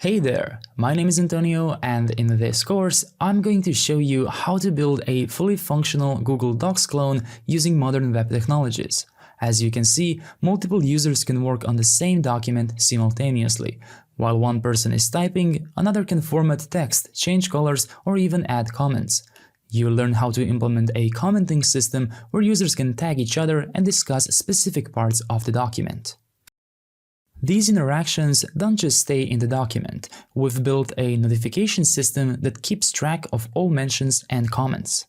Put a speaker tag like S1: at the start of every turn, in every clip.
S1: Hey there, my name is Antonio, and in this course I'm going to show you how to build a fully functional Google Docs clone using modern web technologies. As you can see, multiple users can work on the same document simultaneously. While one person is typing, another can format text, change colors, or even add comments. You'll learn how to implement a commenting system where users can tag each other and discuss specific parts of the document. These interactions don't just stay in the document. We've built a notification system that keeps track of all mentions and comments.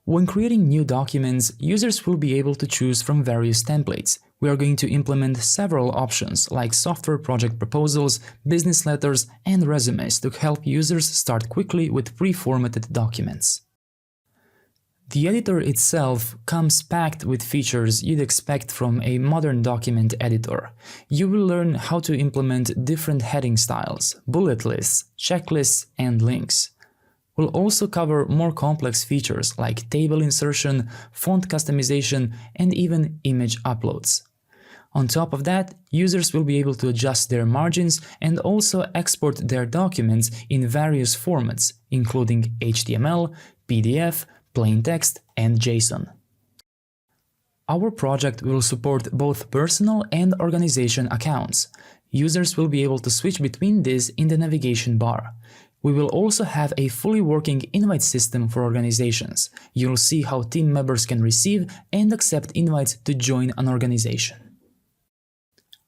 S1: When creating new documents, users will be able to choose from various templates. We are going to implement several options like software project proposals, business letters, and resumes to help users start quickly with pre-formatted documents. The editor itself comes packed with features you'd expect from a modern document editor. You will learn how to implement different heading styles, bullet lists, checklists, and links. We'll also cover more complex features like table insertion, font customization, and even image uploads. On top of that, users will be able to adjust their margins and also export their documents in various formats, including HTML, PDF, plain text, and JSON. Our project will support both personal and organization accounts. Users will be able to switch between these in the navigation bar. We will also have a fully working invite system for organizations. You'll see how team members can receive and accept invites to join an organization.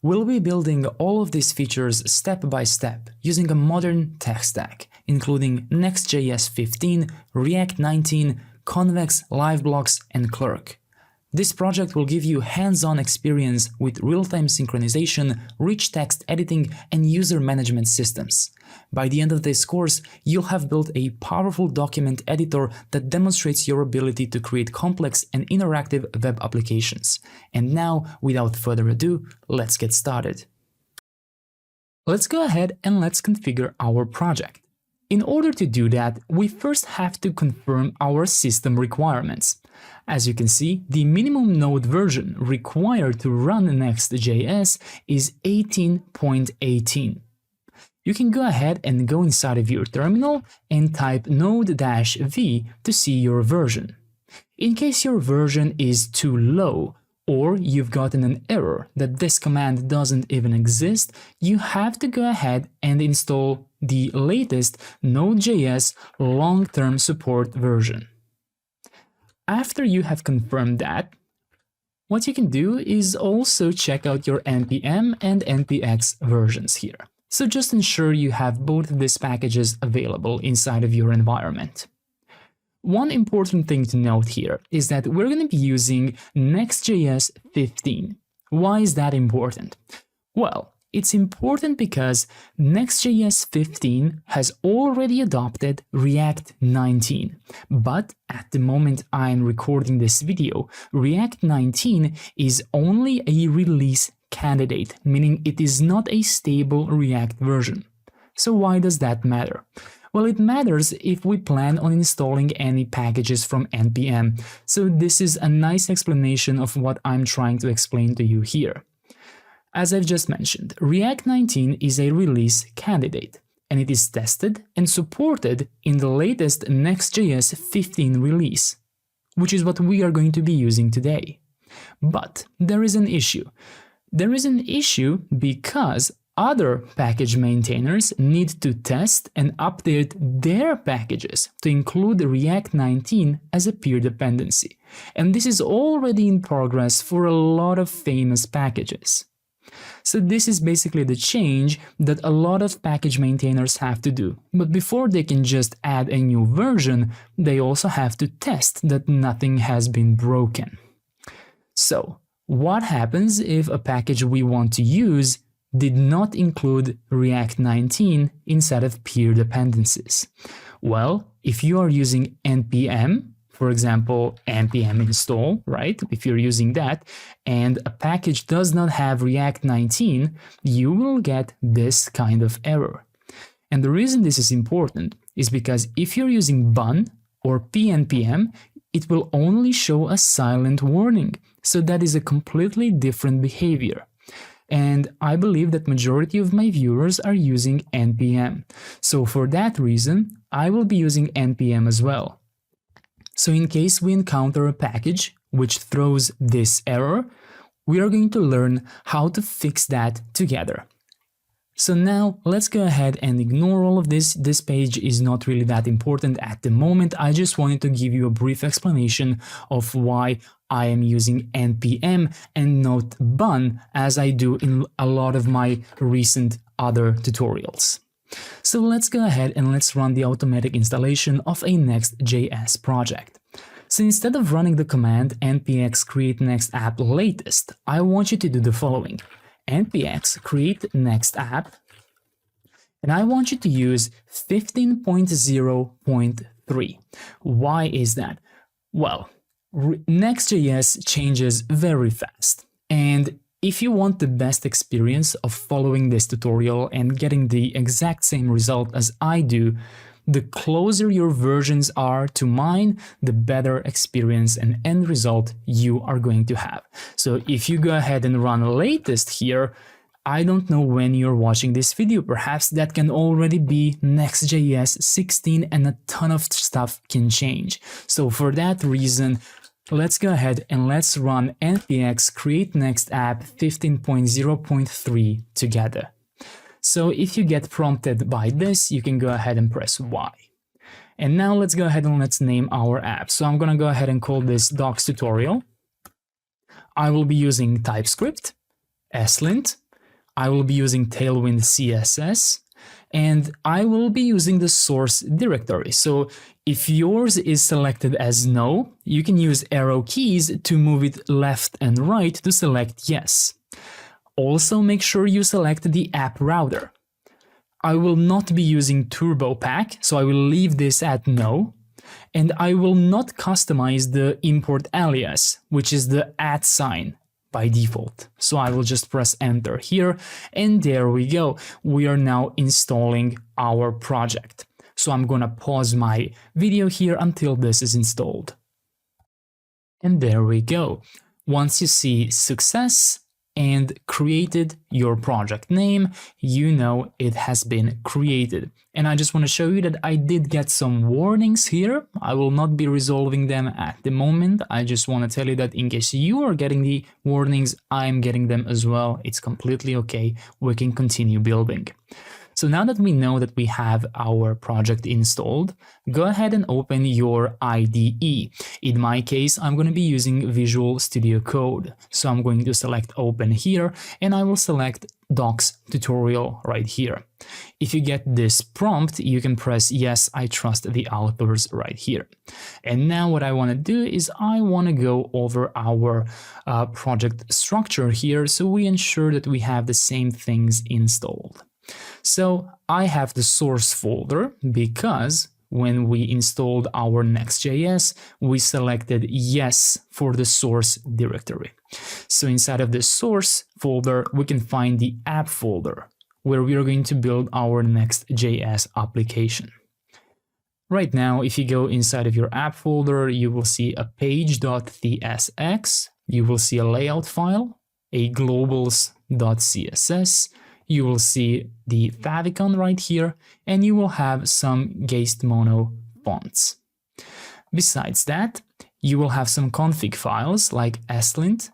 S1: We'll be building all of these features step by step using a modern tech stack, including Next.js 15, React 19, Convex, Liveblocks, and Clerk. This project will give you hands-on experience with real-time synchronization, rich text editing, and user management systems. By the end of this course, you'll have built a powerful document editor that demonstrates your ability to create complex and interactive web applications. And now, without further ado, let's get started. Let's go ahead and let's configure our project. In order to do that, we first have to confirm our system requirements. As you can see, the minimum node version required to run Next.js is 18.18. You can go ahead and go inside of your terminal and type node-v to see your version. In case your version is too low, or you've gotten an error that this command doesn't even exist, you have to go ahead and install the latest Node.js long-term support version. After you have confirmed that, what you can do is also check out your npm and npx versions here. So just ensure you have both of these packages available inside of your environment. One important thing to note here is that we're going to be using Next.js 15. Why is that important? Well, it's important because Next.js 15 has already adopted React 19. But at the moment I'm recording this video, React 19 is only a release candidate, meaning it is not a stable React version. So why does that matter? Well, it matters if we plan on installing any packages from npm, so this is a nice explanation of what I'm trying to explain to you here. As I've just mentioned, React 19 is a release candidate, and it is tested and supported in the latest Next.js 15 release, which is what we are going to be using today. But there is an issue. There is an issue because other package maintainers need to test and update their packages to include React 19 as a peer dependency. And this is already in progress for a lot of famous packages. So this is basically the change that a lot of package maintainers have to do. But before they can just add a new version, they also have to test that nothing has been broken. So what happens if a package we want to use did not include React 19 inside of peer dependencies? Well, if you are using npm, for example, npm install, right? If you're using that, and a package does not have React 19, you will get this kind of error. And the reason this is important is because if you're using bun or pnpm, it will only show a silent warning. So that is a completely different behavior. And I believe that majority of my viewers are using npm. So for that reason, I will be using npm as well. So in case we encounter a package which throws this error, we are going to learn how to fix that together. So now let's go ahead and ignore all of this. This page is not really that important at the moment. I just wanted to give you a brief explanation of why I am using npm and not bun as I do in a lot of my recent other tutorials. So let's go ahead and let's run the automatic installation of a Next.js project. So instead of running the command npx create next app latest, I want you to do the following. npx create next app, and I want you to use 15.0.3. Why is that? Well, Next.js changes very fast, and if you want the best experience of following this tutorial and getting the exact same result as I do, the closer your versions are to mine, the better experience and end result you are going to have. So if you go ahead and run latest here, I don't know when you're watching this video, perhaps that can already be Next.js 16 and a ton of stuff can change. So for that reason, let's go ahead and let's run npx create next app 15.0.3 together. So if you get prompted by this, you can go ahead and press Y. And now let's go ahead and let's name our app. So I'm gonna go ahead and call this docs tutorial. I will be using TypeScript, ESLint, I will be using Tailwind CSS, and I will be using the source directory. So if yours is selected as no, you can use arrow keys to move it left and right to select yes. Also make sure you select the app router. I will not be using TurboPack, so I will leave this at no. And I will not customize the import alias, which is the @ by default. So I will just press enter here, and there we go. We are now installing our project. So I'm gonna pause my video here until this is installed. And there we go. Once you see success and created your project name, you know it has been created. And I just want to show you that I did get some warnings here. I will not be resolving them at the moment. I just want to tell you that in case you are getting the warnings, I'm getting them as well. It's completely okay. We can continue building. So now that we know that we have our project installed, go ahead and open your IDE. In my case, I'm going to be using Visual Studio Code. So I'm going to select open here, and I will select docs tutorial right here. If you get this prompt, you can press yes, I trust the authors right here. And now what I want to do is I want to go over our project structure here, so we ensure that we have the same things installed. So I have the source folder because when we installed our Next.js, we selected yes for the source directory. So inside of the source folder, we can find the app folder where we are going to build our Next.js application. Right now, if you go inside of your app folder, you will see a page.tsx, you will see a layout file, a globals.css, you will see the favicon right here, and you will have some Geist Mono fonts. Besides that, you will have some config files like ESLint,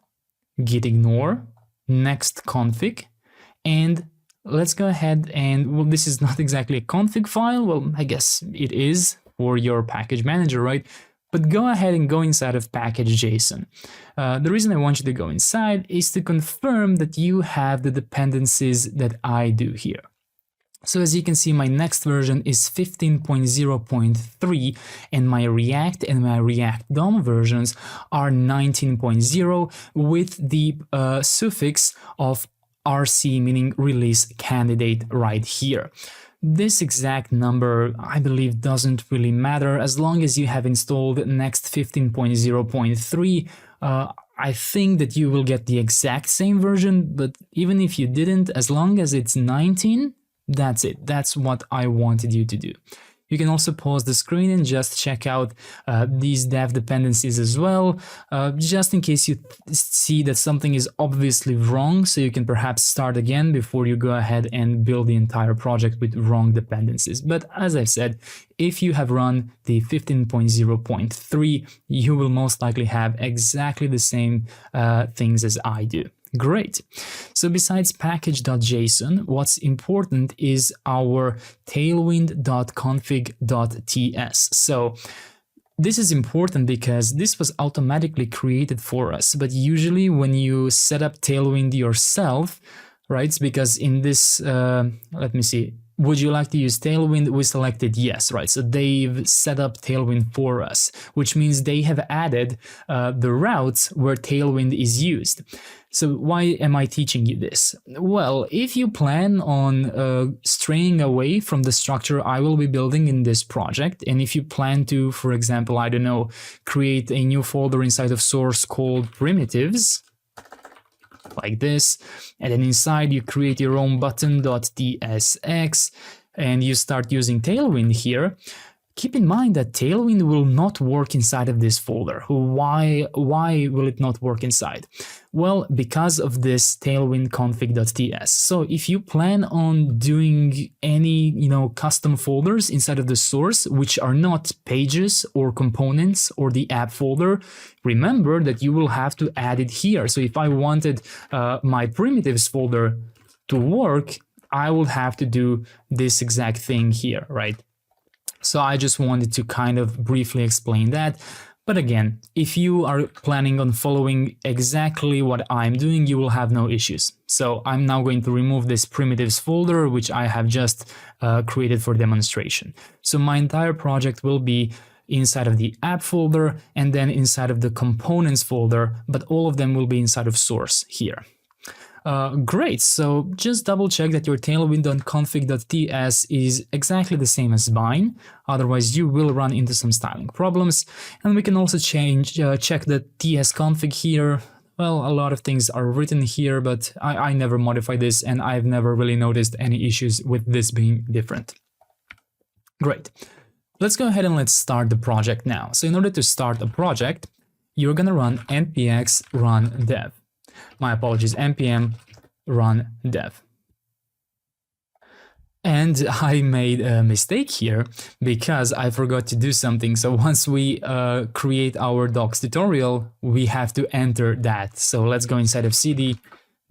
S1: gitignore, nextconfig, and let's go ahead and, well, this is not exactly a config file. Well, I guess it is for your package manager, right? But go ahead and go inside of package.json. The reason I want you to go inside is to confirm that you have the dependencies that I do here. So as you can see, my next version is 15.0.3, and my React and my React DOM versions are 19.0 with the suffix of RC, meaning release candidate right here. This exact number, I believe, doesn't really matter as long as you have installed Next 15.0.3. I think that you will get the exact same version, but even if you didn't, as long as it's 19, that's it. That's what I wanted you to do. You can also pause the screen and just check out these dev dependencies as well, just in case you see that something is obviously wrong, so you can perhaps start again before you go ahead and build the entire project with wrong dependencies. But as I've said, if you have run the 15.0.3, you will most likely have exactly the same things as I do. Great. So besides package.json, what's important is our tailwind.config.ts. So this is important because this was automatically created for us. But usually when you set up Tailwind yourself, right? Because in this, let me see. Would you like to use Tailwind? We selected yes, right? So they've set up Tailwind for us, which means they have added the routes where Tailwind is used. So why am I teaching you this? Well, if you plan on straying away from the structure I will be building in this project, and if you plan to, for example, I don't know, create a new folder inside of source called primitives, like this, and then inside you create your own button.tsx and you start using Tailwind here, keep in mind that Tailwind will not work inside of this folder. Why will it not work inside? Well, because of this Tailwind config.ts. So if you plan on doing any, custom folders inside of the source, which are not pages or components or the app folder, remember that you will have to add it here. So if I wanted my primitives folder to work, I will have to do this exact thing here, right? So I just wanted to kind of briefly explain that. But again, if you are planning on following exactly what I'm doing, you will have no issues. So I'm now going to remove this primitives folder, which I have just created for demonstration. So my entire project will be inside of the app folder and then inside of the components folder, but all of them will be inside of source here. Great, so just double check that your tailwind.config.ts is exactly the same as mine, otherwise you will run into some styling problems. And we can also check the tsconfig here. Well, a lot of things are written here, but I never modify this and I've never really noticed any issues with this being different. Great, let's go ahead and let's start the project now. So in order to start a project, you're gonna run npx run dev. My apologies, npm run dev. And I made a mistake here because I forgot to do something. So once we create our docs tutorial, we have to enter that. So let's go inside of cd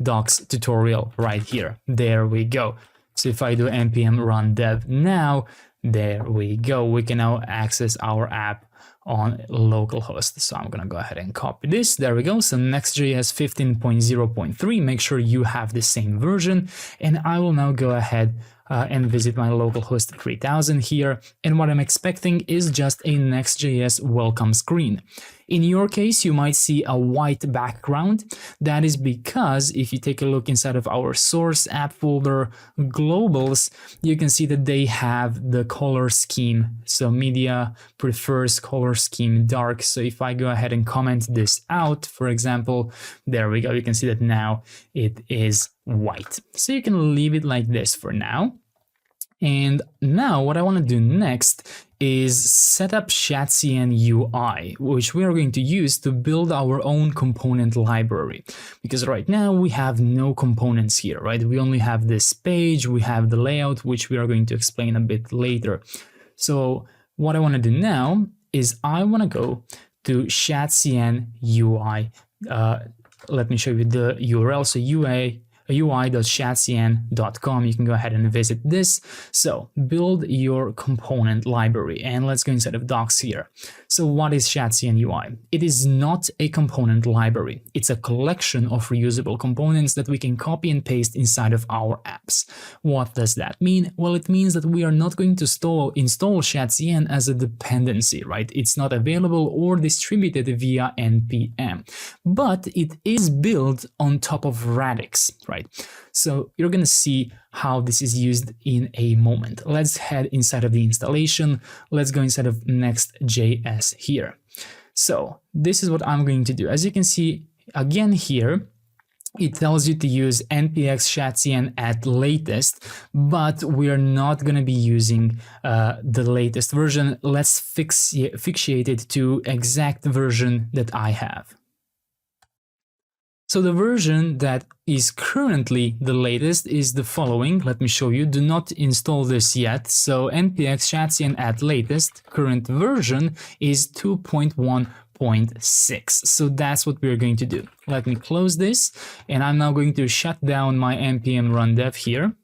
S1: docs tutorial right here. There we go. So if I do npm run dev now, there we go. We can now access our app on localhost. So I'm gonna go ahead and copy this. There we go. So Next.js 15.0.3, make sure you have the same version. And I will now go ahead and visit my localhost 3000 here. And what I'm expecting is just a Next.js welcome screen. In your case, you might see a white background. That is because if you take a look inside of our source app folder globals, you can see that they have the color scheme. So media prefers color scheme dark. So if I go ahead and comment this out, for example, there we go. You can see that now it is white. So you can leave it like this for now. And now what I want to do next is set up Shadcn UI, which we are going to use to build our own component library. Because right now we have no components here, right? We only have this page, we have the layout, which we are going to explain a bit later. So what I want to do now is I want to go to Shadcn UI. Let me show you the URL. So ui.shadcn.com. You can go ahead and visit this. So build your component library, and let's go inside of docs here. So what is Shadcn UI? It is not a component library. It's a collection of reusable components that we can copy and paste inside of our apps. What does that mean? Well, it means that we are not going to install Shadcn as a dependency, right? It's not available or distributed via npm, but it is built on top of Radix, right? So you're going to see how this is used in a moment. Let's head inside of the installation. Let's go inside of Next.js here. So this is what I'm going to do. As you can see again here, it tells you to use npx Shadcn at latest, but we are not going to be using the latest version. Let's fixate it to exact version that I have. So the version that is currently the latest is the following. Let me show you. Do not install this yet. So npx Shadcn at latest, current version is 2.1.6. So that's what we're going to do. Let me close this, and I'm now going to shut down my npm run dev here.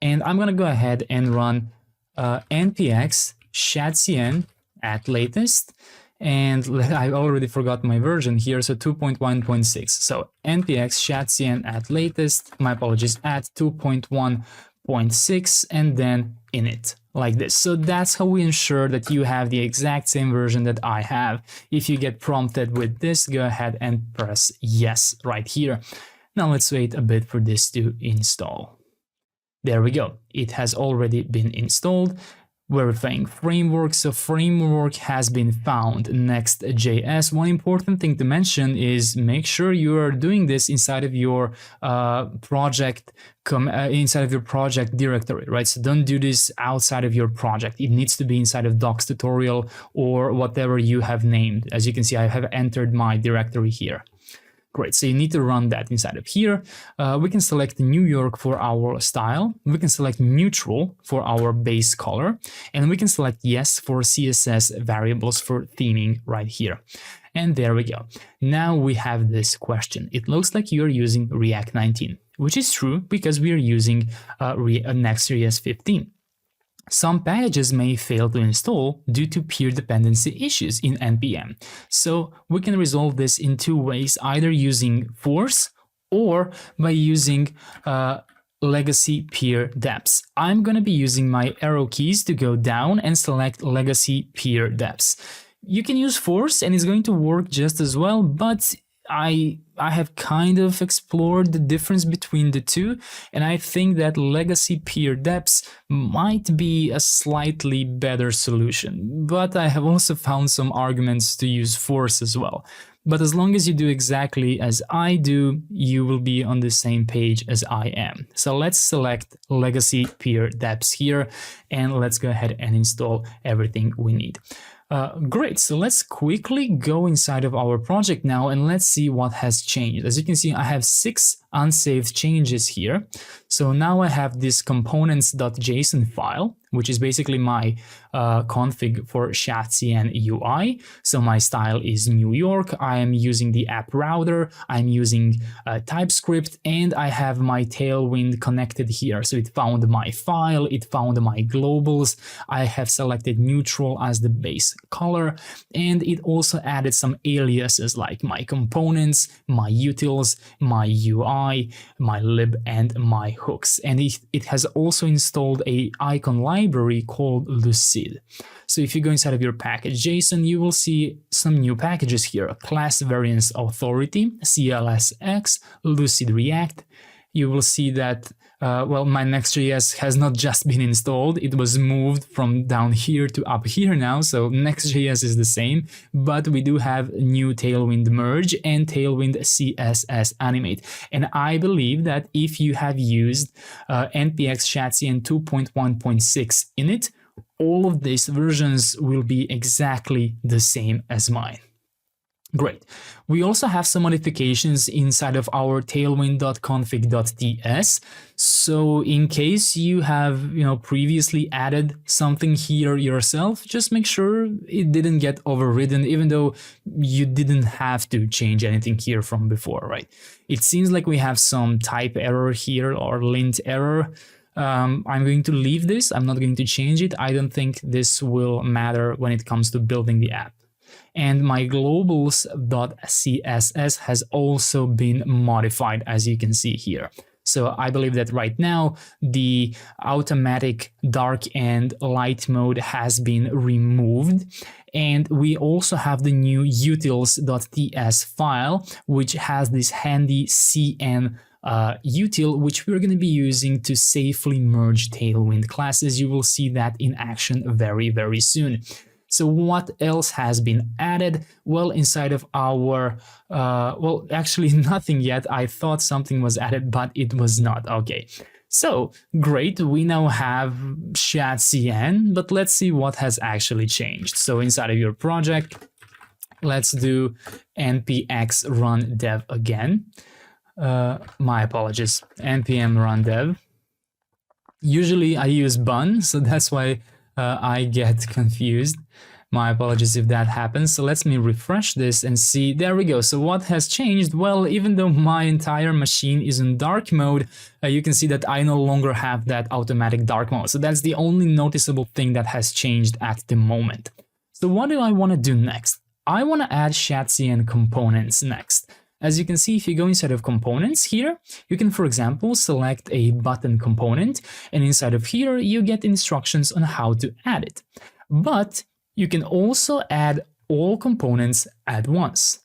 S1: And I'm going to go ahead and run npx Shadcn at latest. And I already forgot my version here, so 2.1.6. So npx Shadcn at latest, my apologies, at 2.1.6, and then init, like this. So that's how we ensure that you have the exact same version that I have. If you get prompted with this, go ahead and press yes right here. Now let's wait a bit for this to install. There we go. It has already been installed. Verifying framework. So framework has been found. Next.js. One important thing to mention is make sure you are doing this inside of your project directory, right? So don't do this outside of your project. It needs to be inside of docs tutorial or whatever you have named. As you can see, I have entered my directory here. Great, so you need to run that inside of here. We can select New York for our style. We can select neutral for our base color. And we can select yes for CSS variables for theming right here. And there we go. Now we have this question. It looks like you're using React 19, which is true because we are using Next.js 15. Some packages may fail to install due to peer dependency issues in NPM. So we can resolve this in two ways, either using force or by using legacy peer deps. I'm going to be using my arrow keys to go down and select legacy peer deps. You can use force and it's going to work just as well, but I have kind of explored the difference between the two, and I think that legacy peer deps might be a slightly better solution. But I have also found some arguments to use force as well. But as long as you do exactly as I do, you will be on the same page as I am. So let's select legacy peer deps here, and let's go ahead and install everything we need. Great, so let's quickly go inside of our project now and let's see what has changed. As you can see, I have 6 unsaved changes here. So now I have this components.json file, which is basically my config for Shadcn UI. So my style is New York. I am using the app router. I'm using TypeScript, and I have my Tailwind connected here. So it found my file, it found my globals. I have selected neutral as the base color, and it also added some aliases like my components, my utils, my UI, my lib, and my hooks. And it has also installed a icon library called Lucid. So if you go inside of your package JSON, you will see some new packages here: class variance authority, CLSX, Lucid React. You will see that well, my Next.js has not just been installed, it was moved from down here to up here now, so Next.js is the same, but we do have new Tailwind merge and Tailwind CSS animate. And I believe that if you have used npx Shadcn 2.1.6 in it, all of these versions will be exactly the same as mine. Great. We also have some modifications inside of our tailwind.config.ts. So in case you have, previously added something here yourself, just make sure it didn't get overridden, even though you didn't have to change anything here from before, right? It seems like we have some type error here or lint error. I'm going to leave this. I'm not going to change it. I don't think this will matter when it comes to building the app. And my globals.css has also been modified, as you can see here. So I believe that right now the automatic dark and light mode has been removed. And we also have the new utils.ts file, which has this handy cn util, which we're going to be using to safely merge Tailwind classes. You will see that in action very, very soon. So what else has been added? Well, inside of our, well, actually nothing yet. I thought something was added, but it was not. Okay. So great, we now have Shadcn, but let's see what has actually changed. So inside of your project, let's do npx run dev again. My apologies, npm run dev. Usually I use bun, so that's why I get confused. My apologies if that happens. So let me refresh this and see. There we go. So what has changed? Well, even though my entire machine is in dark mode, you can see that I no longer have that automatic dark mode. So that's the only noticeable thing that has changed at the moment. So what do I want to do next? I want to add Shadcn components next. As you can see, if you go inside of components here, you can, for example, select a button component, and inside of here, you get instructions on how to add it. But you can also add all components at once.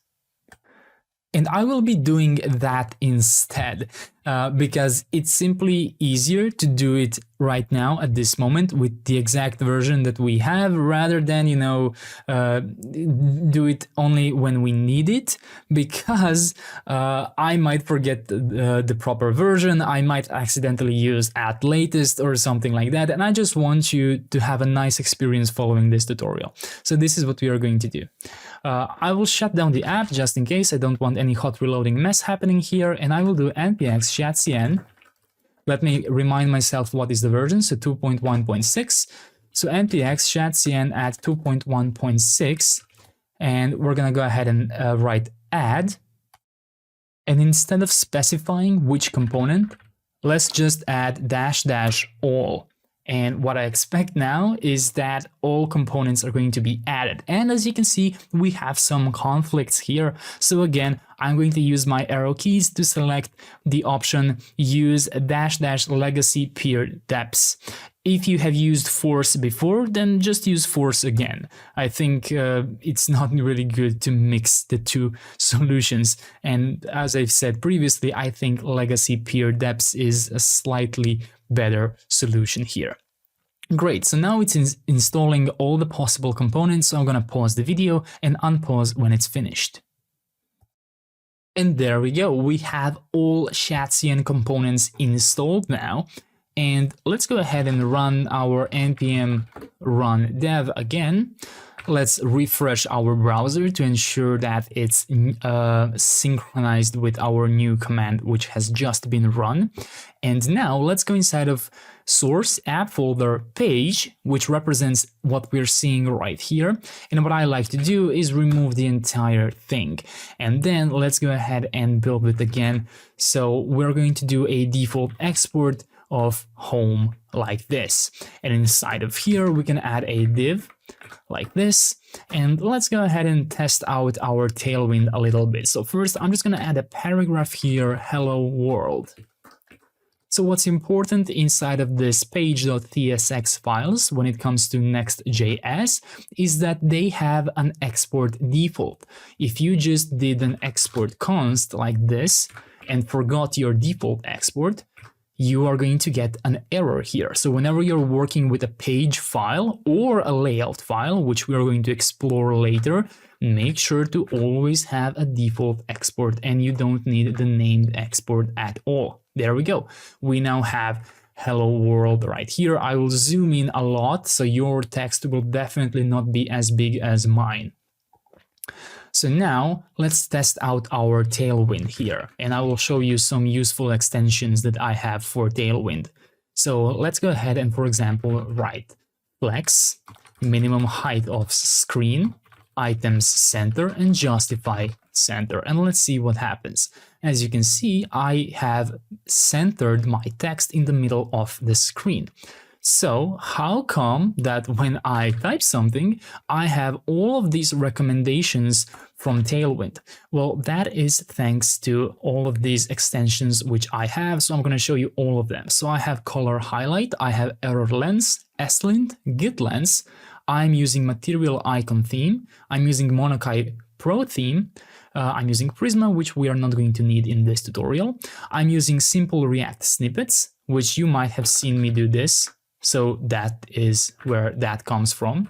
S1: And I will be doing that instead because it's simply easier to do it right now at this moment with the exact version that we have, rather than, you know, do it only when we need it, because I might forget the proper version, I might accidentally use at latest or something like that, and I just want you to have a nice experience following this tutorial. So this is what we are going to do. I will shut down the app just in case I don't want any hot reloading mess happening here, and I will do npx Shadcn. Let me remind myself what is the version, so 2.1.6. So npx Shadcn at 2.1.6, and we're gonna go ahead and write add. And instead of specifying which component, let's just add --all. And what I expect now is that all components are going to be added. And as you can see, we have some conflicts here. So again, I'm going to use my arrow keys to select the option use --legacy peer depths. If you have used force before, then just use force again. I think it's not really good to mix the two solutions. And as I've said previously, I think legacy peer depths is a slightly better solution here. Great, so now it's installing all the possible components, so I'm gonna pause the video and unpause when it's finished. And there we go, we have all Shadcn components installed now. And let's go ahead and run our npm run dev again. Let's refresh our browser to ensure that it's synchronized with our new command, which has just been run. And now let's go inside of source app folder page, which represents what we're seeing right here. And what I like to do is remove the entire thing. And then let's go ahead and build it again. So we're going to do a default export of home like this. And inside of here, we can add a div like this. And let's go ahead and test out our Tailwind a little bit. So first, I'm just going to add a paragraph here, hello world. So what's important inside of this page.tsx files when it comes to Next.js is that they have an export default. If you just did an export const like this and forgot your default export, you are going to get an error here. So whenever you're working with a page file or a layout file, which we are going to explore later, make sure to always have a default export, and you don't need the named export at all. There we go. We now have hello world right here. I will zoom in a lot, so your text will definitely not be as big as mine. So now let's test out our Tailwind here, and I will show you some useful extensions that I have for Tailwind. So let's go ahead and, for example, write flex, minimum height of screen, items center, and justify center. And let's see what happens. As you can see, I have centered my text in the middle of the screen. So how come that when I type something, I have all of these recommendations from Tailwind? Well, that is thanks to all of these extensions which I have. So I'm going to show you all of them. So I have color highlight, I have error lens, slint, git lens. I'm using material icon theme. I'm using Monokai Pro theme. I'm using Prisma, which we are not going to need in this tutorial. I'm using simple React snippets, which you might have seen me do this. So that is where that comes from.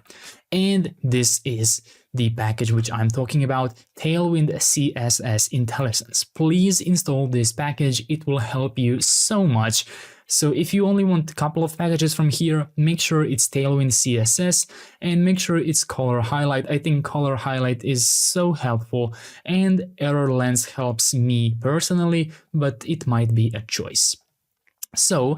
S1: And this is the package which I'm talking about, Tailwind CSS Intelligence. Please install this package. It will help you so much. So if you only want a couple of packages from here, make sure it's Tailwind CSS and make sure it's color highlight. I think color highlight is so helpful, and error lens helps me personally, but it might be a choice. So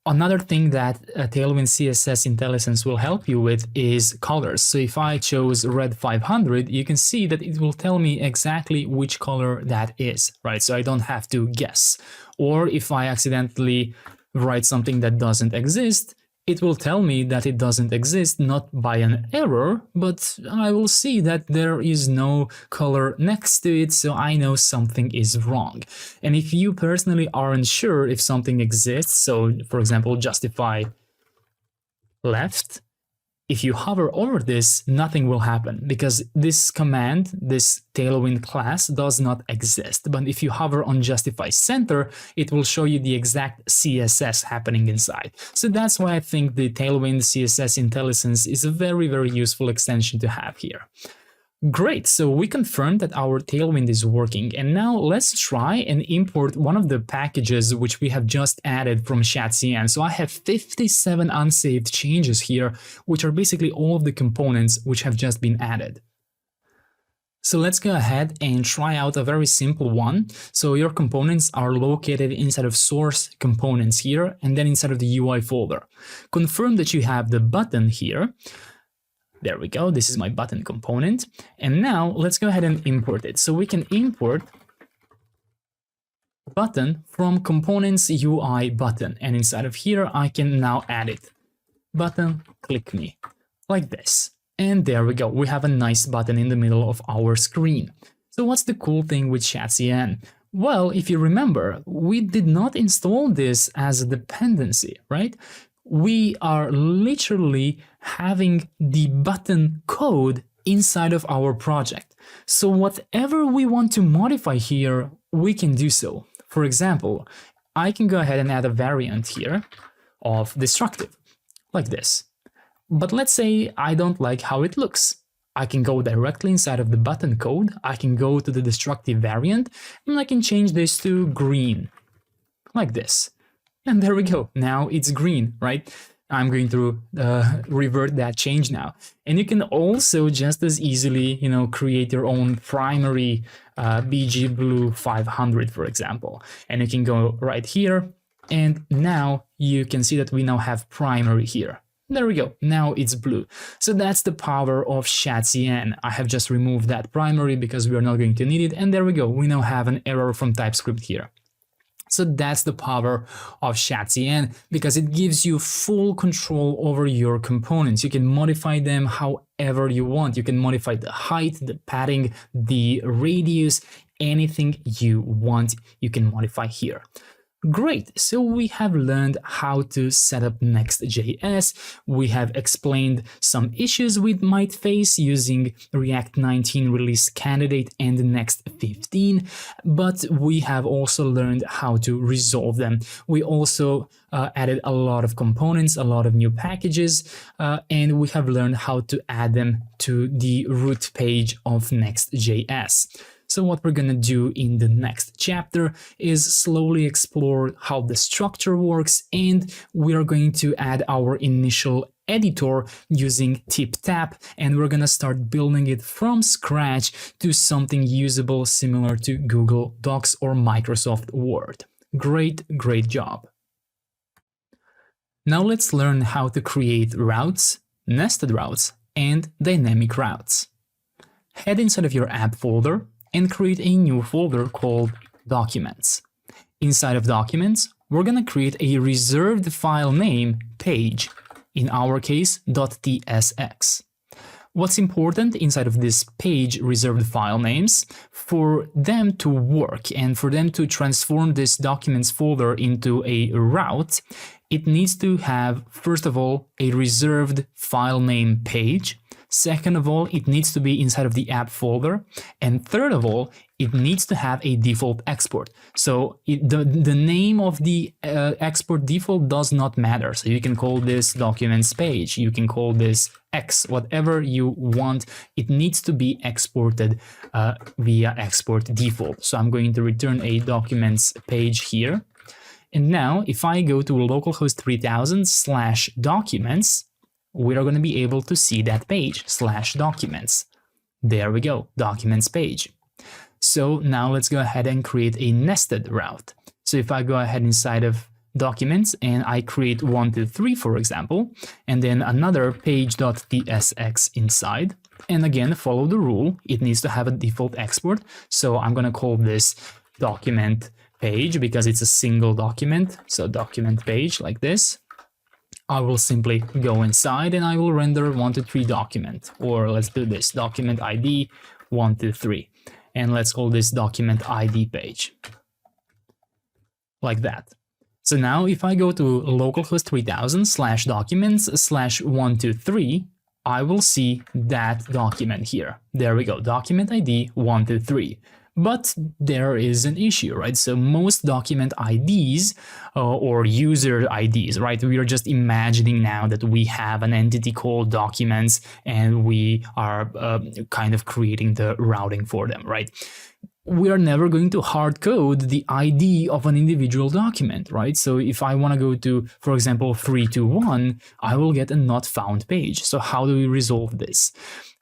S1: another thing that Tailwind CSS Intelligence will help you with is colors. So if I chose red 500, you can see that it will tell me exactly which color that is, right? So I don't have to guess. Or if I accidentally write something that doesn't exist, it will tell me that it doesn't exist, not by an error, but I will see that there is no color next to it, so I know something is wrong. And if you personally aren't sure if something exists, so for example, justify left, if you hover over this, nothing will happen because this command, this Tailwind class, does not exist. But if you hover on justify center, it will show you the exact CSS happening inside. So that's why I think the Tailwind CSS Intelligence is a very, very useful extension to have here. Great, so we confirmed that our Tailwind is working, and now let's try and import one of the packages which we have just added from Shadcn. So I have 57 unsaved changes here, which are basically all of the components which have just been added. So let's go ahead and try out a very simple one. So your components are located inside of source components here, and then inside of the UI folder. Confirm that you have the button here. There we go, this is my button component. And now let's go ahead and import it. So we can import button from components UI button. And inside of here, I can now add it. Button, click me, like this. And there we go, we have a nice button in the middle of our screen. So what's the cool thing with Shadcn? Well, if you remember, we did not install this as a dependency, right? We are literally having the button code inside of our project. So whatever we want to modify here, we can do so. For example, I can go ahead and add a variant here of destructive, like this. But let's say I don't like how it looks. I can go directly inside of the button code, I can go to the destructive variant, and I can change this to green, like this. And there we go, now it's green, right? I'm going to revert that change now. And you can also just as easily, create your own primary BG Blue 500, for example. And you can go right here, and now you can see that we now have primary here. There we go, now it's blue. So that's the power of Shadcn. I have just removed that primary because we are not going to need it. And there we go, we now have an error from TypeScript here. So that's the power of Shadcn, because it gives you full control over your components. You can modify them however you want. You can modify the height, the padding, the radius, anything you want, you can modify here. Great, so we have learned how to set up Next.js. We have explained some issues we might face using React 19 release candidate and Next 15, but we have also learned how to resolve them. We also added a lot of components, a lot of new packages, and we have learned how to add them to the root page of Next.js. So what we're going to do in the next chapter is slowly explore how the structure works, and we are going to add our initial editor using TipTap, and we're going to start building it from scratch to something usable similar to Google Docs or Microsoft Word. Great job. Now let's learn how to create routes, nested routes, and dynamic routes. Head inside of your app folder and create a new folder called Documents. Inside of Documents, we're going to create a reserved file name page, in our case .tsx. What's important inside of this page reserved file names, for them to work and for them to transform this Documents folder into a route, it needs to have, first of all, a reserved file name page. Second of all, it needs to be inside of the app folder. And third of all, it needs to have a default export. So the name of the export default does not matter. So you can call this documents page, you can call this X, whatever you want. It needs to be exported via export default. So I'm going to return a documents page here. And now if I go to localhost 3000/documents, we are going to be able to see that page /documents. There we go, documents page. So now let's go ahead and create a nested route. So if I go ahead inside of documents and I create 1, 2, 3, for example, and then another page.tsx inside, and again, follow the rule, it needs to have a default export. So I'm going to call this document page because it's a single document. So document page like this. I will simply go inside and I will render 1, 2, 3 document, or let's do this document ID 1, 2, 3. And let's call this document ID page like that. So now if I go to localhost 3000/documents/123, I will see that document here. There we go, document ID 123. But there is an issue, right? So most document IDs or user IDs, right? We are just imagining now that we have an entity called documents and we are kind of creating the routing for them, right? We are never going to hard code the ID of an individual document, right? So if I want to go to, for example, 321, I will get a not found page. So how do we resolve this?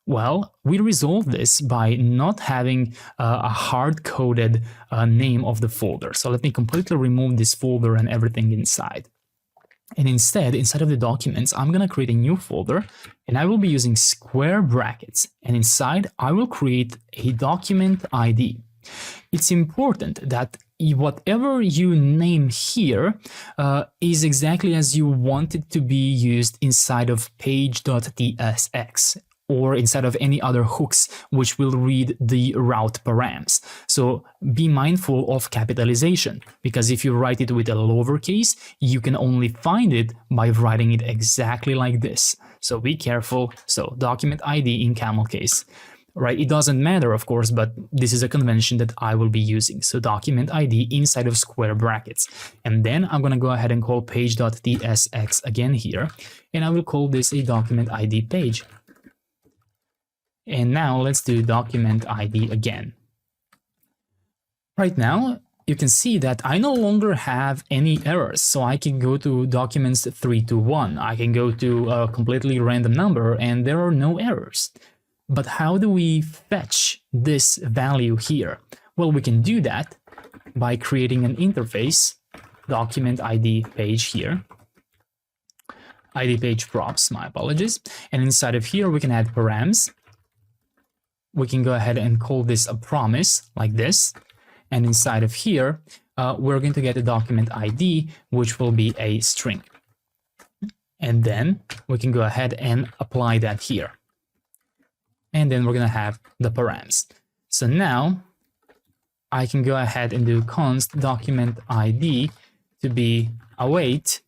S1: Well, we resolve this by not having a hard-coded name of the folder. So let me completely remove this folder and everything inside. And instead, inside of the documents, I'm going to create a new folder and I will be using square brackets. And inside, I will create a document ID. It's important that whatever you name here is exactly as you want it to be used inside of page.tsx. or inside of any other hooks which will read the route params. So be mindful of capitalization, because if you write it with a lowercase, you can only find it by writing it exactly like this. So be careful. So document ID in camel case, right? It doesn't matter, of course, but this is a convention that I will be using. So document ID inside of square brackets. And then I'm going to go ahead and call page.tsx again here. And I will call this a document ID page. And now let's do document ID again. Right now, you can see that I no longer have any errors. So I can go to documents 321. I can go to a completely random number and there are no errors. But how do we fetch this value here? Well, we can do that by creating an interface, document ID page here. ID page props, my apologies. And inside of here, we can add params. We can go ahead and call this a promise like this. And inside of here, we're going to get a document ID, which will be a string. And then we can go ahead and apply that here. And then we're going to have the params. So now I can go ahead and do const document ID to be await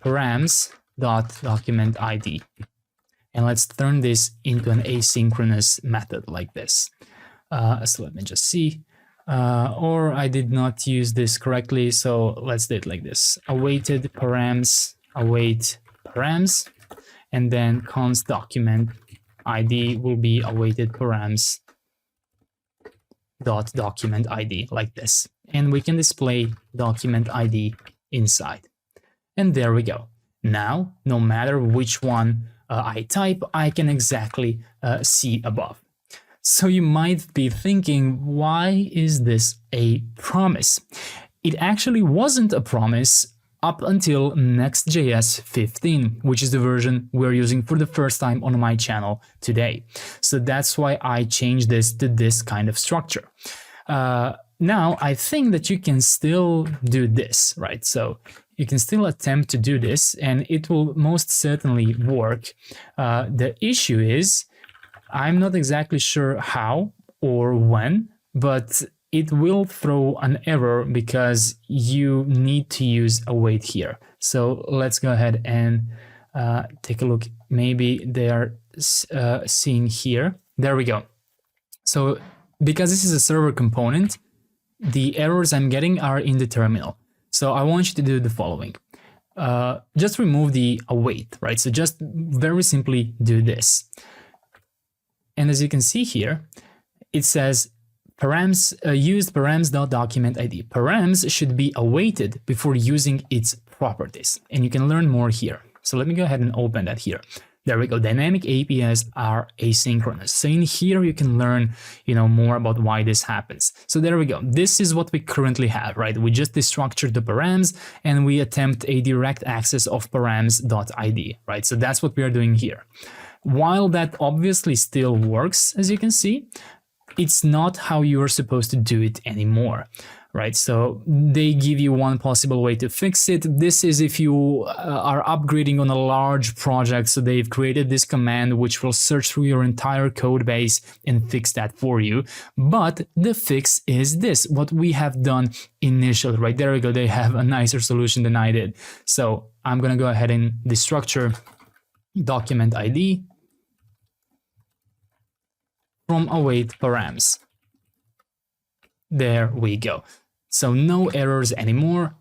S1: params dot document ID. And let's turn this into an asynchronous method like this. So let me just see. Or I did not use this correctly, so let's do it like this. Awaited params, await params, and then const document ID will be awaited params dot document ID like this. And we can display document ID inside. And there we go. Now, no matter which one I type, I can exactly see above. So you might be thinking, why is this a promise? It actually wasn't a promise up until Next.js 15, which is the version we're using for the first time on my channel today. So that's why I changed this to this kind of structure. Now, I think that you can still do this, right? So you can still attempt to do this and it will most certainly work. The issue is, I'm not exactly sure how or when, but it will throw an error because you need to use await here. So let's go ahead and Take a look. Maybe they're seeing here. There we go. So because this is a server component, the errors I'm getting are in the terminal. So I want you to do the following. Just remove the await, right? So just very simply do this. And as you can see here, it says params used params.documentID. Params should be awaited before using its properties. And you can learn more here. So let me go ahead and open that here. There we go. Dynamic APIs are asynchronous. So in here you can learn, more about why this happens. So there we go. This is what we currently have, right? We just destructured the params and we attempt a direct access of params.id, right? So that's what we are doing here. While that obviously still works, as you can see, it's not how you are supposed to do it anymore, right? So they give you one possible way to fix it. This is if you are upgrading on a large project. So they've created this command which will search through your entire code base and fix that for you. But the fix is this, what we have done initially, right? There we go. They have a nicer solution than I did. So I'm going to go ahead and destructure document ID from await params. There we go. So no errors anymore,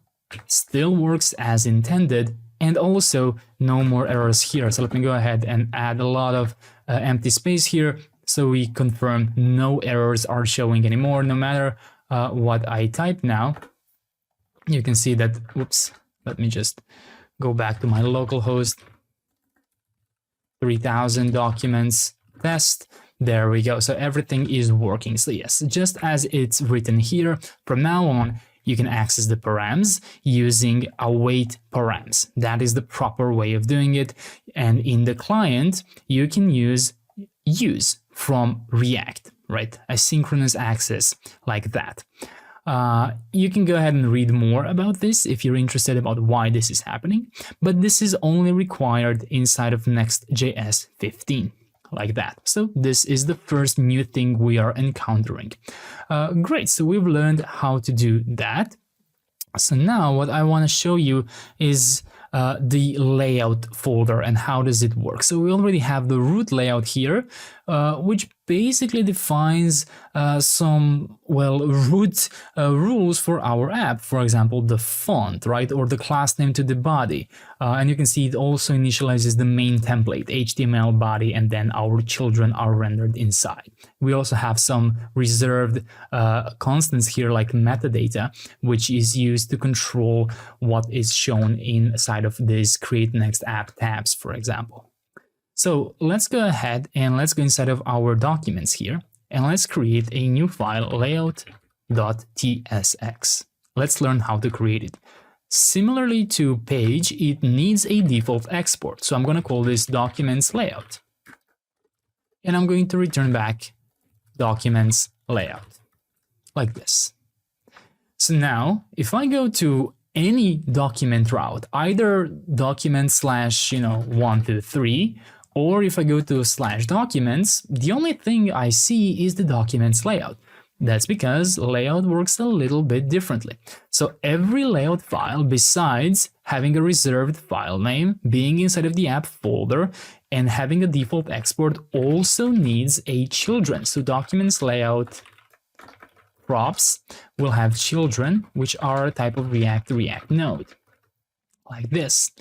S1: still works as intended, and also no more errors here. So let me go ahead and add a lot of empty space here. So we confirm no errors are showing anymore, no matter what I type now. You can see that, oops, let me just go back to my local host, 3000 documents test. There we go. So everything is working. So yes, just as it's written here, from now on, you can access the params using await params. That is the proper way of doing it. And in the client, you can use from React, right? Asynchronous access like that. You can go ahead and read more about this if you're interested about why this is happening, but this is only required inside of Next.js 15. Like that. So this is the first new thing we are encountering. Great, so we've learned how to do that. So now what I want to show you is the layout folder and how does it work. So we already have the root layout here, which basically defines some, root rules for our app. For example, the font, right? Or the class name to the body. And you can see it also initializes the main template, HTML body, and then our children are rendered inside. We also have some reserved constants here like metadata, which is used to control what is shown inside of this create next app tabs, for example. So let's go ahead and let's go inside of our documents here and let's create a new file, layout.tsx. Let's learn how to create it. Similarly to page, it needs a default export. So I'm going to call this documents layout. And I'm going to return back documents layout like this. So now if I go to any document route, either document slash, 1 to 3, or if I go to /documents, the only thing I see is the documents layout. That's because layout works a little bit differently. So every layout file, besides having a reserved file name, being inside of the app folder, and having a default export, also needs a children. So documents layout props will have children, which are a type of React node, like this.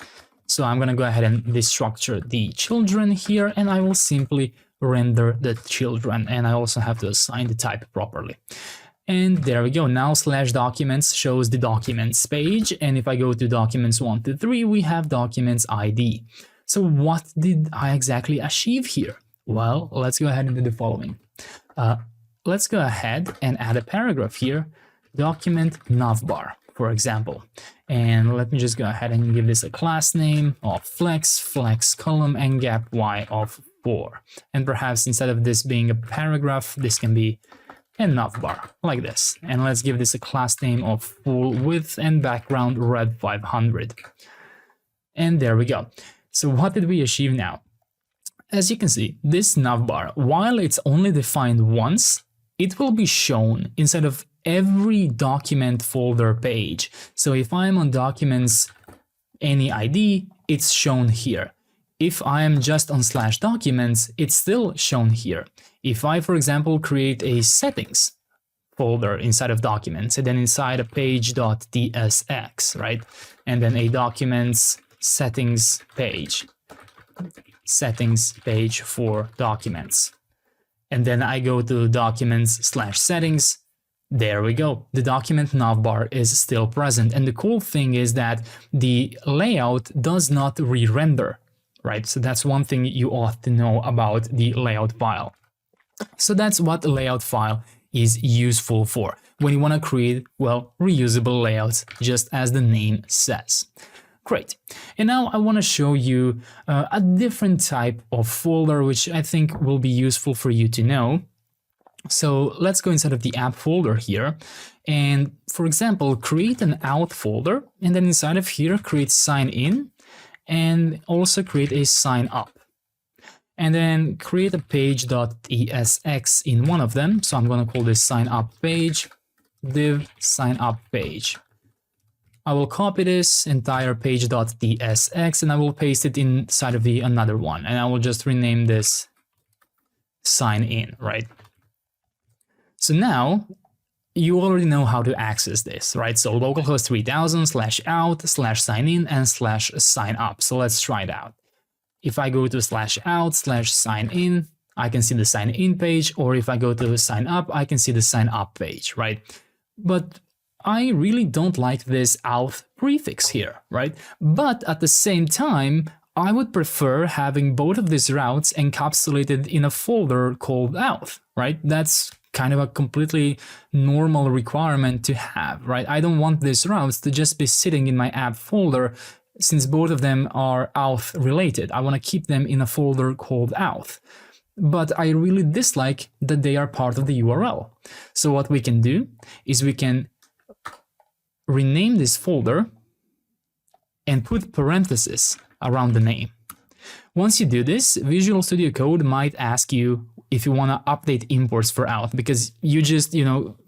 S1: So I'm going to go ahead and destructure the children here, and I will simply render the children. And I also have to assign the type properly. And there we go. Now /documents shows the documents page. And if I go to documents 1 to 3, we have documents ID. So what did I exactly achieve here? Well, let's go ahead and do the following. Let's go ahead and add a paragraph here, document navbar, for example. And let me just go ahead and give this a class name of flex column and gap y of 4. And perhaps instead of this being a paragraph, this can be a navbar like this. And let's give this a class name of full width and background red 500. And there we go. So what did we achieve now? As you can see, this navbar, while it's only defined once, it will be shown inside of every document folder page. So if I'm on documents, any ID, it's shown here. if I am just on /documents, it's still shown here. If I, for example, create a settings folder inside of documents, and then inside a page.tsx, right? And then a documents settings page for documents. And then I go to documents/settings. There we go. The document navbar is still present. And the cool thing is that the layout does not re-render, right? So that's one thing you ought to know about the layout file. So that's what the layout file is useful for when you want to create, well, reusable layouts, just as the name says. Great. And now I want to show you a different type of folder, which I think will be useful for you to know. So let's go inside of the app folder here. And for example, create an out folder, and then inside of here, create sign in and also create a sign up. And then create a page.tsx in one of them. So I'm going to call this sign up page, div sign up page. I will copy this entire page.tsx and I will paste it inside of the another one. And I will just rename this sign in, right? So now you already know how to access this, right? So localhost 3000 /out/sign in and /sign up. So let's try it out. If I go to /out/sign in, I can see the sign in page, or if I go to sign up, I can see the sign up page, right? But I really don't like this auth prefix here, right? But at the same time, I would prefer having both of these routes encapsulated in a folder called auth, right? That's kind of a completely normal requirement to have, right? I don't want these routes to just be sitting in my app folder, since both of them are auth related. I want to keep them in a folder called auth. But I really dislike that they are part of the URL. So what we can do is we can rename this folder and put parentheses around the name. Once you do this, Visual Studio Code might ask you if you want to update imports for auth, because you just,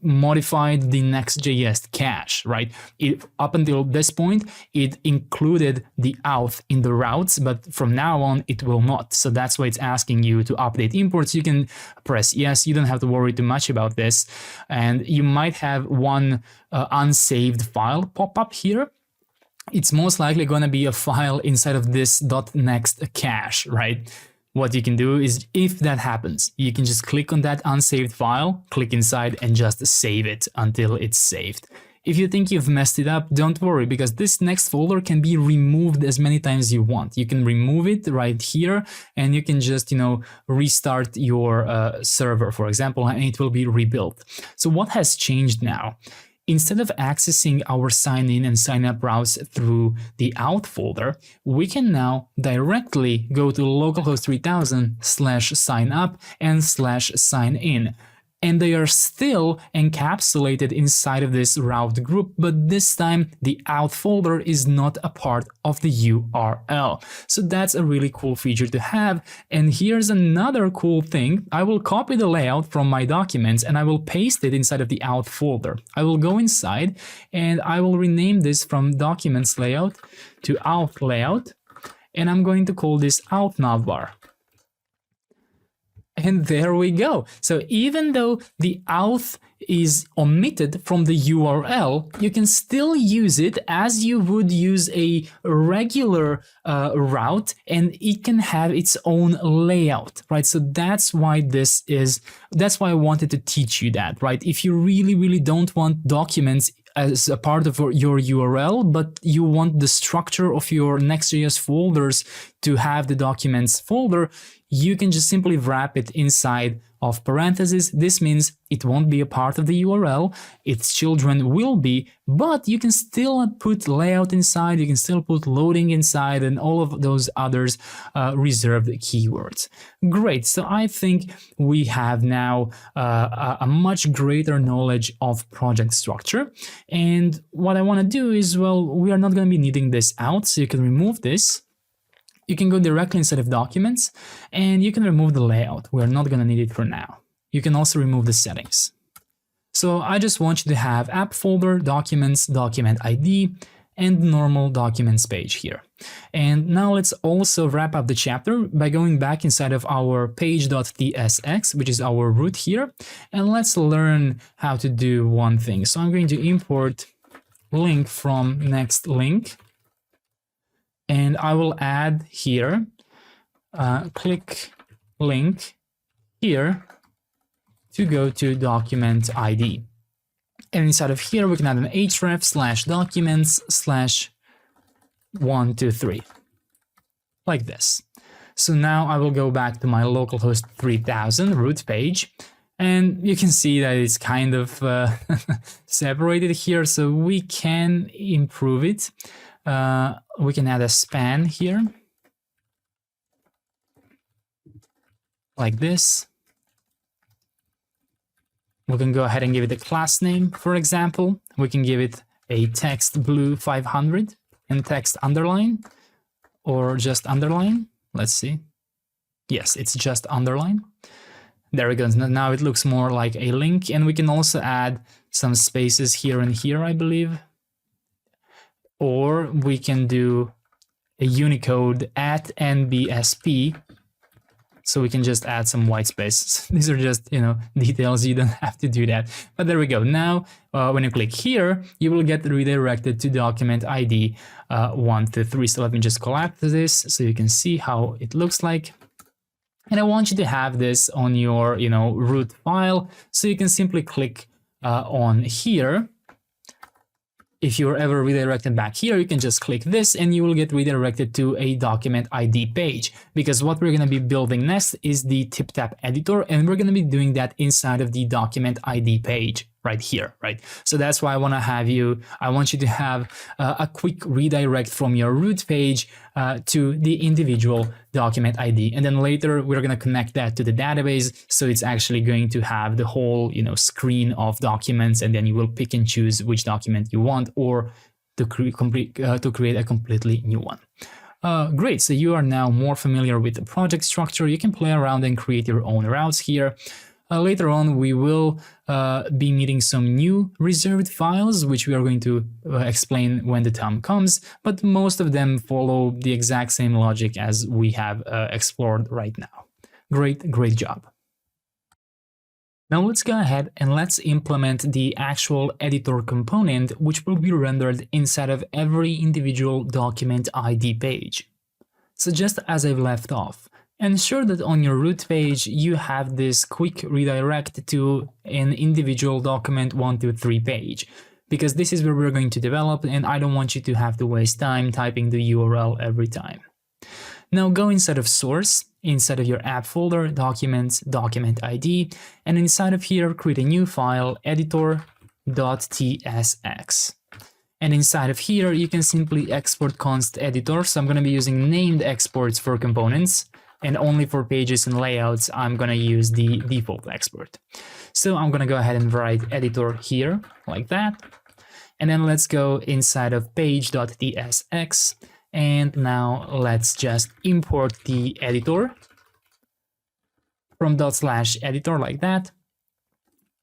S1: modified the Next.js cache, right? Up until this point, it included the auth in the routes, but from now on, it will not. So that's why it's asking you to update imports. You can press yes. You don't have to worry too much about this. And you might have one unsaved file pop up here. It's most likely going to be a file inside of this .next cache, right? What you can do is, if that happens, you can just click on that unsaved file, click inside and just save it until it's saved. If you think you've messed it up, don't worry, because this next folder can be removed as many times as you want. You can remove it right here and you can just, restart your server, for example, and it will be rebuilt. So what has changed now? Instead of accessing our sign in and sign up routes through the out folder, we can now directly go to localhost 3000 /sign up and /sign in. And they are still encapsulated inside of this route group, but this time the out folder is not a part of the URL. So that's a really cool feature to have. And here's another cool thing. I will copy the layout from my documents and I will paste it inside of the out folder. I will go inside and I will rename this from documents layout to out layout. And I'm going to call this out navbar. And there we go. So even though the auth is omitted from the URL, you can still use it as you would use a regular route, and it can have its own layout, right? So that's why that's why I wanted to teach you that, right? If you really don't want documents as a part of your URL, but you want the structure of your Next.js folders to have the documents folder, you can just simply wrap it inside of parentheses. This means it won't be a part of the URL, its children will be, but you can still put layout inside, you can still put loading inside, and all of those others reserved keywords. Great, so I think we have now a much greater knowledge of project structure. And what I want to do is, well, we are not going to be needing this out, so you can remove this. You can go directly inside of documents and you can remove the layout. We're not going to need it for now. You can also remove the settings. So I just want you to have app folder, documents, document ID, and normal documents page here. And now let's also wrap up the chapter by going back inside of our page.tsx, which is our root here, and let's learn how to do one thing. So I'm going to import link from next link, and I will add here click link here to go to document ID. And inside of here, we can add an href/documents/123, like this. So now I will go back to my localhost 3000 root page, and you can see that it's kind of separated here, so we can improve it. We can add a span here, like this. We can go ahead and give it a class name, for example. We can give it a text blue 500 and text underline, or just underline. Let's see. Yes, it's just underline. There we go. Now it looks more like a link, and we can also add some spaces here and here, I believe. Or we can do a Unicode @NBSP. So we can just add some white spaces. These are just, details. You don't have to do that. But there we go. Now, when you click here, you will get redirected to document ID 123. So let me just collapse this so you can see how it looks like. And I want you to have this on your, root file. So you can simply click on here. If you're ever redirected back here, you can just click this and you will get redirected to a document ID page, because what we're going to be building next is the TipTap editor, and we're going to be doing that inside of the document ID page right here, right? So that's why I want you to have a quick redirect from your root page to the individual document ID. And then later we're going to connect that to the database. So it's actually going to have the whole, screen of documents, and then you will pick and choose which document you want, or to create a completely new one. Great, so you are now more familiar with the project structure. You can play around and create your own routes here. Later on, we will be needing some new reserved files, which we are going to explain when the time comes, but most of them follow the exact same logic as we have explored right now. Great job. Now let's go ahead and let's implement the actual editor component, which will be rendered inside of every individual document ID page. So just as I've left off, ensure that on your root page you have this quick redirect to an individual document 123 page, because this is where we're going to develop, and I don't want you to have to waste time typing the URL every time. Now go inside of source, inside of your app folder, documents, document ID, and inside of here create a new file, editor.tsx. And inside of here you can simply export const editor. So I'm going to be using named exports for components, and only for pages and layouts, I'm going to use the default export. So I'm going to go ahead and write editor here, like that. And then let's go inside of page.tsx. And now let's just import the editor from /editor, like that.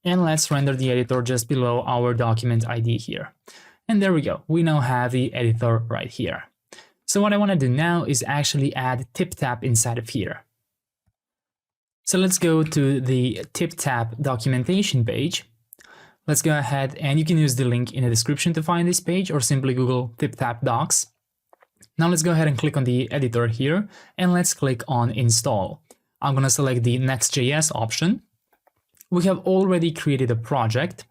S1: And let's render the editor just below our document ID here. And there we go. We now have the editor right here. So what I want to do now is actually add TipTap inside of here. So let's go to the TipTap documentation page. Let's go ahead, and you can use the link in the description to find this page, or simply Google TipTap docs. Now let's go ahead and click on the editor here, and let's click on install. I'm going to select the Next.js option. We have already created a project,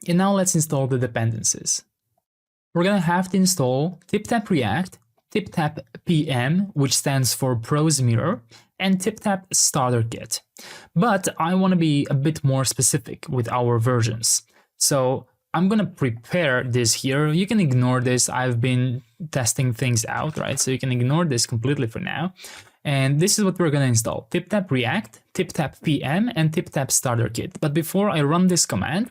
S1: and now let's install the dependencies. We're going to have to install TipTap React, TipTap PM, which stands for Prose Mirror, and TipTap Starter Kit. But I want to be a bit more specific with our versions. So I'm going to prepare this here. You can ignore this. I've been testing things out, right? So you can ignore this completely for now. And this is what we're going to install: TipTap React, TipTap PM, and TipTap Starter Kit. But before I run this command,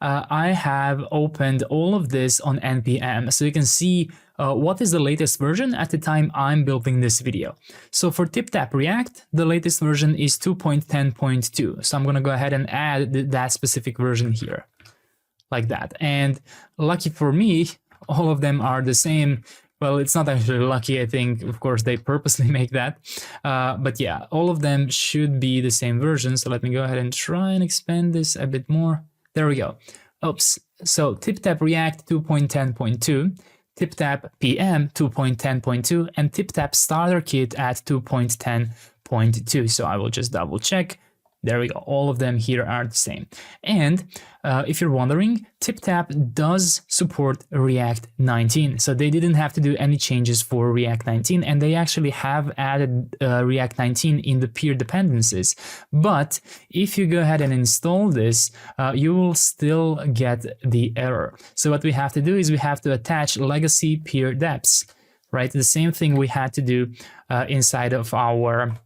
S1: I have opened all of this on npm, so you can see what is the latest version at the time I'm building this video. So for TipTap React, the latest version is 2.10.2. So I'm going to go ahead and add that specific version here, like that. And lucky for me, all of them are the same. Well, it's not actually lucky, I think. Of course, they purposely make that. But yeah, all of them should be the same version. So let me go ahead and try and expand this a bit more. There we go. Oops. So TipTap React 2.10.2, TipTap PM 2.10.2, and TipTap Starter Kit at 2.10.2. So I will just double check. There we go. All of them here are the same. And if you're wondering, TipTap does support React 19. So they didn't have to do any changes for React 19, and they actually have added React 19 in the peer dependencies. But if you go ahead and install this, you will still get the error. So what we have to do is we have to attach legacy peer deps, right? The same thing we had to do inside of our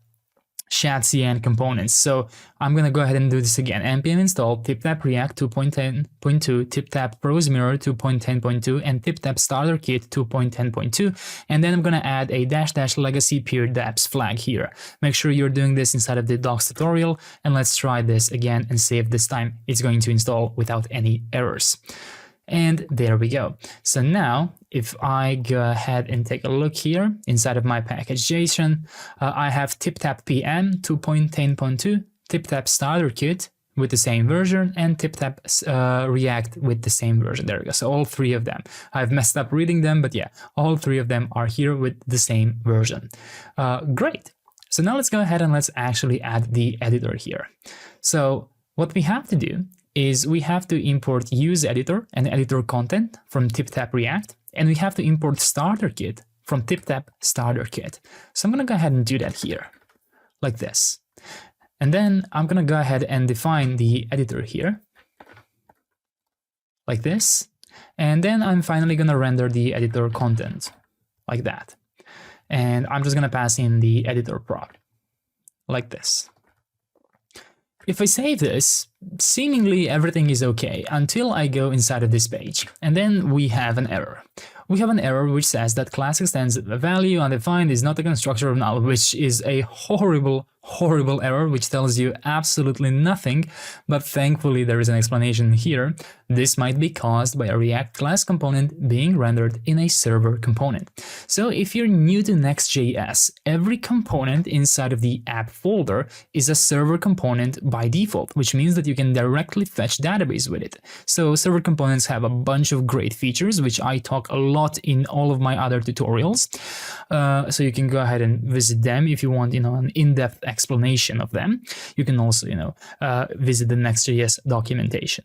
S1: Shadcn components. So I'm going to go ahead and do this again. npm install TipTap React 2.10.2, TipTap Prose Mirror 2.10.2, and TipTap Starter Kit 2.10.2. And then I'm going to add a -- legacy peer deps flag here. Make sure you're doing this inside of the docs tutorial, and let's try this again and see if this time it's going to install without any errors. And there we go. So now, if I go ahead and take a look here inside of my package JSON, I have TipTap PM 2.10.2, TipTap Starter Kit with the same version, and TipTap React with the same version. There we go. So all three of them. I've messed up reading them, but yeah, all three of them are here with the same version. Great. So now let's go ahead and let's actually add the editor here. So what we have to do is we have to import use editor and editor content from TipTap React, and we have to import starter kit from TipTap Starter Kit. So I'm going to go ahead and do that here, like this. And then I'm going to go ahead and define the editor here, like this. And then I'm finally going to render the editor content, like that. And I'm just going to pass in the editor prop, like this. If I save this, seemingly everything is okay until I go inside of this page, and then we have an error. We have an error which says that class extends a value undefined is not a constructor of null, which is a horrible error which tells you absolutely nothing, but thankfully there is an explanation here. This might be caused by a React class component being rendered in a server component. So if you're new to Next.js, every component inside of the app folder is a server component by default, which means that you can directly fetch database with it. So server components have a bunch of great features, which I talk a lot in all of my other tutorials. So you can go ahead and visit them if you want, an in-depth explanation of them. You can also, visit the Next.js documentation.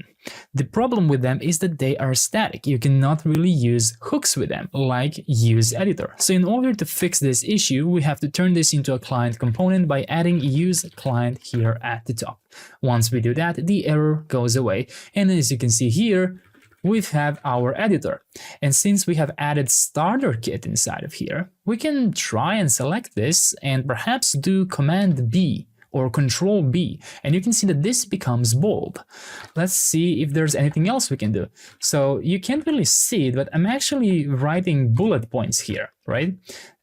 S1: The problem with them is that they are static. You cannot really use hooks with them, like use editor. So in order to fix this issue, we have to turn this into a client component by adding use client here at the top. Once we do that, the error goes away. And as you can see here, we have our editor. And since we have added starter kit inside of here, we can try and select this and perhaps do Command B or Control B, and you can see that this becomes bold. Let's see if there's anything else we can do. So you can't really see it, but I'm actually writing bullet points here, right?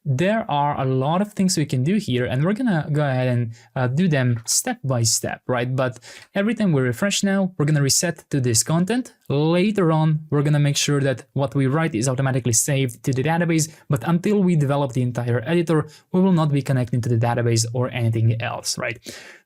S1: There are a lot of things we can do here, and we're gonna go ahead and do them step by step, right? But every time we refresh now, we're gonna reset to this content. Later on, we're gonna make sure that what we write is automatically saved to the database, but until we develop the entire editor, we will not be connecting to the database or anything else, right?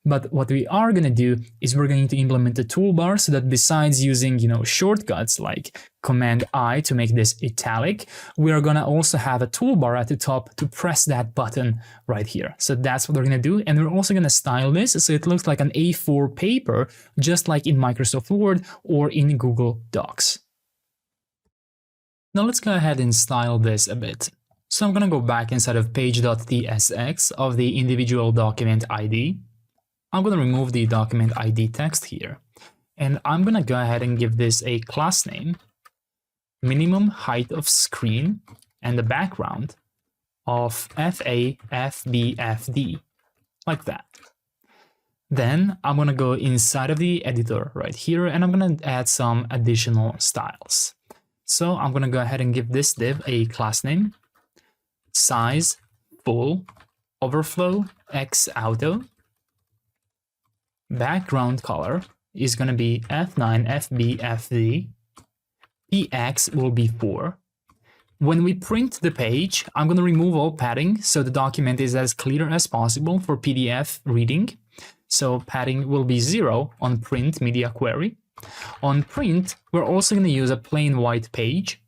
S1: But what we are gonna do is we're going to implement a toolbar so that besides using, shortcuts like Command I to make this italic, we are gonna also have a toolbar at the top to press that button right here. So that's what we're gonna do, and we're also gonna style this so it looks like an A4 paper, just like in Microsoft Word or in Google Docs. Now let's go ahead and style this a bit. So I'm gonna go back inside of page.tsx of the individual document ID. I'm gonna remove the document ID text here, and I'm gonna go ahead and give this a class name, minimum height of screen, and the background of FAFBFD, like that. Then I'm gonna go inside of the editor right here, and I'm gonna add some additional styles. So I'm gonna go ahead and give this div a class name, size full, overflow x auto, background color is gonna be F9 FBFD, px will be 4, When we print the page, I'm going to remove all padding so the document is as clear as possible for PDF reading. So padding will be 0 on print media query. On print, we're also going to use a plain white page.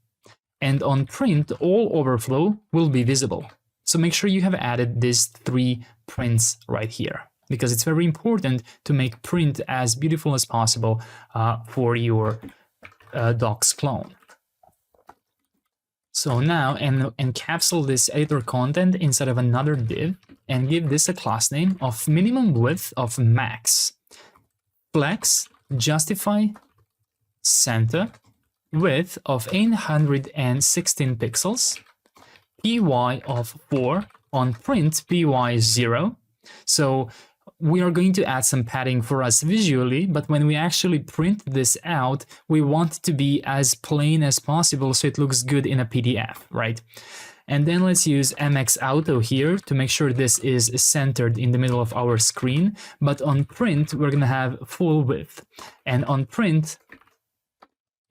S1: And on print, all overflow will be visible. So make sure you have added these 3 prints right here, because it's very important to make print as beautiful as possible for your docs clone. So now encapsulate this editor content inside of another div and give this a class name of minimum width of max, flex, justify, center, width of 816 pixels, py of 4, on print py 0. So we are going to add some padding for us visually, but when we actually print this out, we want it to be as plain as possible so it looks good in a PDF, right? And then let's use MX Auto here to make sure this is centered in the middle of our screen. But on print, we're going to have full width. And on print,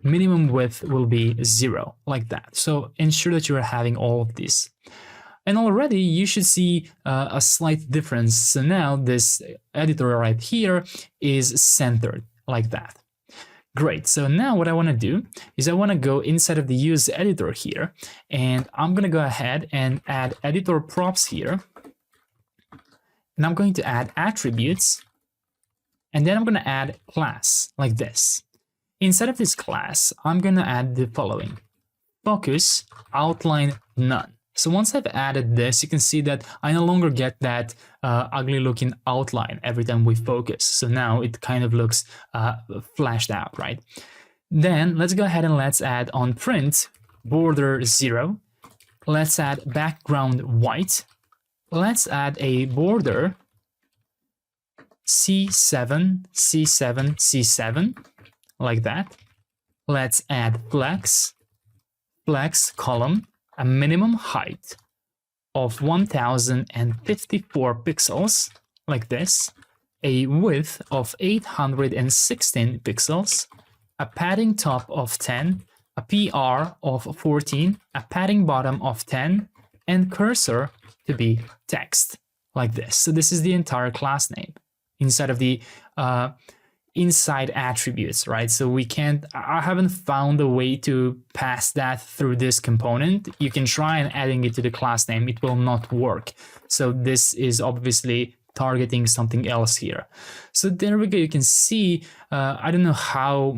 S1: minimum width will be 0, like that. So ensure that you are having all of these. And already you should see a slight difference. So now this editor right here is centered like that. Great. So now what I want to do is I want to go inside of the use editor here, and I'm going to go ahead and add editor props here. And I'm going to add attributes, and then I'm going to add class like this. Inside of this class, I'm going to add the following: focus, outline, none. So once I've added this, you can see that I no longer get that ugly looking outline every time we focus. So now it kind of looks flashed out, right? Then let's go ahead and let's add on print border 0. Let's add background white. Let's add a border C7, C7, C7, like that. Let's add flex, flex column, a minimum height of 1054 pixels, like this, a width of 816 pixels, a padding top of 10, a PR of 14, a padding bottom of 10, and cursor to be text, like this. So this is the entire class name inside of the inside attributes, right? So I haven't found a way to pass that through this component. You can try and adding it to the class name, it will not work. So this is obviously targeting something else here. So there we go. You can see, I don't know how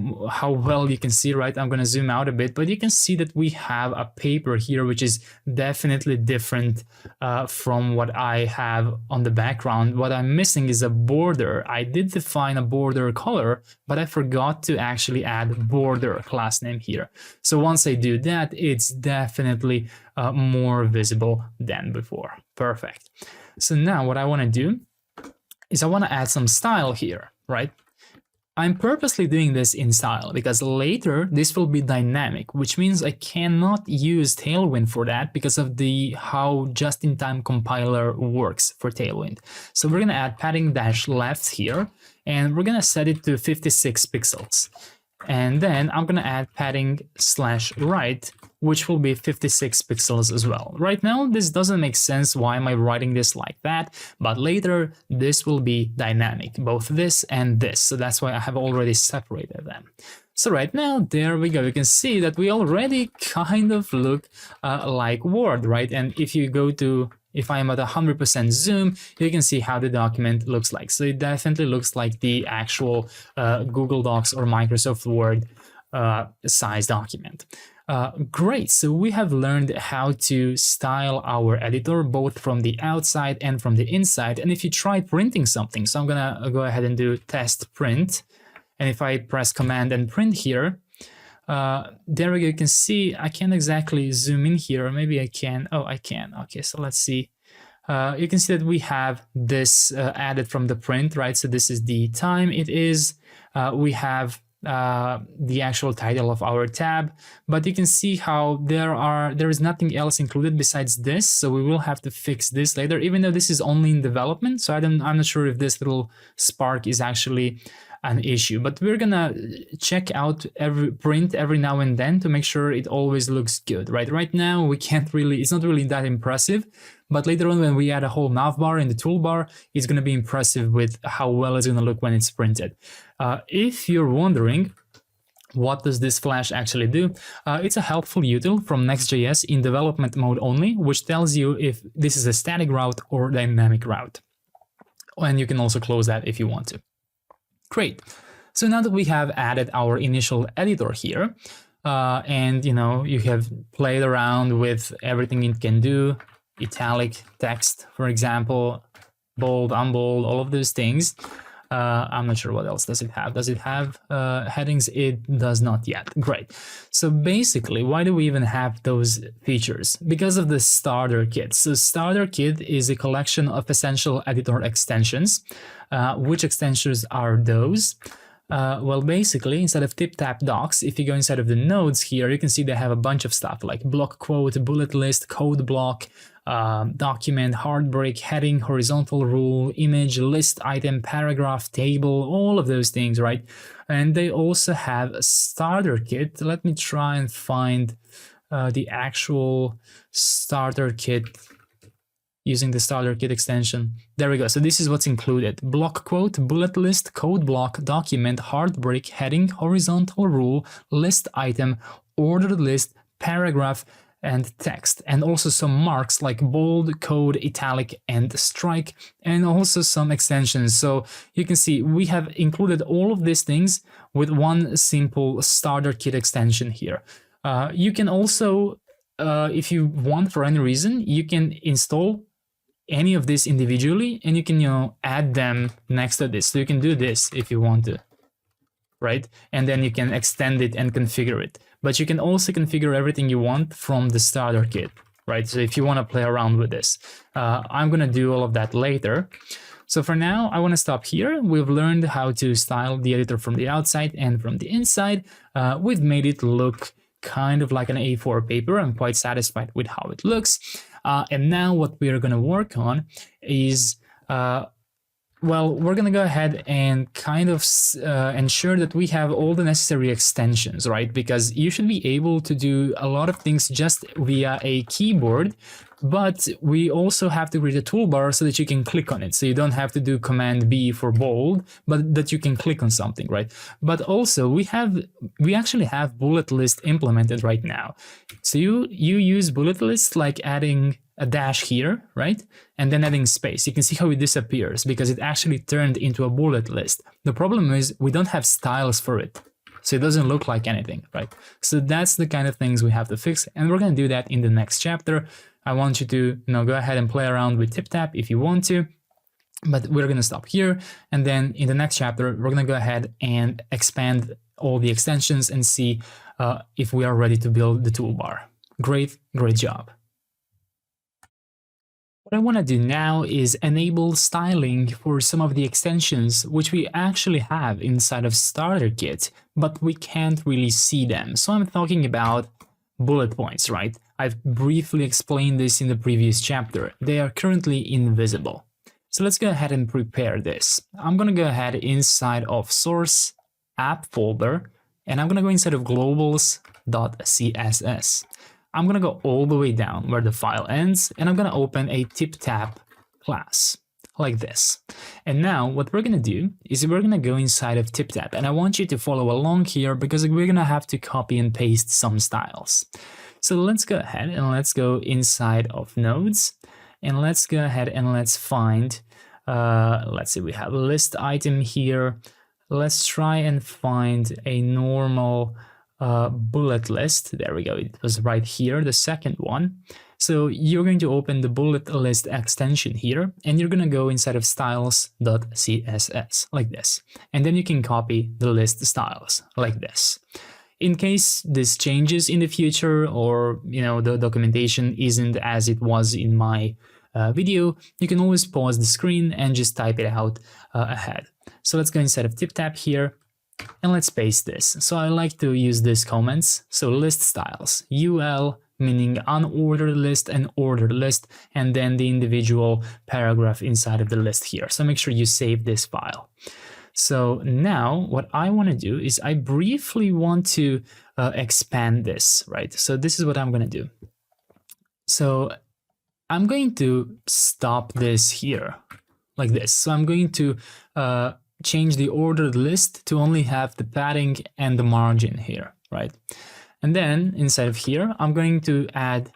S1: well you can see, right? I'm going to zoom out a bit, but you can see that we have a paper here, which is definitely different from what I have on the background. What I'm missing is a border. I did define a border color, but I forgot to actually add border class name here. So once I do that, it's definitely more visible than before. Perfect. So now what I want to do is I want to add some style here, right? I'm purposely doing this in style because later this will be dynamic, which means I cannot use Tailwind for that because of how just-in-time compiler works for Tailwind. So we're going to add padding dash left here, and we're going to set it to 56 pixels. And then I'm going to add padding slash right, which will be 56 pixels as well. Right now, this doesn't make sense. Why am I writing this like that? But later, this will be dynamic, both this and this. So that's why I have already separated them. So right now, there we go. You can see that we already kind of look like Word, right? And if you go to, if I am at 100% zoom, you can see how the document looks like. So it definitely looks like the actual Google Docs or Microsoft Word size document. Great, so we have learned how to style our editor both from the outside and from the inside. And if you try printing something, so I'm gonna go ahead and do test print. And if I press command and print here, there we go, you can see I can't exactly zoom in here, or maybe I can. Oh, I can. Okay, so let's see. You can see that we have this added from the print, right? So this is the time it is. We have the actual title of our tab, but you can see how there is nothing else included besides this, so we will have to fix this later, even though this is only in development. So I'm not sure if this little spark is actually an issue, but we're gonna check out print every now and then to make sure it always looks good, right? Right now we can't really, it's not really that impressive, but later on when we add a whole navbar in the toolbar, it's gonna be impressive with how well it's gonna look when it's printed. If you're wondering, what does this flash actually do? It's a helpful util from Next.js in development mode only, which tells you if this is a static route or dynamic route. And you can also close that if you want to. Great. So now that we have added our initial editor here, and you have played around with everything it can do, italic text, for example, bold, unbold, all of those things. I'm not sure what else does it have. Does it have headings? It does not yet. Great. So basically, why do we even have those features? Because of the starter kit. So starter kit is a collection of essential editor extensions. Which extensions are those? Well, basically, inside of TipTap docs, if you go inside of the nodes here, you can see they have a bunch of stuff like block quote, bullet list, code block, document, hard break, heading, horizontal rule, image, list item, paragraph, table, all of those things, right? And they also have a starter kit. Let me try and find the actual starter kit using the starter kit extension. There we go. So this is what's included. Block quote, bullet list, code block, document, hard break, heading, horizontal rule, list item, ordered list, paragraph, and text. And also some marks like bold, code, italic, and strike, and also some extensions. So you can see we have included all of these things with one simple starter kit extension here. You can also, if you want for any reason, you can install any of this individually, and you can add them next to this. So you can do this if you want to, right? And then you can extend it and configure it. But you can also configure everything you want from the starter kit, right? So if you want to play around with this, I'm going to do all of that later. So for now, I want to stop here. We've learned how to style the editor from the outside and from the inside. We've made it look kind of like an A4 paper. I'm quite satisfied with how it looks. And now what we are going to work on is, well, we're going to go ahead and kind of ensure that we have all the necessary extensions, right? Because you should be able to do a lot of things just via a keyboard, but we also have to read a toolbar so that you can click on it. So you don't have to do Command B for bold, but that you can click on something, right? But also we actually have bullet list implemented right now. So you use bullet list like adding a dash here, right? And then adding space. You can see how it disappears because it actually turned into a bullet list. The problem is we don't have styles for it. So it doesn't look like anything, right? So that's the kind of things we have to fix. And we're going to do that in the next chapter. I want you to go ahead and play around with TipTap if you want to, but we're going to stop here. And then in the next chapter, we're going to go ahead and expand all the extensions and see if we are ready to build the toolbar. Great job. What I want to do now is enable styling for some of the extensions which we actually have inside of Starter Kit, but we can't really see them. So I'm talking about bullet points, right? I've briefly explained this in the previous chapter. They are currently invisible. So let's go ahead and prepare this. I'm going to go ahead inside of source app folder, and I'm going to go inside of globals.css. I'm going to go all the way down where the file ends, and I'm going to open a TipTap class like this. And now what we're going to do is we're going to go inside of TipTap, and I want you to follow along here because we're going to have to copy and paste some styles. So let's go ahead and let's go inside of nodes, and let's go ahead and let's find, let's see, we have a list item here. Let's try and find a normal bullet list. There we go. It was right here, the second one. So you're going to open the bullet list extension here, and you're going to go inside of styles.css like this. And then you can copy the list styles like this. In case this changes in the future, or the documentation isn't as it was in my video, you can always pause the screen and just type it out ahead. So let's go inside of TipTap here, and let's paste this. So I like to use these comments. So list styles, UL meaning unordered list and ordered list, and then the individual paragraph inside of the list here. So make sure you save this file. So now what I want to do is I briefly want to expand this, right? So this is what I'm going to do. So I'm going to stop this here like this. So I'm going to change the ordered list to only have the padding and the margin here, right? And then inside of here, I'm going to add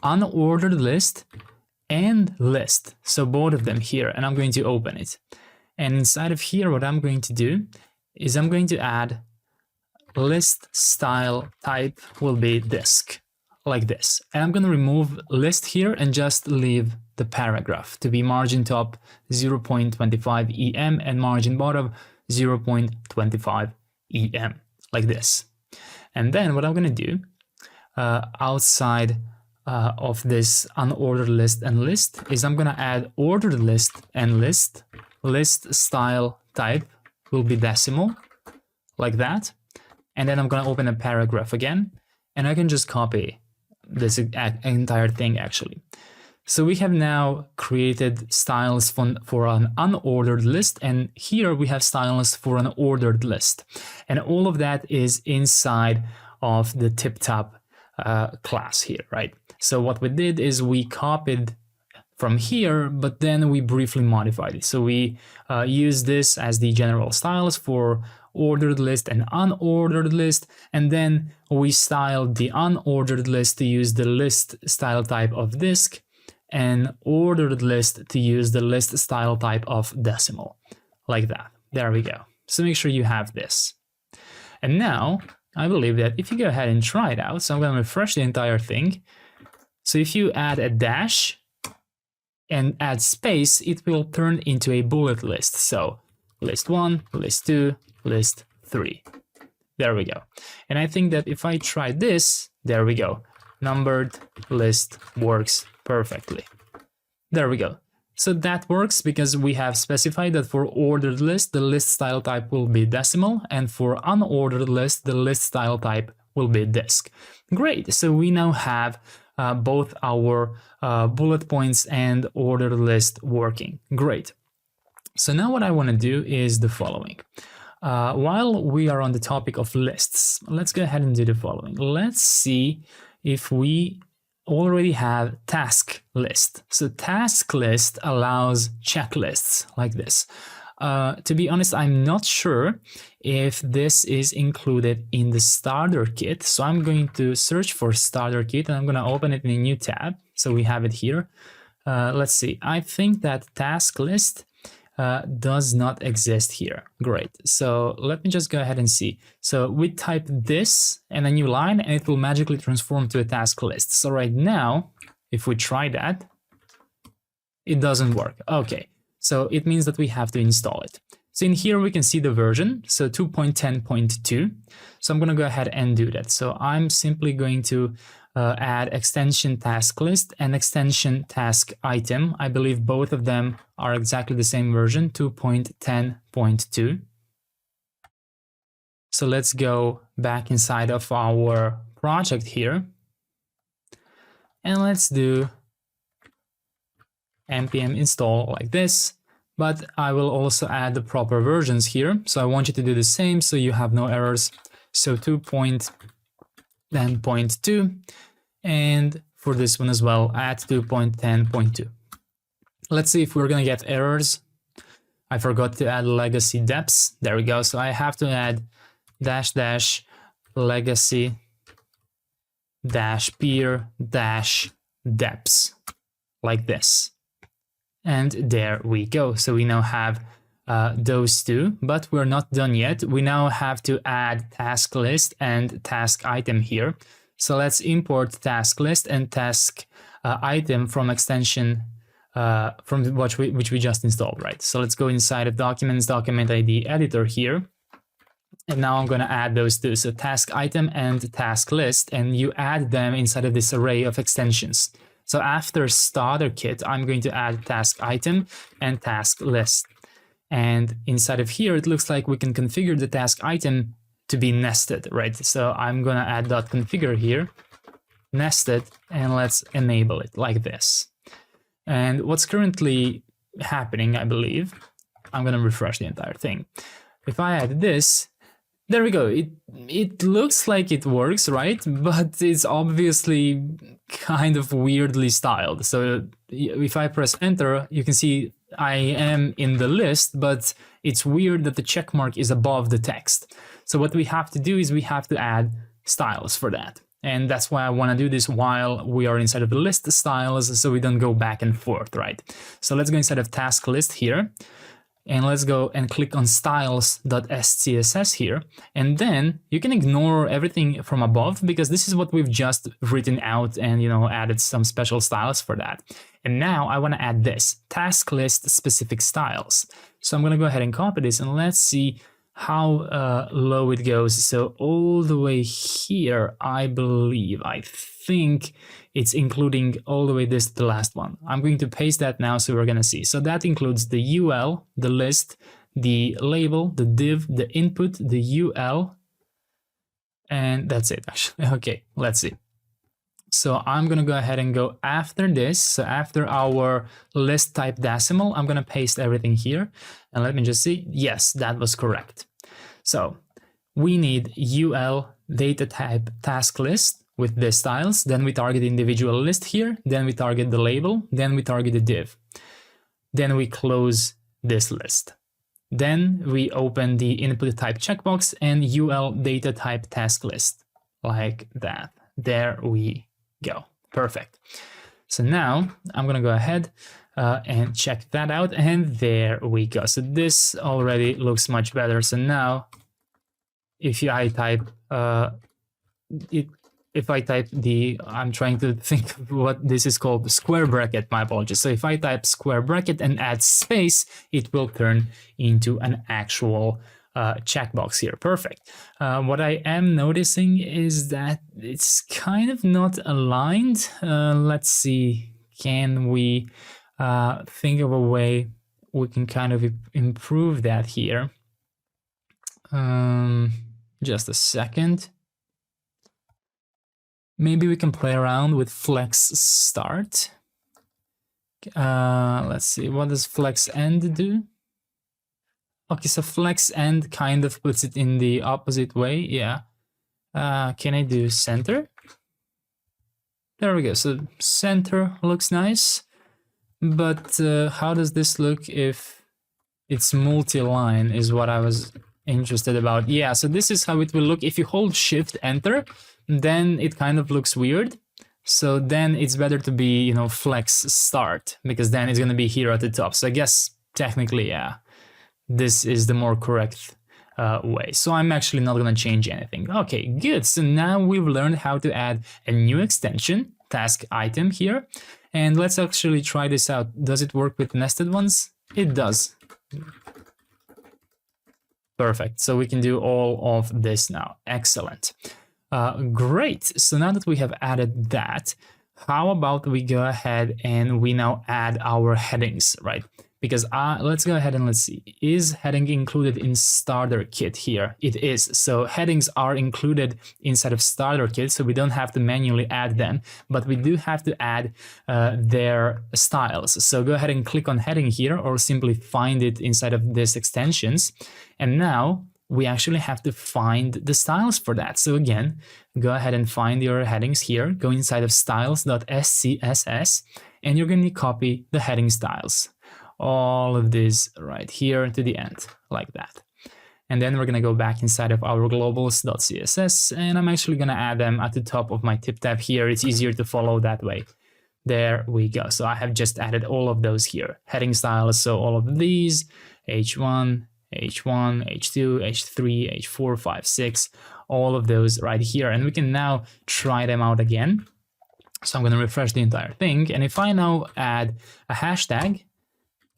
S1: unordered list and list. So both of them here, and I'm going to open it. And inside of here, what I'm going to do is I'm going to add list style type will be disk, like this. And I'm going to remove list here and just leave the paragraph to be margin top 0.25 EM and margin bottom 0.25 EM, like this. And then what I'm going to do outside of this unordered list and list is I'm going to add ordered list and list. List style type will be decimal, like that. And then I'm going to open a paragraph again, and I can just copy this entire thing actually. So we have now created styles for an unordered list, and here we have styles for an ordered list. And all of that is inside of the TipTap class here, right? So what we did is we copied from here, but then we briefly modified it. So we use this as the general styles for ordered list and unordered list, and then we styled the unordered list to use the list style type of disk, and ordered list to use the list style type of decimal, like that. There we go. So make sure you have this. And now I believe that if you go ahead and try it out, so I'm going to refresh the entire thing. So if you add a dash and add space, it will turn into a bullet list. So list 1, list 2, list 3. There we go. And I think that if I try this, there we go. Numbered list works perfectly. There we go. So that works because we have specified that for ordered list, the list style type will be decimal, and for unordered list, the list style type will be disk. Great. So we now have both our bullet points and ordered list working. Great. So now what I want to do is the following. While we are on the topic of lists, let's go ahead and do the following. Let's see if we already have task list. So task list allows checklists like this. To be honest, I'm not sure if this is included in the starter kit. So I'm going to search for starter kit and I'm going to open it in a new tab. So we have it here. Let's see. I think that task list does not exist here. Great. So let me just go ahead and see. So we type this and a new line and it will magically transform to a task list. So right now, if we try that, it doesn't work. Okay. So it means that we have to install it. So in here we can see the version, so 2.10.2. So I'm going to go ahead and do that. So I'm simply going to add extension task list and extension task item. I believe both of them are exactly the same version, 2.10.2. So let's go back inside of our project here. And let's do npm install like this. But I will also add the proper versions here. So I want you to do the same so you have no errors. So 2.10.2. And for this one as well, add 2.10.2. Let's see if we're going to get errors. I forgot to add legacy depths. There we go. So I have to add -- legacy -peer -depths like this. And there we go. So we now have those two, but we're not done yet. We now have to add task list and task item here. So let's import task list and task item from extension from which we just installed, right? So let's go inside of documents, document ID editor here. And now I'm going to add those two. So task item and task list, and you add them inside of this array of extensions. So after starter kit, I'm going to add task item and task list. And inside of here, it looks like we can configure the task item to be nested, right? So I'm going to add .configure here, nested, and let's enable it like this. And what's currently happening, I believe, I'm gonna refresh the entire thing. If I add this, there we go. It looks like it works, right? But it's obviously kind of weirdly styled. So if I press enter, you can see I am in the list, but it's weird that the check mark is above the text. So what we have to do is we have to add styles for that. And that's why I want to do this while we are inside of the list styles, so we don't go back and forth, right? So let's go inside of task list here. And let's go and click on styles.scss here. And then you can ignore everything from above because this is what we've just written out and, you know, added some special styles for that. And now I want to add this task list specific styles. So I'm going to go ahead and copy this and let's see how low it goes. So all the way here, I think it's including all the way this to the last one. I'm going to paste that now so we're going to see. So that includes the UL, the list, the label, the div, the input, the UL, and that's it actually. Okay, let's see. So I'm going to go ahead and go after this. So after our list type decimal, I'm going to paste everything here. And let me just see. Yes, that was correct. So we need UL data type task list with the styles. Then we target the individual list here. Then we target the label. Then we target the div. Then we close this list. Then we open the input type checkbox and UL data type task list like that. There we go. Perfect. So now I'm going to go ahead and check that out. And there we go. So this already looks much better. So now if I type I'm trying to think of what this is called, square bracket, my apologies. So if I type square bracket and add space, it will turn into an actual checkbox here. Perfect. What I am noticing is that it's kind of not aligned. Let's see, can we think of a way we can kind of improve that here? Just a second. Maybe we can play around with flex start. Let's see, what does flex end do? Okay, so flex end kind of puts it in the opposite way, yeah. Can I do center? There we go, so center looks nice. But how does this look if it's multi-line is what I was interested about. Yeah, so this is how it will look. If you hold shift enter, then it kind of looks weird. So then it's better to be, you know, flex start, because then it's going to be here at the top. So I guess technically, yeah, this is the more correct way. So I'm actually not going to change anything. Okay, good. So now we've learned how to add a new extension, task item here. And let's actually try this out. Does it work with nested ones? It does. Perfect. So we can do all of this now. Excellent. Great. So now that we have added that, how about we go ahead and we now add our headings, right? Because let's go ahead and let's see. Is heading included in starter kit here? It is. So headings are included inside of starter kit, so we don't have to manually add them, but we do have to add their styles. So go ahead and click on heading here, or simply find it inside of this extensions. And now we actually have to find the styles for that. So again, go ahead and find your headings here, go inside of styles.scss, and you're going to copy the heading styles. All of this right here to the end, like that. And then we're going to go back inside of our globals.css, and I'm actually going to add them at the top of my TipTap here. It's easier to follow that way. There we go. So I have just added all of those here. Heading styles, so all of these, H1, H1, H2, H3, H4, 5, 6, all of those right here. And we can now try them out again. So I'm going to refresh the entire thing. And if I now add a hashtag,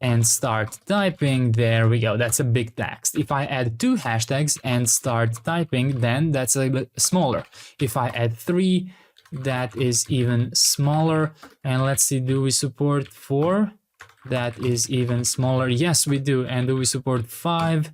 S1: and start typing, there we go, that's a big text. If I add 2 hashtags and start typing, then that's a bit smaller. If I add 3, that is even smaller. And let's see, do we support 4? That is even smaller. Yes, we do. And do we support 5?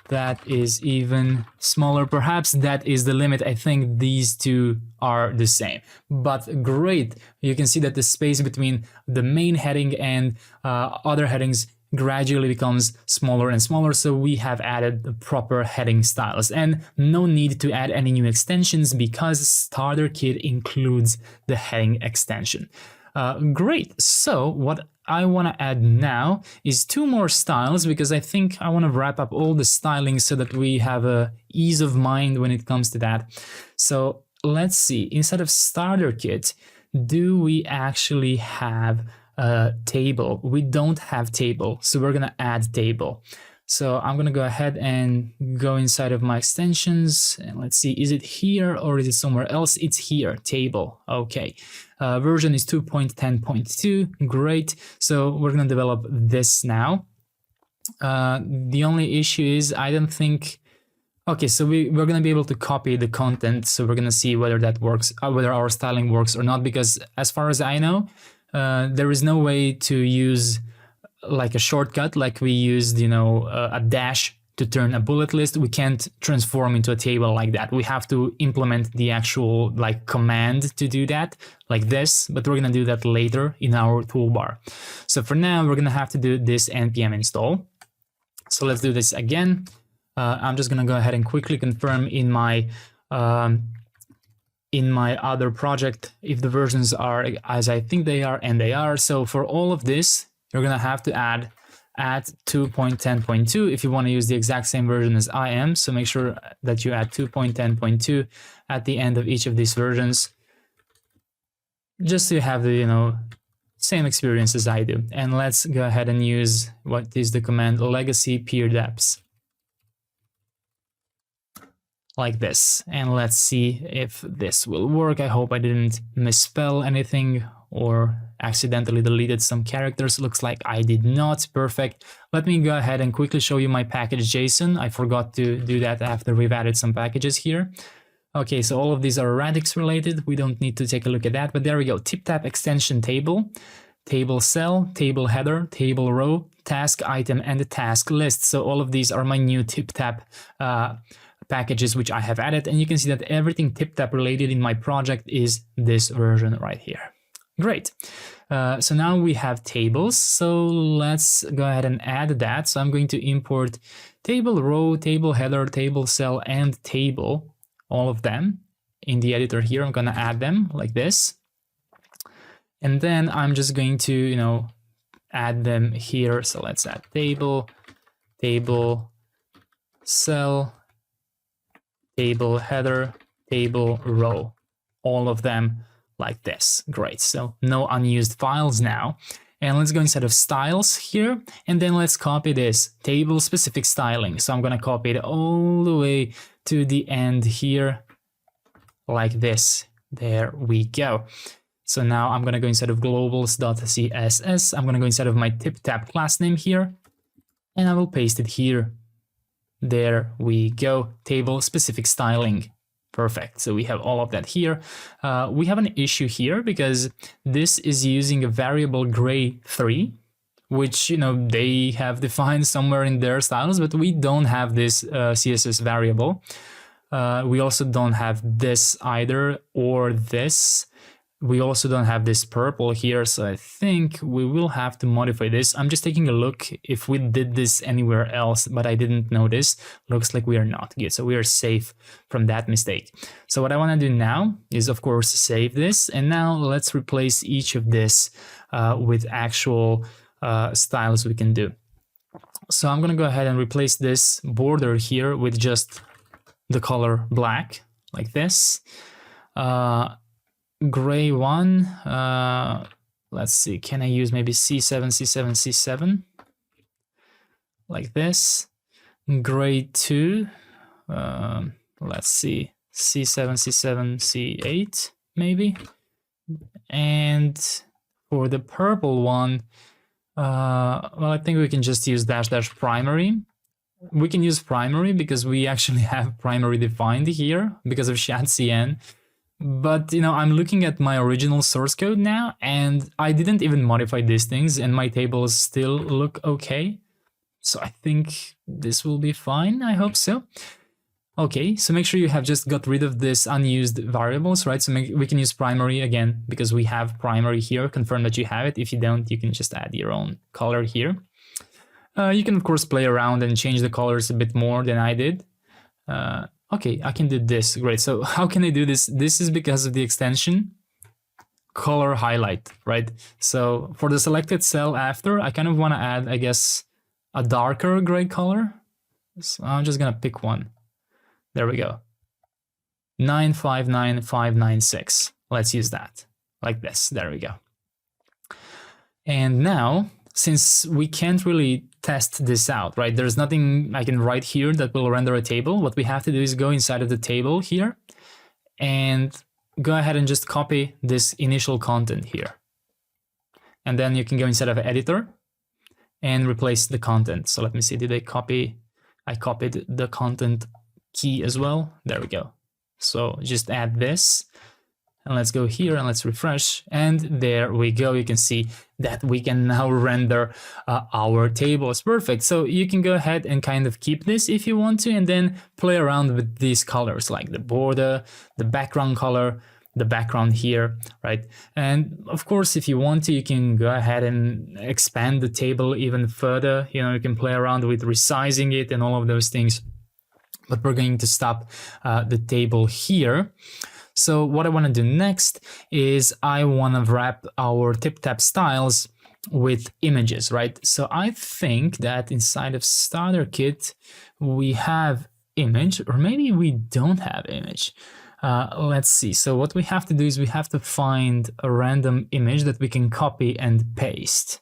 S1: That is even smaller. Perhaps that is the limit. I think these two are the same. But great. You can see that the space between the main heading and other headings gradually becomes smaller and smaller. So we have added the proper heading styles, and no need to add any new extensions because Starter Kit includes the heading extension. Great. So what I want to add now is 2 more styles, because I think I want to wrap up all the styling so that we have a ease of mind when it comes to that. So let's see, instead of Starter Kit, do we actually have a table? We don't have table, so we're going to add table. So I'm going to go ahead and go inside of my extensions, and let's see, is it here or is it somewhere else? It's here, table. Okay. Version is 2.10.2. Great. So we're going to develop this now. The only issue is I don't think... Okay, so we're going to be able to copy the content. So we're going to see whether that works, whether our styling works or not, because as far as I know, there is no way to use like a shortcut, like we used, you know, a dash to turn a bullet list. We can't transform into a table like that. We have to implement the actual like command to do that, like this, but we're going to do that later in our toolbar. So for now, we're going to have to do this npm install. So let's do this again. I'm just going to go ahead and quickly confirm in my other project if the versions are as I think they are, and they are. So for all of this, you're going to have to add 2.10.2 if you want to use the exact same version as I am. So make sure that you add 2.10.2 at the end of each of these versions, just to have the, you know, same experience as I do. And let's go ahead and use what is the command legacy peer depths, like this. And let's see if this will work. I hope I didn't misspell anything or accidentally deleted some characters. Looks like I did not. Perfect. Let me go ahead and quickly show you my package JSON. I forgot to do that after we've added some packages here. Okay, so all of these are Radix related. We don't need to take a look at that, but there we go. TipTap extension table, table cell, table header, table row, task item, and the task list. So all of these are my new TipTap packages which I have added, and you can see that everything TipTap related in my project is this version right here. Great. So now we have tables. So let's go ahead and add that. So I'm going to import table row, table header, table cell, and table, all of them in the editor here. I'm going to add them like this. And then I'm just going to, you know, add them here. So let's add table, table, cell, table header, table row, all of them like this. Great. So no unused files now. And let's go inside of styles here, and then let's copy this table specific styling. So I'm going to copy it all the way to the end here like this. There we go. So now I'm going to go inside of globals.css. I'm going to go inside of my TipTap class name here, and I will paste it here. There we go. Table specific styling. Perfect. So we have all of that here. We have an issue here because this is using a variable gray3, which, you know, they have defined somewhere in their styles, but we don't have this CSS variable. We also don't have this either, or this. We also don't have this purple here, so I think we will have to modify this. I'm just taking a look if we did this anywhere else, but I didn't notice. Looks like we are not good, so we are safe from that mistake. So what I want to do now is, of course, save this, and now let's replace each of this with actual styles we can do. So I'm going to go ahead and replace this border here with just the color black, like this. Gray one, let's see, can I use maybe C7, C7, C7, like this. Gray 2, let's see, C7, C7, C8, maybe. And for the purple one, well, I think we can just use -- primary. We can use primary because we actually have primary defined here because of Shadcn. But, you know, I'm looking at my original source code now, and I didn't even modify these things, and my tables still look okay. So I think this will be fine. I hope so. Okay, so make sure you have just got rid of this unused variables, right? So we can use primary again because we have primary here. Confirm that you have it. If you don't, you can just add your own color here. You can of course play around and change the colors a bit more than I did. Okay, I can do this, great. So how can I do this? This is because of the extension color highlight, right? So for the selected cell after, I kind of want to add, I guess, a darker gray color. So I'm just gonna pick one. There we go. 959596. Let's use that like this. There we go. And now, since we can't really test this out, right? There's nothing I can write here that will render a table. What we have to do is go inside of the table here and go ahead and just copy this initial content here. And then you can go inside of editor and replace the content. So let me see, did I copy? I copied the content key as well. There we go. So just add this. And let's go here and let's refresh. And there we go. You can see that we can now render our tables. Perfect. So you can go ahead and kind of keep this if you want to, and then play around with these colors like the border, the background color, the background here, right? And of course, if you want to, you can go ahead and expand the table even further. You know, you can play around with resizing it and all of those things. But we're going to stop the table here. So what I want to do next is I want to wrap our TipTap styles with images, right? So I think that inside of starter kit, we have image, or maybe we don't have image. Let's see. So what we have to do is we have to find a random image that we can copy and paste.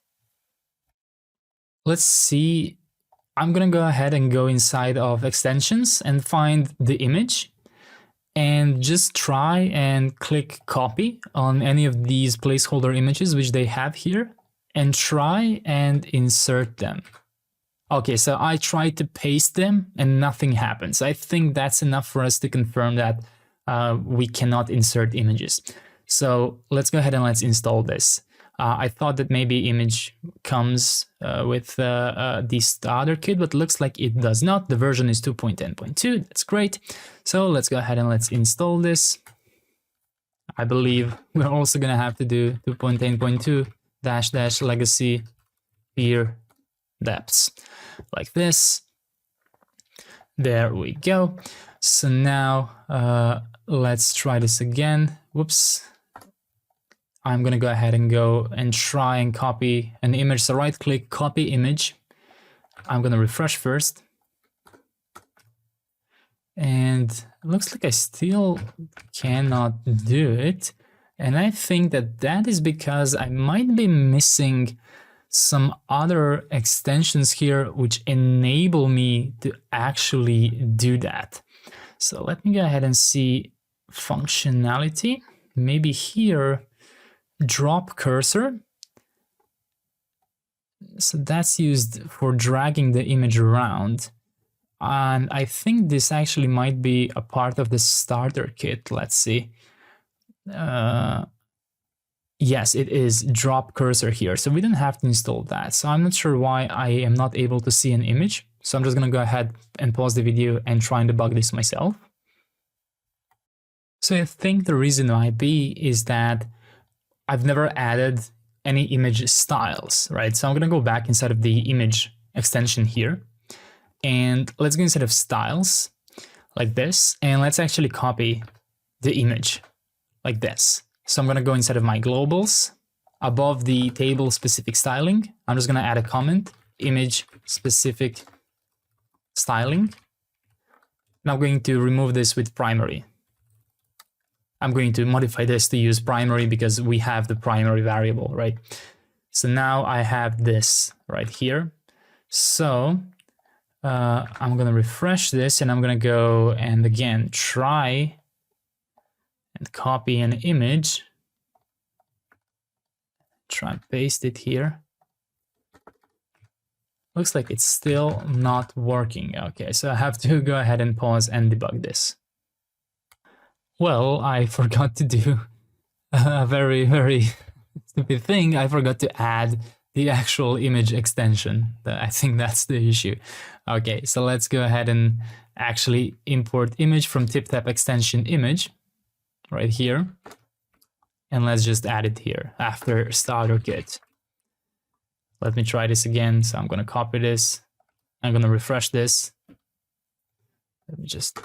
S1: Let's see. I'm going to go ahead and go inside of extensions and find the image. And just try and click copy on any of these placeholder images which they have here and try and insert them. Okay, so I tried to paste them and nothing happens. I think that's enough for us to confirm that we cannot insert images. So let's go ahead and let's install this. I thought that maybe image comes with the starter kit, but looks like it does not. The version is 2.10.2. That's great. So let's go ahead and let's install this. I believe we're also going to have to do 2.10.2 -- legacy peer depths like this. There we go. So now let's try this again. Whoops. I'm going to go ahead and go and try and copy an image. So right click, copy image. I'm going to refresh first. And it looks like I still cannot do it. And I think that that is because I might be missing some other extensions here which enable me to actually do that. So let me go ahead and see functionality. Maybe here, drop cursor. So that's used for dragging the image around. And I think this actually might be a part of the starter kit. Let's see. Yes, it is drop cursor here. So we don't have to install that. So I'm not sure why I am not able to see an image. So I'm just going to go ahead and pause the video and try and debug this myself. So I think the reason might be is that I've never added any image styles, right? So I'm going to go back inside of the image extension here. And let's go inside of styles like this. And let's actually copy the image like this. So I'm going to go inside of my globals above the table specific styling. I'm just going to add a comment, image specific styling. And I'm going to remove this with primary. I'm going to modify this to use primary because we have the primary variable, right? So now I have this right here. So I'm going to refresh this and I'm going to go and again try and copy an image. Try and paste it here. Looks like it's still not working. Okay, so I have to go ahead and pause and debug this. Well, I forgot to do a very, very stupid thing. I forgot to add the actual image extension. I think that's the issue. Okay, so let's go ahead and actually import image from TipTap extension image right here. And let's just add it here after starter kit. Let me try this again. So I'm going to copy this. I'm going to refresh this. Let me just...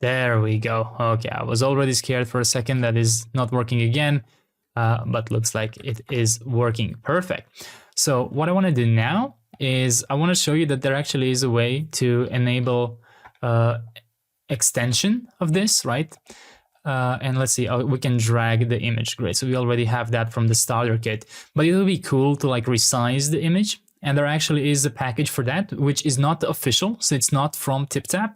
S1: There we go. Okay, I was already scared for a second that is not working again, but looks like it is working. Perfect. So what I want to do now is I want to show you that there actually is a way to enable extension of this, right? And let's see, we can drag the image. Great, so we already have that from the starter kit, but it would be cool to like resize the image. And there actually is a package for that, which is not official, so it's not from TipTap,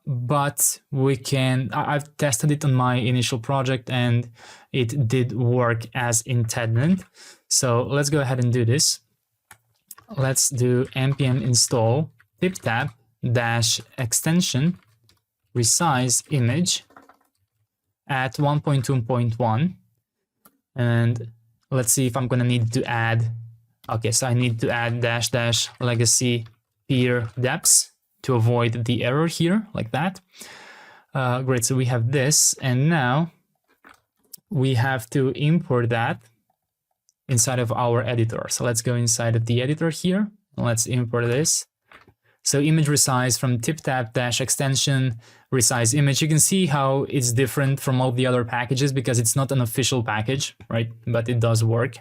S1: but we can, I've tested it on my initial project and it did work as intended. So let's go ahead and do this. Let's do npm install TipTap -extension resize image at 1.2.1, and let's see if I'm gonna need to add. Okay, so I need to add -- legacy peer depths to avoid the error here, like that. Great, so we have this, and now we have to import that inside of our editor. So let's go inside of the editor here, and let's import this. So image resize from TipTap -extension resize image. You can see how it's different from all the other packages because it's not an official package, right? But it does work.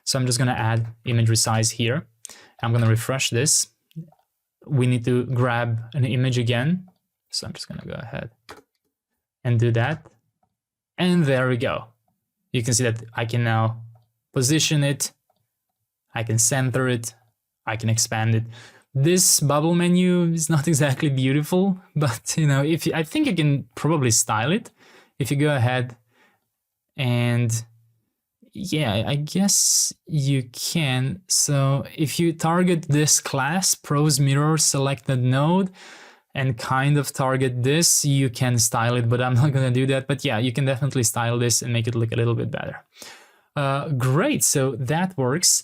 S1: So I'm just going to add image resize here. I'm going to refresh this. We need to grab an image again. So I'm just going to go ahead and do that. And there we go. You can see that I can now position it. I can center it. I can expand it. This bubble menu is not exactly beautiful, but you know, if you, I think you can probably style it if you go ahead and yeah, I guess you can. So if you target this class, prose mirror selected node, and kind of target this, you can style it, but I'm not going to do that. But yeah, you can definitely style this and make it look a little bit better. Great, so that works.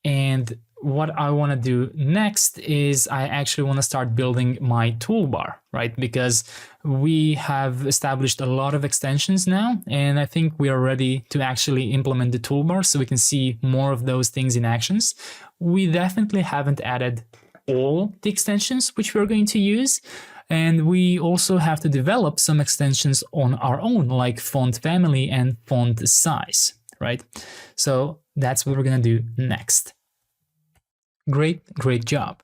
S1: And what I want to do next is I actually want to start building my toolbar, right? Because we have established a lot of extensions now, and I think we are ready to actually implement the toolbar so we can see more of those things in actions. We definitely haven't added all the extensions which we're going to use, and we also have to develop some extensions on our own, like font family and font size, right? So that's what we're going to do next. Great job.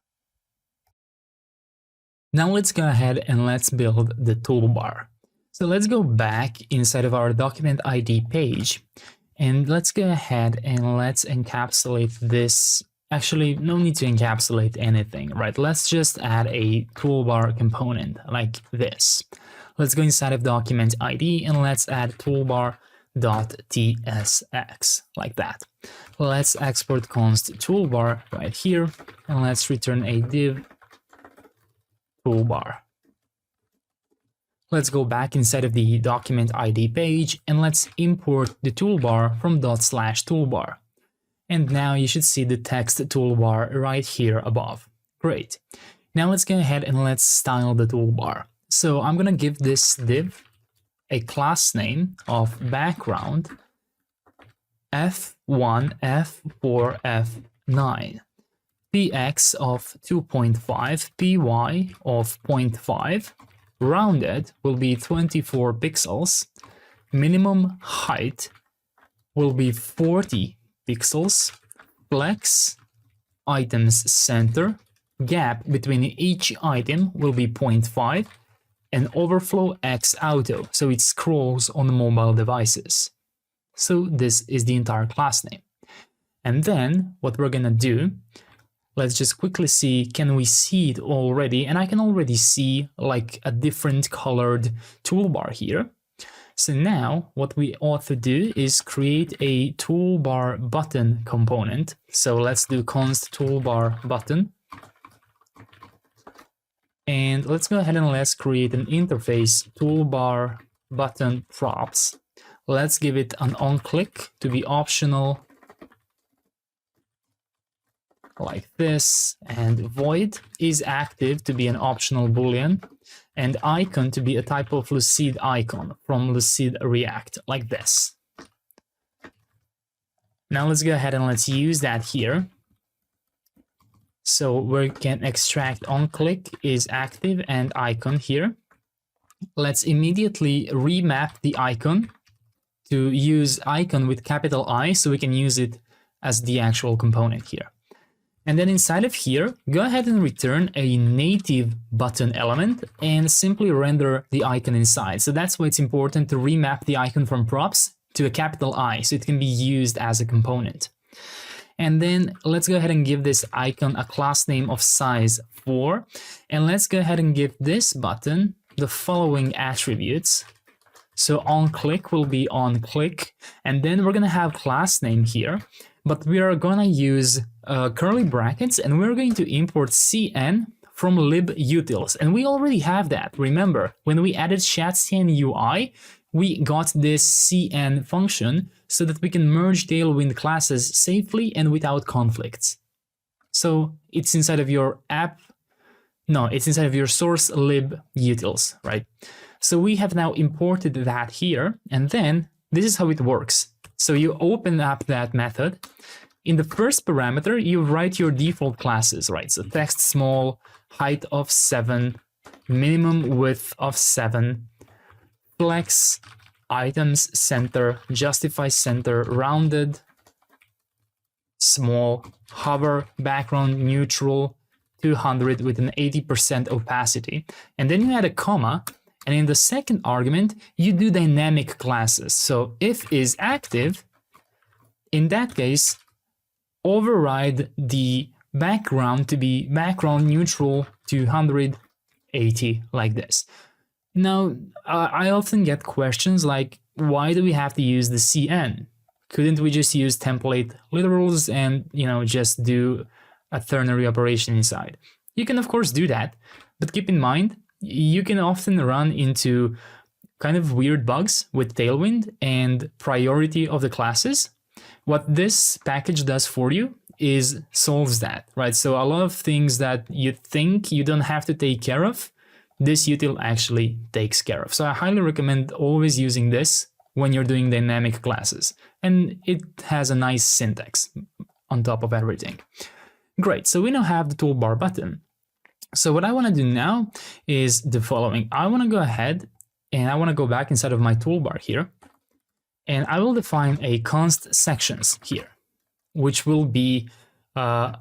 S1: Now let's go ahead and let's build the toolbar. So let's go back inside of our document ID page, and let's go ahead and let's encapsulate this. Actually, no need to encapsulate anything, right? Let's just add a toolbar component like this. Let's go inside of document ID and let's add toolbar.tsx like that. Let's export const toolbar right here, and let's return a div toolbar. Let's go back inside of the document ID page and let's import the toolbar from /toolbar. And now you should see the text toolbar right here above. Great. Now let's go ahead and let's style the toolbar. So I'm going to give this div a class name of background f1, f4, f9, px of 2.5, py of 0.5, rounded will be 24 pixels, minimum height will be 40 pixels, flex, items center, gap between each item will be 0.5, and overflow x auto, so it scrolls on mobile devices. So this is the entire class name. And then what we're gonna do, let's just quickly see, can we see it already? And I can already see like a different colored toolbar here. So now what we ought to do is create a toolbar button component. So let's do const toolbar button. And let's go ahead and let's create an interface toolbar button props. Let's give it an onClick to be optional like this, and void is active to be an optional boolean, and icon to be a type of Lucid icon from Lucid React like this. Now let's go ahead and let's use that here. So we can extract onClick is active and icon here. Let's immediately remap the icon to use icon with capital I so we can use it as the actual component here. And then inside of here, go ahead and return a native button element and simply render the icon inside. So that's why it's important to remap the icon from props to a capital I so it can be used as a component. And then let's go ahead and give this icon a class name of size 4. And let's go ahead and give this button the following attributes. So onClick will be onClick, and then we're gonna have class name here, but we are gonna use curly brackets, and we're going to import cn from libutils, and we already have that. Remember, when we added Shadcn UI, we got this cn function so that we can merge Tailwind classes safely and without conflicts. So it's inside of your it's inside of your source libutils, right? So we have now imported that here, and then this is how it works. So you open up that method. In the first parameter, you write your default classes, right? So text small, height of 7, minimum width of 7, flex, items center, justify center, rounded, small, hover, background neutral, 200 with an 80% opacity. And then you add a comma. And in the second argument, you do dynamic classes. So if is active, in that case, override the background to be background neutral 280 like this. Now, I often get questions like, why do we have to use the CN? Couldn't we just use template literals and, just do a ternary operation inside? You can of course do that, but keep in mind, you can often run into kind of weird bugs with Tailwind and priority of the classes. What this package does for you is solves that, right? So a lot of things that you think you don't have to take care of, this util actually takes care of. So I highly recommend always using this when you're doing dynamic classes. And it has a nice syntax on top of everything. Great, so we now have the toolbar button. So what I want to do now is the following. I want to go ahead and I want to go back inside of my toolbar here, and I will define a const sections here, which will be an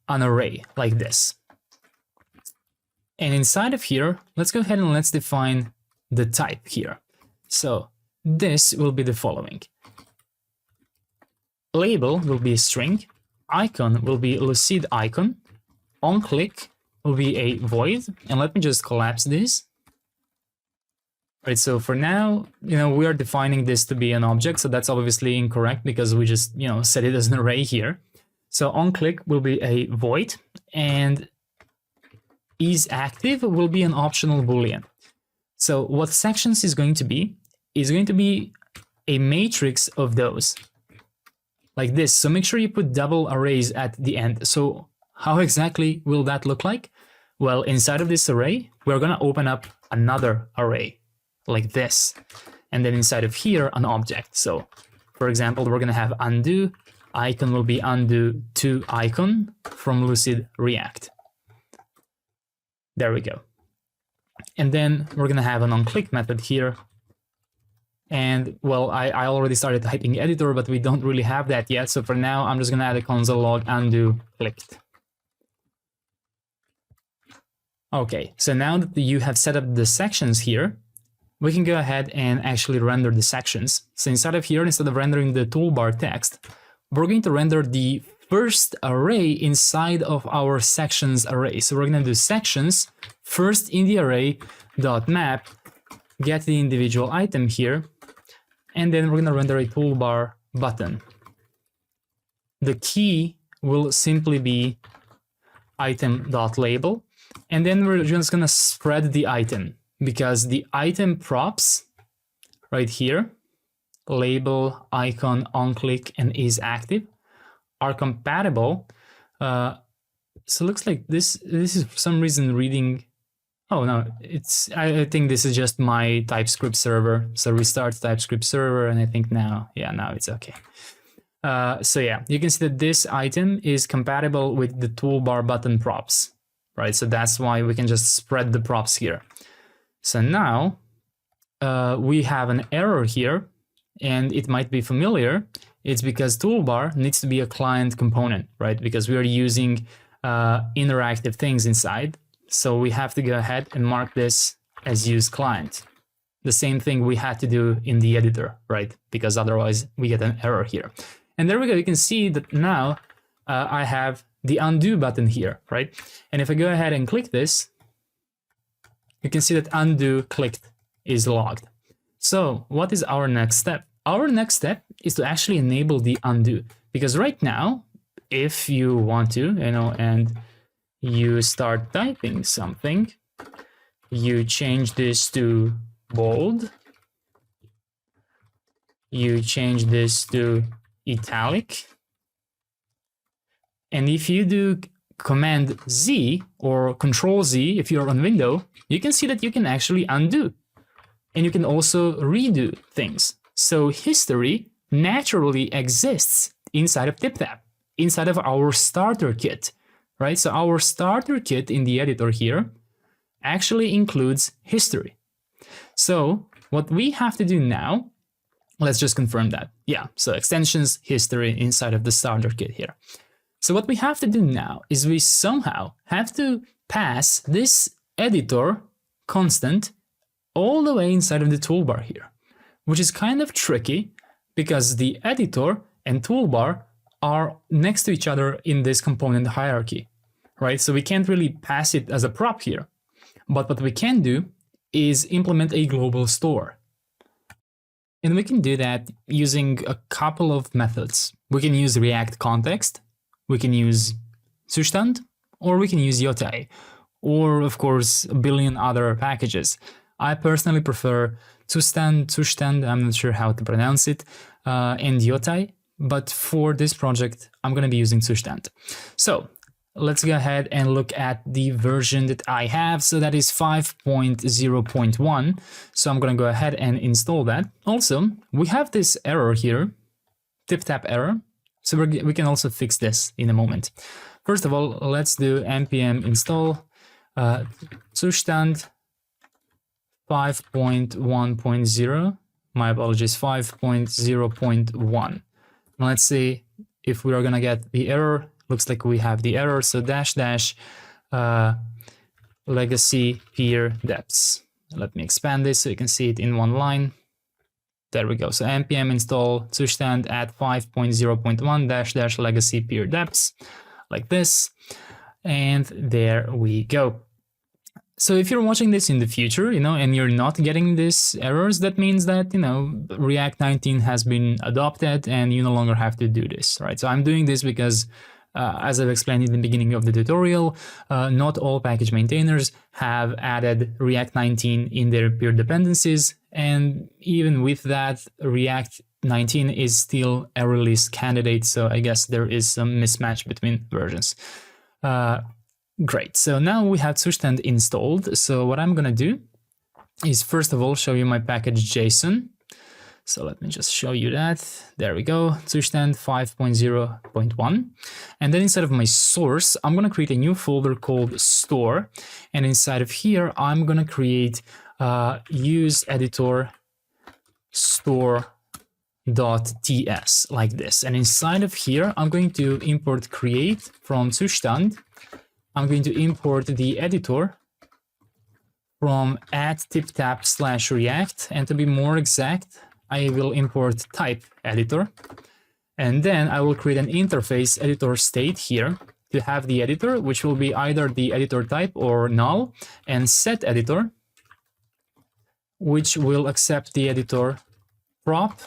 S1: array like this. And inside of here, let's go ahead and let's define the type here. So this will be the following. Label will be a string, icon will be lucid icon, onClick will be a void, and let me just collapse this. Right, so for now, we are defining this to be an object, so that's obviously incorrect because we just, set it as an array here. So onClick will be a void, and is active will be an optional boolean. So what sections is going to be a matrix of those, like this. So make sure you put double arrays at the end. So how exactly will that look like? Well, inside of this array, we're going to open up another array like this. And then inside of here, an object. So for example, we're going to have undo. Icon will be undo to icon from Lucid React. There we go. And then we're going to have an onClick method here. And well, I already started typing editor, but we don't really have that yet. So for now, I'm just going to add a console log undo clicked. Okay, so now that you have set up the sections here, we can go ahead and actually render the sections. So inside of here, instead of rendering the toolbar text, we're going to render the first array inside of our sections array. So we're going to do sections first in the array dot map, get the individual item here, and then we're going to render a toolbar button. The key will simply be item.label, and then we're just going to spread the item because the item props right here, label, icon, onClick, and is active, are compatible. So it looks like this is for some reason reading. Oh no, I think this is just my TypeScript server. So restart TypeScript server, and I think now it's okay. So yeah, you can see that this item is compatible with the toolbar button props, right? So that's why we can just spread the props here. So now we have an error here, and it might be familiar. It's because toolbar needs to be a client component, right? Because we are using interactive things inside. So we have to go ahead and mark this as use client. The same thing we had to do in the editor, right? Because otherwise we get an error here. And there we go. You can see that now I have the undo button here, right? And if I go ahead and click this, you can see that undo clicked is logged. So what is our next step? Our next step is to actually enable the undo, because right now, if you want to, and you start typing something, you change this to bold, you change this to italic, and if you do Command Z or Control Z if you're on Windows, you can see that you can actually undo, and you can also redo things. So history naturally exists inside of TipTap, inside of our starter kit, right? So our starter kit in the editor here actually includes history. So what we have to do now, let's just confirm that. Yeah, so extensions, history inside of the starter kit here. So what we have to do now is we somehow have to pass this editor constant all the way inside of the toolbar here, which is kind of tricky because the editor and toolbar are next to each other in this component hierarchy, right? So we can't really pass it as a prop here. But what we can do is implement a global store. And we can do that using a couple of methods. We can use React context, we can use Zustand, or we can use Yotai, or of course a billion other packages. I personally prefer Zustand, I'm not sure how to pronounce it, and Yotai, but for this project, I'm gonna be using Zustand. So let's go ahead and look at the version that I have. So that is 5.0.1. So I'm gonna go ahead and install that. Also, we have this error here, TipTap error. So we can also fix this in a moment. First of all, let's do npm install Zustand 5.1.0. My apologies, 5.0.1. Let's see if we are gonna get the error. Looks like we have the error. So -- legacy peer depths. Let me expand this so you can see it in one line. There we go. So npm install Zustand at 5.0.1 -- legacy peer depths, like this. And there we go. So if you're watching this in the future, and you're not getting these errors, that means that, React 19 has been adopted and you no longer have to do this, right? So I'm doing this because as I've explained in the beginning of the tutorial, not all package maintainers have added React 19 in their peer dependencies. And even with that, React 19 is still a release candidate. So I guess there is some mismatch between versions. Great. So now we have Zustand installed. So what I'm going to do is first of all show you my package JSON. So let me just show you that. There we go, Zustand 5.0.1. And then inside of my source, I'm going to create a new folder called store. And inside of here, I'm going to create use editor store.ts like this. And inside of here, I'm going to import create from Zustand. I'm going to import the editor from @tiptap/react. And to be more exact, I will import type editor, and then I will create an interface editor state here to have the editor, which will be either the editor type or null, and set editor, which will accept the editor prop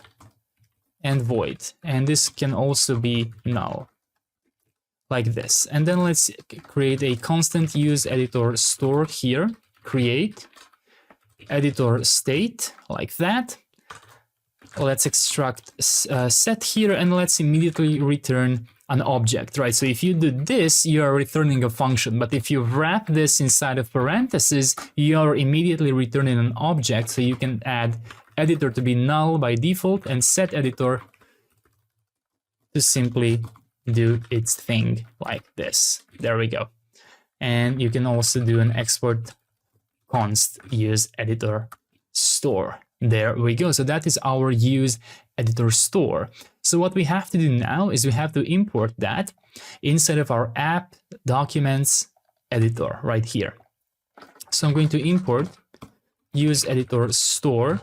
S1: and void. And this can also be null, like this. And then let's create a constant use editor store here, create editor state, like that. Let's extract set here, and let's immediately return an object, right? So if you do this, you are returning a function, but if you wrap this inside of parentheses, you are immediately returning an object. So you can add editor to be null by default and set editor to simply do its thing like this. There we go. And you can also do an export const use editor store. There we go. So that is our use editor store. So what we have to do now is we have to import that inside of our app documents editor right here. So I'm going to import use editor store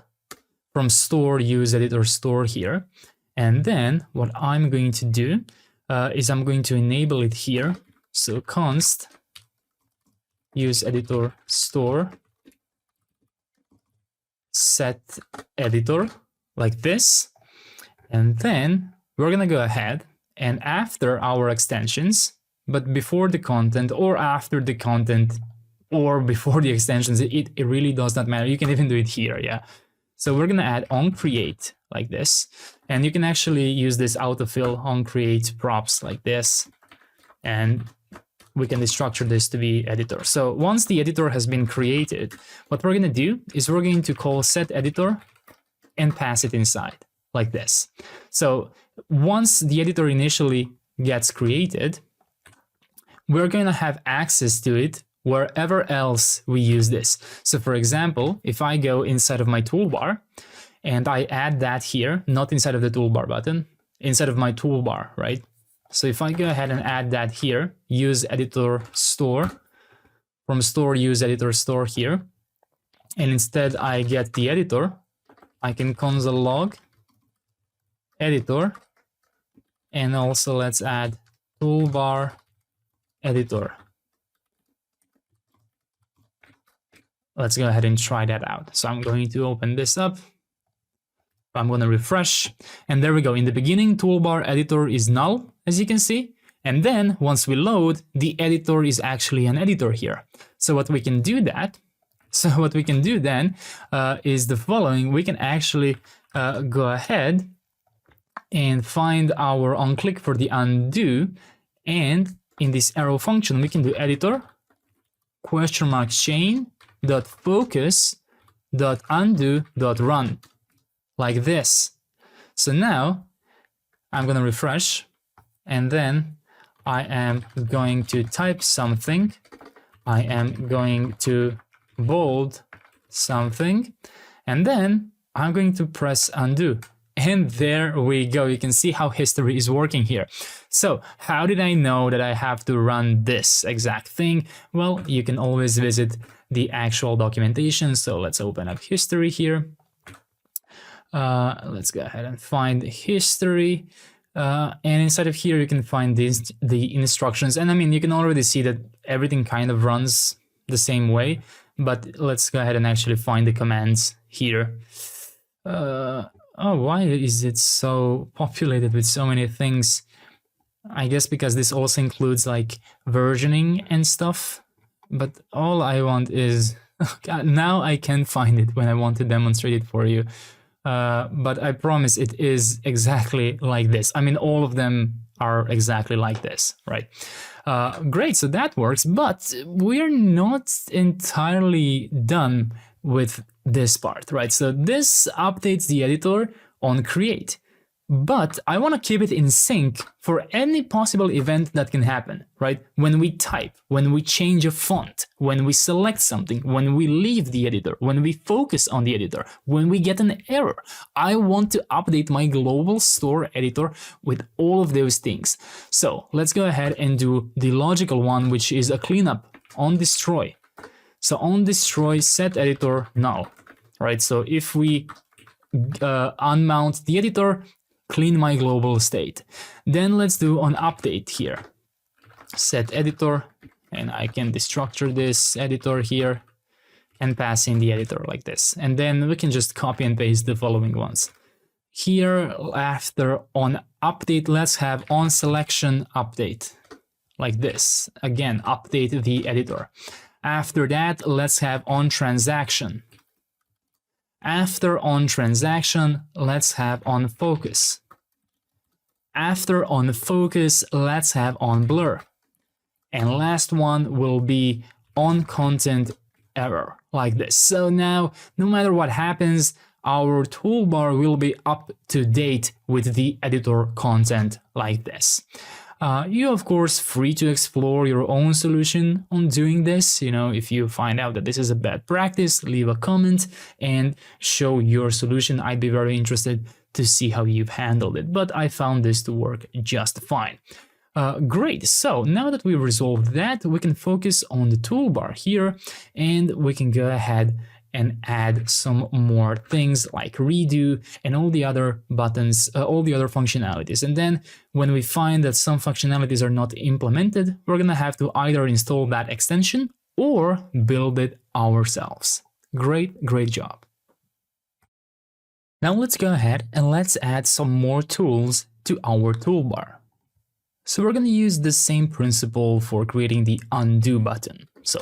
S1: from store use editor store here. And then what I'm going to do is I'm going to enable it here. So const use editor store set editor like this. And then we're going to go ahead and after our extensions, but before the content or after the content or before the extensions, it really does not matter. You can even do it here. Yeah. So we're going to add on create like this. And you can actually use this autofill on create props like this. And we can destructure this to be editor. So once the editor has been created, what we're going to do is we're going to call set editor and pass it inside like this. So once the editor initially gets created, we're going to have access to it wherever else we use this. So for example, if I go inside of my toolbar and I add that here, not inside of the toolbar button, inside of my toolbar, right? So if I go ahead and add that here, use editor store, from store use editor store here, and instead I get the editor, I can console log editor, and also let's add toolbar editor. Let's go ahead and try that out. So I'm going to open this up. I'm going to refresh, and there we go. In the beginning, toolbar editor is null, as you can see. And then once we load, the editor is actually an editor here. So what we can do then is the following. We can actually go ahead and find our onClick for the undo. And in this arrow function, we can do editor !chain dot focus dot undo dot run like this. So now I'm going to refresh, and then I am going to type something. I am going to bold something, and then I'm going to press undo. And there we go. You can see how history is working here. So how did I know that I have to run this exact thing? Well, you can always visit the actual documentation. So let's open up history here. Let's go ahead and find history. And inside of here, you can find the instructions. And I mean, you can already see that everything kind of runs the same way. But let's go ahead and actually find the commands here. Oh, why is it so populated with so many things? I guess because this also includes like versioning and stuff. But all I want is, now I can find it when I want to demonstrate it for you. But I promise it is exactly like this. I mean, all of them are exactly like this, right? Great, so that works, but we're not entirely done with this part, right? So this updates the editor on create, but I want to keep it in sync for any possible event that can happen, right? When we type, when we change a font, when we select something, when we leave the editor, when we focus on the editor, when we get an error, I want to update my global store editor with all of those things. So let's go ahead and do the logical one, which is a cleanup on destroy. So on destroy set editor null, right? So if we unmount the editor, clean my global state. Then let's do an update here. Set editor, and I can destructure this editor here and pass in the editor like this. And then we can just copy and paste the following ones. Here, after on update, let's have on selection update like this. Again, update the editor. After that, let's have on transaction. After on transaction, let's have on focus. After on focus, let's have on blur. And last one will be on content error like this. So now, no matter what happens, our toolbar will be up to date with the editor content like this. You of course free to explore your own solution on doing this. You know, if you find out that this is a bad practice, leave a comment and show your solution. I'd be very interested to see how you've handled it, but I found this to work just fine. Great, so now that we've resolved that, we can focus on the toolbar here and we can go ahead and add some more things like redo and all the other buttons, all the other functionalities. And then when we find that some functionalities are not implemented, we're gonna have to either install that extension or build it ourselves. Great job. Now let's go ahead and let's add some more tools to our toolbar. So we're gonna use the same principle for creating the undo button. So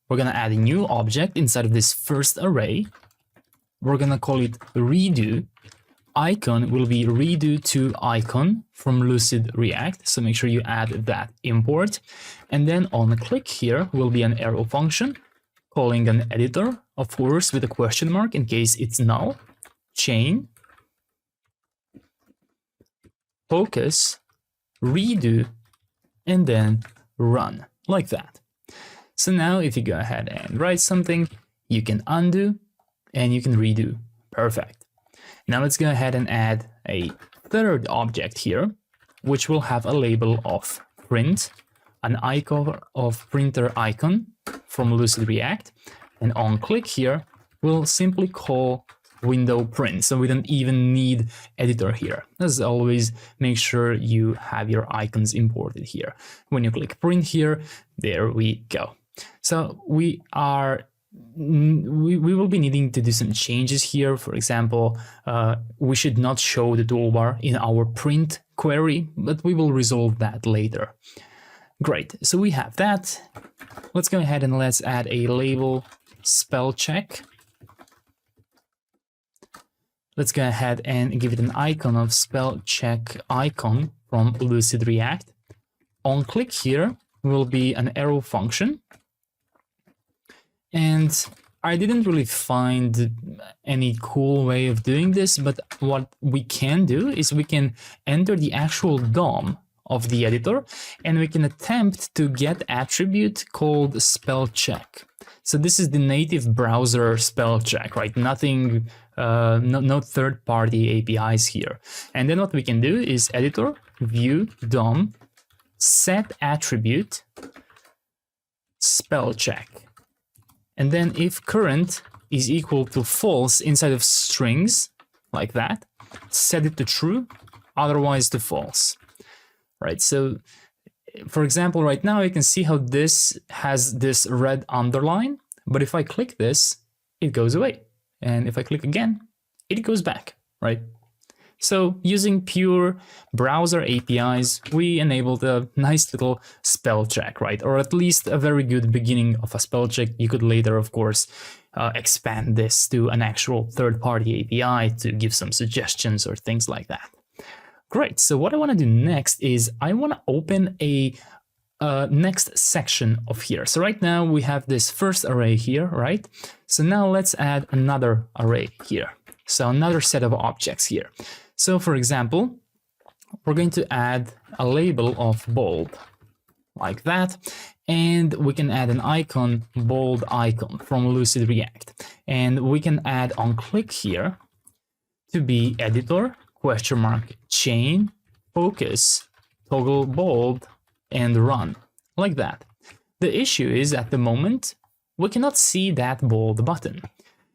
S1: we're gonna add a new object inside of this first array. We're gonna call it redo. Icon will be redo to icon from Lucid React. So make sure you add that import. And then on click here will be an arrow function calling an editor, of course, with a question mark in case it's null. Chain, focus, redo, and then run like that. So now if you go ahead and write something, you can undo and you can redo. Perfect. Now let's go ahead and add a third object here, which will have a label of print, an icon of printer icon from Lucid React. And on click here, we'll simply call window print. So we don't even need editor here. As always, make sure you have your icons imported here. When you click print here, there we go. So we will be needing to do some changes here. For example, we should not show the toolbar in our print query, but we will resolve that later. Great, so we have that. Let's go ahead and let's add a label spell check. Let's go ahead and give it an icon of spell check icon from Lucid React. On click here will be an arrow function. And I didn't really find any cool way of doing this, but what we can do is we can enter the actual DOM of the editor and we can attempt to get attribute called spell check. So this is the native browser spell check, right? Nothing, no third-party APIs here. And then what we can do is editor, view, DOM, set attribute, spell check. And then if current is equal to false inside of strings, like that, set it to true, otherwise to false, right? So for example, right now you can see how this has this red underline, but if I click this, it goes away. And if I click again, it goes back, right? So using pure browser APIs, we enabled a nice little spell check, right? Or at least a very good beginning of a spell check. You could later, of course, expand this to an actual third-party API to give some suggestions or things like that. Great, so what I want to do next is I want to open a next section of here. So right now we have this first array here, right? So now let's add another array here. So another set of objects here. So for example, we're going to add a label of bold like that. And we can add an icon, bold icon from Lucid React. And we can add on click here to be editor, question mark, chain, focus, toggle bold, and run, like that. The issue is at the moment, we cannot see that bold button.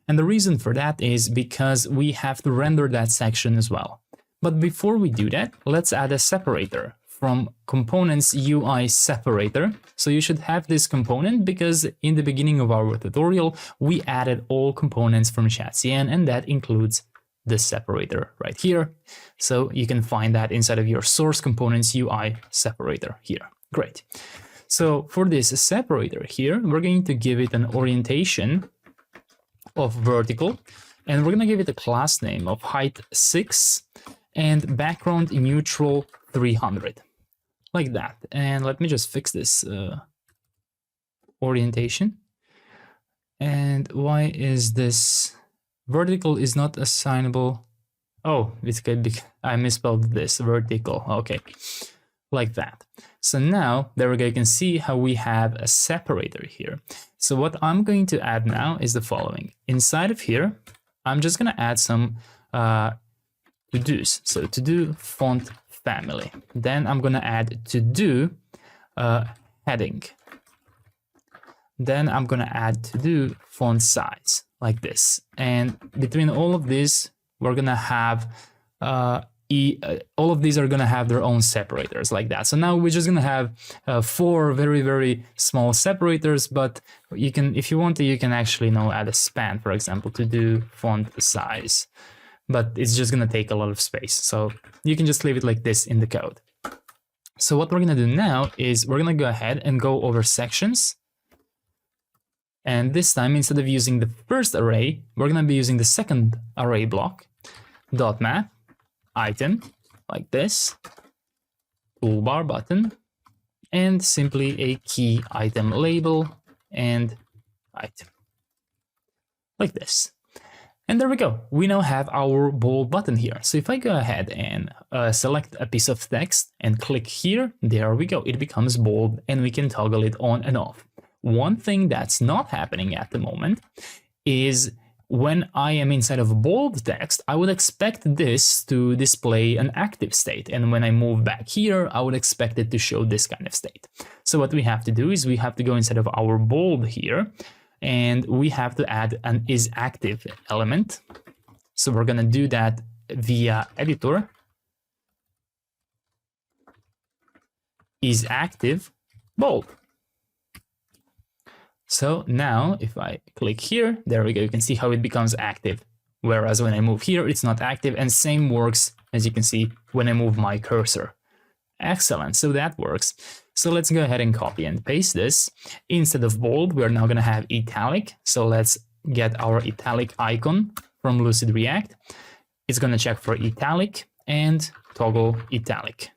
S1: And the reason for that is because we have to render that section as well. But before we do that, let's add a separator from components UI separator. So you should have this component because in the beginning of our tutorial, we added all components from Shadcn, and that includes the separator right here. So you can find that inside of your source components UI separator here. Great. So for this separator here, we're going to give it an orientation of vertical, and we're going to give it a class name of height 6 and background neutral 300, like that. And let me just fix this orientation. And why is this vertical is not assignable. Oh, it's good. I misspelled this, vertical. Okay, like that. So now, there we go, you can see how we have a separator here. So what I'm going to add now is the following. Inside of here, I'm just going to add some to-dos. So to-do font family. Then I'm going to add to-do heading. Then I'm going to add to-do font size, like this. And between all of these, we're going to have all of these are going to have their own separators like that. So now we're just going to have 4 very, very small separators, but you can, if you want to, you can actually add a span, for example, to do font size, but it's just going to take a lot of space. So you can just leave it like this in the code. So what we're going to do now is we're going to go ahead and go over sections. And this time, instead of using the first array, we're going to be using the second array block, dot map, item, like this, toolbar button, and simply a key item label and item, like this. And there we go. We now have our bold button here. So if I go ahead and select a piece of text and click here, there we go. It becomes bold and we can toggle it on and off. One thing that's not happening at the moment is when I am inside of bold text, I would expect this to display an active state. And when I move back here, I would expect it to show this kind of state. So what we have to do is we have to go inside of our bold here, and we have to add an isActive element. So we're going to do that via editor, isActive bold. So now if I click here, there we go, you can see how it becomes active. Whereas when I move here, it's not active, and same works, as you can see, when I move my cursor. Excellent, so that works. So let's go ahead and copy and paste this. Instead of bold, we're now gonna have italic. So let's get our italic icon from Lucid React. It's gonna check for italic and toggle italic.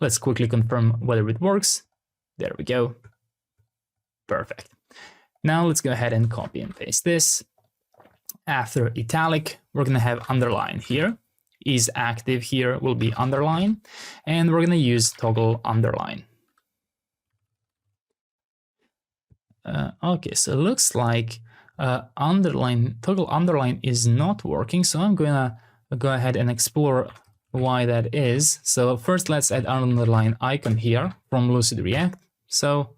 S1: Let's quickly confirm whether it works. There we go. Perfect. Now let's go ahead and copy and paste this. After italic, we're going to have underline here. IsActive here will be underline, and we're going to use toggle underline. Okay, so it looks like toggle underline is not working. So I'm going to go ahead and explore why that is. So first, let's add underline icon here from Lucid React. So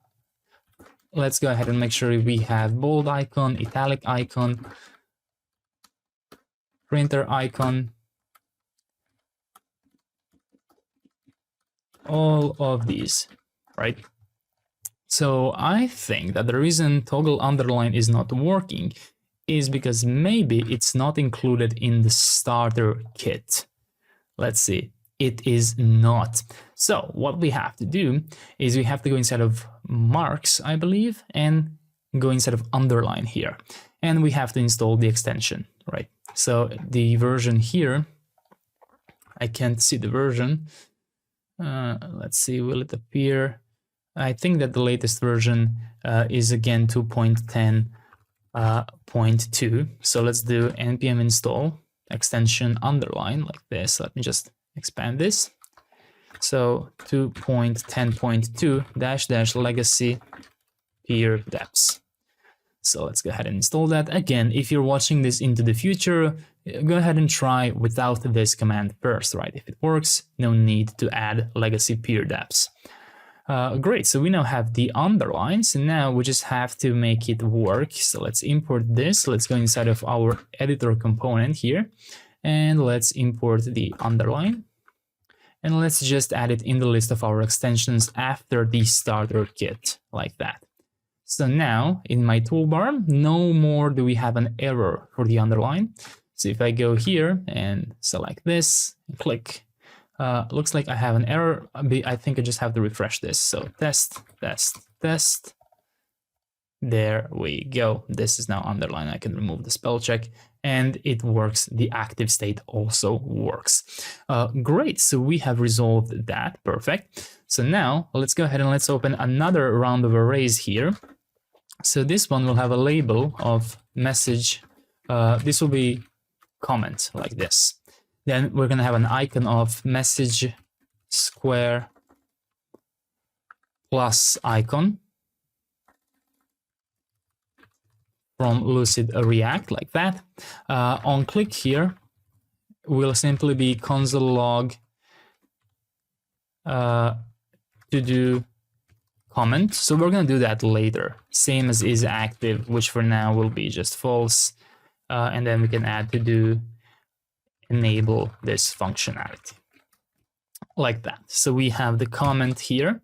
S1: let's go ahead and make sure we have bold icon, italic icon, printer icon, all of these, right? So I think that the reason toggle underline is not working is because maybe it's not included in the starter kit. Let's see. It is not. So what we have to do is we have to go inside of marks, I believe, and go inside of underline here. And we have to install the extension, right? So the version here, I can't see the version. Let's see, will it appear? I think that the latest version is again 2.10.2. So let's do npm install extension underline like this. Let me just expand this. So 2.10.2 -- legacy peer depths. So let's go ahead and install that. Again, if you're watching this into the future, go ahead and try without this command first, right? If it works, no need to add legacy peer depths. Great, so we now have the underlines, and now we just have to make it work. So let's import this. Let's go inside of our editor component here, and let's import the underline. And let's just add it in the list of our extensions after the starter kit, like that. So now in my toolbar, no more do we have an error for the underline. So if I go here and select this, and click, looks like I have an error. I think I just have to refresh this. So test, test, test. There we go. This is now underline. I can remove the spell check, and it works. The active state also works. Great, so we have resolved that. Perfect. So now let's go ahead and let's open another round of arrays here. So this one will have a label of message this will be comment like this. Then we're going to have an icon of message square plus icon from Lucid React like that. On click here will simply be console log to do comment. So we're going to do that later. Same as is active, which for now will be just false. And then we can add to do enable this functionality like that. So we have the comment here.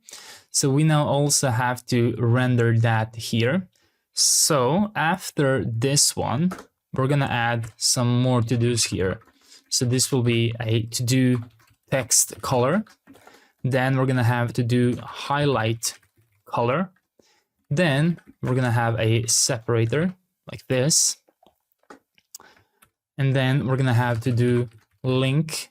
S1: So we now also have to render that here. So after this one, we're going to add some more to-dos here. So this will be a to-do text color. Then we're going to have to do highlight color. Then we're going to have a separator like this. And then we're going to have to do link.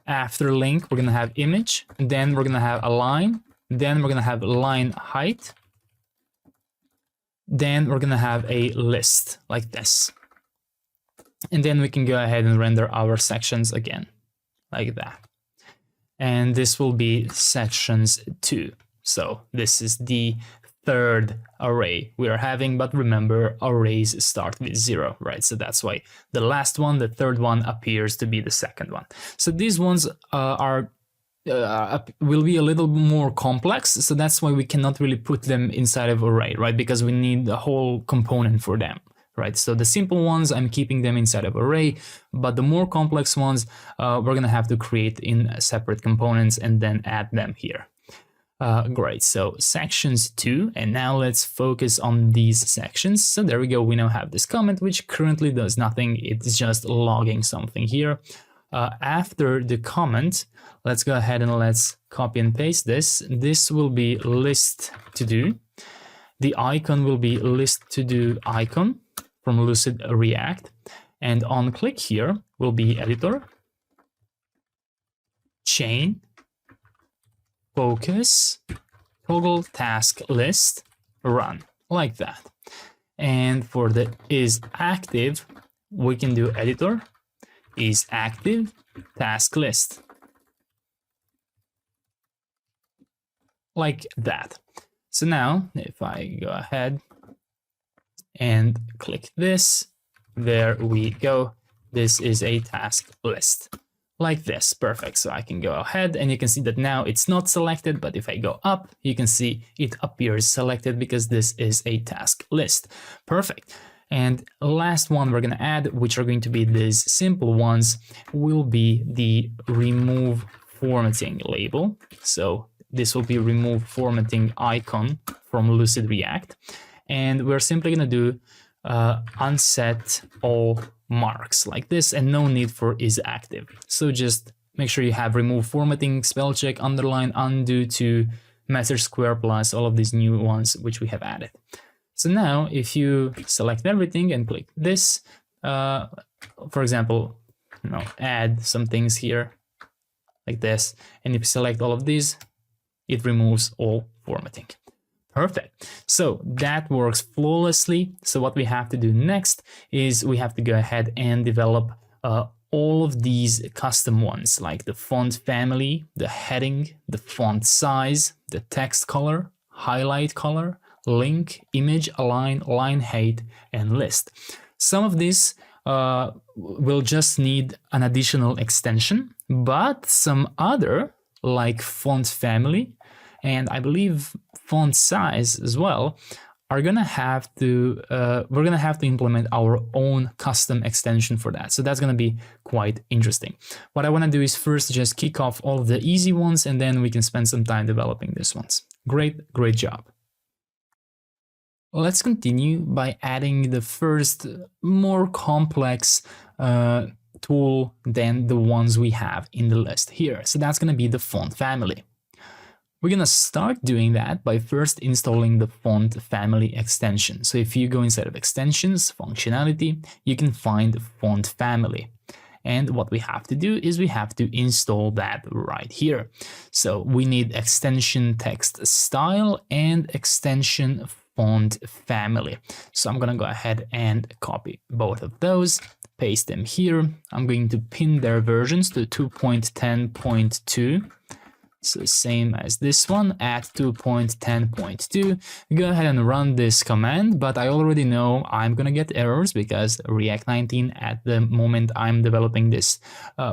S1: After link, we're going to have image. And then we're going to have align. Then we're going to have line height. Then we're going to have a list like this. And then we can go ahead and render our sections again like that. And this will be sections 2. So this is the third array we are having, but remember arrays start with 0, right? So that's why the last one, the third one, appears to be the second one. So these ones will be a little more complex, so that's why we cannot really put them inside of array, right? Because we need the whole component for them, right? So the simple ones, I'm keeping them inside of array, but the more complex ones, we're gonna have to create in separate components and then add them here. Great, so sections 2, and now let's focus on these sections. So there we go, we now have this comment, which currently does nothing, it's just logging something here. After the comment, let's go ahead and let's copy and paste this. This will be list to do. The icon will be list to do icon from Lucid React. And on click here will be editor, chain, focus, toggle task list, run, like that. And for the is active, we can do editor, is active, task list, like that. So now if I go ahead and click this, there we go. This is a task list like this. Perfect. So I can go ahead and you can see that now it's not selected, but if I go up, you can see it appears selected because this is a task list. Perfect. And last one we're going to add, which are going to be these simple ones, will be the remove formatting label. So this will be remove formatting icon from Lucid React. And we're simply going to do unset all marks like this, and no need for is active. So just make sure you have remove formatting, spell check, underline, undo to message square plus all of these new ones which we have added. So now if you select everything and click this, for example, add some things here like this, and if you select all of these, it removes all formatting. Perfect. So that works flawlessly. So what we have to do next is we have to go ahead and develop all of these custom ones, like the font family, the heading, the font size, the text color, highlight color, link, image, align, line height, and list. Some of these will just need an additional extension, but some other, like font family, and I believe font size as well, are gonna have to we're gonna have to implement our own custom extension for that. So that's gonna be quite interesting. What I want to do is first just kick off all of the easy ones, and then we can spend some time developing these ones. Great job. Let's continue by adding the first more complex tool than the ones we have in the list here. So that's gonna be the font family. We're going to start doing that by first installing the font family extension. So if you go inside of extensions, functionality, you can find font family. And what we have to do is we have to install that right here. So we need extension text style and extension font family. So I'm gonna go ahead and copy both of those, paste them here. I'm going to pin their versions to 2.10.2. So same as this one at 2.10.2. Go ahead and run this command, but I already know I'm gonna get errors because React 19 at the moment I'm developing this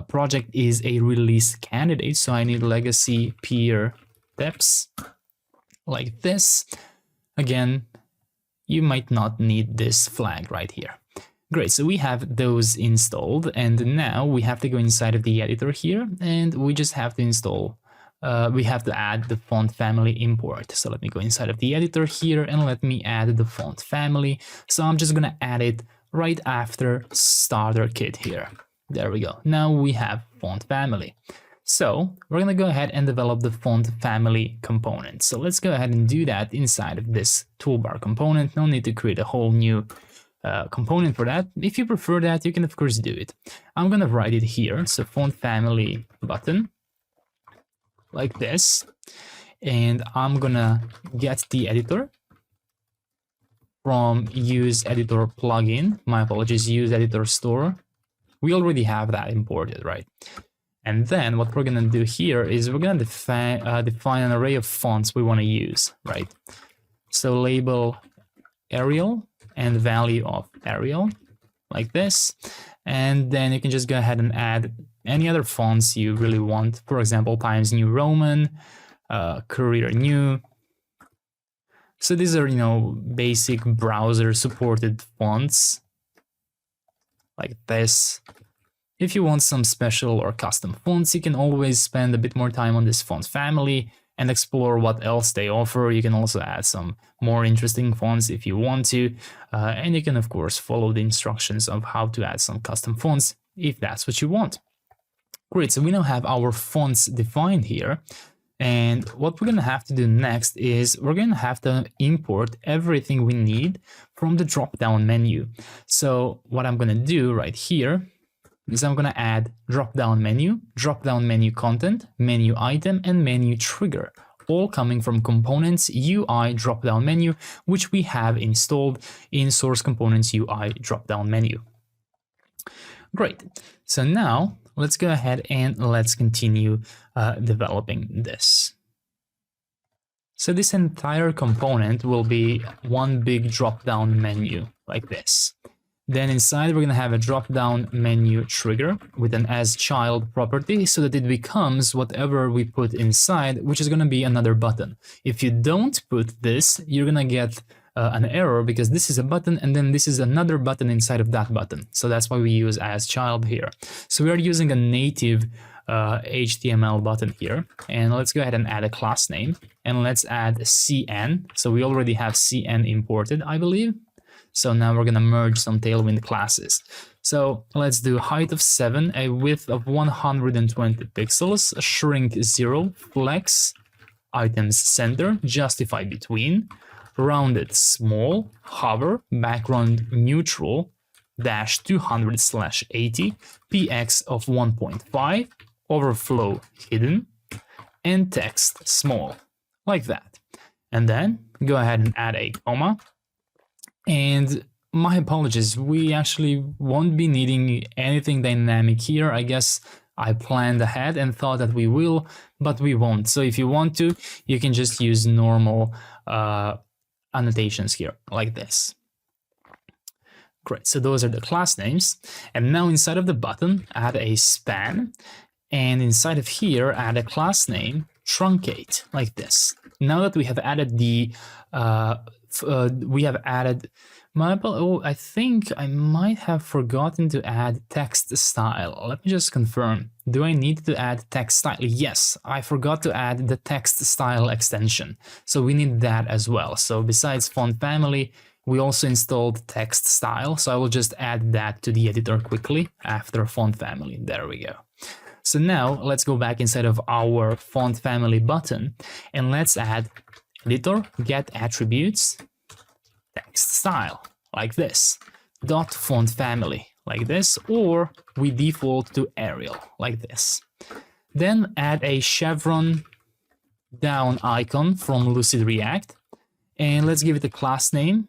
S1: project is a release candidate. So I need legacy peer deps like this. Again, you might not need this flag right here. Great, so we have those installed, and now we have to go inside of the editor here, and we just have to install we have to add the font family import. So let me go inside of the editor here and let me add the font family. So I'm just gonna add it right after starter kit here. There we go. Now we have font family. So we're gonna go ahead and develop the font family component. So let's go ahead and do that inside of this toolbar component. No need to create a whole new component for that. If you prefer that, you can of course do it. I'm gonna write it here. So font family button, like this, and I'm gonna get the editor from use editor plugin. My apologies, use editor store. We already have that imported, right? And then what we're gonna do here is we're gonna define an array of fonts we want to use, right? So label Arial and value of Arial, like this, and then you can just go ahead and add any other fonts you really want. For example, Times New Roman, Courier New. So these are, you know, basic browser supported fonts like this. If you want some special or custom fonts, you can always spend a bit more time on this font family and explore what else they offer. You can also add some more interesting fonts if you want to. And you can, of course, follow the instructions of how to add some custom fonts if that's what you want. Great, so we now have our fonts defined here. And what we're going to have to do next is we're going to have to import everything we need from the drop-down menu. So what I'm going to do right here is I'm going to add drop-down menu content, menu item, and menu trigger, all coming from components UI drop-down menu, which we have installed in source components UI drop-down menu. Great, so now let's go ahead and let's continue developing this. So this entire component will be one big drop-down menu like this. Then inside we're going to have a drop-down menu trigger with an asChild property so that it becomes whatever we put inside, which is going to be another button. If you don't put this, you're going to get an error because this is a button and then this is another button inside of that button. So that's why we use asChild here. So we are using a native HTML button here, and let's go ahead and add a class name, and let's add CN. So we already have CN imported, I believe. So now we're going to merge some Tailwind classes. So let's do height of 7, a width of 120 pixels, a shrink 0, flex, items center, justify between, rounded small, hover, background neutral, -200/80, px of 1.5, overflow hidden, and text small, like that. And then go ahead and add a comma. And my apologies, we actually won't be needing anything dynamic here. I guess I planned ahead and thought that we will, but we won't. So if you want to, you can just use normal annotations here, like this. Great, so those are the class names. And now inside of the button, add a span. And inside of here, add a class name, truncate, like this. Now that we have added the I think I might have forgotten to add text style. Let me just confirm. Do I need to add text style? Yes, I forgot to add the text style extension. So we need that as well. So besides font family, we also installed text style. So I will just add that to the editor quickly after font family. There we go. So now let's go back inside of our font family button and let's add editor get attributes text style, like this, dot font family, like this, or we default to Arial, like this. Then add a chevron down icon from Lucid React, And let's give it a class name,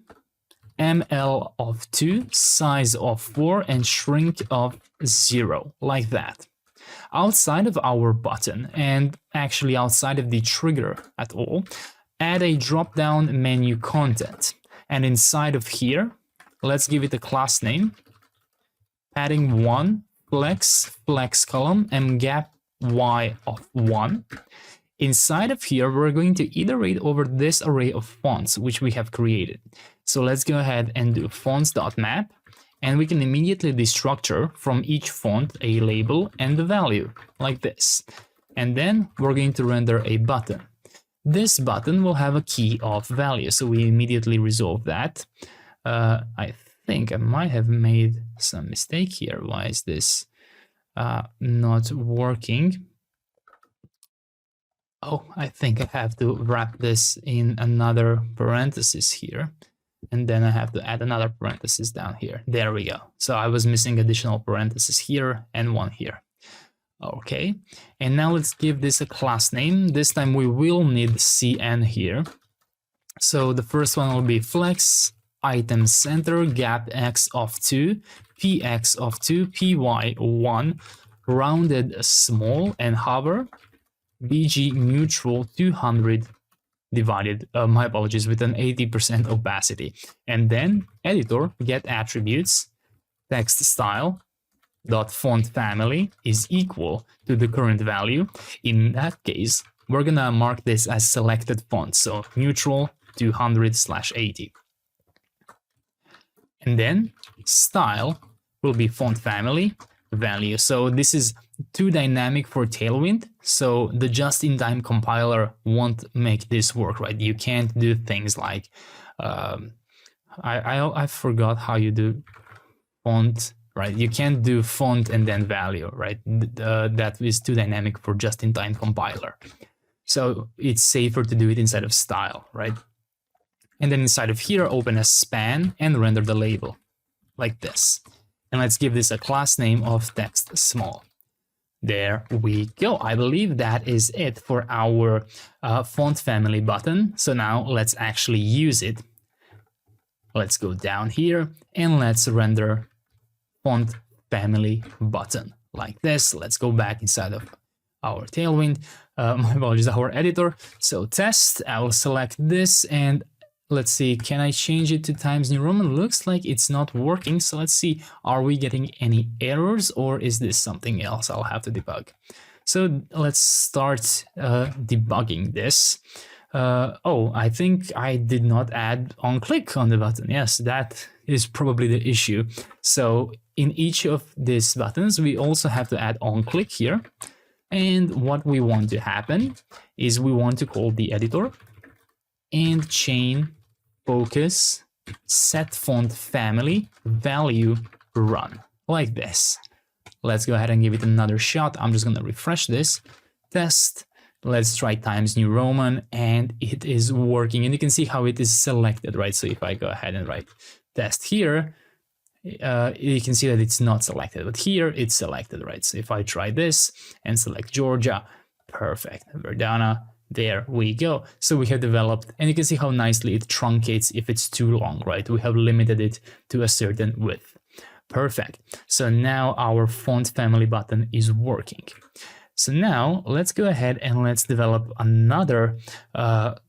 S1: ML of 2, size of 4, and shrink of 0, like that. Outside of our button, and actually outside of the trigger at all, add a drop-down menu content. And inside of here, let's give it a class name, padding 1, flex column, mgap y of 1. Inside of here, we're going to iterate over this array of fonts which we have created. So let's go ahead and do fonts.map, and we can immediately destructure from each font a label and the value, like this. And then we're going to render a button. This button will have a key of value, so we immediately resolve that. I think I might have made some mistake here. Why is this not working? Oh, I think I have to wrap this in another parenthesis here. And then I have to add another parenthesis down here. There we go. So I was missing additional parenthesis here and one here. Okay, and now let's give this a class name. This time we will need cn here. So the first one will be flex, item center, gap x of 2, px of 2, py 1, rounded small, and hover, bg neutral 200 divided, my apologies, with an 80% opacity. And then editor, get attributes, text style, dot font family is equal to the current value. In that case, we're gonna mark this as selected font, so neutral 200/80. And then style will be font family value. So this is too dynamic for Tailwind, so the just-in-time compiler won't make this work, right? You can't do things like I forgot how you do font. Right, you can't do font and then value, right? That is too dynamic for just-in-time compiler. So it's safer to do it inside of style, right? And then inside of here, open a span and render the label like this. And let's give this a class name of text small. There we go. I believe that is it for our font family button. So now let's actually use it. Let's go down here and let's render font family button like this. Let's go back inside of our Tailwind, my apologies, our editor. So test, I will select this and let's see, can I change it to Times New Roman? Looks like it's not working. So let's see, are we getting any errors or is this something else I'll have to debug? So let's start debugging this. Oh, I think I did not add on-click on the button. Yes, that is probably the issue. So in each of these buttons, we also have to add on-click here. And what we want to happen is we want to call the editor and chain focus set font family value run like this. Let's go ahead and give it another shot. I'm just going to refresh this, test. Let's try Times New Roman, and it is working. And you can see how it is selected, right? So if I go ahead and write test here, you can see that it's not selected, but here it's selected, right? So if I try this and select Georgia, perfect. Verdana, there we go. So we have developed, and you can see how nicely it truncates if it's too long, right? We have limited it to a certain width. Perfect. So now our font family button is working. So now let's go ahead and let's develop another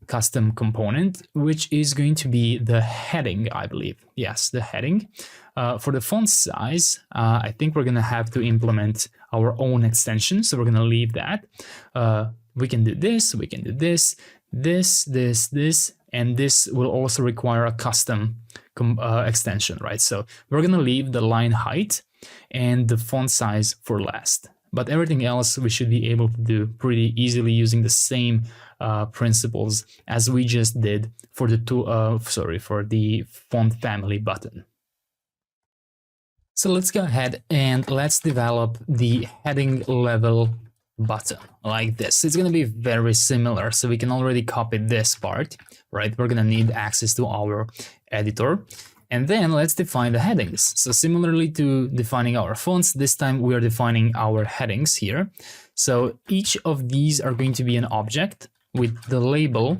S1: custom component, which is going to be the heading, I believe. Yes, the heading. For the font size, I think we're going to have to implement our own extension. So we're going to leave that. We can do this, we can do this, this, and this will also require a custom extension, right? So we're going to leave the line height and the font size for last. But everything else we should be able to do pretty easily using the same principles as we just did for the for the font family button. So let's go ahead and let's develop the heading level button like this. It's going to be very similar, so we can already copy this part, right? We're going to need access to our editor. And then let's define the headings. So similarly to defining our fonts, this time we are defining our headings here. So each of these are going to be an object with the label,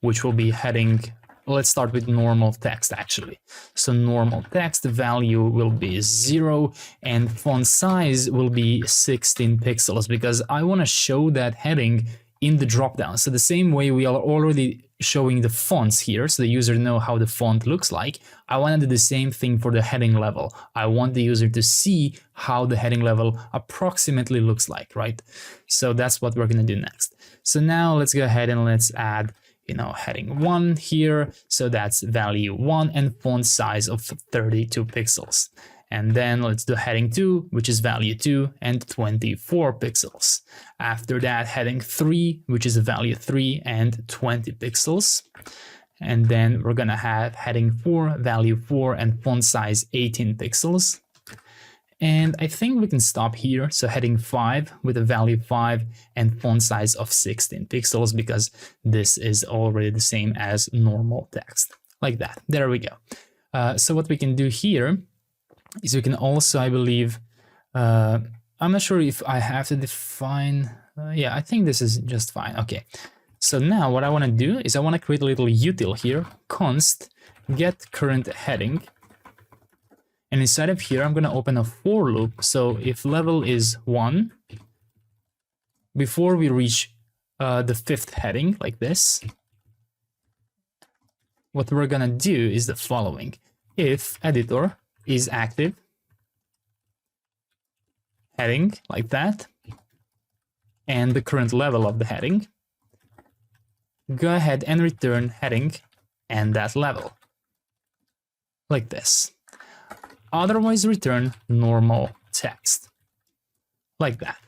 S1: which will be heading let's start with normal text actually. So normal text value will be 0 and font size will be 16 pixels because I want to show that heading in the dropdown. So the same way we are already showing the fonts here so the user know how the font looks like, I want to do the same thing for the heading level. I want the user to see how the heading level approximately looks like, right? So that's what we're going to do next. So now let's go ahead and let's add, heading 1 here. So that's value 1 and font size of 32 pixels. And then let's do heading 2, which is value 2 and 24 pixels. After that, heading 3, which is a value 3 and 20 pixels. And then we're gonna have heading 4, value 4 and font size 18 pixels. And I think we can stop here. So heading 5 with a value 5 and font size of 16 pixels because this is already the same as normal text. Like that. There we go. So what we can do here is we can also, I believe, I'm not sure if I have to define, yeah, I think this is just fine. Okay, so now what I want to do is I want to create a little util here, const get current heading. And inside of here, I'm going to open a for loop. So if level is 1, before we reach the 5th heading like this, what we're going to do is the following. If editor is active, heading like that, and the current level of the heading, go ahead and return heading and that level, like this. Otherwise, return normal text, like that.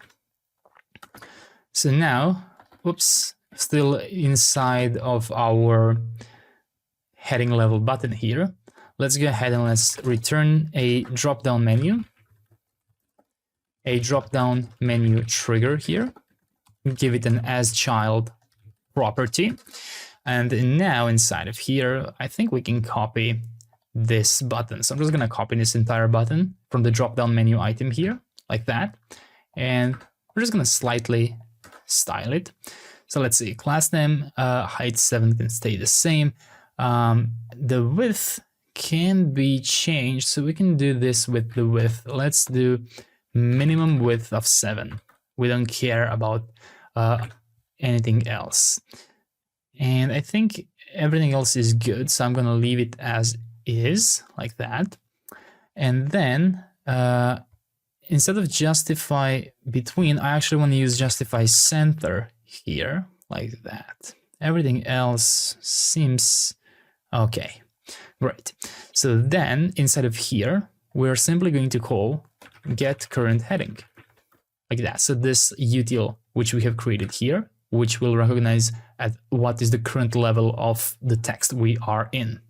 S1: So now, oops, still inside of our heading level button here, let's go ahead and let's return a drop-down menu, trigger here, give it an asChild property. And now inside of here, I think we can copy this button. So I'm just going to copy this entire button from the drop-down menu item here, like that. And we're just going to slightly style it. So let's see, class name, height 7 can stay the same. The width can be changed, so we can do this with the width. Let's do minimum width of 7. We don't care about anything else. And I think everything else is good, so I'm going to leave it as is, like that. And then instead of justify between, I actually want to use justify center here, like that. Everything else seems okay. Great. So then inside of here, we're simply going to call get current heading, like that. So this util, which we have created here, which will recognize at what is the current level of the text we are in,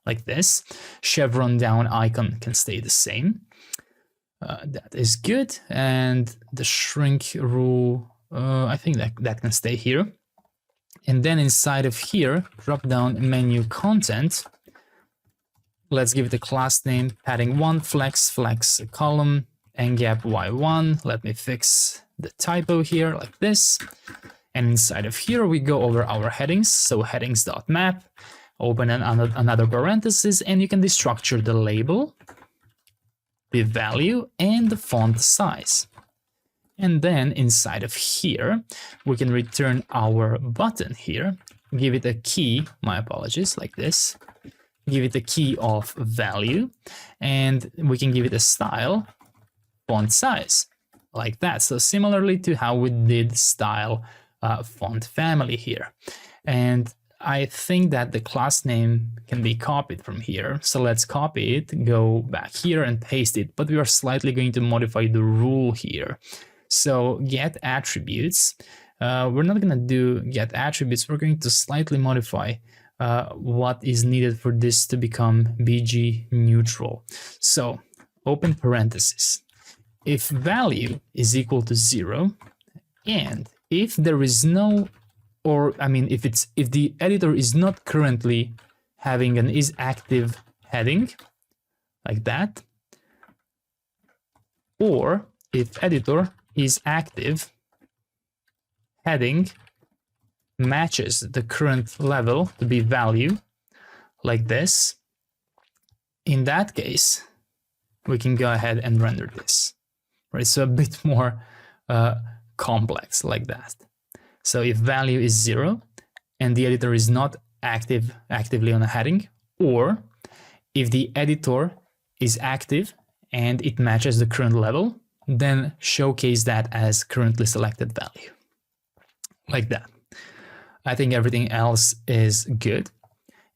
S1: like this. Chevron down icon can stay the same. That is good. And the shrink rule, I think that can stay here. And then inside of here, drop down menu content. Let's give it a class name, padding 1, flex column, and gap y1. Let me fix the typo here like this. And inside of here, we go over our headings. So headings.map, open another parenthesis, and you can destructure the label, the value, and the font size. And then inside of here, we can return our button here, give it a key, my apologies, like this. Give it a key of value, and we can give it a style, font size, like that. So similarly to how we did style font family here. And I think that the class name can be copied from here. So let's copy it, go back here and paste it, but we are slightly going to modify the rule here. So get attributes, we're not going to do get attributes, we're going to slightly modify what is needed for this to become BG neutral. So open parenthesis. If value is equal to 0, and if there is no, or I mean, if the editor is not currently having an is active heading, like that, or if editor is active, heading matches the current level to be value, like this, in that case, we can go ahead and render this, right? So a bit more complex like that. So if value is 0 and the editor is not actively on a heading, or if the editor is active and it matches the current level, then showcase that as currently selected value, like that. I think everything else is good.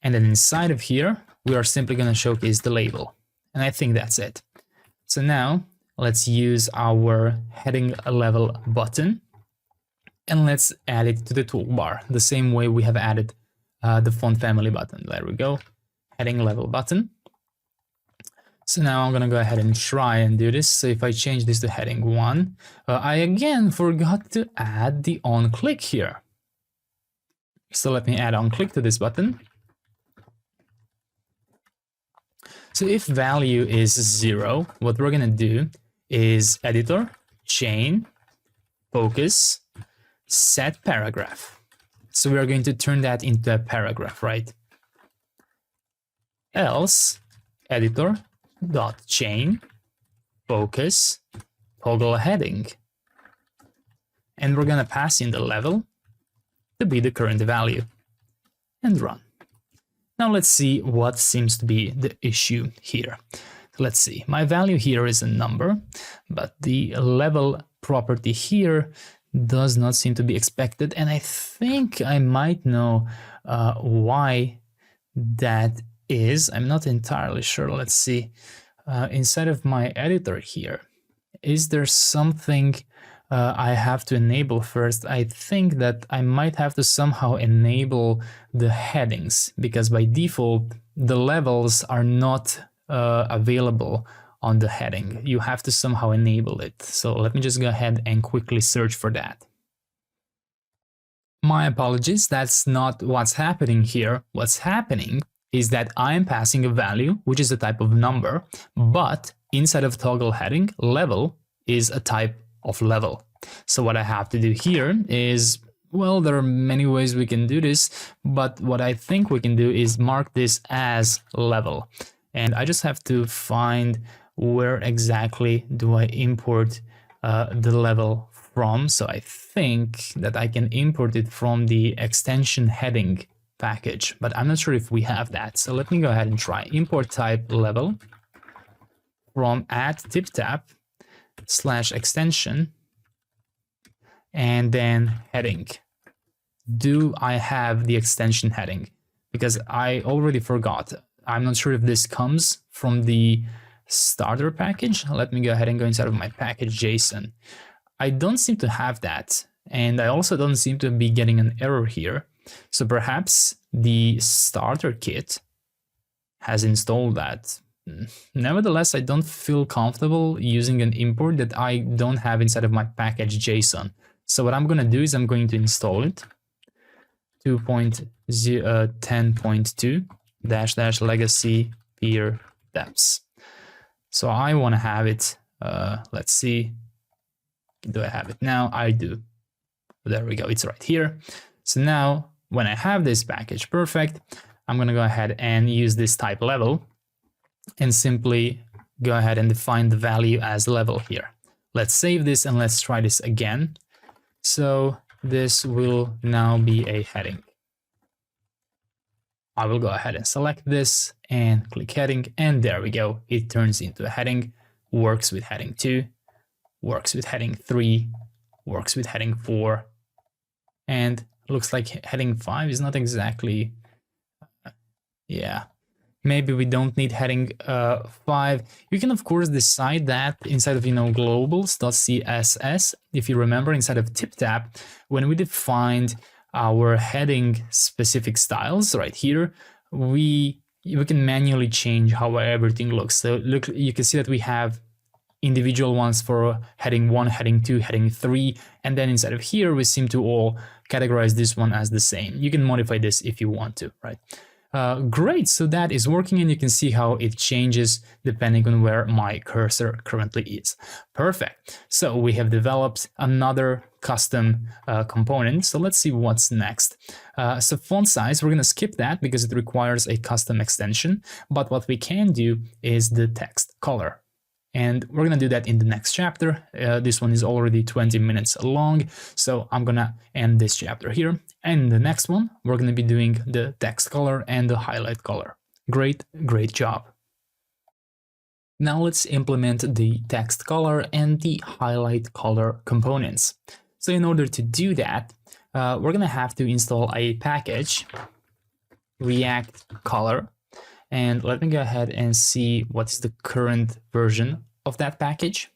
S1: And then inside of here, we are simply going to showcase the label. And I think that's it. So now let's use our heading level button and let's add it to the toolbar the same way we have added the font family button. There we go, heading level button. So now I'm going to go ahead and try and do this. So if I change this to heading 1, I again forgot to add the on click here. So let me add on click to this button. So if value is 0, what we're going to do is editor, chain, focus, set paragraph. So we are going to turn that into a paragraph, right? Else, editor, dot chain, focus, toggle heading. And we're going to pass in the level to be the current value and run. Now let's see what seems to be the issue here. Let's see, my value here is a number, but the level property here does not seem to be expected. And I think I might know why that is. I'm not entirely sure. Let's see, inside of my editor here, is there something I have to enable first? I think that I might have to somehow enable the headings, because by default, the levels are not available on the heading. You have to somehow enable it. So let me just go ahead and quickly search for that. My apologies, that's not what's happening here. What's happening is that I'm passing a value, which is a type of number, but inside of toggle heading, level is a type of level. So what I have to do here is, well, there are many ways we can do this, but what I think we can do is mark this as level. And I just have to find where exactly do I import the level from. So I think that I can import it from the extension heading package, but I'm not sure if we have that. So let me go ahead and try import type level from @TipTap /extension and then heading. Do I have the extension heading? Because I already forgot. I'm not sure if this comes from the starter package. Let me go ahead and go inside of my package JSON. I don't seem to have that, and I also don't seem to be getting an error here. So perhaps the starter kit has installed that. Nevertheless, I don't feel comfortable using an import that I don't have inside of my package JSON. So what I'm going to do is I'm going to install it. 2.10.2 -- legacy peer depths. So I want to have it. Let's see. Do I have it now? I do. There we go. It's right here. So now when I have this package, perfect, I'm going to go ahead and use this type level and simply go ahead and define the value as level here. Let's save this and let's try this again. So this will now be a heading. I will go ahead and select this and click heading, and there we go. It turns into a heading, works with heading 2, works with heading 3, works with heading 4, and looks like heading 5 is not exactly, yeah. Maybe we don't need heading 5. You can of course decide that inside of globals.css. If you remember, inside of TipTap, when we defined our heading specific styles right here, we can manually change how everything looks. So look, you can see that we have individual ones for heading 1, heading 2, heading 3, and then inside of here we seem to all categorize this one as the same. You can modify this if you want to, right? Great, so that is working, and you can see how it changes depending on where my cursor currently is. Perfect. So we have developed another custom component. So let's see what's next. So font size, we're going to skip that because it requires a custom extension. But what we can do is the text color. And we're going to do that in the next chapter. This one is already 20 minutes long, so I'm going to end this chapter here. And in the next one, we're going to be doing the text color and the highlight color. Great job. Now let's implement the text color and the highlight color components. So in order to do that, we're going to have to install a package, React Color. And let me go ahead and see what is the current version of that package.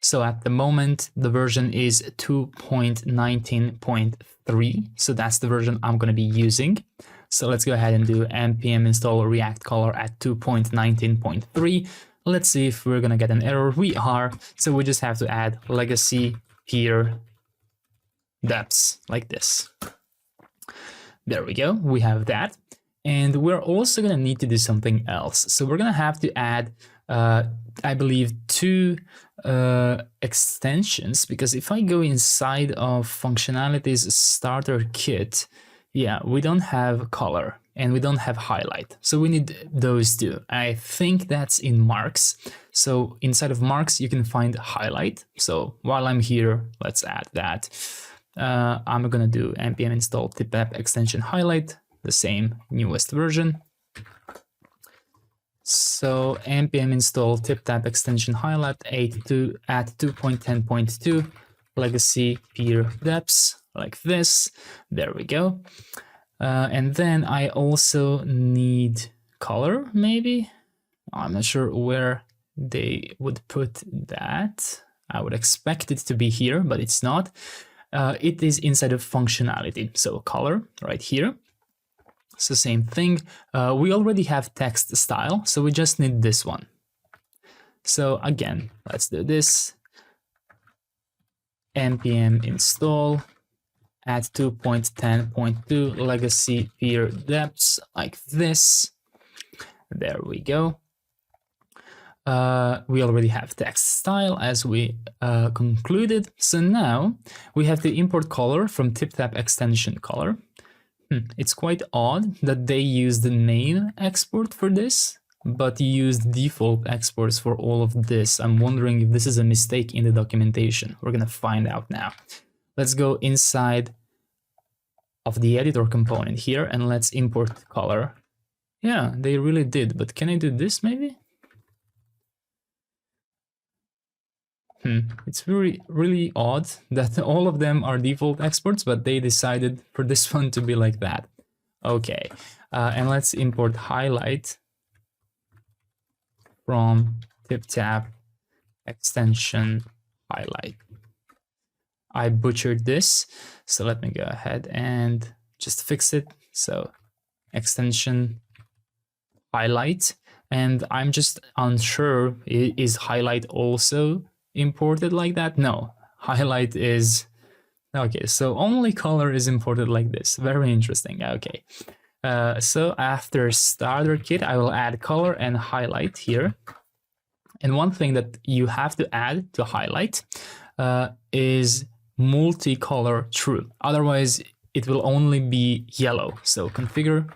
S1: So at the moment, the version is 2.19.3. So that's the version I'm going to be using. So let's go ahead and do npm install React Color at 2.19.3. Let's see if we're going to get an error. We are. So we just have to add legacy here depths like this. There we go. We have that. And we're also going to need to do something else. So we're going to have to add, I believe, 2 extensions, because if I go inside of functionalities starter kit, yeah, we don't have color and we don't have highlight. So we need those 2. I think that's in marks. So inside of marks, you can find highlight. So while I'm here, let's add that. I'm going to do npm install TipTap extension highlight. The same newest version. So npm install TipTap extension highlight at 2.10.2 legacy peer depths like this. There we go. And then I also need color, maybe. I'm not sure where they would put that. I would expect it to be here, but it's not. It is inside of functionality. So color right here. So same thing, we already have text style, so we just need this one. So again, let's do this. npm install at 2.10.2 legacy peer depths like this. There we go. We already have text style as we concluded. So now we have to import color from TipTap extension color. It's quite odd that they use the name export for this, but use default exports for all of this. I'm wondering if this is a mistake in the documentation. We're going to find out now. Let's go inside of the editor component here and let's import color. Yeah, they really did, but can I do this maybe? It's really odd that all of them are default exports, but they decided for this one to be like that. Okay, and let's import highlight from TipTap extension highlight. I butchered this, so let me go ahead and just fix it. So extension highlight, and I'm just unsure, is highlight also imported like that? No, highlight is okay. So only color is imported like this. Very interesting. Okay, so after starter kit, I will add color and highlight here. And one thing that you have to add to highlight is multicolor true. Otherwise, it will only be yellow. So configure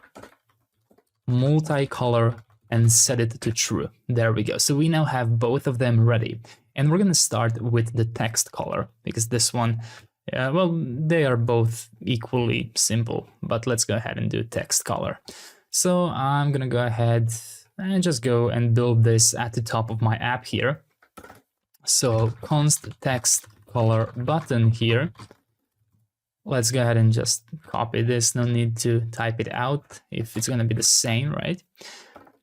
S1: multicolor and set it to true. There we go. So we now have both of them ready. And we're going to start with the text color because this one, well, they are both equally simple, but let's go ahead and do text color. So I'm going to go ahead and just go and build this at the top of my app here. So const text color button here. Let's go ahead and just copy this. No need to type it out if it's going to be the same, right?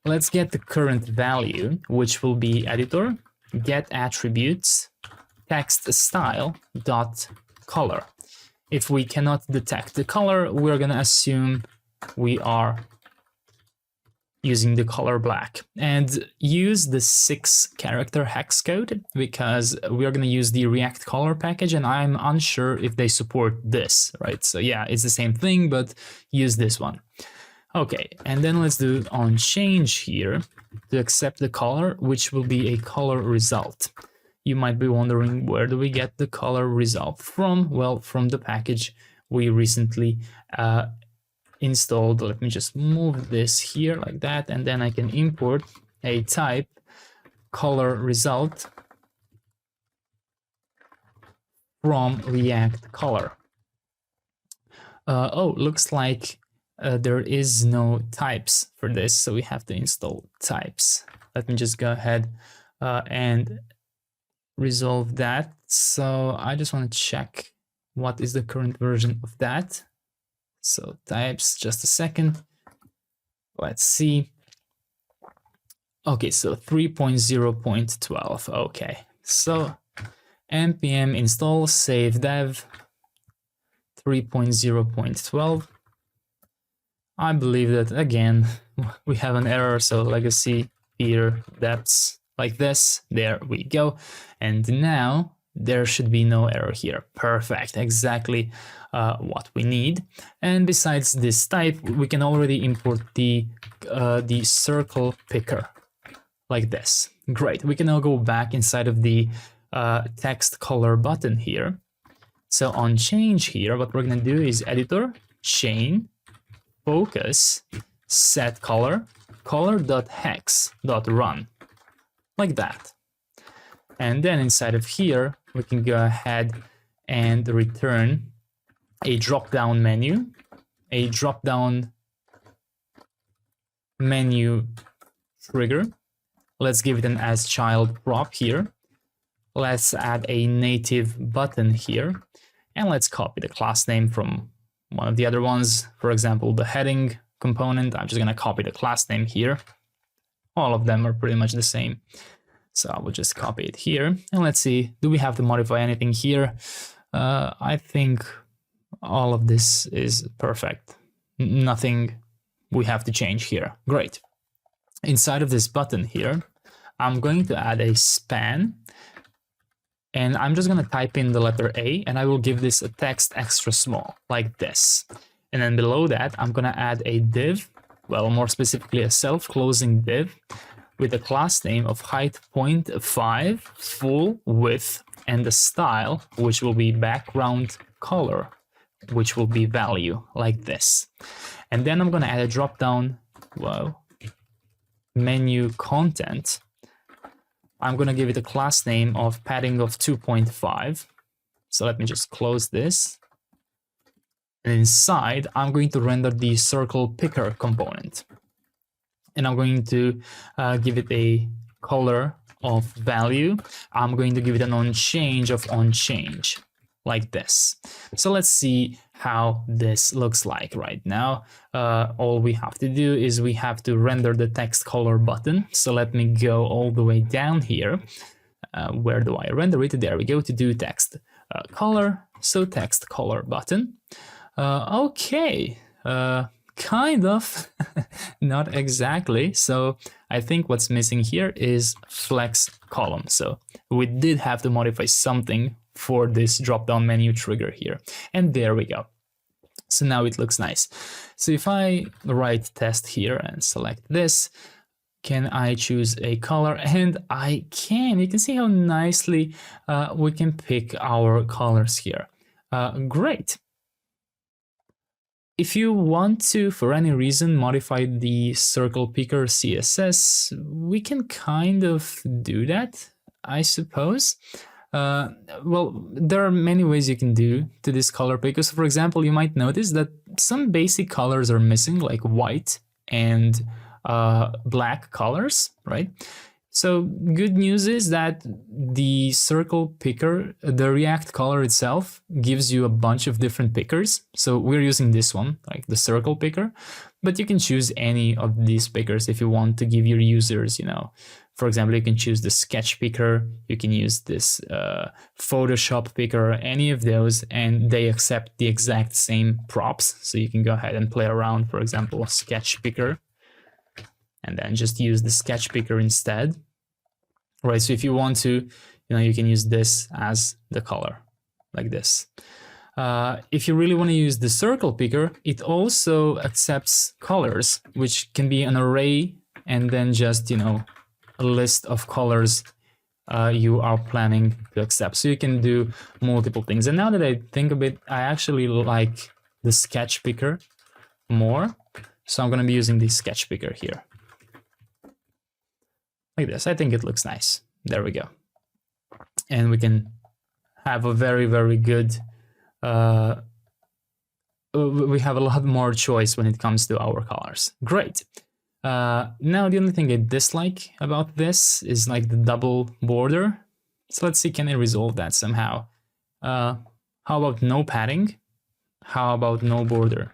S1: Let's get the current value, which will be editor. Get attributes text style dot color. If we cannot detect the color, we're going to assume we are using the color black, and use the 6-character hex code because we are going to use the React color package, and I'm unsure if they support this, right? So yeah, it's the same thing, but use this one. Okay, and then let's do on change here to accept the color, which will be a color result. You might be wondering, where do we get the color result from? Well, from the package we recently installed. Let me just move this here like that, and then I can import a type color result from React color. Oh, looks like there is no types for this, so we have to install types. Let me just go ahead and resolve that. So I just want to check what is the current version of that. So types, just a second. Let's see. Okay, so 3.0.12. Okay, so npm install save dev 3.0.12. I believe that again we have an error, so legacy peer depths like this. There we go. And now there should be no error here. Perfect, exactly what we need. And besides this type, we can already import the circle picker like this. Great. We can now go back inside of the text color button here. So on change here, what we're going to do is editor, chain, focus, set color, color.hex.run, like that. And then inside of here, we can go ahead and return a drop-down menu, a drop-down menu trigger. Let's give it an as child prop here. Let's add a native button here, and let's copy the class name from one of the other ones. For example, the heading component. I'm just going to copy the class name here. All of them are pretty much the same. So I will just copy it here. And let's see, do we have to modify anything here? I think all of this is perfect. Nothing we have to change here. Great. Inside of this button here, I'm going to add a span. And I'm just going to type in the letter A, and I will give this a text extra small, like this. And then below that, I'm going to add a div, well, more specifically a self-closing div with a class name of height 0.5, full width, and the style, which will be background color, which will be value, like this. And then I'm going to add a drop-down, menu content. I'm going to give it a class name of padding of 2.5. So let me just close this. And inside, I'm going to render the circle picker component. And I'm going to give it a color of value. I'm going to give it an onChange of onChange, like this. So let's see how this looks like right now. All we have to do is we have to render the text color button. So let me go all the way down here. Where do I render it? There we go, to do text color. So text color button. Okay, kind of, not exactly. So I think what's missing here is flex column. So we did have to modify something for this drop-down menu trigger here. And there we go. So now it looks nice. So if I write test here and select this, can I choose a color? And I can. You can see how nicely we can pick our colors here. Great. If you want to, for any reason, modify the circle picker CSS, we can kind of do that, I suppose. Well, there are many ways you can do to this color picker. So for example, you might notice that some basic colors are missing, like white and black colors, right? So good news is that the circle picker, the React color itself, gives you a bunch of different pickers. So we're using this one, like the circle picker, but you can choose any of these pickers if you want to give your users, you know, for example, you can choose the sketch picker, you can use this Photoshop picker, any of those, and they accept the exact same props. So you can go ahead and play around, for example, sketch picker, and then just use the sketch picker instead, right? So if you want to, you know, you can use this as the color, like this. If you really want to use the circle picker, it also accepts colors, which can be an array and then just, you know, a list of colors you are planning to accept. So you can do multiple things. And now that I think of it, I actually like the sketch picker more. So I'm going to be using the sketch picker here. Like this. I think it looks nice. There we go. And we can have a very, very good, we have a lot more choice when it comes to our colors. Great. Now the only thing I dislike about this is like the double border. So let's see, can I resolve that somehow? How about no padding? How about no border?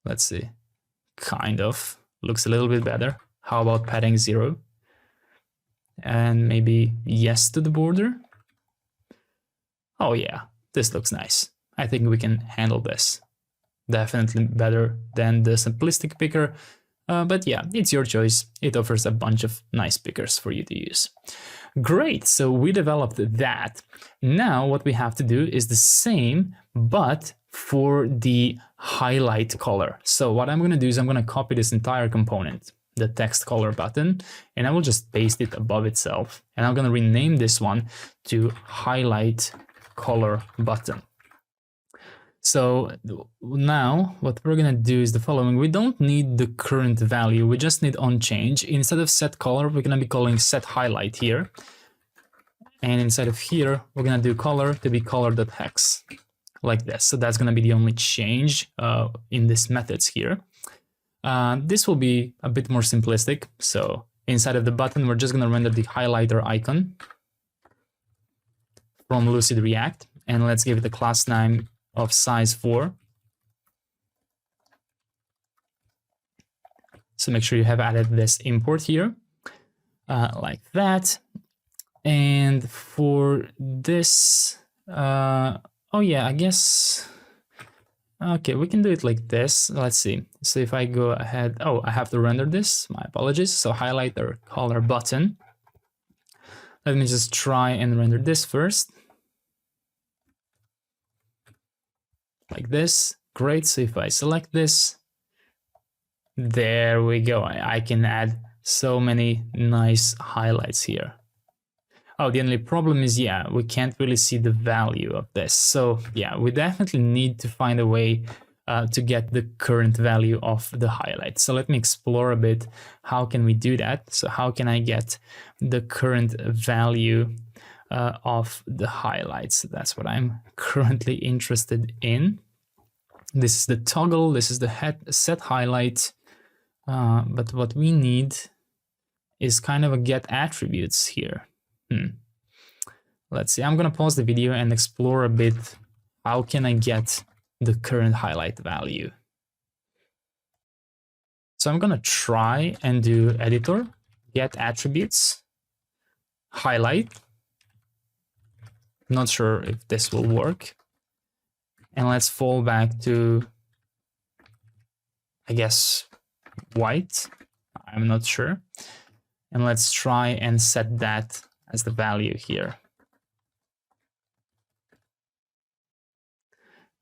S1: Let's see. Kind of looks a little bit better. How about padding 0? And maybe yes to the border. Oh yeah, this looks nice. I think we can handle this. Definitely better than the simplistic picker. But yeah, it's your choice. It offers a bunch of nice pickers for you to use. Great, so we developed that. Now what we have to do is the same, but for the highlight color. So what I'm going to do is I'm going to copy this entire component, the text color button, and I will just paste it above itself. And I'm going to rename this one to highlight color button. So now what we're going to do is the following. We don't need the current value. We just need onChange. Instead of set color, we're going to be calling set highlight here. And inside of here, we're going to do color to be color.hex like this. So that's going to be the only change in these methods here. This will be a bit more simplistic. So inside of the button, we're just going to render the highlighter icon from Lucid React. And let's give it a class name of size 4. So make sure you have added this import here, like that. And for this, oh yeah, I guess, okay, we can do it like this. Let's see. So if I go ahead, oh, I have to render this, my apologies. So highlighter color button. Let me just try and render this first. Like this. Great. So if I select this, there we go. I can add so many nice highlights here. Oh, the only problem is, yeah, we can't really see the value of this. So yeah, we definitely need to find a way to get the current value of the highlight. So let me explore a bit. How can we do that? So how can I get the current value of the highlights? That's what I'm currently interested in. This is the toggle, this is the set highlight, but what we need is kind of a get attributes here. Let's see, I'm gonna pause the video and explore a bit. How can I get the current highlight value? So I'm gonna try and do editor, get attributes, highlight. Not sure if this will work. And let's fall back to, I guess, white. I'm not sure. And let's try and set that as the value here.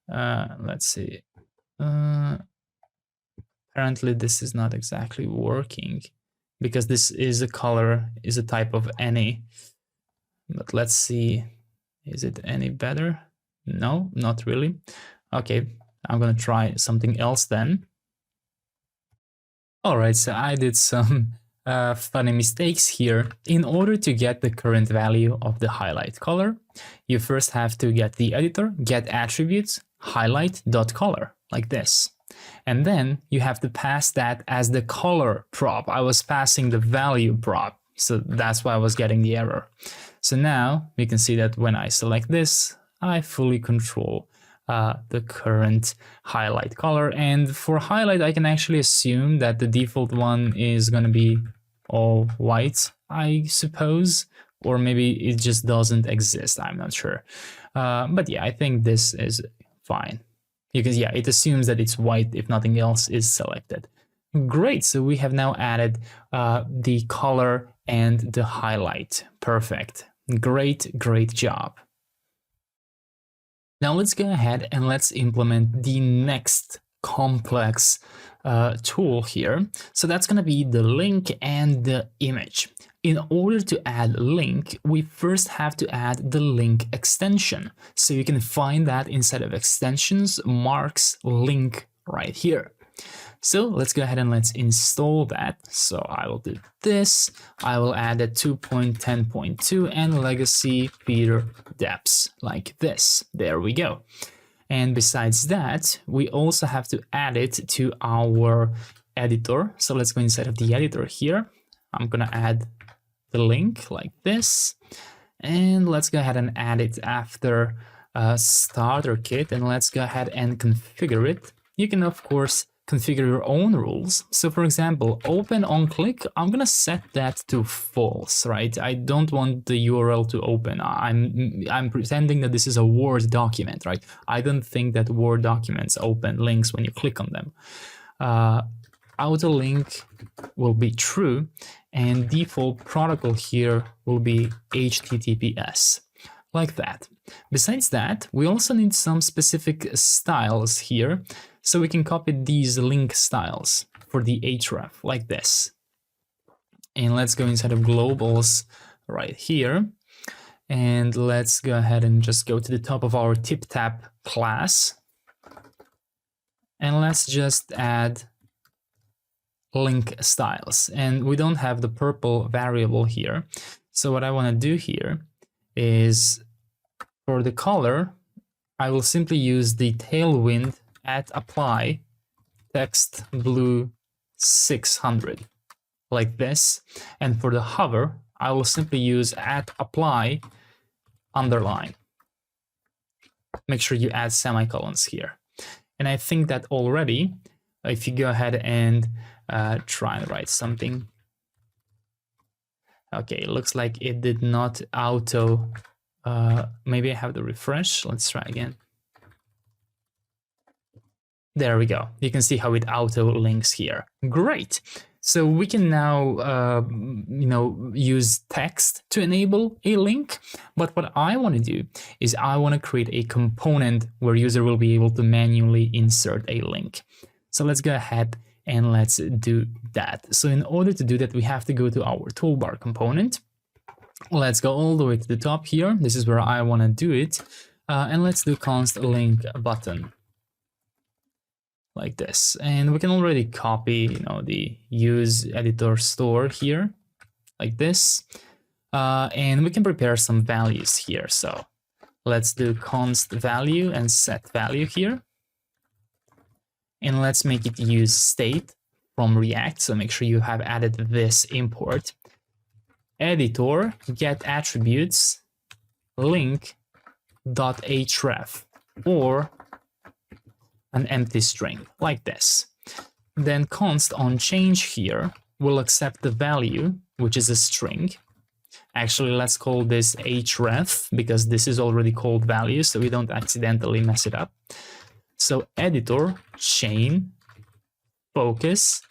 S1: Let's see. Apparently this is not exactly working because this is a color, is a type of any. But let's see, is it any better? No, not really. Okay, I'm gonna try something else then. All right, so I did some funny mistakes here. In order to get the current value of the highlight color, you first have to get the editor, get attributes, highlight.color, like this. And then you have to pass that as the color prop. I was passing the value prop, so that's why I was getting the error. So now we can see that when I select this, I fully control the current highlight color. And for highlight, I can actually assume that the default one is going to be all white, I suppose, or maybe it just doesn't exist. I'm not sure. But yeah, I think this is fine because yeah, it assumes that it's white if nothing else is selected. Great. So we have now added the color and the highlight. Perfect. Great, great job. Now let's go ahead and let's implement the next complex tool here. So that's going to be the link and the image. In order to add link, we first have to add the link extension. So you can find that inside of extensions, marks, link right here. So let's go ahead and let's install that. So I will do this. I will add a 2.10.2 and legacy feeder depths like this. There we go. And besides that, we also have to add it to our editor. So let's go inside of the editor here. I'm going to add the link like this. And let's go ahead and add it after starter kit. And let's go ahead and configure it. You can, of course, configure your own rules. So for example, open on click, I'm going to set that to false, right? I don't want the URL to open. I'm pretending that this is a Word document, right? I don't think that Word documents open links when you click on them. Auto link will be true, and default protocol here will be HTTPS, like that. Besides that, we also need some specific styles here, so we can copy these link styles for the href, like this. And let's go inside of globals right here, and let's go ahead and just go to the top of our TipTap class, and let's just add link styles. And we don't have the purple variable here. So what I want to do here is for the color, I will simply use the Tailwind at apply text blue 600 like this. And for the hover, I will simply use at apply underline. Make sure you add semicolons here. And I think that already, if you go ahead and try and write something. Okay, it looks like it did not auto. Maybe I have the refresh. Let's try again. There we go. You can see how it auto links here. Great. So we can now, use text to enable a link. But what I want to do is I want to create a component where user will be able to manually insert a link. So let's go ahead and let's do that. So in order to do that, we have to go to our toolbar component. Let's go all the way to the top here. This is where I want to do it. And let's do const link button like this. And we can already copy, the use editor store here like this. And we can prepare some values here. So let's do const value and set value here. And let's make it use state from React. So make sure you have added this import. Editor get attributes link dot href or an empty string like this. Then const on change here will accept the value, which is a string. Actually, let's call this href because this is already called value, so we don't accidentally mess it up. So editor chain focus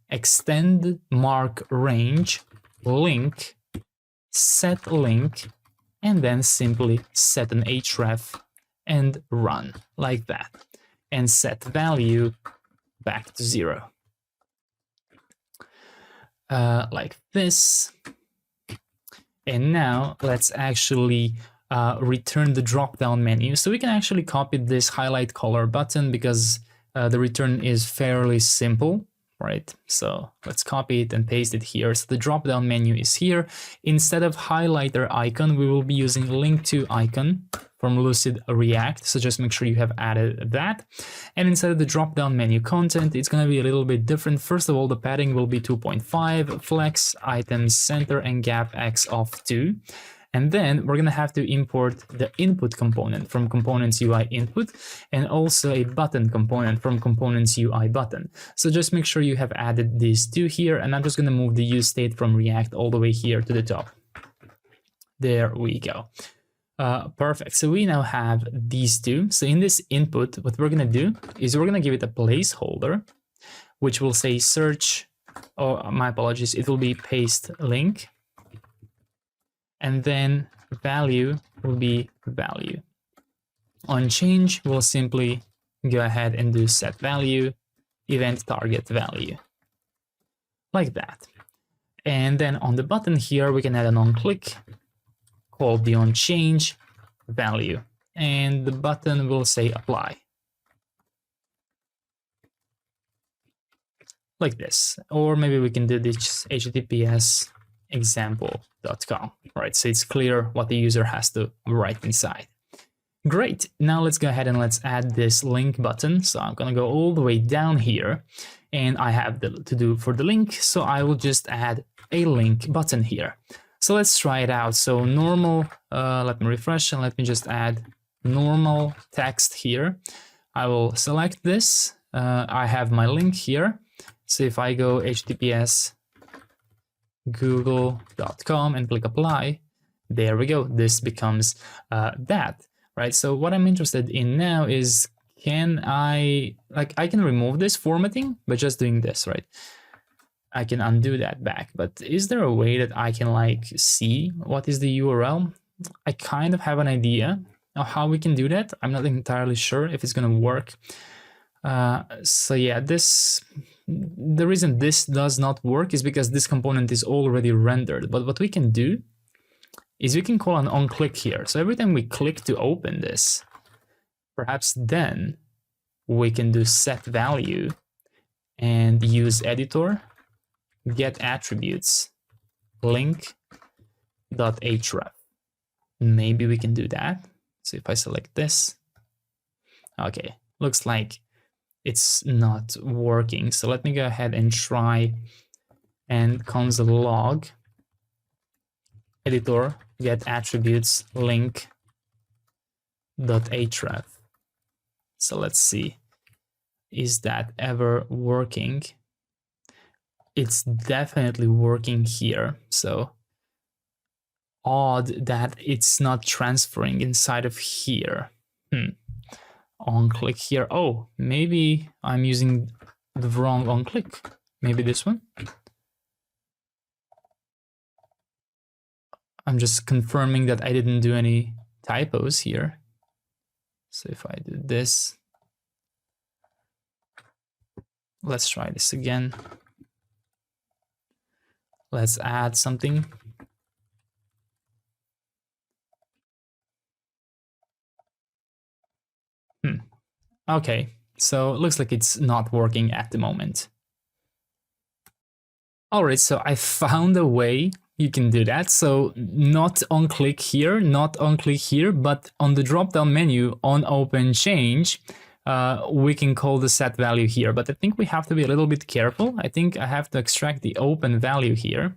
S1: extend mark range link set link, and then simply set an href and run like that, and set value back to 0 like this. And now let's actually return the drop-down menu. So we can actually copy this highlight color button because the return is fairly simple, right? So let's copy it and paste it here. So the drop-down menu is here. Instead of highlighter icon, we will be using link to icon from Lucid React. So just make sure you have added that. And inside of the drop-down menu content, it's going to be a little bit different. First of all, the padding will be 2.5, flex, items, center, and gap X of 2. And then we're going to have to import the input component from components UI input and also a button component from components UI button. So just make sure you have added these two here. And I'm just going to move the use state from React all the way here to the top. There we go. Perfect. So we now have these two. So in this input, what we're going to do is we're going to give it a placeholder, which will say search, or my apologies, it will be paste link. And then value will be value. On change, we'll simply go ahead and do set value, event target value, like that. And then on the button here, we can add an onClick called the onChange value. And the button will say apply. Like this. Or maybe we can do this HTTPS example.com, right? So it's clear what the user has to write inside. Great. Now let's go ahead and let's add this link button. So I'm going to go all the way down here and I have to do for the link. So I will just add a link button here. So let's try it out. So normal, let me refresh and let me just add normal text here. I will select this. I have my link here. So if I go https google.com and click apply, there we go. This becomes that, right? So what I'm interested in now is, I can remove this formatting by just doing this, right? I can undo that back, but is there a way that I can see what is the URL? I kind of have an idea of how we can do that. I'm not entirely sure if it's going to work. So yeah, the reason this does not work is because this component is already rendered. But what we can do is we can call an onClick here. So every time we click to open this, perhaps then we can do set value and use editor, get attributes, link.href. Maybe we can do that. So if I select this, okay, looks like it's not working. So let me go ahead and try and console log editor get attributes link.href. So let's see, is that ever working? It's definitely working here. So odd that it's not transferring inside of here. OnClick here. Oh, maybe I'm using the wrong OnClick. Maybe this one. I'm just confirming that I didn't do any typos here. So if I do this, let's try this again. Let's add something. Okay, so it looks like it's not working at the moment. All right, so I found a way you can do that. So not on click here, not on click here, but on the drop-down menu on open change, we can call the set value here. But I think we have to be a little bit careful. I think I have to extract the open value here.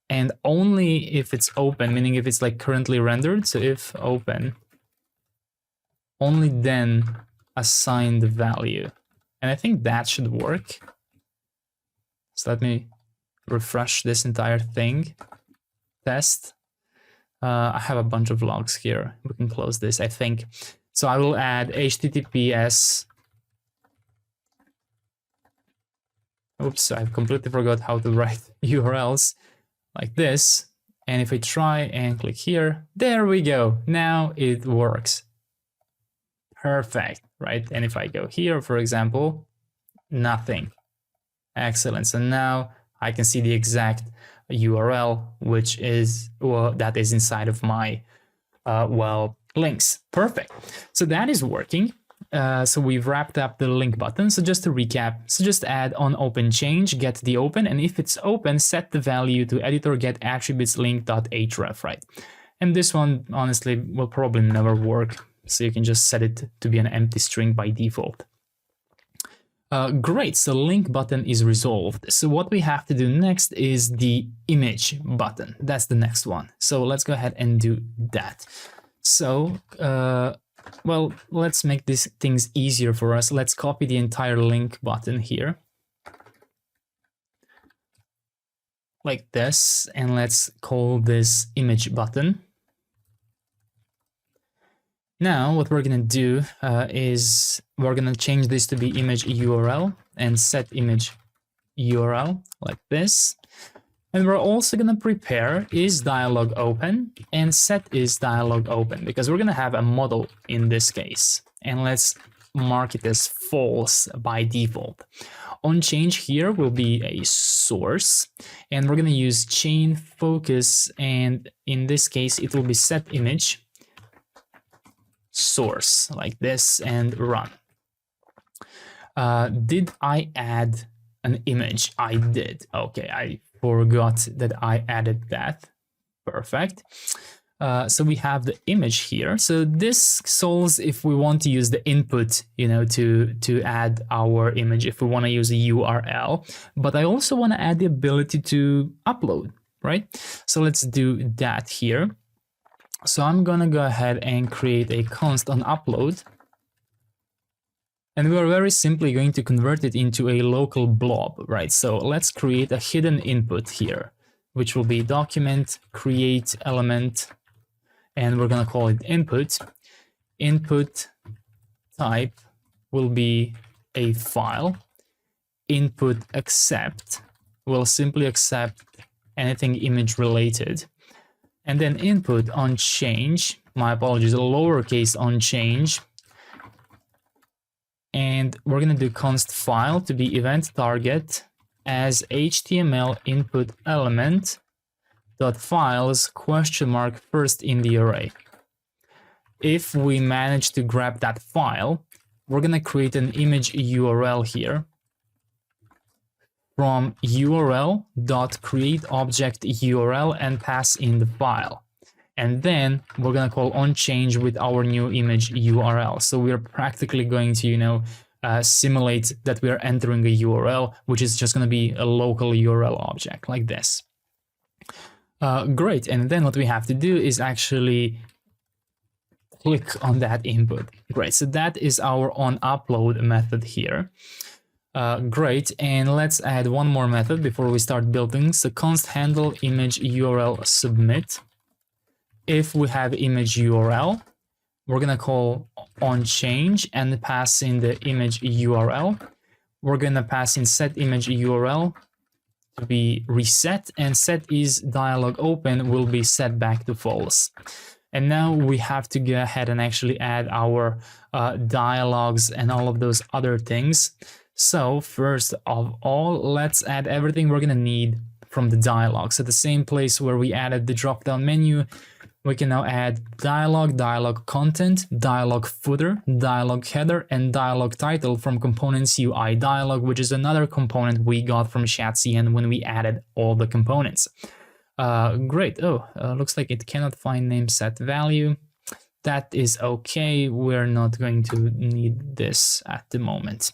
S1: And only if it's open, meaning if it's currently rendered. So if open, only then assign the value. And I think that should work. So let me refresh this entire thing. Test. I have a bunch of logs here. We can close this, I think. So I will add HTTPS. Oops, I completely forgot how to write URLs like this. And if I try and click here, there we go. Now it works. Perfect, right? And if I go here, for example, nothing. Excellent. So now I can see the exact URL, which is, well, that is inside of my, links. Perfect. So that is working. So we've wrapped up the link button. So just to recap, so just add on open change, get the open, and if it's open, set the value to editor get attributes link.href, right? And this one, honestly, will probably never work. So you can just set it to be an empty string by default. Great, so link button is resolved. So what we have to do next is the image button. That's the next one. So let's go ahead and do that. So, well, let's make these things easier for us. Let's copy the entire link button here. Like this, and let's call this image button. Now, what we're going to do is we're going to change this to be image URL and set image URL like this. And we're also going to prepare is dialog open and set is dialog open because we're going to have a model in this case. And let's mark it as false by default. On change here will be a source, and we're going to use chain focus, and in this case it will be set image source like this and run. Did I add an image? I did. Okay, I forgot that I added that. Perfect. So we have the image here. So this solves if we want to use the input, to add our image, if we want to use a URL. But I also want to add the ability to upload, right? So let's do that here. So I'm gonna go ahead and create a const on upload. And we are very simply going to convert it into a local blob, right? So let's create a hidden input here, which will be document create element, and we're going to call it input. Input type will be a file. Input accept will simply accept anything image related. And then input on change, my apologies, a lowercase on change. And we're going to do const file to be event target as HTML input element dot files question mark first in the array. If we manage to grab that file, we're going to create an image URL here from URL dot create object URL and pass in the file. And then we're going to call onChange with our new image URL. So we're practically going to, simulate that we are entering a URL, which is just going to be a local URL object like this. Great. And then what we have to do is actually click on that input. Great. So that is our onUpload method here. Great. And let's add one more method before we start building. So const handle image URL submit. If we have image URL, we're going to call onChange and pass in the image URL. We're going to pass in set image URL to be reset, and set is dialog open will be set back to false. And now we have to go ahead and actually add our dialogues and all of those other things. So first of all, let's add everything we're going to need from the dialog. So the same place where we added the drop-down menu, we can now add dialog, dialog content, dialog footer, dialog header, and dialog title from components UI dialog, which is another component we got from Shadcn when we added all the components. Great. Looks like it cannot find name set value. That is okay. We're not going to need this at the moment.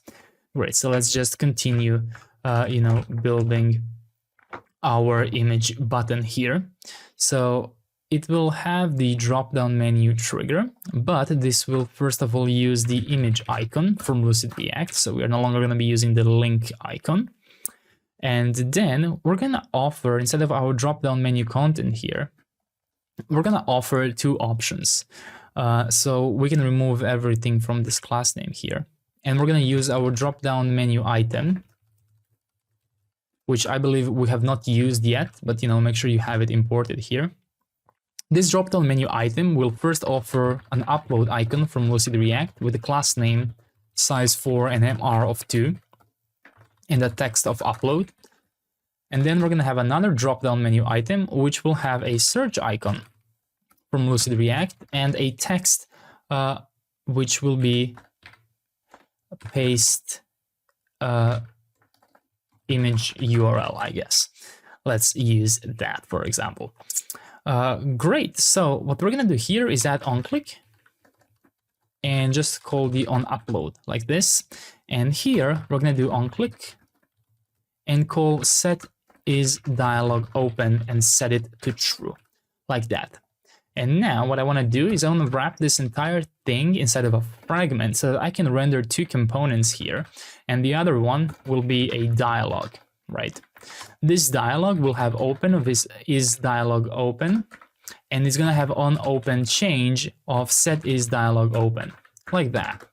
S1: Great. So let's just continue, building our image button here. So it will have the drop-down menu trigger, but this will first of all use the image icon from Lucid React. So we are no longer going to be using the link icon. And then we're going to offer, instead of our drop-down menu content here, we're going to offer two options. So we can remove everything from this class name here. And we're going to use our drop-down menu item, which I believe we have not used yet, but make sure you have it imported here. This drop-down menu item will first offer an upload icon from Lucid React with a class name, size 4 and MR of 2, and the text of upload. And then we're going to have another drop-down menu item, which will have a search icon from Lucid React and a text, which will be paste image URL, I guess. Let's use that, for example. Great. So what we're going to do here is add onClick and just call the onUpload like this. And here we're going to do onClick and call set is dialog open and set it to true like that. And now what I want to do is I want to wrap this entire thing inside of a fragment so that I can render two components here. And the other one will be a dialog, right? This dialog will have open of is dialog open, and it's going to have on open change of set is dialog open like that.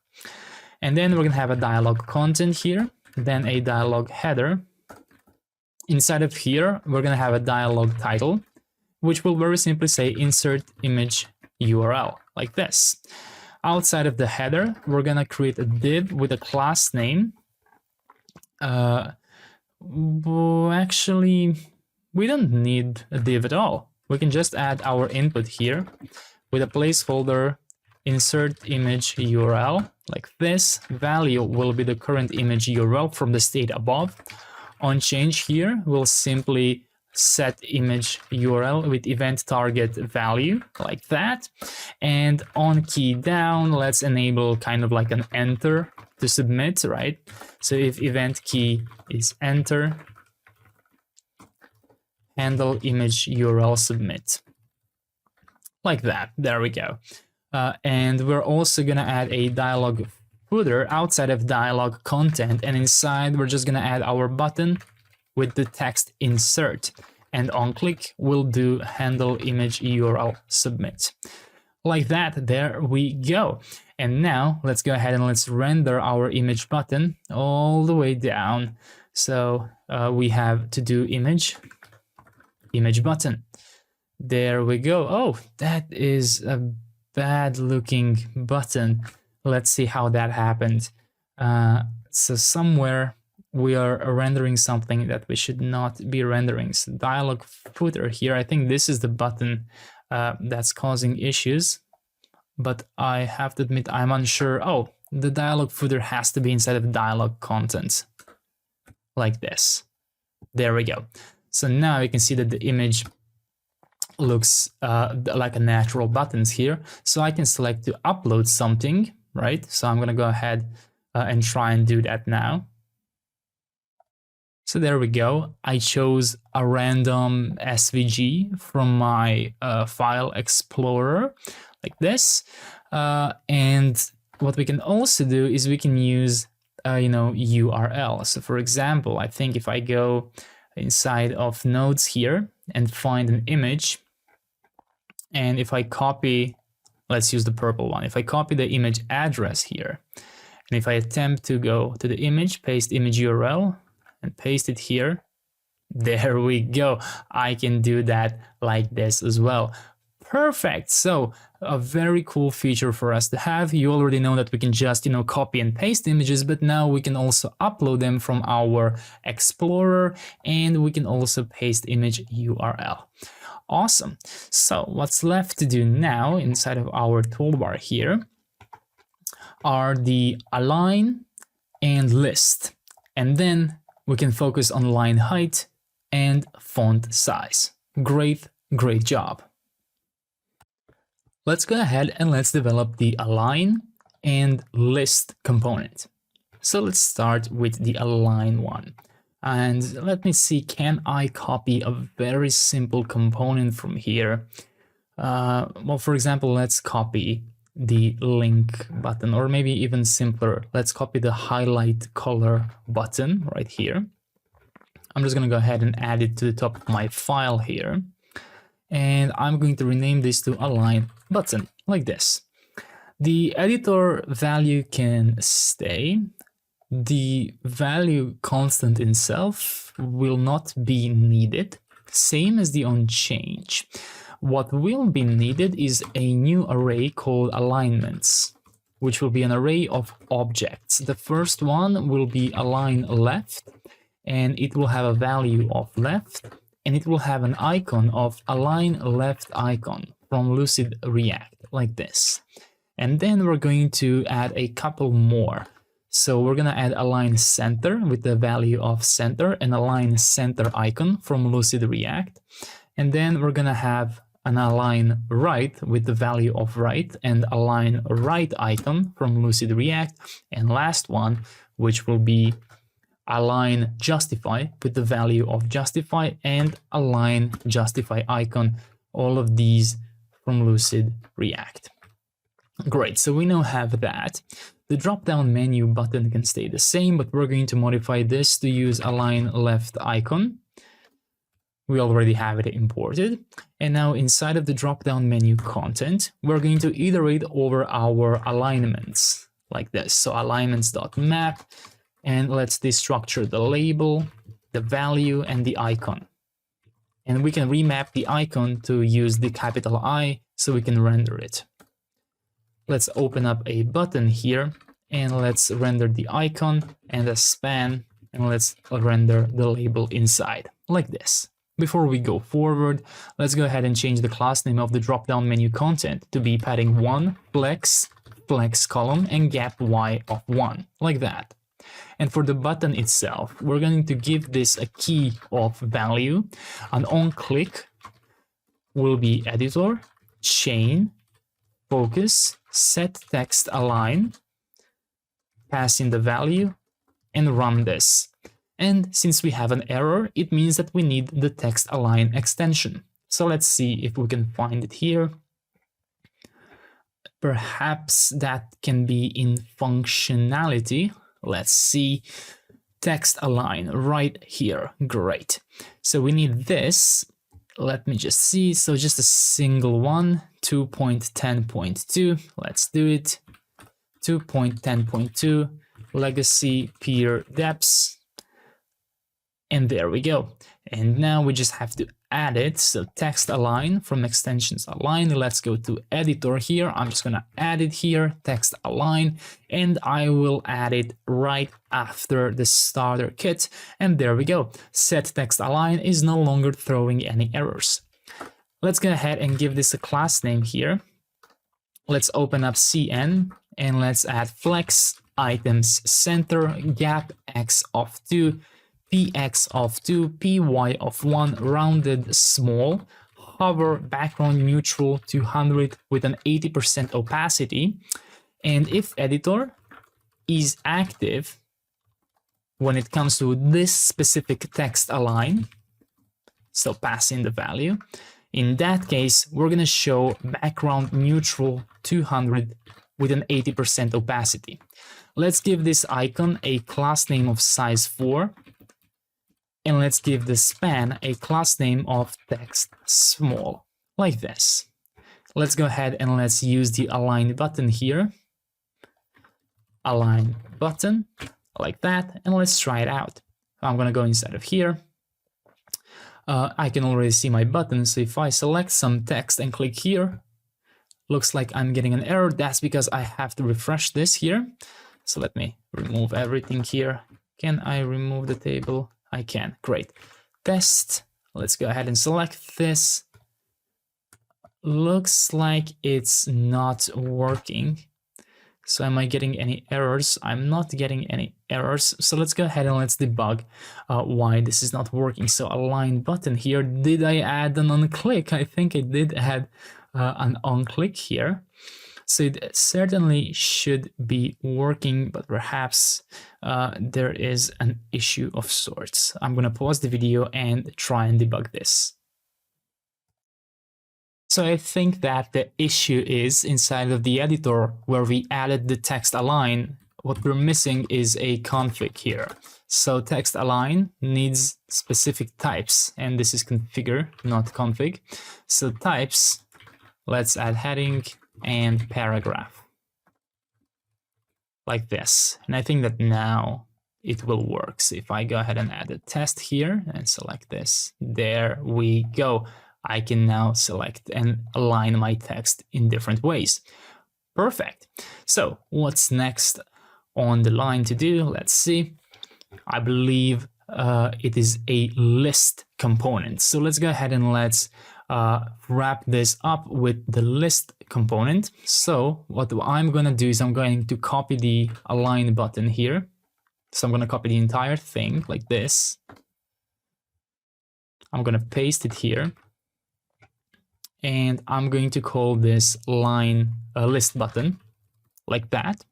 S1: And then we're going to have a dialog content here, then a dialog header. Inside of here, we're going to have a dialog title, which will very simply say insert image URL like this. Outside of the header, we're gonna create a div with a class name. Actually, we don't need a div at all. We can just add our input here with a placeholder, insert image URL like this. Value will be the current image URL from the state above. On change here, we'll simply set image URL with event target value like that. And on key down, let's enable kind of like an enter to submit, right? So if event key is enter, handle image URL submit like that. There we go. And we're also gonna add a dialog footer outside of dialog content, and inside we're just gonna add our button with the text insert, and on click we'll do handle image URL submit like that. There we go. And now let's go ahead and let's render our image button all the way down. So we have to do image button. There we go. Oh, that is a bad looking button. Let's see how that happened. So somewhere we are rendering something that we should not be rendering. So dialog footer here, I think this is the button that's causing issues, but I have to admit I'm unsure. Oh, the dialog footer has to be inside of dialog content like this. There we go. So now you can see that the image looks like a natural buttons here. So I can select to upload something, right? So I'm gonna go ahead and try and do that now. So there we go. I chose a random SVG from my file explorer like this. And what we can also do is we can use, URL. So for example, I think if I go inside of nodes here and find an image, and if I copy, let's use the purple one. If I copy the image address here, and if I attempt to go to the image, paste image URL, and paste it here, there we go. I can do that like this as well. Perfect. So a very cool feature for us to have. You already know that we can just, copy and paste images, but now we can also upload them from our Explorer, and we can also paste image URL. Awesome. So what's left to do now inside of our toolbar here are the align and list. And then we can focus on line height and font size. Great job. Let's go ahead and let's develop the align and list component. So let's start with the align one. And let me see, can I copy a very simple component from here? Well, for example, let's copy the link button, or maybe even simpler, let's copy the highlight color button right here. I'm just going to go ahead and add it to the top of my file here. And I'm going to rename this to align button like this. The editor value can stay. The value constant itself will not be needed, same as the onChange. What will be needed is a new array called alignments, which will be an array of objects. The first one will be align left, and it will have a value of left, and it will have an icon of align left icon from Lucid React like this. And then we're going to add a couple more. So we're going to add align center with the value of center and align center icon from Lucid React. And then we're going to have an align right with the value of right and align right icon from Lucid React. And last one, which will be align justify with the value of justify and align justify icon, all of these from Lucid React. Great, so we now have that. The drop-down menu button can stay the same, but we're going to modify this to use align left icon. We already have it imported. And now inside of the drop-down menu content, we're going to iterate over our alignments like this. So alignments.map, and let's destructure the label, the value, and the icon. And we can remap the icon to use the capital I so we can render it. Let's open up a button here and let's render the icon and a span, and let's render the label inside like this. Before we go forward, let's go ahead and change the class name of the drop-down menu content to be padding 1, flex, flex column, and gap y of 1, like that. And for the button itself, we're going to give this a key of value. An on-click will be editor, chain, focus, set text align, pass in the value, and run this. And since we have an error, it means that we need the text align extension. So let's see if we can find it here. Perhaps that can be in functionality. Let's see. Text align right here. Great. So we need this. Let me just see. So just a single one, 2.10.2. Let's do it. 2.10.2 legacy peer depths. And there we go. And now we just have to add it. So text align from extensions align. Let's go to editor here. I'm just going to add it here, text align, and I will add it right after the starter kit. And there we go. Set text align is no longer throwing any errors. Let's go ahead and give this a class name here. Let's open up CN and let's add flex items center gap x of 2. Px of 2, py of 1, rounded small, hover background neutral 200 with an 80% opacity. And if editor is active when it comes to this specific text align, so pass in the value, in that case, we're going to show background neutral 200 with an 80% opacity. Let's give this icon a class name of size 4. And let's give the span a class name of text small, like this. Let's go ahead and let's use the align button here. Align button, like that, and let's try it out. I'm gonna go inside of here. I can already see my button, so if I select some text and click here, looks like I'm getting an error. That's because I have to refresh this here. So let me remove everything here. Can I remove the table? I can. Great. Test. Let's go ahead and select this. Looks like it's not working. So am I getting any errors? I'm not getting any errors. So let's go ahead and let's debug why this is not working. So align button here. Did I add an on-click? I think I did add an on-click here. So it certainly should be working, but perhaps there is an issue of sorts. I'm going to pause the video and try and debug this. So I think that the issue is inside of the editor where we added the text align. What we're missing is a config here. So text align needs specific types, and this is configure, not config. So types, let's add heading and paragraph like this. And I think that now it will work. So if I go ahead and add a test here and select this, there we go. I can now select and align my text in different ways. Perfect. So what's next on the line to do? Let's see. I believe it is a list component. So let's go ahead and let's wrap this up with the list component. So what I'm going to do is I'm going to copy the align button here. So I'm going to copy the entire thing like this. I'm going to paste it here. And I'm going to call this line list button like that.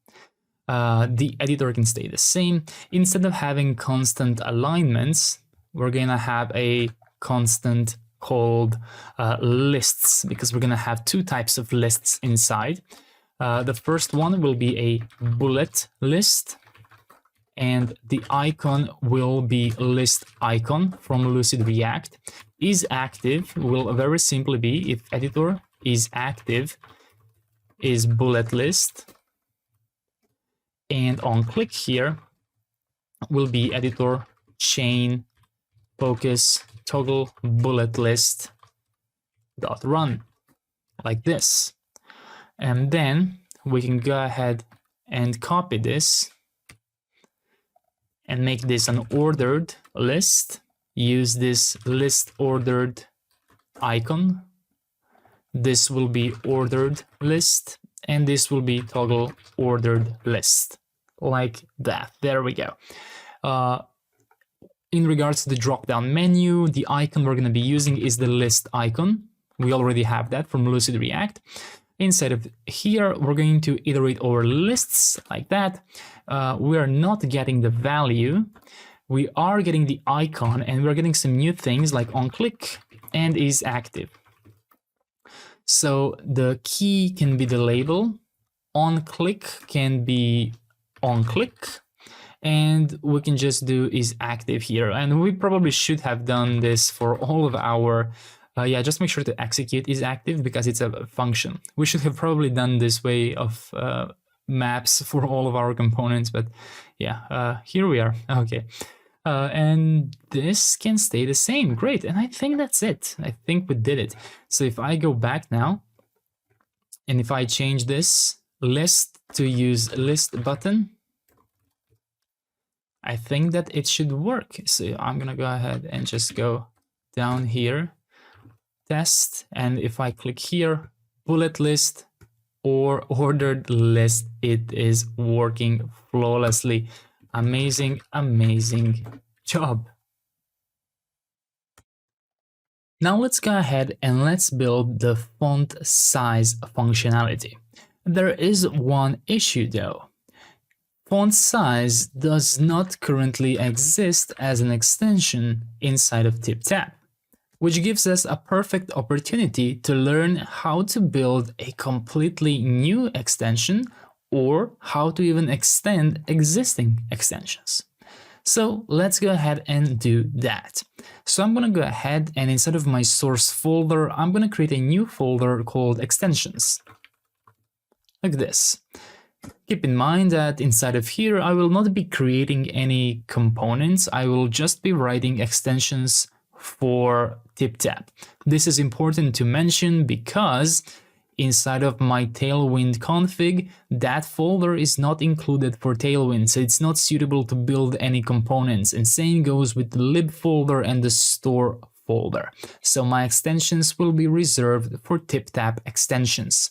S1: The editor can stay the same. Instead of having constant alignments, we're going to have a constant called lists, because we're going to have two types of lists inside. The first one will be a bullet list, and the icon will be list icon from Lucid React. Is active will very simply be if editor is active is bullet list, and on click here will be editor chain focus toggle bullet list dot run like this. And then we can go ahead and copy this and make this an ordered list. Use this list ordered icon. This will be ordered list, and this will be toggle ordered list, like that. There we go. In regards to the drop-down menu, the icon we're going to be using is the list icon. We already have that from Lucid React. Inside of here, we're going to iterate over lists like that. We are not getting the value. We are getting the icon, and we're getting some new things like onClick and is active. So the key can be the label, onClick can be onClick, and we can just do is active here. And we probably should have done this for all of our, yeah, just make sure to execute is active because it's a function. We should have probably done this way of maps for all of our components, but yeah, here we are. Okay. And this can stay the same. Great. And I think that's it. I think we did it. So if I go back now, and if I change this list to use list button, I think that it should work. So I'm going to go ahead and just go down here, test. And if I click here, bullet list or ordered list, it is working flawlessly. Amazing, amazing job. Now let's go ahead and let's build the font size functionality. There is one issue though. Font size does not currently exist as an extension inside of TipTap, which gives us a perfect opportunity to learn how to build a completely new extension or how to even extend existing extensions. So let's go ahead and do that. So I'm going to go ahead and instead of my source folder, I'm going to create a new folder called extensions, like this. Keep in mind that inside of here, I will not be creating any components. I will just be writing extensions for TipTap. This is important to mention because inside of my Tailwind config, that folder is not included for Tailwind, so it's not suitable to build any components. And same goes with the lib folder and the store folder. So my extensions will be reserved for TipTap extensions.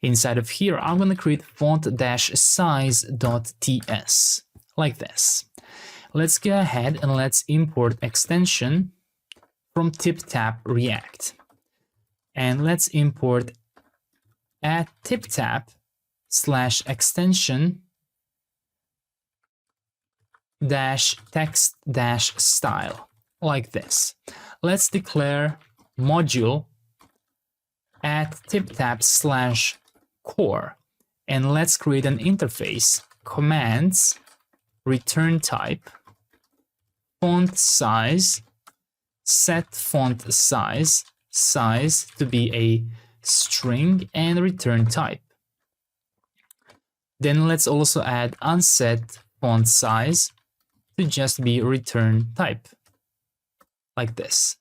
S1: Inside of here, I'm going to create font-size.ts, like this. Let's go ahead and let's import extension from TipTap React. And let's import at TipTap/extension -text-style, like this. Let's declare module at TipTap/core, and let's create an interface, commands, return type, font size, set font size to be a string, and return type. Then let's also add unset font size to just be return type, like this.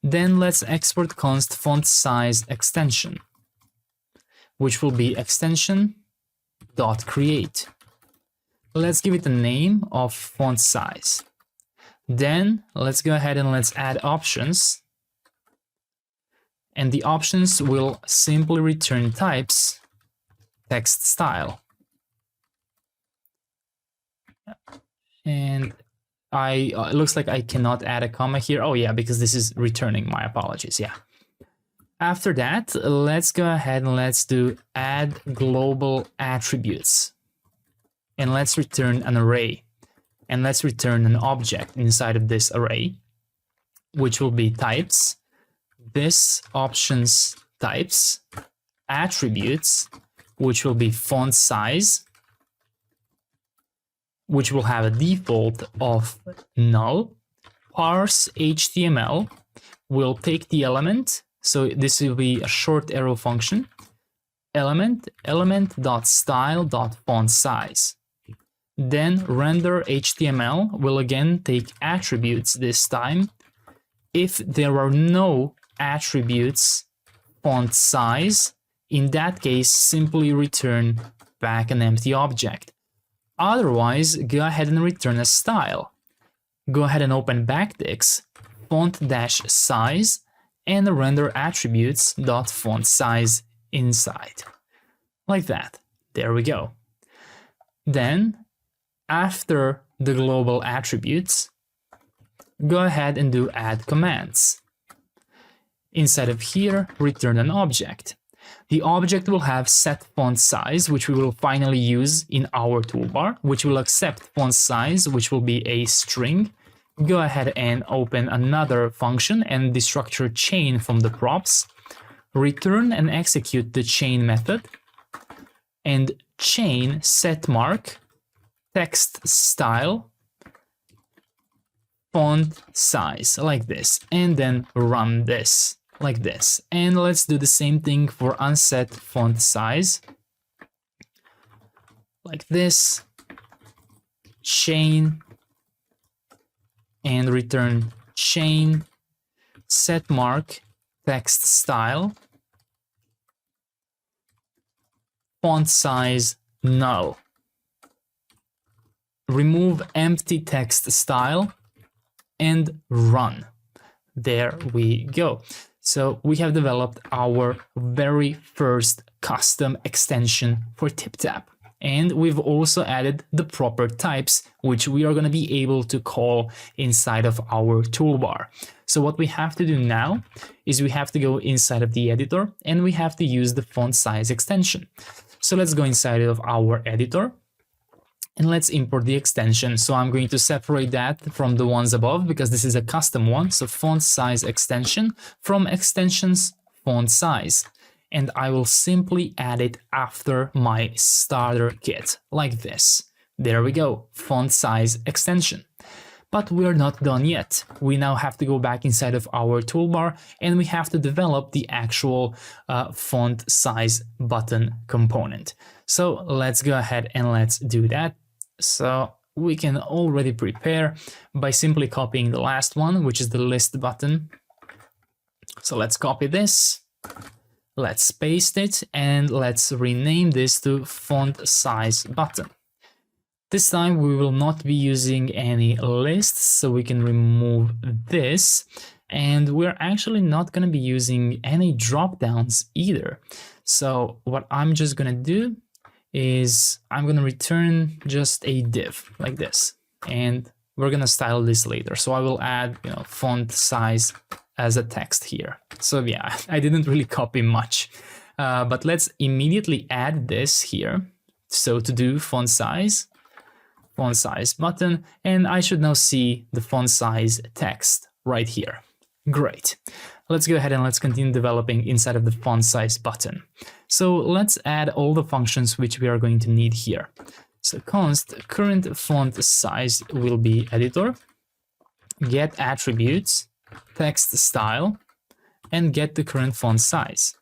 S1: Then let's export const font size extension, which will be extension.create. Let's give it a name of font size. Then let's go ahead and let's add options. And the options will simply return types, text style. And it looks like I cannot add a comma here. Oh yeah, because this is returning, my apologies, yeah. After that, let's go ahead and let's do add global attributes. And let's return an array. And let's return an object inside of this array, which will be types, this options types, attributes, which will be font size, which will have a default of null, parse HTML, will take the element, so this will be a short arrow function, element.style.font size. Then render HTML will again take attributes this time. If there are no attributes font size, In that case, simply return back an empty object. Otherwise, go ahead and return a style. Go ahead and open backticks, font-size, and render attributes.font size inside. Like that. There we go. Then, after the global attributes, go ahead and do add commands. Inside of here, return an object. The object will have set font size, which we will finally use in our toolbar, which will accept font size, which will be a string. Go ahead and open another function and destructure chain from the props. Return and execute the chain method. And chain setMark, text style, font size, like this. And then run this. Like this. And let's do the same thing for unset font size. Like this. Chain. And return chain. setMark. Text style. Font size null. Remove empty text style. And run. There we go. So we have developed our very first custom extension for TipTap. And we've also added the proper types, which we are going to be able to call inside of our toolbar. So what we have to do now is we have to go inside of the editor and we have to use the font size extension. So let's go inside of our editor. And let's import the extension. So I'm going to separate that from the ones above because this is a custom one. So font size extension from extensions font size. And I will simply add it after my starter kit like this. There we go, font size extension. But we're not done yet. We now have to go back inside of our toolbar and we have to develop the actual font size button component. So let's go ahead and let's do that. So we can already prepare by simply copying the last one, which is the list button. So let's copy this, let's paste it, and let's rename this to font size button. This time we will not be using any lists, so we can remove this. And we're actually not going to be using any drop downs either. So what I'm just going to do is I'm going to return just a div like this, and we're going to style this later. So I will add, font size as a text here. So yeah, I didn't really copy much, but let's immediately add this here. So to do font size button, and I should now see the font size text right here. Great. Let's go ahead and let's continue developing inside of the font size button. So let's add all the functions which we are going to need here. So const current font size will be editor, get attributes, text style, and get the current font size.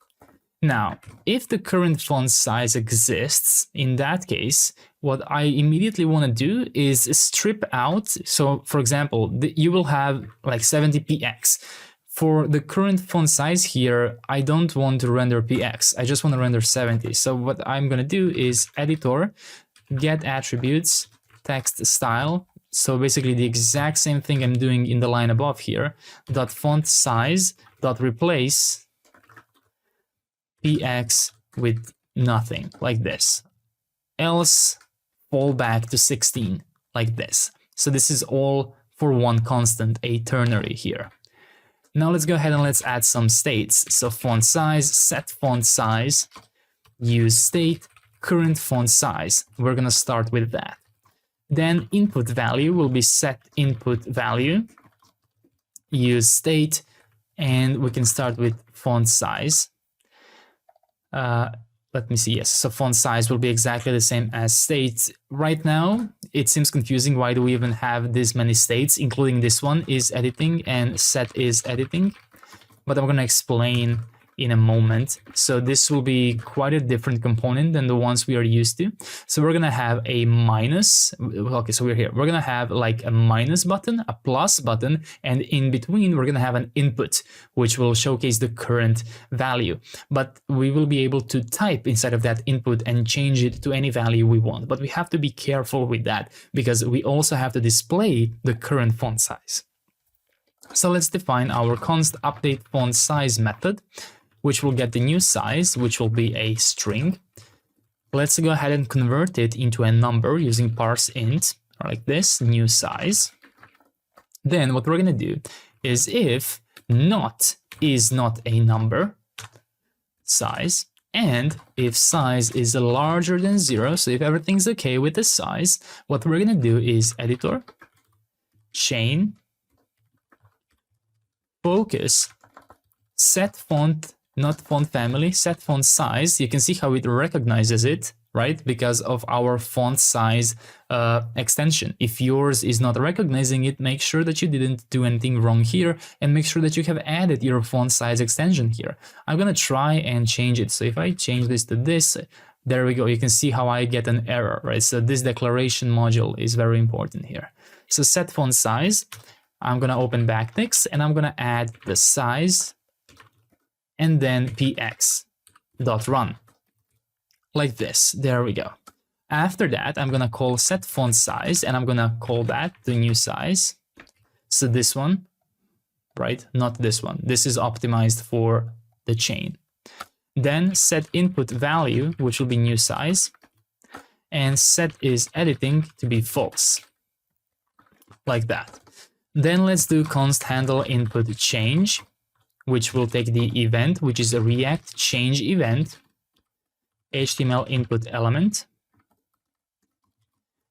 S1: Now, if the current font size exists, in that case, what I immediately want to do is strip out. So for example, you will have like 70px. For the current font size here, I don't want to render px, I just want to render 70. So what I'm going to do is editor, get attributes, text style. So basically the exact same thing I'm doing in the line above here, dot font size, dot replace px with nothing, like this. Else fall back to 16, like this. So this is all for one constant, a ternary here. Now let's go ahead and let's add some states. So font size, set font size, use state, current font size. We're going to start with that. Then input value will be set input value, use state, and we can start with font size. Let me see, yes, so font size will be exactly the same as states. Right now, it seems confusing. Why do we even have this many states, including this one is editing and set is editing? But I'm going to explain in a moment. So this will be quite a different component than the ones we are used to. So we're gonna have a minus. Okay, so we're here. We're gonna have like a minus button, a plus button, and in between we're gonna have an input, which will showcase the current value. But we will be able to type inside of that input and change it to any value we want. But we have to be careful with that because we also have to display the current font size. So let's define our const update font size method, which will get the new size, which will be a string. Let's go ahead and convert it into a number using parse int, like this, new size. Then what we're gonna do is if not is not a number size, and if size is larger than 0, so if everything's okay with the size, what we're gonna do is editor, chain, focus, set font, not font family, set font size. You can see how it recognizes it, right? Because of our font size extension. If yours is not recognizing it, make sure that you didn't do anything wrong here and make sure that you have added your font size extension here. I'm gonna try and change it. So if I change this to this, there we go. You can see how I get an error, right? So this declaration module is very important here. So set font size, I'm gonna open backticks and I'm gonna add the size and then px.run. Like this, there we go. After that, I'm gonna call set font size and I'm gonna call that the new size. So this one, right? Not this one. This is optimized for the chain. Then set input value, which will be new size, and set is editing to be false. Like that. Then let's do const handle input change, which will take the event, which is a React change event, HTML input element,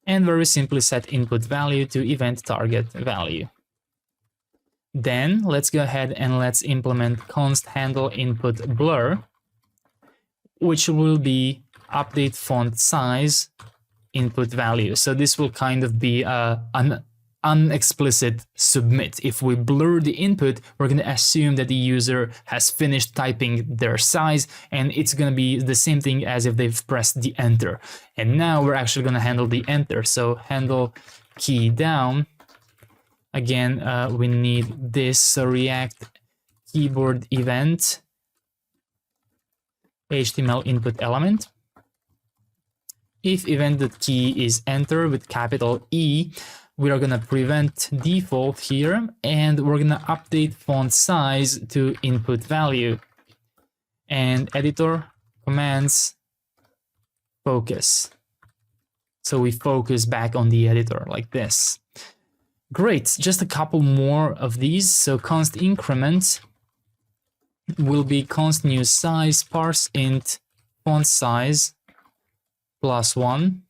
S1: and very simply set input value to event target value. Then let's go ahead and let's implement const handle input blur, which will be update font size input value. So this will kind of be an unexplicit submit. If we blur the input, we're going to assume that the user has finished typing their size, and it's going to be the same thing as if they've pressed the enter. And now we're actually going to handle the enter. So handle key down. Again, we need this. So React keyboard event HTML input element. If event.key is enter with capital E, we are going to prevent default here, and we're going to update font size to input value. And editor commands focus. So we focus back on the editor like this. Great, just a couple more of these. So const increment will be const new size parse int font size +1.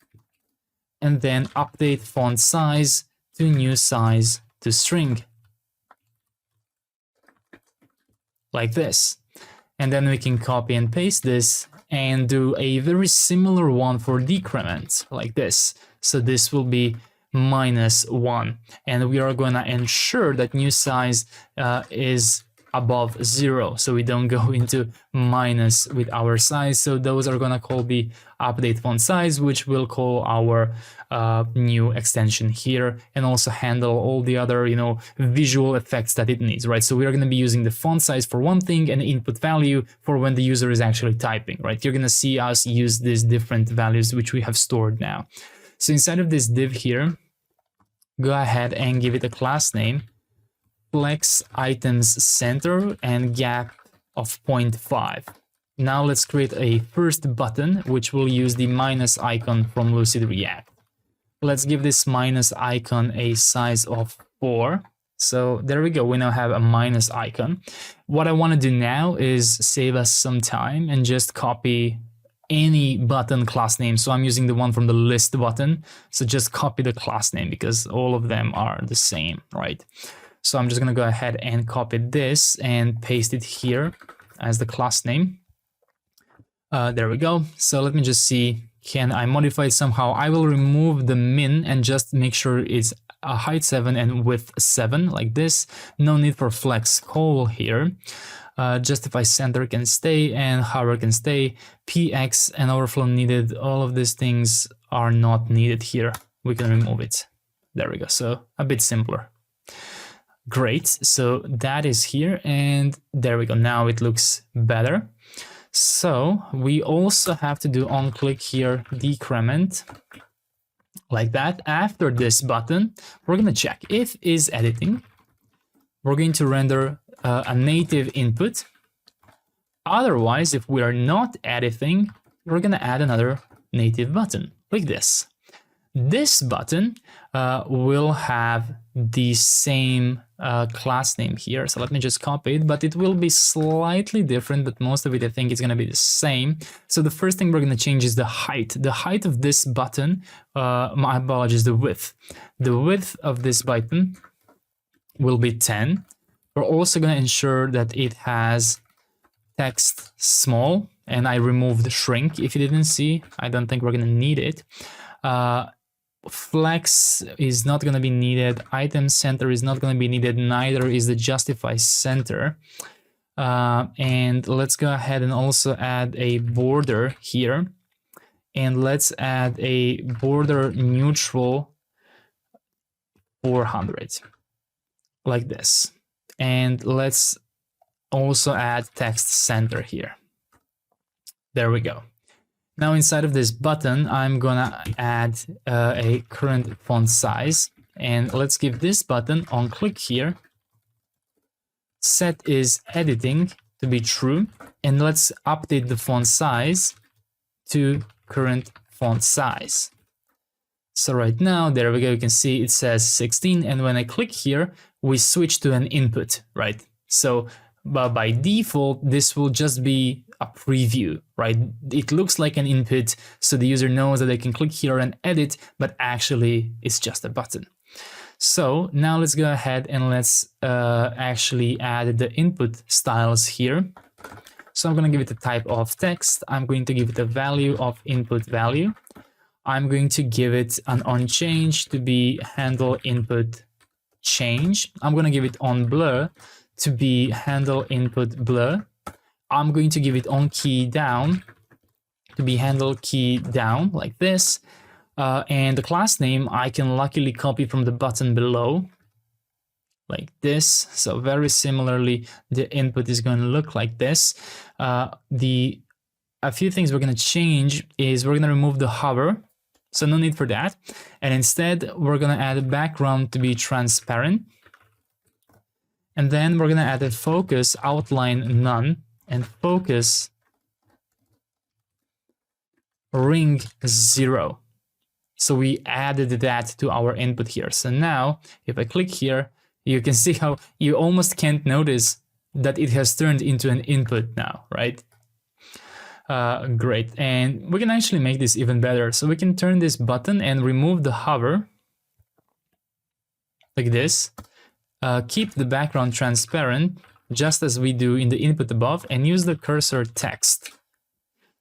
S1: And then update font size to new size to string. Like this. And then we can copy and paste this and do a very similar one for decrement, like this. So this will be -1. And we are going to ensure that new size is above 0, so we don't go into minus with our size. So those are gonna call the update font size, which will call our new extension here, and also handle all the other, visual effects that it needs, right? So we are gonna be using the font size for one thing and input value for when the user is actually typing, right? You're gonna see us use these different values which we have stored now. So inside of this div here, go ahead and give it a class name, flex items center and gap of 0.5. Now let's create a first button, which will use the minus icon from Lucid React. Let's give this minus icon a size of 4. So there we go, we now have a minus icon. What I want to do now is save us some time and just copy any button class name. So I'm using the one from the list button. So just copy the class name because all of them are the same, right? So I'm just going to go ahead and copy this and paste it here as the class name. There we go. So let me just see, can I modify it somehow? I will remove the min and just make sure it's height 7 and width 7 like this. No need for flex call here. Justify center can stay and hover can stay. PX and overflow needed. All of these things are not needed here. We can remove it. There we go. So a bit simpler. Great. So that is here and there we go. Now it looks better. So we also have to do on click here decrement like that. After this button, we're going to check if is editing. We're going to render a native input. Otherwise, if we are not editing, we're going to add another native button like this. This button will have the same class name here. So let me just copy it, but it will be slightly different, but most of it I think is going to be the same. So the first thing we're going to change is the height. The height of this button, my apologies, the width. The width of this button will be 10. We're also going to ensure that it has text small, and I removed shrink. If you didn't see, I don't think we're going to need it. Flex is not going to be needed. Item center is not going to be needed. Neither is the justify center. And let's go ahead and also add a border here. And let's add a border neutral 400 like this. And let's also add text center here. There we go. Now inside of this button, I'm gonna add a current font size, and let's give this button on click here. Set is editing to be true, and let's update the font size to current font size. So right now, there we go, you can see it says 16, and when I click here, we switch to an input, right? So by default, this will just be a preview, right? It looks like an input, so the user knows that they can click here and edit, but actually it's just a button. So now let's go ahead and let's actually add the input styles here. So I'm going to give it a type of text. I'm going to give it a value of input value. I'm going to give it an onChange to be handle input change. I'm going to give it on blur to be handle input blur. I'm going to give it on key down to be handle key down like this. And the class name I can luckily copy from the button below like this. So very similarly, the input is going to look like this. A few things we're going to change is we're going to remove the hover. So no need for that. And instead, we're going to add a background to be transparent. And then we're going to add a focus outline none and focus ring 0. So we added that to our input here. So now if I click here, you can see how you almost can't notice that it has turned into an input now, right? Great. And we can actually make this even better. So we can turn this button and remove the hover like this. Keep the background transparent, just as we do in the input above, and use the cursor text.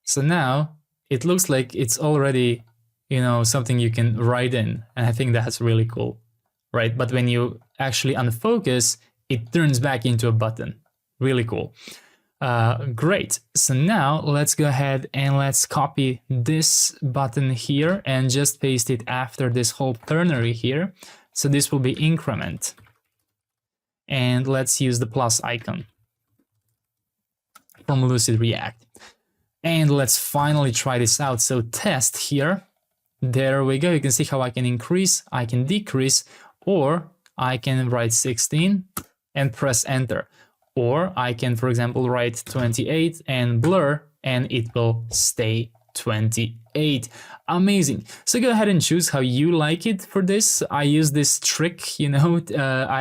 S1: So now it looks like it's already, you know, something you can write in, and I think that's really cool, right? But when you actually unfocus, it turns back into a button. Really cool. Great. So now let's go ahead and let's copy this button here and just paste it after this whole ternary here. So this will be increment. And let's use the plus icon from Lucid React. And let's finally try this out. So test here. There we go. You can see how I can increase, I can decrease, or I can write 16 and press enter. Or I can, for example, write 28 and blur, and it will stay 28. Amazing. So go ahead and choose how you like it for this. I use this trick, you know,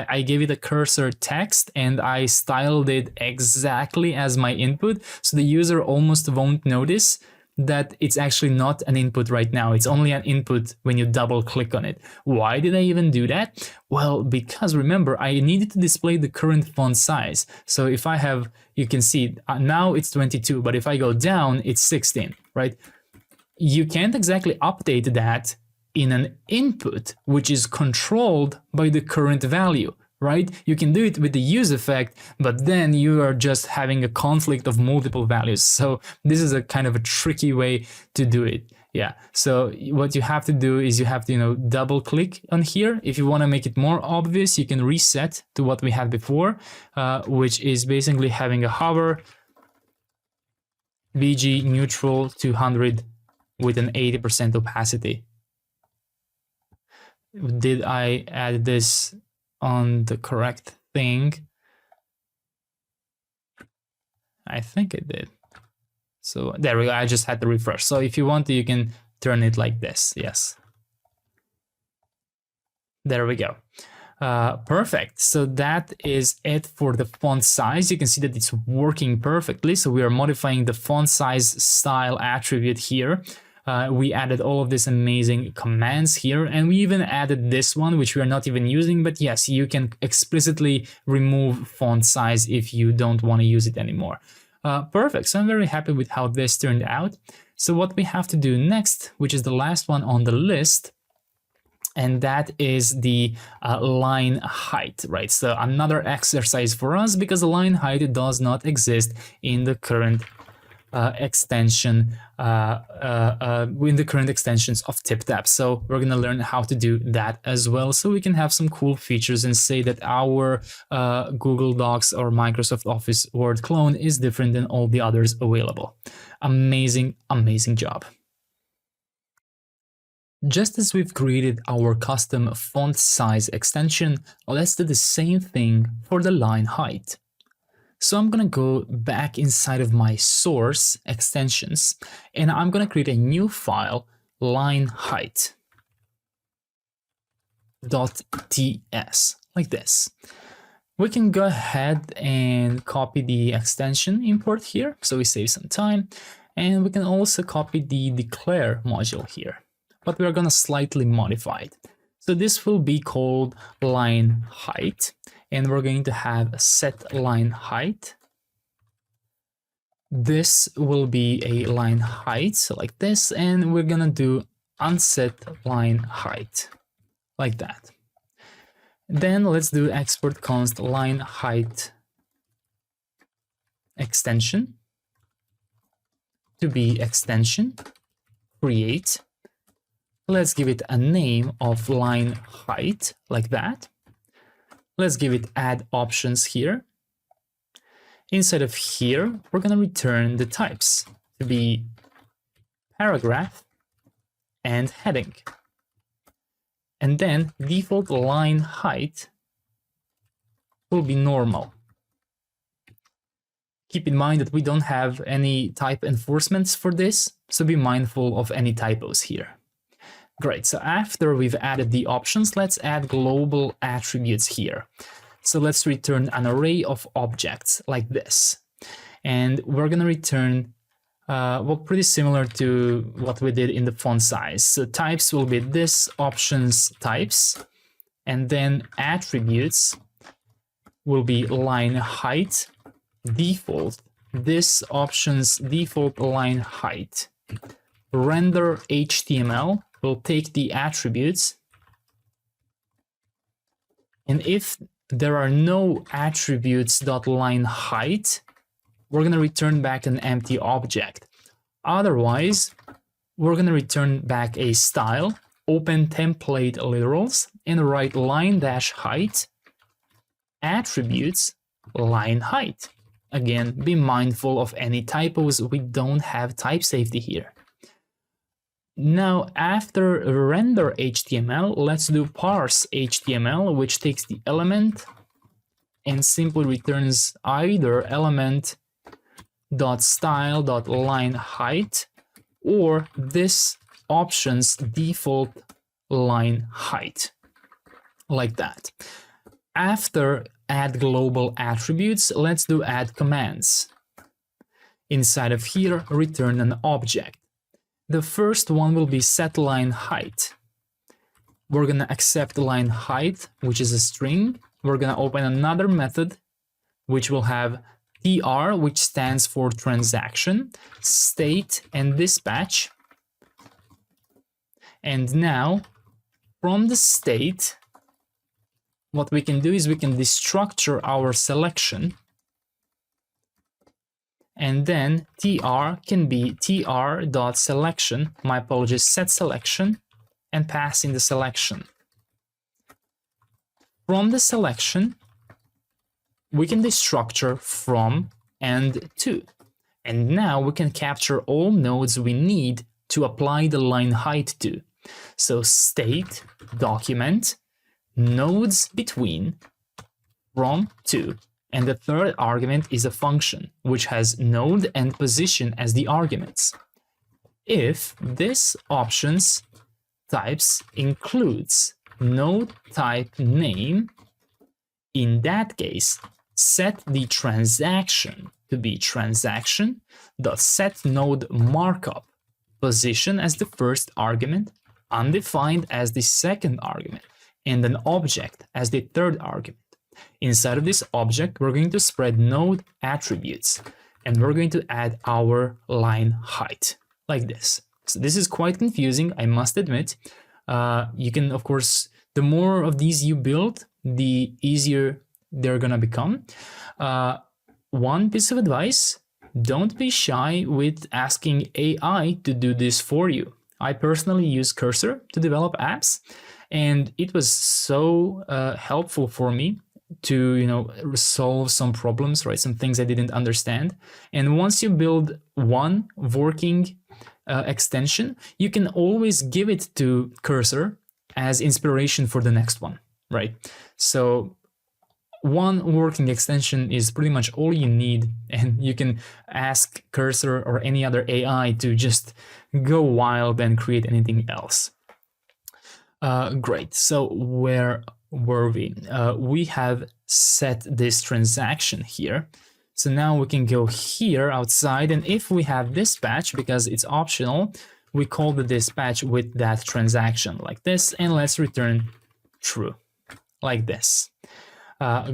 S1: I gave it a cursor text and I styled it exactly as my input. So the user almost won't notice that it's actually not an input right now. It's only an input when you double click on it. Why did I even do that? Well, because remember, I needed to display the current font size. So if I have, you can see now it's 22, but if I go down, it's 16, right? You can't exactly update that in an input which is controlled by the current value, right? You can do it with the use effect, but then you are just having a conflict of multiple values. So this is a kind of a tricky way to do it. Yeah, so what you have to do is you have to, double click on here. If you want to make it more obvious, you can reset to what we had before, which is basically having a hover, VG neutral 200 with an 80% opacity. Did I add this on the correct thing? I think I did. So there we go, I just had to refresh. So if you want to, you can turn it like this, yes. There we go. Perfect, so that is it for the font size. You can see that it's working perfectly. So we are modifying the font size style attribute here. We added all of these amazing commands here, and we even added this one, which we are not even using, but yes, you can explicitly remove font size if you don't want to use it anymore. Perfect, so I'm very happy with how this turned out. So what we have to do next, which is the last one on the list, and that is the line height, right? So another exercise for us, because the line height does not exist in the current extensions of TipTap. So we're going to learn how to do that as well, so we can have some cool features and say that our Google Docs or Microsoft Office Word clone is different than all the others available. Amazing, amazing job. Just as we've created our custom font size extension, let's do the same thing for the line height. So I'm gonna go back inside of my source extensions, and I'm gonna create a new file, line height.ts, like this. We can go ahead and copy the extension import here, so we save some time, and we can also copy the declare module here, but we're gonna slightly modify it. So this will be called line height, and we're going to have a set line height. This will be a line height, so like this, and we're gonna do unset line height, like that. Then let's do export const line height extension to be extension, create. Let's give it a name of line height, like that. Let's give it add options here. Inside of here, we're going to return the types to be paragraph and heading. And then default line height will be normal. Keep in mind that we don't have any type enforcements for this, so be mindful of any typos here. Great, so after we've added the options, let's add global attributes here. So let's return an array of objects like this. And we're gonna return, well, pretty similar to what we did in the font size. So types will be this options types, and then attributes will be line height, default, this options default line height. Render HTML will take the attributes, and if there are no attributes.line height, we're going to return back an empty object. Otherwise, we're going to return back a style, open template literals, and write line dash height, attributes, line height. Again, be mindful of any typos. We don't have type safety here. Now, after render HTML, let's do parse HTML, which takes the element and simply returns either element.style.line height or this options default line height, like that. After add global attributes, let's do add commands. Inside of here, return an object. The first one will be set line height. We're going to accept line height, which is a string. We're going to open another method, which will have tr, which stands for transaction, state, and dispatch. And now from the state, what we can do is we can destructure our selection, and then tr can be tr.selection, my apologies, set selection, and pass in the selection. From the selection, we can destructure from and to. And now we can capture all nodes we need to apply the line height to. So state, document, nodes between, from, to. And the third argument is a function, which has node and position as the arguments. If this options types includes node type name, in that case, set the transaction to be transaction.setNode markup, position as the first argument, undefined as the second argument, and an object as the third argument. Inside of this object, we're going to spread node attributes, and we're going to add our line height like this. So this is quite confusing, I must admit. You can, of course, the more of these you build, the easier they're gonna become. One piece of advice, don't be shy with asking AI to do this for you. I personally use Cursor to develop apps, and it was so helpful for me to solve some problems, right? Some things I didn't understand. And once you build one working extension, you can always give it to Cursor as inspiration for the next one, right? So one working extension is pretty much all you need, and you can ask Cursor or any other AI to just go wild and create anything else. Great, so where were we? We have set this transaction here. So now we can go here outside, and if we have dispatch, because it's optional, we call the dispatch with that transaction like this, and let's return true like this.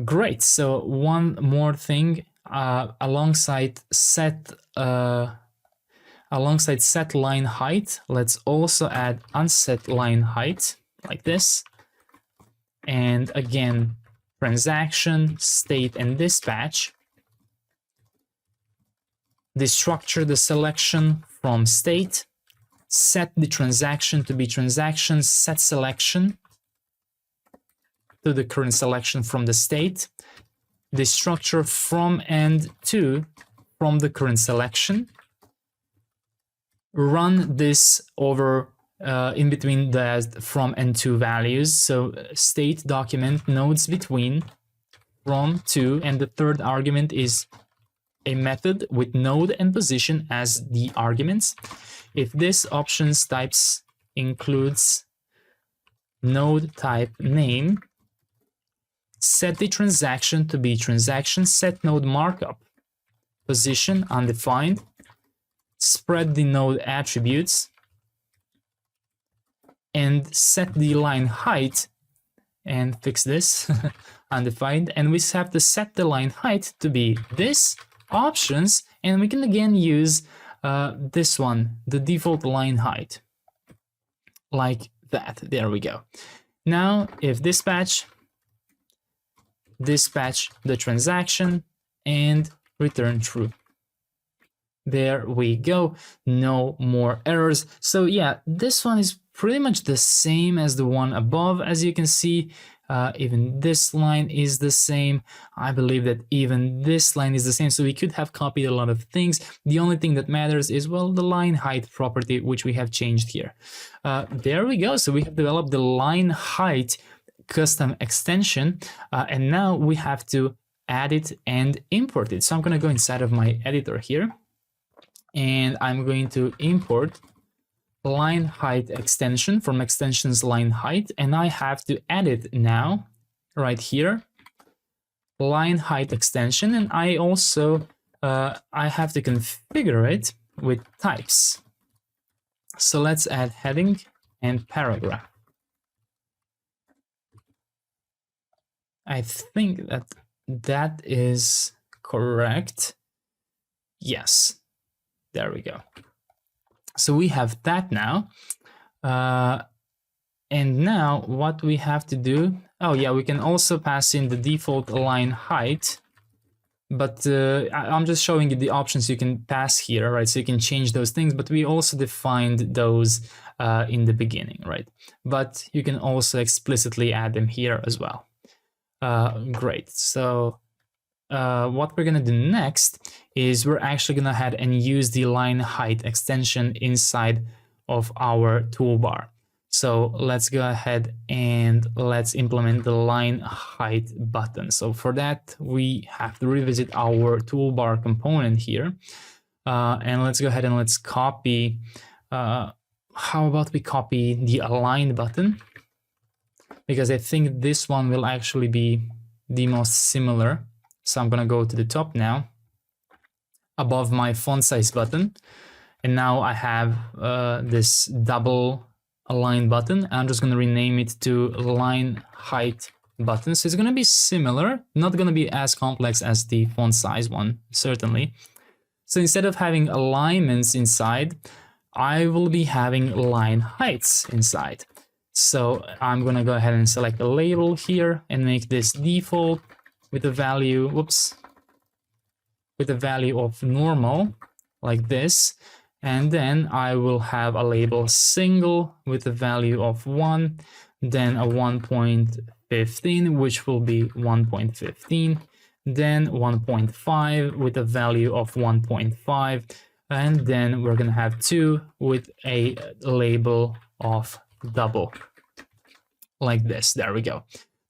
S1: Great, so one more thing, alongside set line height, let's also add unset line height like this. And again, transaction, state, and dispatch. Destructure the selection from state, set the transaction to be transaction, set selection to the current selection from the state, destructure from and to from the current selection. Run this over in between the from and to values. So state document nodes between, from, to, and the third argument is a method with node and position as the arguments. If this options types includes node type name, set the transaction to be transaction set node markup, position undefined, spread the node attributes, and set the line height, and fix this undefined, and we have to set the line height to be this options, and we can again use this one, the default line height, like that. There we go. Now if dispatch the transaction and return true. There we go, no more errors. So yeah, this one is pretty much the same as the one above. As you can see, even this line is the same. I believe that even this line is the same, so we could have copied a lot of things. The only thing that matters is, well, the line height property, which we have changed here. There we go, so we have developed the line height custom extension, and now we have to add it and import it. So I'm going to go inside of my editor here, and I'm going to import line height extension from extensions line height, and I have to add it now right here, line height extension, and I also I have to configure it with types. So let's add heading and paragraph. I think that is correct. Yes, there we go. So we have that now. And now what we have to do, oh yeah, we can also pass in the default line height, but I'm just showing you the options you can pass here, right? So you can change those things, but we also defined those in the beginning, right? But you can also explicitly add them here as well. Great, so what we're gonna do next is we're actually gonna head and use the line height extension inside of our toolbar. So let's go ahead and let's implement the line height button. So for that, we have to revisit our toolbar component here. And let's go ahead and let's copy. How about we copy the align button? Because I think this one will actually be the most similar. So I'm gonna go to the top now, above my font size button. And now I have this double align button. I'm just going to rename it to line height button. So it's going to be similar, not going to be as complex as the font size one, certainly. So instead of having alignments inside, I will be having line heights inside. So I'm going to go ahead and select a label here and make this default with a value, with a value of normal, like this. And then I will have a label single with a value of 1, then a 1.15, which will be 1.15, then 1.5 with a value of 1.5, and then we're gonna have 2 with a label of double, like this. There we go.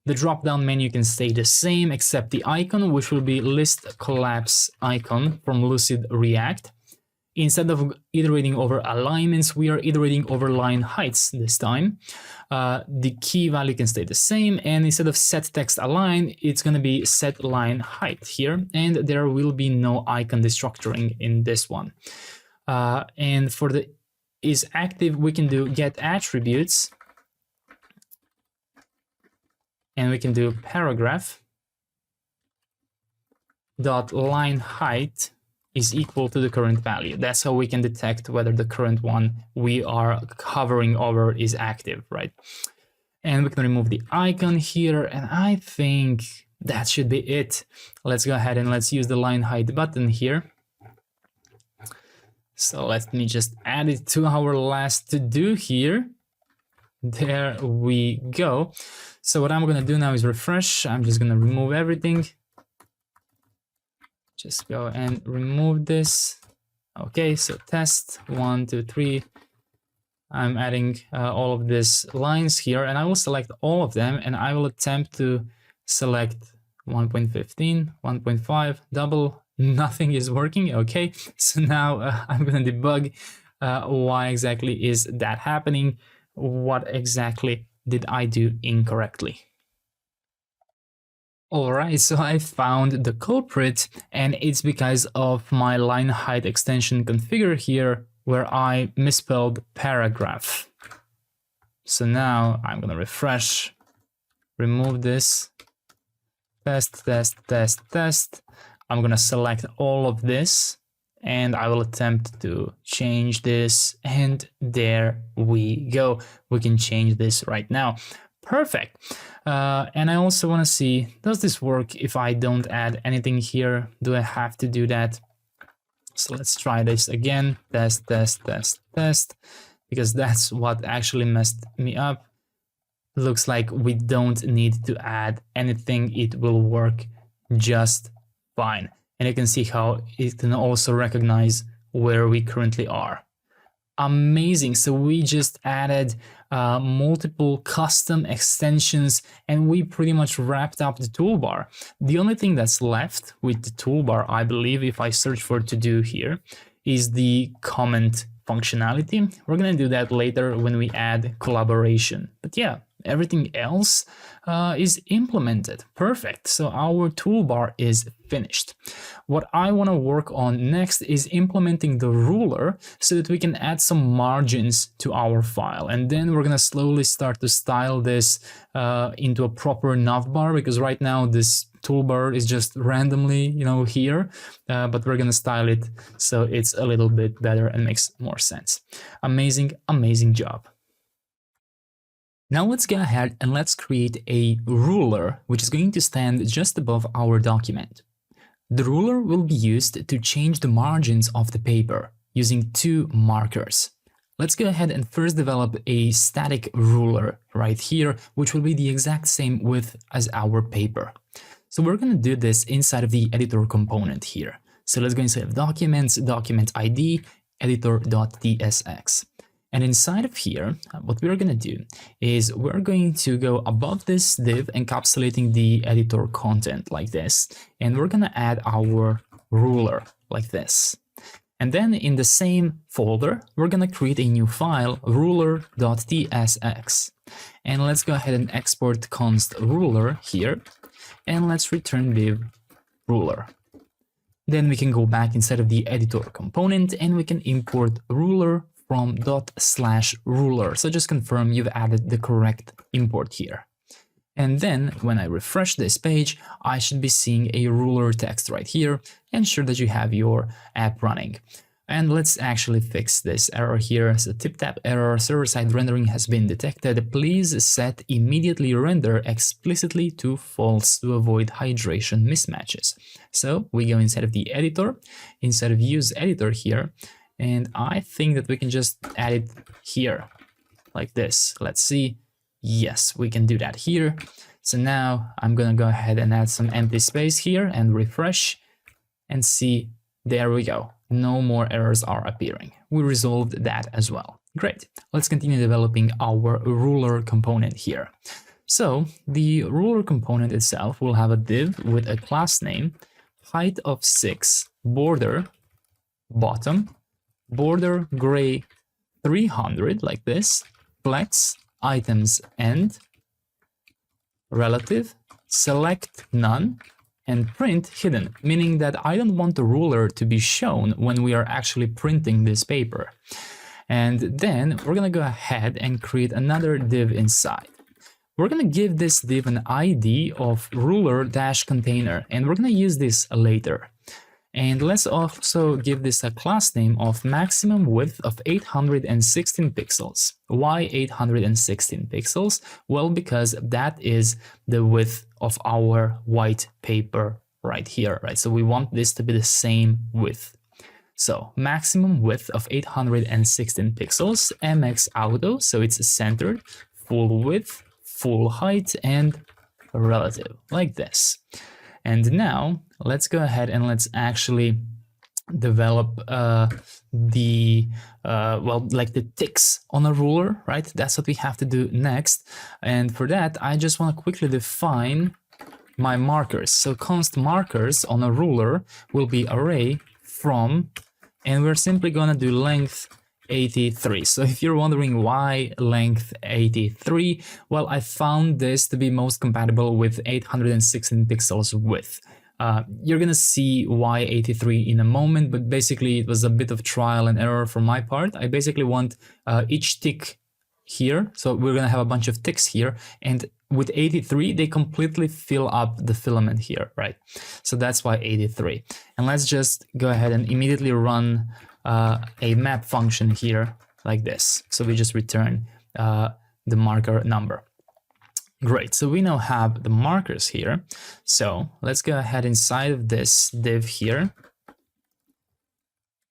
S1: The drop-down menu can stay the same except the icon, which will be list collapse icon from Lucid React. Instead of iterating over alignments, we are iterating over line heights this time. The key value can stay the same, and instead of set text align, it's going to be set line height here, and there will be no icon destructuring in this one. And for the is active, we can do get attributes, and we can do paragraph dot line height is equal to the current value. That's how we can detect whether the current one we are hovering over is active, right? And we can remove the icon here, and I think that should be it. Let's go ahead and let's use the line height button here. So let me just add it to our last to do here. There we go. So what I'm gonna do now is refresh. I'm just gonna remove everything. Just go and remove this. Okay, so test 1, 2, 3. I'm adding all of these lines here, and I will select all of them, and I will attempt to select 1.15, 1.5, double. Nothing is working. Okay, so now I'm going to debug why exactly is that happening. What exactly did I do incorrectly? Alright, so I found the culprit, and it's because of my line height extension configure here where I misspelled paragraph. So now I'm gonna refresh, remove this, test, test, test, test. I'm gonna select all of this, and I will attempt to change this, and there we go. We can change this right now. Perfect. And I also want to see, does this work if I don't add anything here? Do I have to do that? So let's try this again. Test, test, test, test, because that's what actually messed me up. Looks like we don't need to add anything. It will work just fine. And you can see how it can also recognize where we currently are. Amazing. So we just added multiple custom extensions, and we pretty much wrapped up the toolbar. The only thing that's left with the toolbar, I believe, if I search for to do here, is the comment functionality. We're going to do that later when we add collaboration. But yeah, everything else is implemented. Perfect. So our toolbar is finished. What I want to work on next is implementing the ruler so that we can add some margins to our file. And then we're going to slowly start to style this into a proper navbar, because right now this toolbar is just randomly, here, but we're going to style it so it's a little bit better and makes more sense. Amazing, amazing job. Now let's go ahead and let's create a ruler, which is going to stand just above our document. The ruler will be used to change the margins of the paper using two markers. Let's go ahead and first develop a static ruler right here, which will be the exact same width as our paper. So we're going to do this inside of the editor component here. So let's go inside of documents, document ID, editor.tsx. And inside of here, what we're going to do is we're going to go above this div encapsulating the editor content like this, and we're going to add our ruler like this. And then in the same folder, we're going to create a new file, ruler.tsx. And let's go ahead and export const ruler here, and let's return div ruler. Then we can go back inside of the editor component and we can import ruler from /ruler. So just confirm you've added the correct import here. And then when I refresh this page, I should be seeing a ruler text right here. Ensure that you have your app running. And let's actually fix this error here. So TipTap error, server-side rendering has been detected. Please set immediately render explicitly to false to avoid hydration mismatches. So we go inside of the editor, inside of use editor here. And I think that we can just add it here, like this. Let's see. Yes, we can do that here. So now I'm gonna go ahead and add some empty space here and refresh and see, there we go. No more errors are appearing. We resolved that as well. Great. Let's continue developing our ruler component here. So the ruler component itself will have a div with a class name, height of 6, border, bottom, border gray 300 like this, flex, items end, relative, select none, and print hidden, meaning that I don't want the ruler to be shown when we are actually printing this paper. And then we're gonna go ahead and create another div inside. We're gonna give this div an ID of ruler-container, and we're gonna use this later. And let's also give this a class name of maximum width of 816 pixels. Why 816 pixels? Well, because that is the width of our white paper right here, right? So we want this to be the same width. So maximum width of 816 pixels, MX auto, so it's centered, full width, full height, and relative, like this. And now let's go ahead and let's actually develop the ticks on a ruler, right? That's what we have to do next. And for that, I just want to quickly define my markers. So const markers on a ruler will be array from, and we're simply going to do length 83. So if you're wondering why length 83, well, I found this to be most compatible with 816 pixels width. You're gonna see why 83 in a moment, but basically it was a bit of trial and error from my part. I basically want each tick here, so we're gonna have a bunch of ticks here, and with 83 they completely fill up the filament here, right? So that's why 83. And let's just go ahead and immediately run a map function here like this. So we just return the marker number. Great, so we now have the markers here. So let's go ahead inside of this div here,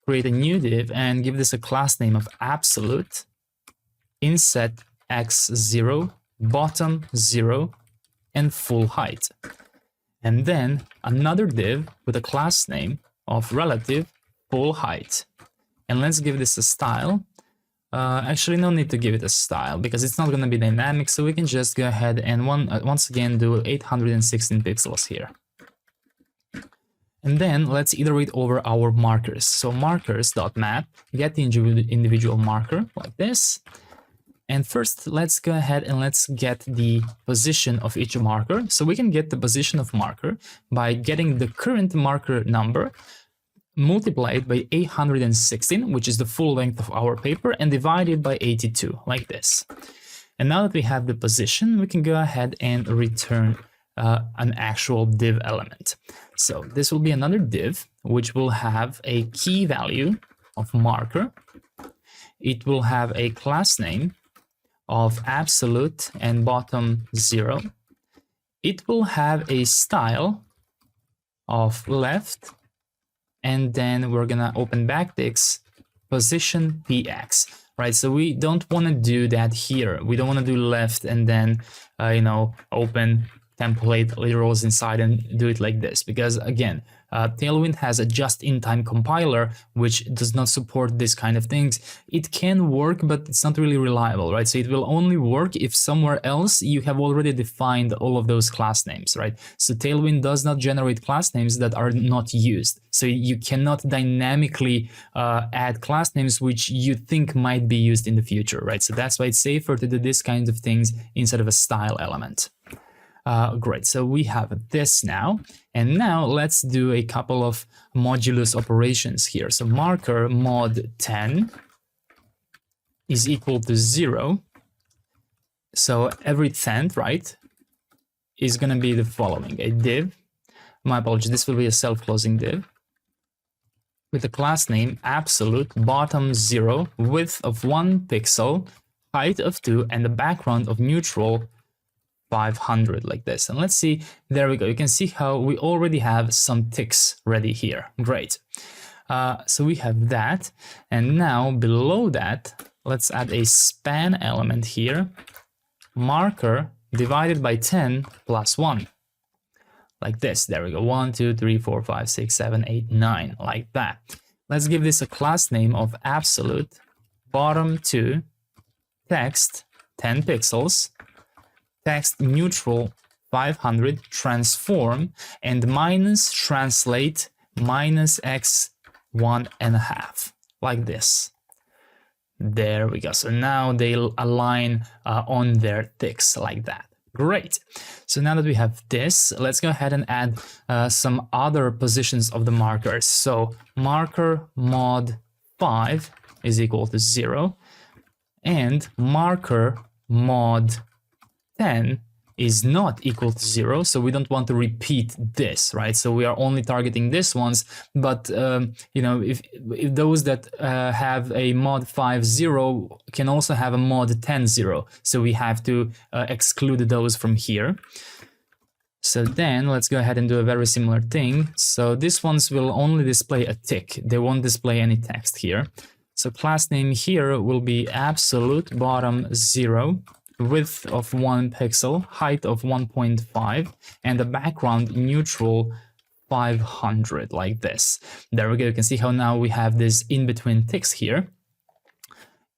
S1: create a new div and give this a class name of absolute, inset x0, bottom 0, and full height. And then another div with a class name of relative, full height. And let's give this a style. Actually, no need to give it a style because it's not going to be dynamic, so we can just go ahead and once again do 816 pixels here. And then let's iterate over our markers. So markers.map, get the individual marker like this. And first, let's go ahead and let's get the position of each marker. So we can get the position of marker by getting the current marker number, multiply it by 816, which is the full length of our paper, and divide it by 82, like this. And now that we have the position, we can go ahead and return an actual div element. So this will be another div, which will have a key value of marker. It will have a class name of absolute and bottom 0. It will have a style of left, and then we're gonna open backticks position px, right? So we don't want to do that here. We don't want to do left and then open template literals inside and do it like this, because again, Tailwind has a just-in-time compiler which does not support this kind of things. It can work, but it's not really reliable, right? So it will only work if somewhere else you have already defined all of those class names, right? So Tailwind does not generate class names that are not used. So you cannot dynamically add class names which you think might be used in the future, right? So that's why it's safer to do this kind of things instead of a style element. Great, so we have this now, and now let's do a couple of modulus operations here. So marker mod 10 is equal to 0. So every 10th, right, is going to be the following: a div, my apologies, this will be a self-closing div, with the class name absolute, bottom 0, width of 1 pixel, height of 2, and the background of neutral 500, like this. And let's see, there we go. You can see how we already have some ticks ready here. Great. So we have that. And now below that, let's add a span element here. Marker divided by 10 plus 1. Like this. There we go. 1, 2, 3, 4, 5, 6, 7, 8, 9. Like that. Let's give this a class name of absolute, bottom 2, text 10 pixels, text neutral 500, transform, and minus translate minus x 1.5, like this. There we go. So now they'll align on their ticks like that. Great. So now that we have this, let's go ahead and add some other positions of the markers. So marker mod 5 is equal to 0, and marker mod 10 is not equal to 0, so we don't want to repeat this, right? So we are only targeting this ones, but if those that have a mod 5.0 can also have a mod 10.0, so we have to exclude those from here. So then let's go ahead and do a very similar thing. So these ones will only display a tick, they won't display any text here. So class name here will be absolute, bottom 0, width of 1 pixel, height of 1.5, and the background neutral 500, like this. There we go. You can see how now we have this in between ticks here.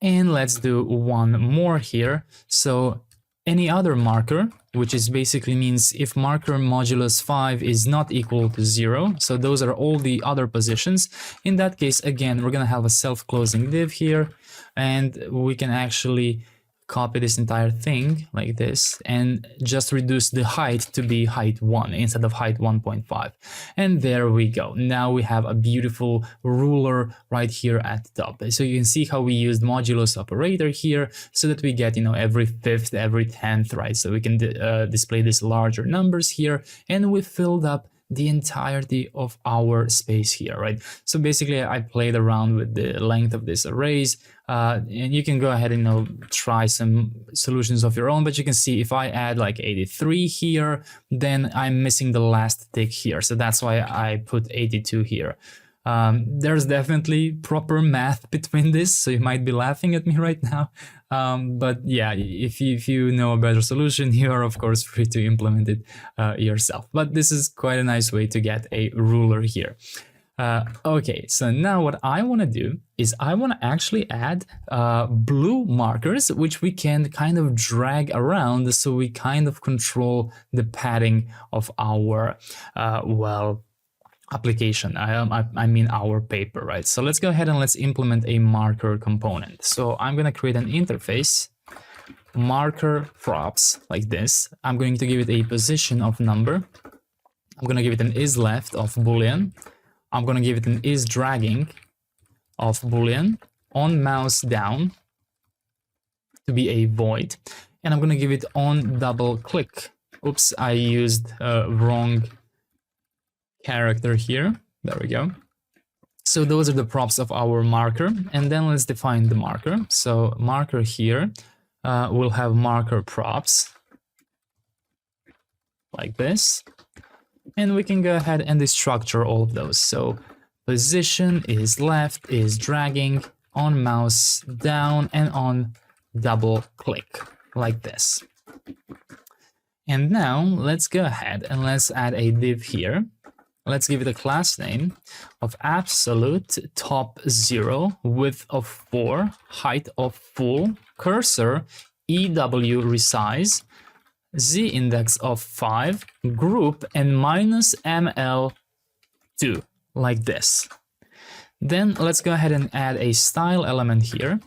S1: And let's do one more here. So any other marker, which is basically means if marker modulus 5 is not equal to 0, so those are all the other positions. In that case, again, we're going to have a self-closing div here, and we can actually copy this entire thing like this and just reduce the height to be height 1 instead of height 1.5. And there we go. Now we have a beautiful ruler right here at the top. So you can see how we used modulus operator here so that we get, every 5th, every 10th, right? So we can display these larger numbers here, and we filled up the entirety of our space here, right? So basically I played around with the length of these arrays, and you can go ahead and try some solutions of your own, but you can see if I add like 83 here, then I'm missing the last tick here. So that's why I put 82 here. There's definitely proper math between this, so you might be laughing at me right now. But yeah, if you know a better solution, you are of course free to implement it yourself. But this is quite a nice way to get a ruler here. Okay, so now what I want to do is I want to actually add blue markers, which we can kind of drag around, so we kind of control the padding of our, application. I mean our paper, right? So let's go ahead and let's implement a marker component. So I'm going to create an interface, marker props, like this. I'm going to give it a position of number. I'm going to give it an isLeft of Boolean. I'm going to give it an isDragging of Boolean, on mouse down to be a void. And I'm going to give it on double click. Oops, I used wrong character here. There we go. So those are the props of our marker, and then let's define the marker. So marker here, we'll have marker props like this. And we can go ahead and destructure all of those. So position is left, is dragging, on mouse down, and on double click like this. And now let's go ahead and let's add a div here. Let's give it a class name of absolute top 0, width of 4, height of full, cursor, EW resize, Z index of 5, group, and minus ML2, like this. Then let's go ahead and add a style element here.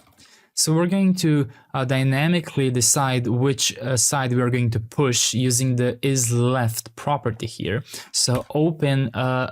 S1: So we're going to dynamically decide which side we are going to push using the isLeft property here. So open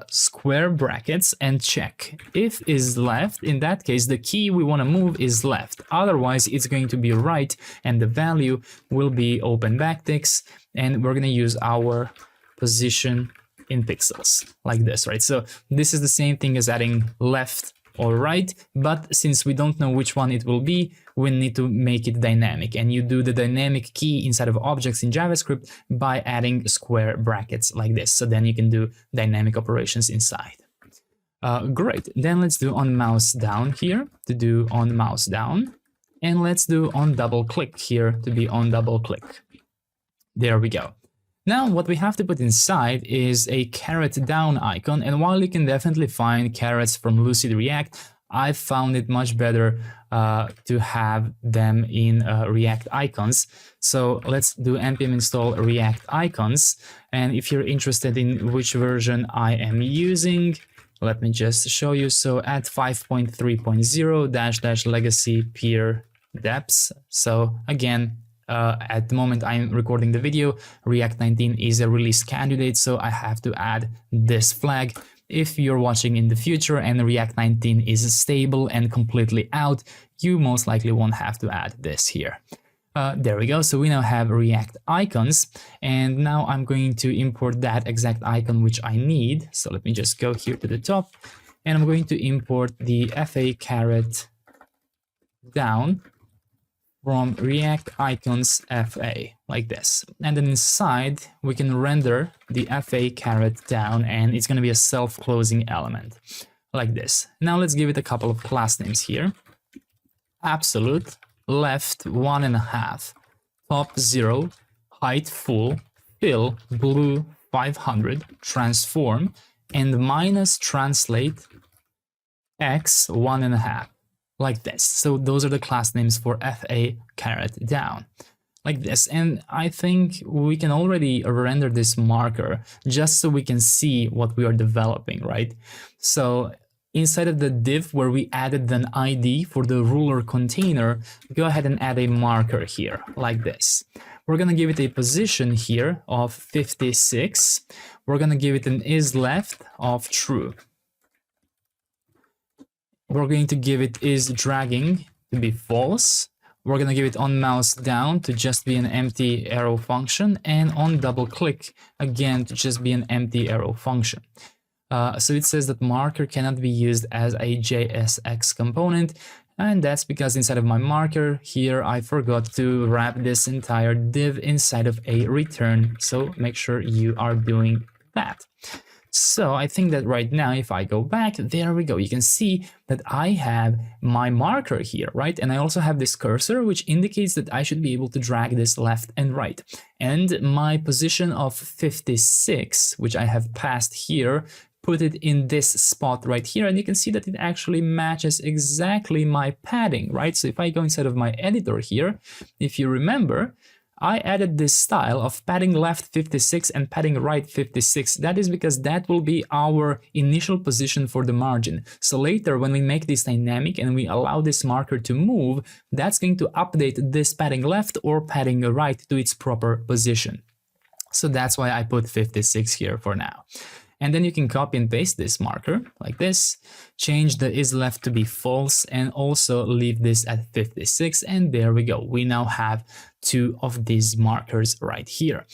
S1: square brackets and check. If isLeft, in that case, the key we want to move is left. Otherwise, it's going to be right, and the value will be open backticks, and we're going to use our position in pixels like this, right? So this is the same thing as adding left or right, but since we don't know which one it will be, we need to make it dynamic. And you do the dynamic key inside of objects in JavaScript by adding square brackets like this. So then you can do dynamic operations inside. Great. Then let's do on mouse down here to do on mouse down. And let's do on double click here to be on double click. There we go. Now what we have to put inside is a caret down icon, and while you can definitely find carets from Lucid React, I found it much better to have them in React icons. So let's do npm install React icons, and if you're interested in which version I am using, let me just show you. So at 5.3.0 -- legacy peer depths. So again, at the moment I'm recording the video, React 19 is a release candidate, so I have to add this flag. If you're watching in the future and React 19 is stable and completely out, you most likely won't have to add this here. There we go. So we now have React icons, and now I'm going to import that exact icon which I need. So let me just go here to the top, and I'm going to import the FA caret down from React icons FA like this. And then inside we can render the FA caret down, and it's going to be a self-closing element like this. Now let's give it a couple of class names here. Absolute, left 1.5, top 0, height full, fill, blue 500, transform, and minus translate x 1.5. Like this. So those are the class names for FA caret down like this. And I think we can already render this marker just so we can see what we are developing, right? So inside of the div where we added an ID for the ruler container, go ahead and add a marker here like this. We're going to give it a position here of 56. We're going to give it an isLeft of true. We're going to give it is dragging to be false. We're going to give it on mouse down to just be an empty arrow function, and on double click again to just be an empty arrow function. So it says that marker cannot be used as a JSX component, and that's because inside of my marker here I forgot to wrap this entire div inside of a return. So make sure you are doing that. So I think that right now, if I go back, there we go. You can see that I have my marker here, right? And I also have this cursor, which indicates that I should be able to drag this left and right. And my position of 56, which I have passed here, put it in this spot right here. And you can see that it actually matches exactly my padding, right? So if I go inside of my editor here, if you remember, I added this style of padding left 56 and padding right 56. That is because that will be our initial position for the margin. So later when we make this dynamic and we allow this marker to move, that's going to update this padding left or padding right to its proper position. So that's why I put 56 here for now. And then you can copy and paste this marker like this, change the isLeft to be false, and also leave this at 56. And there we go. We now have two of these markers right here.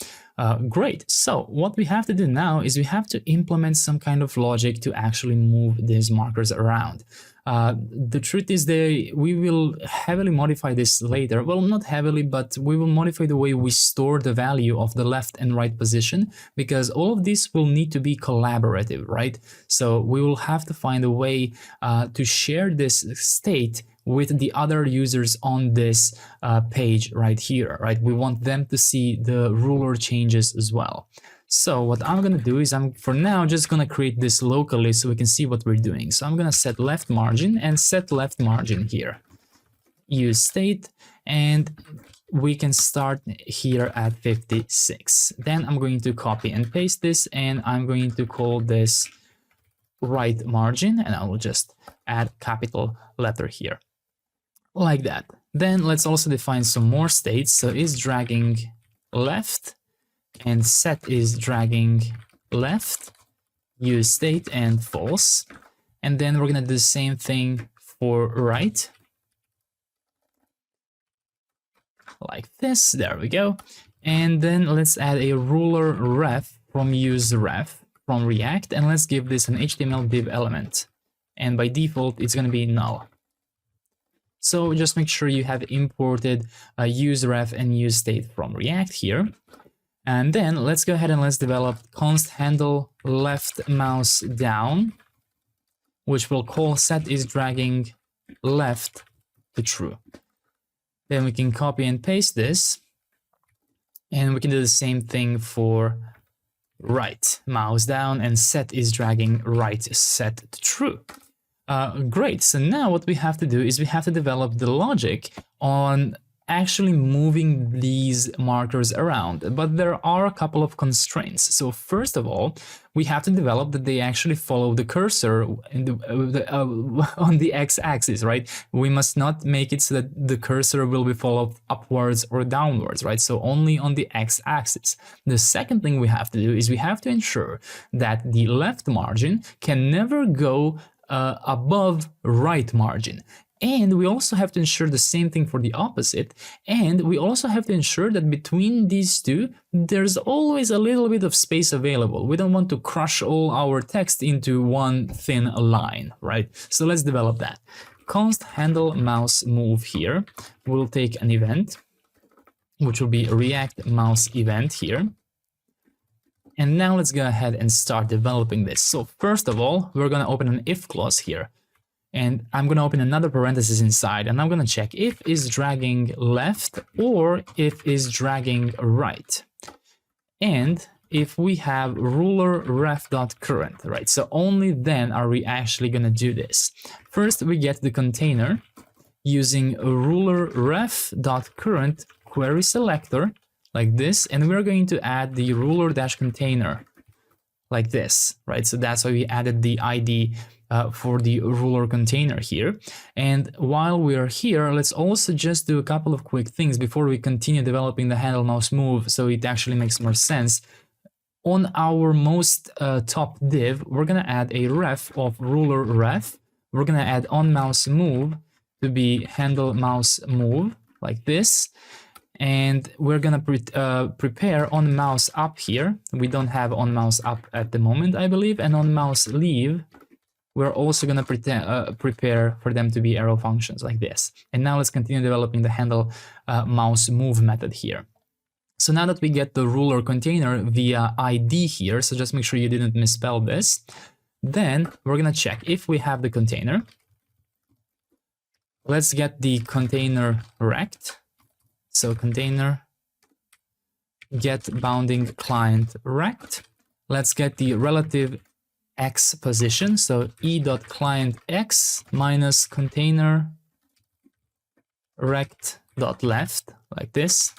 S1: Great. So what we have to do now is we have to implement some kind of logic to actually move these markers around. The truth is that we will heavily modify this later. Well, not heavily, but we will modify the way we store the value of the left and right position, because all of this will need to be collaborative, right? So we will have to find a way to share this state with the other users on this page right here, right? We want them to see the ruler changes as well. So what I'm going to do is I'm for now just going to create this locally so we can see what we're doing. So I'm going to set left margin and set left margin here. Use state, and we can start here at 56. Then I'm going to copy and paste this, and I'm going to call this right margin, and I will just add capital letter here. Like that. Then let's also define some more states. So is dragging left, and set is dragging left, use state and false. And then we're gonna do the same thing for right. Like this, there we go. And then let's add a ruler ref from use ref from React, and let's give this an HTML div element. And by default, it's gonna be null. So just make sure you have imported use ref and use state from React here. And then let's go ahead and let's develop const handle left mouse down, which we'll call set is dragging left to true. Then we can copy and paste this, and we can do the same thing for right mouse down, and set is dragging right set to true. Great. So now what we have to do is we have to develop the logic on actually moving these markers around, but there are a couple of constraints. So first of all, we have to develop that they actually follow the cursor in on the x-axis, right? We must not make it so that the cursor will be followed upwards or downwards, right? So only on the x-axis. The second thing we have to do is we have to ensure that the left margin can never go above right margin. And we also have to ensure the same thing for the opposite. And we also have to ensure that between these two, there's always a little bit of space available. We don't want to crush all our text into one thin line, right? So let's develop that. Const handle mouse move here. We'll take an event, which will be a React mouse event here. And now let's go ahead and start developing this. So first of all, we're going to open an if clause here. And I'm going to open another parenthesis inside, and I'm going to check if is dragging left or if is dragging right. And if we have ruler ref.current, right? So only then are we actually going to do this. First, we get the container using a ruler ref.current query selector like this, and we're going to add the ruler-container like this, right? So that's why we added the ID for the ruler container here. And while we're here, let's also just do a couple of quick things before we continue developing the handle mouse move, so it actually makes more sense. On our most top div, we're gonna add a ref of ruler ref. We're gonna add on mouse move to be handle mouse move like this. And we're gonna prepare on mouse up here. We don't have on mouse up at the moment, I believe, and on mouse leave, we're also going to prepare for them to be arrow functions like this. And now let's continue developing the handle mouse move method here. So now that we get the ruler container via ID here, so just make sure you didn't misspell this, then we're going to check if we have the container. Let's get the container rect. So container get bounding client rect. Let's get the relative x position, so e.client x minus container rect.left like this.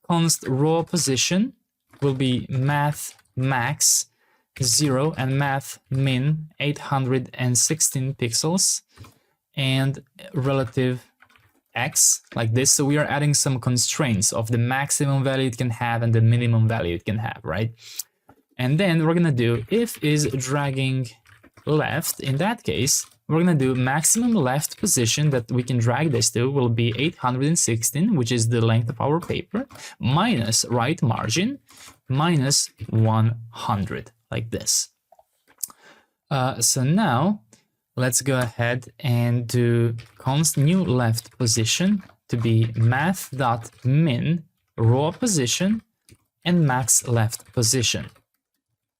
S1: Const raw position will be math max 0 and math min 816 pixels and relative x like this. So we are adding some constraints of the maximum value it can have and the minimum value it can have, right? And then we're gonna do if is dragging left. In that case, we're gonna do maximum left position that we can drag this to will be 816, which is the length of our paper, minus right margin, minus 100, like this. So now let's go ahead and do const new left position to be math.min raw position and max left position.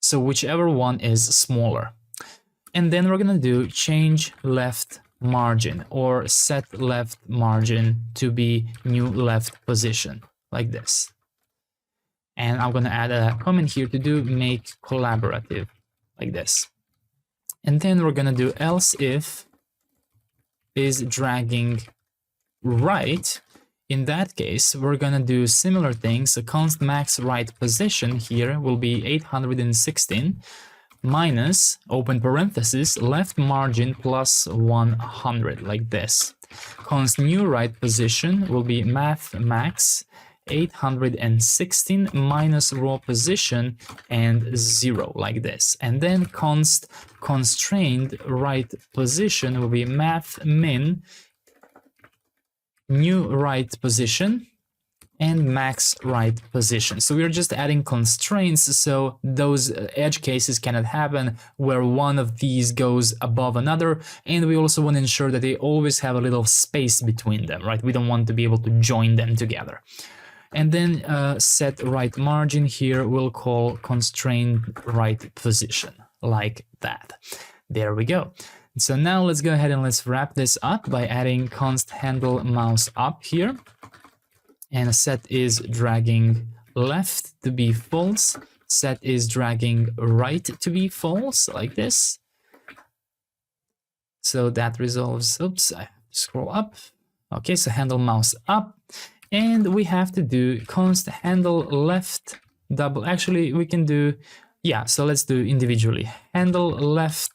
S1: So whichever one is smaller. And then we're gonna do change left margin or set left margin to be new left position, like this. And I'm gonna add a comment here to do make collaborative, like this. And then we're gonna do else if is dragging right. In that case, we're gonna do similar things. So const max right position here will be 816 minus open parenthesis left margin plus 100, like this. Const new right position will be math max 816 minus raw position and 0, like this. And then const constrained right position will be math min new right position and max right position. So we're just adding constraints so those edge cases cannot happen where one of these goes above another, and we also want to ensure that they always have a little space between them, right? We don't want to be able to join them together. And then set right margin here we'll call constrained right position, like that. There we go. So now let's go ahead and let's wrap this up by adding const handle mouse up here. And set is dragging left to be false. Set is dragging right to be false, like this. So that resolves, oops, I scroll up. Okay, so handle mouse up. And we have to do const handle left double, actually we can do, yeah, so let's do individually. Handle left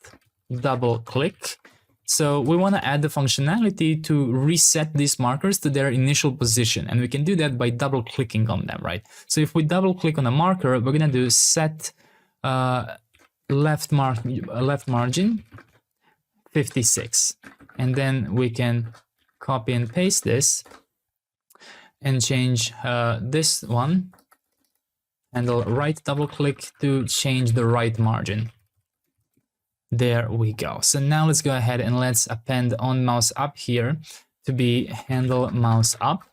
S1: double click. So we want to add the functionality to reset these markers to their initial position, and we can do that by double clicking on them, right? So if we double click on a marker, we're gonna do set left margin 56, and then we can copy and paste this and change this one, handle right double click to change the right margin. There we go. So now let's go ahead and let's append on mouse up here to be handle mouse up.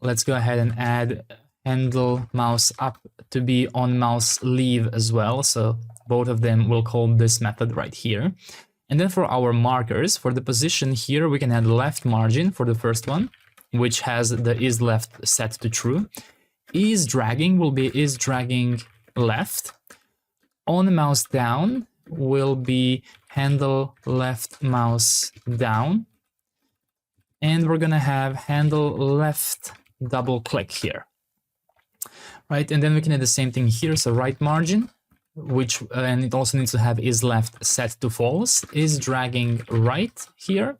S1: Let's go ahead and add handle mouse up to be on mouse leave as well. So both of them will call this method right here. And then for our markers, for the position here, we can add left margin for the first one, which has the is left set to true. Is dragging will be is dragging left. On mouse down will be handle left mouse down, and we're gonna have handle left double click here, right? And then we can do the same thing here. So right margin, which and it also needs to have is left set to false, is dragging right here.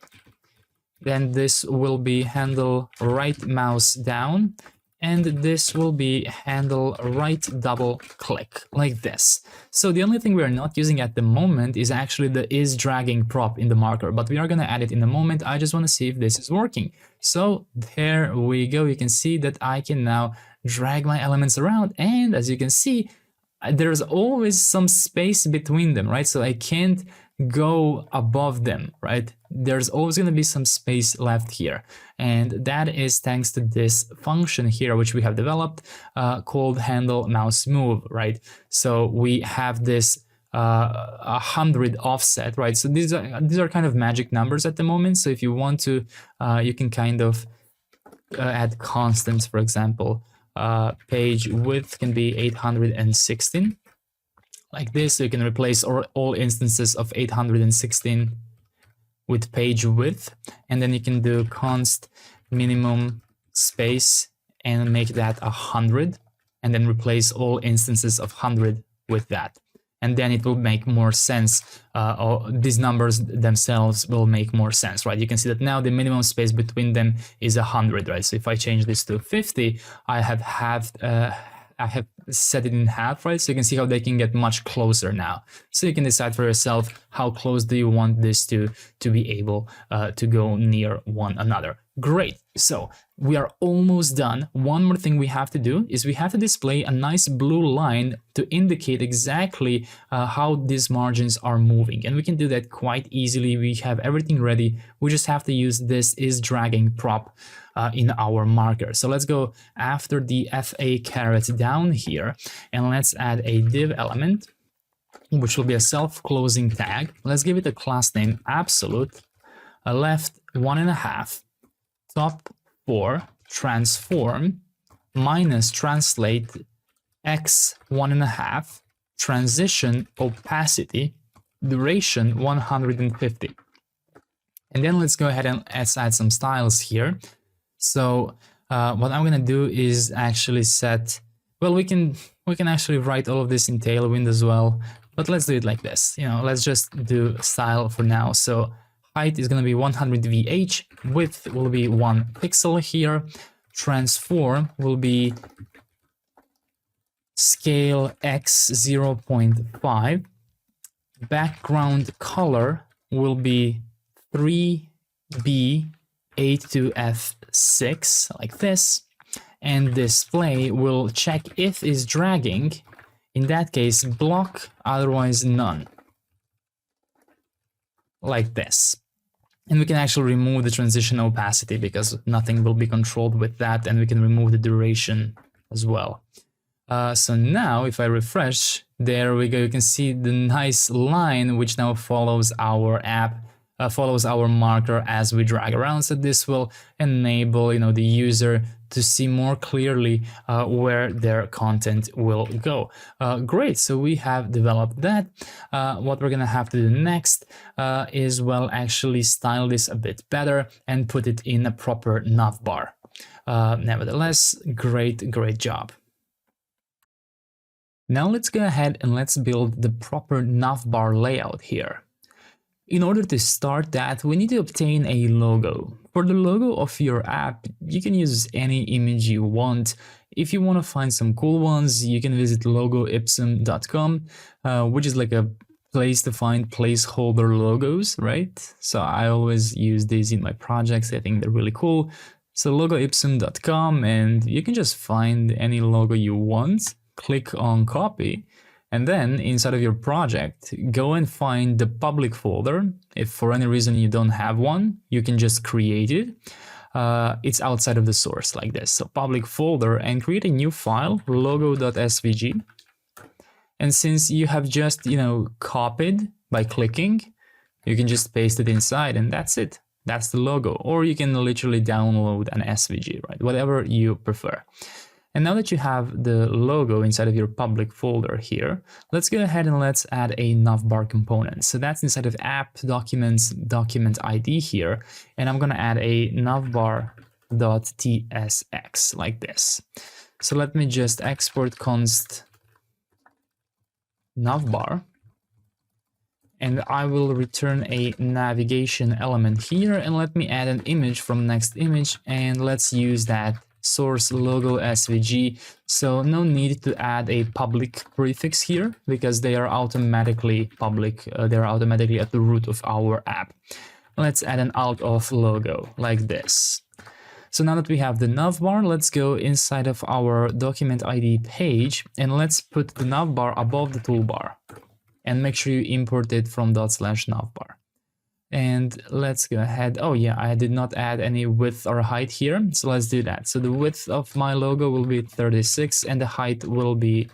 S1: Then this will be handle right mouse down, and this will be handle right double click, like this. So the only thing we are not using at the moment is actually the is dragging prop in the marker, but we are going to add it in a moment. I just want to see if this is working. So there we go. You can see that I can now drag my elements around, and as you can see, there's always some space between them, right? So I can't go above them, right? There's always going to be some space left here, and that is thanks to this function here which we have developed called handle mouse move, right? So we have this 100 offset, right? So these are kind of magic numbers at the moment. So if you want to, you can kind of add constants. For example, page width can be 816. Like this, so you can replace all instances of 816 with page width, and then you can do const minimum space and make that 100, and then replace all instances of 100 with that, and then it will make more sense. Or these numbers themselves will make more sense, right? You can see that now the minimum space between them is 100, right? So if I change this to 50, I have set it in half, right? So you can see how they can get much closer now. So you can decide for yourself how close do you want this to be able to go near one another. Great. So we are almost done. One more thing we have to do is we have to display a nice blue line to indicate exactly how these margins are moving. And we can do that quite easily. We have everything ready. We just have to use this is dragging prop in our marker. So let's go after the FA caret down here, and let's add a div element, which will be a self-closing tag. Let's give it a class name absolute, a left 1.5, top 4, transform minus translate x 1.5, transition opacity, duration 150. And then let's go ahead and add some styles here. So what I'm gonna do is actually set, well, we can actually write all of this in Tailwind as well, but let's do it like this. You know, let's just do style for now. So height is going to be 100 VH, width will be 1 pixel here, transform will be scale X 0.5, background color will be 3B82F6, like this, and display will check if is dragging, in that case block, otherwise none, like this. And we can actually remove the transition opacity because nothing will be controlled with that, and we can remove the duration as well. So now if I refresh, there we go, you can see the nice line which now follows our app, follows our marker as we drag around. So this will enable, you know, the user to see more clearly where their content will go. Great, so we have developed that. What we're gonna have to do next is, well, actually style this a bit better and put it in a proper navbar. Nevertheless, great job. Now let's go ahead and let's build the proper navbar layout here. In order to start that, we need to obtain a logo. For the logo of your app, you can use any image you want. If you want to find some cool ones, you can visit logoipsum.com, which is like a place to find placeholder logos, right? So I always use these in my projects. I think they're really cool. So logoipsum.com, and you can just find any logo you want, click on copy, and then inside of your project, go and find the public folder. If for any reason you don't have one, you can just create it. It's outside of the source like this. So public folder, and create a new file, logo.svg. And since you have just, you know, copied by clicking, you can just paste it inside, and that's it. That's the logo. Or you can literally download an SVG, right? Whatever you prefer. And now that you have the logo inside of your public folder here, let's go ahead and let's add a navbar component. So that's inside of app, documents, document ID here. And I'm going to add a navbar.tsx like this. So let me just export const navbar. And I will return a navigation element here. And let me add an image from next image. And let's use that source logo svg. So no need to add a public prefix here because they are automatically public. They are automatically at the root of our app. Let's add an out of logo like this. So now that we have the navbar, let's go inside of our document ID page and let's put the navbar above the toolbar and make sure you import it from /navbar. And let's go ahead. Oh yeah, I did not add any width or height here. So let's do that. So the width of my logo will be 36 and the height will be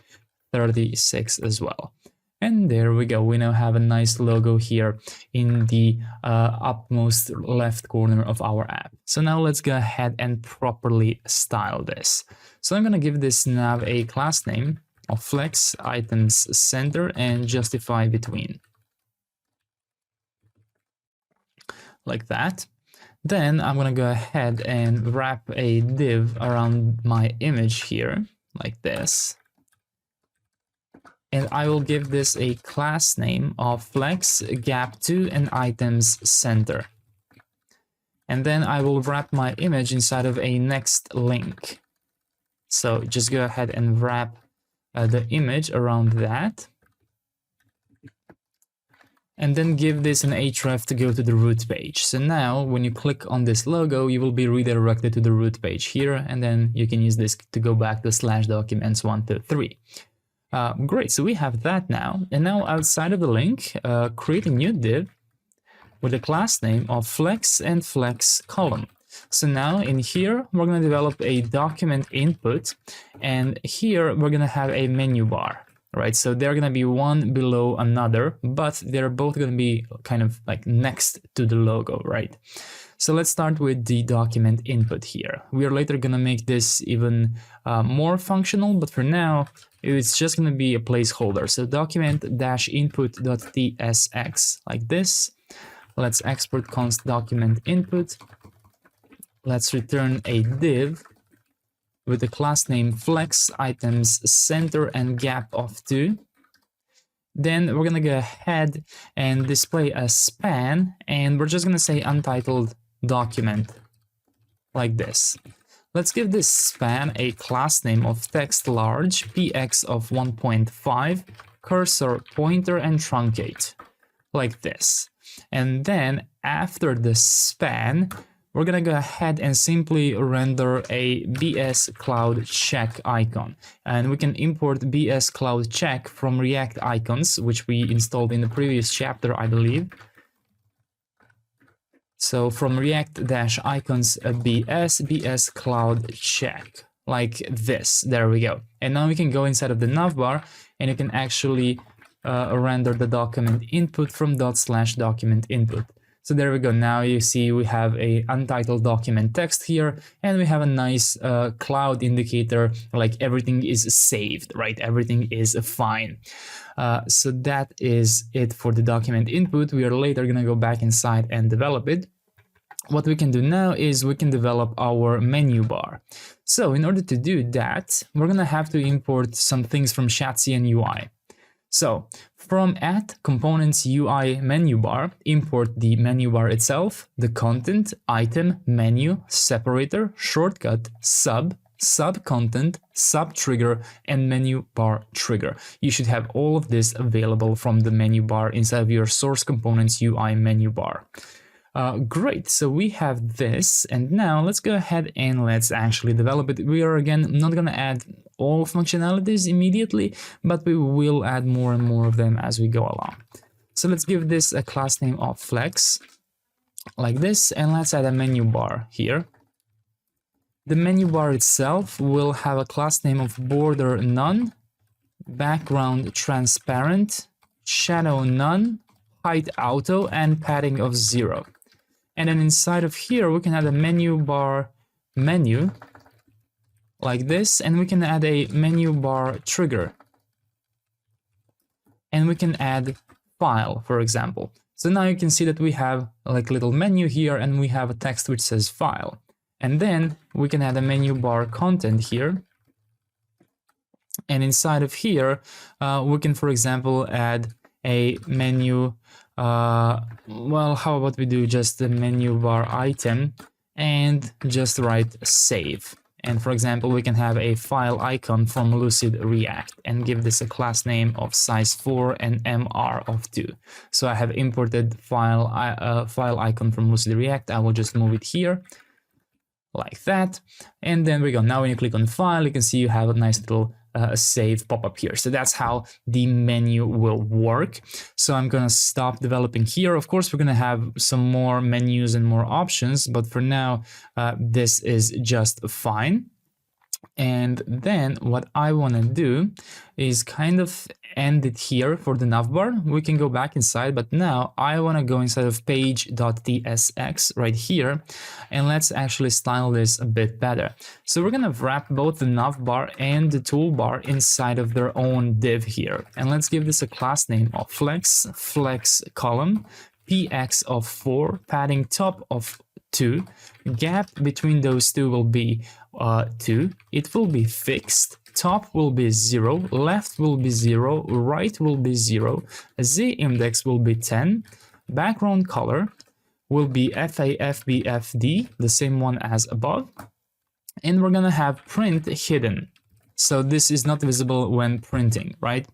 S1: 36 as well. And there we go. We now have a nice logo here in the upmost left corner of our app. So now let's go ahead and properly style this. So I'm going to give this nav a class name of flex items center and justify between. Like that. Then I'm going to go ahead and wrap a div around my image here, like this. And I will give this a class name of flex gap2 and items center. And then I will wrap my image inside of a next link. So just go ahead and wrap the image around that. and then give this an href to go to the root page. So now when you click on this logo, you will be redirected to the root page here, and then you can use this to go back to /documents123. Great, so we have that now. And now outside of the link, create a new div with a class name of flex and flex column. So now in here, we're going to develop a document input, and here we're going to have a menu bar, right? So they're going to be one below another, but they're both going to be kind of like next to the logo, right? So let's start with the document input here. We are later going to make this even more functional, but for now, it's just going to be a placeholder. So document-input.tsx like this. Let's export const document input. Let's return a div with the class name flex items center and gap of 2. Then we're going to go ahead and display a span, and we're just going to say untitled document like this. Let's give this span a class name of text large, px of 1.5, cursor, pointer, and truncate like this. And then after the span, we're gonna go ahead and simply render a BS Cloud Check icon. And we can import BS Cloud Check from React icons, which we installed in the previous chapter, I believe. So from React-icons BS Cloud Check, like this. There we go. And now we can go inside of the navbar, and you can actually render the document input from /document input. So there we go. Now you see we have a untitled document text here, and we have a nice cloud indicator, like everything is saved, right? Everything is fine. So that is it for the document input. We are later going to go back inside and develop it. What we can do now is we can develop our menu bar. So in order to do that, we're going to have to import some things from Shadcn UI. So from @components UI menu bar, import the menu bar itself, the content, item, menu, separator, shortcut, sub content, sub trigger, and menu bar trigger. You should have all of this available from the menu bar inside of your source components UI menu bar. Great, so we have this, and now let's go ahead and let's actually develop it. We are again not going to add all functionalities immediately, but we will add more and more of them as we go along. So let's give this a class name of flex like this, and let's add a menu bar here. The menu bar itself will have a class name of border none, background transparent, shadow none, height auto, and padding of 0. And then inside of here, we can add a menu bar menu like this, and we can add a menu bar trigger. And we can add file, for example. So now you can see that we have like a little menu here, and we have a text which says file. And then we can add a menu bar content here. And inside of here, we can, for example, add a menu. Well, how about we do just the menu bar item and just write save. And for example, we can have a file icon from Lucid React and give this a class name of size 4 and MR of 2. So I have imported file icon from Lucid React. I will just move it here like that. And then we go. Now when you click on file, you can see you have a nice little save pop-up here. So that's how the menu will work. So I'm going to stop developing here. Of course, we're going to have some more menus and more options, but for now, this is just fine. And then what I want to do is kind of end it here for the navbar. We can go back inside, but now I want to go inside of page.tsx right here, and let's actually style this a bit better. So we're going to wrap both the navbar and the toolbar inside of their own div here. And let's give this a class name of flex column, px of 4, padding top of 2, gap between those two will be 2, it will be fixed, top will be 0, left will be 0, right will be 0, z index will be 10, background color will be FAFBFD, the same one as above, and we're gonna have print hidden, so this is not visible when printing, right?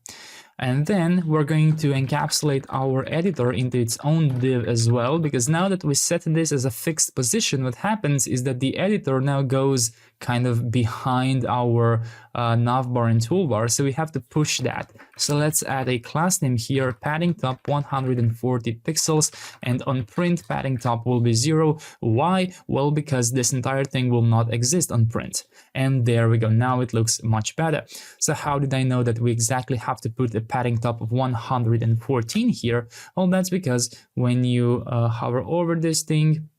S1: And then we're going to encapsulate our editor into its own div as well, because now that we set this as a fixed position, what happens is that the editor now goes kind of behind our navbar and toolbar, so we have to push that. So let's add a class name here, padding top 140 pixels, and on print padding top will be 0. Why? Well, because this entire thing will not exist on print. And there we go, now it looks much better. So how did I know that we exactly have to put a padding top of 114 here? Well, that's because when you hover over this thing,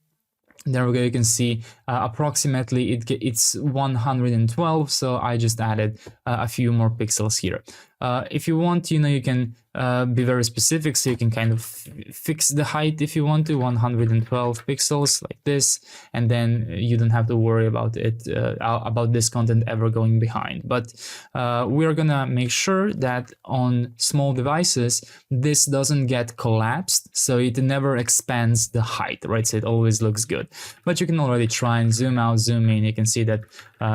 S1: there we go, you can see approximately it's 112, so I just added a few more pixels here. If you want, you can be very specific, so you can kind of fix the height if you want to, 112 pixels like this, and then you don't have to worry about it, about this content ever going behind. But we're gonna make sure that on small devices, this doesn't get collapsed, so it never expands the height, right? So it always looks good. But you can already try and zoom out, zoom in. You can see that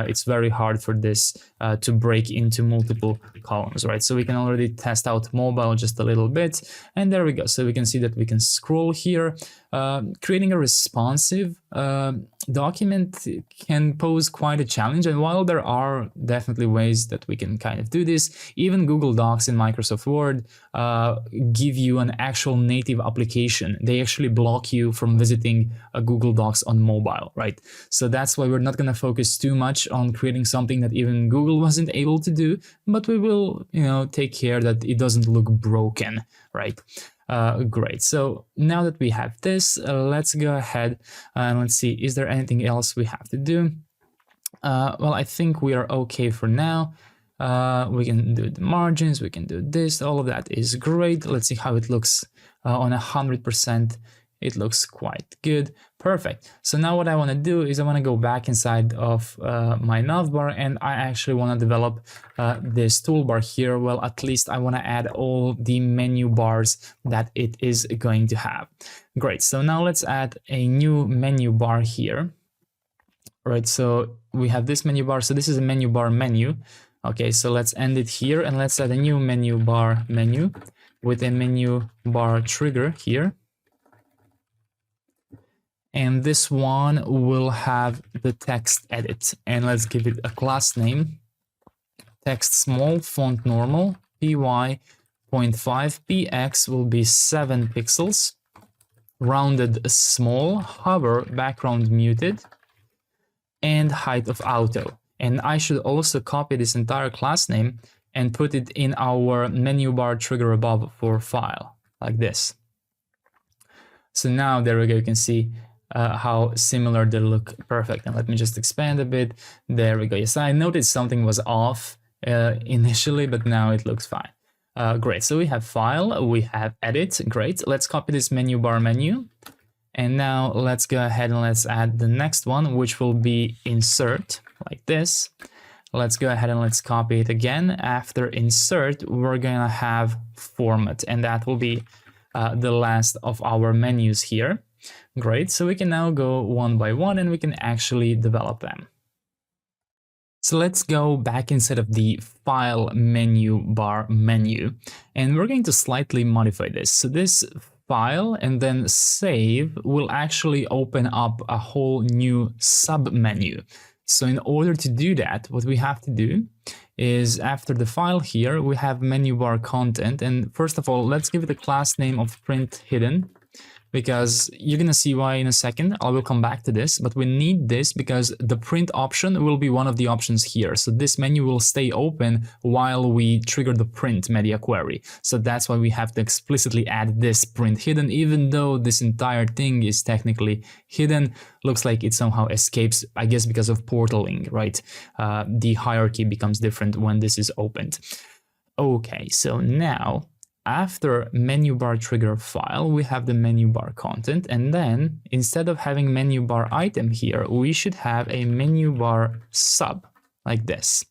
S1: it's very hard for this to break into multiple columns, right? So we can already test out mobile just a little bit, and there we go. So we can see that we can scroll here. Creating a responsive document can pose quite a challenge, and while there are definitely ways that we can kind of do this, even Google Docs and Microsoft Word give you an actual native application. They actually block you from visiting a Google Docs on mobile, right? So that's why we're not going to focus too much on creating something that even Google wasn't able to do, but we will, take care that it doesn't look broken, right? Great. So now that we have this, let's go ahead and let's see, is there anything else we have to do? Well, I think we are okay for now. We can do the margins, we can do this, all of that is great. Let's see how it looks on 100%. It looks quite good. Perfect. So now what I want to do is I want to go back inside of my navbar, and I actually want to develop this toolbar here. Well, at least I want to add all the menu bars that it is going to have. Great. So now let's add a new menu bar here. All right. So we have this menu bar. So this is a menu bar menu. Okay. So let's end it here, and let's add a new menu bar menu with a menu bar trigger here. And this one will have the text edit, and let's give it a class name. Text small, font normal, py 0.5, px will be 7 pixels, rounded small, hover, background muted, and height of auto. And I should also copy this entire class name and put it in our menu bar trigger above for file, like this. So now there we go, you can see how similar they look. Perfect. And let me just expand a bit. There we go. Yes, I noticed something was off initially, but now it looks fine. Great. So we have file, we have edit. Great. Let's copy this menu bar menu. And now let's go ahead and let's add the next one, which will be insert, like this. Let's go ahead and let's copy it again. After insert, we're going to have format, and that will be the last of our menus here. Great, so we can now go one by one and we can actually develop them. So let's go back inside of the file menu bar menu, and we're going to slightly modify this. So this file and then save will actually open up a whole new sub menu. So in order to do that, what we have to do is after the file here, we have menu bar content. And first of all, let's give it a class name of print hidden, because you're going to see why in a second. I will come back to this, but we need this because the print option will be one of the options here. So this menu will stay open while we trigger the print media query. So that's why we have to explicitly add this print hidden, even though this entire thing is technically hidden. Looks like it somehow escapes, I guess, because of portaling, right? The hierarchy becomes different when this is opened. Okay, so now after menu bar trigger file, we have the menu bar content, and then instead of having menu bar item here, we should have a menu bar sub like this.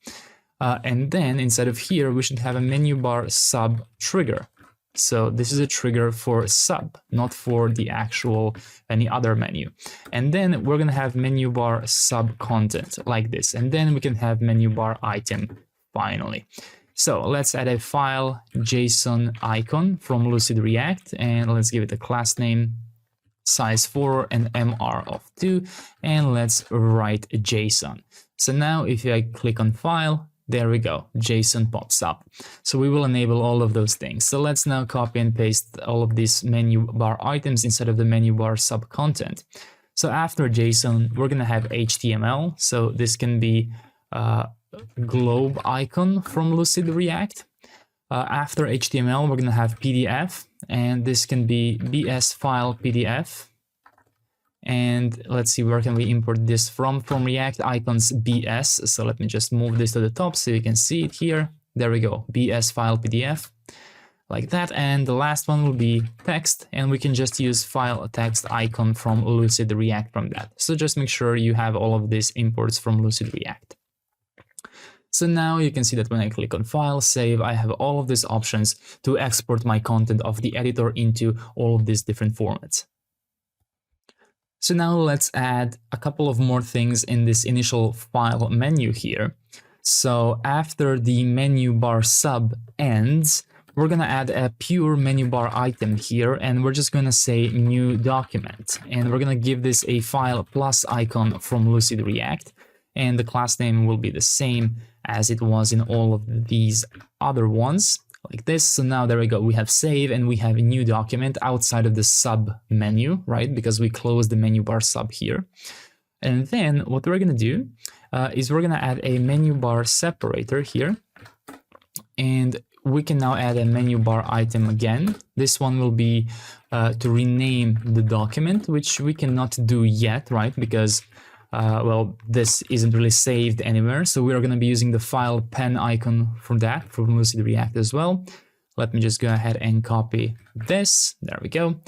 S1: And then instead of here, we should have a menu bar sub trigger. So this is a trigger for sub, not for the actual any other menu. And then we're going to have menu bar sub content like this. And then we can have menu bar item finally. So let's add a file JSON icon from Lucid React, and let's give it a class name, size 4 and MR of 2, and let's write a JSON. So now if I click on file, there we go, JSON pops up. So we will enable all of those things. So let's now copy and paste all of these menu bar items inside of the menu bar sub content. So after JSON, we're gonna have HTML. So this can be globe icon from Lucid React. After HTML, we're gonna have PDF, and this can be BS file PDF. And let's see, where can we import this from React icons BS. So let me just move this to the top so you can see it here. There we go, BS file PDF, like that. And the last one will be text, and we can just use file text icon from Lucid React from that. So just make sure you have all of these imports from Lucid React. So now you can see that when I click on file, save, I have all of these options to export my content of the editor into all of these different formats. So now let's add a couple of more things in this initial file menu here. So after the menu bar sub ends, we're gonna add a pure menu bar item here, and we're just gonna say new document. And we're gonna give this a file plus icon from Lucid React, and the class name will be the same as it was in all of these other ones, like this. So now there we go, we have save and we have a new document outside of the sub menu, right? Because we closed the menu bar sub here. And then what we're gonna do is we're gonna add a menu bar separator here. And we can now add a menu bar item again. This one will be to rename the document, which we cannot do yet, right? Because well, this isn't really saved anywhere. So we are going to be using the file pen icon for that, from Lucid React as well. Let me just go ahead and copy this. There we go.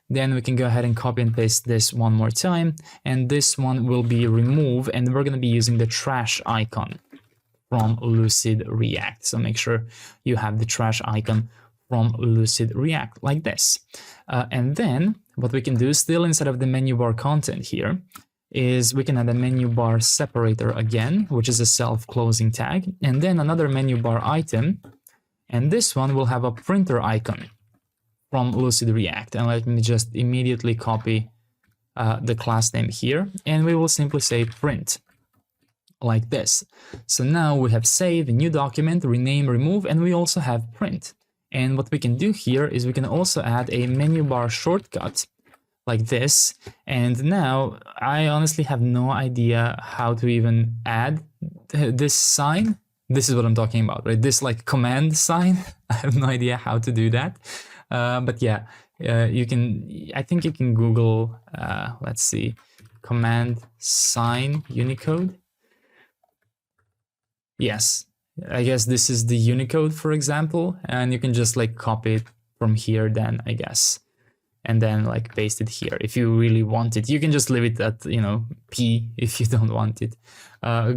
S1: Then we can go ahead and copy and paste this one more time. And this one will be remove, and we're going to be using the trash icon from Lucid React. So make sure you have the trash icon from Lucid React like this. And then what we can do still inside of the menu bar content here is we can add a menu bar separator again, which is a self-closing tag, and then another menu bar item, and this one will have a printer icon from Lucid React. And let me just immediately copy the class name here, and we will simply say print, like this. So now we have save, a new document, rename, remove, and we also have print. And what we can do here is we can also add a menu bar shortcut like this. And now I honestly have no idea how to even add this sign. This is what I'm talking about, right? This like command sign. I have no idea how to do that. But yeah, you can, I think you can Google, let's see, command sign Unicode. Yes, I guess this is the Unicode, for example, and you can just like copy it from here then, I guess, and then like paste it here if you really want it. You can just leave it at, you know, P if you don't want it.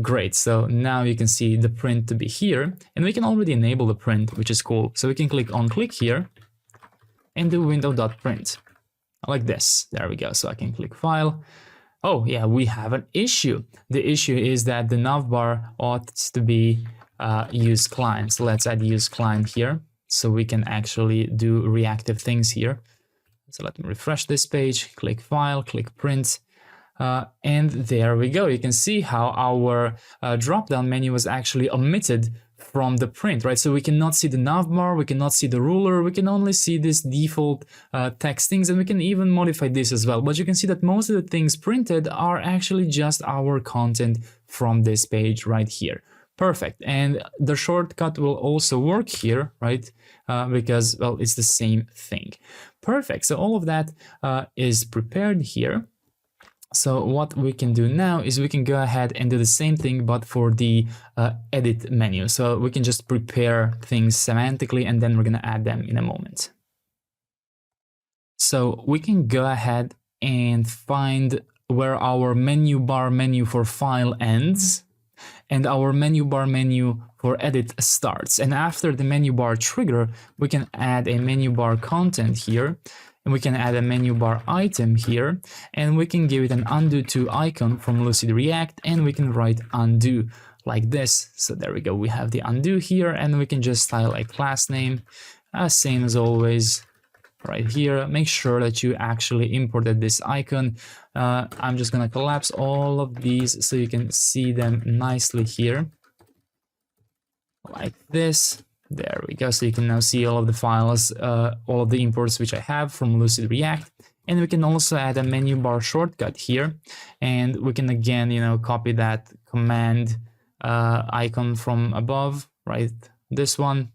S1: Great, so now you can see the print to be here, and we can already enable the print, which is cool. So we can click on click here and do window.print like this. There we go. So I can click file. Oh yeah, we have an issue. The issue is that the navbar ought to be use client. So let's add use client here so we can actually do reactive things here. So let me refresh this page, click file, click print, and there we go. You can see how our drop-down menu was actually omitted from the print, right? So we cannot see the navbar, we cannot see the ruler, we can only see this default text things, and we can even modify this as well. But you can see that most of the things printed are actually just our content from this page right here. Perfect. And the shortcut will also work here, right? Because, well, it's the same thing. Perfect. So all of that is prepared here. So what we can do now is we can go ahead and do the same thing, but for the edit menu. So we can just prepare things semantically, and then we're going to add them in a moment. So we can go ahead and find where our menu bar menu for file ends and our menu bar menu for edit starts. And after the menu bar trigger, we can add a menu bar content here, and we can add a menu bar item here, and we can give it an undo to icon from Lucid React, and we can write undo like this. So there we go, we have the undo here, and we can just style a class name, same as always, right here. Make sure that you actually imported this icon. I'm just gonna collapse all of these so you can see them nicely here, like this. There we go. So you can now see all of the files, all of the imports which I have from Lucid React. And we can also add a menu bar shortcut here, and we can again, copy that command icon from above, right? This one,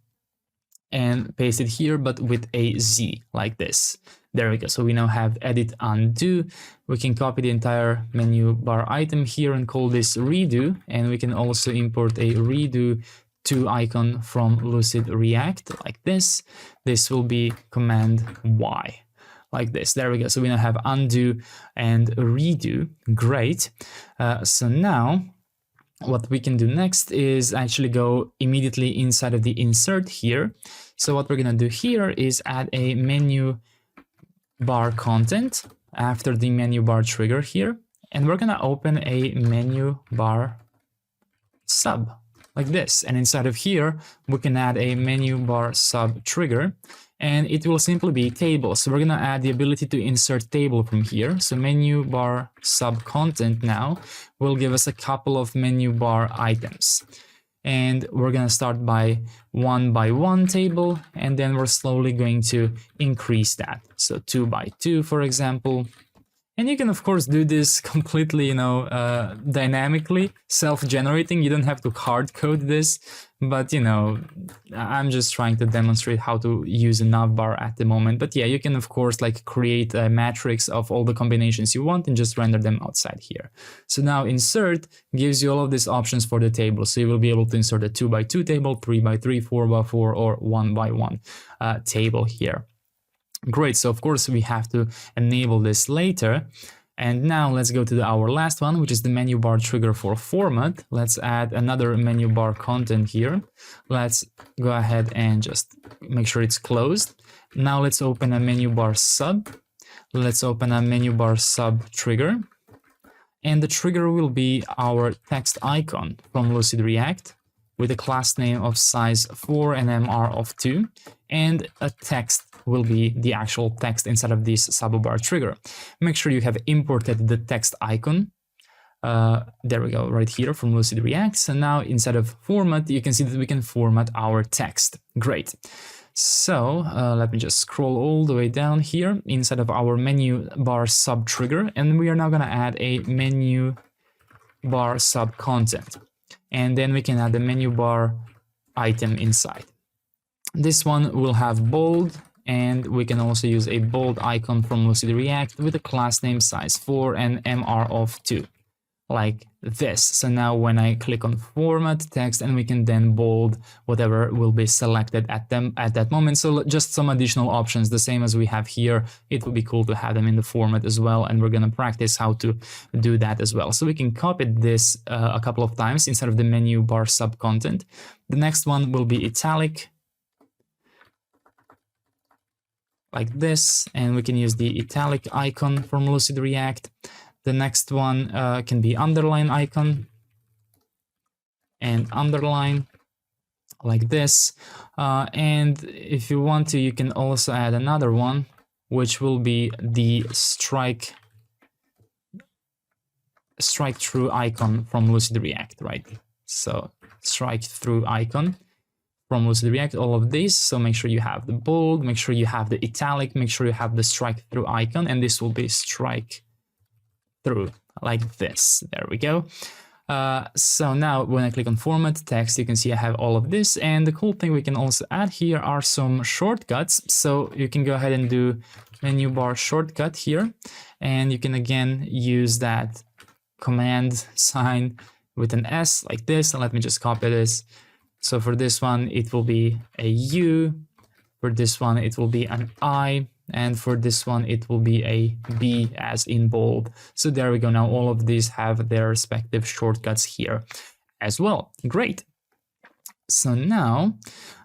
S1: and paste it here, but with a Z, like this. There we go. So we now have edit undo. We can copy the entire menu bar item here and call this redo, and we can also import a redo to icon from Lucid React, like this. This will be command Y, like this. There we go. So we now have undo and redo. Great. So now what we can do next is actually go immediately inside of the insert here. So what we're going to do here is add a menu bar content after the menu bar trigger here. And we're going to open a menu bar sub, like this. And inside of here, we can add a menu bar sub trigger, and it will simply be table. So we're going to add the ability to insert table from here. So menu bar sub content now will give us a couple of menu bar items. And we're going to start by one table, and then we're slowly going to increase that. So 2 by 2, for example. And you can, of course, do this completely, dynamically, self-generating. You don't have to hard code this, but, I'm just trying to demonstrate how to use a navbar at the moment. But yeah, you can, of course, create a matrix of all the combinations you want and just render them outside here. So now insert gives you all of these options for the table. So you will be able to insert a 2 by 2 table, 3 by 3, 4 by 4, or 1 by 1 table here. Great, so of course we have to enable this later. And now let's go to our last one, which is the menu bar trigger for format. Let's add another menu bar content here. Let's go ahead and just make sure it's closed. Now let's open a menu bar sub. Let's open a menu bar sub trigger. And the trigger will be our text icon from Lucid React with a class name of size 4 and MR of 2. And a text will be the actual text inside of this subbar trigger. Make sure you have imported the text icon. There we go, right here from Lucid React. So now inside of format, you can see that we can format our text. Great. So let me just scroll all the way down here inside of our menu bar sub trigger, and we are now going to add a menu bar sub content. And then we can add the menu bar item inside. This one will have bold, and we can also use a bold icon from Lucid React with a class name size 4 and MR of 2, like this. So now when I click on format text, and we can then bold whatever will be selected at that moment. So just some additional options, the same as we have here. It would be cool to have them in the format as well, and we're going to practice how to do that as well. So we can copy this a couple of times inside of the menu bar sub content. The next one will be italic, like this, and we can use the italic icon from Lucid React. The next one can be underline icon and underline, like this. And if you want to, you can also add another one, which will be the strike through icon from Lucid React, right? So strike through icon from Lucid React, all of these. So make sure you have the bold, make sure you have the italic, make sure you have the strike through icon, and this will be strike through, like this. There we go. So now when I click on format text, you can see I have all of this. And the cool thing we can also add here are some shortcuts. So you can go ahead and do menu bar shortcut here, and you can again use that command sign with an S, like this. And let me just copy this. So for this one, it will be a U. For this one, it will be an I. And for this one, it will be a B, as in bold. So there we go. Now all of these have their respective shortcuts here as well. Great. So now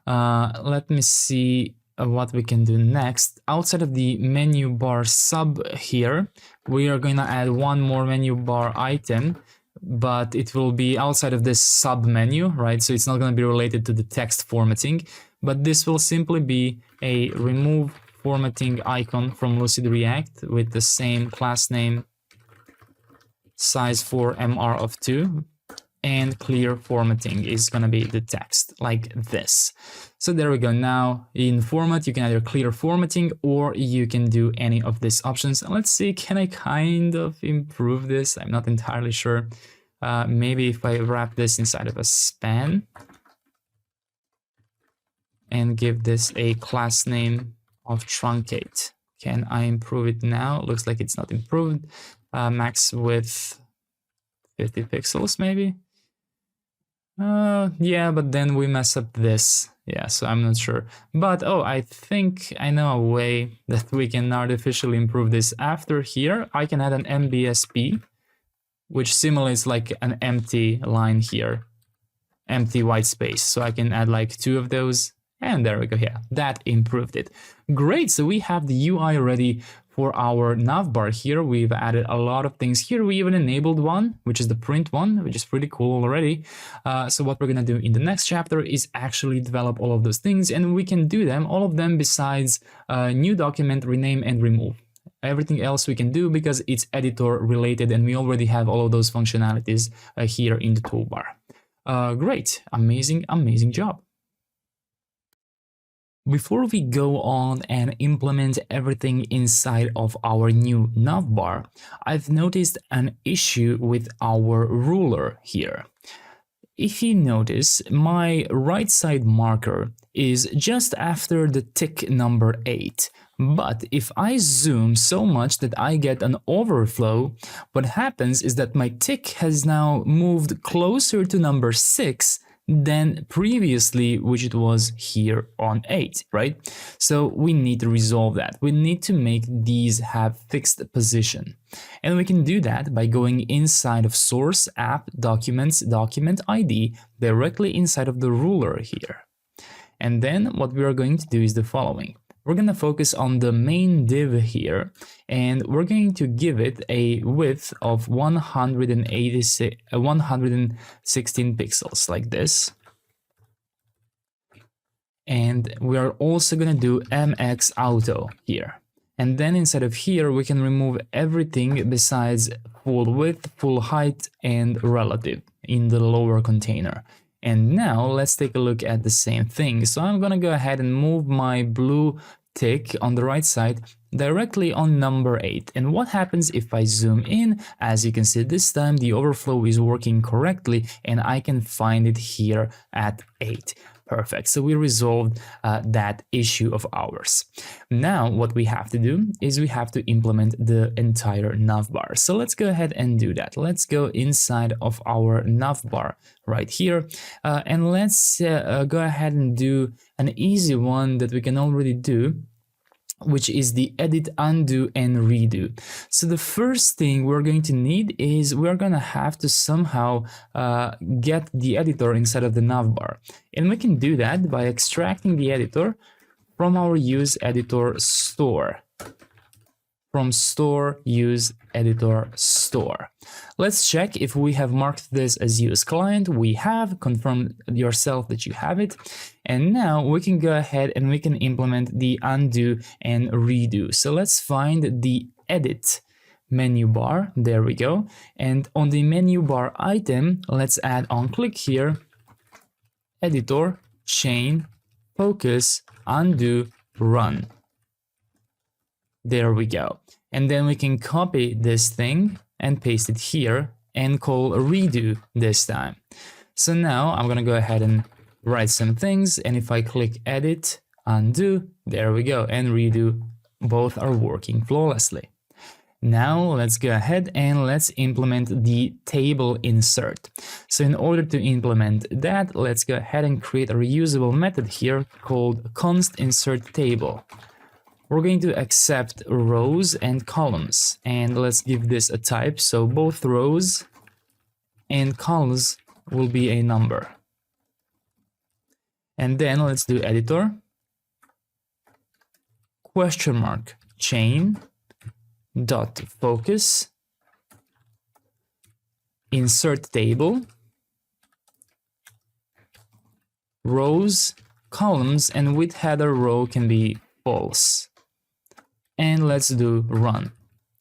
S1: let me see what we can do next. Outside of the menu bar sub here, we are going to add one more menu bar item, but it will be outside of this sub menu, right? So it's not going to be related to the text formatting, but this will simply be a remove formatting icon from Lucid React with the same class name, size for MR of 2, and clear formatting is going to be the text like this. So there we go. Now in format, you can either clear formatting or you can do any of these options. And let's see, can I kind of improve this? I'm not entirely sure. Maybe if I wrap this inside of a span and give this a class name of truncate. Can I improve it now? Looks like it's not improved. Max width 50 pixels maybe. Yeah, but then we mess up this. Yeah, so I'm not sure. But oh, I think I know a way that we can artificially improve this. After here, I can add an MBSP, which simulates like an empty line here, empty white space. So I can add like 2 of those. And there we go. Yeah, that improved it. Great. So we have the UI ready for our navbar here. We've added a lot of things here. We even enabled one, which is the print one, which is pretty cool already. So what we're going to do in the next chapter is actually develop all of those things, and we can do them, all of them besides new document, rename and remove. Everything else we can do because it's editor related and we already have all of those functionalities here in the toolbar. Great. Amazing, amazing job. Before we go on and implement everything inside of our new navbar, I've noticed an issue with our ruler here. If you notice, my right side marker is just after the tick number 8. But if I zoom so much that I get an overflow, what happens is that my tick has now moved closer to number 6 than previously, which it was here on 8, right? So we need to resolve that. We need to make these have fixed position. And we can do that by going inside of source, app, documents, document ID, directly inside of the ruler here. And then what we are going to do is the following. We're going to focus on the main div here, and we're going to give it a width of 116 pixels like this. And we are also going to do MX auto here. And then inside of here, we can remove everything besides full width, full height, and relative in the lower container. And now let's take a look at the same thing. So I'm going to go ahead and move my blue tick on the right side directly on number 8. And what happens if I zoom in? As you can see, this time the overflow is working correctly and I can find it here at 8. Perfect. So we resolved that issue of ours. Now what we have to do is we have to implement the entire navbar. So let's go ahead and do that. Let's go inside of our navbar right here, and let's go ahead and do an easy one that we can already do, which is the edit, undo, and redo. So the first thing we're going to need is we're going to have to somehow get the editor inside of the navbar. And we can do that by extracting the editor from our use editor store. From store, use editor store. Let's check if we have marked this as use client. We have. Confirm yourself that you have it. And now we can go ahead and we can implement the undo and redo. So let's find the edit menu bar. There we go. And on the menu bar item, let's add on click here, editor, chain, focus, undo, run. There we go. And then we can copy this thing and paste it here and call redo this time. So now I'm going to go ahead and write some things. And if I click edit, undo, there we go. And redo, both are working flawlessly. Now let's go ahead and let's implement the table insert. So in order to implement that, let's go ahead and create a reusable method here called const insert table. We're going to accept rows and columns, and let's give this a type. So both rows and columns will be a number. And then let's do editor, question mark, chain, dot focus, insert table, rows, columns, and with header row can be false. And let's do run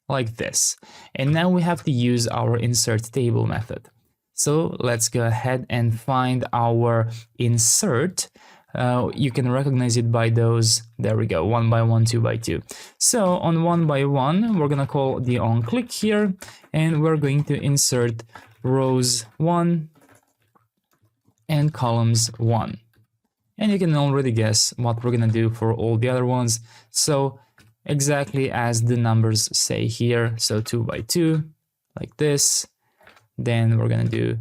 S1: like this. And now we have to use our insert table method. So let's go ahead and find our insert. You can recognize it by those, there we go, 1 by 1, 2 by 2. So on 1 by 1, we're gonna call the onClick here, and we're going to insert rows 1 and columns 1. And you can already guess what we're gonna do for all the other ones. So exactly as the numbers say here, so 2 by 2, like this. Then we're gonna do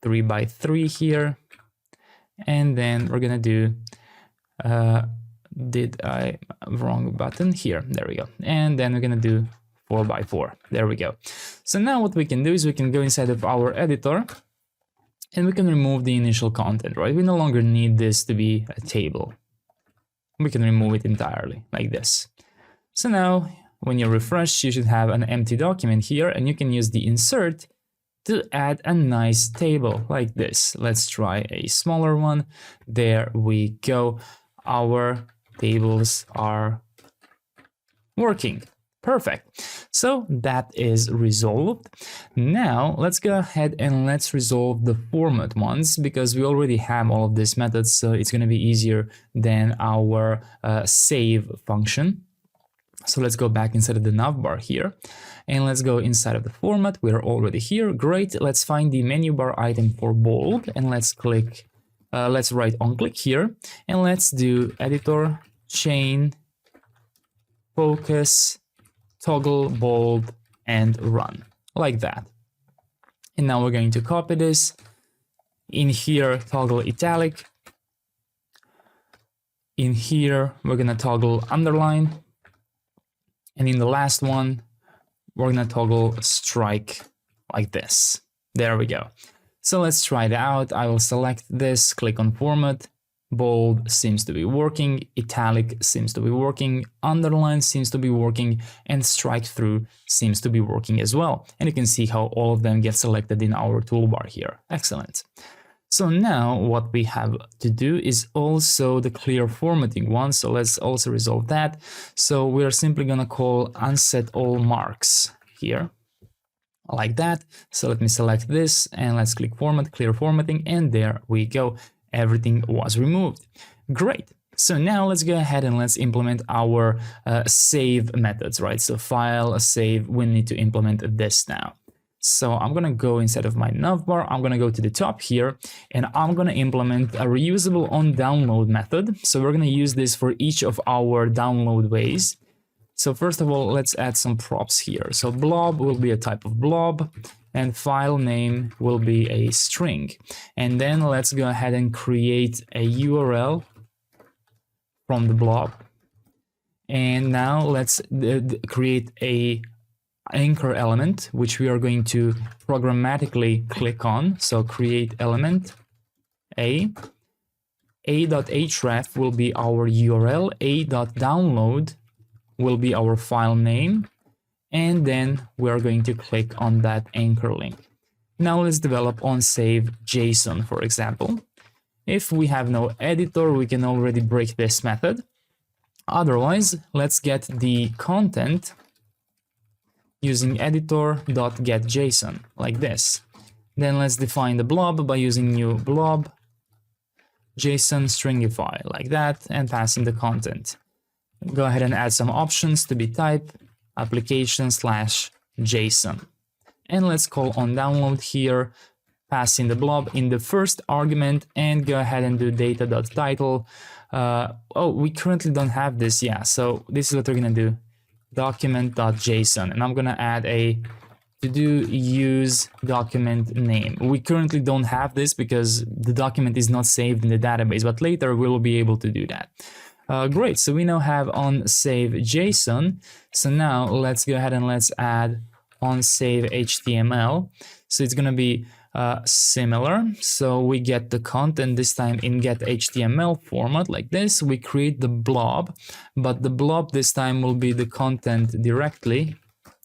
S1: 3 by 3 here. And then we're gonna do, wrong button here, there we go. And then we're gonna do 4 by 4, there we go. So now what we can do is we can go inside of our editor and we can remove the initial content, right? We no longer need this to be a table. We can remove it entirely, like this. So now when you refresh, you should have an empty document here, and you can use the insert to add a nice table like this. Let's try a smaller one. There we go. Our tables are working. Perfect. So that is resolved. Now let's go ahead and let's resolve the format ones, because we already have all of these methods, so it's going to be easier than our save function. So let's go back inside of the navbar here, and let's go inside of the format. We're already here. Great. Let's find the menu bar item for bold, and let's click, let's right on click here, and let's do editor, chain, focus, toggle bold, and run like that. And now we're going to copy this in here, toggle italic. In here, we're going to toggle underline. And in the last one, we're gonna toggle strike like this. There we go. So let's try it out. I will select this, click on format. Bold seems to be working. Italic seems to be working. Underline seems to be working. And strike through seems to be working as well. And you can see how all of them get selected in our toolbar here. Excellent. So now what we have to do is also the clear formatting one. So let's also resolve that. So we're simply going to call unset all marks here like that. So let me select this and let's click format, clear formatting, and there we go. Everything was removed. Great. So now let's go ahead and let's implement our save methods, right? So file, save, we need to implement this now. So I'm going to go inside of my navbar, I'm going to go to the top here, and I'm going to implement a reusable onDownload method. So we're going to use this for each of our download ways. So first of all, let's add some props here. So blob will be a type of blob, and file name will be a string. And then let's go ahead and create a URL from the blob. And now let's create a anchor element, which we are going to programmatically click on. So create element a.href will be our URL, a.download will be our file name, and then we're going to click on that anchor link. Now let's develop on save JSON, for example. If we have no editor, we can already break this method. Otherwise, let's get the content using editor.getJSON like this. Then let's define the blob by using new blob JSON stringify like that and passing the content. Go ahead and add some options to be type application/JSON. And let's call onDownload here, passing the blob in the first argument, and go ahead and do data.title. Oh, we currently don't have this. Yeah, so this is what we're gonna do. Document.json, and I'm gonna add a to-do use document name. We currently don't have this because the document is not saved in the database, but later we'll be able to do that. Great, so we now have on save JSON. So now let's go ahead and let's add on save HTML. So it's gonna be similar. So we get the content this time in get HTML format like this. We create the blob, but the blob this time will be the content directly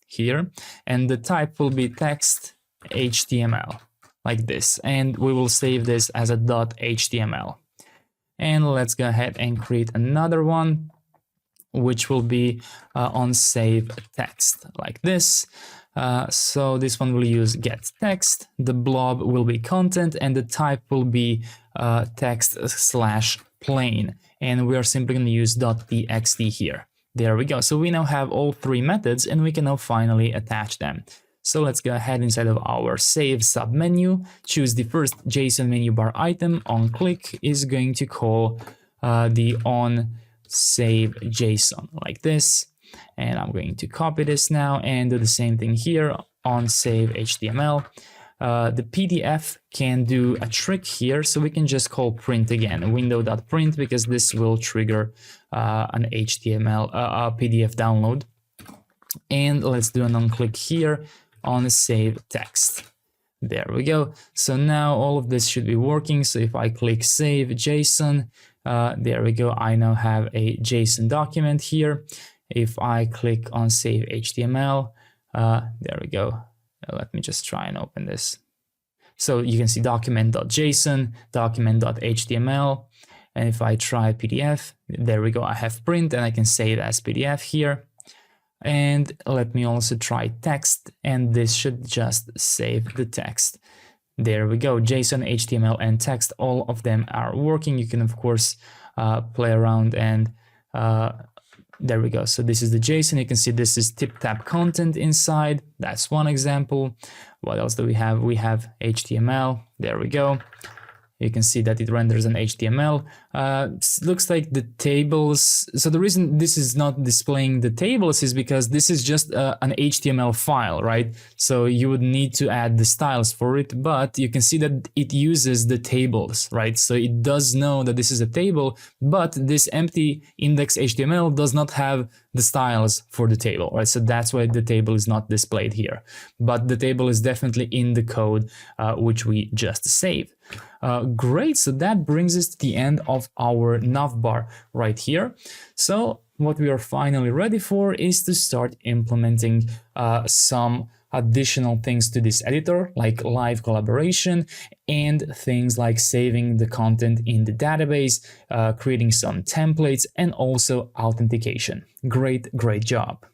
S1: here, and the type will be text HTML like this, and we will save this as a .html. And let's go ahead and create another one, which will be on save text like this. So this one will use get text, the blob will be content, and the type will be text/plain. And we are simply going to use .txt here. There we go. So we now have all three methods, and we can now finally attach them. So let's go ahead inside of our save submenu, choose the first JSON menu bar item. On click is going to call the on save JSON like this. And I'm going to copy this now and do the same thing here on save HTML. The PDF can do a trick here, so we can just call print again, window.print, because this will trigger an HTML, a PDF download. And let's do an on click here on save text. There we go. So now all of this should be working. So if I click save JSON, there we go. I now have a JSON document here. If I click on save HTML, there we go. Let me just try and open this. So you can see document.json, document.html. And if I try PDF, there we go. I have print and I can save as PDF here. And let me also try text, and this should just save the text. There we go. JSON, HTML, and text, all of them are working. You can, of course, play around and there we go. So this is the JSON. You can see this is TipTap content inside. That's one example. What else do we have? We have HTML. There we go. You can see that it renders an HTML. Looks like the tables. So the reason this is not displaying the tables is because this is just an HTML file, right? So you would need to add the styles for it, but you can see that it uses the tables, right? So it does know that this is a table, but this empty index HTML does not have the styles for the table, right? So that's why the table is not displayed here. But the table is definitely in the code which we just saved. Great, so that brings us to the end of our navbar right here. So what we are finally ready for is to start implementing some additional things to this editor, like live collaboration and things like saving the content in the database, creating some templates, and also authentication. Great job.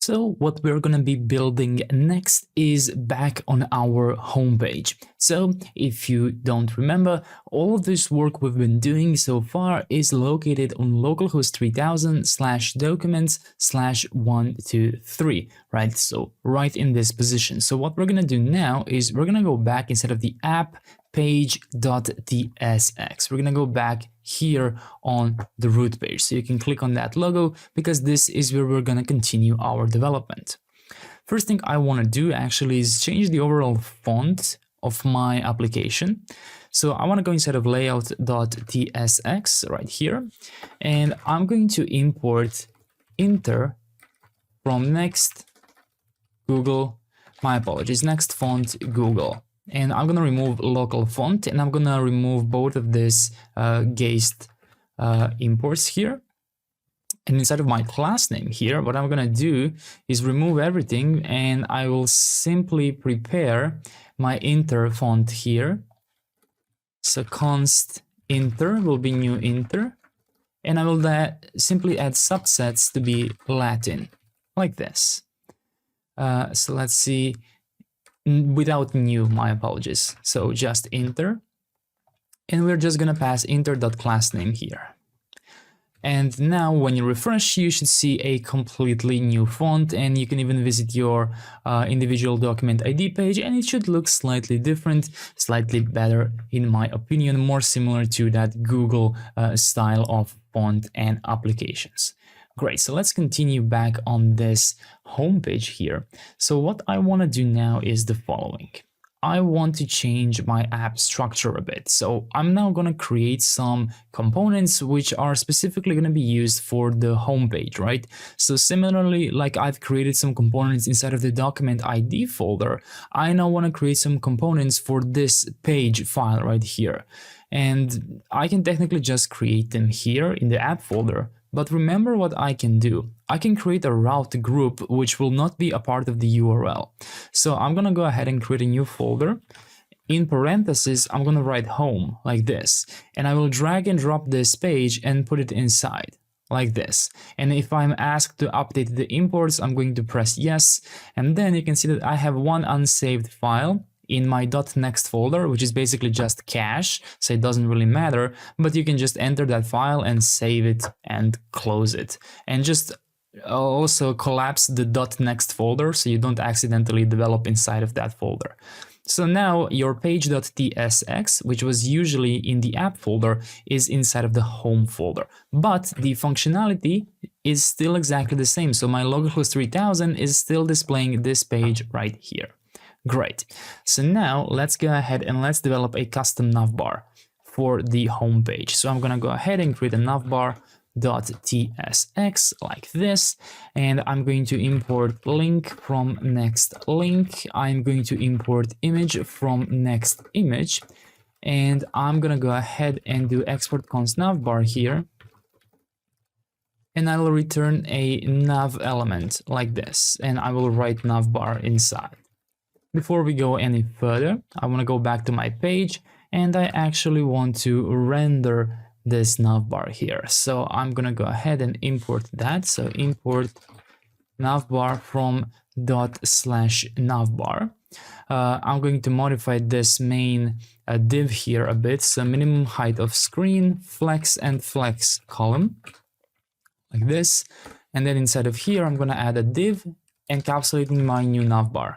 S1: So what we're going to be building next is back on our homepage. So if you don't remember, all of this work we've been doing so far is located on localhost 3000/documents/123, right? So right in this position. So what we're going to do now is we're going to go back instead of the app page.tsx. We're going to go back here on the root page. So you can click on that logo because this is where we're going to continue our development. First thing I want to do actually is change the overall font of my application. So I want to go inside of layout.tsx right here, and I'm going to import inter from Next font Google. And I'm going to remove local font, and I'm going to remove both of these Geist imports here. And inside of my class name here, what I'm going to do is remove everything, and I will simply prepare my inter font here. So const inter will be new inter, and I will simply add subsets to be Latin, like this. So let's see. Without new, my apologies. So just inter, and we're just gonna pass inter.className here. And now when you refresh, you should see a completely new font, and you can even visit your individual document ID page, and it should look slightly different, slightly better in my opinion, more similar to that Google style of font and applications. Great, so let's continue back on this homepage here. So what I want to do now is the following. I want to change my app structure a bit. So I'm now going to create some components which are specifically going to be used for the homepage, right? So similarly, like I've created some components inside of the document ID folder, I now want to create some components for this page file right here. And I can technically just create them here in the app folder, But remember what I can do. I can create a route group which will not be a part of the URL. So I'm gonna go ahead and create a new folder. In parentheses, I'm gonna write home like this, and I will drag and drop this page and put it inside like this. And if I'm asked to update the imports, I'm going to press yes, and then you can see that I have one unsaved file in my .next folder, which is basically just cache, so it doesn't really matter, but you can just enter that file and save it and close it. And just also collapse the .next folder so you don't accidentally develop inside of that folder. So now your page.tsx, which was usually in the app folder, is inside of the home folder. But the functionality is still exactly the same. So my localhost 3000 is still displaying this page right here. Great. So now let's go ahead and let's develop a custom navbar for the home page. So I'm going to go ahead and create a navbar.tsx like this, and I'm going to import link from next link. I'm going to import image from next image, and I'm going to go ahead and do export const navbar here, and I will return a nav element like this, and I will write navbar inside. Before we go any further, I want to go back to my page, and I actually want to render this navbar here. So I'm going to go ahead and import that. So import navbar from ./navbar. I'm going to modify this main div here a bit. So minimum height of screen, flex and flex column like this. And then inside of here, I'm going to add a div encapsulating my new navbar.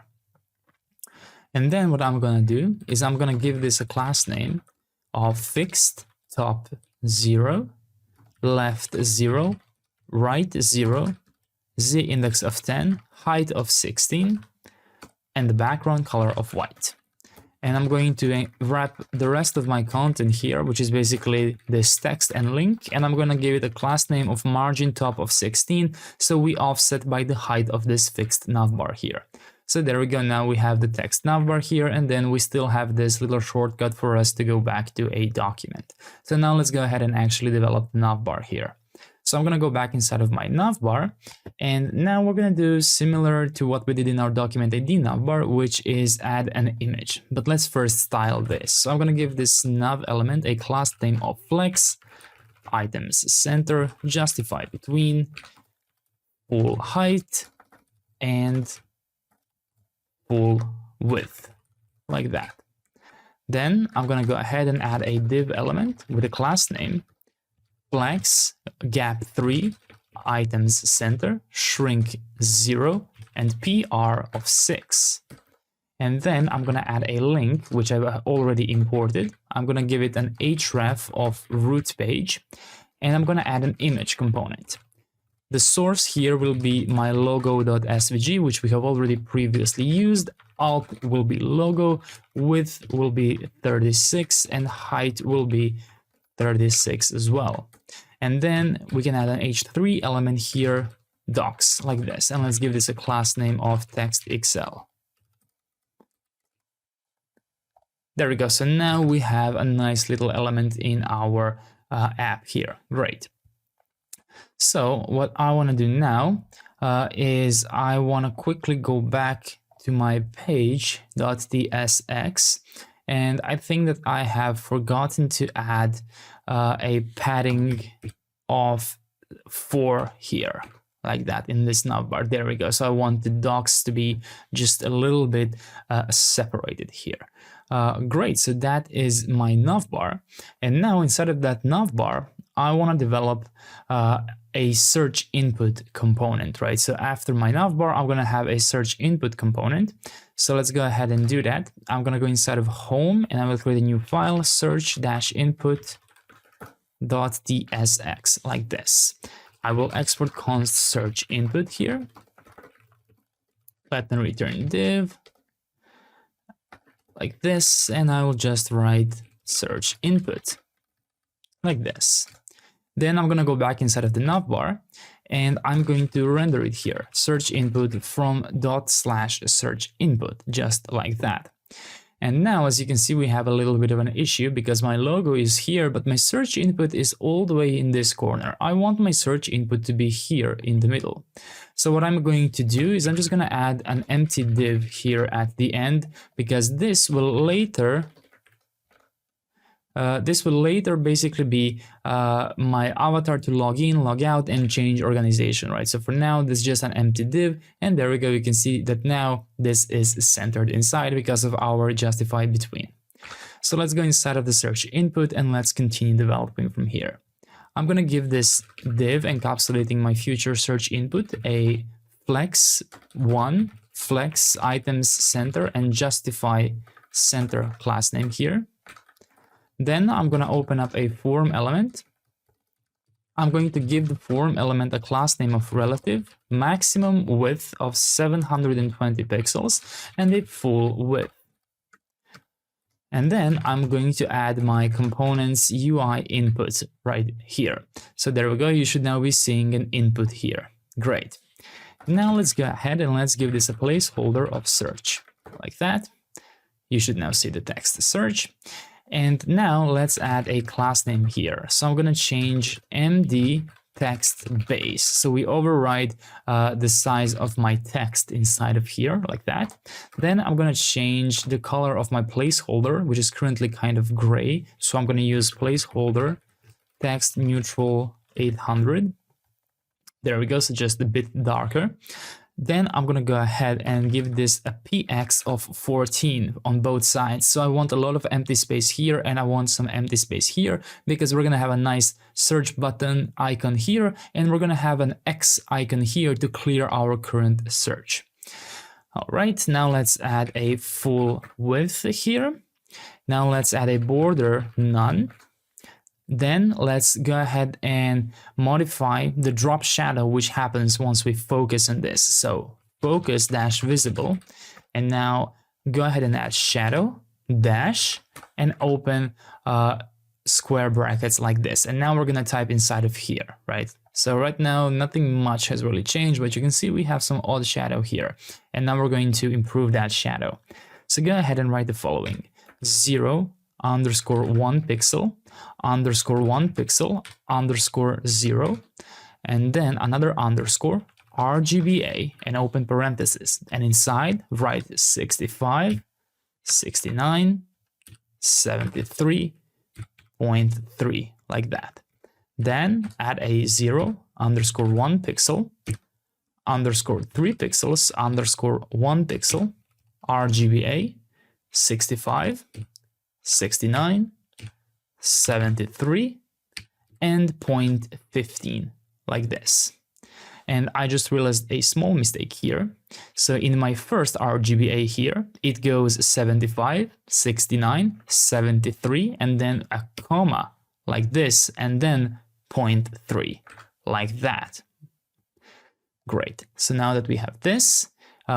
S1: And then what I'm going to do is I'm going to give this a class name of fixed top 0, left 0, right 0, z index of 10, height of 16, and the background color of white. And I'm going to wrap the rest of my content here, which is basically this text and link, and I'm going to give it a class name of margin top of 16, so we offset by the height of this fixed navbar here. So there we go, now we have the text navbar here, and then we still have this little shortcut for us to go back to a document. So now let's go ahead and actually develop the navbar here. So I'm going to go back inside of my navbar, and now we're going to do similar to what we did in our document ID navbar, which is add an image. But let's first style this. So I'm going to give this nav element a class name of flex, items center, justify between, full height, and full width, like that. Then I'm going to go ahead and add a div element with a class name flex, gap 3, items center, shrink 0, and PR of 6. And then I'm going to add a link, which I've already imported. I'm going to give it an href of root page, and I'm going to add an image component. The source here will be my logo.svg, which we have already previously used. Alt will be logo, width will be 36, and height will be 36 as well. And then we can add an h3 element here, docs, like this. And let's give this a class name of textxl. There we go. So now we have a nice little element in our app here. Great. So what I want to do now is I want to quickly go back to my page.tsx, and I think that I have forgotten to add a padding of 4 here, like that, in this navbar. There we go. So I want the docs to be just a little bit separated here. Great, so that is my navbar, and now inside of that navbar I want to develop a search input component, right? So after my navbar, I'm going to have a search input component. So let's go ahead and do that. I'm going to go inside of home, and I will create a new file, search-input.tsx, like this. I will export const search input here. Let me return div, like this, and I will just write search input, like this. Then I'm going to go back inside of the navbar, and I'm going to render it here, search input from /search input, just like that. And now, as you can see, we have a little bit of an issue because my logo is here, but my search input is all the way in this corner. I want my search input to be here in the middle. So what I'm going to do is I'm just going to add an empty div here at the end, because this will later basically be my avatar to log in, log out, and change organization, right? So for now, this is just an empty div, and there we go. You can see that now this is centered inside because of our justified between. So let's go inside of the search input and let's continue developing from here. I'm gonna give this div encapsulating my future search input a flex1, flex items center, and justify center class name here. Then I'm going to open up a form element. I'm going to give the form element a class name of relative, maximum width of 720 pixels, and a full width. And then I'm going to add my components UI input right here. So there we go. You should now be seeing an input here. Great. Now let's go ahead and let's give this a placeholder of search like that. You should now see the text search. And now let's add a class name here. So I'm going to change MD text base. So we override the size of my text inside of here like that. Then I'm going to change the color of my placeholder, which is currently kind of gray. So I'm going to use placeholder text neutral 800. There we go. So just a bit darker. Then I'm going to go ahead and give this a px of 14 on both sides. So I want a lot of empty space here and I want some empty space here, because we're going to have a nice search button icon here and we're going to have an X icon here to clear our current search. All right, now let's add a full width here. Now let's add a border none. Then let's go ahead and modify the drop shadow, which happens once we focus on this. So focus dash visible, and now go ahead and add shadow dash and open square brackets like this. And now we're going to type inside of here, right? So right now, nothing much has really changed, but you can see we have some odd shadow here. And now we're going to improve that shadow. So go ahead and write the following: 0 underscore 1 pixel underscore 1 pixel underscore 0, and then another underscore RGBA and open parentheses, and inside write 65, 69, 73.3 like that. Then add a 0 underscore 1 pixel underscore 3 pixels underscore 1 pixel RGBA 65, 69, 73, and 0.15 like this. And I just realized a small mistake here. So in my first RGBA here, it goes 75, 69, 73, and then a comma like this, and then 0.3 like that. Great. So now that we have this,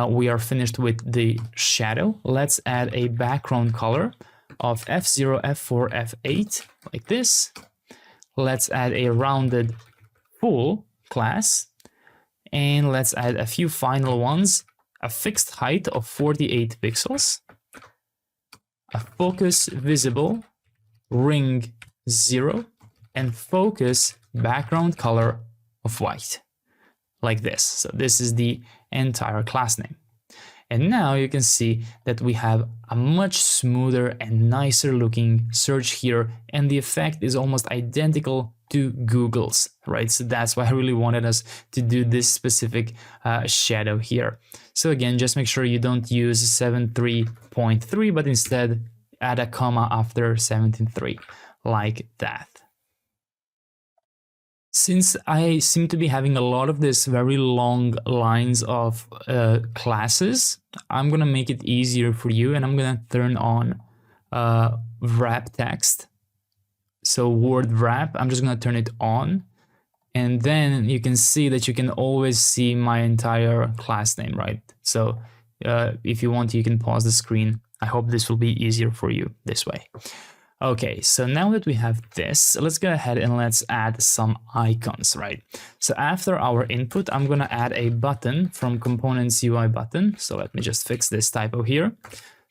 S1: we are finished with the shadow. Let's add a background color of F0, F4, F8 like this. Let's add a rounded full class, and let's add a few final ones: a fixed height of 48 pixels, a focus visible ring 0, and focus background color of white like this. So this is the entire class name. And now you can see that we have a much smoother and nicer looking search here, and the effect is almost identical to Google's, right? So that's why I really wanted us to do this specific shadow here. So again, just make sure you don't use 73.3, but instead add a comma after 17.3 like that. Since I seem to be having a lot of this very long lines of classes, I'm going to make it easier for you, and I'm going to turn on wrap text. So word wrap, I'm just going to turn it on. And then you can see that you can always see my entire class name, right? So if you want, you can pause the screen. I hope this will be easier for you this way. Okay, so now that we have this, let's go ahead and let's add some icons, right? So after our input, I'm going to add a button from components UI button. So let me just fix this typo here.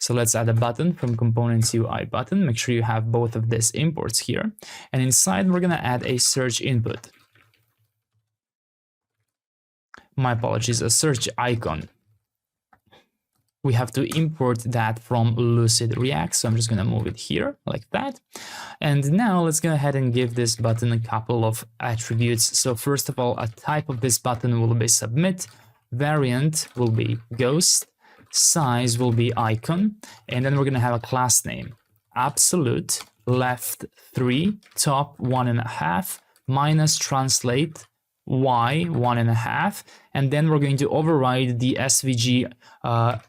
S1: So let's add a button from components UI button. Make sure you have both of these imports here. And inside, we're going to add a search input. My apologies, a search icon. We have to import that from Lucid React. So I'm just going to move it here like that. And now let's go ahead and give this button a couple of attributes. So first of all, a type of this button will be submit, variant will be ghost, size will be icon, and then we're going to have a class name, absolute, left 3, top 1.5, minus translate, y 1.5, and then we're going to override the SVG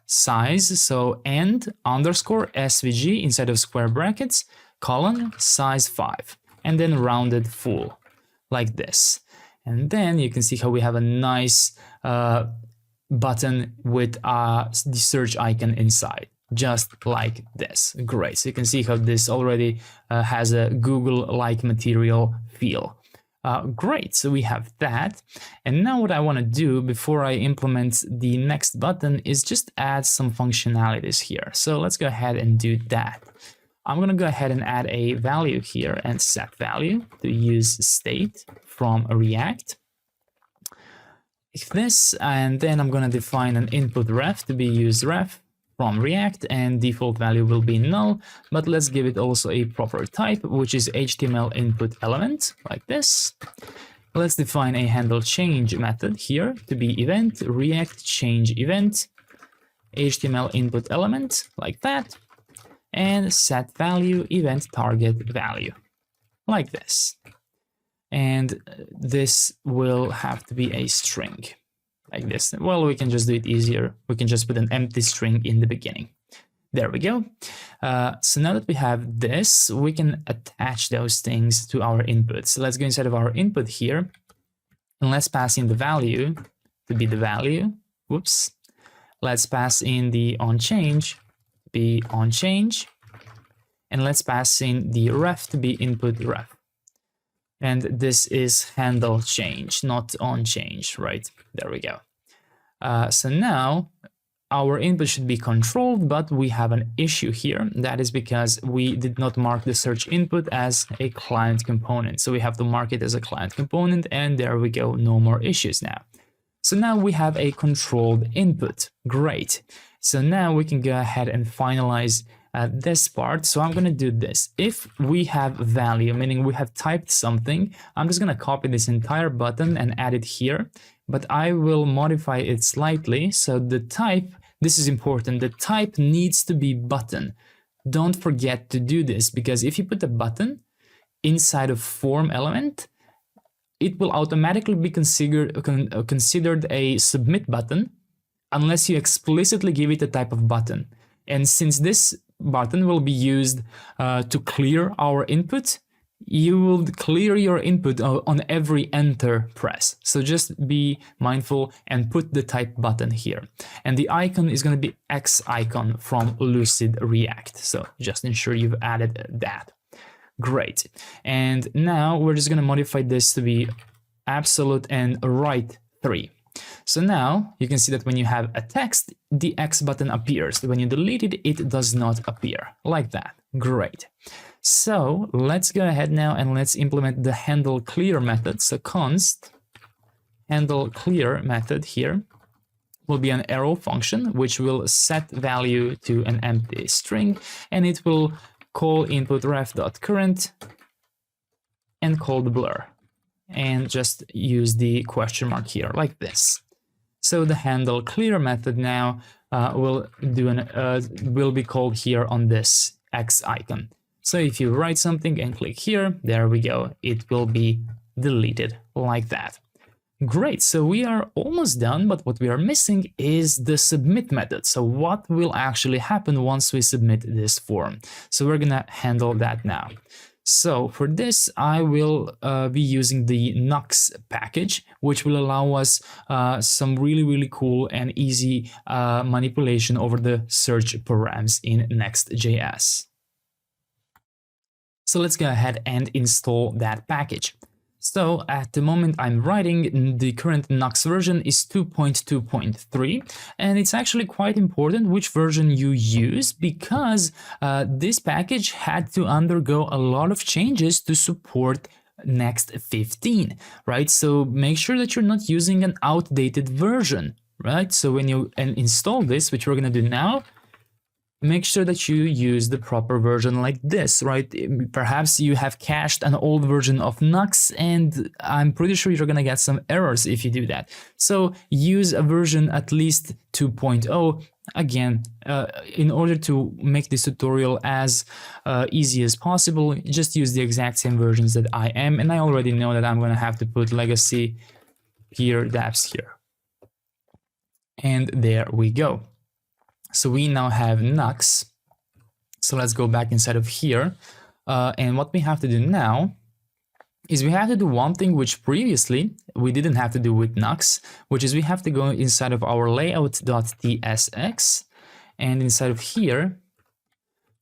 S1: size, so end underscore SVG inside of square brackets, colon, size 5, and then rounded full, like this. And then you can see how we have a nice button with the search icon inside, just like this. Great. So you can see how this already has a Google-like material feel. Great, so we have that. And now what I want to do before I implement the next button is just add some functionalities here. So let's go ahead and do that. I'm going to go ahead and add a value here and set value to use state from React. Like this, and then I'm going to define an input ref to be used ref from React, and default value will be null, but let's give it also a proper type, which is HTML input element, like this. Let's define a handle change method here to be event React change event, HTML input element, like that, and set value event target value, like this. And this will have to be a string, like this. Well, we can just do it easier. We can just put an empty string in the beginning. There we go. So now that we have this, we can attach those things to our input. So let's go inside of our input here, and let's pass in the value to be the value. Whoops. Let's pass in the onChange to be onChange, and let's pass in the ref to be input ref. And this is handle change, not on change, right? There we go. So now our input should be controlled, but we have an issue here. That is because we did not mark the search input as a client component. So we have to mark it as a client component, and there we go, no more issues now. So now we have a controlled input. Great. So now we can go ahead and finalize this part. So I'm going to do this. If we have value, meaning we have typed something, I'm just going to copy this entire button and add it here, but I will modify it slightly. So the type, this is important, the type needs to be button. Don't forget to do this, because if you put a button inside of form element, it will automatically be considered a submit button unless you explicitly give it a type of button. And since this button will be used to clear our input, you will clear your input on every enter press. So just be mindful and put the type button here. And the icon is going to be X icon from Lucid React. So just ensure you've added that. Great. And now we're just going to modify this to be absolute and right 3. So now you can see that when you have a text, the X button appears. When you delete it, it does not appear, like that. Great. So let's go ahead now and let's implement the handle clear method. So const handle clear method here will be an arrow function, which will set value to an empty string, and it will call input ref.current and call the blur, and just use the question mark here like this. So the handle clear method now will be called here on this X icon. So if you write something and click here, there we go, it will be deleted like that. Great, so we are almost done, but what we are missing is the submit method. So what will actually happen once we submit this form? So we're gonna handle that now. So for this, I will be using the Nux package, which will allow us some really cool and easy manipulation over the search params in Next.js. So let's go ahead and install that package. So at the moment I'm writing, the current Nux version is 2.2.3, and it's actually quite important which version you use, because this package had to undergo a lot of changes to support Next 15, right? So make sure that you're not using an outdated version, right? So when you install this, which we're gonna do now, make sure that you use the proper version like this, right? Perhaps you have cached an old version of Nux, and I'm pretty sure you're gonna get some errors if you do that. So use a version at least 2.0. Again, in order to make this tutorial as easy as possible, just use the exact same versions that I am, and I already know that I'm gonna have to put legacy here, dapps here. And there we go. So we now have Nux. So let's go back inside of here. And what we have to do now is we have to do one thing which previously we didn't have to do with Nux, which is we have to go inside of our layout.tsx, and inside of here,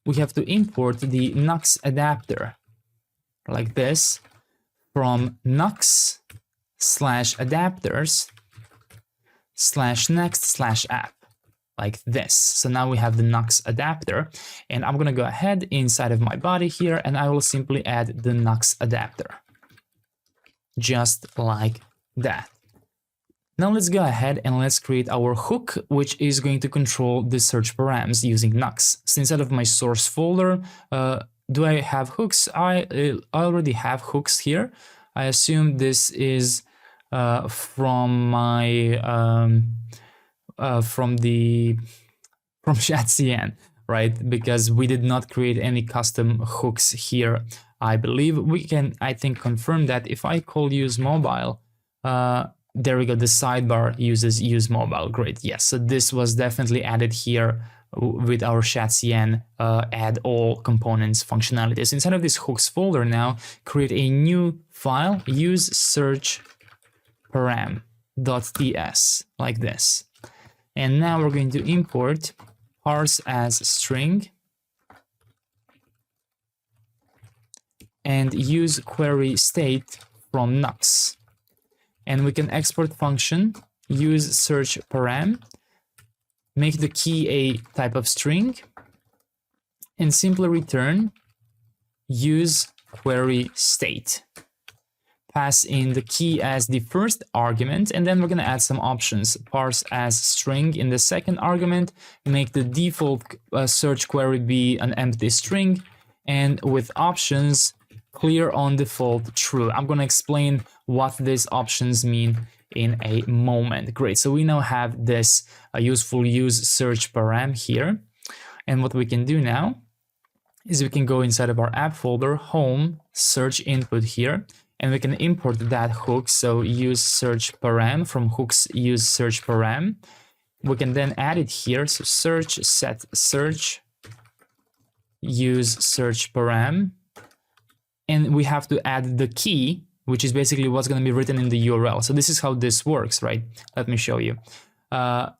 S1: we have to import the Nux adapter like this from Nux/adapters/next/app. Like this. So now we have the Nux adapter, and I'm gonna go ahead inside of my body here, and I will simply add the Nux adapter. Just like that. Now let's go ahead and let's create our hook, which is going to control the search params using Nux. So inside of my source folder, do I have hooks? I already have hooks here. I assume this is from my from Shadcn, right? Because we did not create any custom hooks here. I believe we can, I think, confirm that if I call use mobile, there we go, the sidebar uses use mobile. Great, yes. So this was definitely added here with our Shadcn add all components functionalities. Inside of this hooks folder now, create a new file, use search param.ts like this. And now we're going to import parse as string and use query state from Nux. And we can export function, use search param, make the key a type of string, and simply return use query state. Pass in the key as the first argument, and then we're going to add some options. Parse as string in the second argument, make the default search query be an empty string, and with options, clear on default true. I'm going to explain what these options mean in a moment. Great, so we now have this useful use search param here, and what we can do now is we can go inside of our app folder, home, search input here, and we can import that hook. So use search param from hooks use search param. We can then add it here. So search set search use search param, and we have to add the key, which is basically what's going to be written in the URL. So this is how this works, right? Let me show you.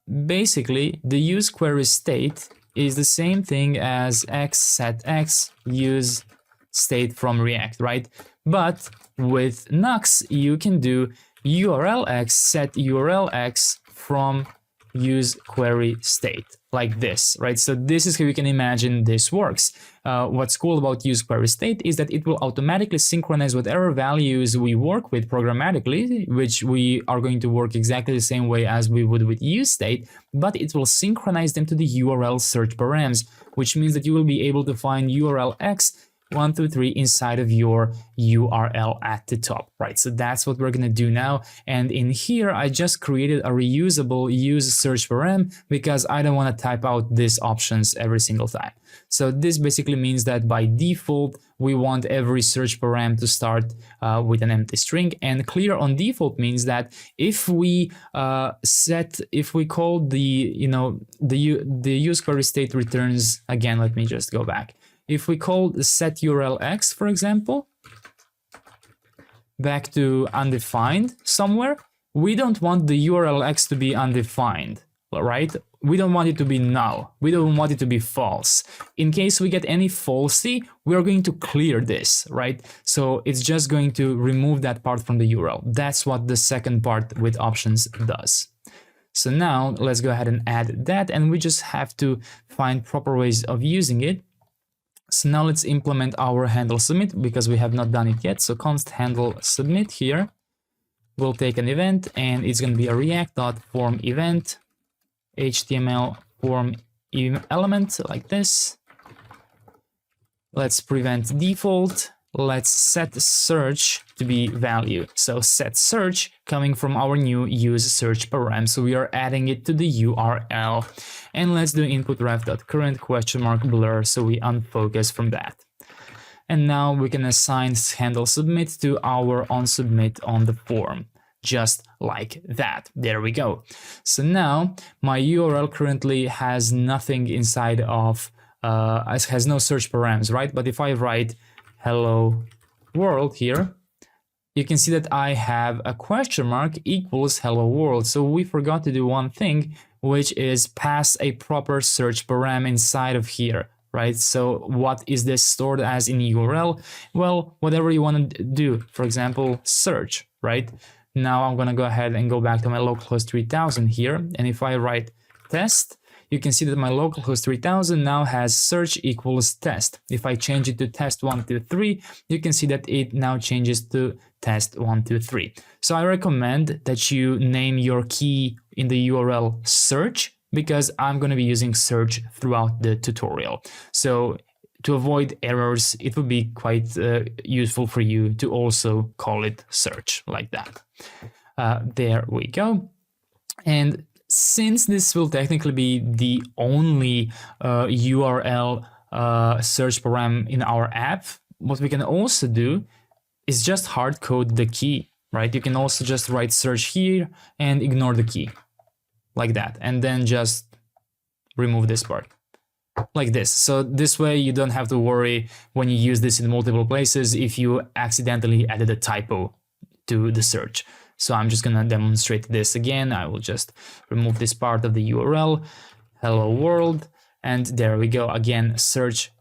S1: Basically, the use query state is the same thing as x set x use state from React, right? But with Nux, you can do URLX set URLX from use query state like this, right? So this is how you can imagine this works. What's cool about use query state is that it will automatically synchronize whatever values we work with programmatically, which we are going to work exactly the same way as we would with use state, but it will synchronize them to the URL search params, which means that you will be able to find URLX 1, 2, 3 inside of your URL at the top, right? So that's what we're gonna do now. And in here, I just created a reusable use search param because I don't want to type out these options every single time. So this basically means that by default, we want every search param to start with an empty string, and clear on default means that if we call the use query state returns again, let me just go back. If we call the set URLX, for example, back to undefined somewhere, we don't want the URLX to be undefined, right? We don't want it to be null. We don't want it to be false. In case we get any falsy, we're going to clear this, right? So it's just going to remove that part from the URL. That's what the second part with options does. So now let's go ahead and add that, and we just have to find proper ways of using it. So now let's implement our handle submit because we have not done it yet. So const handle submit here. We'll take an event, and it's going to be a react.form event HTML form element like this. Let's prevent default. Let's set search to be value. So set search coming from our new use search param. So we are adding it to the URL. And let's do input ref.current blur. So we unfocus from that. And now we can assign handle submit to our onSubmit on the form. Just like that. There we go. So now my URL currently has nothing inside of, has no search params, right? But if I write hello world here, you can see that I have a question mark equals hello world. So we forgot to do one thing, which is pass a proper search param inside of here, right? So what is this stored as in URL? Well, whatever you want to do, for example, search, right? Now I'm going to go ahead and go back to my localhost 3000 here. And if I write test, you can see that my localhost 3000 now has search equals test. If I change it to test 123, you can see that it now changes to test 123. So I recommend that you name your key in the URL search, because I'm going to be using search throughout the tutorial. So to avoid errors, it would be quite useful for you to also call it search like that. There we go. And since this will technically be the only URL search param in our app, what we can also do is just hard code the key, right? You can also just write search here and ignore the key like that, and then just remove this part. Like this. So this way you don't have to worry when you use this in multiple places if you accidentally added a typo to the search. So I'm just gonna demonstrate this again. I will just remove this part of the URL, hello world, and there we go. Again, search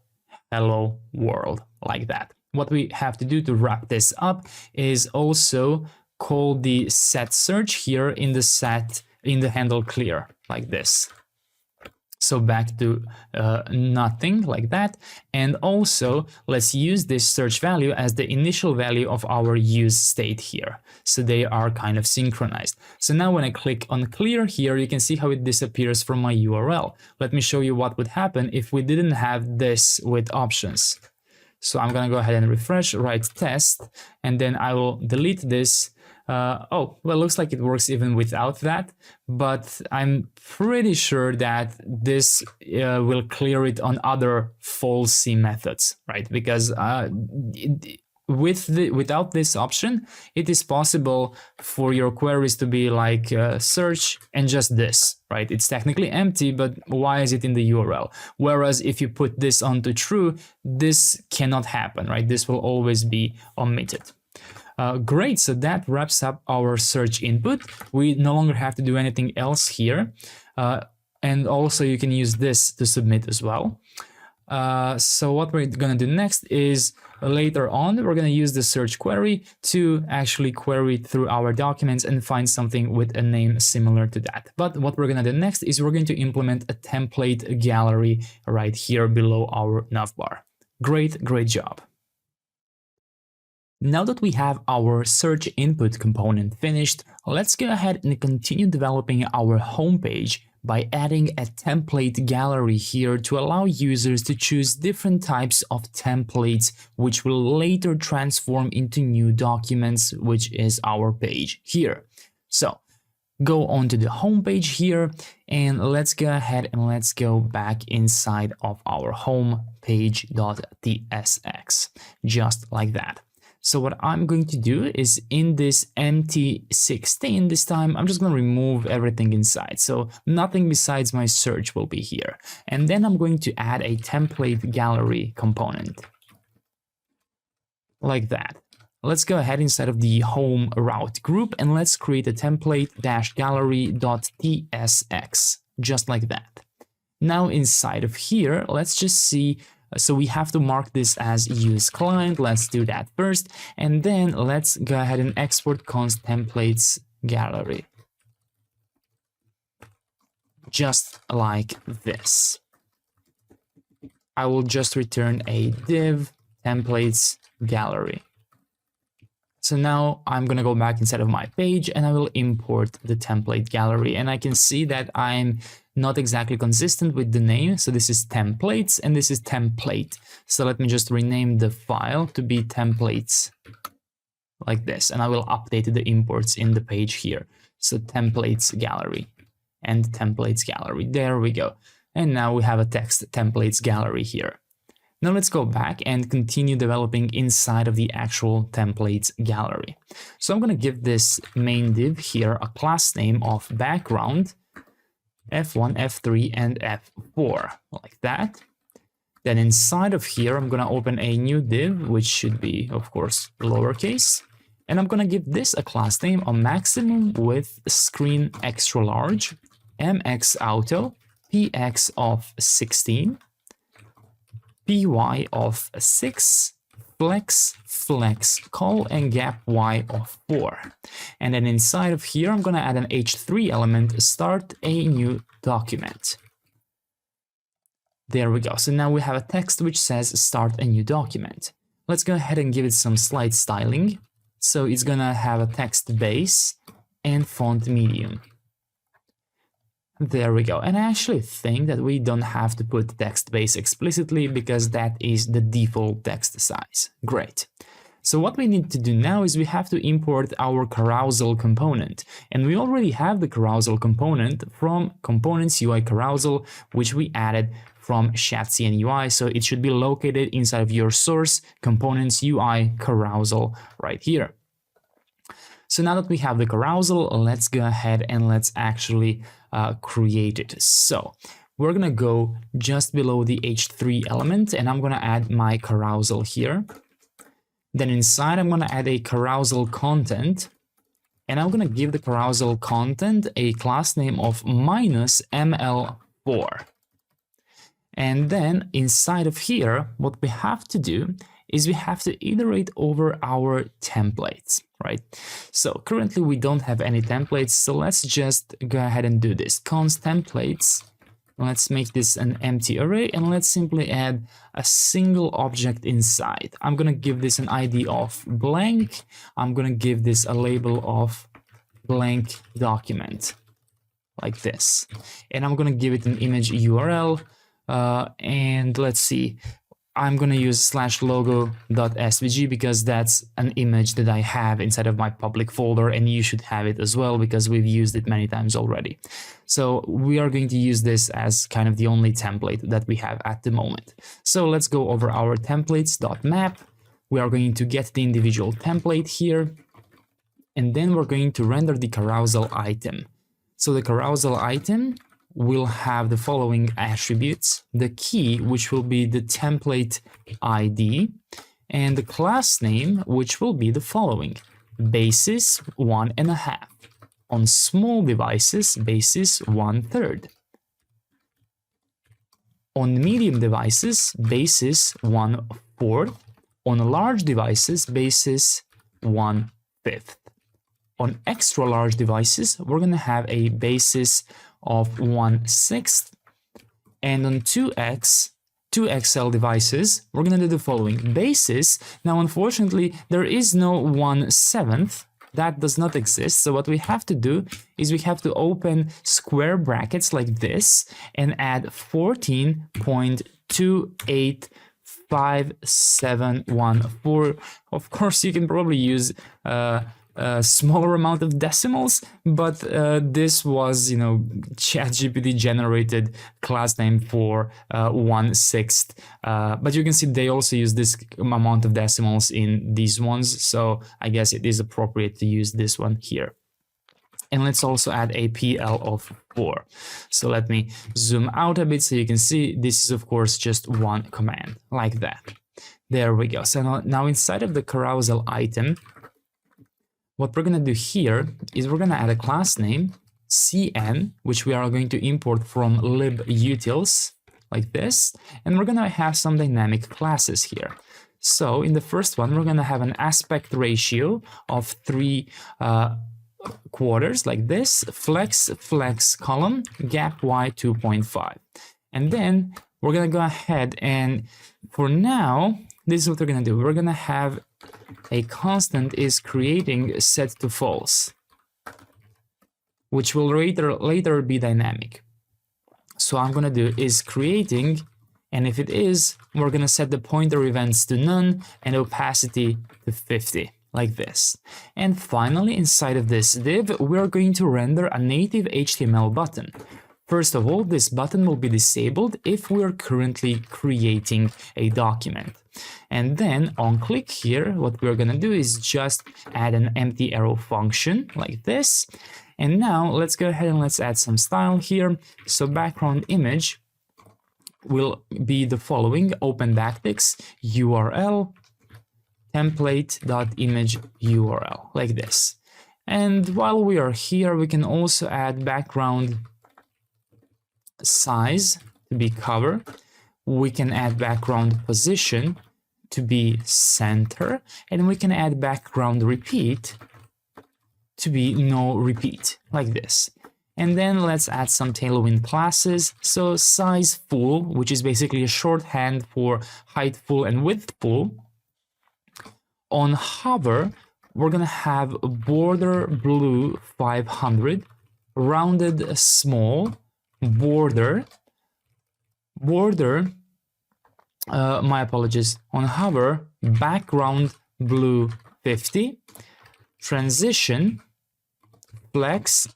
S1: hello world like that. What we have to do to wrap this up is also call the set search here in the handle clear like this. So back to nothing like that. And also let's use this search value as the initial value of our use state here. So they are kind of synchronized. So now when I click on clear here, you can see how it disappears from my URL. Let me show you what would happen if we didn't have this with options. So I'm gonna go ahead and refresh, write test, and then I will delete this. Oh, well, looks like it works even without that, but I'm pretty sure that this will clear it on other falsy methods, right? Because without this option, it is possible for your queries to be like search and just this, right? It's technically empty, but why is it in the URL? Whereas if you put this onto true, this cannot happen, right? This will always be omitted. Great, so that wraps up our search input. We no longer have to do anything else here. And also you can use this to submit as well. So what we're going to do next is later on, we're going to use the search query to actually query through our documents and find something with a name similar to that. But what we're going to do next is we're going to implement a template gallery right here below our navbar. Great, great job. Now that we have our search input component finished, let's go ahead and continue developing our homepage by adding a template gallery here to allow users to choose different types of templates, which will later transform into new documents, which is our page here. So go on to the homepage here, and let's go ahead and let's go back inside of our homepage.tsx, just like that. So what I'm going to do is in this empty 16 this time, I'm just going to remove everything inside. So nothing besides my search will be here. And then I'm going to add a template gallery component like that. let's go ahead inside of the home route group and let's create a template-gallery.tsx, just like that. Now inside of here, let's just see, so we have to mark this as use client. Let's do that first, and then let's go ahead and export const templates gallery, just like this. I will just return a div templates gallery. So now I'm going to go back inside of my page and I will import the template gallery, and I can see that I'm not exactly consistent with the name. So this is templates and this is template. So let me just rename the file to be templates like this, and I will update the imports in the page here. So templates gallery and templates gallery. There we go. And now we have a text templates gallery here. Now let's go back and continue developing inside of the actual templates gallery. So I'm going to give this main div here a class name of background F1, F3, and F4, like that. Then inside of here, I'm going to open a new div, which should be, of course, lowercase. And I'm going to give this a class name, a maximum width screen extra large, MX auto, PX of 16, PY of 6, flex, call, and gap Y of 4. And then inside of here, I'm going to add an H3 element, start a new document. There we go. So now we have a text which says start a new document. Let's go ahead and give it some slight styling. So it's going to have a text base and font medium. There we go. And I actually think that we don't have to put text base explicitly because that is the default text size. Great. So what we need to do now is we have to import our carousel component. And we already have the carousel component from components UI carousel, which we added from Shadcn UI. So it should be located inside of your source components UI carousel right here. So now that we have the carousel, let's go ahead and let's actually create it. So we're going to go just below the H3 element and I'm going to add my carousel here. Then inside, I'm going to add a carousel content and I'm going to give the carousel content a class name of -ml4. And then inside of here, what we have to do is we have to iterate over our templates, right? So currently we don't have any templates, so let's just go ahead and do this. Const templates, let's make this an empty array and let's simply add a single object inside. I'm gonna give this an ID of blank. I'm gonna give this a label of blank document, like this. And I'm gonna give it an image URL, and let's see. I'm going to use /logo.svg because that's an image that I have inside of my public folder and you should have it as well because we've used it many times already. So we are going to use this as kind of the only template that we have at the moment. So let's go over our templates.map. We are going to get the individual template here and then we're going to render the carousel item. So the carousel item will have the following attributes: the key, which will be the template ID, and the class name, which will be the following: basis 1.5, on small devices basis 1/3, on medium devices basis 1/4, on large devices basis 1/5. On extra large devices, we're going to have a basis of 1/6, and on 2XL devices, we're going to do the following: basis. Now, unfortunately, there is no 1/7. That does not exist. So what we have to do is we have to open square brackets like this and add 14.28571. Of course, you can probably use a smaller amount of decimals, but this was, ChatGPT generated class name for 1/6. But you can see they also use this amount of decimals in these ones, so I guess it is appropriate to use this one here. And let's also add a PL of 4. So let me zoom out a bit so you can see this is of course just one command like that. There we go. So now inside of the carousel item, what we're going to do here is we're going to add a class name, cn, which we are going to import from libutils, like this. And we're going to have some dynamic classes here. So in the first one, we're going to have an aspect ratio of 3 quarters, like this, flex column, gap y 2.5. And then we're going to go ahead and for now, this is what we're going to do. We're going to have a constant is creating set to false, which will later be dynamic. So I'm going to do is creating, and if it is, we're going to set the pointer events to none and opacity to 50, like this. And finally, inside of this div, we're going to render a native HTML button. First of all, this button will be disabled if we're currently creating a document. And then on click here, what we're going to do is just add an empty arrow function like this. And now let's go ahead and let's add some style here. So background image will be the following: open backticks URL template.image URL, like this. And while we are here, we can also add background size to be cover. We can add background position to be center, and we can add background repeat to be no repeat, like this. And then let's add some Tailwind classes. So size full, which is basically a shorthand for height full and width full. On hover, we're gonna have border blue 500, rounded small, border, my apologies, on hover, background blue 50, transition, flex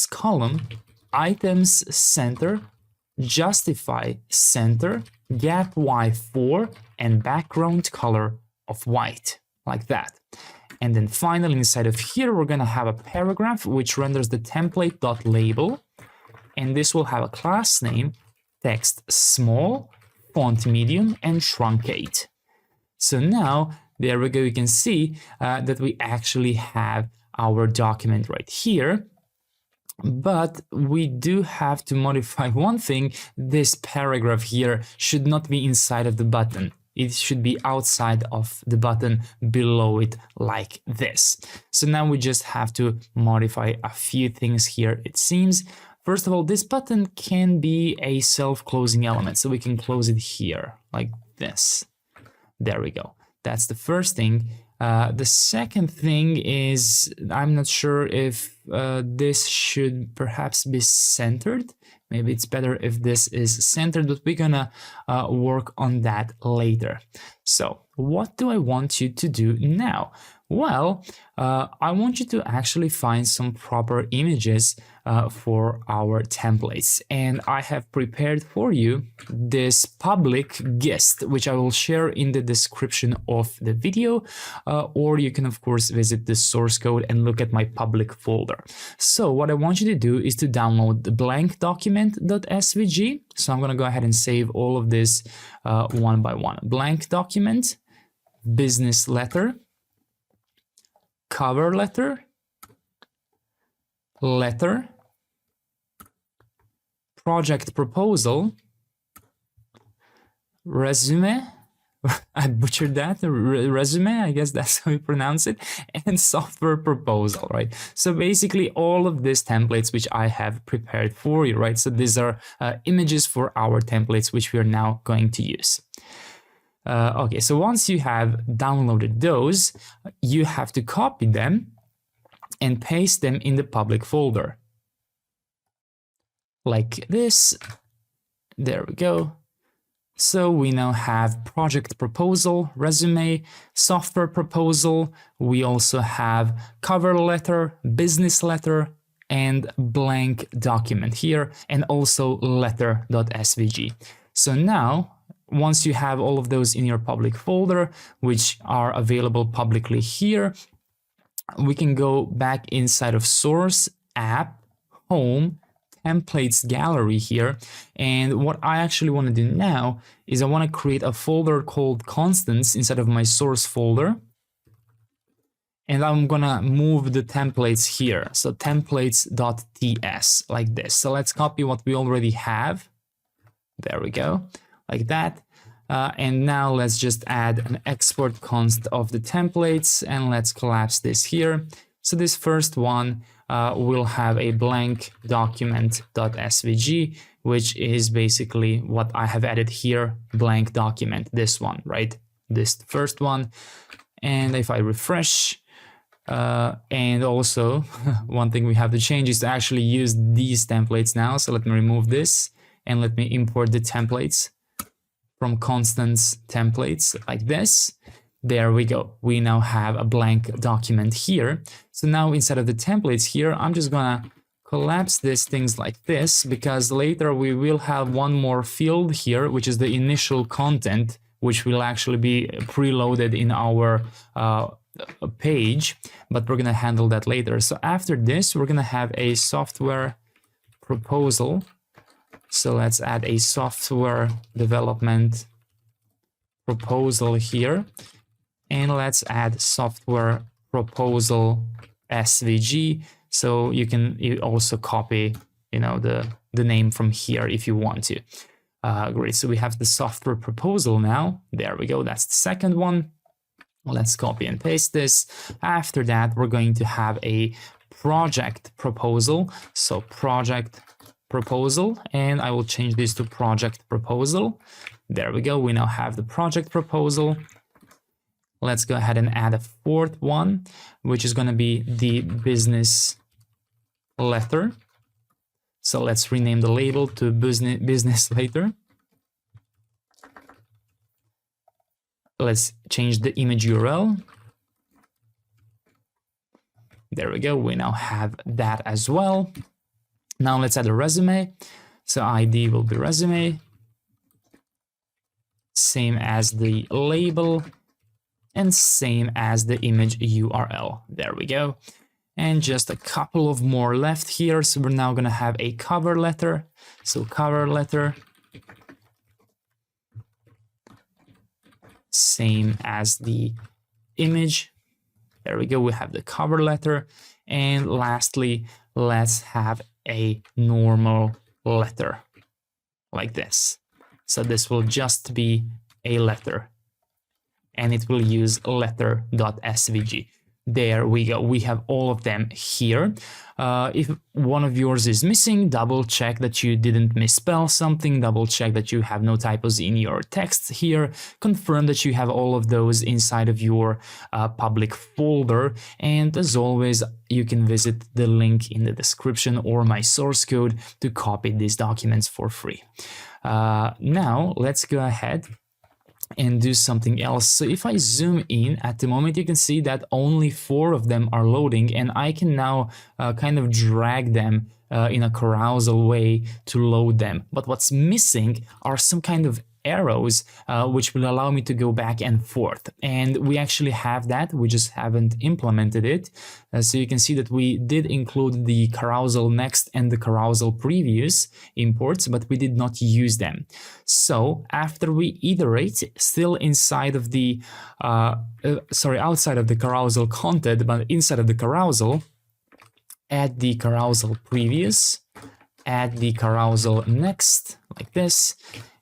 S1: column, items center, justify center, gap y4, and background color of white, like that. And then finally inside of here, we're gonna have a paragraph which renders the template.label, and this will have a class name, text small, font medium, and truncate. So now, there we go, you can see that we actually have our document right here. But we do have to modify one thing. This paragraph here should not be inside of the button. It should be outside of the button below it, like this. So now we just have to modify a few things here, it seems. First of all, this button can be a self-closing element, so we can close it here, like this. There we go. That's the first thing. The second thing is, I'm not sure if this should perhaps be centered. Maybe it's better if this is centered, but we're gonna work on that later. So what do I want you to do now? Well, I want you to actually find some proper images for our templates. And I have prepared for you this public gist, which I will share in the description of the video, or you can of course visit the source code and look at my public folder. So what I want you to do is to download the blank document.svg. So I'm gonna go ahead and save all of this one by one. Blank document, business letter, cover letter, letter, project proposal, resume, I butchered that, resume, I guess that's how you pronounce it, and software proposal, right? So basically all of these templates which I have prepared for you, right? So these are images for our templates which we are now going to use. Okay, so once you have downloaded those, you have to copy them and paste them in the public folder. Like this. There we go. So we now have project proposal, resume, software proposal. We also have cover letter, business letter, and blank document here, and also letter.svg. So now, once you have all of those in your public folder, which are available publicly here, we can go back inside of source, app, home, templates gallery here. And what I actually want to do now is I want to create a folder called constants inside of my source folder. And I'm gonna move the templates here. So templates.ts like this. So let's copy what we already have. There we go, like that. And now let's just add an export const of the templates, and let's collapse this here. So this first one will have a blank document.svg, which is basically what I have added here, blank document, this one, right? This first one. And if I refresh, and also one thing we have to change is to actually use these templates now. So let me remove this and let me import the templates from constants templates like this. There we go. We now have a blank document here. So now inside of the templates here, I'm just gonna collapse these things like this, because later we will have one more field here, which is the initial content, which will actually be preloaded in our page, but we're gonna handle that later. So after this, we're gonna have a software proposal. So let's add a software development proposal here, and let's add software proposal SVG. So you can also copy, the name from here if you want to. Great. So we have the software proposal now. There we go. That's the second one. Let's copy and paste this. After that, we're going to have a project proposal. So project proposal, and I will change this to project proposal. There we go. We now have the project proposal. Let's go ahead and add a fourth one, which is going to be the business letter. So let's rename the label to business letter. Let's change the image URL. There we go. We now have that as well. Now let's add a resume. So ID will be resume. Same as the label and same as the image URL. There we go. And just a couple of more left here. So we're now going to have a cover letter. So cover letter. Same as the image. There we go. We have the cover letter. And lastly, let's have a normal letter like this. So this will just be a letter, and it will use letter.svg. There we go. We have all of them here. If one of yours is missing, double check that you didn't misspell something, double check that you have no typos in your text here, confirm that you have all of those inside of your public folder. And as always, you can visit the link in the description or my source code to copy these documents for free. Now let's go ahead and do something else. So if I zoom in at the moment, you can see that only 4 of them are loading, and I can now kind of drag them in a carousel way to load them. But what's missing are some kind of arrows which will allow me to go back and forth, and we actually have that. We just haven't implemented it. So you can see that we did include the carousel next and the carousel previous imports, but we did not use them. So after we iterate, still inside of the outside of the carousel content, but inside of the carousel, add the carousel previous, add the carousel next like this.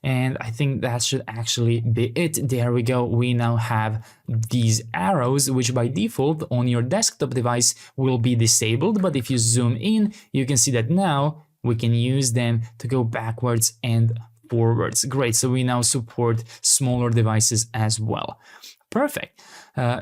S1: And I think that should actually be it. There we go. We now have these arrows, which by default on your desktop device will be disabled. But if you zoom in, you can see that now we can use them to go backwards and forwards. Great. So we now support smaller devices as well. Perfect.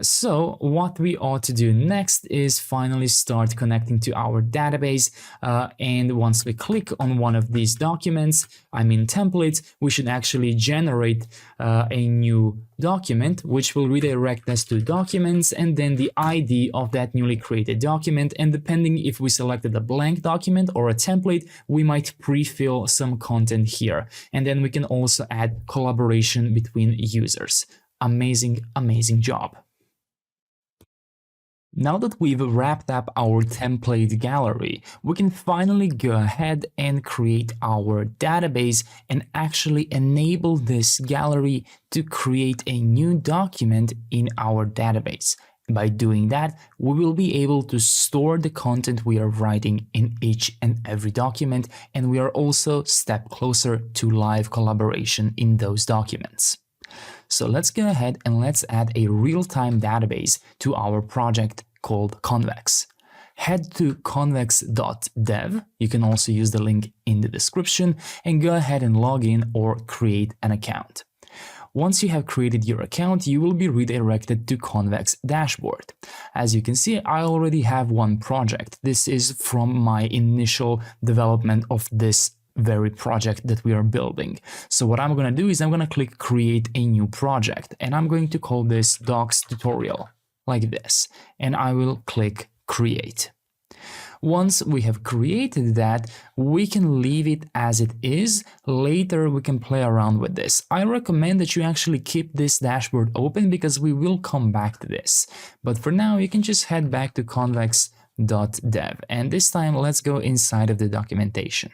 S1: So what we ought to do next is finally start connecting to our database. And once we click on one of these documents, templates, we should actually generate a new document, which will redirect us to documents and then the ID of that newly created document. And depending if we selected a blank document or a template, we might pre-fill some content here. And then we can also add collaboration between users. Amazing, amazing job. Now that we've wrapped up our template gallery, we can finally go ahead and create our database and actually enable this gallery to create a new document in our database. By doing that, we will be able to store the content we are writing in each and every document, and we are also a step closer to live collaboration in those documents. So let's go ahead and let's add a real-time database to our project called Convex. Head to convex.dev, you can also use the link in the description, and go ahead and log in or create an account. Once you have created your account, you will be redirected to Convex dashboard. As you can see, I already have one project. This is from my initial development of this very project that we are building. So what I'm going to do is I'm going to click create a new project, and I'm going to call this docs tutorial like this, and I will click create. Once we have created that, we can leave it as it is. Later we can play around with this. I recommend that you actually keep this dashboard open because we will come back to this. But for now, you can just head back to convex.dev, and this time let's go inside of the documentation.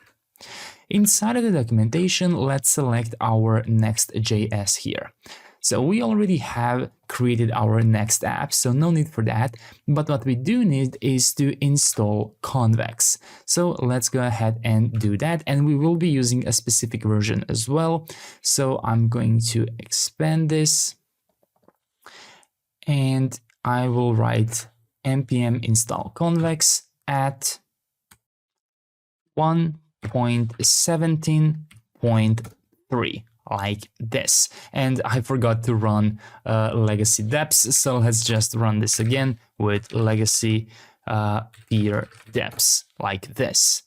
S1: Inside of the documentation, let's select our Next.js here. So we already have created our Next app, so no need for that. But what we do need is to install Convex. So let's go ahead and do that. And we will be using a specific version as well. So I'm going to expand this, and I will write npm install convex at 1.17.3. like this. And I forgot to run legacy deps, so let's just run this again with legacy peer deps like this.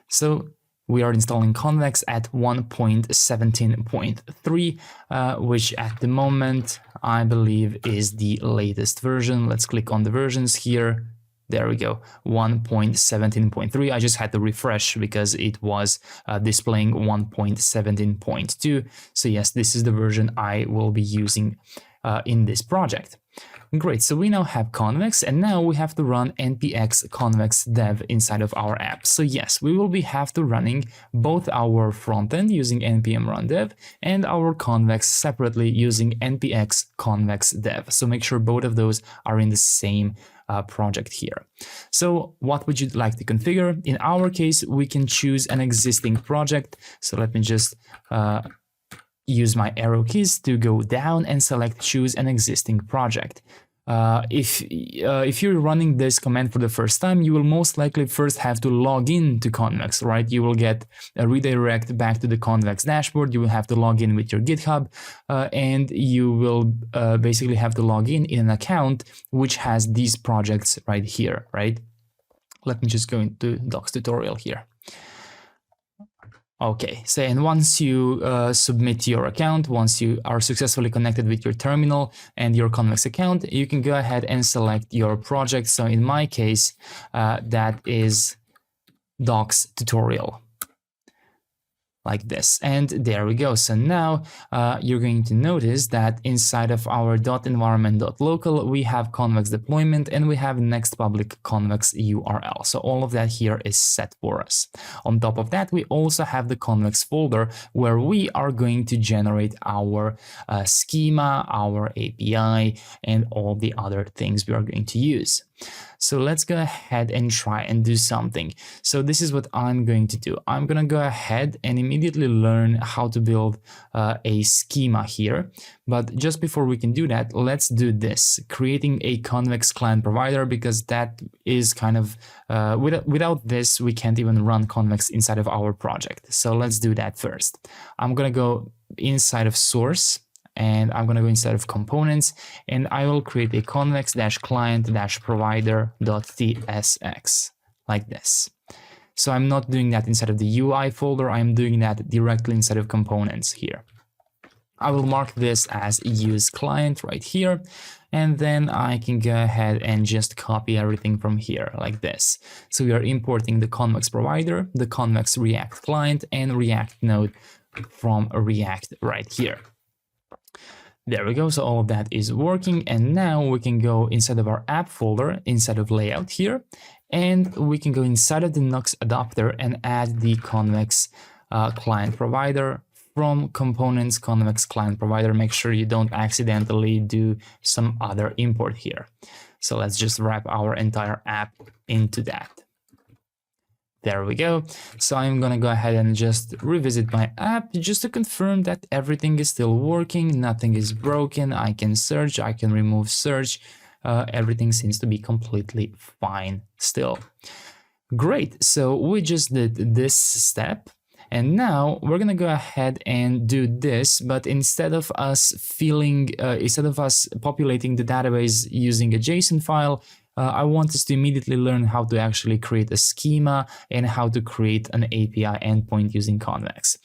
S1: So we are installing Convex at 1.17.3, which at the moment I believe is the latest version. Let's click on the versions here. There we go, 1.17.3. I just had to refresh because it was displaying 1.17.2. So yes, this is the version I will be using in this project. Great, so we now have Convex, and now we have to run npx convex dev inside of our app. So yes, we will have to running both our frontend using npm run dev and our Convex separately using npx convex dev. So make sure both of those are in the same project here. So what would you like to configure? In our case, we can choose an existing project. So let me just use my arrow keys to go down and select choose an existing project. If you're running this command for the first time, you will most likely first have to log in to Convex, right? You will get a redirect back to the Convex dashboard. You will have to log in with your GitHub, and you will basically have to log in an account which has these projects right here, right? Let me just go into docs tutorial here. Okay, so and once you submit your account, once you are successfully connected with your terminal and your Convex account, you can go ahead and select your project. So in my case, that is docs tutorial. Like this, and there we go. So now you're going to notice that inside of our .environment.local we have Convex deployment and we have next public Convex URL. So all of that here is set for us. On top of that, we also have the Convex folder where we are going to generate our schema, our API, and all the other things we are going to use. So let's go ahead and try and do something. So this is what I'm going to do. I'm going to go ahead and immediately learn how to build a schema here. But just before we can do that, let's do this, creating a Convex client provider, because that is kind of, without this, we can't even run Convex inside of our project. So let's do that first. I'm going to go inside of source, and I'm going to go inside of components, and I will create a convex-client-provider.tsx like this. So I'm not doing that inside of the UI folder, I'm doing that directly inside of components here. I will mark this as use client right here, and then I can go ahead and just copy everything from here like this. So we are importing the Convex provider, the Convex React client, and React node from React right here. There we go. So all of that is working. And now we can go inside of our app folder, inside of layout here, and we can go inside of the Nux adapter and add the Convex client provider from components, Convex client provider. Make sure you don't accidentally do some other import here. So let's just wrap our entire app into that. There we go. So I'm gonna go ahead and just revisit my app just to confirm that everything is still working, nothing is broken. I can search, I can remove search. Everything seems to be completely fine still. Great, so we just did this step. And now we're gonna go ahead and do this, but instead of us populating the database using a JSON file, I want us to immediately learn how to actually create a schema and how to create an API endpoint using Convex.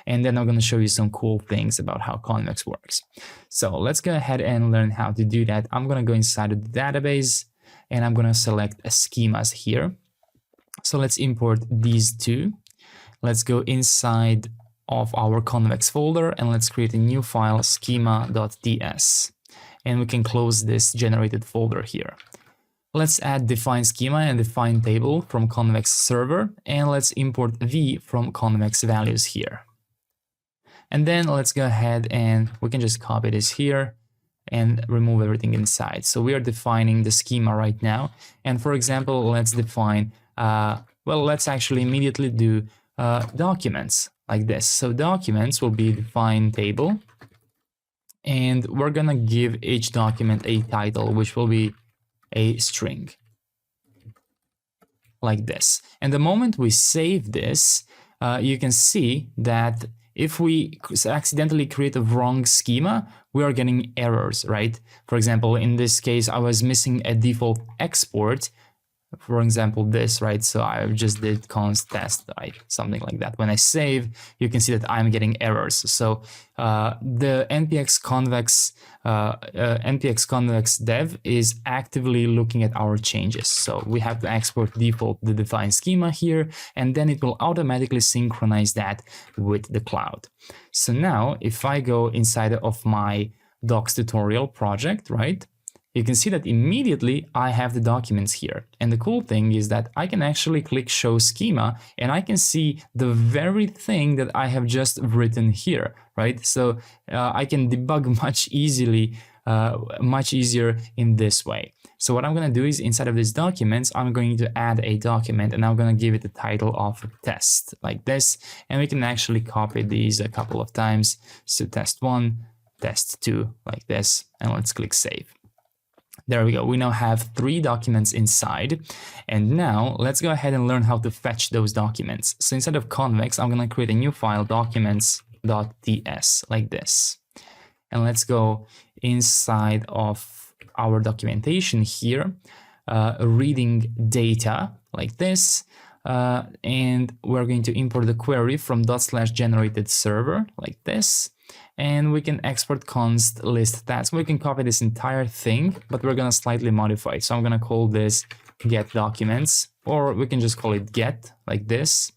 S1: And then I'm going to show you some cool things about how Convex works. So let's go ahead and learn how to do that. I'm going to go inside of the database and I'm going to select schemas here. So let's import these two. Let's go inside of our Convex folder and let's create a new file, schema.ts. And we can close this generated folder here. Let's add define schema and define table from Convex server, and let's import v from Convex values here. And then let's go ahead and we can just copy this here and remove everything inside. So we are defining the schema right now. And for example, let's define, let's actually immediately do documents like this. So documents will be define table, and we're gonna give each document a title, which will be a string like this. And the moment we save this, you can see that if we accidentally create a wrong schema, we are getting errors, right? For example, in this case, I was missing a default export. For example, this, right? So I just did const test, right? Something like that. When I save, you can see that I'm getting errors. So the npx convex dev is actively looking at our changes. So we have to export default the defined schema here, and then it will automatically synchronize that with the cloud. So now if I go inside of my docs tutorial project, right? You can see that immediately I have the documents here. And the cool thing is that I can actually click show schema and I can see the very thing that I have just written here, right? So I can debug much easier in this way. So what I'm going to do is inside of these documents, I'm going to add a document and I'm going to give it the title of test like this. And we can actually copy these a couple of times. So test 1, test 2 like this, and let's click save. There we go. We now have 3 documents inside. And now let's go ahead and learn how to fetch those documents. So instead of Convex, I'm going to create a new file, documents.ts, like this. And let's go inside of our documentation here, reading data like this. And we're going to import the query from /generated server like this. And we can export const list task. We can copy this entire thing, but we're going to slightly modify it. So I'm going to call this get documents, or we can just call it get like this.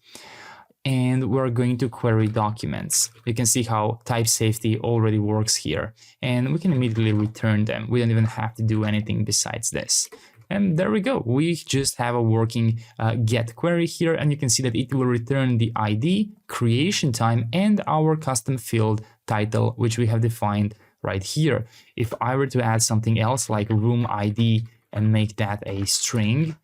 S1: And we're going to query documents. You can see how type safety already works here, and we can immediately return them. We don't even have to do anything besides this. And there we go. We just have a working get query here, and you can see that it will return the ID, creation time, and our custom field title, which we have defined right here. If I were to add something else like room ID and make that a string,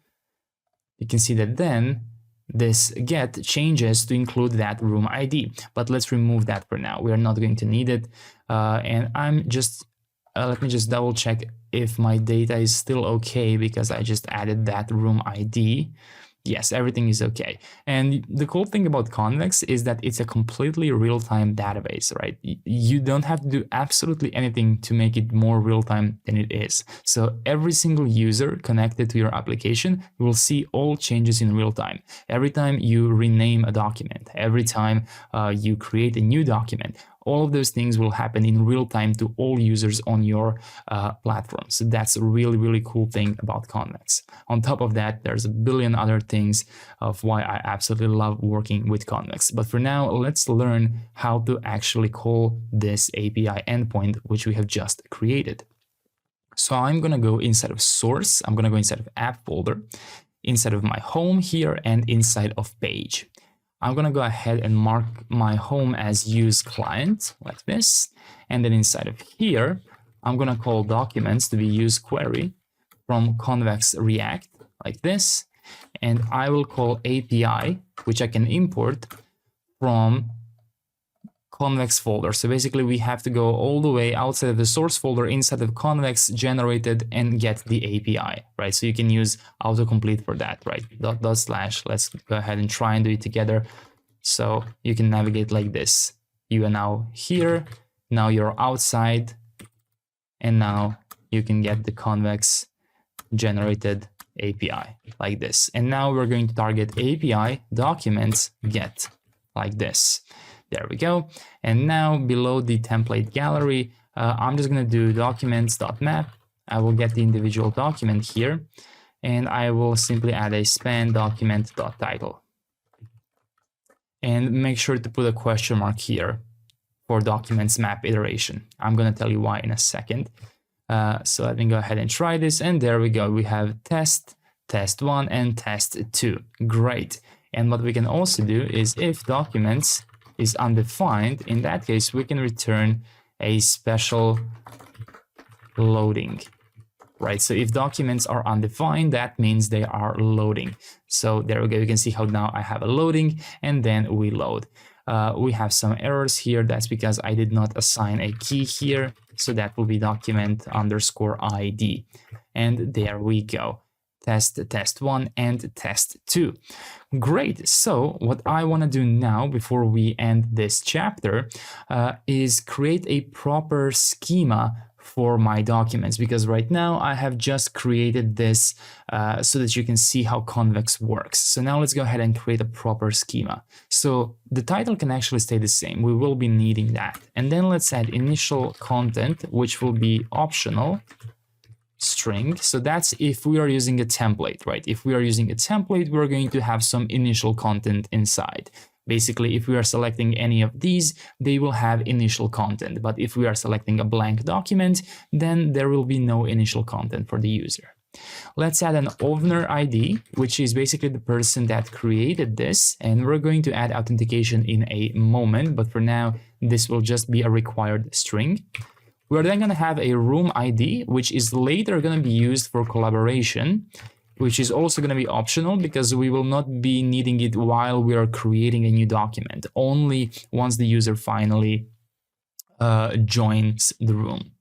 S1: you can see that then this get changes to include that room ID. But let's remove that for now. We are not going to need it. And I'm just let me just double check if my data is still okay, because I just added that room ID. Yes, everything is okay. And the cool thing about Convex is that it's a completely real-time database, right? You don't have to do absolutely anything to make it more real-time than it is. So every single user connected to your application will see all changes in real time. Every time you rename a document, every time you create a new document, all of those things will happen in real time to all users on your platform. So that's a really, really cool thing about Convex. On top of that, there's a billion other things of why I absolutely love working with Convex. But for now, let's learn how to actually call this API endpoint, which we have just created. So I'm going to go inside of source, I'm going to go inside of app folder, inside of my home here, and inside of page. I'm going to go ahead and mark my home as use client like this. And then inside of here, I'm going to call documents to be use query from Convex React like this. And I will call API, which I can import from Convex folder. So basically we have to go all the way outside of the source folder inside of Convex generated and get the API, right? So you can use autocomplete for that, right? Dot slash, let's go ahead and try and do it together. So you can navigate like this. You are now here, now you're outside, and now you can get the Convex generated API like this. And now we're going to target API documents get like this. There we go. And now below the template gallery, I'm just going to do documents.map. I will get the individual document here, and I will simply add a span document.title. And make sure to put a question mark here for documents map iteration. I'm going to tell you why in a second. So let me go ahead and try this. And there we go. We have test, test1, and test2. Great. And what we can also do is if documents is undefined, in that case we can return a special loading, right? So if documents are undefined, that means they are loading. So there we go. You can see how now I have a loading, and then we load. We have some errors here. That's because I did not assign a key here. So that will be document underscore ID. And there we go. Test, test1, and test2. Great. So what I want to do now before we end this chapter is create a proper schema for my documents, because right now I have just created this so that you can see how Convex works. So now let's go ahead and create a proper schema. So the title can actually stay the same. We will be needing that. And then let's add initial content, which will be optional string. So that's if we are using a template, right? If we are using a template, we're going to have some initial content inside. Basically, if we are selecting any of these, they will have initial content. But if we are selecting a blank document, then there will be no initial content for the user. Let's add an owner ID, which is basically the person that created this. And we're going to add authentication in a moment. But for now, this will just be a required string. We're then going to have a room ID, which is later going to be used for collaboration, which is also going to be optional because we will not be needing it while we are creating a new document, only once the user finally joins the room.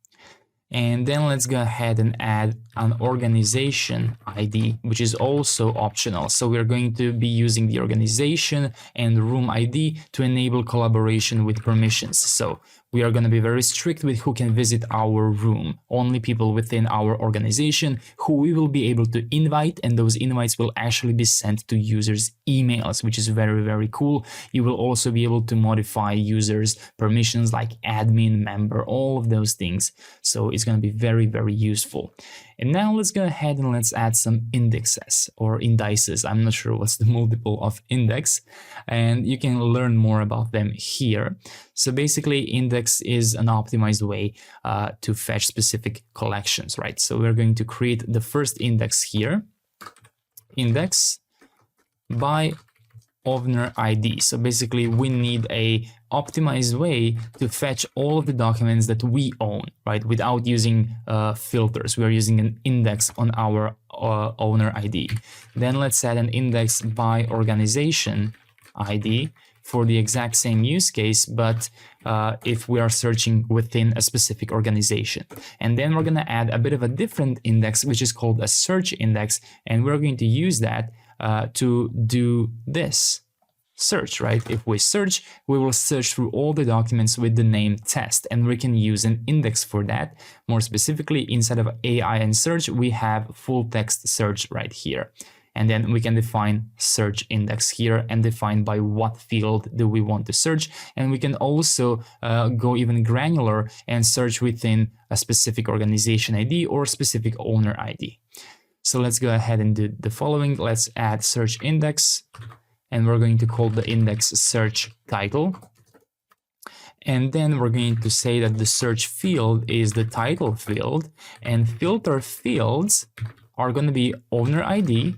S1: And then let's go ahead and add an organization ID, which is also optional. So we're going to be using the organization and room ID to enable collaboration with permissions. So we are going to be very strict with who can visit our room. Only people within our organization who we will be able to invite, and those invites will actually be sent to users' emails, which is very, very cool. You will also be able to modify users' permissions like admin, member, all of those things. So it's going to be very, very useful. And now let's go ahead and let's add some indexes or indices. I'm not sure what's the multiple of index, and you can learn more about them here. So basically, index is an optimized way to fetch specific collections, right? So we're going to create the first index here, index by owner ID. So basically, we need a optimized way to fetch all of the documents that we own, right? Without using filters. We are using an index on our owner ID. Then let's add an index by organization ID for the exact same use case, but if we are searching within a specific organization. And then we're going to add a bit of a different index, which is called a search index. And we're going to use that to do this search, right? If we search, we will search through all the documents with the name test, and we can use an index for that. More specifically, inside of AI and search, we have full text search right here. and then we can define search index here and define by what field do we want to search. And we can also go even granular and search within a specific organization ID or specific owner ID. So let's go ahead and do the following. Let's add search index, and we're going to call the index search title. And then we're going to say that the search field is the title field, and filter fields are going to be owner ID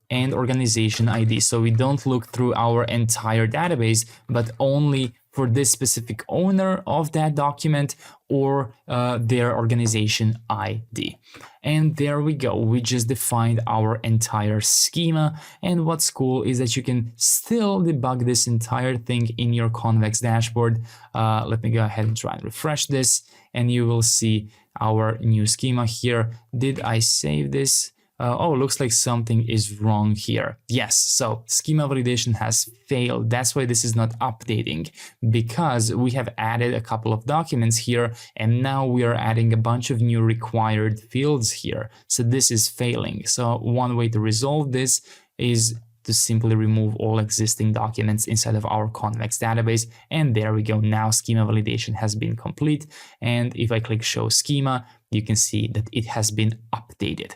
S1: and organization ID. So we don't look through our entire database, but only for this specific owner of that document or their organization ID. And there we go. We just defined our entire schema. And what's cool is that you can still debug this entire thing in your Convex dashboard. Let me go ahead and try and refresh this, and you will see our new schema here. Did I save this? Oh, looks like something is wrong here. Yes, so schema validation has failed. That's why this is not updating, because we have added a couple of documents here, and now we are adding a bunch of new required fields here. So this is failing. So one way to resolve this is to simply remove all existing documents inside of our Convex database. And there we go. Now schema validation has been complete. And if I click show schema, you can see that it has been updated.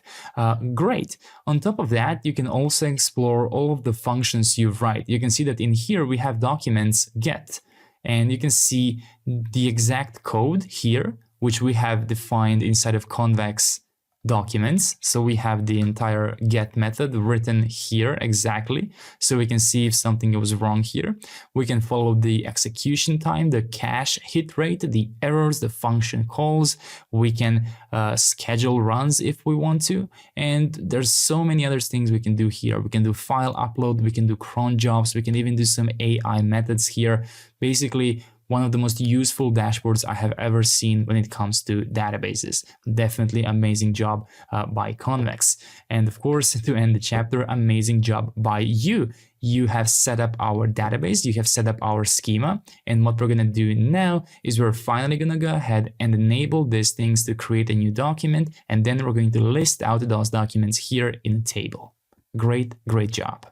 S1: Great. On top of that, you can also explore all of the functions you write. You can see that in here we have documents get, and you can see the exact code here, which we have defined inside of Convex documents. So we have the entire get method written here exactly, so we can see if something was wrong here. We can follow the execution time, the cache hit rate, the errors, the function calls. We can schedule runs if we want to, and there's so many other things we can do here. We can do file upload, we can do cron jobs, we can even do some AI methods here. Basically, one of the most useful dashboards I have ever seen when it comes to databases. Definitely amazing job by Convex. And of course, to end the chapter, amazing job by you. You have set up our database, you have set up our schema, and what we're gonna do now is we're finally gonna go ahead and enable these things to create a new document, and then we're going to list out those documents here in a table. Great, great job.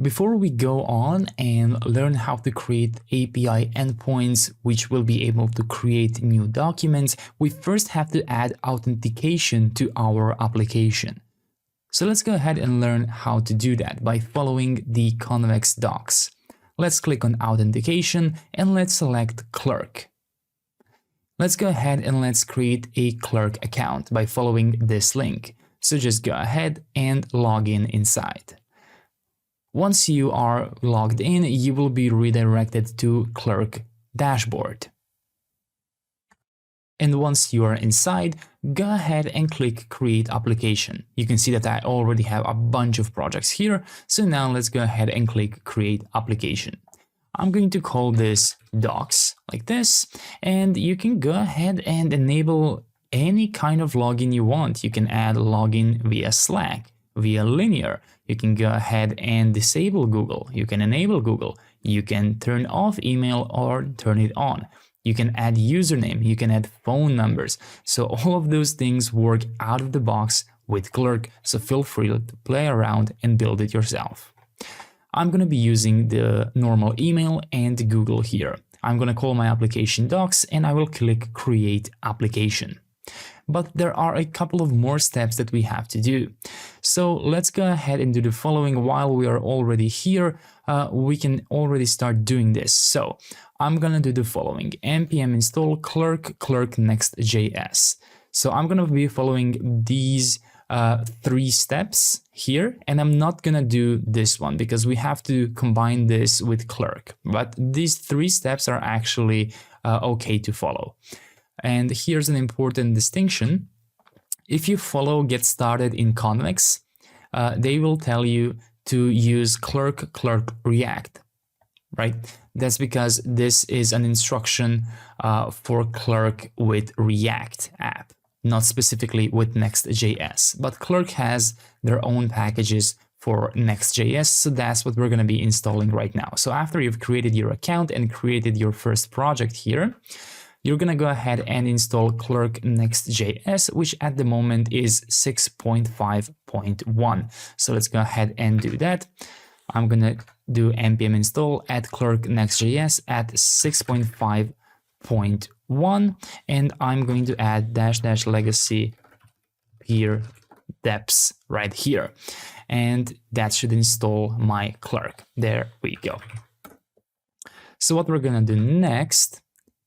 S1: Before we go on and learn how to create API endpoints which will be able to create new documents, we first have to add authentication to our application. So let's go ahead and learn how to do that by following the Convex docs. Let's click on authentication and let's select Clerk. Let's go ahead and let's create a Clerk account by following this link. So just go ahead and log in inside. Once you are logged in, you will be redirected to Clerk dashboard. And once you are inside, go ahead and click Create Application. You can see that I already have a bunch of projects here, so now let's go ahead and click Create Application. I'm going to call this Docs, like this, and you can go ahead and enable any kind of login you want. You can add login via Slack, via Linear. You can go ahead and disable Google. You can enable Google. You can turn off email or turn it on. You can add username. You can add phone numbers. So all of those things work out of the box with Clerk. So feel free to play around and build it yourself. I'm going to be using the normal email and Google here. I'm going to call my application Docs and I will click Create Application. But there are a couple of more steps that we have to do. So let's go ahead and do the following. While we are already here, we can already start doing this. So I'm gonna do the following: npm install clerk Next.js. So I'm gonna be following these 3 steps here, and I'm not gonna do this one because we have to combine this with Clerk. But these 3 steps are actually okay to follow. And here's an important distinction. If you follow Get Started in Convex, they will tell you to use Clerk React, right? That's because this is an instruction for Clerk with React app, not specifically with Next.js. But Clerk has their own packages for Next.js, so that's what we're going to be installing right now. So after you've created your account and created your first project here, you're gonna go ahead and install Clerk Next.js, which at the moment is 6.5.1. So let's go ahead and do that. I'm gonna do npm install at Clerk Next.js at 6.5.1, and I'm going to add -- legacy peer deps right here, and that should install my Clerk. There we go. So what we're gonna do next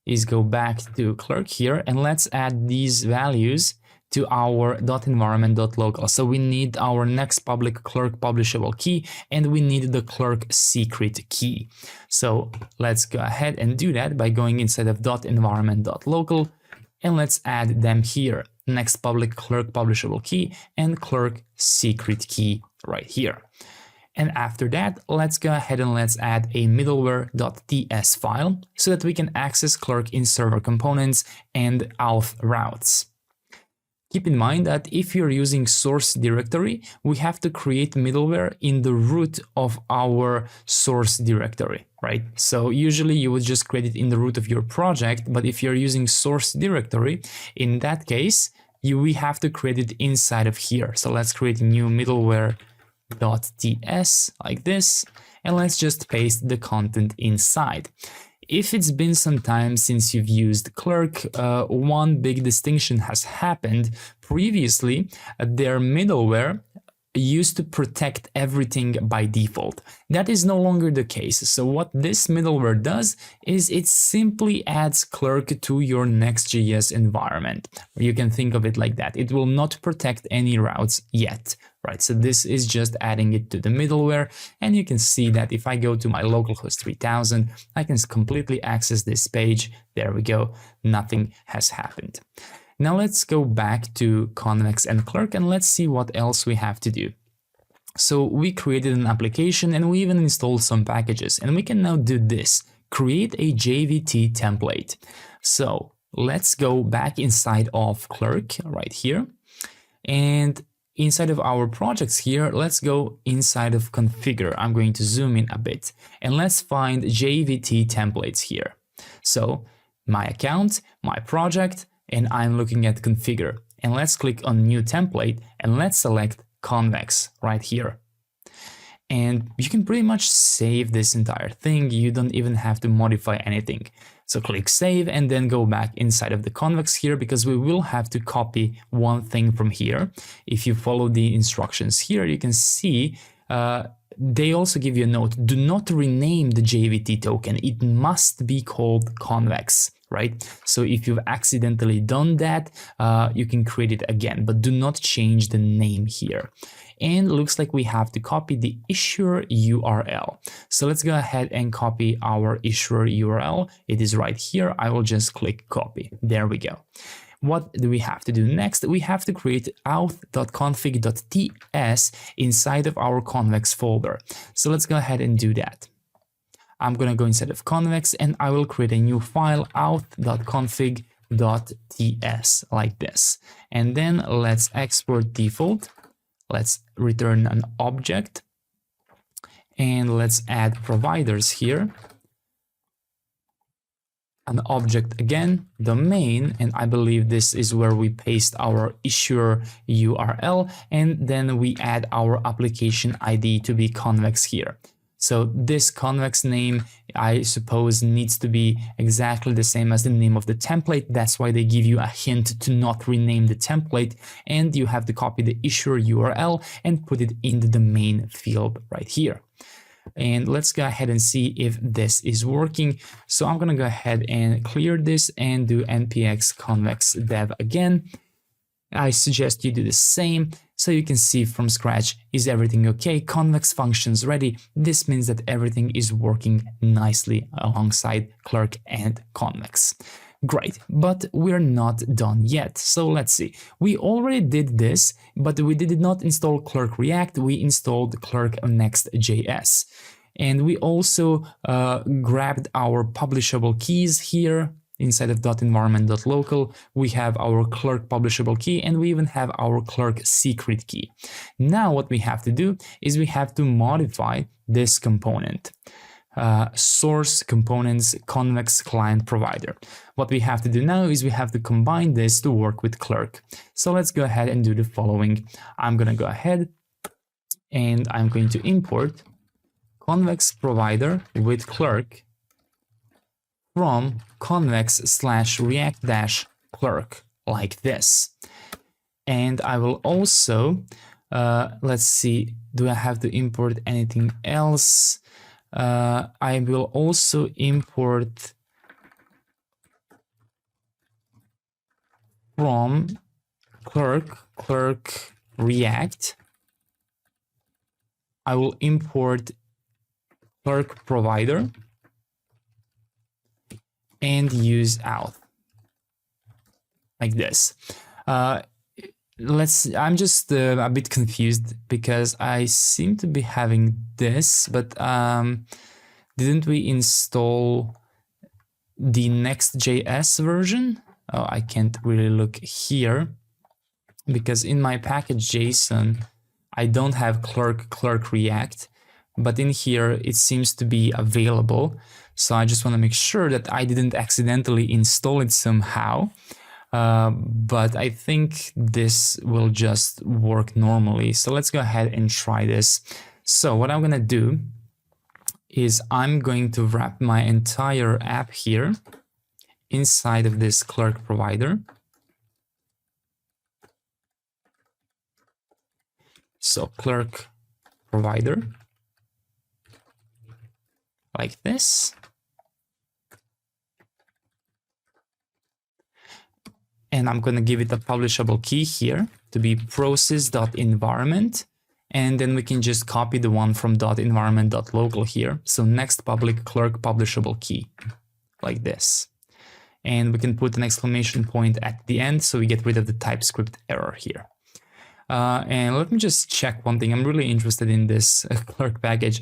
S1: is go back to Clerk here, and let's add these values to our .environment.local. So we need our next public Clerk publishable key, and we need the Clerk secret key. So let's go ahead and do that by going inside of .environment.local, and let's add them here. Next public Clerk publishable key and Clerk secret key right here. And after that, let's go ahead and let's add a middleware.ts file so that we can access Clerk in server components and auth routes. Keep in mind that if you're using source directory, we have to create middleware in the root of our source directory, right? So usually you would just create it in the root of your project, but if you're using source directory, in that case, we have to create it inside of here. So let's create a new middleware.ts like this, and let's just paste the content inside. If it's been some time since you've used Clerk, one big distinction has happened. Previously, their middleware used to protect everything by default. That is no longer the case. So what this middleware does is it simply adds Clerk to your Next.js environment. You can think of it like that. It will not protect any routes yet, right? So this is just adding it to the middleware, and you can see that if I go to my localhost 3000, I can completely access this page. There we go. Nothing has happened. Now let's go back to Convex and Clerk, and let's see what else we have to do. So we created an application and we even installed some packages, and we can now do this, create a JVT template. So let's go back inside of Clerk right here, and inside of our projects here, let's go inside of configure. I'm going to zoom in a bit, and let's find JVT templates here. So my account, my project, and I'm looking at configure, and let's click on new template, and let's select Convex right here. And you can pretty much save this entire thing. You don't even have to modify anything. So click save and then go back inside of the Convex here, because we will have to copy one thing from here. If you follow the instructions here, you can see they also give you a note: do not rename the JVT token. It must be called Convex, right? So if you've accidentally done that, you can create it again, but do not change the name here. And looks like we have to copy the issuer URL. So let's go ahead and copy our issuer URL. It is right here. I will just click copy. There we go. What do we have to do next? We have to create auth.config.ts inside of our Convex folder. So let's go ahead and do that. I'm going to go inside of Convex and I will create a new file, auth.config.ts like this. And then let's export default. Let's return an object and let's add providers here. An object again, domain, and I believe this is where we paste our issuer URL, and then we add our application ID to be Convex here. So this Convex name, I suppose, needs to be exactly the same as the name of the template. That's why they give you a hint to not rename the template, and you have to copy the issuer URL and put it in the domain field right here. And let's go ahead and see if this is working. So I'm going to go ahead and clear this and do npx convex dev again. I suggest you do the same so you can see from scratch, is everything okay? Convex functions ready. This means that everything is working nicely alongside Clerk and Convex. Great, but we're not done yet. So let's see. We already did this, but we did not install Clerk React. We installed Clerk Next.js. And we also grabbed our publishable keys here inside of .environment.local. We have our Clerk publishable key, and we even have our Clerk secret key. Now what we have to do is we have to modify this component. source components Convex client provider. What we have to do now is we have to combine this to work with Clerk. So let's go ahead and do the following. I'm going to go ahead and I'm going to import Convex provider with Clerk from convex/react-clerk like this. And I will also, let's see, do I have to import anything else? I will also import from Clerk React. I will import Clerk provider and use auth like this. I'm just a bit confused because I seem to be having this, but didn't we install the Next.js version? Oh, I can't really look here because in my package JSON, I don't have Clerk React, but in here it seems to be available. So I just want to make sure that I didn't accidentally install it somehow. But I think this will just work normally. So let's go ahead and try this. So what I'm going to do is I'm going to wrap my entire app here inside of this Clerk provider. So Clerk provider like this. And I'm going to give it a publishable key here to be process.environment. And then we can just copy the one from .environment.local here. So next public Clerk publishable key like this. And we can put an exclamation point at the end so we get rid of the TypeScript error here. And let me just check one thing. I'm really interested in this Clerk package.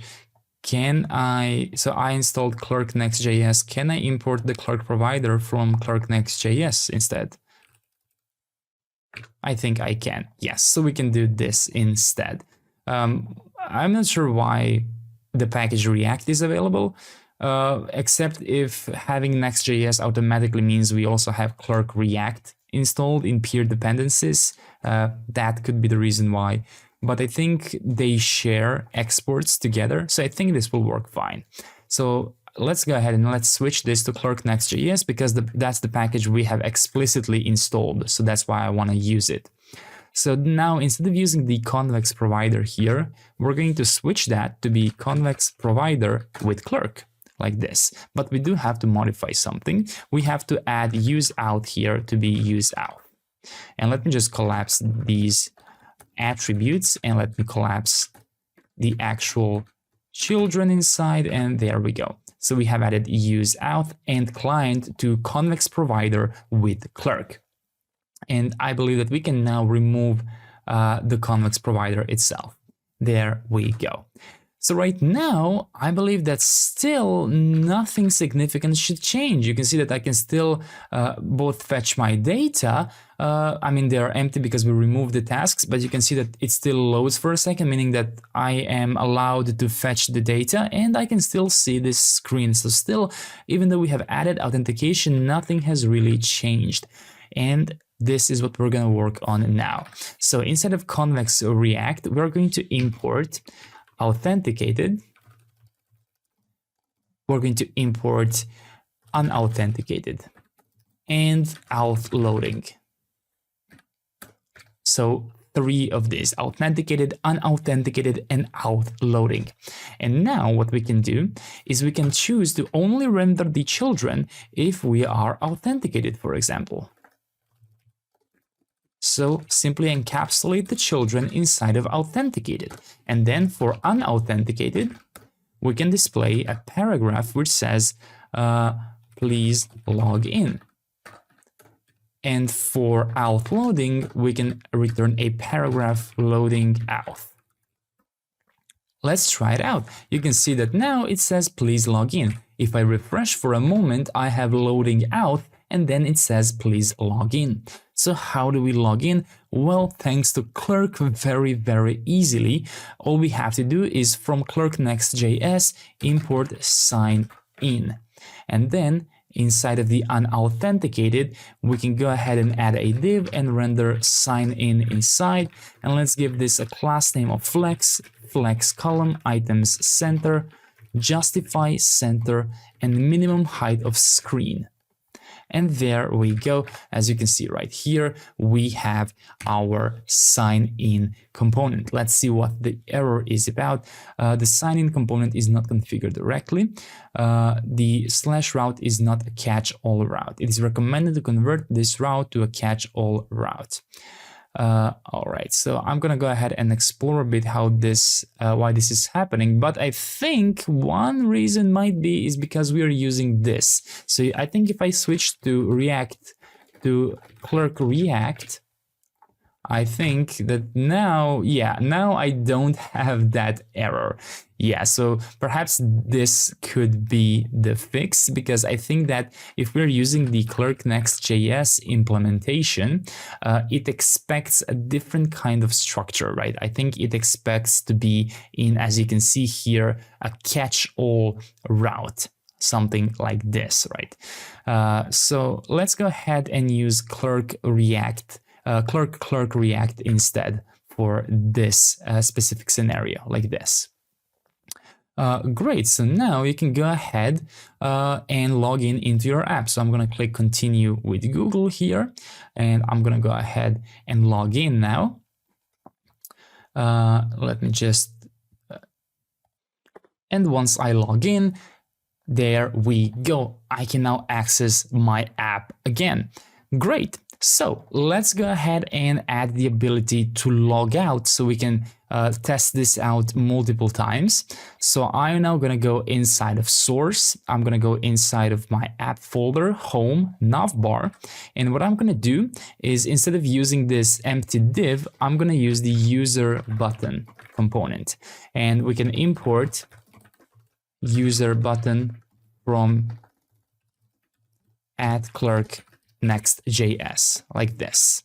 S1: So I installed Clerk Next.js. Can I import the Clerk provider from Clerk Next.js instead? I think I can. Yes, so we can do this instead. I'm not sure why the package React is available, except if having Next.js automatically means we also have Clerk React installed in peer dependencies. That could be the reason why. But I think they share exports together, so I think this will work fine. So let's go ahead and let's switch this to Clerk Next.js because that's the package we have explicitly installed. So that's why I want to use it. So now instead of using the Convex provider here, we're going to switch that to be Convex provider with Clerk like this. But we do have to modify something. We have to add use out here to be use out. And let me just collapse these attributes and let me collapse the actual children inside, and there we go. So we have added use out and client to Convex provider with Clerk. And I believe that we can now remove the Convex provider itself. There we go. So right now, I believe that still nothing significant should change. You can see that I can still both fetch my data. I mean, they are empty because we removed the tasks, but you can see that it still loads for a second, meaning that I am allowed to fetch the data and I can still see this screen. So still, even though we have added authentication, nothing has really changed. And this is what we're going to work on now. So instead of Convex React, we're going to import authenticated. We're going to import unauthenticated and auth loading. So 3 of these: authenticated, unauthenticated, and auth loading. And now what we can do is we can choose to only render the children if we are authenticated, for example. So simply encapsulate the children inside of authenticated. And then for unauthenticated, we can display a paragraph which says, please log in. And for auth loading, we can return a paragraph loading auth. Let's try it out. You can see that now it says, please log in. If I refresh for a moment, I have loading auth, and then it says, please log in. So how do we log in? Well, thanks to Clerk, very easily. All we have to do is from Clerk Next.js import sign in. And then inside of the unauthenticated, we can go ahead and add a div and render sign in inside. And let's give this a class name of flex column, items center, justify center, and minimum height of screen. And there we go. As you can see right here, we have our sign in component. Let's see what the error is about. The sign in component is not configured directly. The /route is not a catch-all route. It is recommended to convert this route to a catch-all route. All right, so I'm gonna go ahead and explore a bit how this, why this is happening. But I think one reason might be is because we are using this. So I think if I switch to React to Clerk React, I think that now, yeah, now I don't have that error. Yeah, so perhaps this could be the fix, because I think that if we're using the Clerk Next.js implementation, it expects a different kind of structure, right? I think it expects to be in, as you can see here, a catch-all route, something like this, right? So let's go ahead and use Clerk React. Clerk React instead for this specific scenario, like this. Great, so now you can go ahead and log in into your app. So I'm going to click continue with Google here, and I'm going to go ahead and log in now. Let me just, and once I log in, there we go. I can now access my app again. Great. So let's go ahead and add the ability to log out so we can test this out multiple times. So I'm now going to go inside of source. I'm going to go inside of my app folder, home, navbar. And what I'm going to do is, instead of using this empty div, I'm going to use the user button component. And we can import user button from @Clerk Next.js, like this.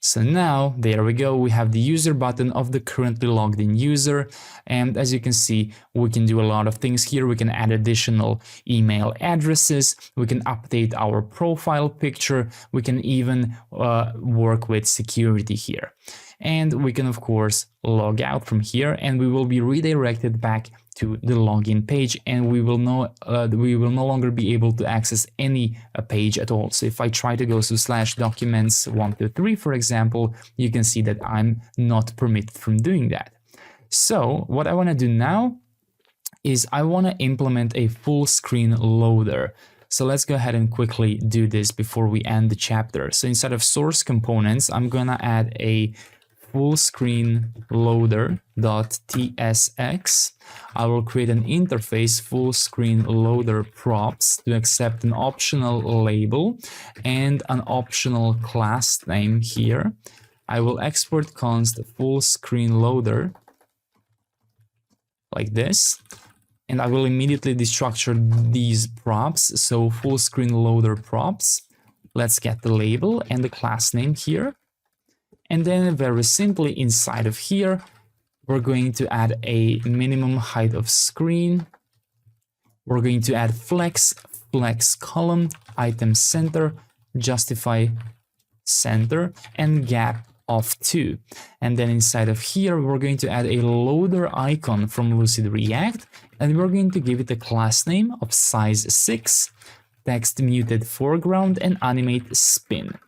S1: So now there we go, we have the user button of the currently logged in user, and as you can see, we can do a lot of things here. We can add additional email addresses, we can update our profile picture, we can even work with security here, and we can of course log out from here, and we will be redirected back to the login page, and we will no longer be able to access any page at all. So if I try to go to /documents123, for example, you can see that I'm not permitted from doing that. So what I want to do now is I want to implement a full screen loader. So let's go ahead and quickly do this before we end the chapter. So inside of source components, I'm gonna add a full screen loader.tsx. I will create an interface full screen loader props to accept an optional label and an optional class name here. I will export const full screen loader like this, and I will immediately destructure these props. So full screen loader props. Let's get the label and the class name here. And then very simply inside of here, we're going to add a minimum height of screen. We're going to add flex column, item center, justify center, and gap of 2. And then inside of here, we're going to add a loader icon from Lucid React, and we're going to give it a class name of size 6, text muted foreground, and animate spin.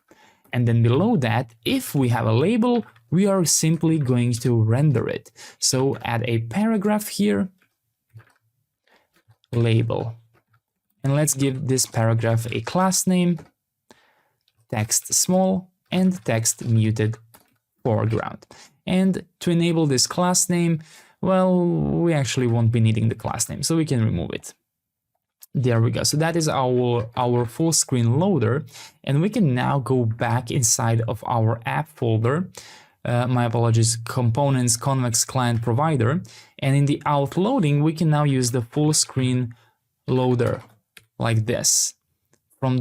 S1: And then below that, if we have a label, we are simply going to render it. So add a paragraph here, label. And let's give this paragraph a class name, text small, and text muted foreground. And to enable this class name, well, we actually won't be needing the class name, so we can remove it. There we go. So that is our full screen loader, and we can now go back inside of our app folder. My apologies, components, Convex client provider, and in the outloading, we can now use the full screen loader like this from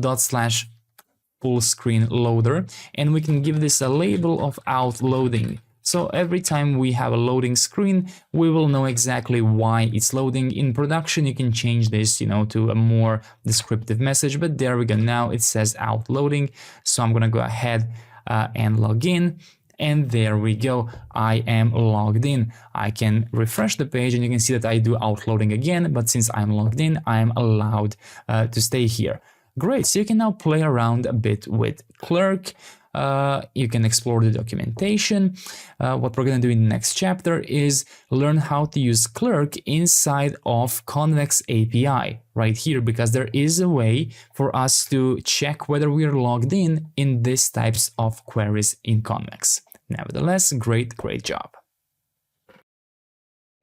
S1: full screen loader, and we can give this a label of out loading. So every time we have a loading screen, we will know exactly why it's loading. In production, you can change this, to a more descriptive message, but there we go. Now it says out loading. So I'm gonna go ahead and log in. And there we go, I am logged in. I can refresh the page and you can see that I do outloading again, but since I'm logged in, I'm allowed to stay here. Great, so you can now play around a bit with Clerk. You can explore the documentation. What we're going to do in the next chapter is learn how to use Clerk inside of Convex API right here, because there is a way for us to check whether we are logged in these types of queries in Convex. Nevertheless, great job.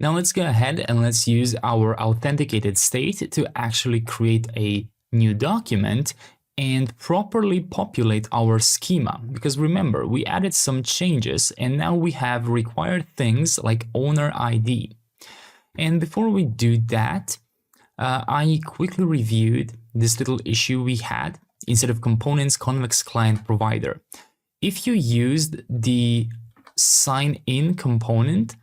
S1: Now let's go ahead and let's use our authenticated state to actually create a new document and properly populate our schema. Because remember, we added some changes and now we have required things like owner ID. And before we do that, I quickly reviewed this little issue we had instead of components Convex client provider. If you used the sign in component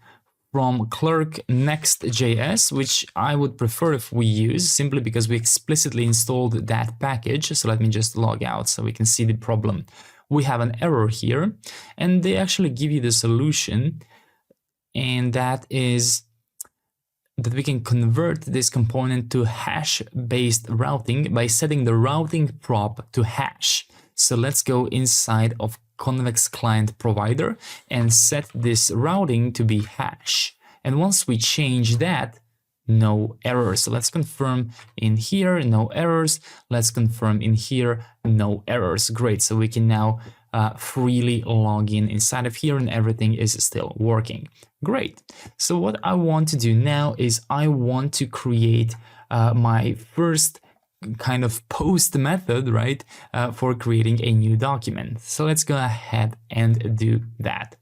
S1: from Clerk Next.js, which I would prefer if we use, simply because we explicitly installed that package. So let me just log out so we can see the problem. We have an error here, and they actually give you the solution, and that is that we can convert this component to hash-based routing by setting the routing prop to hash. So let's go inside of Convex client provider and set this routing to be hash. And once we change that, no errors. So let's confirm in here, no errors. Let's confirm in here, no errors. Great. So we can now freely log in inside of here and everything is still working. Great. So what I want to do now is I want to create my first kind of post method, right, for creating a new document. So let's go ahead and do that.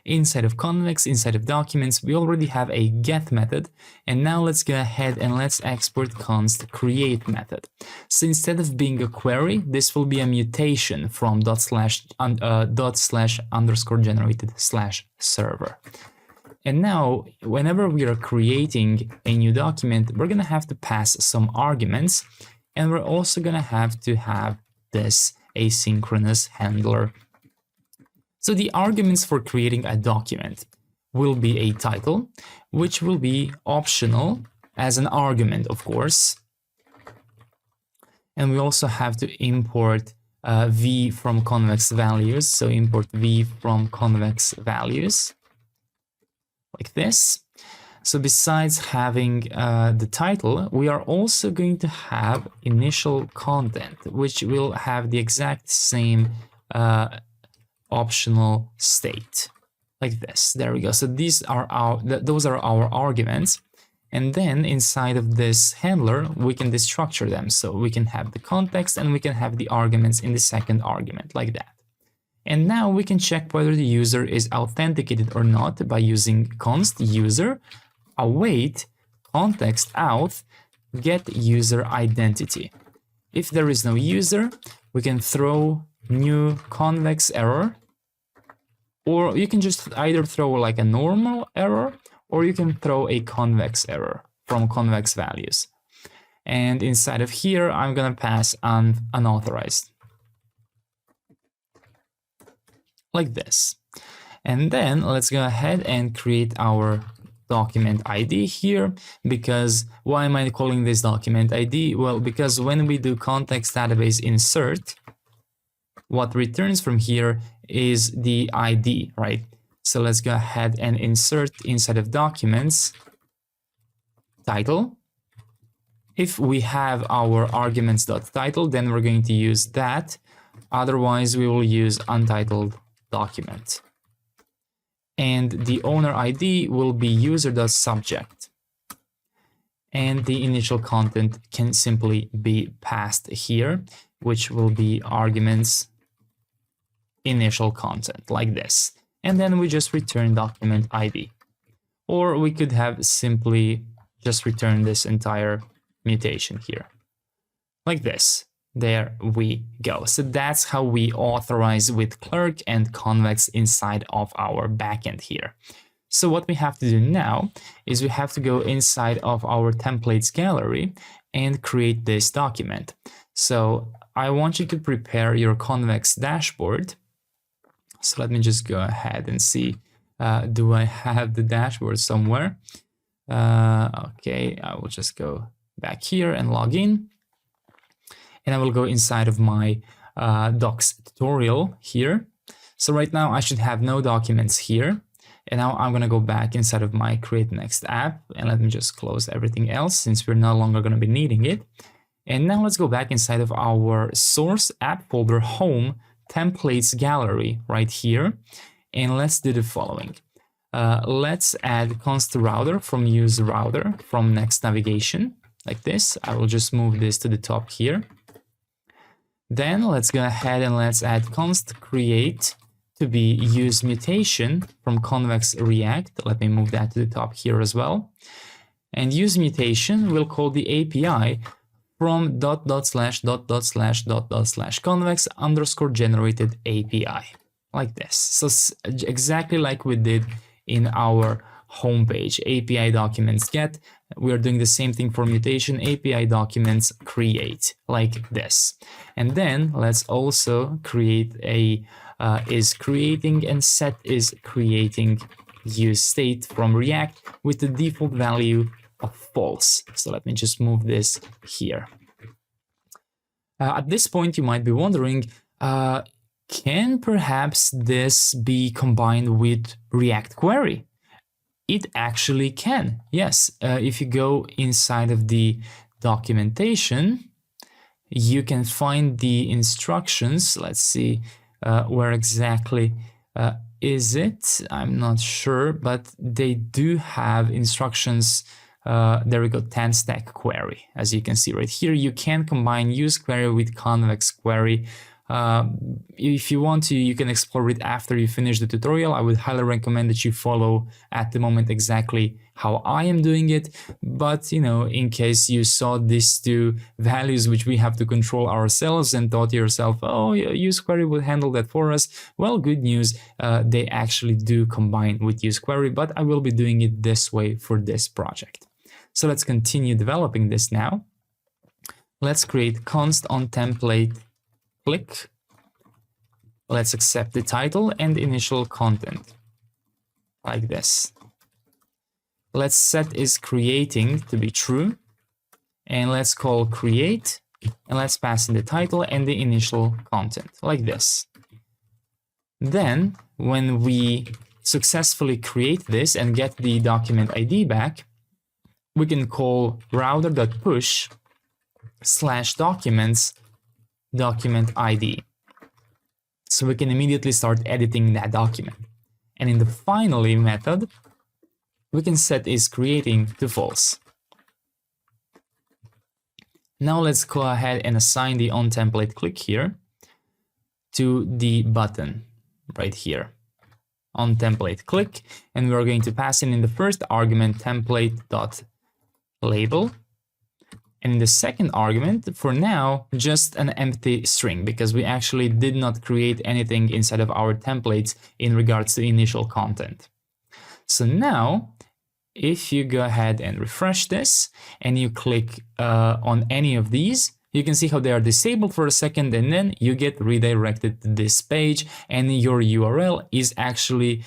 S1: Inside of Convex, inside of documents, we already have a get method, and now let's go ahead and let's export const create method. So instead of being a query, this will be a mutation from /_generated/server. And now, whenever we are creating a new document, we're gonna have to pass some arguments. And we're also going to have this asynchronous handler. So the arguments for creating a document will be a title, which will be optional as an argument, of course. And we also have to import v from convex values. So import v from convex values like this. So besides having the title, we are also going to have initial content, which will have the exact same optional state, like this. There we go. So those are our arguments, and then inside of this handler, we can destructure them. So we can have the context and we can have the arguments in the second argument, like that. And now we can check whether the user is authenticated or not by using const user await context out get user identity. If there is no user, we can throw new convex error, or you can just either throw like a normal error, or you can throw a convex error from convex values. And inside of here, I'm gonna pass unauthorized, like this. And then let's go ahead and create our document ID here, because why am I calling this document ID? Well, because when we do context database insert, what returns from here is the ID, right? So let's go ahead and insert inside of documents title. If we have our arguments.title, then we're going to use that. Otherwise, we will use untitled document. And the owner ID will be user.subject. And the initial content can simply be passed here, which will be arguments initial content, like this. And then we just return document ID. Or we could have simply just return this entire mutation here, like this. There we go. So that's how we authorize with Clerk and Convex inside of our backend here. So what we have to do now is we have to go inside of our templates gallery and create this document. So I want you to prepare your Convex dashboard. So let me just go ahead and see, do I have the dashboard somewhere? Okay, I will just go back here and log in. And I will go inside of my docs tutorial here. So right now I should have no documents here. And now I'm going to go back inside of my create next app. And let me just close everything else since we're no longer going to be needing it. And now let's go back inside of our source app folder home templates gallery right here. And let's do the following. Let's add const router from use router from next navigation like this. I will just move this to the top here. Then let's go ahead and let's add const create to be use mutation from Convex React. Let me move that to the top here as well. And use mutation will call the API from //convex _ generated API like this. So exactly like we did in our homepage, API documents get. We are doing the same thing for mutation, API documents create like this. And then let's also create a is creating and set is creating use state from React with the default value of false. So let me just move this here. At this point, you might be wondering, can perhaps this be combined with React query? It actually can, yes. If you go inside of the documentation, you can find the instructions. Let's see, where exactly is it? I'm not sure, but they do have instructions. There we go, 10 stack query. As you can see right here, you can combine use query with convex query. If you want to, you can explore it after you finish the tutorial. I would highly recommend that you follow at the moment exactly how I am doing it. But, you know, in case you saw these two values which we have to control ourselves and thought to yourself, oh, use query will handle that for us. Well, good news, they actually do combine with use query, but I will be doing it this way for this project. So let's continue developing this now. Let's create const on template click. Let's accept the title and initial content like this. Let's set is creating to be true, and let's call create, and let's pass in the title and the initial content like this. Then when we successfully create this and get the document ID back, we can call router.push /documents document ID. So we can immediately start editing that document. And in the finally method, we can set is creating to false. Now let's go ahead and assign the on template click here to the button right here. On template click, and we're going to pass in the first argument template.label. And in the second argument, for now, just an empty string, because we actually did not create anything inside of our templates in regards to initial content. So now, if you go ahead and refresh this, and you click on any of these, you can see how they are disabled for a second, and then you get redirected to this page, and your URL is actually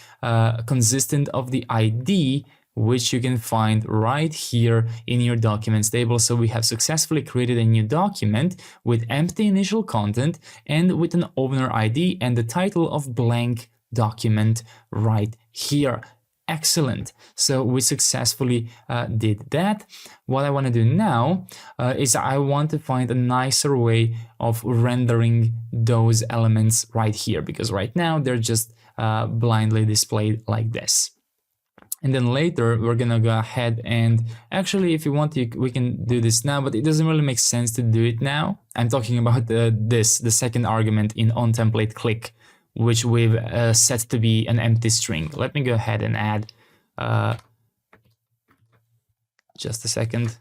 S1: consistent of the ID which you can find right here in your documents table. So we have successfully created a new document with empty initial content and with an owner ID and the title of blank document right here. Excellent. So we successfully did that. What I want to do now is I want to find a nicer way of rendering those elements right here, because right now they're just blindly displayed like this. And then later we're gonna go ahead and actually, if you want to, we can do this now, but it doesn't really make sense to do it now. I'm talking about the second argument in on template click, which we've set to be an empty string. Let me go ahead and add just a second.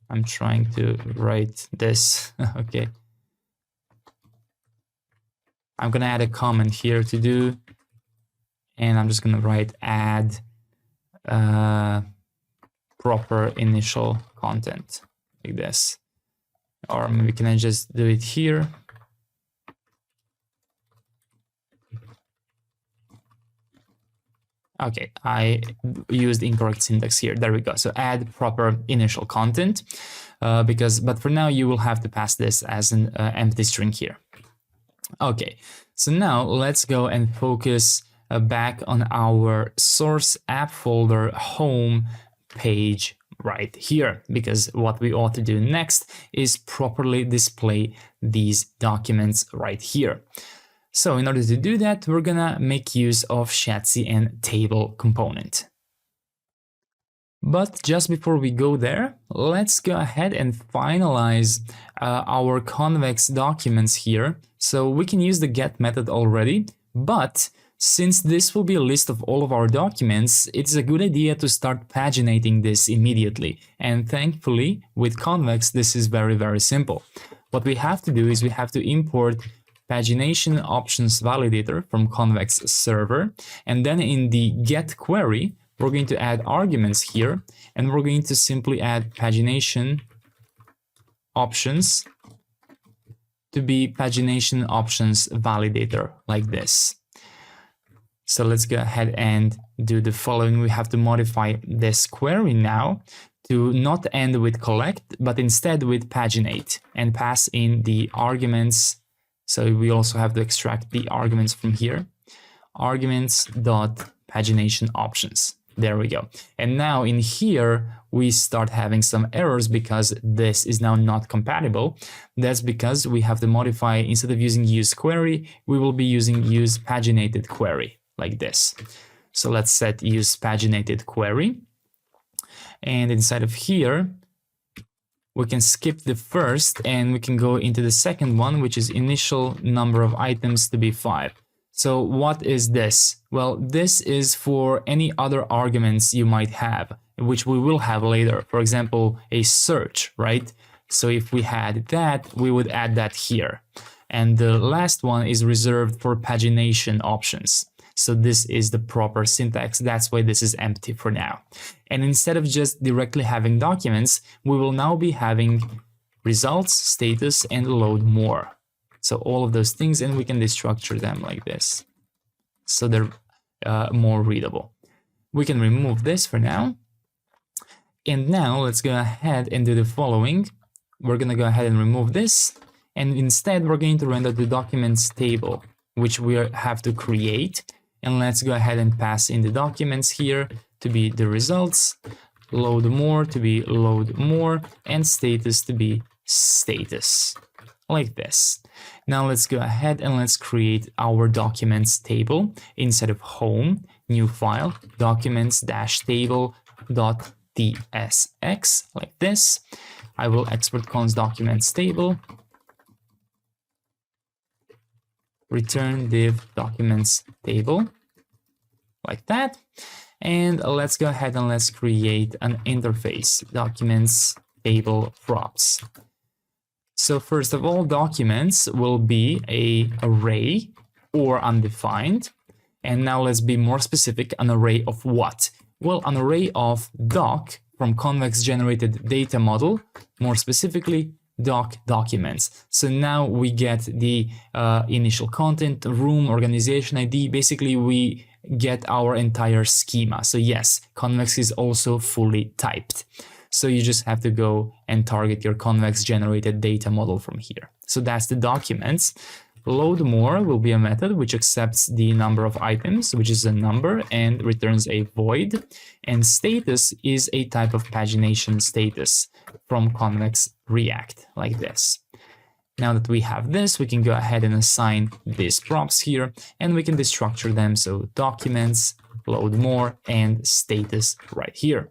S1: I'm trying to write this. Okay. I'm gonna add a comment here to do, and I'm just gonna write add proper initial content like this. Or maybe can I just do it here? Okay, I used incorrect syntax here. There we go. So add proper initial content, but for now you will have to pass this as an empty string here. Okay, so now let's go and focus back on our source app folder home page right here, because what we ought to do next is properly display these documents right here. So in order to do that, we're gonna make use of Shadcn table component. But just before we go there, let's go ahead and finalize our Convex documents here. So we can use the get method already, but since this will be a list of all of our documents, it's a good idea to start paginating this immediately. And thankfully, with Convex, this is very, very simple. What we have to do is we have to import pagination options validator from Convex server, and then in the get query, we're going to add arguments here, and we're going to simply add pagination options to be pagination options validator like this. So let's go ahead and do the following. We have to modify this query now to not end with collect, but instead with paginate, and pass in the arguments. So we also have to extract the arguments from here. Arguments.pagination options. There we go. And now in here, we start having some errors because this is now not compatible. That's because we have to modify, instead of using use query, we will be using use paginated query like this. So let's set use paginated query. And inside of here, we can skip the first and we can go into the second one, which is initial number of items to be 5. So what is this? Well, this is for any other arguments you might have, which we will have later. For example, a search, right? So if we had that, we would add that here. And the last one is reserved for pagination options. So this is the proper syntax. That's why this is empty for now. And instead of just directly having documents, we will now be having results, status, and load more. So all of those things, and we can destructure them like this. So they're more readable. We can remove this for now. And now let's go ahead and do the following. We're going to go ahead and remove this. And instead, we're going to render the documents table, which we have to create. And let's go ahead and pass in the documents here to be the results, load more to be load more, and status to be status, like this. Now let's go ahead and let's create our documents table. Instead of home, new file, documents-table.tsx, like this. I will export const documents table, return div documents table, like that. And let's go ahead and let's create an interface, documents table props. So first of all, documents will be an array or undefined. And now let's be more specific, an array of what? Well, an array of doc from Convex generated data model, more specifically doc documents. So now we get the initial content, room, organization ID. Basically, we get our entire schema. So yes, Convex is also fully typed. So you just have to go and target your Convex generated data model from here. So that's the documents. Load more will be a method which accepts the number of items, which is a number, and returns a void. And status is a type of pagination status from Convex React, like this. Now that we have this, we can go ahead and assign these props here, and we can destructure them. So documents, load more, and status right here.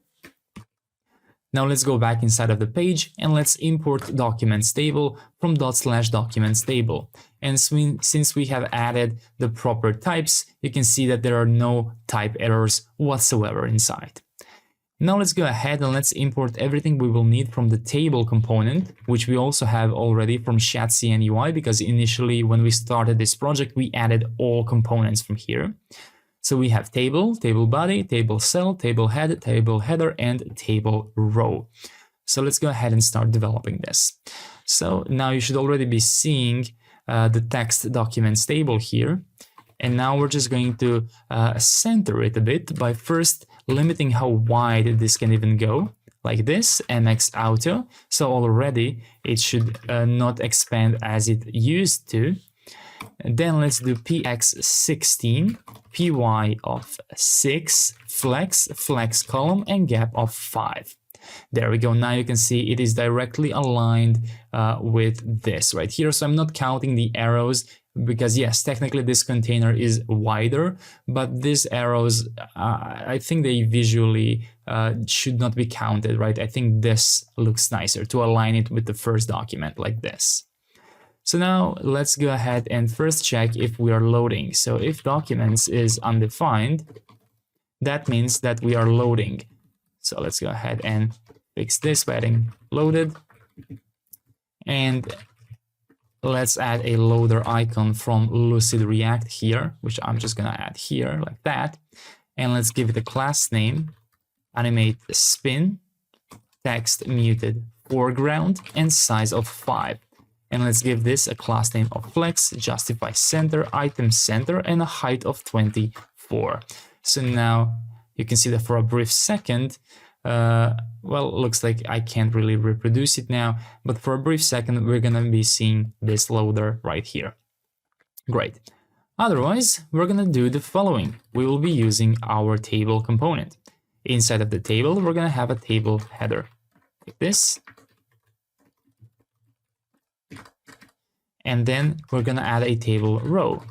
S1: Now let's go back inside of the page and let's import documents table from /documents table. And since we have added the proper types, you can see that there are no type errors whatsoever inside. Now let's go ahead and let's import everything we will need from the table component, which we also have already from Shadcn UI, because initially when we started this project, we added all components from here. So we have table, table body, table cell, table head, table header, and table row. So let's go ahead and start developing this. So now you should already be seeing the text documents table here. And now we're just going to center it a bit by first limiting how wide this can even go, like this, MX auto. So already it should not expand as it used to. And then let's do PX16, PY of 6, flex column, and gap of 5. There we go. Now you can see it is directly aligned with this right here. So I'm not counting the arrows because yes, technically this container is wider, but these arrows, I think they visually should not be counted, right? I think this looks nicer to align it with the first document like this. So now let's go ahead and first check if we are loading. So if documents is undefined, that means that we are loading. So let's go ahead and fix this by adding loaded. And let's add a loader icon from Lucid React here, which I'm just going to add here like that. And let's give it a class name, animate spin, text muted foreground, and size of 5. And let's give this a class name of flex, justify center, item center, and a height of 24. So now you can see that for a brief second, well, it looks like I can't really reproduce it now, but for a brief second, we're going to be seeing this loader right here. Great. Otherwise, we're going to do the following. We will be using our table component. Inside of the table, we're going to have a table header like this. And then we're going to add a table row.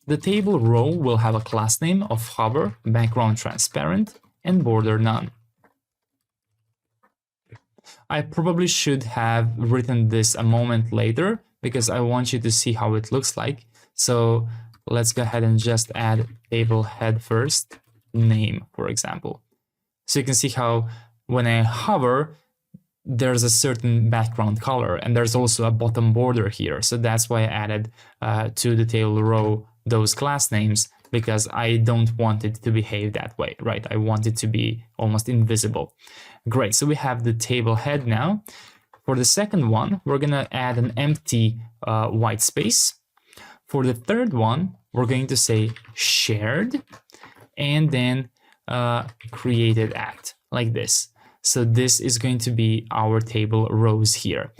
S1: The table row will have a class name of hover, background transparent, and border none. I probably should have written this a moment later because I want you to see how it looks like. So let's go ahead and just add table head first, name, for example. So you can see how when I hover, there's a certain background color, and there's also a bottom border here. So that's why I added to the table row those class names, because I don't want it to behave that way, right? I want it to be almost invisible. Great, so we have the table head now. For the second one, we're gonna add an empty white space. For the third one, we're going to say shared, and then created at, like this. So this is going to be our table rows here.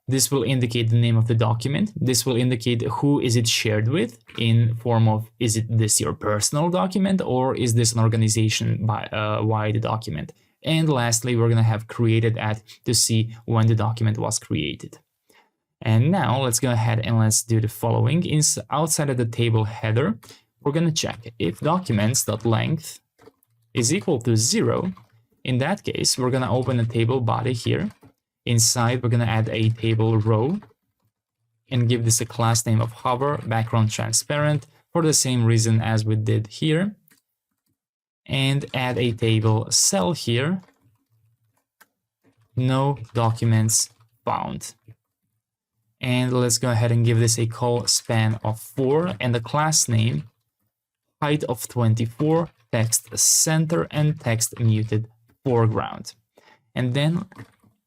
S1: This will indicate the name of the document. This will indicate who is it shared with in form of, is it this your personal document, or is this an organization wide document? And lastly, we're going to have created at to see when the document was created. And now let's go ahead and let's do the following. Outside of the table header, we're going to check if documents.length is equal to 0. In that case, we're going to open a table body here. Inside, we're going to add a table row and give this a class name of hover, background transparent, for the same reason as we did here. And add a table cell here, no documents found. And let's go ahead and give this a call span of 4 and the class name, height of 24, text center, and text muted foreground. And then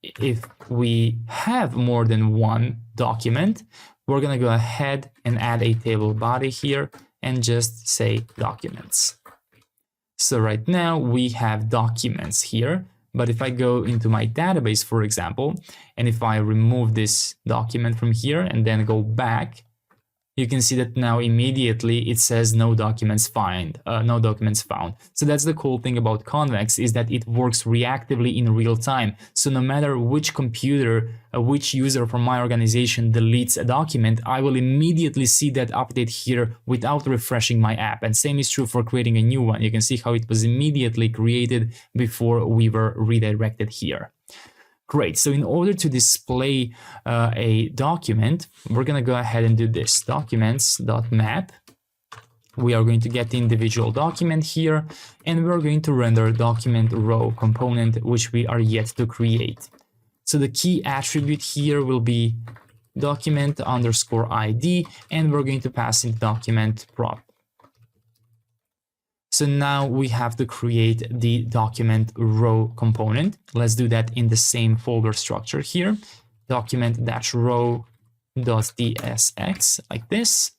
S1: if we have more than one document, we're going to go ahead and add a table body here and just say documents. So right now we have documents here, but if I go into my database, for example, and if I remove this document from here and then go back, you can see that now immediately it says no documents found. So that's the cool thing about Convex, is that it works reactively in real time. So no matter which computer, which user from my organization deletes a document, I will immediately see that update here without refreshing my app. And same is true for creating a new one. You can see how it was immediately created before we were redirected here. Great, so in order to display a document, we're gonna go ahead and do this, documents.map we are going to get the individual document here, and we're going to render document row component, which we are yet to create. So the key attribute here will be document underscore ID, and we're going to pass in document prop. So now we have to create the document row component. Let's do that in the same folder structure here, document-row.tsx, like this.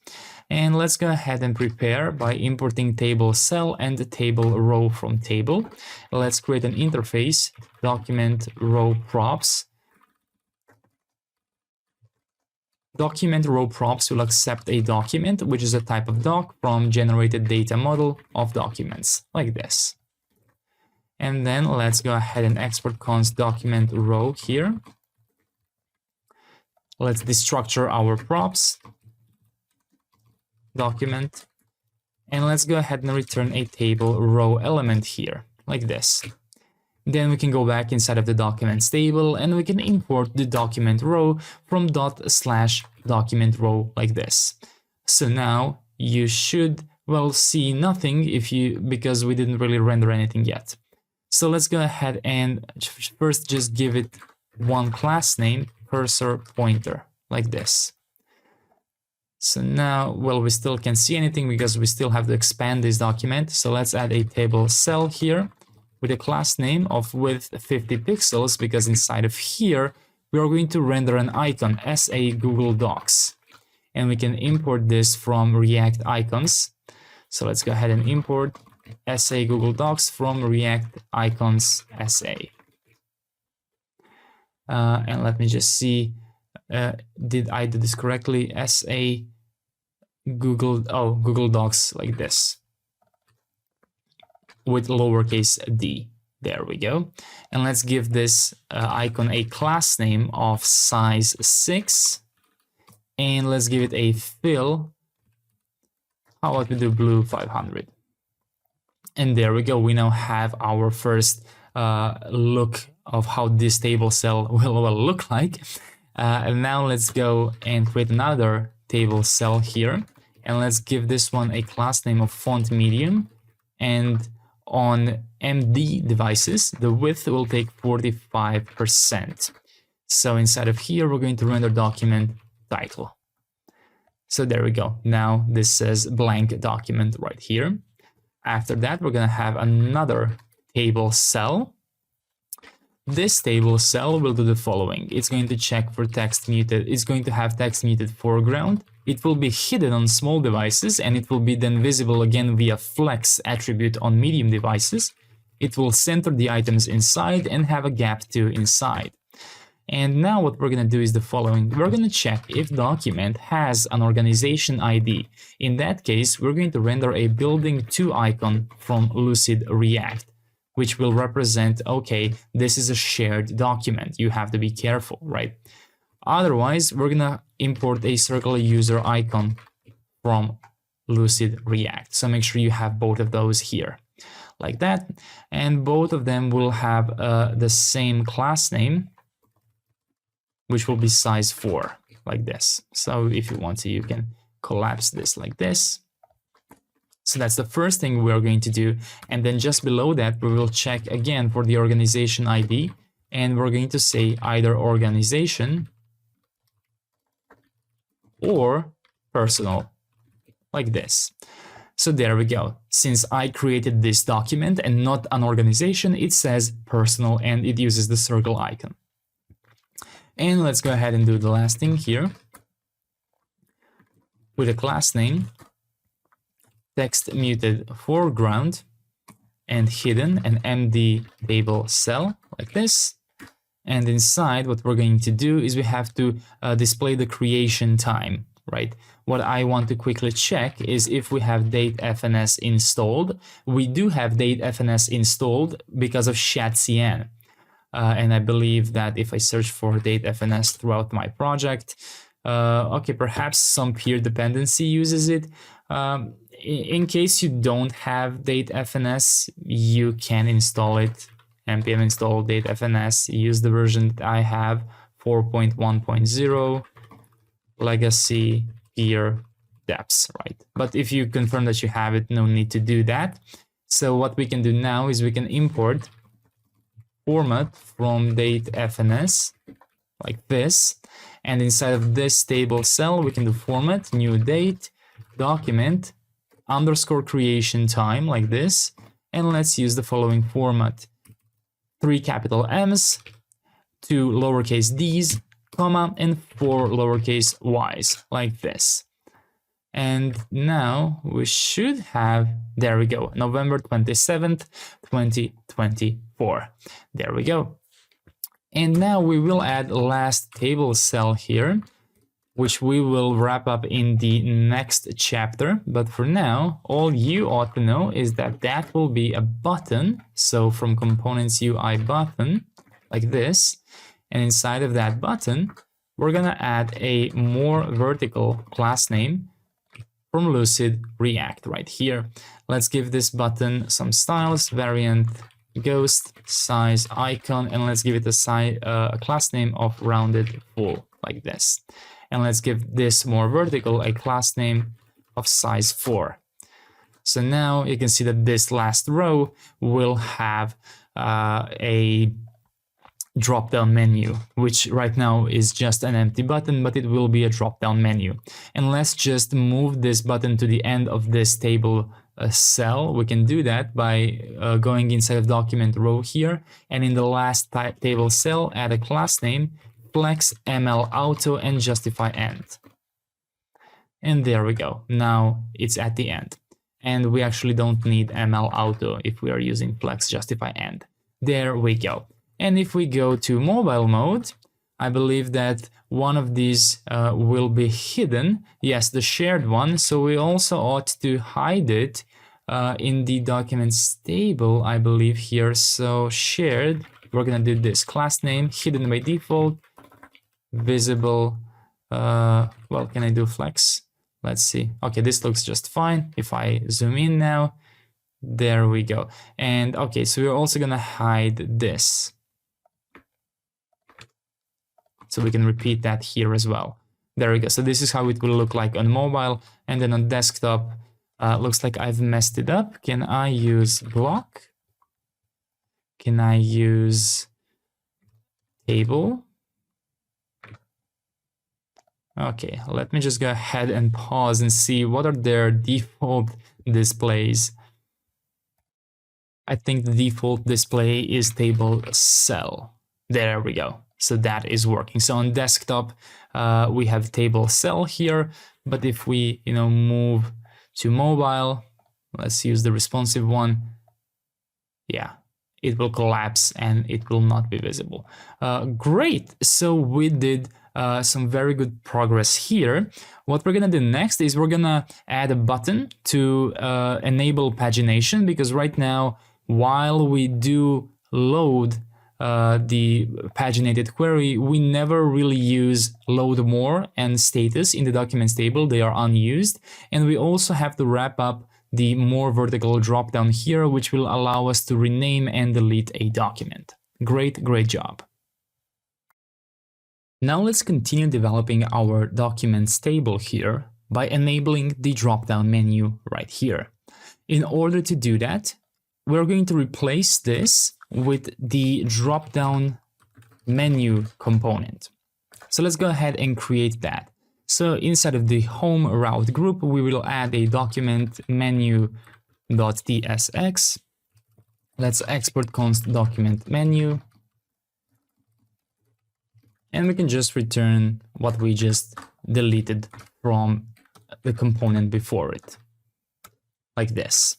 S1: And let's go ahead and prepare by importing table cell and the table row from table. Let's create an interface, document row props. Document row props will accept a document, which is a type of doc from generated data model of documents, like this. And then let's go ahead and export const document row here. Let's destructure our props document, and let's go ahead and return a table row element here, like this. Then we can go back inside of the documents table and we can import the document row from /document row, like this. So now you should, well, see nothing because we didn't really render anything yet. So let's go ahead and first just give it one class name, cursor pointer, like this. So now, well, we still can't see anything because we still have to expand this document. So let's add a table cell here with a class name of width 50 pixels, because inside of here, we are going to render an icon, SA Google Docs. And we can import this from React Icons. So let's go ahead and import SA Google Docs from React Icons SA. And let me just see, did I do this correctly? SA Google Docs, like this, with lowercase d. There we go. And let's give this icon a class name of size 6. And let's give it a fill. How about we do blue 500? And there we go. We now have our first look of how this table cell will look like. And now let's go and create another table cell here. And let's give this one a class name of font medium. And on MD devices, the width will take 45%. So inside of here, we're going to render document title. So there we go. Now this says blank document right here. After that, we're going to have another table cell. This table cell will do the following. It's going to check for text muted. It's going to have text muted foreground. It will be hidden on small devices, and it will be then visible again via flex attribute on medium devices. It will center the items inside and have a gap too inside. And now what we're going to do is the following. We're going to check if document has an organization ID. In that case, we're going to render a building 2 icon from Lucid React, which will represent, okay, this is a shared document. You have to be careful, right? Otherwise, we're going to import a circle user icon from Lucid React. So make sure you have both of those here, like that. And both of them will have the same class name, which will be size 4, like this. So if you want to, you can collapse this like this. So that's the first thing we're going to do. And then just below that, we will check again for the organization ID. And we're going to say either organization or personal, like this. So there we go. Since I created this document and not an organization, it says personal and it uses the circle icon. And let's go ahead and do the last thing here with a class name, text muted foreground and hidden, an MD table cell, like this. And inside, what we're going to do is we have to display the creation time, right? What I want to quickly check is if we have datefns installed. We do have datefns installed because of Shadcn. And I believe that if I search for datefns throughout my project, okay, perhaps some peer dependency uses it. In case you don't have datefns, you can install it. npm install datefns, use the version that I have, 4.1.0, legacy peer depths, right? But if you confirm that you have it, no need to do that. So what we can do now is we can import format from date FNS like this. And inside of this table cell, we can do format, new date, document, underscore creation time like this. And let's use the following format: 3 capital M's, 2 lowercase d's, comma, and 4 lowercase y's like this. And now we should have, there we go, November 27th, 2024. There we go. And now we will add last table cell here, which we will wrap up in the next chapter. But for now, all you ought to know is that that will be a button. So from components UI button, like this. And inside of that button, we're gonna add a more vertical class name from Lucid React right here. Let's give this button some styles, variant, ghost, size, icon, and let's give it a class name of rounded full like this. And let's give this more vertical a class name of size 4. So now you can see that this last row will have a drop-down menu, which right now is just an empty button, but it will be a drop-down menu. And let's just move this button to the end of this table cell. We can do that by going inside of document row here, and in the last table cell, add a class name, flex ml auto, and justify end. And there we go. Now it's at the end. And we actually don't need ml auto if we are using flex justify end. There we go. And if we go to mobile mode, I believe that one of these will be hidden. Yes, the shared one. So we also ought to hide it in the documents table, I believe here. So shared, we're gonna do this class name, hidden by default, visible. Well, can I do flex? Let's see. Okay, this looks just fine. If I zoom in now, there we go. And okay, so we're also gonna hide this. So we can repeat that here as well. There we go. So this is how it will look like on mobile. And then on desktop, looks like I've messed it up. Can I use block? Can I use table? Okay, let me just go ahead and pause and see what are their default displays. I think the default display is table cell. There we go. So that is working. So on desktop, we have table cell here, but if we, move to mobile, let's use the responsive one. Yeah, it will collapse and it will not be visible. Great. So we did some very good progress here. What we're gonna do next is we're gonna add a button to enable pagination, because right now, while we do load the paginated query, we never really use load more and status in the documents table. They are unused. And we also have to wrap up the more vertical drop down here, which will allow us to rename and delete a document. Great, great job. Now let's continue developing our documents table here by enabling the drop down menu right here. In order to do that, we're going to replace this with the drop-down menu component. So let's go ahead and create that. So inside of the home route group, we will add a document menu.tsx. Let's export const document menu. And we can just return what we just deleted from the component before it, like this.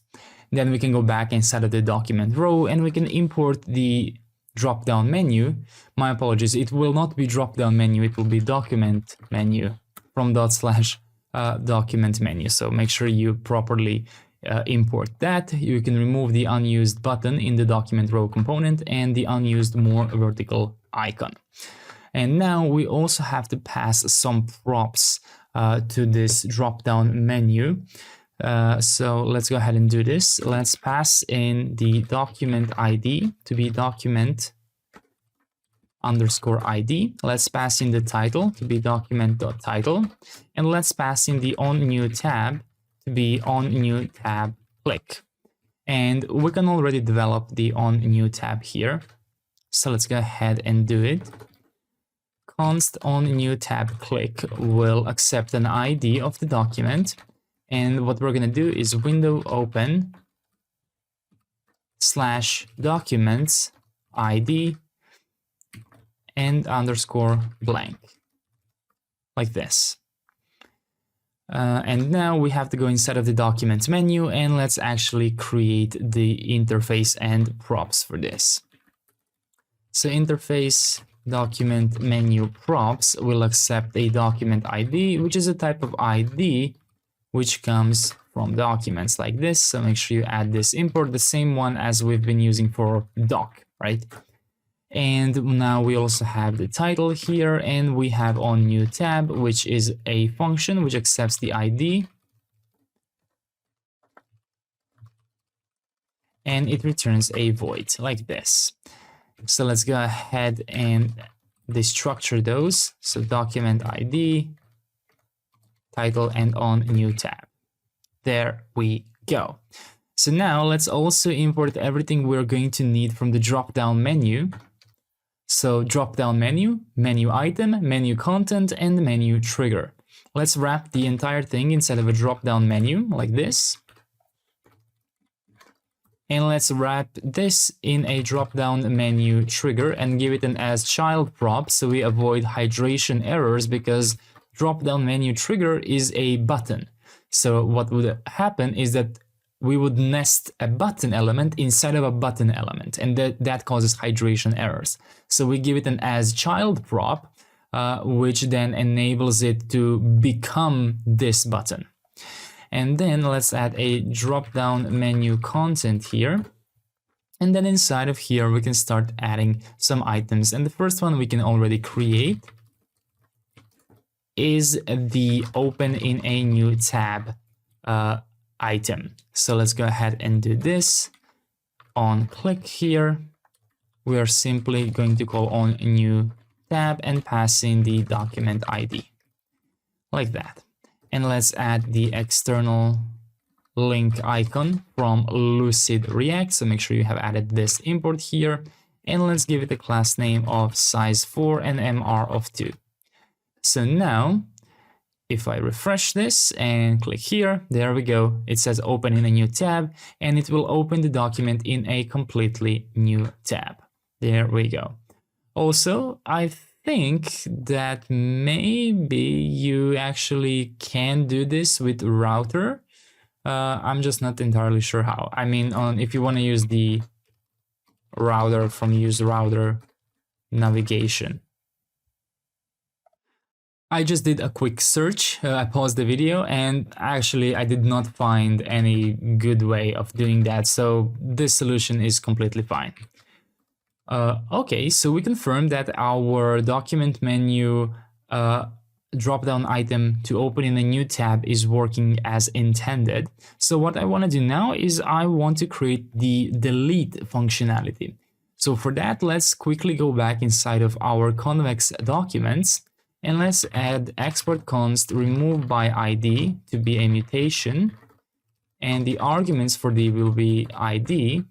S1: Then we can go back inside of the document row and we can import the drop-down menu. My apologies, it will not be drop-down menu, it will be document menu from /document menu. So make sure you properly import that. You can remove the unused button in the document row component and the unused more vertical icon. And now we also have to pass some props to this drop-down menu. So let's go ahead and do this. Let's pass in the document ID to be document underscore ID. Let's pass in the title to be document.title, and let's pass in the on new tab to be on new tab click. And we can already develop the on new tab here. So let's go ahead and do it. Const on new tab click will accept an ID of the document. And what we're going to do is window open / documents ID and underscore blank, like this. And now we have to go inside of the documents menu, and let's actually create the interface and props for this. So interface document menu props will accept a document ID, which is a type of ID which comes from documents like this. So make sure you add this import, the same one as we've been using for doc, right? And now we also have the title here, and we have on new tab, which is a function which accepts the ID. And it returns a void like this. So let's go ahead and destructure those. So document ID, title, and on new tab. There we go. So now let's also import everything we're going to need from the drop-down menu. So drop-down menu, menu item, menu content, and menu trigger. Let's wrap the entire thing inside of a drop-down menu like this. And let's wrap this in a drop-down menu trigger and give it an as child prop so we avoid hydration errors, because drop-down menu trigger is a button. So what would happen is that we would nest a button element inside of a button element, and that causes hydration errors. So we give it an as child prop, which then enables it to become this button. And then let's add a drop-down menu content here. And then inside of here, we can start adding some items. And the first one we can already create is the open in a new tab item. So let's go ahead and do this. On click here, we are simply going to call on new tab and pass in the document ID like that. And let's add the external link icon from Lucid React. So make sure you have added this import here, and let's give it a class name of size 4 and MR of 2. So now if I refresh this and click here, there we go. It says open in a new tab, and it will open the document in a completely new tab. There we go. Also, I think that maybe you actually can do this with router. I'm just not entirely sure how. I mean, if you want to use the router from use router navigation. I just did a quick search. I paused the video, and actually I did not find any good way of doing that. So this solution is completely fine. Okay, so we confirm that our document menu drop-down item to open in a new tab is working as intended. So what I want to do now is I want to create the delete functionality. So for that, let's quickly go back inside of our Convex documents, and let's add export const remove by ID to be a mutation, and the arguments for the will be ID,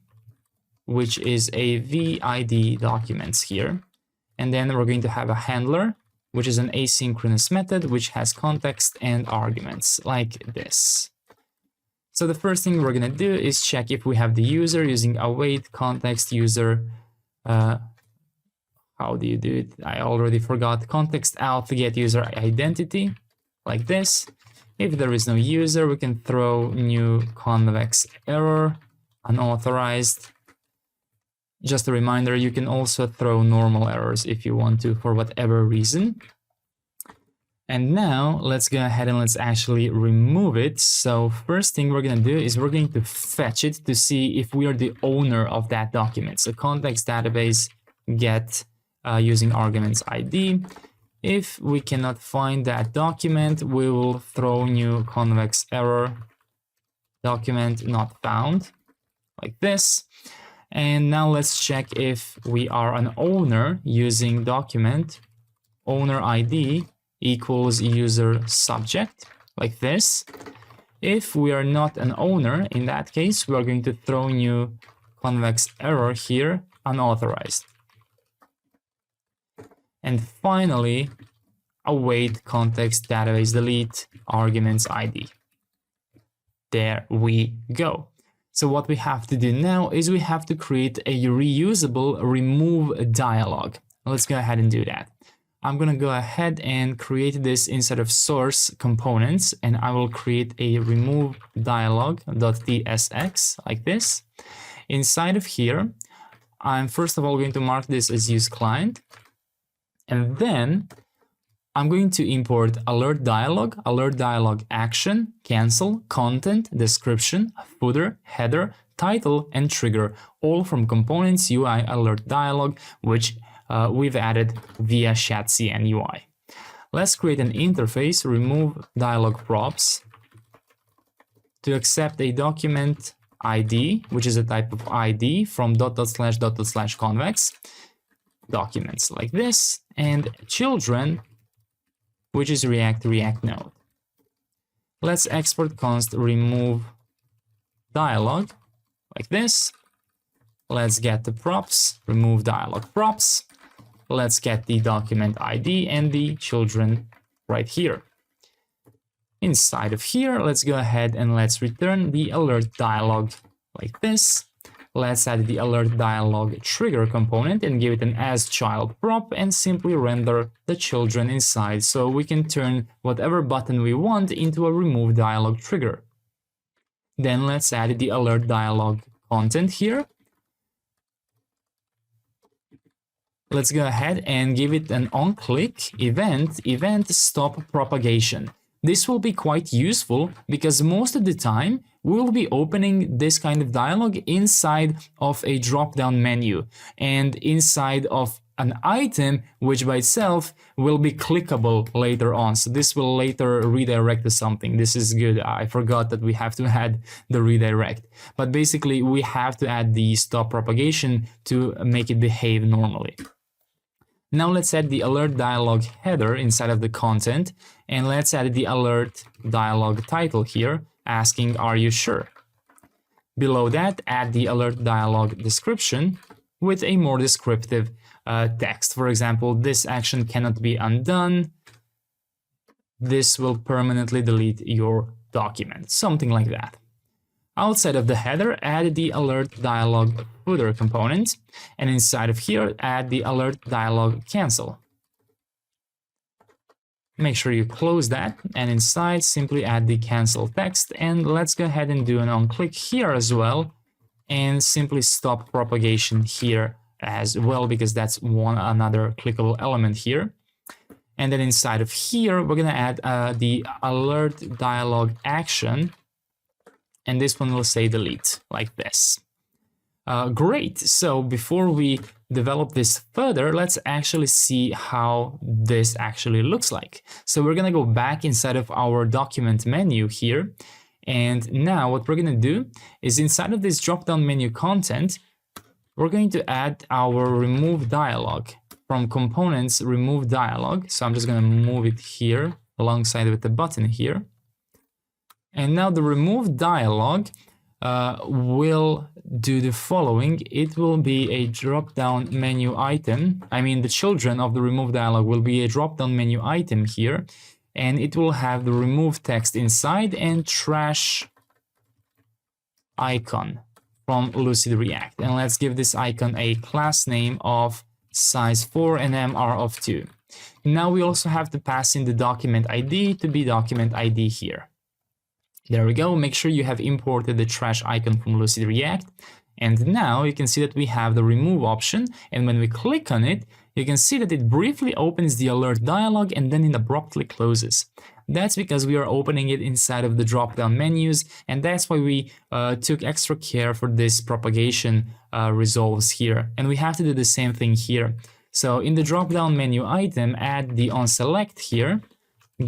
S1: which is a VID documents here. And then we're going to have a handler, which is an asynchronous method, which has context and arguments like this. So the first thing we're going to do is check if we have the user using await context user. How do you do it? I already forgot. Context out to get user identity like this. If there is no user, we can throw new convex error, unauthorized. Just a reminder, you can also throw normal errors if you want to, for whatever reason. And now let's go ahead and let's actually remove it. So first thing we're going to do is we're going to fetch it to see if we are the owner of that document. So context database get using arguments ID. If we cannot find that document, we will throw new convex error, document not found, like this. And now let's check if we are an owner using document owner ID equals user subject, like this. If we are not an owner, in that case, we are going to throw new convex error here, unauthorized. And finally, await context database delete arguments ID. There we go. So what we have to do now is we have to create a reusable remove dialog. Let's go ahead and do that. I'm going to go ahead and create this inside of source components, and I will create a remove dialog.tsx like this. Inside of here, I'm first of all going to mark this as use client, and then I'm going to import alert dialog action, cancel, content, description, footer, header, title, and trigger, all from components UI alert dialog, which we've added via Shadcn UI. Let's create an interface, remove dialog props, to accept a document ID, which is a type of ID from .. Convex, documents like this, and children, which is React node. Let's export const remove dialog like this. Let's get the props, remove dialog props. Let's get the document ID and the children right here. Inside of here, let's go ahead and let's return the alert dialog like this. Let's add the alert dialog trigger component and give it an asChild prop and simply render the children inside so we can turn whatever button we want into a remove dialog trigger. Then let's add the alert dialog content here. Let's go ahead and give it an onClick event stop propagation. This will be quite useful because most of the time we will be opening this kind of dialog inside of a drop-down menu and inside of an item which by itself will be clickable later on. So this will later redirect to something. This is good. I forgot that we have to add the redirect. But basically we have to add the stop propagation to make it behave normally. Now let's add the alert dialog header inside of the content, and let's add the alert dialog title here, asking, are you sure? Below that, add the alert dialog description with a more descriptive text. For example, this action cannot be undone. This will permanently delete your document, something like that. Outside of the header, add the alert dialog footer component, and inside of here, add the alert dialog cancel. Make sure you close that, and inside simply add the cancel text, and let's go ahead and do an onClick here as well, and simply stop propagation here as well, because that's another clickable element here. And then inside of here, we're gonna add the alert dialog action, and this one will say delete, like this. Great, so before we develop this further, let's actually see how this actually looks like. So we're gonna go back inside of our document menu here, and now what we're gonna do is inside of this drop-down menu content, we're going to add our remove dialog from components remove dialog. So I'm just gonna move it here alongside with the button here. And now the remove dialog will do the following. It will be a drop-down menu item. I mean, the children of the remove dialog will be a drop-down menu item here, and it will have the remove text inside and trash icon from Lucid React. And let's give this icon a class name of size 4 and MR of 2. Now we also have to pass in the document ID to be document ID here. There we go. Make sure you have imported the trash icon from Lucid React. And now you can see that we have the remove option. And when we click on it, you can see that it briefly opens the alert dialog and then it abruptly closes. That's because we are opening it inside of the drop-down menus. And that's why we took extra care for this propagation resolves here. And we have to do the same thing here. So in the drop-down menu item, add the onSelect here.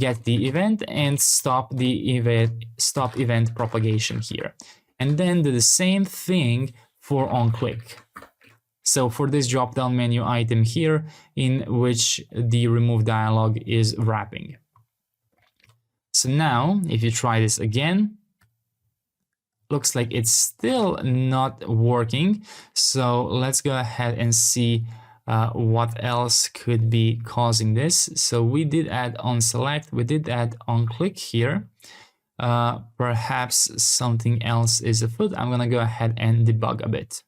S1: Get the event and stop event propagation here. And then do the same thing for onClick. So for this drop-down menu item here, in which the remove dialog is wrapping. So now, if you try this again, looks like it's still not working. So let's go ahead and see what else could be causing this. So we did add onSelect, we did add onClick here. Perhaps something else is afoot. I'm gonna go ahead and debug a bit.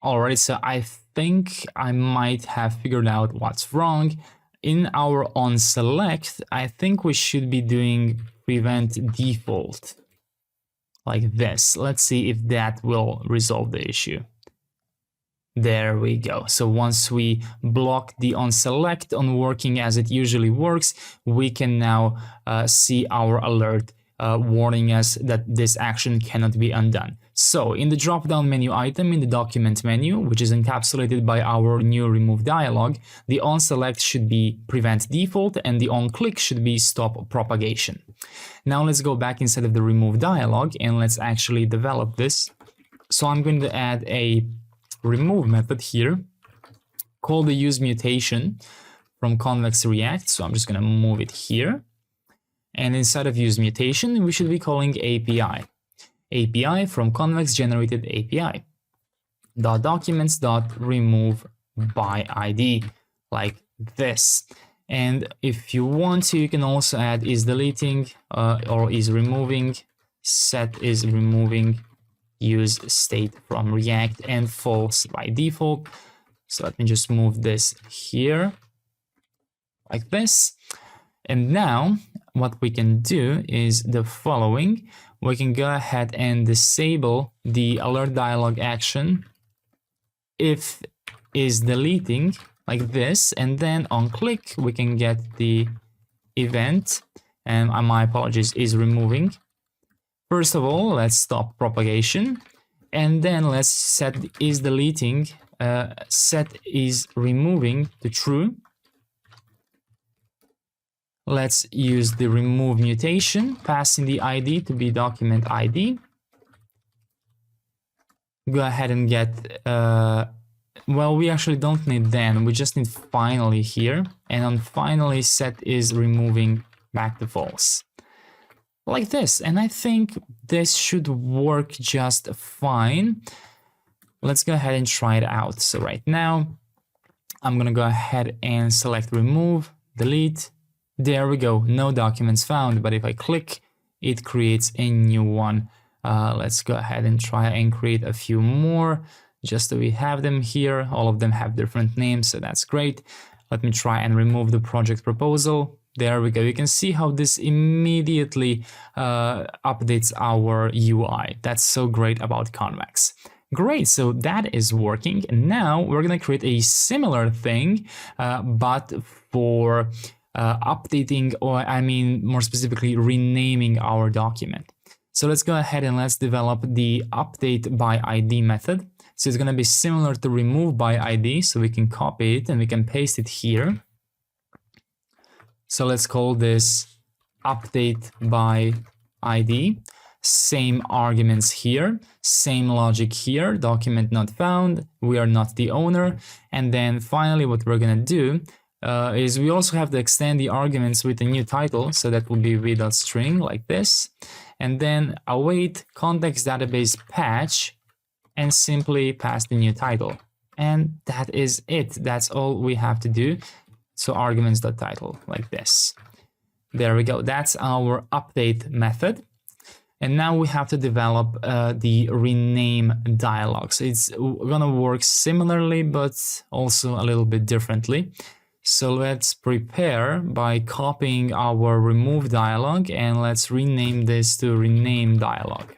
S1: Alright, so I think I might have figured out what's wrong. In our onSelect, I think we should be doing prevent default like this. Let's see if that will resolve the issue. There we go. So once we block the onSelect on working as it usually works, we can now see our alert warning us that this action cannot be undone. So in the drop-down menu item in the document menu, which is encapsulated by our new remove dialog, the onSelect should be prevent default and the onClick should be stop propagation. Now let's go back inside of the remove dialog and let's actually develop this. So I'm going to add a remove method here called the use mutation from Convex React. So I'm just going to move it here. And inside of use mutation, we should be calling API. API from Convex generated API. .documents.remove by ID, like this. And if you want to, you can also add is deleting or is removing, set is removing, use state from React, and false by default. So let me just move this here, like this. And now what we can do is the following. We can go ahead and disable the alert dialog action if is deleting, like this, and then on click we can get the event, and my apologies, is removing. First of all, let's stop propagation, and then let's set is deleting, set is removing to true. Let's use the remove mutation, passing the ID to be document ID. Go ahead and get, well, we actually don't need then, we just need finally here. And on finally, set is removing back to false. Like this, and I think this should work just fine. Let's go ahead and try it out. So right now, I'm gonna go ahead and select remove, delete. There we go, no documents found, but if I click, it creates a new one. Let's go ahead and try and create a few more, just so we have them here. All of them have different names, so that's great. Let me try and remove the project proposal. There we go, you can see how this immediately updates our UI. That's so great about Convex. Great, so that is working. And now we're gonna create a similar thing, but for updating, or I mean more specifically renaming our document. So let's go ahead and let's develop the update by ID method. So it's going to be similar to remove by ID, so we can copy it and we can paste it here. So let's call this update by ID. Same arguments here, same logic here, document not found, we are not the owner. And then finally what we're going to do is we also have to extend the arguments with a new title, so that will be v.string like this, and then await context database patch and simply pass the new title, and that is it. That's all we have to do. So arguments.title like this. There we go, that's our update method. And now we have to develop the rename dialog. So it's gonna work similarly but also a little bit differently. So let's prepare by copying our remove dialog and let's rename this to rename dialog.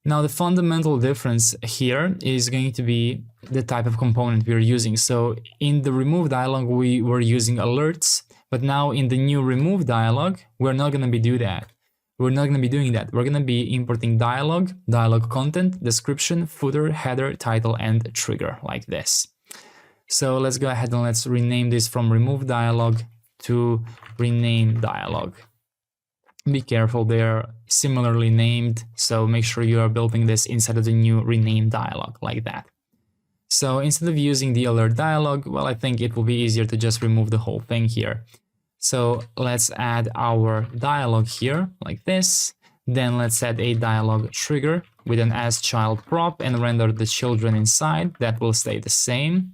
S1: Now the fundamental difference here is going to be the type of component we're using. So in the remove dialog we were using alerts, but now in the new remove dialog we're not going to be doing that. We're going to be importing dialog, dialog content, description, footer, header, title, and trigger like this. So let's go ahead and let's rename this from remove dialog to rename dialog. Be careful, they're similarly named, so make sure you are building this inside of the new rename dialog like that. So instead of using the alert dialog, well, I think it will be easier to just remove the whole thing here. So let's add our dialog here like this. Then let's add a dialog trigger with an asChild prop and render the children inside. That will stay the same.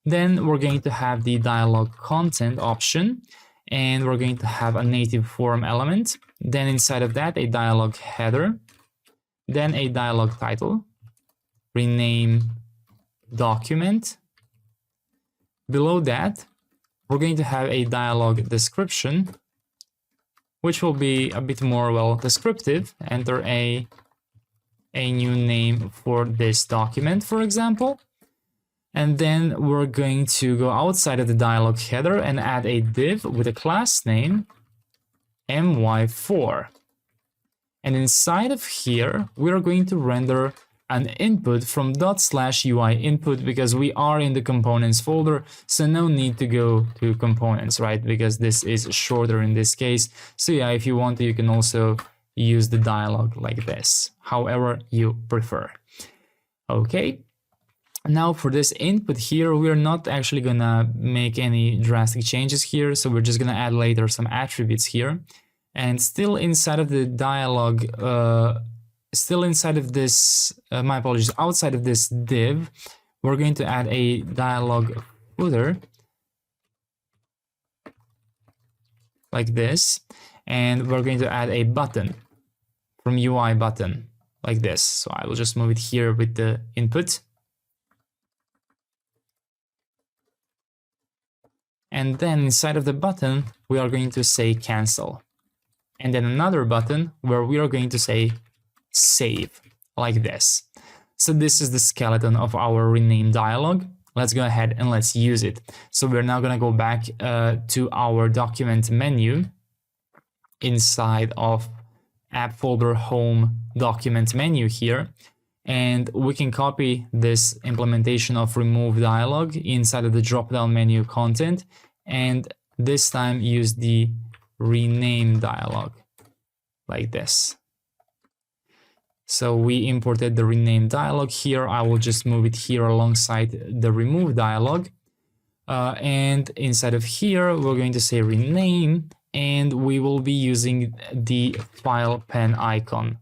S1: Then we're going to have the dialog content option, and we're going to have a native form element. Then inside of that, a dialog header, then a dialog title, rename document. Below that, we're going to have a dialog description, which will be a bit more, well, descriptive. Enter a new name for this document, for example. And then we're going to go outside of the dialog header and add a div with a class name my4. And inside of here, we're going to render an input from ./UI input because we are in the components folder, so no need to go to components, right? Because this is shorter in this case. So yeah, if you want to, you can also use the dialog like this, however you prefer. Okay. Now for this input here, we're not actually gonna make any drastic changes here, so we're just gonna add later some attributes here. And still inside of the dialog, outside of this div, we're going to add a dialog footer like this, and we're going to add a button from UI button like this. So I will just move it here with the input. And then inside of the button, we are going to say cancel. And then another button where we are going to say save, like this. So this is the skeleton of our rename dialog. Let's go ahead and let's use it. So we're now going to go back to our document menu inside of app folder home document menu here. And we can copy this implementation of remove dialog inside of the drop-down menu content, and this time use the rename dialog like this. So we imported the rename dialog here. I will just move it here alongside the remove dialog. And inside of here, we're going to say rename, and we will be using the file pen icon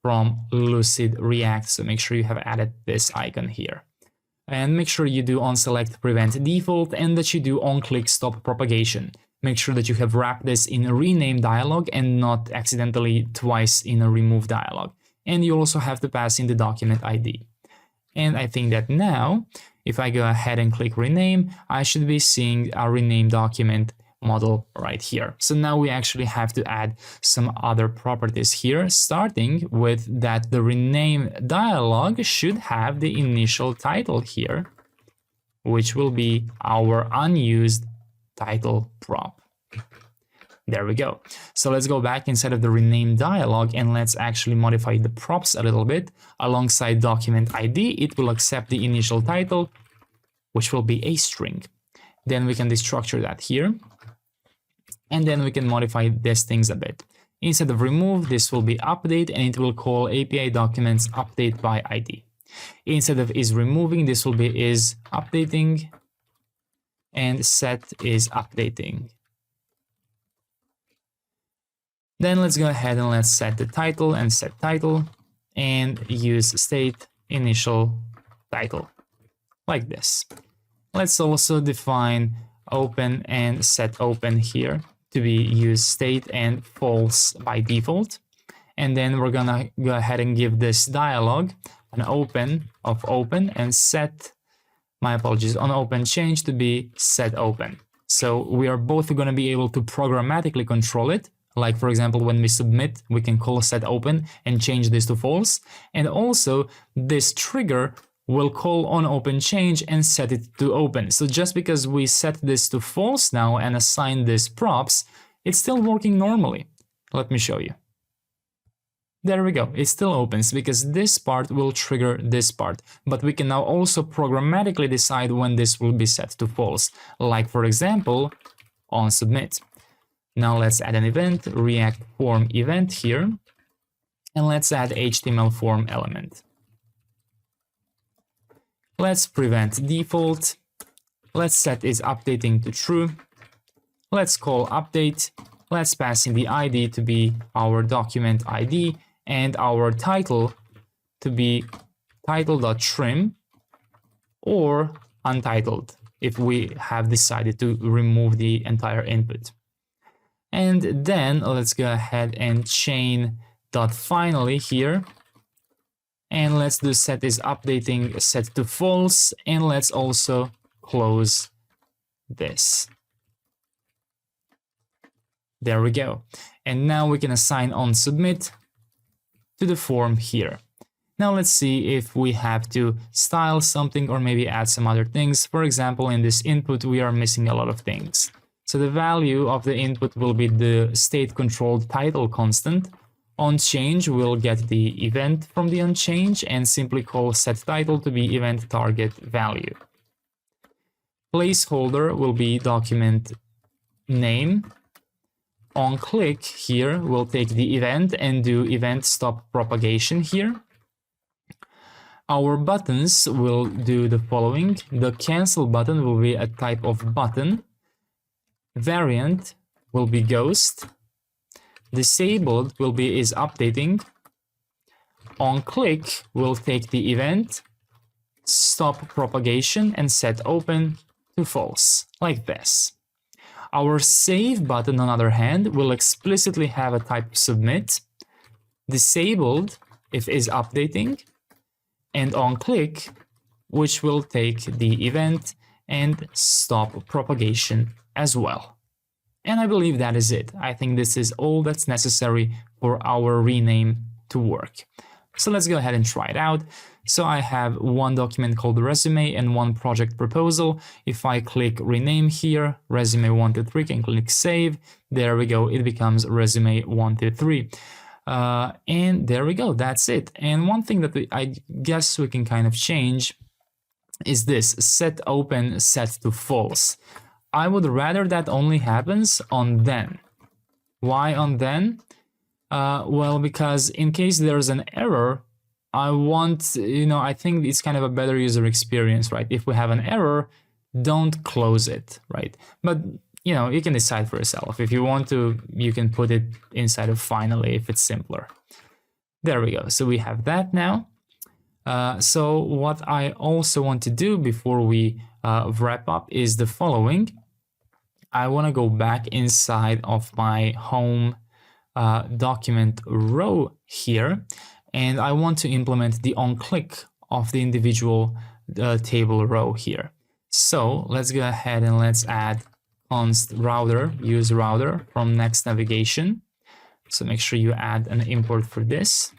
S1: from Lucid React. So make sure you have added this icon here. And make sure you do onSelect prevent default and that you do onClick stop propagation. Make sure that you have wrapped this in a rename dialog and not accidentally twice in a remove dialog. And you also have to pass in the document ID. And I think that now, if I go ahead and click rename, I should be seeing a rename document model right here. So now we actually have to add some other properties here, starting with that the rename dialog should have the initial title here, which will be our unused title prop. There we go. So let's go back inside of the rename dialog and let's actually modify the props a little bit. Alongside document ID, it will accept the initial title, which will be a string. Then we can destructure that here. And then we can modify these things a bit. Instead of remove, this will be update, and it will call API documents update by ID. Instead of is removing, this will be is updating, and set is updating. Then let's go ahead and let's set the title and set title, and use state initial title like this. Let's also define open and set open here to be use state and false by default. And then we're gonna go ahead and give this dialog an open of open and set, my apologies, on open change to be set open. So we are both gonna be able to programmatically control it. Like for example, when we submit, we can call set open and change this to false. And also this trigger will call on open change and set it to open. So just because we set this to false now and assign this props, it's still working normally. Let me show you. There we go. It still opens because this part will trigger this part. But we can now also programmatically decide when this will be set to false. Like for example, on submit. Now let's add an event, React form event here, and let's add HTML form element. Let's prevent default. Let's set is updating to true. Let's call update. Let's pass in the ID to be our document ID and our title to be title.trim or untitled if we have decided to remove the entire input. And then let's go ahead and chain .finally here. And let's do set is updating set to false, and let's also close this. There we go. And now we can assign on submit to the form here. Now let's see if we have to style something or maybe add some other things. For example, in this input, we are missing a lot of things. So the value of the input will be the state controlled title constant. On change, we'll get the event from the onChange and simply call set title to be event target value. Placeholder will be document name. On click here, we'll take the event and do event stop propagation here. Our buttons will do the following. The cancel button will be a type of button. Variant will be ghost. Disabled will be is updating. On click, we'll take the event, stop propagation, and set open to false, like this. Our save button, on the other hand, will explicitly have a type submit, disabled if is updating, and on click, which will take the event and stop propagation as well. And I believe that is it. I think this is all that's necessary for our rename to work. So let's go ahead and try it out. So I have one document called resume and one project proposal. If I click rename here, resume 123, can click save. There we go. It becomes resume 123. And there we go. That's it. And one thing that I guess we can kind of change is this set open set to false. I would rather that only happens on then. Why on then? Well, because in case there's an error, I want, I think it's kind of a better user experience, right? If we have an error, don't close it, right? But, you can decide for yourself. If you want to, you can put it inside of finally if it's simpler. There we go. So we have that now. So what I also want to do before we wrap up is the following. I want to go back inside of my home document row here, and I want to implement the onClick of the individual table row here. So let's go ahead and let's add const router, use router from Next Navigation. So make sure you add an import for this,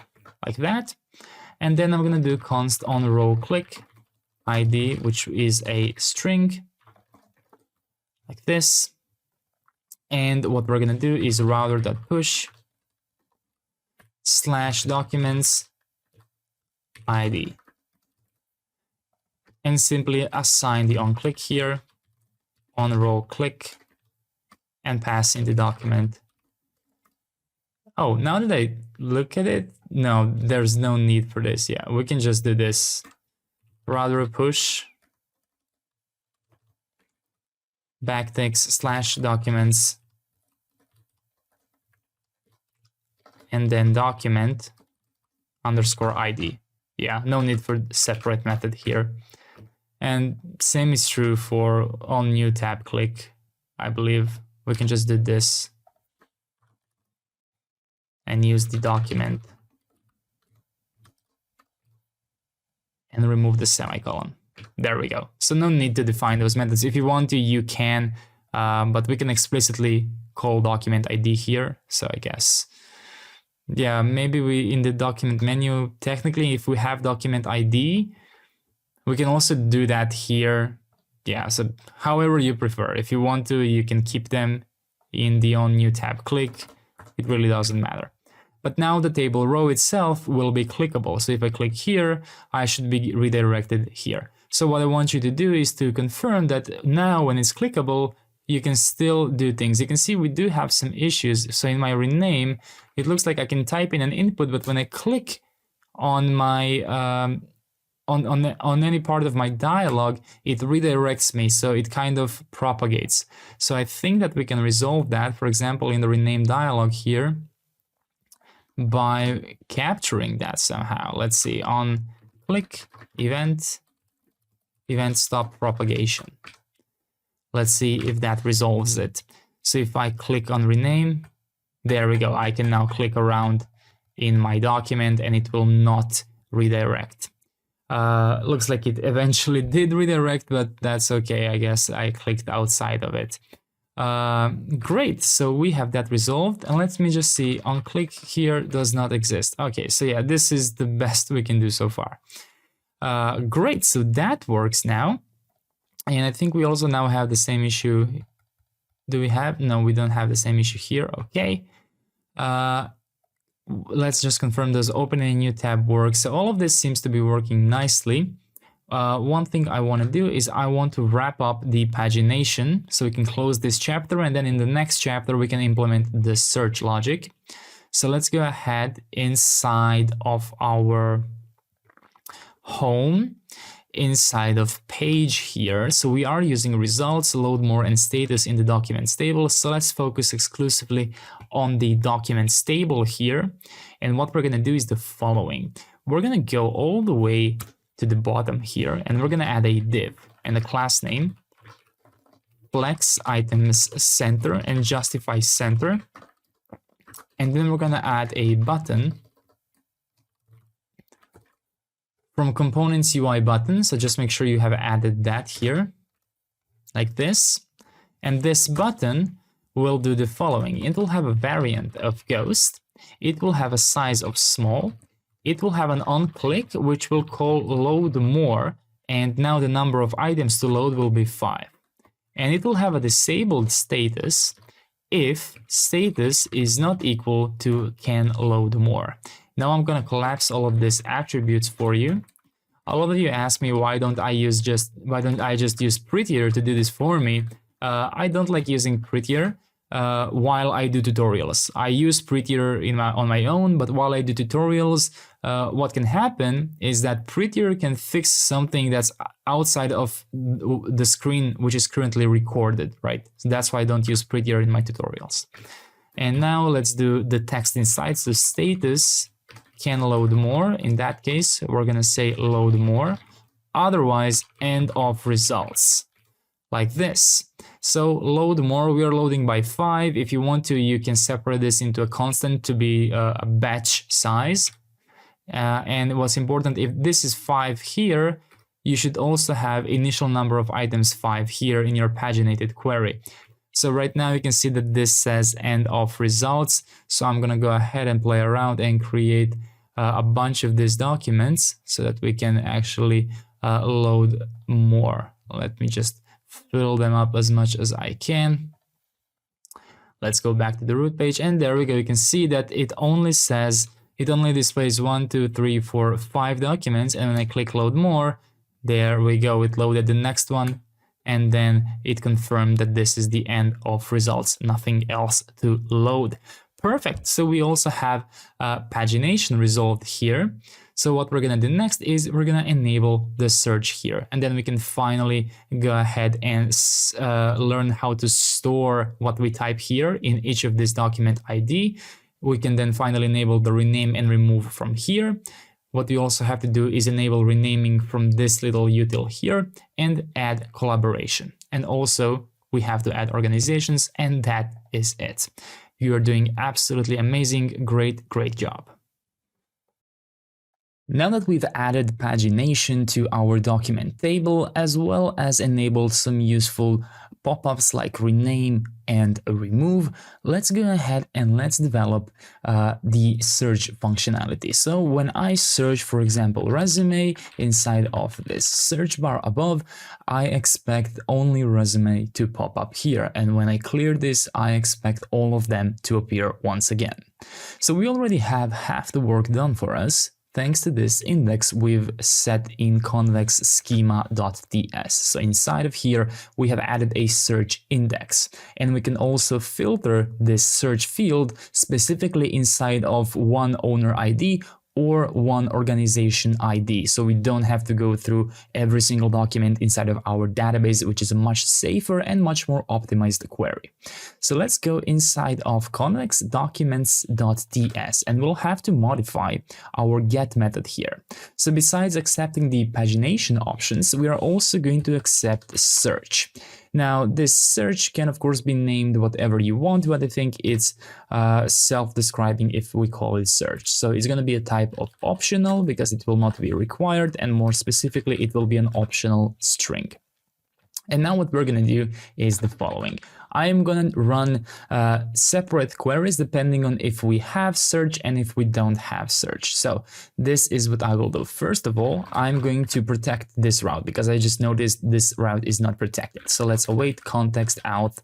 S1: like that. And then I'm going to do const on row click ID, which is a string, like this. And what we're going to do is router.push /documents ID. And simply assign the onClick here, on row click, and pass in the document. Oh, now that I look at it, no, there's no need for this. Yeah, we can just do this. Router push backticks /documents and then document underscore ID. Yeah, no need for separate method here. And same is true for on new tab click. I believe we can just do this and use the document and remove the semicolon. There we go. So no need to define those methods. If you want to, you can, but we can explicitly call document ID here. So I guess, yeah, maybe we in the document menu, technically, if we have document ID, we can also do that here. Yeah, so however you prefer. If you want to, you can keep them in the on new tab click. It really doesn't matter. But now the table row itself will be clickable. So if I click here, I should be redirected here. So what I want you to do is to confirm that now when it's clickable, you can still do things. You can see we do have some issues. So in my rename, it looks like I can type in an input, but when I click on my on any part of my dialog, it redirects me, so it kind of propagates. So I think that we can resolve that, for example, in the rename dialog here, by capturing that somehow. Let's see, on click event stop propagation. Let's see if that resolves it. So if I click on rename, there we go. I can now click around in my document and it will not redirect. Looks like it eventually did redirect, but that's okay. I guess I clicked outside of it. Great, so we have that resolved, and let me just see, on click here does not exist. Okay, so yeah, this is the best we can do so far. Great, so that works now. And I think we also now have the same issue. Do we have? No, we don't have the same issue here. Okay. Let's just confirm does open a new tab work. So all of this seems to be working nicely. One thing I want to do is I want to wrap up the pagination so we can close this chapter, and then in the next chapter we can implement the search logic. So let's go ahead inside of our home, inside of page here. So we are using results, load more, and status in the documents table. So let's focus exclusively on the documents table here. And what we're going to do is the following. We're going to go all the way to the bottom here, and we're going to add a div and a class name, flex items center, and justify center. And then we're going to add a button from components UI button. So just make sure you have added that here like this. And this button will do the following. It will have a variant of ghost. It will have a size of small. It will have an on-click, which will call load more. And now the number of items to load will be 5. And it will have a disabled status if status is not equal to can load more. Now I'm going to collapse all of these attributes for you. A lot of you ask me why don't I just use prettier to do this for me. I don't like using prettier while I do tutorials. I use prettier on my own, but while I do tutorials, what can happen is that prettier can fix something that's outside of the screen which is currently recorded, right? So that's why I don't use prettier in my tutorials. And now let's do the text inside. So status can load more. In that case, we're going to say load more. Otherwise, end of results. Like this. So load more, we are loading by 5. If you want to, you can separate this into a constant to be a batch size. And what's important, if this is 5 here, you should also have initial number of items 5 here in your paginated query. So right now you can see that this says end of results. So I'm going to go ahead and play around and create a bunch of these documents so that we can actually load more. Let me just fill them up as much as I can. Let's go back to the root page, and there we go. You can see that it only displays 1, 2, 3, 4, 5 documents, and when I click load more, there we go, it loaded the next one, and then it confirmed that this is the end of results, nothing else to load. Perfect. So we also have pagination resolved here. So what we're going to do next is we're going to enable the search here, and then we can finally go ahead and learn how to store what we type here in each of this document ID. We can then finally enable the rename and remove from here. What we also have to do is enable renaming from this little util here and add collaboration. And also we have to add organizations, and that is it. You are doing absolutely amazing. Great job. Now that we've added pagination to our document table, as well as enabled some useful pop-ups like rename and remove, let's go ahead and let's develop the search functionality. So when I search, for example, resume inside of this search bar above, I expect only resume to pop up here. And when I clear this, I expect all of them to appear once again. So we already have half the work done for us. thanks to this index we've set in Convex schema.ts. So inside of here, we have added a search index, and we can also filter this search field specifically inside of one owner ID or one organization ID. So we don't have to go through every single document inside of our database, which is a much safer and much more optimized query. So let's go inside of Convex documents.ts, and we'll have to modify our get method here. So besides accepting the pagination options, we are also going to accept search. Now, this search can, of course, be named whatever you want, but I think it's self-describing if we call it search. So it's going to be a type of optional because it will not be required, and more specifically, it will be an optional string. And now what we're going to do is the following. I am going to run separate queries depending on if we have search and if we don't have search. So this is what I will do. First of all, I'm going to protect this route because I just noticed this route is not protected. So let's await context out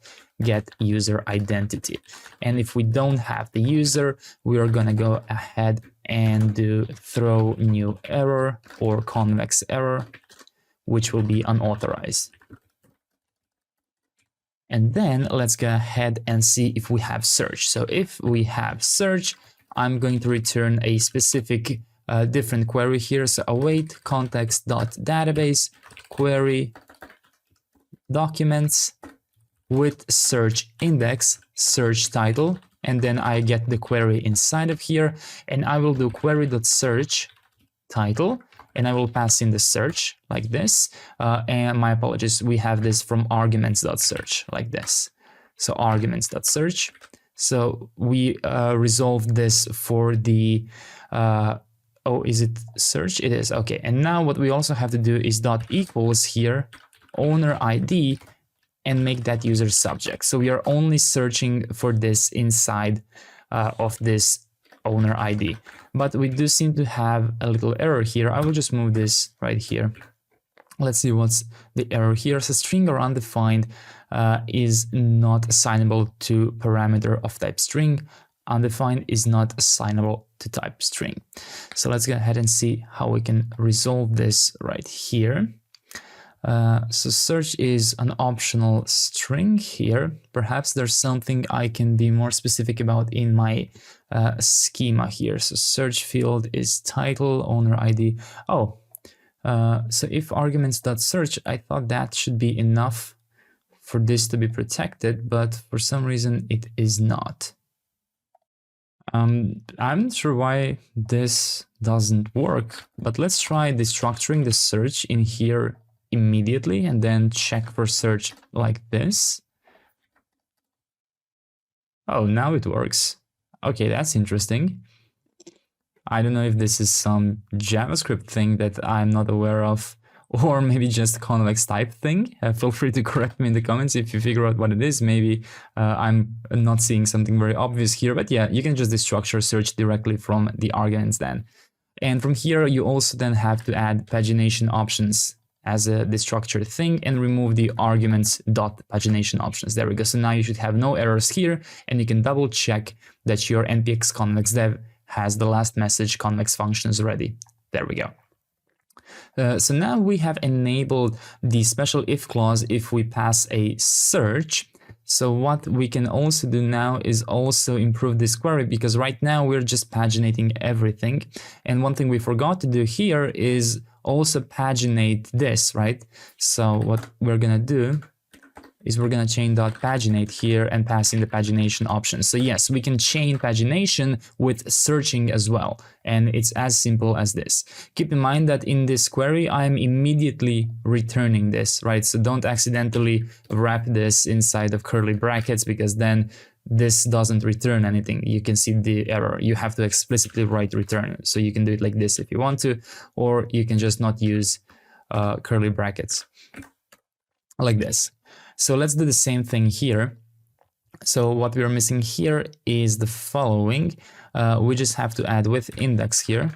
S1: get user identity. And if we don't have the user, we are going to go ahead and do throw new error or convex error, which will be unauthorized. And then let's go ahead and see if we have search. So if we have search, I'm going to return a specific different query here. So await context.database query documents with search index, search title, and then I get the query inside of here, and I will do query.search title, and I will pass in the search like this. And my apologies, we have this from arguments.search like this. So arguments.search. So we resolved this for the, oh, is it search? It is, okay. And now what we also have to do is dot equals here, owner ID, and make that user subject. So we are only searching for this inside of this owner ID. But we do seem to have a little error here. I will just move this right here. Let's see what's the error here. So string or undefined is not assignable to parameter of type string. Undefined is not assignable to type string. So let's go ahead and see how we can resolve this right here. So search is an optional string here. Perhaps there's something I can be more specific about in my schema here. So search field is title, owner ID. Oh, so if arguments.search, I thought that should be enough for this to be protected, but for some reason it is not. I'm not sure why this doesn't work, but let's try destructuring the search in here immediately and then check for search like this. Oh, now it works. Okay, that's interesting. I don't know if this is some JavaScript thing that I'm not aware of, or maybe just convex type thing. Feel free to correct me in the comments if you figure out what it is. Maybe I'm not seeing something very obvious here, but yeah, you can just destructure search directly from the arguments then. And from here, you also then have to add pagination options as a destructured thing and remove the arguments.pagination options. There we go. So now you should have no errors here, and you can double check that your npx convex dev has the last message convex functions ready. There we go. So now we have enabled the special if clause if we pass a search. So what we can also do now is also improve this query, because right now we're just paginating everything. And one thing we forgot to do here is also paginate this, right? So what we're gonna do is we're gonna chain.paginate here and pass in the pagination option. So yes, we can chain pagination with searching as well. And it's as simple as this. Keep in mind that in this query, I'm immediately returning this, right? So don't accidentally wrap this inside of curly brackets, because then this doesn't return anything. You can see the error. You have to explicitly write return. So you can do it like this if you want to, or you can just not use curly brackets like this. So let's do the same thing here. So what we're missing here is the following. We just have to add with index here.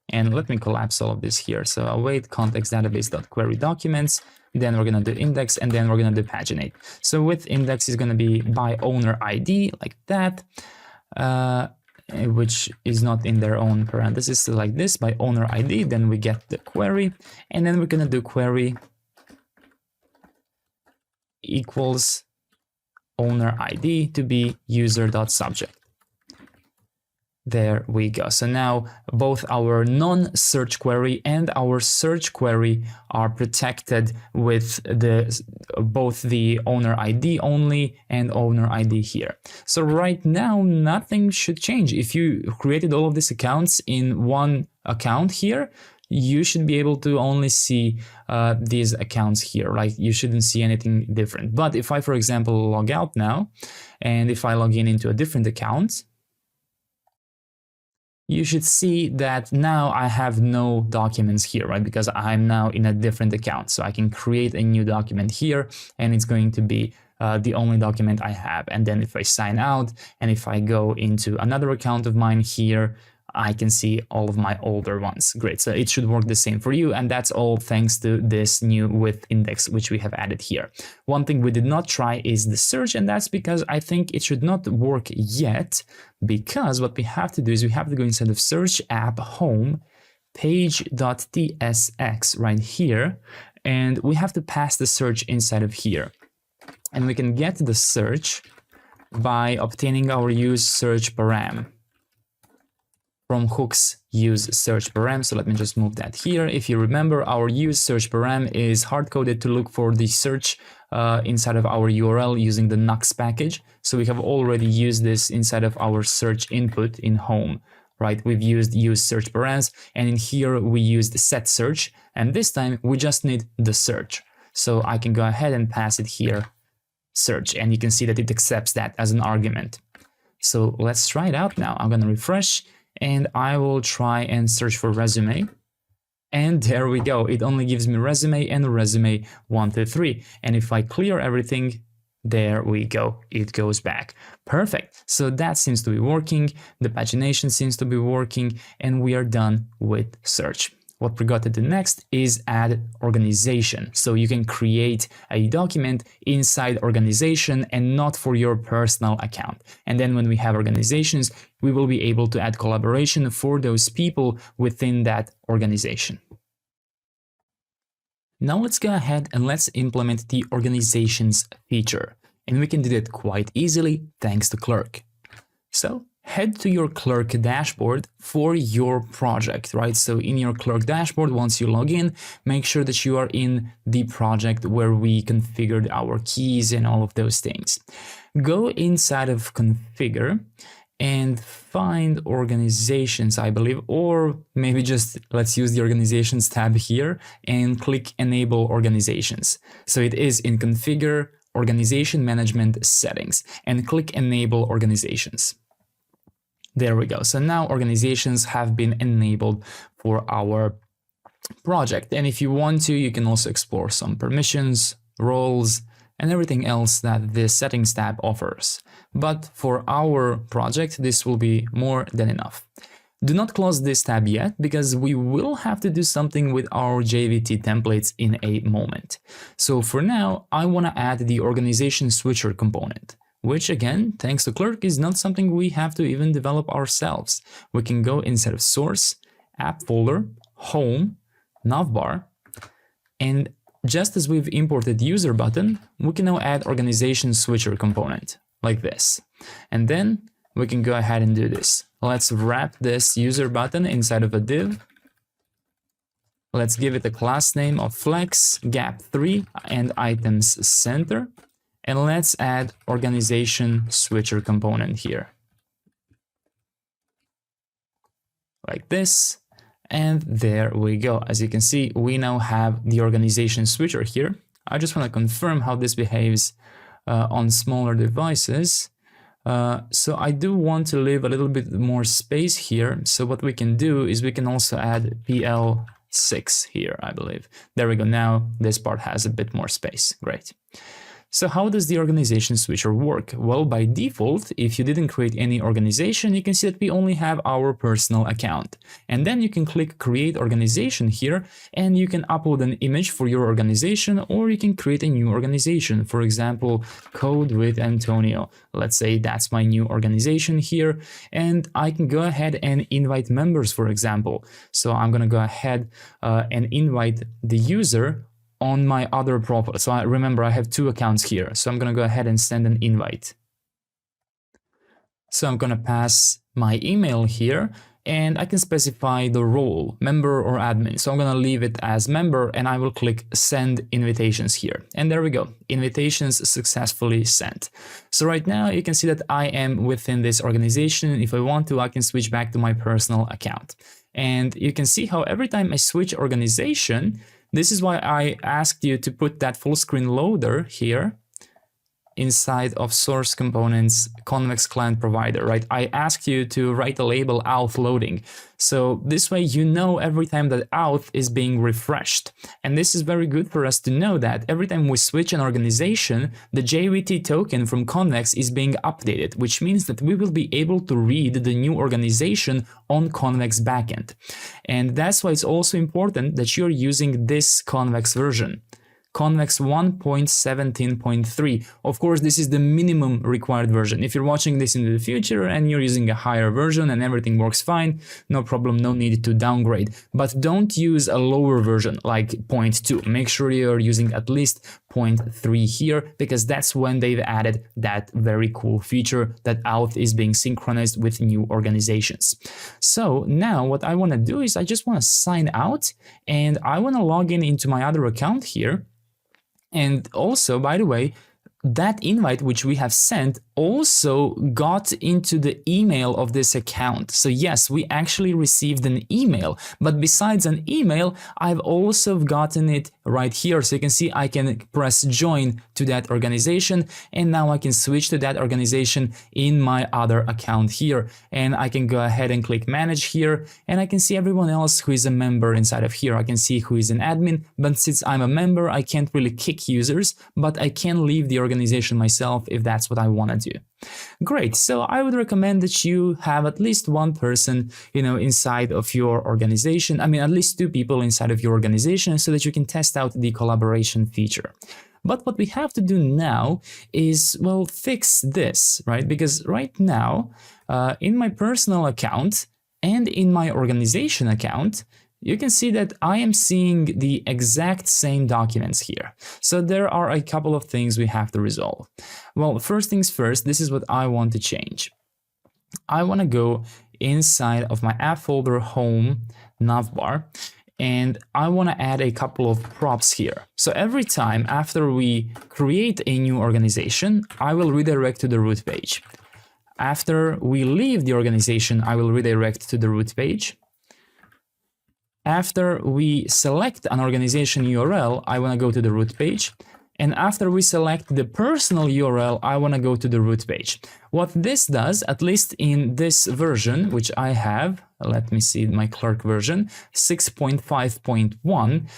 S1: And let me collapse all of this here. So await context database.query documents. Then we're going to do index, and then we're going to do paginate. So with index is going to be by owner ID like that. which is not in their own parentheses, so like this, by owner ID, then we get the query, and then we're gonna do query equals owner ID to be user.subject. There we go. So now both our non-search query and our search query are protected with both the owner ID only and owner ID here. So right now nothing should change. If you created all of these accounts in one account here, you should be able to only see these accounts here. Like, you shouldn't see anything different. But if I, for example, log out now, and if I log in into a different account, you should see that now I have no documents here, right? Because I'm now in a different account. So I can create a new document here, and it's going to be the only document I have. And then if I sign out, and if I go into another account of mine here, I can see all of my older ones. Great, so it should work the same for you, and that's all thanks to this new with index, which we have added here. One thing we did not try is the search, and that's because I think it should not work yet, because what we have to do is we have to go inside of search app home page.tsx right here, and we have to pass the search inside of here. And we can get the search by obtaining our use search param from hooks use search param. So let me just move that here. If you remember, our use search param is hard-coded to look for the search inside of our URL using the Nux package. So we have already used this inside of our search input in home, right? We've used use search params, and in here we used set search, and this time we just need the search. So I can go ahead and pass it here, search, and you can see that it accepts that as an argument. So let's try it out now. I'm gonna refresh, and I will try and search for resume. And there we go. It only gives me resume and resume 1, 2, 3. And if I clear everything, there we go. It goes back. Perfect. So that seems to be working. The pagination seems to be working, and we are done with search. What we got to do next is add organization. So you can create a document inside organization and not for your personal account. And then when we have organizations, we will be able to add collaboration for those people within that organization. Now let's go ahead and let's implement the organizations feature. And we can do that quite easily thanks to Clerk. So head to your Clerk dashboard for your project, right? So in your Clerk dashboard, once you log in, make sure that you are in the project where we configured our keys and all of those things. Go inside of configure and find organizations, I believe, or maybe just let's use the organizations tab here and click enable organizations. So it is in configure, organization management settings, and click enable organizations. There we go. So now organizations have been enabled for our project. And if you want to, you can also explore some permissions, roles, and everything else that the settings tab offers. But for our project, this will be more than enough. Do not close this tab yet, because we will have to do something with our JVT templates in a moment. So for now, I want to add the organization switcher component, which again, thanks to Clerk, is not something we have to even develop ourselves. We can go inside of source, app folder, home, navbar, and just as we've imported user button, we can now add organization switcher component like this. And then we can go ahead and do this. Let's wrap this user button inside of a div. Let's give it a class name of flex, gap3, and items center. And let's add organization switcher component here. Like this. And there we go. As you can see, we now have the organization switcher here. I just want to confirm how this behaves on smaller devices. So I do want to leave a little bit more space here. So what we can do is we can also add PL6 here, I believe. There we go. Now this part has a bit more space. Great. So how does the organization switcher work? Well, by default, if you didn't create any organization, you can see that we only have our personal account. And then you can click create organization here, and you can upload an image for your organization, or you can create a new organization. For example, Code with Antonio. Let's say that's my new organization here, and I can go ahead and invite members, for example. So I'm going to go ahead and invite the user on my other profile. So remember, I have two accounts here. So I'm going to go ahead and send an invite. So I'm going to pass my email here, and I can specify the role, member or admin. So I'm going to leave it as member, and I will click send invitations here. And there we go. Invitations successfully sent. So right now you can see that I am within this organization. If I want to, I can switch back to my personal account. And you can see how every time I switch organization, this is why I asked you to put that full screen loader here inside of source components Convex client provider, right? I asked you to write a label auth loading. So this way you know every time that auth is being refreshed. And this is very good for us to know that every time we switch an organization, the JWT token from Convex is being updated, which means that we will be able to read the new organization on Convex backend. And that's why it's also important that you're using this Convex version. Convex 1.17.3. Of course, this is the minimum required version. If you're watching this in the future and you're using a higher version and everything works fine, no problem, no need to downgrade. But don't use a lower version like 0.2. Make sure you're using at least 0.3 here, because that's when they've added that very cool feature that auth is being synchronized with new organizations. So now what I want to do is I just want to sign out, and I want to log in into my other account here. And also, by the way, that invite which we have sent also got into the email of this account. So yes, we actually received an email, but besides an email, I've also gotten it right here. So you can see I can press join to that organization, and now I can switch to that organization in my other account here. And I can go ahead and click manage here, and I can see everyone else who is a member inside of here. I can see who is an admin, but since I'm a member, I can't really kick users, but I can leave the organization myself if that's what I want to do. Great. So I would recommend that you have at least one person, inside of your organization. I mean, at least two people inside of your organization, so that you can test out the collaboration feature. But what we have to do now is, well, fix this, right? Because right now, in my personal account and in my organization account, you can see that I am seeing the exact same documents here. So there are a couple of things we have to resolve. Well, first things first, this is what I want to change. I want to go inside of my app folder home navbar, and I want to add a couple of props here. So every time after we create a new organization, I will redirect to the root page. After we leave the organization, I will redirect to the root page. After we select an organization URL, I want to go to the root page. And after we select the personal URL, I want to go to the root page. What this does, at least in this version, which I have, let me see my Clerk version, 6.5.1,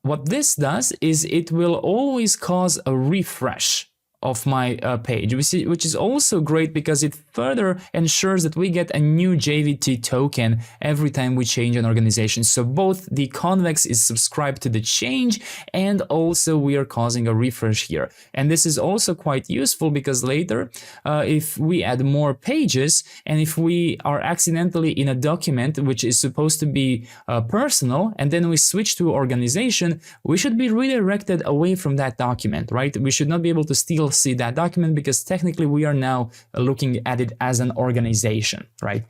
S1: what this does is it will always cause a refresh of my page, which is also great because it further ensures that we get a new JWT token every time we change an organization. So both the Convex is subscribed to the change, and also we are causing a refresh here. And this is also quite useful because later, if we add more pages, and if we are accidentally in a document which is supposed to be personal, and then we switch to organization, we should be redirected away from that document, right? We should not be able to still see that document because technically we are now looking at it as an organization, right?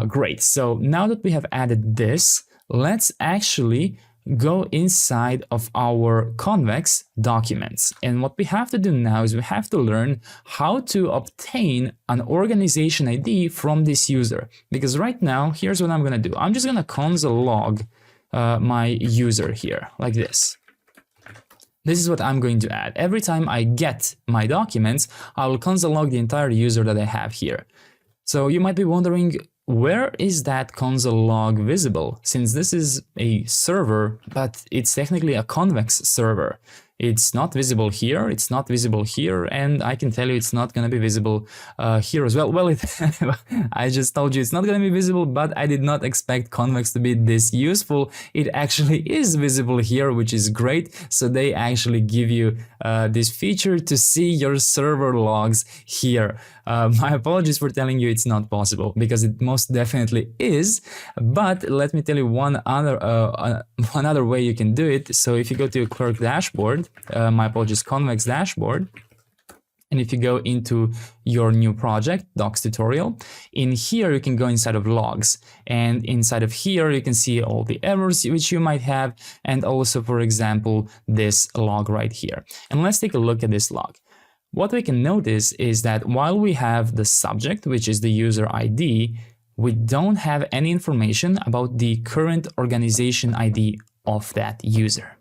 S1: Great. So now that we have added this, let's actually go inside of our Convex documents. And what we have to do now is we have to learn how to obtain an organization ID from this user. Because right now, here's what I'm going to do. I'm just going to console log my user here like this. This is what I'm going to add. Every time I get my documents, I will console log the entire user that I have here. So you might be wondering, where is that console log visible? Since this is a server, but it's technically a Convex server. It's not visible here, it's not visible here, and I can tell you it's not going to be visible here as well. Well, I just told you it's not going to be visible, but I did not expect Convex to be this useful. It actually is visible here, which is great. So they actually give you this feature to see your server logs here. My apologies for telling you it's not possible, because it most definitely is. But let me tell you one other way you can do it. So if you go to your Clerk dashboard, my apologies, Convex dashboard, and if you go into your new project, docs tutorial, in here you can go inside of logs, and inside of here you can see all the errors which you might have, and also, for example, this log right here. And let's take a look at this log. What we can notice is that while we have the subject, which is the user ID, we don't have any information about the current organization ID of that user.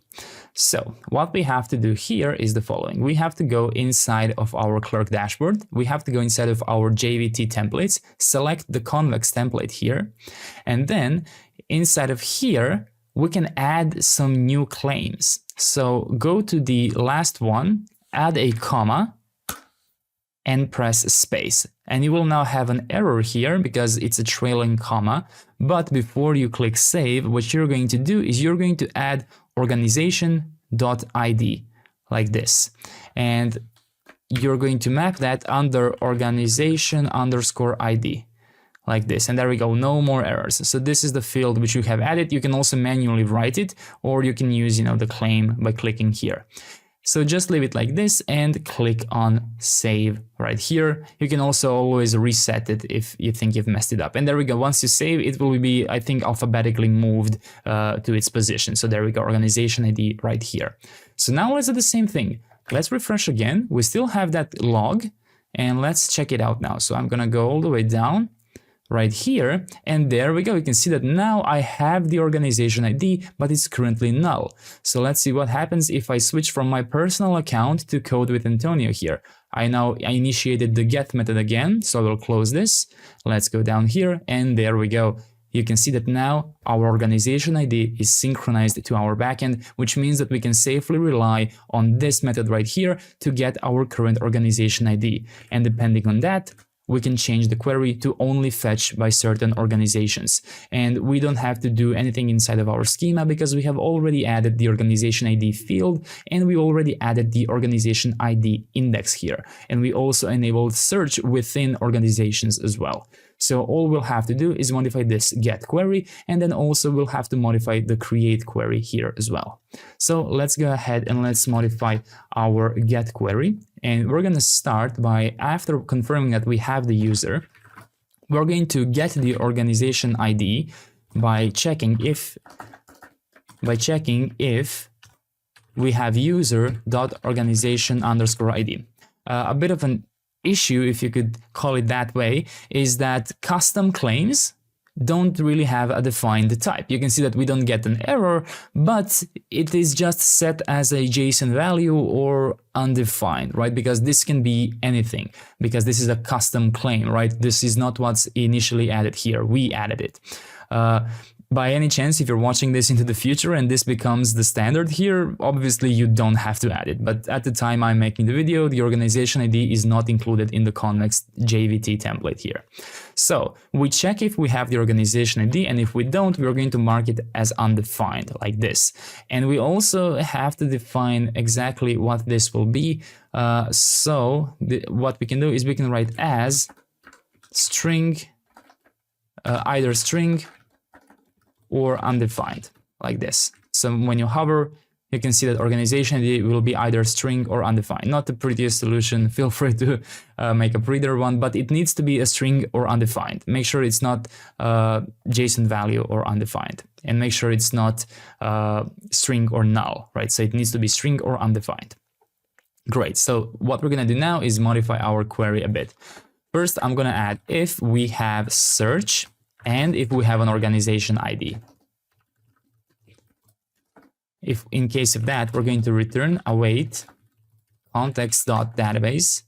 S1: So what we have to do here is the following. We have to go inside of our Clerk dashboard. We have to go inside of our JVT templates, select the Convex template here, and then inside of here, we can add some new claims. So go to the last one, add a comma, and press space. And you will now have an error here because it's a trailing comma. But before you click save, what you're going to do is you're going to add organization.id like this. And you're going to map that under organization_ID like this. And there we go, no more errors. So this is the field which you have added. You can also manually write it, or you can use, the claim by clicking here. So just leave it like this and click on save right here. You can also always reset it if you think you've messed it up. And there we go. Once you save, it will be, I think, alphabetically moved to its position. So there we go, organization ID right here. So now let's do the same thing. Let's refresh again. We still have that log, and let's check it out now. So I'm going to go all the way down right here, and there we go. You can see that now I have the organization ID, but it's currently null. So let's see what happens if I switch from my personal account to Code with Antonio here. I initiated the get method again, so I will close this. Let's go down here, and there we go. You can see that now our organization ID is synchronized to our backend, which means that we can safely rely on this method right here to get our current organization ID. And depending on that, we can change the query to only fetch by certain organizations. And we don't have to do anything inside of our schema because we have already added the organization ID field, and we already added the organization ID index here. And we also enabled search within organizations as well. So all we'll have to do is modify this get query, and then also we'll have to modify the create query here as well. So let's go ahead and let's modify our get query. And we're going to start by, after confirming that we have the user, we're going to get the organization ID by checking if we have user.organization_ID. A bit of an issue, if you could call it that way, is that custom claims don't really have a defined type. You can see that we don't get an error, but it is just set as a JSON value or undefined, right? Because this can be anything, because this is a custom claim, right? This is not what's initially added here. We added it. By any chance, if you're watching this into the future and this becomes the standard here, obviously you don't have to add it. But at the time I'm making the video, the organization ID is not included in the Convex JVT template here. So we check if we have the organization ID, and if we don't, we're going to mark it as undefined like this. And we also have to define exactly what this will be. What we can do is we can write as string, either string or undefined like this. So when you hover, you can see that organization ID will be either string or undefined. Not the prettiest solution. Feel free to make a prettier one, but it needs to be a string or undefined. Make sure it's not JSON value or undefined, and make sure it's not string or null, right? So it needs to be string or undefined. Great. So what we're going to do now is modify our query a bit. First, I'm going to add if we have search and if we have an organization ID. If in case of that, we're going to return await context.database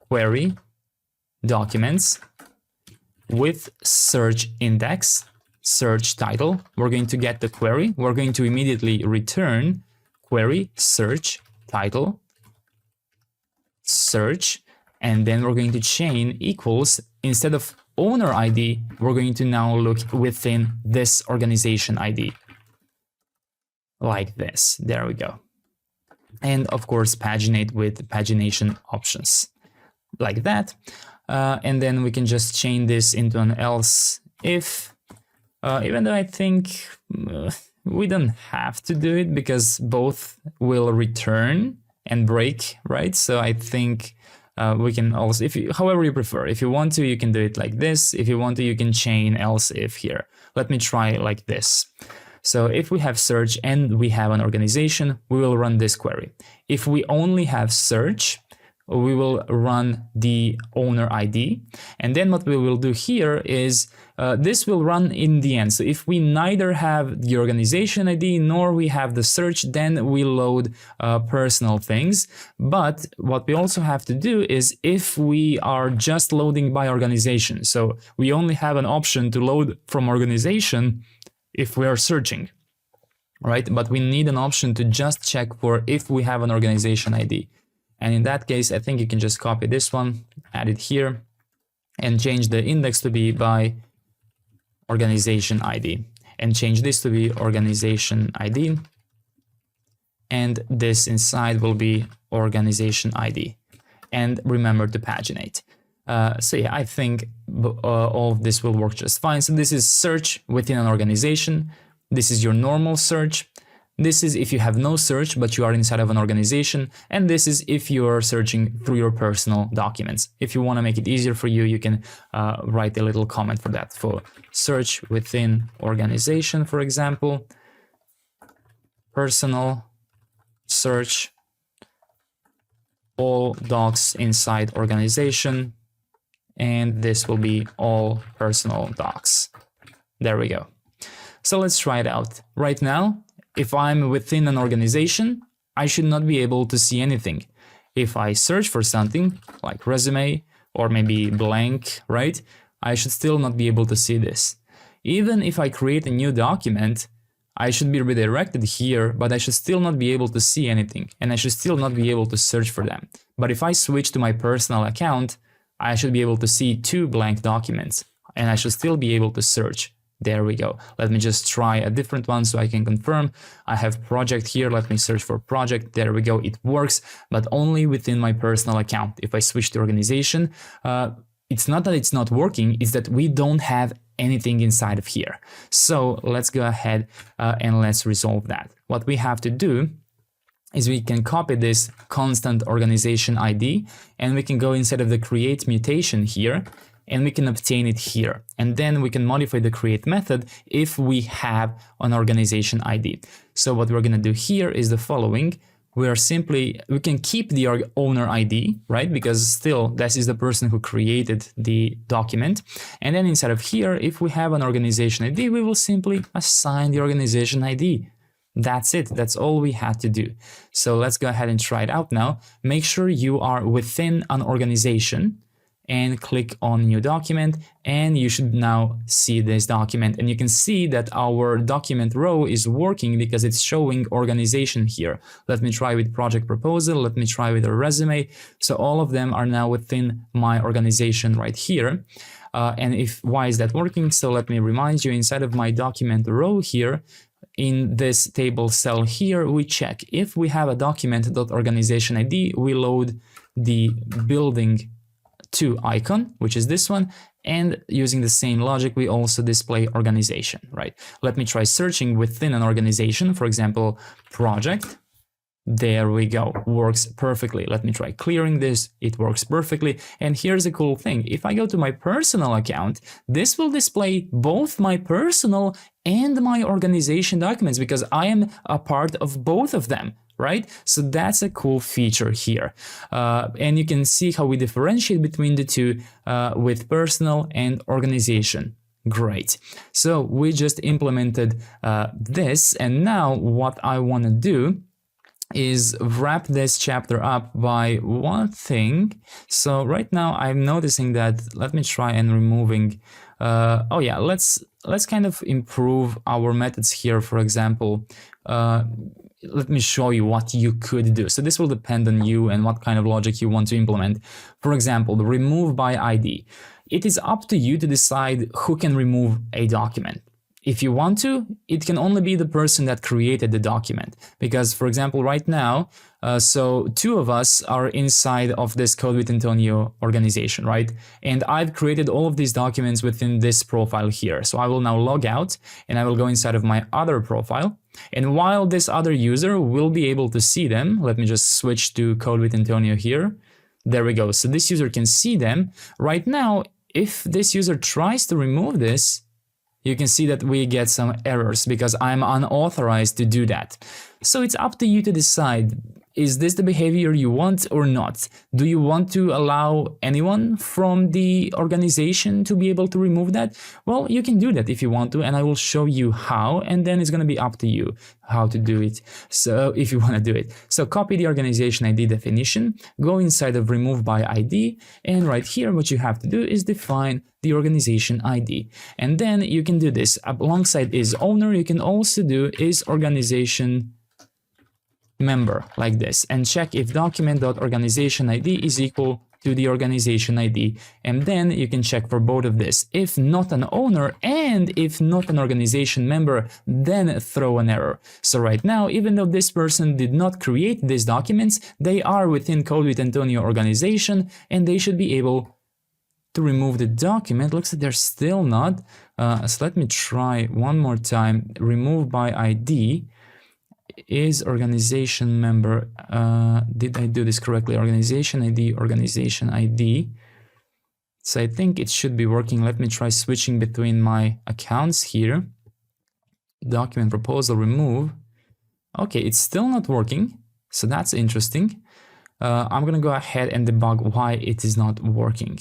S1: query documents with search index, search title. We're going to get the query. We're going to immediately return query search title, search, and then we're going to chain equals, instead of owner ID, we're going to now look within this organization ID. Like this, there we go. And of course, paginate with pagination options, like that. And then we can just chain this into an else if, even though I think we don't have to do it because both will return and break, right? So I think we can also, however you prefer, if you want to, you can do it like this. If you want to, you can chain else if here. Let me try like this. So if we have search and we have an organization, we will run this query. If we only have search, we will run the owner ID. And then what we will do here is this will run in the end. So if we neither have the organization ID nor we have the search, then we load personal things. But what we also have to do is if we are just loading by organization, so we only have an option to load from organization if we are searching, right? But we need an option to just check for if we have an organization ID. And in that case, I think you can just copy this one, add it here, and change the index to be by organization ID, and change this to be organization ID, and this inside will be organization ID. And remember to paginate. So yeah, I think all of this will work just fine. So this is search within an organization. This is your normal search. This is if you have no search, but you are inside of an organization. And this is if you are searching through your personal documents. If you want to make it easier for you, you can write a little comment for that. For search within organization, for example, personal search, all docs inside organization. And this will be all personal docs. There we go. So let's try it out. Right now, if I'm within an organization, I should not be able to see anything. If I search for something like resume or maybe blank, right? I should still not be able to see this. Even if I create a new document, I should be redirected here, but I should still not be able to see anything, and I should still not be able to search for them. But if I switch to my personal account, I should be able to see 2 blank documents, and I should still be able to search. There we go. Let me just try a different one so I can confirm. I have project here. Let me search for project. There we go. It works, but only within my personal account. If I switch to organization, it's not that it's not working, it's that we don't have anything inside of here. So let's go ahead and let's resolve that. What we have to do is we can copy this constant organization ID, and we can go inside of the create mutation here, and we can obtain it here. And then we can modify the create method if we have an organization ID. So what we're going to do here is the following. We can keep the owner ID, right? Because still this is the person who created the document. And then inside of here, if we have an organization ID, we will simply assign the organization ID. That's it. That's all we had to do. So let's go ahead and try it out now. Make sure you are within an organization and click on new document, and you should now see this document, and you can see that our document row is working because it's showing organization here. Let me try with project proposal. Let me try with a resume. So all of them are now within my organization right here. And why is that working? So let me remind you, inside of my document row here, in this table cell here, we check if we have a document.organization ID, we load the building 2 icon, which is this one, and using the same logic, we also display organization, right? Let me try searching within an organization, for example, project. There we go, works perfectly. Let me try clearing this, it works perfectly. And here's a cool thing, if I go to my personal account, this will display both my personal and my organization documents because I am a part of both of them. Right? So that's a cool feature here. And you can see how we differentiate between the two with personal and organization. Great. So we just implemented this, and now what I want to do is wrap this chapter up by one thing. So right now I'm noticing that, let me try and removing, oh yeah, let's kind of improve our methods here. For example, let me show you what you could do. So this will depend on you and what kind of logic you want to implement. For example, the remove by ID. It is up to you to decide who can remove a document. If you want to, it can only be the person that created the document. Because, for example, right now, so two of us are inside of this Code with Antonio organization, right? And I've created all of these documents within this profile here. So I will now log out and I will go inside of my other profile. And while this other user will be able to see them, let me just switch to Code with Antonio here. There we go. So this user can see them. Right now, if this user tries to remove this, you can see that we get some errors because I'm unauthorized to do that. So it's up to you to decide, is this the behavior you want or not? Do you want to allow anyone from the organization to be able to remove that? Well, you can do that if you want to, and I will show you how, and then it's going to be up to you how to do it. So if you want to do it. So copy the organization ID definition, go inside of remove by ID, and right here what you have to do is define the organization ID. And then you can do this alongside is owner. You can also do is organization member like this, and check if document.organization ID is equal to the organization ID, and then you can check for both of this. If not an owner and if not an organization member, then throw an error. So right now, even though this person did not create these documents, they are within Code with Antonio organization and they should be able to remove the document. Looks like they're still not. So let me try one more time. Remove by ID is organization member. Did I do this correctly? Organization ID. So I think it should be working. Let me try switching between my accounts here. Document proposal remove. Okay, it's still not working. So that's interesting. I'm gonna go ahead and debug why it is not working.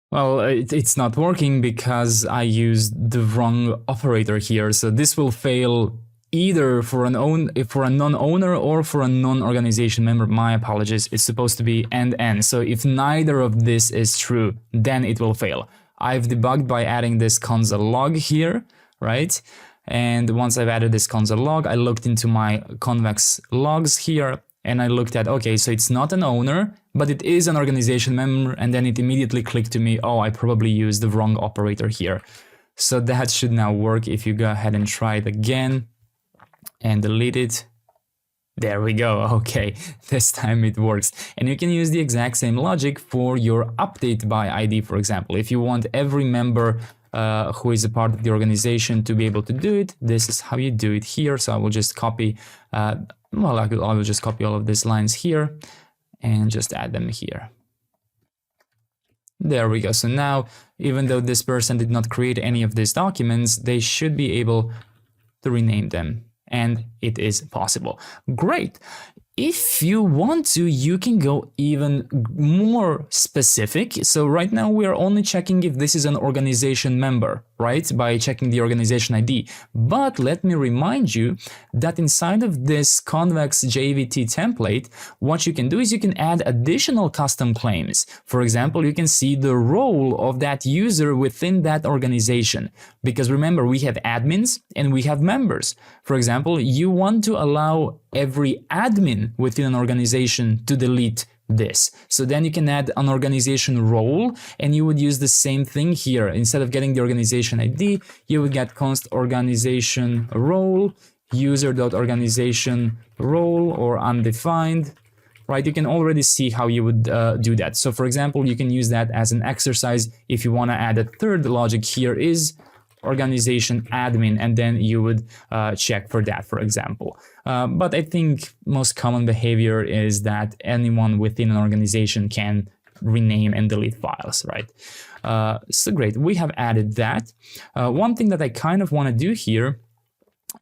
S1: Well, it's not working because I used the wrong operator here. So this will fail either for a non-owner or for a non-organization member. My apologies. It's supposed to be end. So if neither of this is true, then it will fail. I've debugged by adding this console log here, right? And once I've added this console log, I looked into my Convex logs here and I looked at, okay, so it's not an owner, but it is an organization member. And then it immediately clicked to me, oh, I probably used the wrong operator here. So that should now work if you go ahead and try it again and delete it. There we go. Okay, this time it works. And you can use the exact same logic for your update by ID, for example. If you want every member who is a part of the organization to be able to do it, this is how you do it here. So I will just copy, I will just copy all of these lines here and just add them here. There we go. So now, even though this person did not create any of these documents, they should be able to rename them. And it is possible. Great. If you want to, you can go even more specific. So right now we are only checking if this is an organization member, right? By checking the organization ID. But let me remind you that inside of this Convex JVT template, what you can do is you can add additional custom claims. For example, you can see the role of that user within that organization. Because remember, we have admins and we have members. For example, you want to allow every admin within an organization to delete this. So then you can add an organization role and you would use the same thing here. Instead of getting the organization ID, you would get const organization role, user.organization role or undefined, right? You can already see how you would do that. So for example, you can use that as an exercise. If you want to add a third logic here is organization admin, and then you would check for that, for example. But I think most common behavior is that anyone within an organization can rename and delete files, right? So great, we have added that. One thing that I kind of want to do here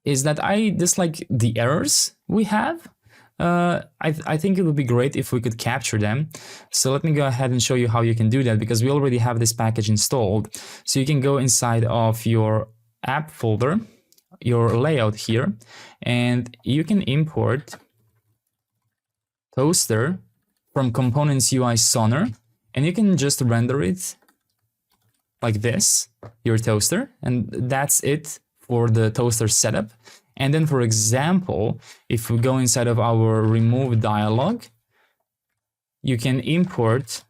S1: is that I dislike the errors we have. I think it would be great if we could capture them. So let me go ahead and show you how you can do that, because we already have this package installed. So you can go inside of your app folder, your layout here, and you can import toaster from components UI Sonar, and you can just render it like this, your toaster, and that's it for the toaster setup. And then, for example, if we go inside of our remove dialog, you can import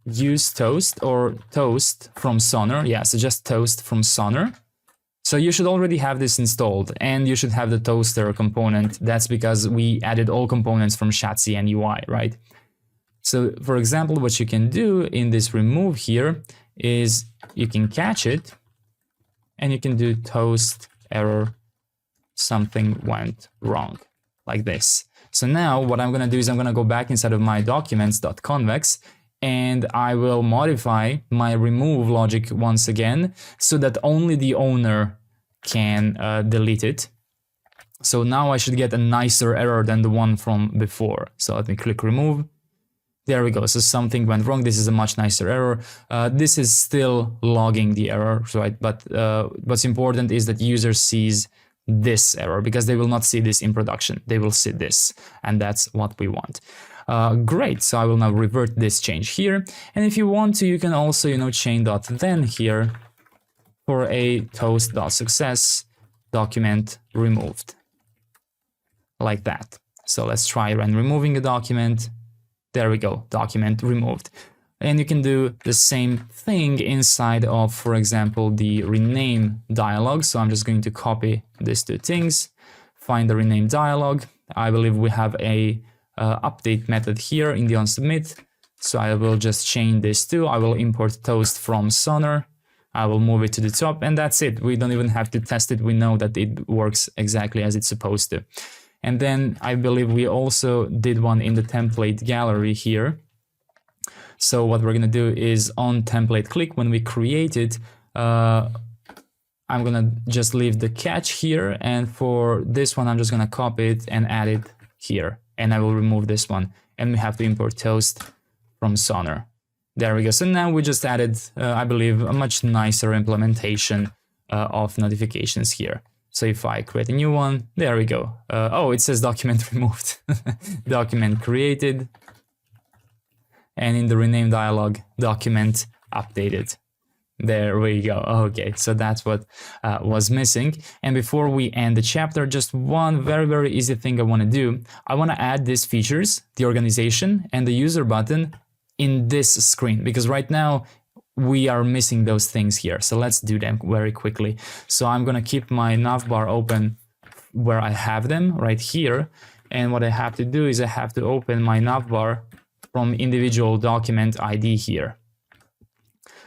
S1: use toast or toast from Sonar. Yeah, so just toast from Sonar. So you should already have this installed, and you should have the toaster component. That's because we added all components from Shadcn UI, right? So for example, what you can do in this remove here is you can catch it and you can do toast error, something went wrong, like this. So now what I'm gonna do is I'm gonna go back inside of my documents.convex and I will modify my remove logic once again so that only the owner can delete it. So now I should get a nicer error than the one from before. So let me click remove. There we go. So something went wrong. This is a much nicer error. This is still logging the error, right? But what's important is that user sees this error because they will not see this in production. They will see this, and that's what we want. Great, so I will now revert this change here, and if you want to, you can also, chain.then here for a toast.success document removed, like that. So let's try removing a document. There we go, document removed. And you can do the same thing inside of, for example, the rename dialog. So I'm just going to copy these two things, find the rename dialog. I believe we have a update method here in the onSubmit. So I will just chain this two. I will import toast from Sonar. I will move it to the top, and that's it. We don't even have to test it. We know that it works exactly as it's supposed to. And then I believe we also did one in the template gallery here. So what we're gonna do is on template click, when we create it, I'm gonna just leave the catch here, and for this one I'm just gonna copy it and add it here, and I will remove this one, and we have to import toast from Sonar. There we go. So now we just added, I believe, a much nicer implementation of notifications here. So if I create a new one, there we go. Oh, it says document removed, document created, and in the rename dialog, document updated. There we go. Okay, so that's what was missing. And before we end the chapter, just one very, very easy thing I want to do. I want to add these features, the organization and the user button in this screen, because right now we are missing those things here. So let's do them very quickly. So I'm going to keep my navbar open where I have them right here. And what I have to do is I have to open my navbar from individual document ID here.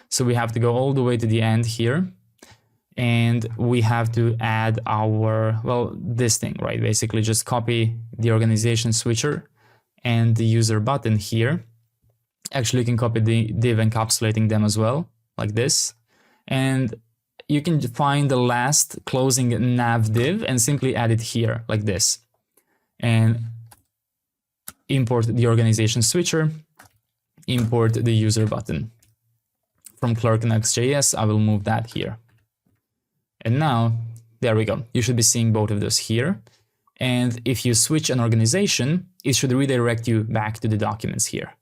S1: So we have to go all the way to the end here, and we have to add our, well, this thing, right? Basically just copy the organization switcher and the user button here. Actually, you can copy the div encapsulating them as well, like this. And you can find the last closing nav div and simply add it here, like this. And import the organization switcher, import the user button. From Clerk Next.js, I will move that here. And now, there we go. You should be seeing both of those here. And if you switch an organization, it should redirect you back to the documents here.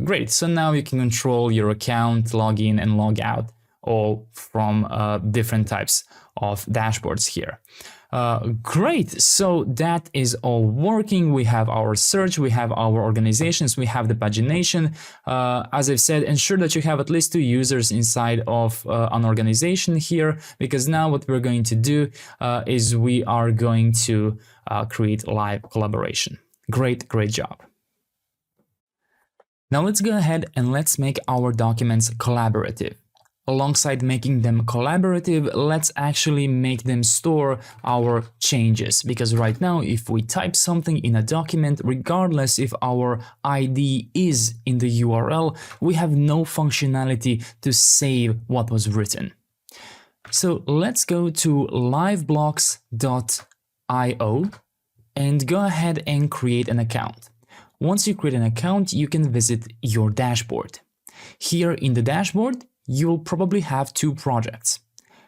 S1: Great, so now you can control your account, log in and log out, all from different types of dashboards here. Great, so that is all working. We have our search, we have our organizations, we have the pagination. As I've said, ensure that you have at least 2 users inside of an organization here, because now what we're going to do is we are going to create live collaboration. Great, great job. Now let's go ahead and let's make our documents collaborative. Alongside making them collaborative, let's actually make them store our changes, because right now if we type something in a document, regardless if our ID is in the URL, we have no functionality to save what was written. So let's go to liveblocks.io and go ahead and create an account. Once you create an account, you can visit your dashboard. Here in the dashboard, you'll probably have 2 projects.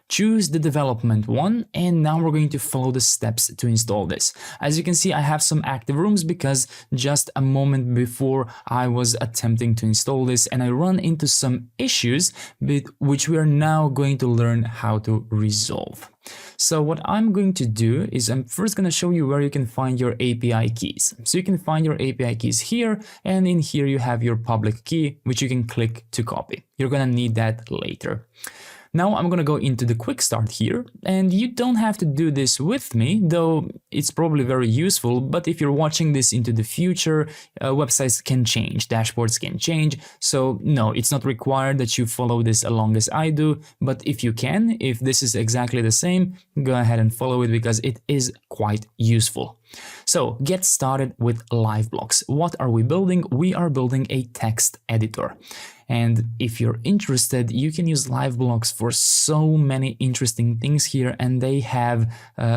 S1: Choose the development one, and now we're going to follow the steps to install this. As you can see, I have some active rooms because just a moment before I was attempting to install this and I run into some issues which we are now going to learn how to resolve. So what I'm going to do is I'm first going to show you where you can find your API keys. So you can find your API keys here, and in here you have your public key, which you can click to copy. You're going to need that later. Now I'm going to go into the quick start here, and you don't have to do this with me, though it's probably very useful, but if you're watching this into the future, websites can change, dashboards can change, so no, it's not required that you follow this along as I do, but if you can, if this is exactly the same, go ahead and follow it because it is quite useful. So get started with Liveblocks. What are we building? We are building a text editor. And if you're interested, you can use Liveblocks for so many interesting things here, and they have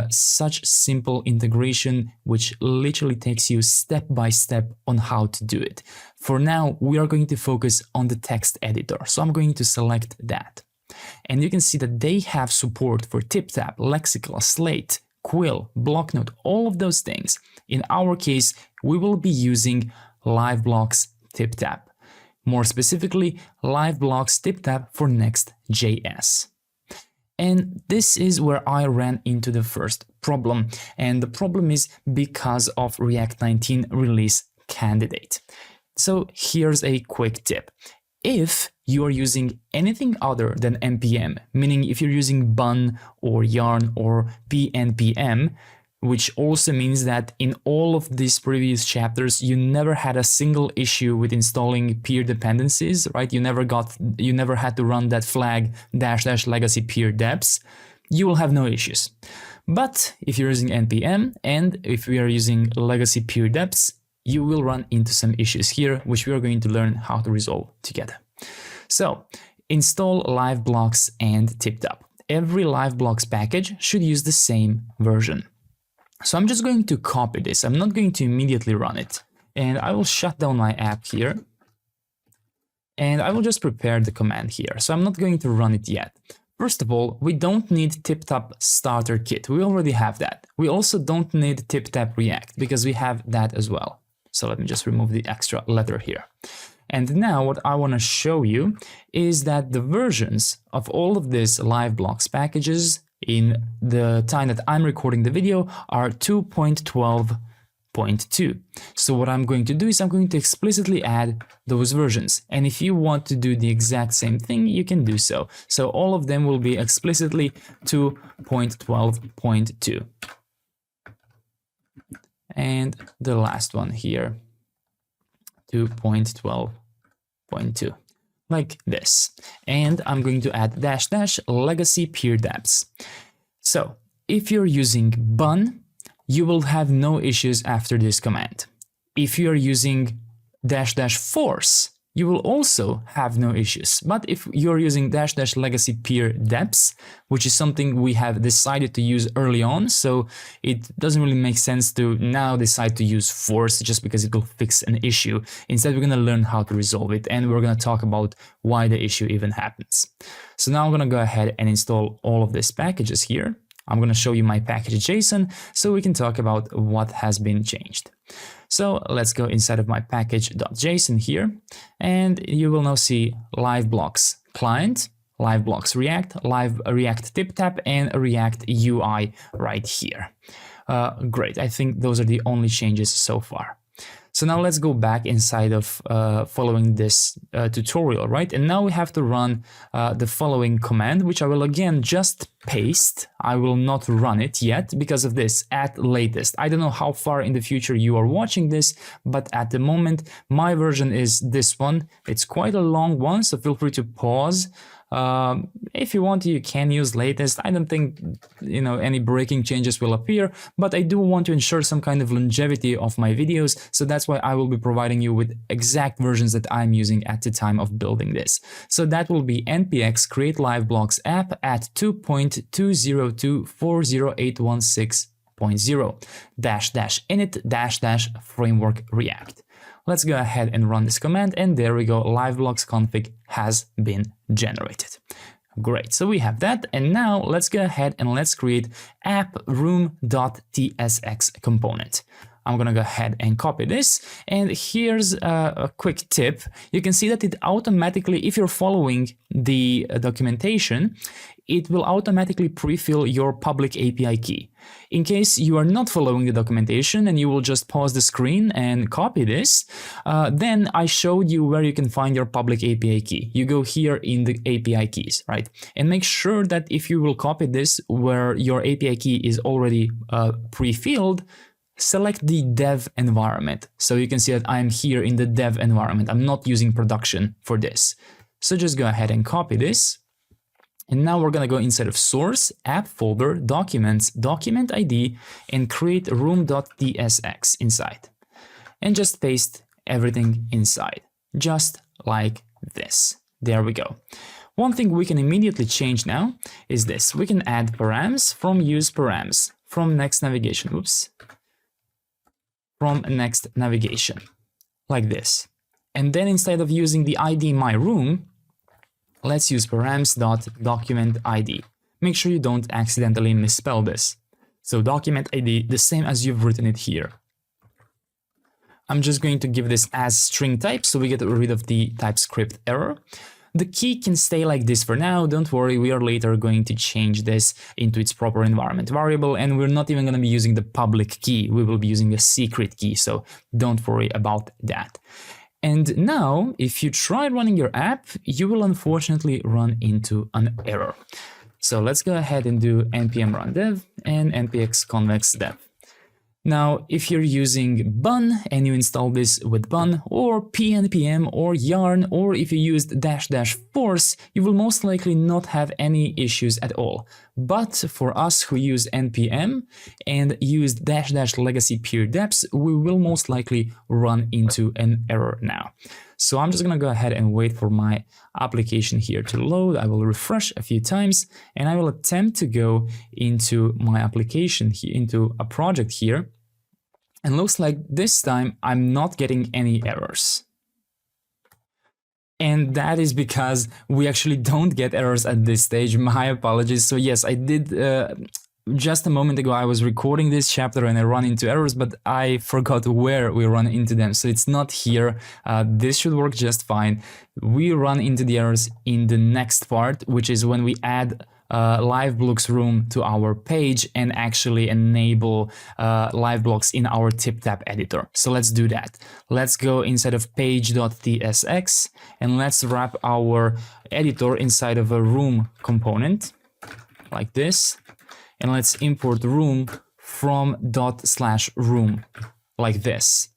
S1: such simple integration, which literally takes you step by step on how to do it. For now, we are going to focus on the text editor, so I'm going to select that. And you can see that they have support for TipTap, Lexical, Slate, Quill, Blocknote, all of those things. In our case, we will be using Liveblocks TipTap. More specifically, Liveblocks TipTap for Next.js. And this is where I ran into the first problem. And the problem is because of React 19 release candidate. So here's a quick tip. If you are using anything other than npm, meaning if you're using bun or yarn or pnpm, which also means that in all of these previous chapters, you never had a single issue with installing peer dependencies, right? You never had to run that flag -- legacy peer deps. You will have no issues. But if you're using npm and if we are using legacy peer deps, you will run into some issues here, which we are going to learn how to resolve together. So install Liveblocks and TipTap. Every Liveblocks package should use the same version. So I'm just going to copy this. I'm not going to immediately run it. And I will shut down my app here. And I will just prepare the command here. So I'm not going to run it yet. First of all, we don't need TipTap starter kit. We already have that. We also don't need TipTap React because we have that as well. So let me just remove the extra letter here. And now what I want to show you is that the versions of all of these Liveblocks packages in the time that I'm recording the video are 2.12.2. So what I'm going to do is I'm going to explicitly add those versions. And if you want to do the exact same thing, you can do so. So all of them will be explicitly 2.12.2. And the last one here, 2.12.2, like this. And I'm going to add -- legacy peer deps. So if you're using bun, you will have no issues after this command. If you're using -- force, you will also have no issues. But if you're using -- legacy peer deps, which is something we have decided to use early on, so it doesn't really make sense to now decide to use force just because it will fix an issue. Instead, we're going to learn how to resolve it, and we're going to talk about why the issue even happens. So now I'm going to go ahead and install all of these packages here. I'm going to show you my package JSON so we can talk about what has been changed. So let's go inside of my package.json here, and you will now see Liveblocks client, Liveblocks React, React TipTap, and React UI right here. Great, I think those are the only changes so far. So now let's go back inside of following this tutorial, right? And now we have to run the following command, which I will again just paste. I will not run it yet because of this at latest. I don't know how far in the future you are watching this, but at the moment, my version is this one. It's quite a long one, so feel free to pause. If you want to, you can use latest. I don't think, any breaking changes will appear, but I do want to ensure some kind of longevity of my videos. So that's why I will be providing you with exact versions that I'm using at the time of building this. So that will be npx create Liveblocks app at 2.202.40816.0 -- init -- framework React. Let's go ahead and run this command, and there we go, Liveblocks config has been generated. Great, so we have that, and now let's go ahead and let's create app room.tsx component. I'm gonna go ahead and copy this, and here's a quick tip. You can see that it automatically, if you're following the documentation, it will automatically pre-fill your public API key. In case you are not following the documentation and you will just pause the screen and copy this, then I showed you where you can find your public API key. You go here in the API keys, right? And make sure that if you will copy this where your API key is already pre-filled, select the dev environment. So you can see that I'm here in the dev environment. I'm not using production for this. So just go ahead and copy this. And now we're going to go inside of source, app folder, documents, document ID, and create room.tsx inside. And just paste everything inside, just like this. There we go. One thing we can immediately change now is this. We can add params from use params from next navigation. Oops. From next navigation, like this. And then instead of using the ID my room, let's use params.document ID. Make sure you don't accidentally misspell this. So document ID, the same as you've written it here. I'm just going to give this as string type so we get rid of the TypeScript error. The key can stay like this for now. Don't worry, we are later going to change this into its proper environment variable, and we're not even going to be using the public key. We will be using a secret key, so don't worry about that. And now, if you try running your app, you will unfortunately run into an error. So let's go ahead and do npm run dev and npx convex dev. Now, if you're using bun and you install this with bun or pnpm or yarn, or if you used --force, you will most likely not have any issues at all. But for us who use npm and use --legacy peer deps, we will most likely run into an error now. So I'm just gonna go ahead and wait for my application here to load. I will refresh a few times and I will attempt to go into my application here, into a project here. And looks like this time I'm not getting any errors. And that is because we actually don't get errors at this stage. My apologies. So yes, I did just a moment ago I was recording this chapter and I run into errors, but I forgot where we run into them. So it's not here. This should work just fine. We run into the errors in the next part, which is when we add Liveblocks room to our page and actually enable Liveblocks in our TipTap editor. So let's do that. Let's go inside of page.tsx and let's wrap our editor inside of a room component like this. And let's import room from /room like this.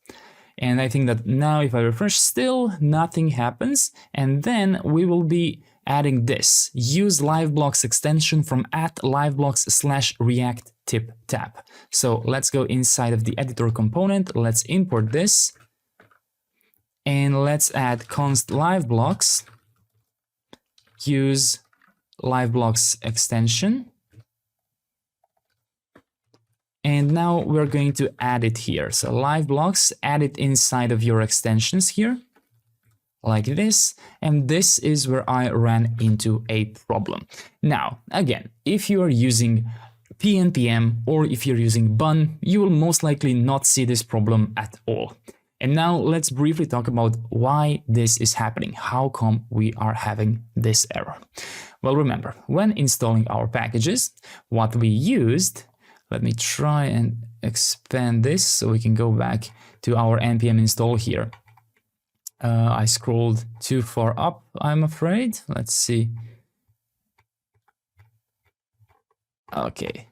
S1: And I think that now if I refresh, still nothing happens. And then we will be adding this, use Liveblocks extension from @liveblocks/react TipTap. So let's go inside of the editor component. Let's import this and let's add const Liveblocks, use Liveblocks extension. And now we're going to add it here. So Liveblocks, add it inside of your extensions here, like this. And this is where I ran into a problem. Now, again, if you are using pnpm or if you're using bun, you will most likely not see this problem at all. And now let's briefly talk about why this is happening. How come we are having this error? Well, remember, when installing our packages, what we used, let me try and expand this so we can go back to our npm install here. I scrolled too far up, I'm afraid. Let's see. Okay.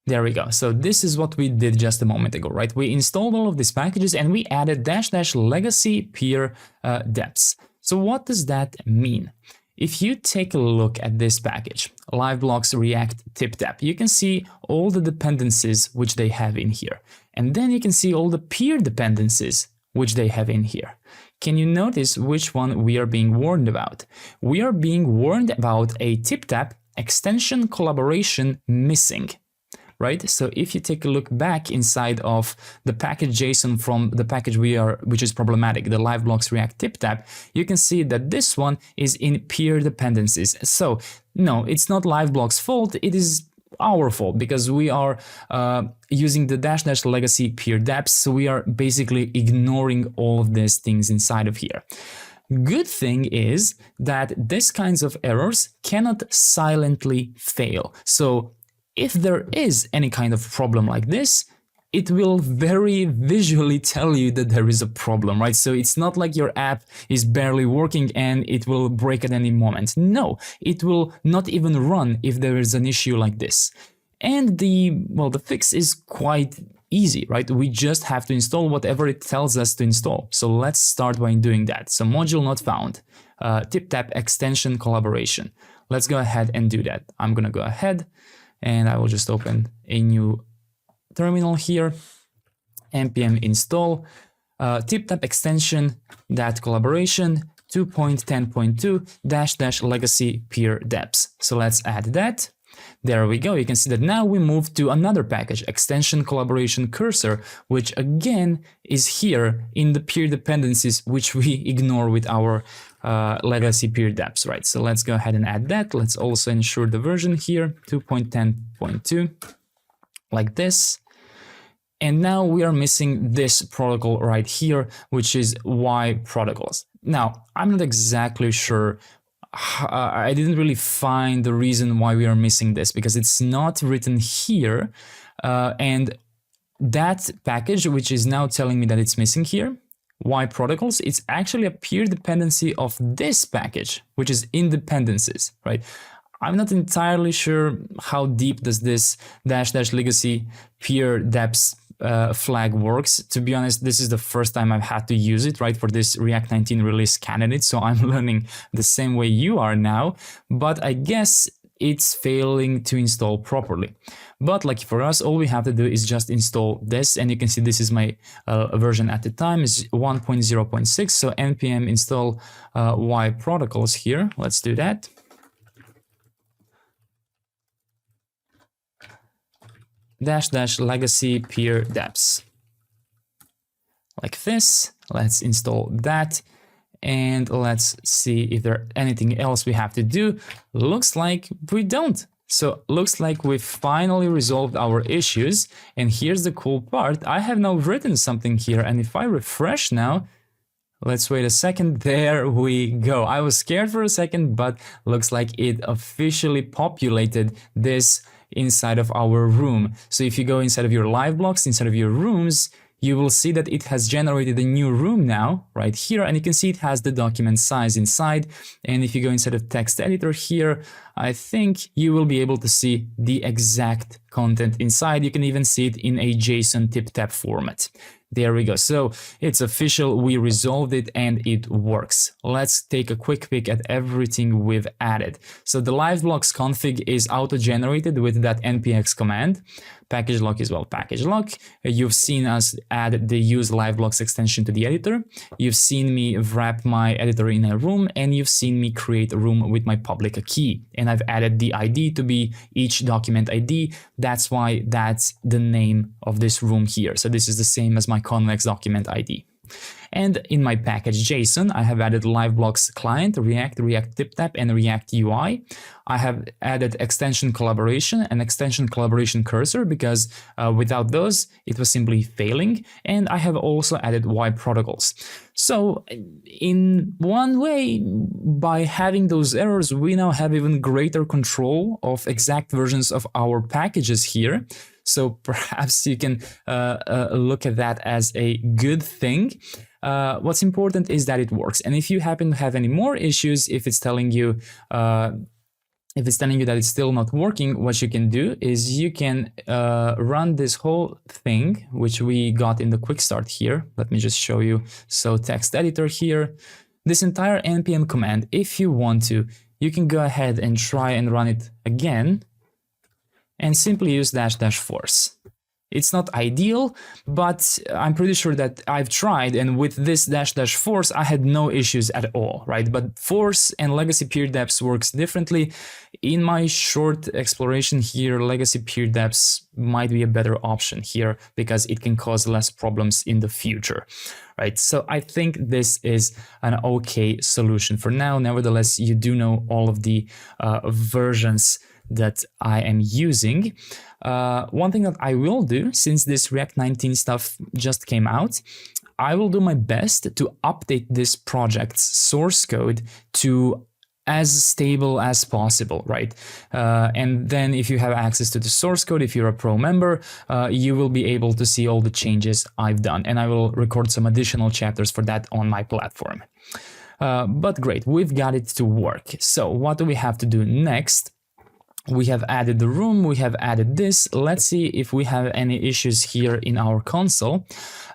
S1: There we go. So this is what we did just a moment ago, right? We installed all of these packages and we added --legacy peer deps. So what does that mean? If you take a look at this package, Liveblocks React TipTap, you can see all the dependencies which they have in here. And then you can see all the peer dependencies which they have in here. Can you notice which one we are being warned about? We are being warned about a TipTap extension collaboration missing. Right? So if you take a look back inside of the package JSON from the package which is problematic, the Liveblocks React TipTap, you can see that this one is in peer dependencies. So no, it's not Liveblocks' fault. It is our fault because we are using the -- legacy peer depths, so we are basically ignoring all of these things inside of here. Good thing is that these kinds of errors cannot silently fail. So if there is any kind of problem like this, it will very visually tell you that there is a problem, right? So it's not like your app is barely working and it will break at any moment. No, it will not even run if there is an issue like this. And the fix is quite easy, right? We just have to install whatever it tells us to install. So let's start by doing that. So module not found, TipTap extension collaboration. Let's go ahead and do that. I'm gonna go ahead and I will just open a new terminal here, npm install TipTap extension collaboration 2.10.2 -- legacy peer depths. So let's add that. There we go. You can see that now we move to another package, extension collaboration cursor, which again is here in the peer dependencies, which we ignore with our legacy peer depths, right? So let's go ahead and add that. Let's also ensure the version here, 2.10.2, like this. And now we are missing this protocol right here, which is Y protocols. Now, I'm not exactly sure. I didn't really find the reason why we are missing this because it's not written here. And that package, which is now telling me that it's missing here, Y protocols, it's actually a peer dependency of this package, which is in dependencies, right? I'm not entirely sure how deep does this -- legacy peer depths flag works. To be honest, this is the first time I've had to use it, right, for this React 19 release candidate, so I'm learning the same way you are now, but I guess it's failing to install properly. But like for us, all we have to do is just install this, and you can see this is my version at the time is 1.0.6, so npm install Y protocols here. Let's do that. -- legacy peer depths, like this. Let's install that and let's see if there's anything else we have to do. Looks like we don't. So looks like we finally resolved our issues. And here's the cool part, I have now written something here, and if I refresh now, let's wait a second, there we go. I was scared for a second, but looks like it officially populated this inside of our room. So if you go inside of your Liveblocks, inside of your rooms, you will see that it has generated a new room now right here, and you can see it has the document size inside. And if you go inside of text editor here, I think you will be able to see the exact content inside. You can even see it in a JSON TipTap format. There we go. So it's official, we resolved it and it works. Let's take a quick peek at everything we've added. So the Liveblocks config is auto-generated with that npx command. Package lock is package lock. You've seen us add the use Liveblocks extension to the editor. You've seen me wrap my editor in a room, and you've seen me create a room with my public key. And I've added the ID to be each document ID. That's why that's the name of this room here. So this is the same as my Convex document ID. And in my package JSON, I have added Liveblocks client, React TipTap, and React UI. I have added extension collaboration and extension collaboration cursor because without those, it was simply failing. And I have also added Y protocols. So in one way, by having those errors, we now have even greater control of exact versions of our packages here. So perhaps you can look at that as a good thing. What's important is that it works. And if you happen to have any more issues, if it's telling you that it's still not working, what you can do is you can run this whole thing, which we got in the quick start here. Let me just show you. So text editor here, this entire npm command, if you want to, you can go ahead and try and run it again and simply use -- force. It's not ideal, but I'm pretty sure that I've tried, and with this -- force, I had no issues at all, right? But force and legacy peer depths works differently. In my short exploration here, legacy peer depths might be a better option here because it can cause less problems in the future, right? So I think this is an okay solution for now. Nevertheless, you do know all of the versions that I am using. One thing that I will do, since this React 19 stuff just came out, I will do my best to update this project's source code to as stable as possible, right? And then if you have access to the source code, if you're a pro member, you will be able to see all the changes I've done. And I will record some additional chapters for that on my platform. But great, we've got it to work. So what do we have to do next? We have added the room, we have added this. Let's see if we have any issues here in our console.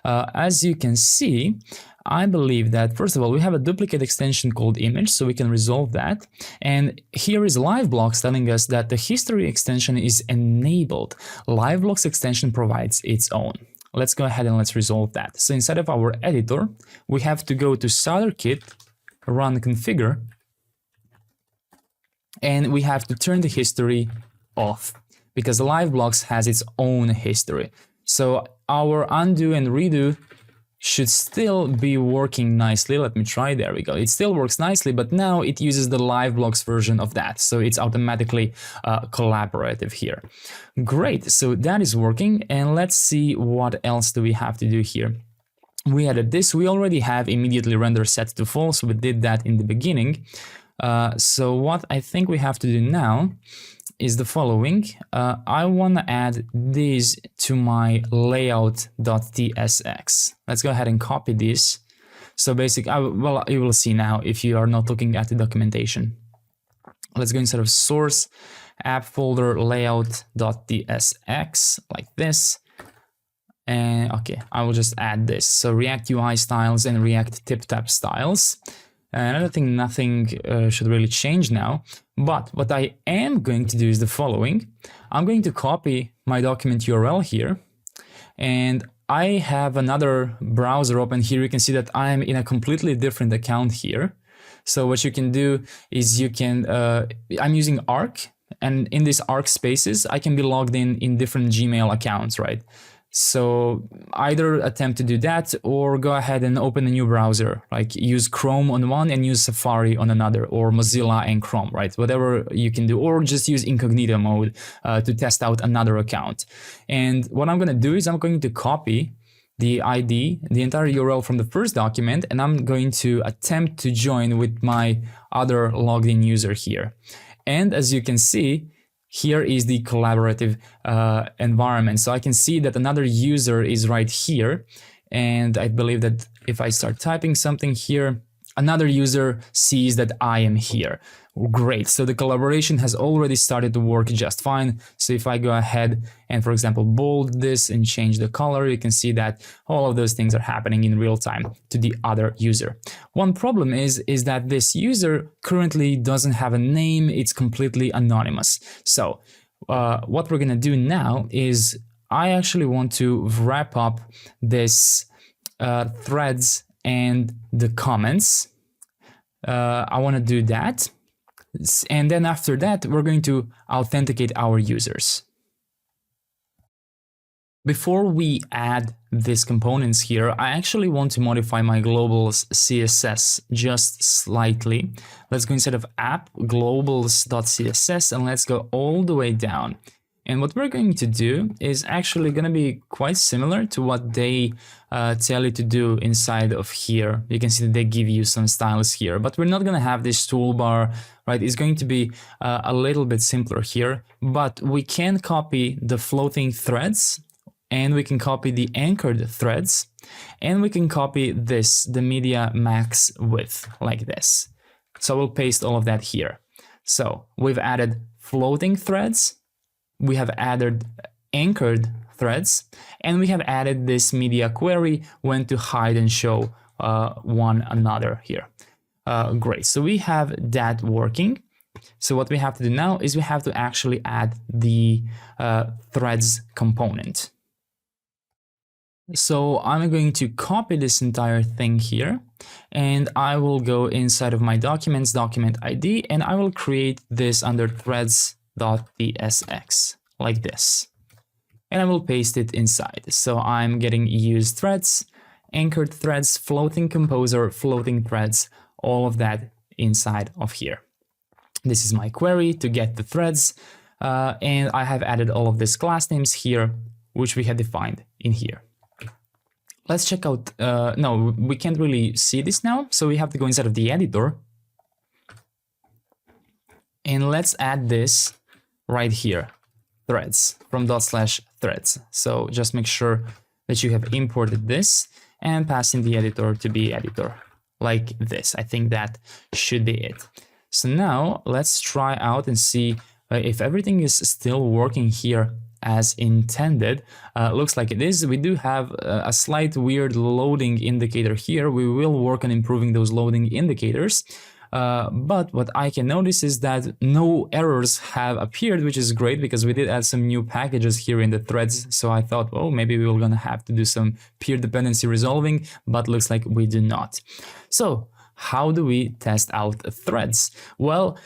S1: As you can see, I believe that, first of all, we have a duplicate extension called image, so we can resolve that. And here is Liveblocks telling us that the history extension is enabled. Liveblocks extension provides its own. Let's go ahead and let's resolve that. So inside of our editor, we have to go to StarterKit, run configure, and we have to turn the history off because Liveblocks has its own history. So our undo and redo should still be working nicely. Let me try. There we go. It still works nicely, but now it uses the Liveblocks version of that. So it's automatically collaborative here. Great. So that is working. And let's see what else do we have to do here. We added this. We already have immediately render set to false. We did that in the beginning. So what I think we have to do now is the following. I want to add these to my layout.tsx. Let's go ahead and copy this. So basically, well, you will see now if you are not looking at the documentation. Let's go inside of source, app folder, layout.tsx, like this. And okay, I will just add this. So React UI styles and React TipTap styles. And I think nothing should really change now. But what I am going to do is the following. I'm going to copy my document URL here. And I have another browser open here. You can see that I am in a completely different account here. So what you can do is you can, I'm using Arc. And in this Arc spaces, I can be logged in different Gmail accounts, right? So either attempt to do that or go ahead and open a new browser, like use Chrome on one and use Safari on another, or Mozilla and Chrome, right? Whatever you can do, or just use incognito mode to test out another account. And what I'm going to do is I'm going to copy the ID, the entire URL from the first document, and I'm going to attempt to join with my other logged in user here. And as you can see, here is the collaborative environment. So I can see that another user is right here. And I believe that if I start typing something here, another user sees that I am here. Great. So the collaboration has already started to work just fine. So if I go ahead and, for example, bold this and change the color, you can see that all of those things are happening in real time to the other user. One problem is that this user currently doesn't have a name. It's completely anonymous. So what we're going to do now is I actually want to wrap up this threads and the comments. I want to do that. And then after that, we're going to authenticate our users. Before we add these components here, I actually want to modify my globals CSS just slightly. Let's go inside of app globals.css and let's go all the way down. And what we're going to do is actually going to be quite similar to what they tell you to do inside of here. You can see that they give you some styles here, but we're not going to have this toolbar, right? It's going to be a little bit simpler here, but we can copy the floating threads and we can copy the anchored threads and we can copy this, the media max width like this. So we'll paste all of that here. So we've added floating threads. We have added anchored threads, and we have added this media query when to hide and show one another here. Great, so we have that working. So what we have to do now is we have to actually add the threads component. So I'm going to copy this entire thing here, and I will go inside of my documents, document ID, and I will create this under threads.tsx like this. And I will paste it inside. So I'm getting used threads, anchored threads, floating composer, floating threads, all of that inside of here. This is my query to get the threads. and I have added all of these class names here, which we had defined in here. Let's check out, no, we can't really see this now, so we have to go inside of the editor. And let's add this right here, threads, from /threads. So just make sure that you have imported this and pass in the editor to be editor, like this. I think that should be it. So now let's try out and see if everything is still working here as intended. Looks like it is. We do have a slight weird loading indicator here. We will work on improving those loading indicators. But what I can notice is that no errors have appeared, which is great because we did add some new packages here in the threads. So I thought, oh, maybe we were gonna have to do some peer dependency resolving, but looks like we do not. So how do we test out threads? Well,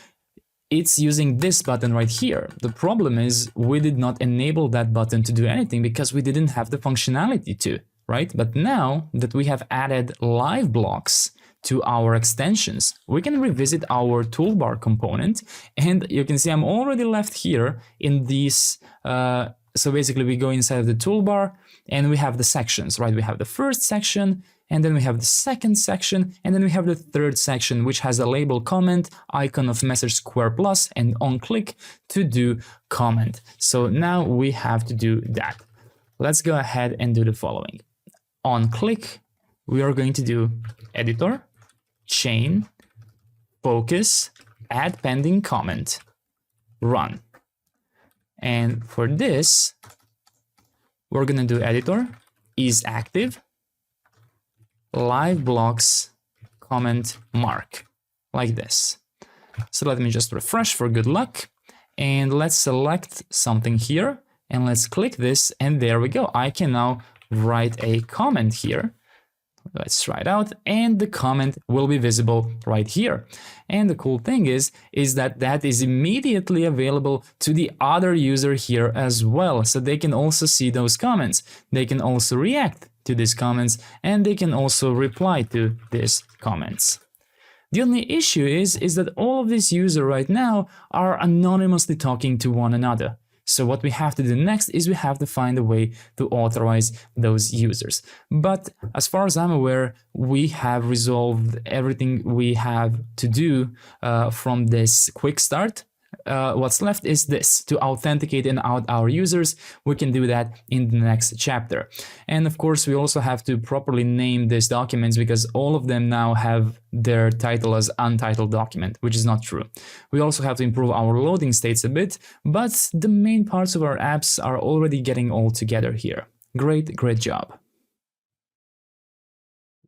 S1: it's using this button right here. The problem is we did not enable that button to do anything because we didn't have the functionality to, right? But now that we have added Liveblocks to our extensions, we can revisit our toolbar component, and you can see I'm already left here in these. So basically we go inside of the toolbar and we have the sections, right? We have the first section, and then we have the second section, and then we have the third section, which has a label comment, icon of message square plus, and on click to do comment. So now we have to do that. Let's go ahead and do the following. On click, we are going to do editor, chain, focus, add pending comment, run. And for this, we're gonna do editor is active, Liveblocks comment mark, like this. So let me just refresh for good luck, and let's select something here, and let's click this, and there we go. I can now write a comment here. Let's try it out, and the comment will be visible right here. And the cool thing is that that is immediately available to the other user here as well, so they can also see those comments. They can also react to these comments, and they can also reply to these comments. The only issue is that all of these users right now are anonymously talking to one another. So what we have to do next is we have to find a way to authorize those users. But as far as I'm aware, we have resolved everything we have to do from this quick start. What's left is this, to authenticate and out our users. We can do that in the next chapter. And of course, we also have to properly name these documents because all of them now have their title as untitled document, which is not true. We also have to improve our loading states a bit, but the main parts of our apps are already getting all together here. Great job.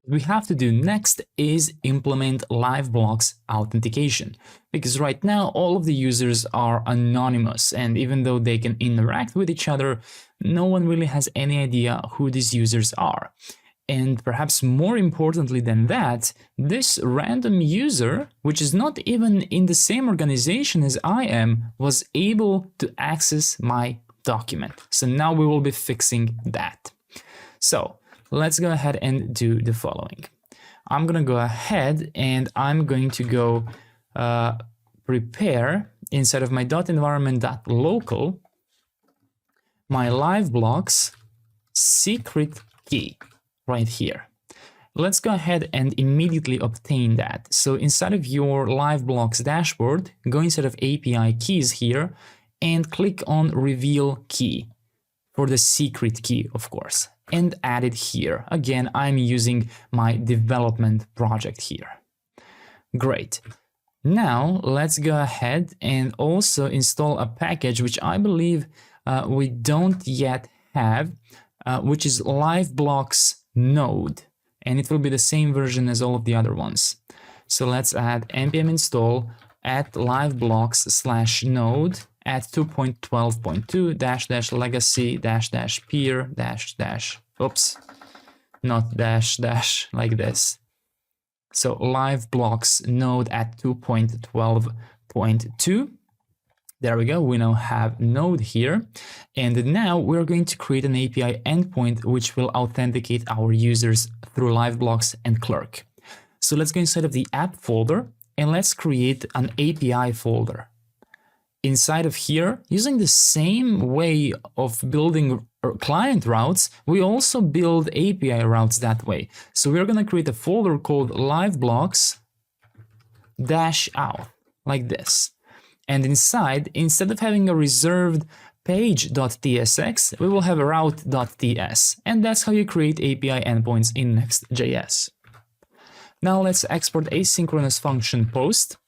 S1: What we have to do next is implement Liveblocks authentication, because right now all of the users are anonymous, and even though they can interact with each other, no one really has any idea who these users are. And perhaps more importantly than that, this random user, which is not even in the same organization as I am, was able to access my document. So now we will be fixing that. So let's go ahead and do the following. I'm going to go ahead and I'm going to go prepare inside of my .environment.local my Liveblocks secret key right here. Let's go ahead and immediately obtain that. So inside of your Liveblocks dashboard, go inside of API keys here and click on reveal key for the secret key, of course, and add it here. Again, I'm using my development project here. Great. Now let's go ahead and also install a package which I believe we don't yet have, which is Liveblocks node, and it will be the same version as all of the other ones. So let's add npm install at liveblocks/node at 2.12.2 -- legacy -- peer oops, not dash like this. So Liveblocks node at 2.12.2. There we go. We now have node here. And now we're going to create an API endpoint which will authenticate our users through Liveblocks and Clerk. So let's go inside of the app folder and let's create an API folder. inside of here, using the same way of building client routes, we also build API routes that way. So we're going to create a folder called Liveblocks -auth, like this. And inside, instead of having a reserved page.tsx, we will have a route.ts. And that's how you create API endpoints in Next.js. Now let's export asynchronous function post,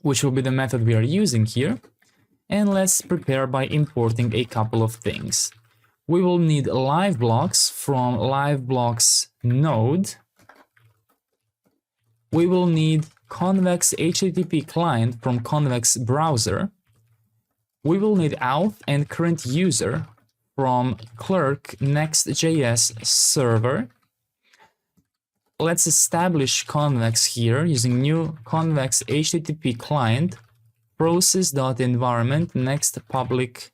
S1: which will be the method we are using here. And let's prepare by importing a couple of things. We will need Liveblocks from Liveblocks node. We will need Convex HTTP client from Convex browser. We will need auth and current user from Clerk Next.js server. Let's establish Convex here using new Convex HTTP client process.environment next public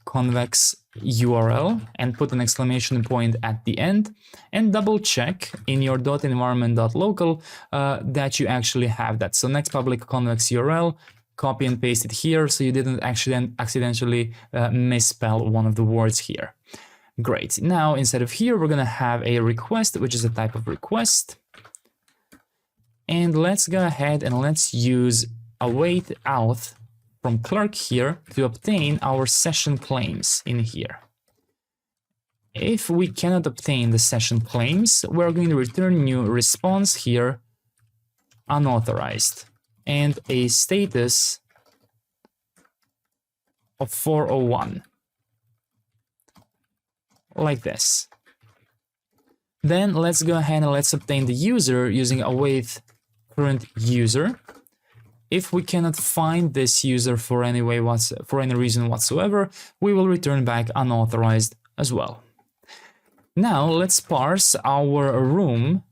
S1: Convex URL and put an exclamation point at the end, and double check in your .environment.local that you actually have that. So next public Convex URL, copy and paste it here so you didn't accidentally misspell one of the words here. Great. Now instead of here, we're going to have a request, which is a type of request. And let's go ahead and let's use await auth from Clerk here to obtain our session claims in here. If we cannot obtain the session claims, we're going to return new response here, unauthorized, and a status of 401, like this. Then let's go ahead and let's obtain the user using await current user. If we cannot find this user for any reason whatsoever, we will return back unauthorized as well. Now let's parse our room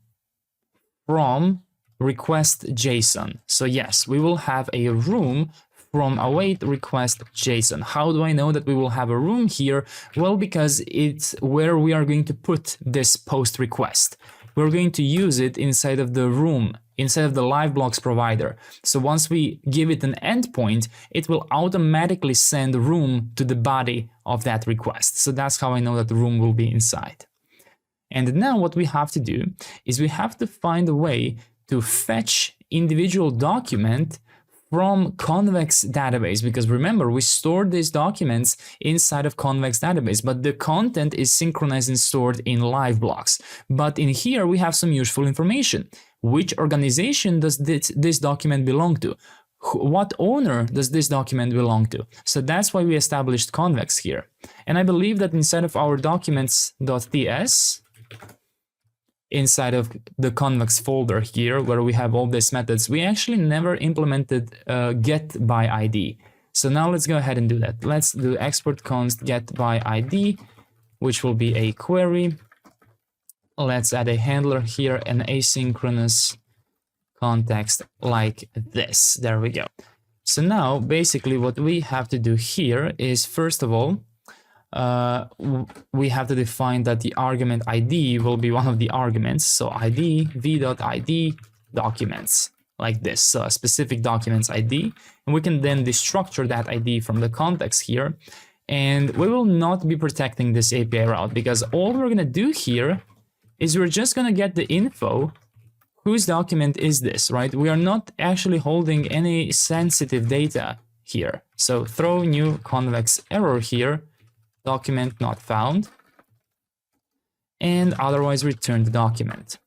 S1: from request JSON. So yes, we will have a room from await request JSON. How do I know that we will have a room here? Well, because it's where we are going to put this post request. We're going to use it inside of the room, inside of the Liveblocks provider. So once we give it an endpoint, it will automatically send room to the body of that request. So that's how I know that the room will be inside. And now what we have to do is we have to find a way to fetch individual document from Convex database, because remember, we stored these documents inside of Convex database, but the content is synchronized and stored in Liveblocks. But in here, we have some useful information. Which organization does this document belong to? What owner does this document belong to? So that's why we established Convex here. And I believe that inside of our documents.ts, inside of the Convex folder here, where we have all these methods, we actually never implemented get by ID. So now let's go ahead and do that. Let's do export const get by ID, which will be a query. Let's add a handler here, an asynchronous context like this. There we go. So now basically what we have to do here is, first of all, we have to define that the argument ID will be one of the arguments. So ID v.id documents, like this. So a specific documents ID, and we can then destructure that ID from the context here. And we will not be protecting this API route, because all we're going to do here is we're just going to get the info. Whose document is this, right? We are not actually holding any sensitive data here. So throw new convex error here, document not found, and otherwise return the document.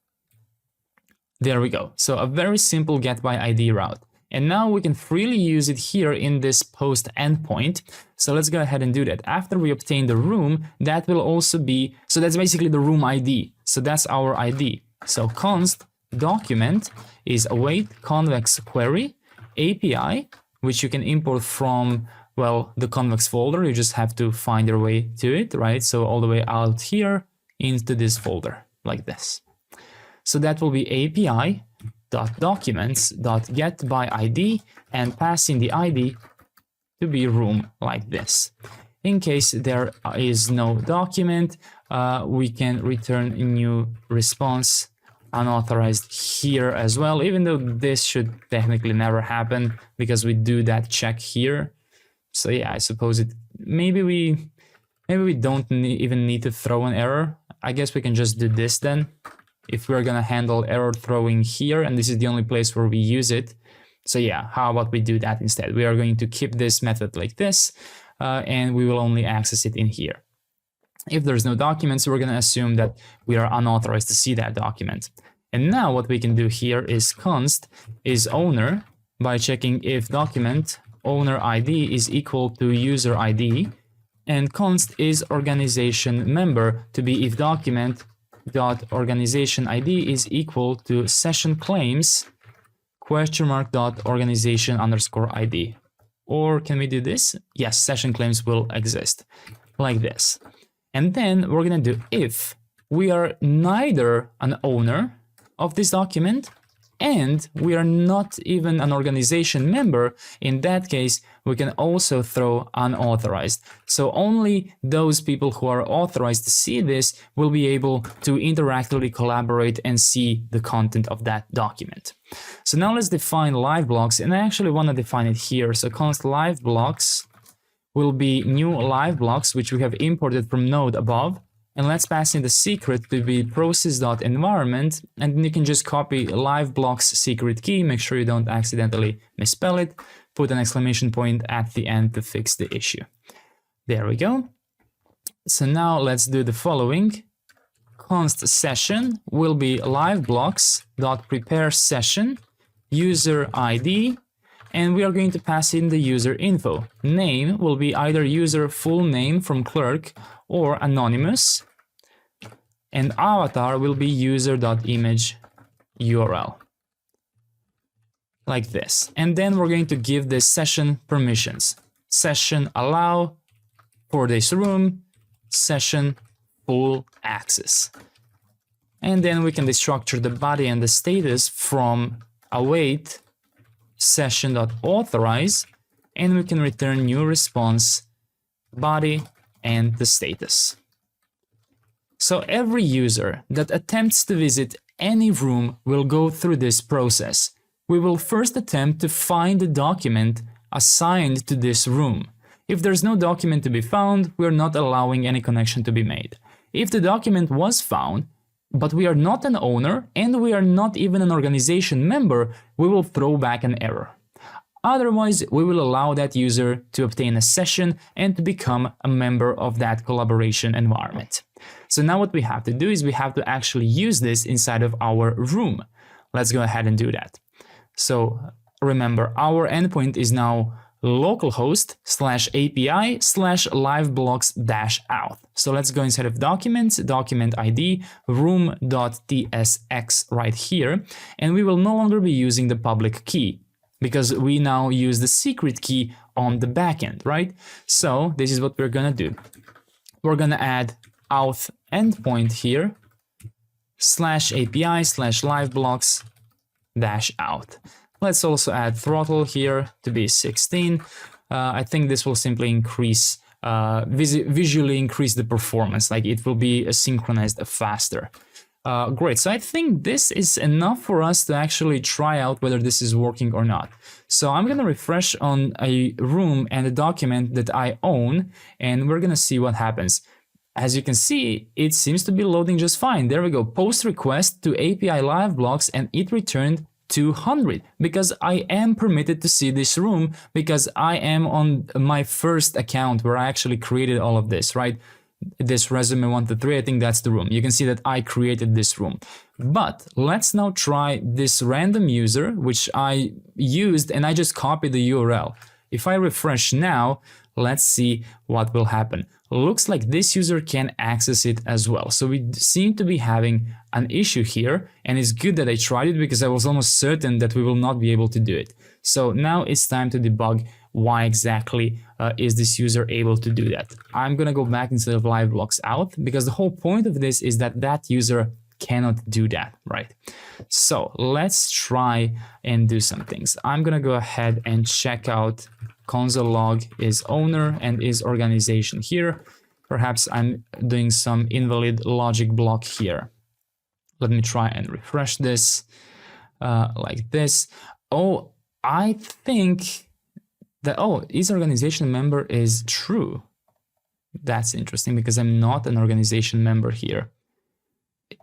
S1: There we go. So a very simple get by ID route. And now we can freely use it here in this post endpoint. So let's go ahead and do that. After we obtain the room, that will also be, so that's basically the room ID. So that's our ID. So const document is await convex query API, which you can import from, well, the Convex folder. You just have to find your way to it, right? So all the way out here into this folder like this. So that will be API.documents.getById and passing the ID to be room like this. In case there is no document, we can return a new response unauthorized here as well, even though this should technically never happen because we do that check here. So yeah, I suppose maybe we don't even need to throw an error. I guess we can just do this then. If we're gonna handle error throwing here, and this is the only place where we use it. So yeah, how about we do that instead? We are going to keep this method like this, and we will only access it in here. If there's no documents, we're gonna assume that we are unauthorized to see that document. And now what we can do here is const is owner by checking if document owner ID is equal to user ID, and const is organization member to be if document dot organization ID is equal to session claims dot organization underscore ID. Or can we do this? Yes, session claims will exist like this. And then we're gonna do if we are neither an owner of this document and we are not even an organization member. In that case, we can also throw unauthorized. So only those people who are authorized to see this will be able to interactively collaborate and see the content of that document. So now let's define Liveblocks, and I actually want to define it here. So const Liveblocks will be new Liveblocks, which we have imported from node above. And let's pass in the secret to be process.environment, and then you can just copy Liveblocks secret key, make sure you don't accidentally misspell it, put an exclamation point at the end to fix the issue. There we go. So now let's do the following. Const session will be Liveblocks.prepare session, user ID, and we are going to pass in the user info. Name will be either user full name from Clerk or anonymous, and avatar will be user.image URL, like this. And then we're going to give this session permissions. Session allow for this room, session full access. And then we can destructure the body and the status from await session.authorize, and we can return new response, body, and the status. So every user that attempts to visit any room will go through this process. We will first attempt to find the document assigned to this room. If there's no document to be found, we're not allowing any connection to be made. If the document was found, but we are not an owner and we are not even an organization member, we will throw back an error. Otherwise, we will allow that user to obtain a session and to become a member of that collaboration environment. So now what we have to do is we have to actually use this inside of our room. Let's go ahead and do that. So remember, our endpoint is now localhost/API/liveblocks-out. So let's go inside of documents, document ID, room.tsx right here, and we will no longer be using the public key because we now use the secret key on the backend, right? So this is what we're gonna do. We're gonna add auth endpoint here /API/liveblocks-out. Let's also add throttle here to be 16. I think this will simply increase, visually increase the performance, like it will be synchronized faster. Great, so I think this is enough for us to actually try out whether this is working or not. So I'm gonna refresh on a room and a document that I own, and we're gonna see what happens. As you can see, it seems to be loading just fine. There we go, post request to API Liveblocks, and it returned 200 because I am permitted to see this room because I am on my first account where I actually created all of this, right? This resume 1 to 3, I think that's the room. You can see that I created this room. But let's now try this random user, which I used, and I just copied the URL. If I refresh now, let's see what will happen. Looks like this user can access it as well. So we seem to be having an issue here, and it's good that I tried it because I was almost certain that we will not be able to do it. So now it's time to debug why exactly is this user able to do that. I'm gonna go back instead of Liveblocks out because the whole point of this is that that user cannot do that, right? So let's try and do some things. I'm gonna go ahead and check out console log is owner and is organization here. Perhaps I'm doing some invalid logic block here. Let me try and refresh this like this. Oh, I think that, oh, is organization member is true. That's interesting because I'm not an organization member here.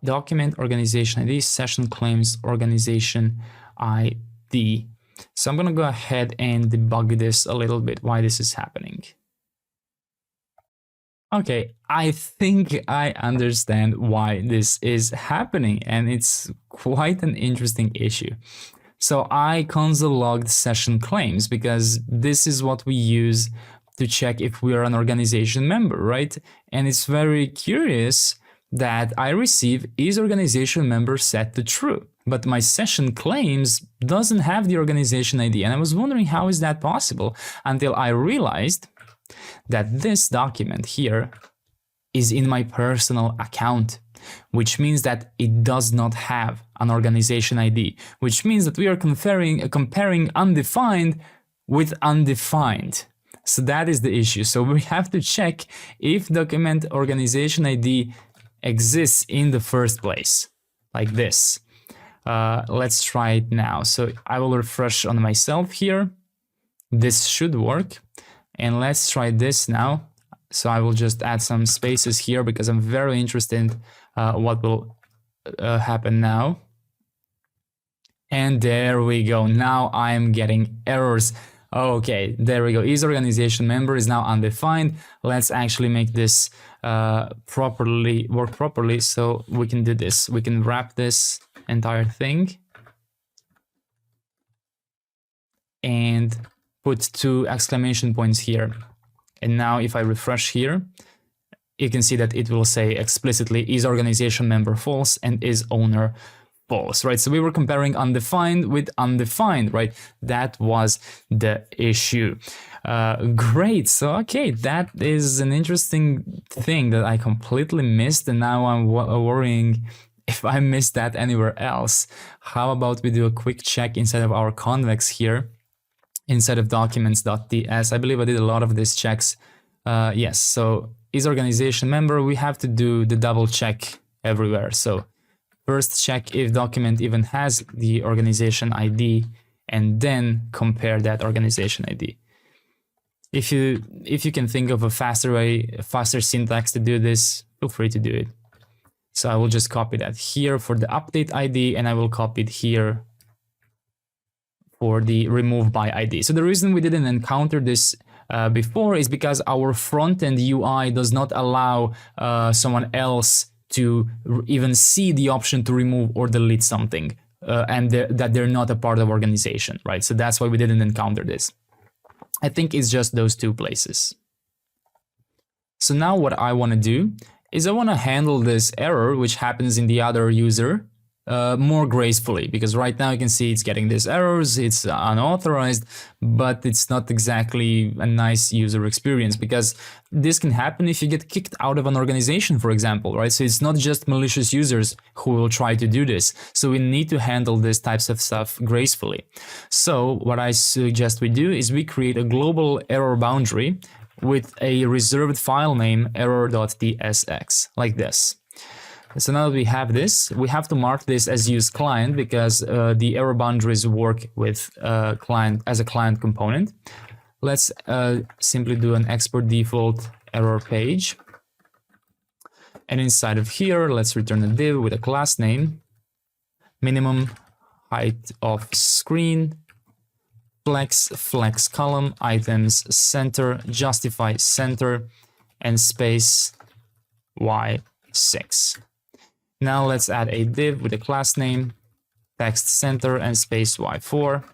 S1: Document organization ID, session claims organization ID. So I'm going to go ahead and debug this a little bit, why this is happening. Okay, I think I understand why this is happening, and it's quite an interesting issue. So I console logged session claims because this is what we use to check if we are an organization member, right? And it's very curious that I receive is organization member set to true, but my session claims doesn't have the organization ID. And I was wondering how is that possible until I realized that this document here is in my personal account, which means that it does not have an organization ID, which means that we are comparing undefined with undefined. So that is the issue. So we have to check if document organization ID exists in the first place, like this. Let's try it now. So I will refresh on myself here. This should work. And let's try this now. So I will just add some spaces here because I'm very interested what will happen now. And there we go. Now I'm getting errors. Okay, there we go. Is organization member is now undefined. Let's actually make this work properly so we can do this. We can wrap this entire thing and put 2 exclamation points here. And now if I refresh here, you can see that it will say explicitly is organization member false and is owner false, right? So we were comparing undefined with undefined, right? That was the issue. Great. So, okay, that is an interesting thing that I completely missed. And now I'm worrying if I missed that anywhere else. How about we do a quick check inside of our Convex here? Inside of documents.ts. I believe I did a lot of these checks. Yes, so is organization member, we have to do the double check everywhere. So first check if document even has the organization ID and then compare that organization ID. If you can think of a faster way, faster syntax to do this, feel free to do it. So I will just copy that here for the update ID and I will copy it here for the remove by ID. So the reason we didn't encounter this before is because our front-end UI does not allow someone else to even see the option to remove or delete something and that they're not a part of organization, right? So that's why we didn't encounter this. I think it's just those 2 places. So now what I want to do is I want to handle this error which happens in the other user more gracefully, because right now you can see it's getting these errors, it's unauthorized, but it's not exactly a nice user experience because this can happen if you get kicked out of an organization, for example, right? So it's not just malicious users who will try to do this. So we need to handle these types of stuff gracefully. So what I suggest we do is we create a global error boundary with a reserved file name error.tsx like this. So now that we have this, we have to mark this as use client because the error boundaries work with client as a client component. Let's simply do an export default error page. And inside of here, let's return a div with a class name, minimum height of screen, flex column, items center, justify center, and space y6. Now let's add a div with a class name, text center, and space y4.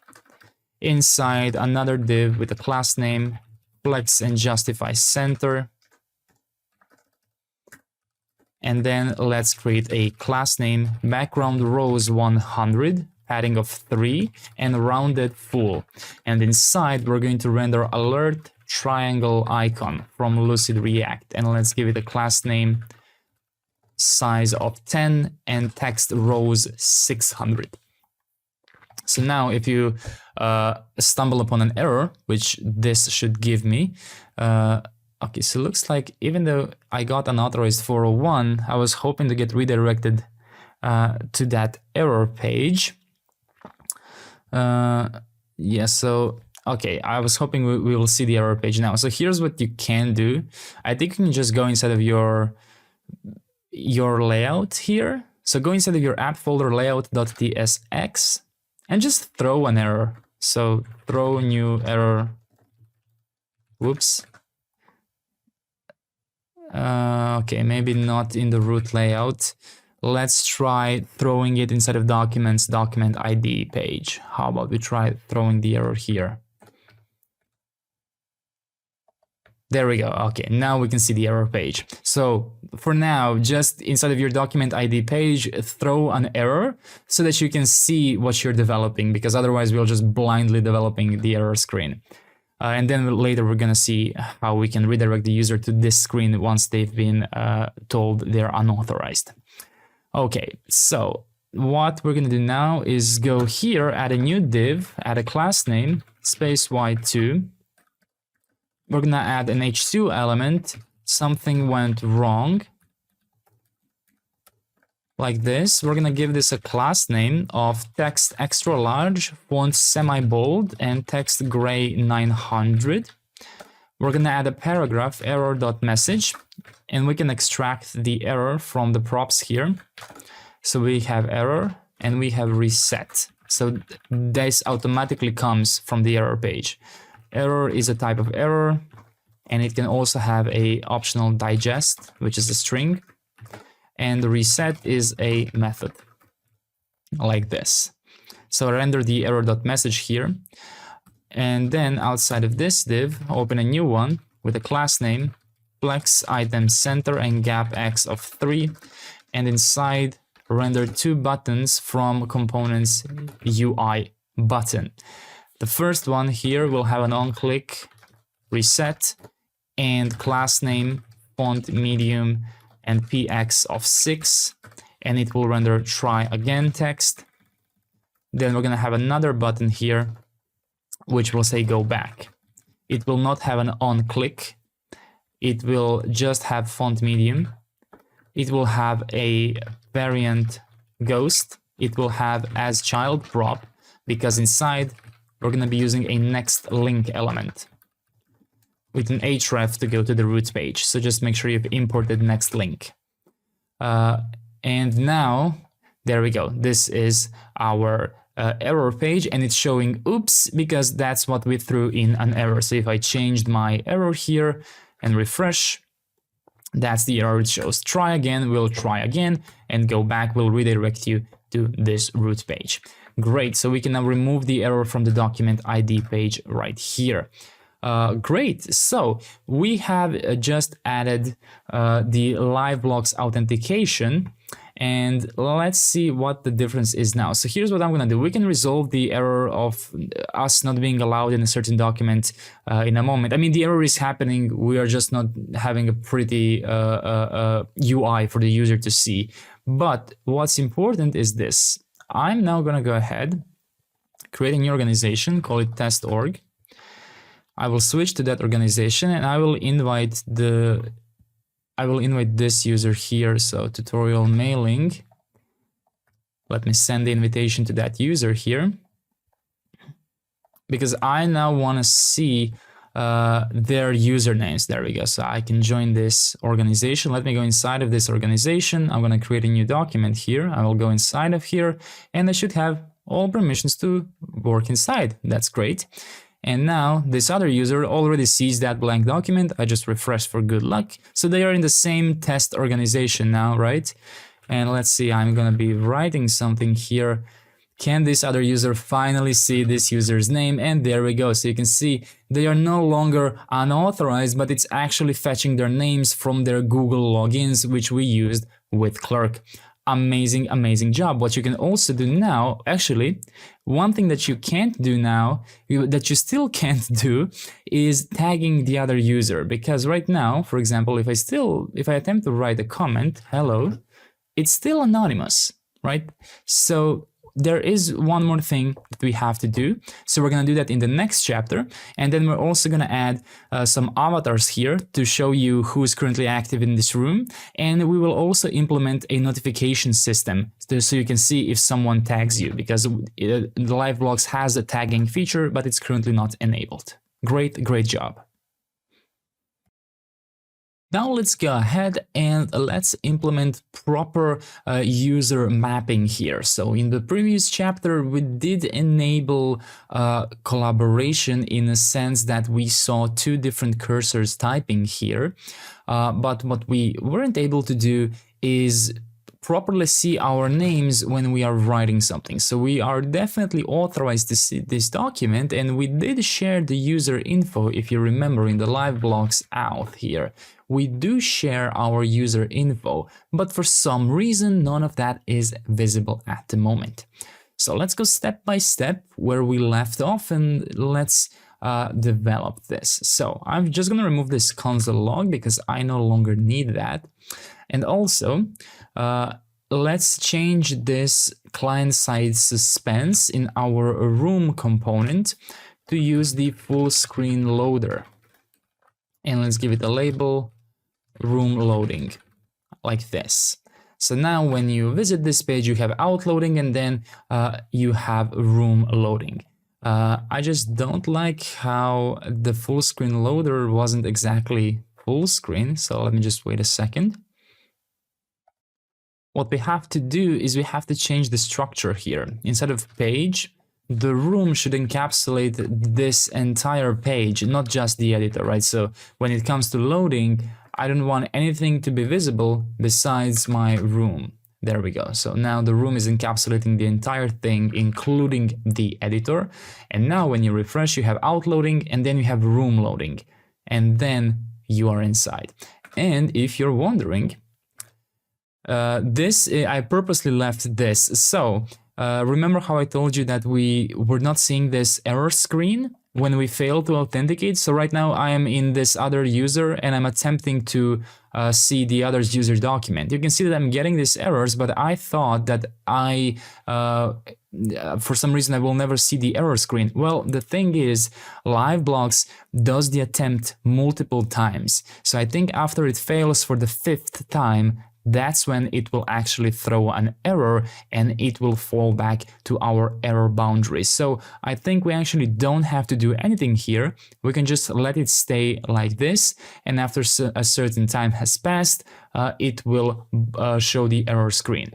S1: Inside another div with a class name, flex and justify center. And then let's create a class name, background rows 100, padding of 3, and rounded full. And inside we're going to render alert triangle icon from Lucid React. And let's give it a class name, size of 10, and text rows 600. So now if you stumble upon an error, which this should give me, okay, so it looks like even though I got unauthorized 401, I was hoping to get redirected to that error page. Yeah, so okay, I was hoping we will see the error page now. So here's what you can do. I think you can just go inside of your layout here. So go inside of your app folder layout.tsx and just throw an error. So throw new error. Whoops. Okay, maybe not in the root layout. Let's try throwing it inside of documents, document ID page. How about we try throwing the error here? There we go. Okay, now we can see the error page. So for now, just inside of your document ID page, throw an error so that you can see what you're developing, because otherwise we'll just blindly developing the error screen. And then later we're gonna see how we can redirect the user to this screen once they've been told they're unauthorized. Okay, so what we're gonna do now is go here, add a new div, add a class name, space y2. We're gonna add an h2 element, something went wrong, like this. We're gonna give this a class name of text extra large, font semi-bold, and text gray 900. We're gonna add a paragraph, error.message, and we can extract the error from the props here. So we have error and we have reset. So this automatically comes from the error page. Error is a type of error, and it can also have a optional digest, which is a string, and the reset is a method, like this. So render the error.message here, and then outside of this div, open a new one with a class name, flex item center and gap x of 3, and inside render 2 buttons from components UI button. The first one here will have an on-click, reset, and class name, font medium, and px of 6, and it will render try again text. Then we're gonna have another button here, which will say go back. It will not have an on-click. It will just have font medium. It will have a variant ghost. It will have as child prop, because inside we're going to be using a next link element with an href to go to the root page. So just make sure you've imported next link. And now, there we go. This is our error page, and it's showing oops, because that's what we threw in an error. So if I changed my error here and refresh, that's the error it shows. Try again, we'll try again, and go back will redirect you to this root page. Great, so we can now remove the error from the document ID page right here. Great, so we have just added the Liveblocks authentication, and let's see what the difference is now. So here's what I'm gonna do. We can resolve the error of us not being allowed in a certain document in a moment. I mean, the error is happening, we are just not having a pretty UI for the user to see. But what's important is this. I'm now gonna go ahead, create a new organization, call it test.org. I will switch to that organization, and I will invite this user here. So tutorial mailing. Let me send the invitation to that user here, because I now want to see their usernames. There we go. So I can join this organization. Let me go inside of this organization. I'm going to create a new document here. I will go inside of here, and I should have all permissions to work inside. That's great. And now this other user already sees that blank document. I just refresh for good luck. So they are in the same test organization now, right? And let's see, I'm gonna be writing something here. Can this other user finally see this user's name? And there we go. So you can see they are no longer unauthorized, but it's actually fetching their names from their Google logins, which we used with Clerk. Amazing, amazing job. What you can also do now, actually, one thing that you can't do now, that you still can't do, is tagging the other user. Because right now, for example, if I attempt to write a comment, hello, it's still anonymous, right? So there is one more thing that we have to do. So we're going to do that in the next chapter. And then we're also going to add some avatars here to show you who is currently active in this room. And we will also implement a notification system so you can see if someone tags you, because the Liveblocks has a tagging feature, but it's currently not enabled. Great job. Now let's go ahead and let's implement proper user mapping here. So in the previous chapter, we did enable collaboration in a sense that we saw two different cursors typing here. But what we weren't able to do is properly see our names when we are writing something. So we are definitely authorized to see this document, and we did share the user info, if you remember, in the Liveblocks auth here. We do share our user info, but for some reason none of that is visible at the moment. So let's go step by step where we left off, and let's develop this. So I'm just gonna remove this console log because I no longer need that. And also, let's change this client-side suspense in our room component to use the full screen loader. And let's give it a label, room loading, like this. So now when you visit this page, you have out loading, and then you have room loading. I just don't like how the full screen loader wasn't exactly full screen. So let me just wait a second. What we have to do is we have to change the structure here. Instead of page, the room should encapsulate this entire page, not just the editor, right? So when it comes to loading, I don't want anything to be visible besides my room. There we go. So now the room is encapsulating the entire thing, including the editor. And now when you refresh, you have out loading, and then you have room loading, and then you are inside. And if you're wondering, I purposely left this. So remember how I told you that we were not seeing this error screen when we failed to authenticate? So right now I am in this other user and I'm attempting to see the other's user document. You can see that I'm getting these errors, but I thought that for some reason I will never see the error screen. Well, the thing is, Liveblocks does the attempt multiple times. So I think after it fails for the 5th time, that's when it will actually throw an error and it will fall back to our error boundaries. So I think we actually don't have to do anything here. We can just let it stay like this, and after a certain time has passed, it will show the error screen.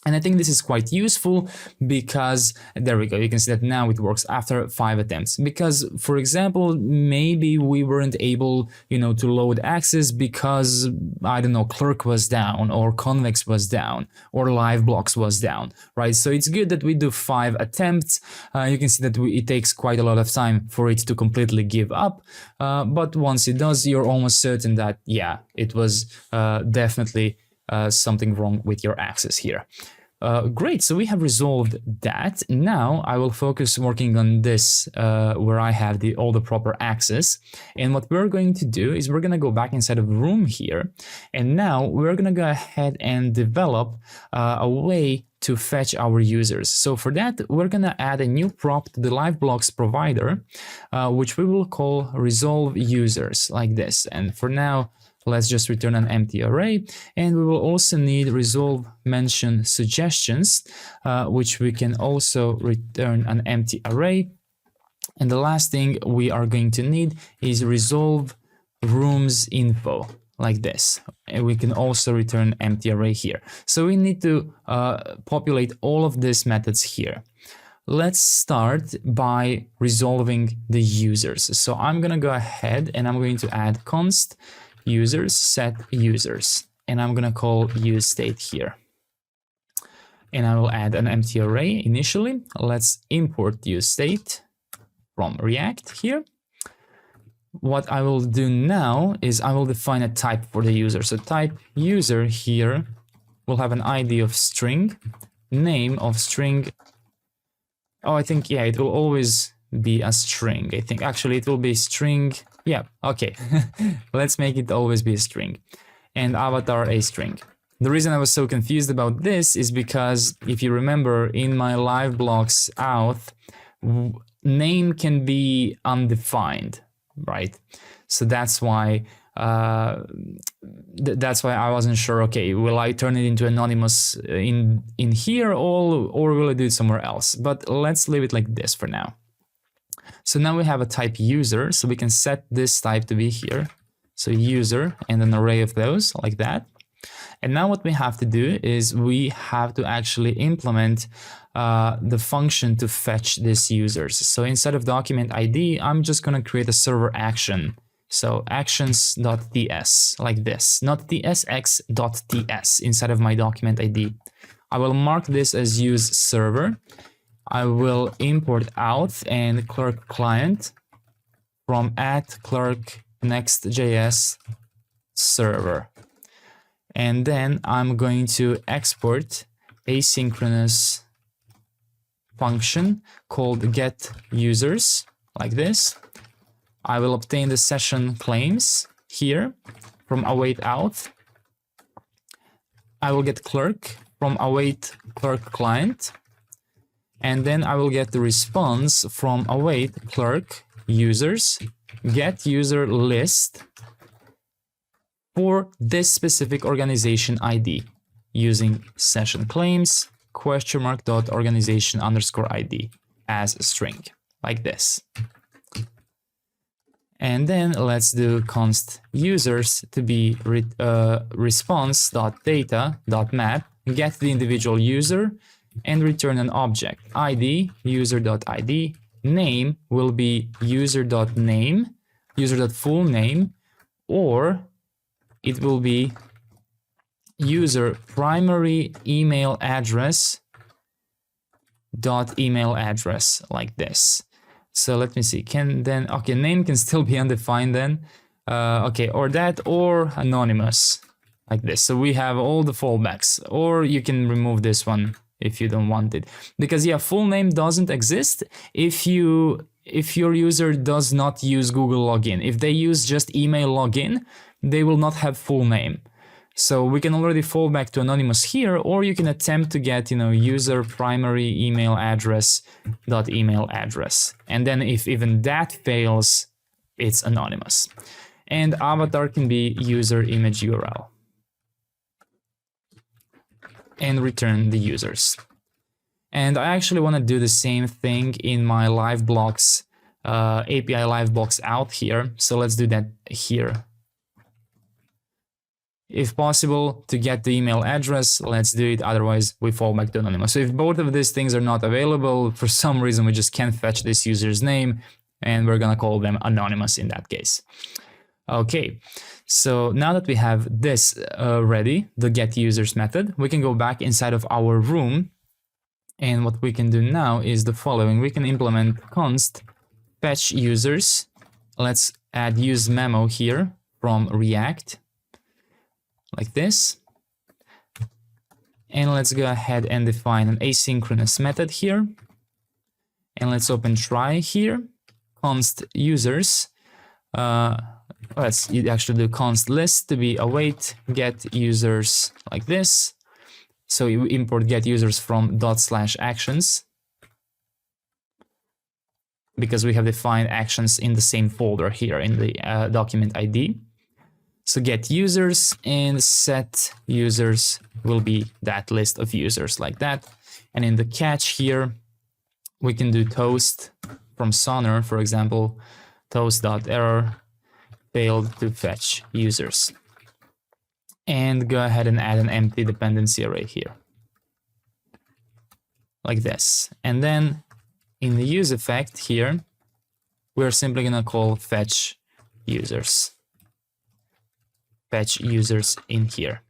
S1: And I think this is quite useful because, there we go, you can see that now it works after 5 attempts. Because, for example, maybe we weren't able, to load access because, I don't know, Clerk was down, or Convex was down, or Liveblocks was down, right? So it's good that we do 5 attempts. You can see that it takes quite a lot of time for it to completely give up. But once it does, you're almost certain that, yeah, it was definitely something wrong with your access here. Great, so we have resolved that. Now I will focus working on this where I have all the proper access. And what we're going to do is we're going to go back inside of room here. And now we're going to go ahead and develop a way to fetch our users. So for that, we're going to add a new prop to the Liveblocks provider, which we will call resolve users, like this. And for now, let's just return an empty array, and we will also need resolve mention suggestions, which we can also return an empty array. And the last thing we are going to need is resolve rooms info, like this. And we can also return empty array here. So we need to populate all of these methods here. Let's start by resolving the users. So I'm going to go ahead and I'm going to add const users set users, and I'm gonna call use state here, and I will add an empty array initially. Let's import use state from React here. What I will do now is I will define a type for the user. So type user here will have an ID of string, name of string. Oh, I think, yeah, it will always be a string. I think actually it will be string. Yeah, okay. Let's make it always be a string, and avatar a string. The reason I was so confused about this is because if you remember in my Liveblocks auth, name can be undefined, right? So that's why I wasn't sure. Okay, will I turn it into anonymous in here or will I do it somewhere else? But let's leave it like this for now. So now we have a type user, so we can set this type to be here. So user and an array of those like that. And now what we have to do is we have to actually implement the function to fetch these users. So instead of document ID, I'm just going to create a server action. So actions.ts like this, not tsx.ts inside of my document ID. I will mark this as use server. I will import auth and Clerk client from @Clerk Next.js server. And then I'm going to export asynchronous function called get users like this. I will obtain the session claims here from await auth. I will get Clerk from await Clerk client. And then I will get the response from await Clerk users get user list for this specific organization ID using session claims $.organization_ID as a string like this. And then let's do const users to be response.data.map, get the individual user and return an object ID user.id. Name will be user.name, user.full name, or it will be user primary email address dot email address like this. So let me see, name can still be undefined then. Okay, or that or anonymous like this. So we have all the fallbacks, or you can remove this one if you don't want it, because yeah, full name doesn't exist if your user does not use Google login. If they use just email login, they will not have full name. So we can already fall back to anonymous here, or you can attempt to get, user primary email address dot email address. And then if even that fails, it's anonymous. And avatar can be user image URL. And return the users. And I actually want to do the same thing in my Liveblocks API Liveblocks out here. So let's do that here. If possible, to get the email address, let's do it. Otherwise, we fall back to anonymous. So if both of these things are not available, for some reason, we just can't fetch this user's name, and we're gonna call them anonymous in that case. Okay, so now that we have this ready, the get users method, we can go back inside of our room. And what we can do now is the following. We can implement const fetch users. Let's add use memo here from React, like this. And let's go ahead and define an asynchronous method here. And let's open try here, const users. Let's actually do const list to be await get users like this. So you import get users from /actions because we have defined actions in the same folder here in the document ID. So get users and set users will be that list of users like that. And in the catch here, we can do toast from Sonar, for example, toast.error failed to fetch users. And go ahead and add an empty dependency array here, like this. And then in the use effect here, we're simply gonna call fetch users. Fetch users in here.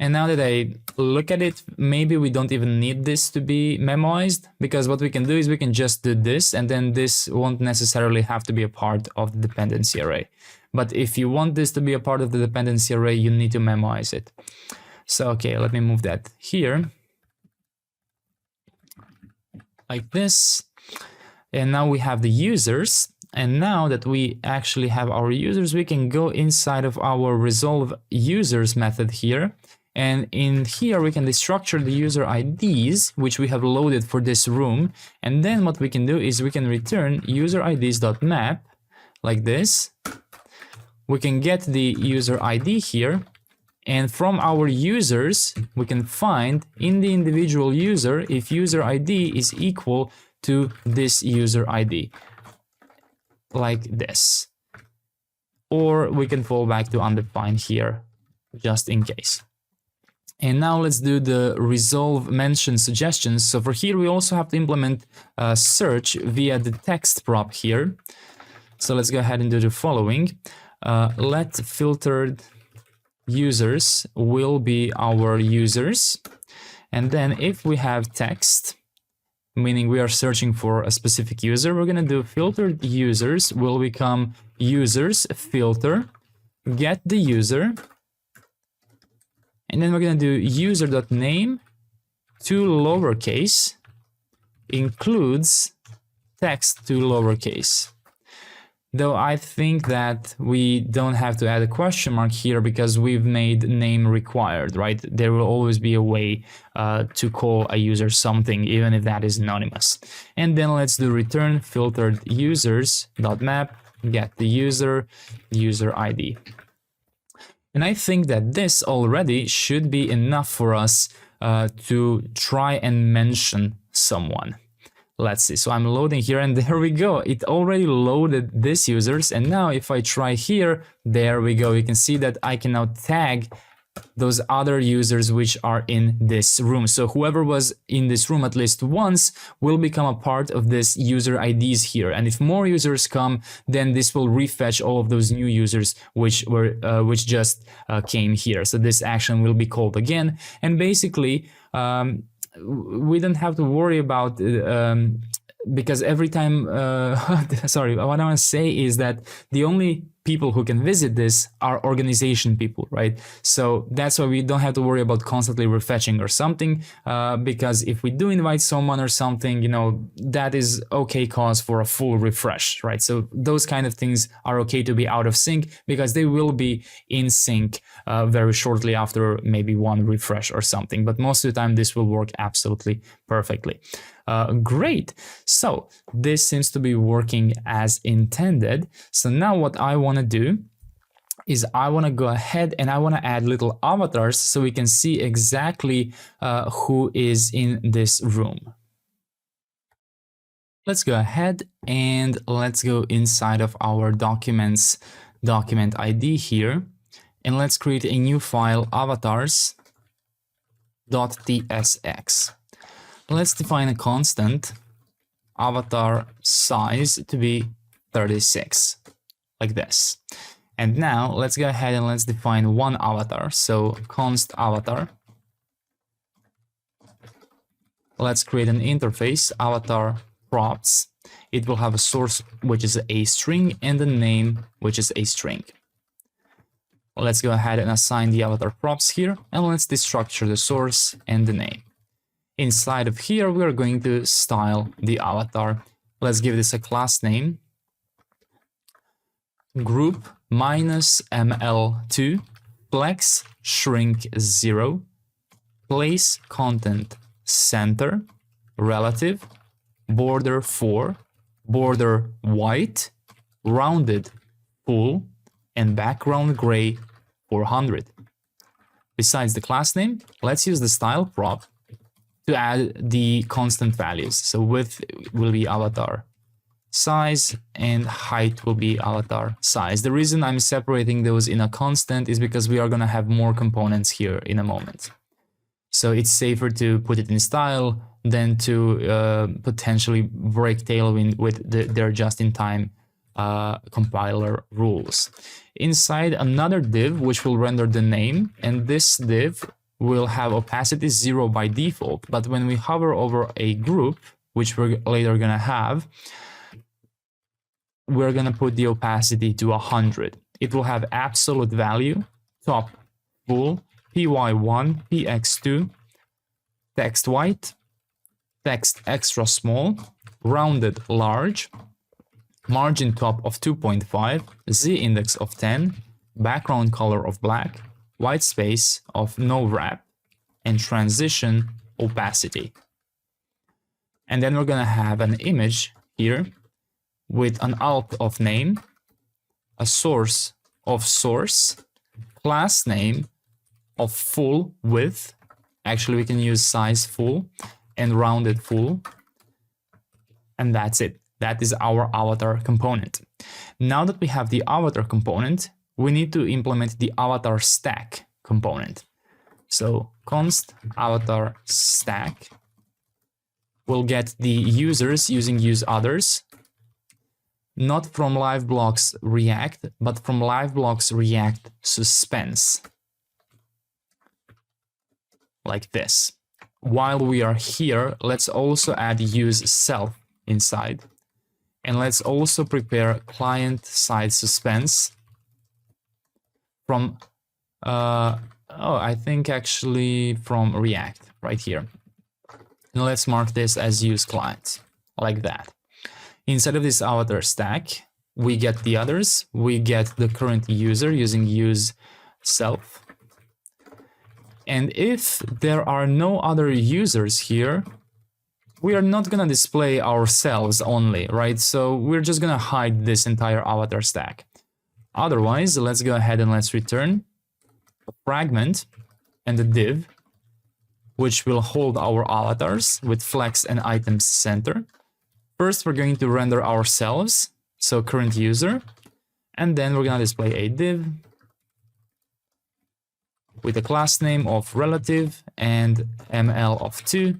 S1: And now that I look at it, maybe we don't even need this to be memoized, because what we can do is we can just do this, and then this won't necessarily have to be a part of the dependency array. But if you want this to be a part of the dependency array, you need to memoize it. So, okay, let me move that here. Like this. And now we have the users. And now that we actually have our users, we can go inside of our resolve users method here. And in here, we can destructure the user IDs, which we have loaded for this room. And then what we can do is we can return user IDs.map like this. We can get the user ID here. And from our users, we can find in the individual user if user ID is equal to this user ID, like this. Or we can fall back to undefined here, just in case. And now let's do the resolve mention suggestions. So for here, we also have to implement search via the text prop here. So let's go ahead and do the following. Let filtered users will be our users. And then if we have text, meaning we are searching for a specific user, we're going to do filtered users will become users filter, get the user. And then we're going to do user.name to lowercase includes text to lowercase. Though I think that we don't have to add a question mark here because we've made name required, right? There will always be a way to call a user something, even if that is anonymous. And then let's do return filtered users.map, get the user, user ID. And I think that this already should be enough for us to try and mention someone. Let's see, so I'm loading here and there we go. It already loaded this users, and now if I try here, there we go. You can see that I can now tag those other users which are in this room. So whoever was in this room at least once will become a part of this user IDs here. And if more users come, then this will refetch all of those new users which just came here. So this action will be called again, and basically we don't have to worry about because every time sorry, what I want to say is that the only people who can visit this are organization people, right? So that's why we don't have to worry about constantly refetching or something, because if we do invite someone or something, you know, that is okay cause for a full refresh, right? So those kind of things are okay to be out of sync because they will be in sync very shortly after maybe one refresh or something. But most of the time, this will work absolutely perfectly. Great. So this seems to be working as intended. So now what I want to do is I want to go ahead and I want to add little avatars so we can see exactly who is in this room. Let's go ahead and let's go inside of our documents, document ID here, and let's create a new file, avatars.tsx. Let's define a constant avatar size to be 36, like this. And now let's go ahead and let's define one avatar. So const avatar. Let's create an interface, avatar props. It will have a source, which is a string, and a name, which is a string. Let's go ahead and assign the avatar props here, and let's destructure the source and the name. Inside of here, we are going to style the avatar. Let's give this a class name. Group -ml2, flex shrink 0, place content center, relative, border 4, border white, rounded full, and background gray 400. Besides the class name, let's use the style prop to add the constant values. So width will be avatar size and height will be avatar size. The reason I'm separating those in a constant is because we are going to have more components here in a moment. So it's safer to put it in style than to potentially break Tailwind with their just-in-time compiler rules. Inside another div which will render the name, and this div will have opacity 0 by default, but when we hover over a group, which we're later gonna have, we're gonna put the opacity to 100. It will have absolute value, top full, py1, px2, text white, text extra small, rounded large, margin top of 2.5, z index of 10, background color of black, white space of no wrap, and transition opacity. And then we're gonna have an image here with an alt of name, a source of source, class name of full width. Actually, we can use size full and rounded full. And that's it. That is our avatar component. Now that we have the avatar component, we need to implement the avatar stack component. So const avatar stack will get the users using useOthers, not from Liveblocks React, but from Liveblocks React suspense. Like this. While we are here, let's also add use self inside. And let's also prepare client-side suspense from, I think actually from React right here. Now let's mark this as use client, like that. Inside of this avatar stack, we get the others, we get the current user using use self. And if there are no other users here, we are not gonna display ourselves only, right? So we're just gonna hide this entire avatar stack. Otherwise, let's go ahead and let's return a fragment and a div, which will hold our avatars with flex and items center. First, we're going to render ourselves, so current user, and then we're gonna display a div with a class name of relative and ml of 2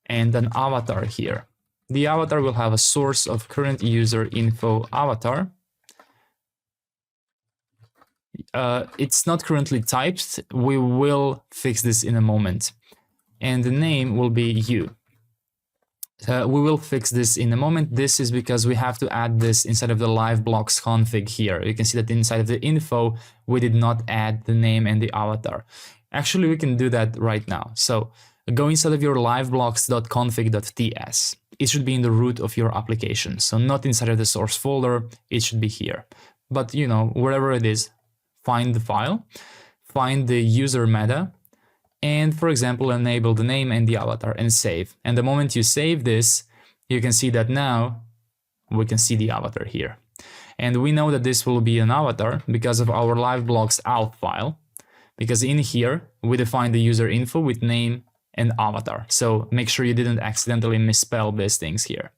S1: and an avatar here. The avatar will have a source of current user info avatar. It's not currently typed. We will fix this in a moment. And the name will be you. We will fix this in a moment. This is because we have to add this inside of the Liveblocks config here. You can see that inside of the info, we did not add the name and the avatar. Actually, we can do that right now. So go inside of your liveblocks.config.ts. It should be in the root of your application. So not inside of the source folder, it should be here. But you know, wherever it is, find the file, find the user meta, and for example, enable the name and the avatar and save. And the moment you save this, you can see that now we can see the avatar here. And we know that this will be an avatar because of our Liveblocks auth file, because in here we define the user info with name and avatar. So make sure you didn't accidentally misspell these things here.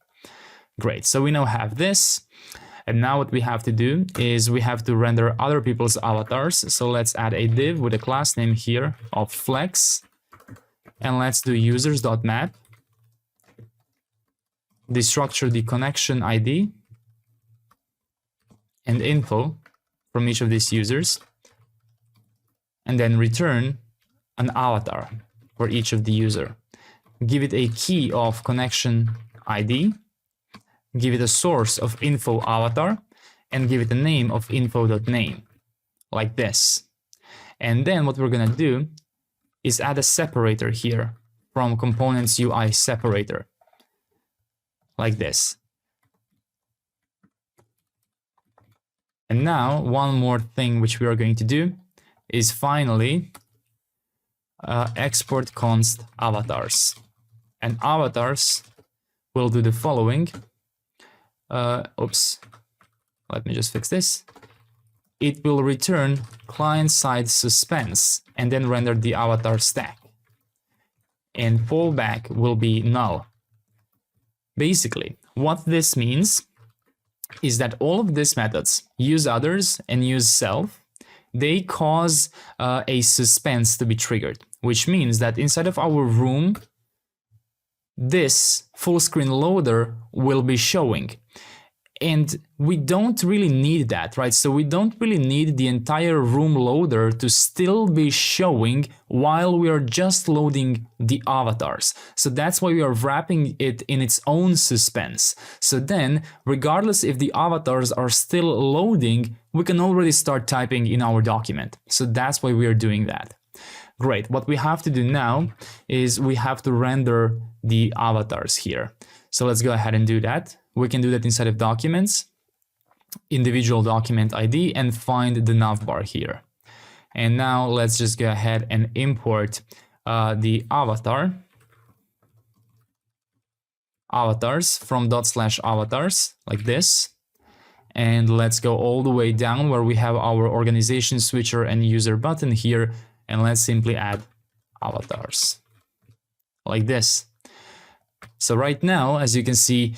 S1: Great, so we now have this. And now what we have to do is we have to render other people's avatars. So let's add a div with a class name here of flex. And let's do users.map. Destructure the connection ID and info from each of these users. And then return an avatar for each of the user. Give it a key of connection ID. Give it a source of info avatar, and give it a name of info.name, like this. And then what we're gonna do is add a separator here from components UI separator, like this. And now one more thing which we are going to do is finally export const avatars. And avatars will do the following. Let me just fix this. It will return client-side suspense and then render the avatar stack. And fallback will be null. Basically, what this means is that all of these methods, useOthers and useSelf, they cause a suspense to be triggered, which means that inside of our room, this full screen loader will be showing. And we don't really need that, right? So we don't really need the entire room loader to still be showing while we are just loading the avatars. So that's why we are wrapping it in its own suspense. So then, regardless if the avatars are still loading, we can already start typing in our document. So that's why we are doing that. Great. What we have to do now is we have to render the avatars here. So let's go ahead and do that. We can do that inside of documents, individual document ID, and find the navbar here. And now let's just go ahead and import the avatars from /avatars like this. And let's go all the way down where we have our organization switcher and user button here. And let's simply add avatars like this. So right now, as you can see,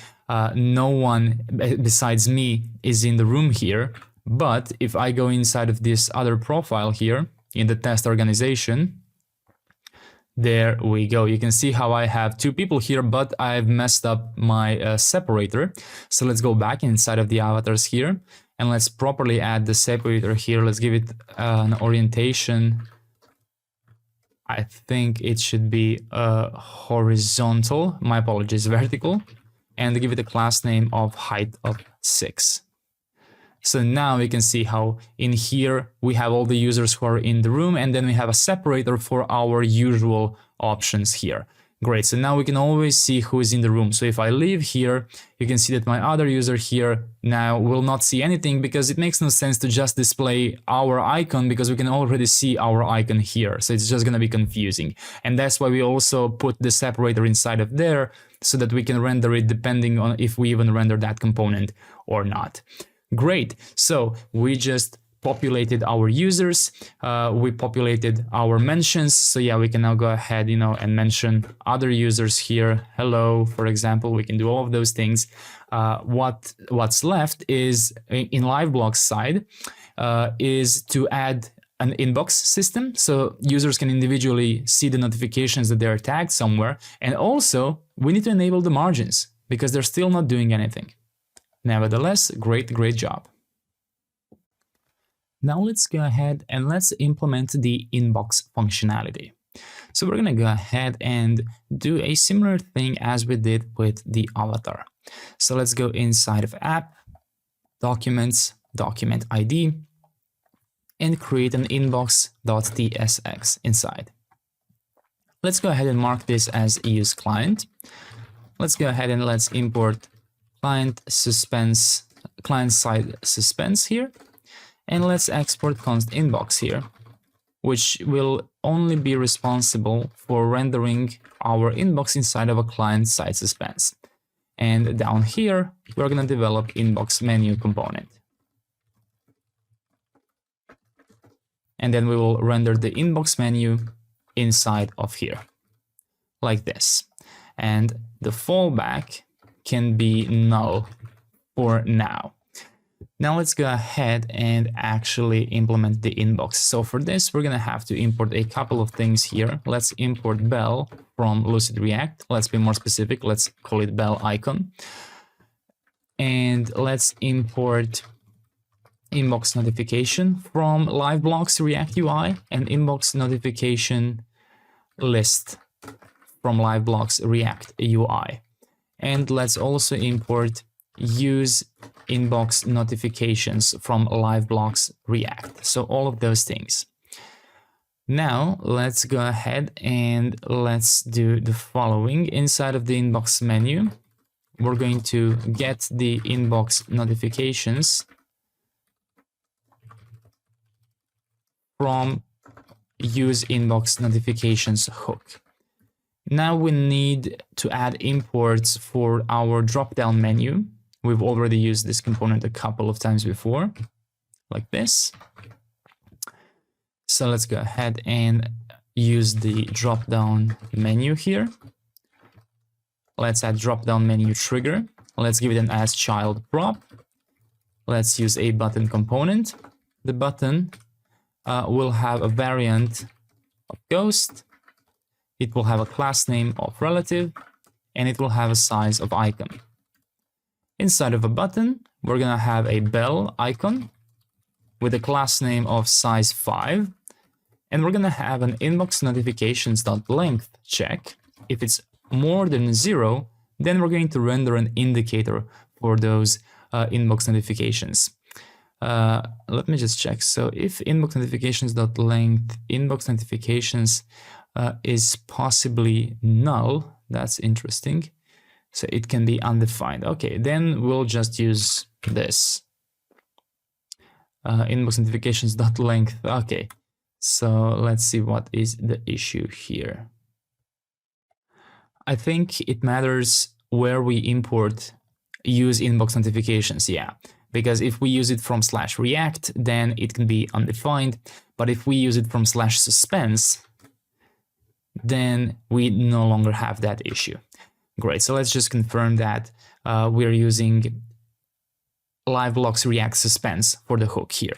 S1: no one besides me is in the room here. But if I go inside of this other profile here in the test organization, there we go. You can see how I have 2 people here, but I've messed up my separator. So let's go back inside of the avatars here and let's properly add the separator here. Let's give it an orientation. I think it should be horizontal. My apologies, vertical. And give it a class name of height of 6. So now we can see how in here we have all the users who are in the room, and then we have a separator for our usual options here. Great, so now we can always see who is in the room. So if I leave here, you can see that my other user here now will not see anything, because it makes no sense to just display our icon, because we can already see our icon here. So it's just going to be confusing. And that's why we also put the separator inside of there, so that we can render it depending on if we even render that component or not. Great, so we just populated our users, we populated our mentions. So yeah, we can now go ahead, and mention other users here. Hello, for example, we can do all of those things. What's left is in Liveblocks side is to add an inbox system, so users can individually see the notifications that they're tagged somewhere. And also we need to enable the margins because they're still not doing anything. Nevertheless, great job. Now let's go ahead and let's implement the inbox functionality. So we're going to go ahead and do a similar thing as we did with the avatar. So let's go inside of app, documents, document ID, and create an inbox.tsx inside. Let's go ahead and mark this as use client. Let's go ahead and let's import client side suspense here, and let's export const inbox here, which will only be responsible for rendering our inbox inside of a client side suspense. And down here we're going to develop inbox menu component, and then we will render the inbox menu inside of here like this. And the fallback can be null for now. Now let's go ahead and actually implement the inbox. So for this, we're going to have to import a couple of things here. Let's import bell from Lucid React. Let's be more specific. Let's call it bell icon. And let's import inbox notification from Liveblocks React UI and inbox notification list from Liveblocks React UI. And let's also import use inbox notifications from Liveblocks React. So all of those things. Now let's go ahead and let's do the following. Inside of the inbox menu, we're going to get the inbox notifications from use inbox notifications hook. Now we need to add imports for our drop-down menu. We've already used this component a couple of times before, like this. So let's go ahead and use the drop-down menu here. Let's add drop-down menu trigger. Let's give it an as child prop. Let's use a button component. The button will have a variant of ghost. It will have a class name of relative, and it will have a size of icon. Inside of a button, we're going to have a bell icon with a class name of size 5, and we're going to have an inbox notifications.length check. If it's more than 0, then we're going to render an indicator for those inbox notifications. Let me just check. So if inbox notifications.length inbox notifications is possibly null, that's interesting. So it can be undefined. Okay, then we'll just use this. Inbox notifications.length. Okay, so let's see what is the issue here. I think it matters where we import use inbox notifications. Yeah, because if we use it from /react, then it can be undefined. But if we use it from /suspense, then we no longer have that issue. Great, so let's just confirm that we're using Liveblocks React Suspense for the hook here.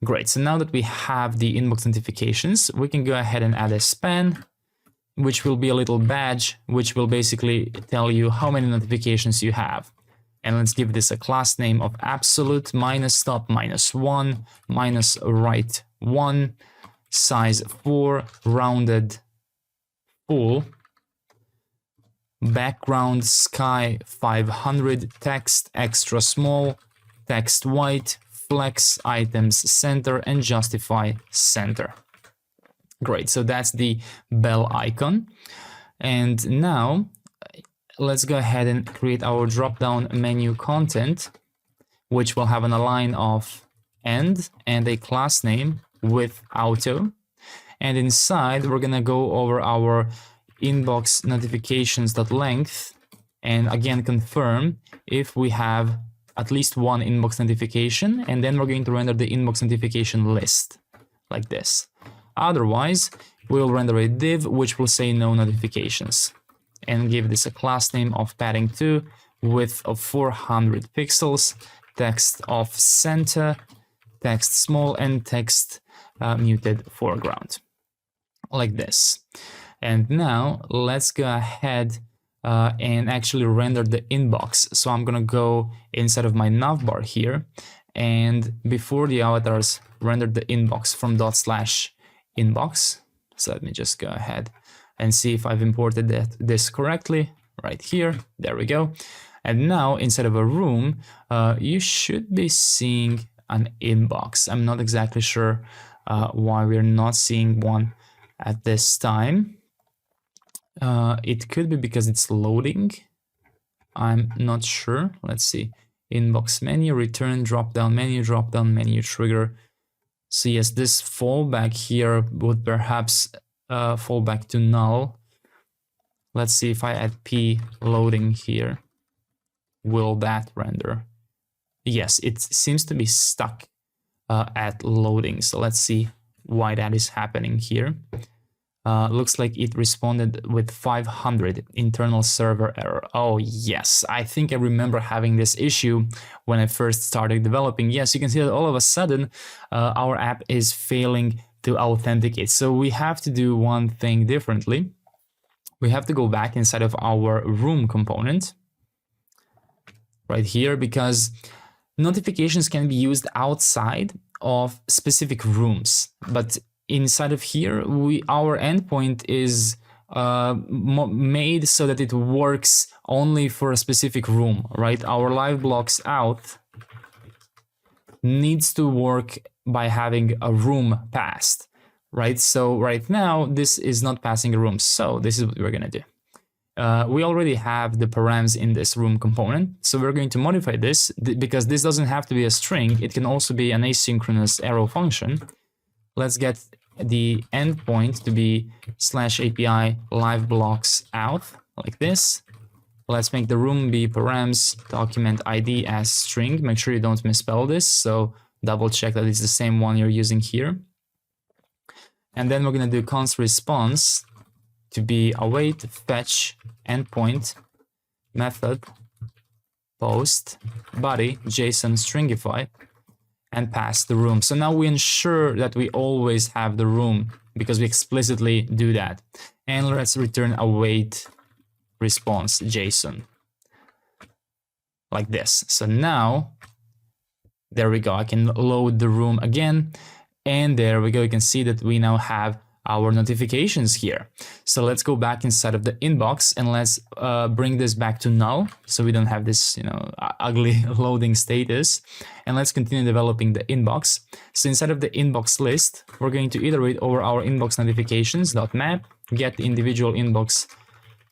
S1: Great, so now that we have the inbox notifications, we can go ahead and add a span, which will be a little badge, which will basically tell you how many notifications you have. And let's give this a class name of absolute minus top minus 1 minus right 1 size 4 rounded full background sky 500 text extra small text white flex items center and justify center. Great, so that's the bell icon. And now let's go ahead and create our drop-down menu content, which will have an align of end and a class name with auto. And inside, we're gonna go over our inbox notifications.length and again confirm if we have at least one inbox notification, and then we're going to render the inbox notification list like this. Otherwise, we'll render a div which will say no notifications and give this a class name of padding 2, width of 400 pixels, text off center, text small, and text muted foreground, like this. And now let's go ahead and actually render the inbox. So I'm gonna go inside of my navbar here, and before the avatars, render the inbox from /inbox. So let me just go ahead and see if I've imported this correctly right here. There we go. And now instead of a room, you should be seeing an inbox. I'm not exactly sure why we're not seeing one at this time. It could be because it's loading. I'm not sure. Let's see. Inbox menu, return, drop down menu trigger. So yes, this fallback here would perhaps fall back to null. Let's see if I add p loading here. Will that render? Yes, it seems to be stuck at loading. So let's see why that is happening here. Looks like it responded with 500 internal server error. Oh yes, I think I remember having this issue when I first started developing. Yes, you can see that all of a sudden our app is failing to authenticate. So we have to do one thing differently. We have to go back inside of our room component right here, because notifications can be used outside of specific rooms, but inside of here, our endpoint is made so that it works only for a specific room, right? Our Liveblocks out needs to work by having a room passed, right? So right now, this is not passing a room. So this is what we're gonna do. We already have the params in this room component. So we're going to modify this because this doesn't have to be a string. It can also be an asynchronous arrow function. Let's get the endpoint to be /API Liveblocks out like this. Let's make the room be params document ID as string. Make sure you don't misspell this. So double check that it's the same one you're using here. And then we're going to do const response to be await fetch endpoint method post body JSON stringify and pass the room. So now we ensure that we always have the room because we explicitly do that. And let's return await response JSON like this. So now, there we go. I can load the room again. And there we go. You can see that we now have our notifications here. So let's go back inside of the inbox and let's bring this back to null, so we don't have this, ugly loading status. And let's continue developing the inbox. So inside of the inbox list, we're going to iterate over our inbox notifications.map, get the individual inbox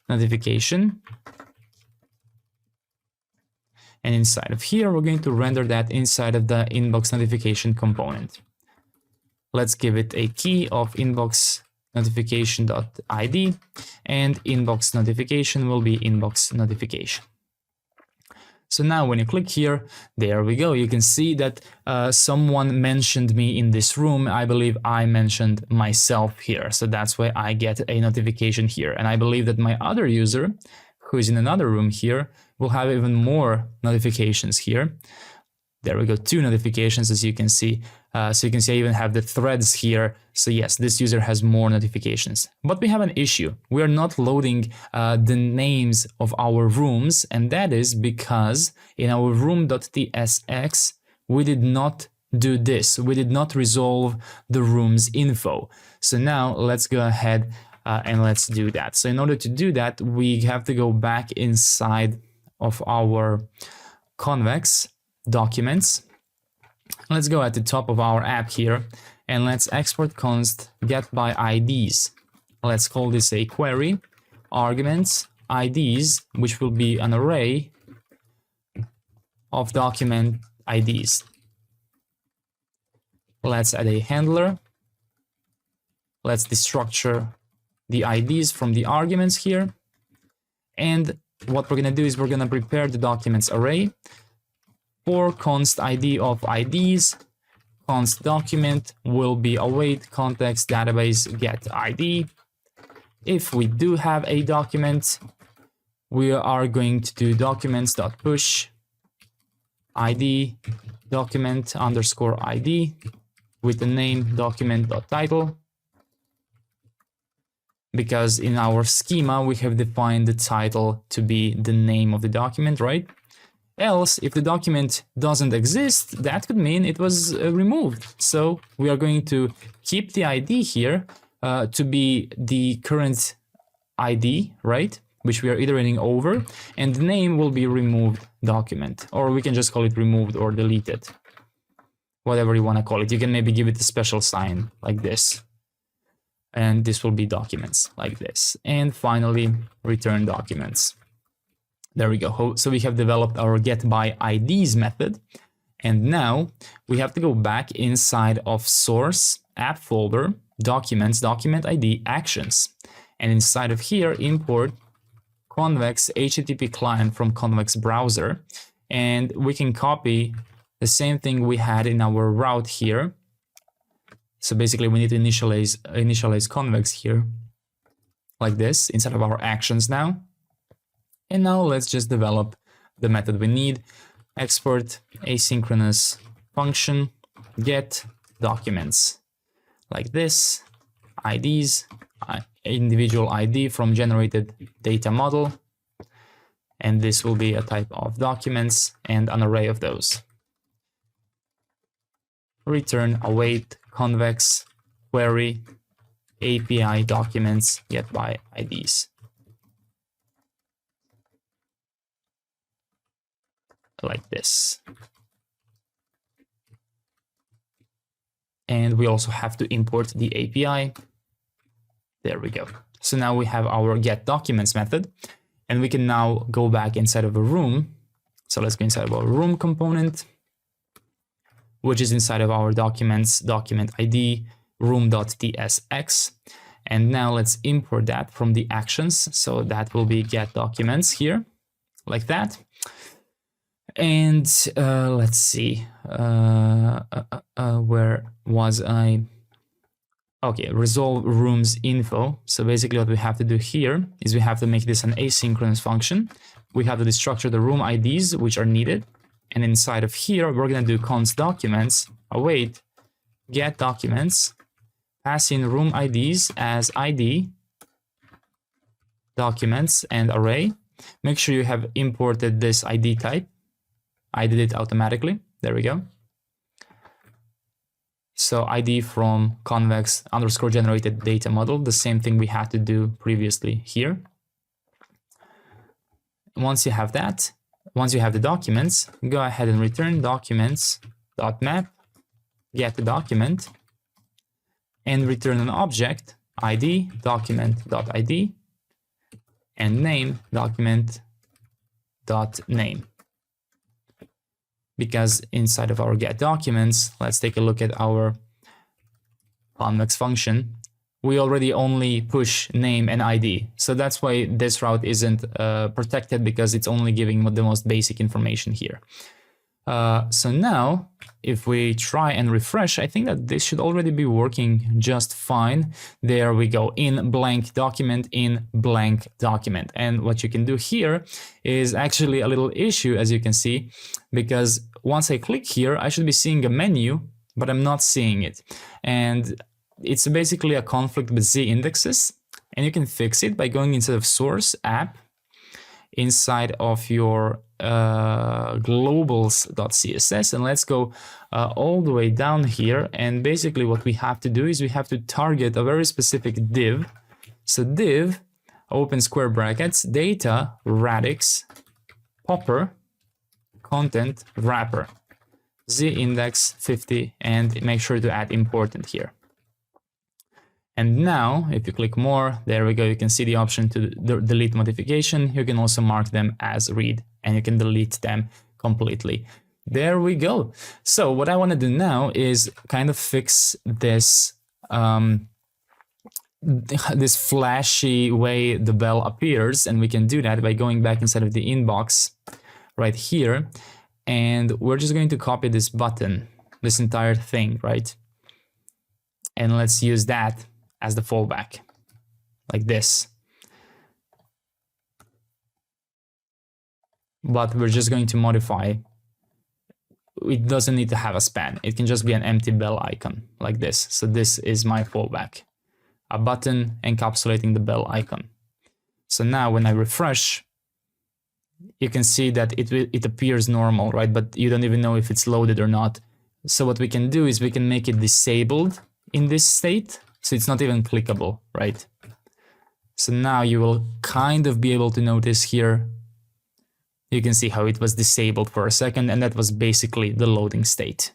S1: notification. And inside of here, we're going to render that inside of the inbox notification component. Let's give it a key of inbox notification.id, and inbox notification will be inbox notification. So now when you click here, there we go. You can see that someone mentioned me in this room. I believe I mentioned myself here. So that's why I get a notification here. And I believe that my other user, who is in another room here, will have even more notifications here. There we go, 2 notifications, as you can see. So you can see I even have the threads here. So yes, this user has more notifications. But we have an issue. We are not loading the names of our rooms, and that is because in our room.tsx, we did not do this. We did not resolve the room's info. So now let's go ahead and let's do that. So in order to do that, we have to go back inside of our Convex documents. Let's go at the top of our app here and let's export const get by IDs. Let's call this a query, arguments, IDs, which will be an array of document IDs. Let's add a handler. Let's destructure the IDs from the arguments here. And what we're going to do is we're going to prepare the documents array for const ID of IDs. Const document will be await context database get ID. If we do have a document, we are going to do documents.push ID document underscore ID with the name document.title. Because in our schema, we have defined the title to be the name of the document, right? Else, if the document doesn't exist, that could mean it was removed. So we are going to keep the ID here to be the current ID, right? Which we are iterating over, and the name will be removed document, or we can just call it removed or deleted, whatever you want to call it. You can maybe give it a special sign like this. And this will be documents like this. And finally, return documents. There we go. So we have developed our get by IDs method. And now we have to go back inside of source, app folder, documents, document ID, actions. And inside of here, import Convex HTTP client from Convex browser. And we can copy the same thing we had in our route here. So basically we need to initialize Convex here like this inside of our actions now. And now let's just develop the method we need. Export asynchronous function get documents like this, IDs, individual ID from generated data model. And this will be a type of documents and an array of those. Return await Convex query API documents get by IDs. Like this. And we also have to import the API. There we go. So now we have our get documents method, and we can now go back inside of a room. So let's go inside of our room component, which is inside of our documents, document ID, room.tsx. And now let's import that from the actions. So that will be get documents here, like that. And let's see, where was I? Okay, resolve rooms info. So basically what we have to do here is we have to make this an asynchronous function. We have to destructure the room IDs, which are needed. And inside of here, we're going to do const documents, await, get documents, pass in room IDs as ID, documents, and array. Make sure you have imported this ID type. I did it automatically. There we go. So ID from Convex underscore generated data model, the same thing we had to do previously here. Once you have that, once you have the documents, go ahead and return documents.map, get the document, and return an object, ID, document.id, and name, document.name. Because inside of our get documents, let's take a look at our Convex function. We already only push name and ID. So that's why this route isn't protected, because it's only giving the most basic information here. So now, if we try and refresh, I think that this should already be working just fine. There we go, in blank document, in blank document. And what you can do here is actually a little issue, as you can see, because once I click here, I should be seeing a menu, but I'm not seeing it. And it's basically a conflict with Z indexes. And you can fix it by going inside of source app, inside of your globals.css, and let's go all the way down here. And basically what we have to do is we have to target a very specific div. So div, open square brackets, data, radix, popper, content, wrapper, Z index 50, and make sure to add important here. And now, if you click more, there we go, you can see the option to delete modification. You can also mark them as read, and you can delete them completely. There we go. So what I want to do now is kind of fix this, this flashy way the bell appears, and we can do that by going back inside of the inbox right here. And we're just going to copy this button, this entire thing, right? And let's use that as the fallback, like this. But we're just going to modify. It doesn't need to have a span. It can just be an empty bell icon like this. So this is my fallback, a button encapsulating the bell icon. So now when I refresh, you can see that it appears normal, right? But you don't even know if it's loaded or not. So what we can do is we can make it disabled in this state. So it's not even clickable, right? So now you will kind of be able to notice here, you can see how it was disabled for a second, and that was basically the loading state.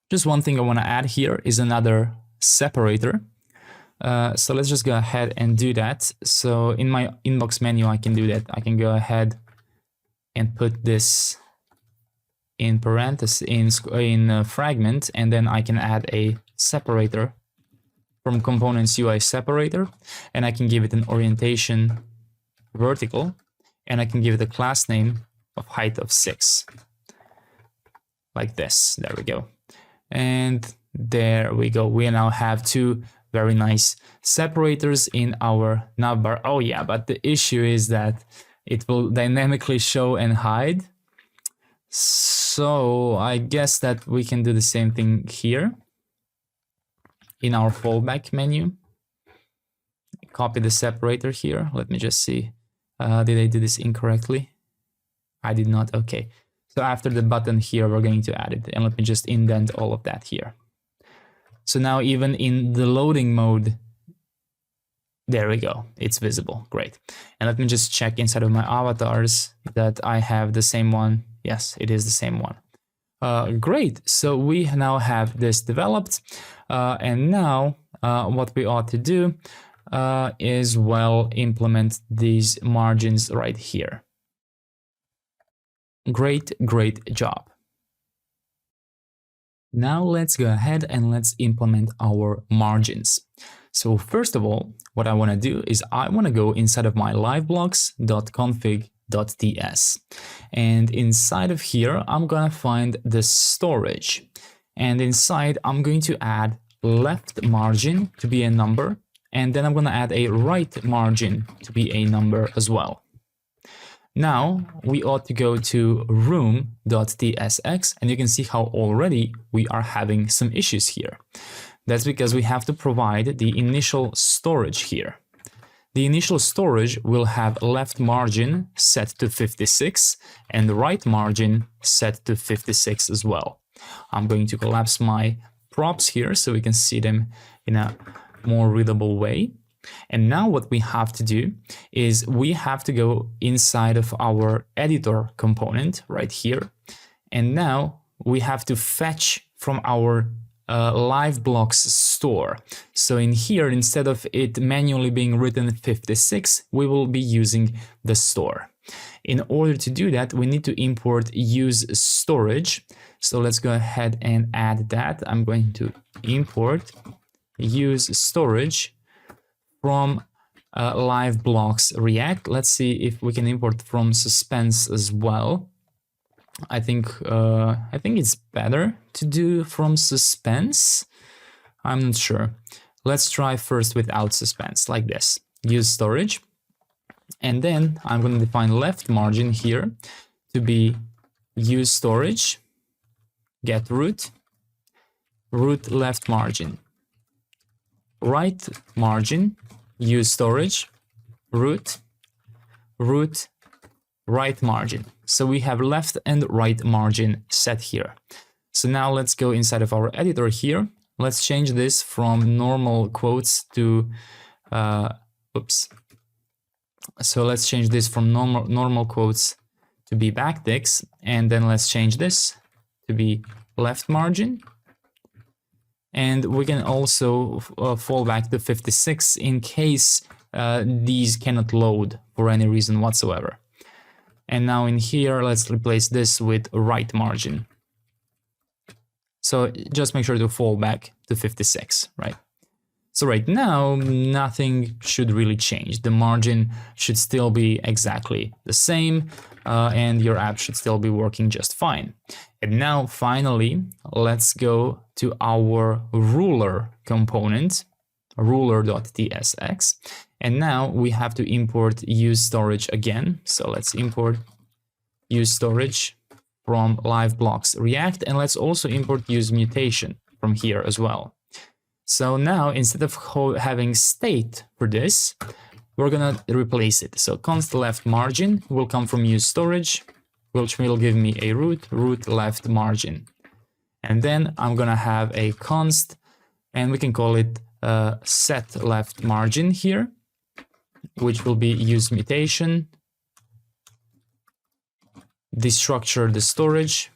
S1: Just one thing I want to add here is another separator. So let's just go ahead and do that. So in my inbox menu, I can do that. I can go ahead and put this in parentheses, in fragment, and then I can add a separator from components UI separator, and I can give it an orientation vertical, and I can give it a class name of height of 6, like this. There we go. And there we go. We now have two very nice separators in our navbar. Oh yeah, but the issue is that it will dynamically show and hide. So I guess that we can do the same thing here in our fallback menu. Copy the separator here. Let me just see. Did I do this incorrectly? I did not. Okay. So after the button here, we're going to add it. And let me just indent all of that here. So now even in the loading mode, there we go. It's visible. Great. And let me just check inside of my avatars that I have the same one. Yes, it is the same one. Great. So we now have this developed. And now what we ought to do is, well, implement these margins right here. Great, great job. Now let's go ahead and let's implement our margins. So first of all, what I want to do is I want to go inside of my liveblocks.config.ts. And inside of here, I'm going to find the storage. And inside, I'm going to add left margin to be a number. And then I'm going to add a right margin to be a number as well. Now we ought to go to room.tsx, and you can see how already we are having some issues here. That's because we have to provide the initial storage here. The initial storage will have left margin set to 56 and the right margin set to 56 as well. I'm going to collapse my props here so we can see them in a more readable way. And now what we have to do is we have to go inside of our editor component right here. And now we have to fetch from our Liveblocks store. So in here, instead of it manually being written 56, we will be using the store. In order to do that, we need to import use storage. So let's go ahead and add that. I'm going to import use storage from Liveblocks React. Let's see if we can import from Suspense as well. I think it's better to do from Suspense. I'm not sure. Let's try first without Suspense, like this. Use storage. And then I'm going to define left margin here to be use storage, get root, root left margin, right margin, use storage, root, root, right margin. So we have left and right margin set here. So now let's go inside of our editor here. Let's change this from normal quotes to, So let's change this from normal quotes to be backticks. And then let's change this to be left margin. And we can also fall back to 56 in case these cannot load for any reason whatsoever. And now in here, let's replace this with right margin. So just make sure to fall back to 56, right? So right now, nothing should really change. The margin should still be exactly the same, and your app should still be working just fine. And now, finally, let's go to our ruler component, ruler.tsx. And now we have to import use storage again. So let's import use storage from Liveblocks React, and let's also import use mutation from here as well. So now instead of having state for this, we're gonna replace it. So const left margin will come from use storage, which will give me a root left margin. And then I'm gonna have a const, and we can call it set left margin here, which will be use mutation, destructure the storage,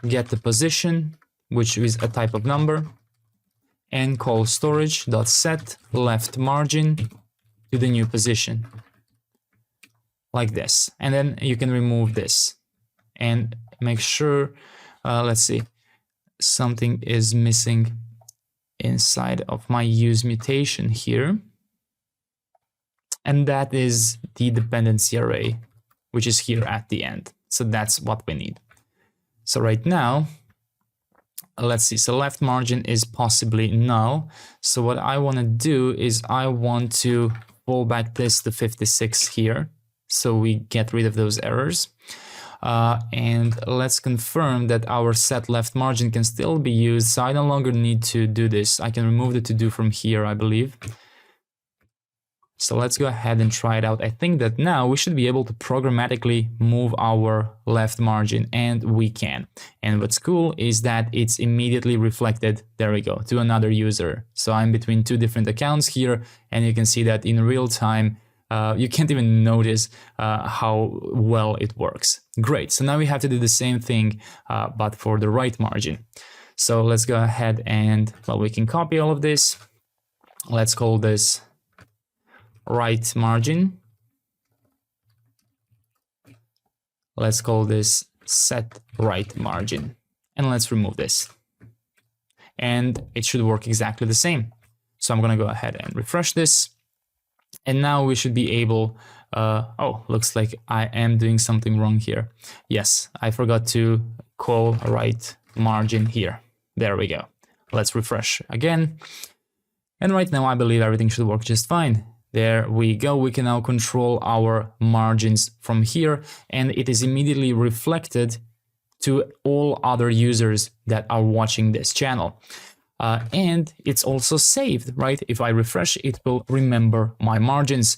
S1: get the position, which is a type of number, and call storage.set left margin to the new position, like this. And then you can remove this and make sure, let's see, something is missing inside of my use mutation here. And that is the dependency array, which is here at the end. So that's what we need. So right now, let's see, so left margin is possibly null. So what I want to do is I want to pull back this to 56 here, so we get rid of those errors. And let's confirm that our set left margin can still be used. So I no longer need to do this. I can remove the to do from here, I believe. So let's go ahead and try it out. I think that now we should be able to programmatically move our left margin, and we can. And what's cool is that it's immediately reflected, there we go, to another user. So I'm between two different accounts here, and you can see that in real time, you can't even notice how well it works. Great, so now we have to do the same thing, but for the right margin. So let's go ahead and, well, we can copy all of this. Let's call this right margin. Let's call this set right margin, and let's remove this. And it should work exactly the same. So I'm gonna go ahead and refresh this. And now we should be able, oh, looks like I am doing something wrong here. Yes, I forgot to call right margin here. There we go. Let's refresh again. And right now I believe everything should work just fine. There we go. We can now control our margins from here, and it is immediately reflected to all other users that are watching this channel. And it's also saved, right? If I refresh, it will remember my margins.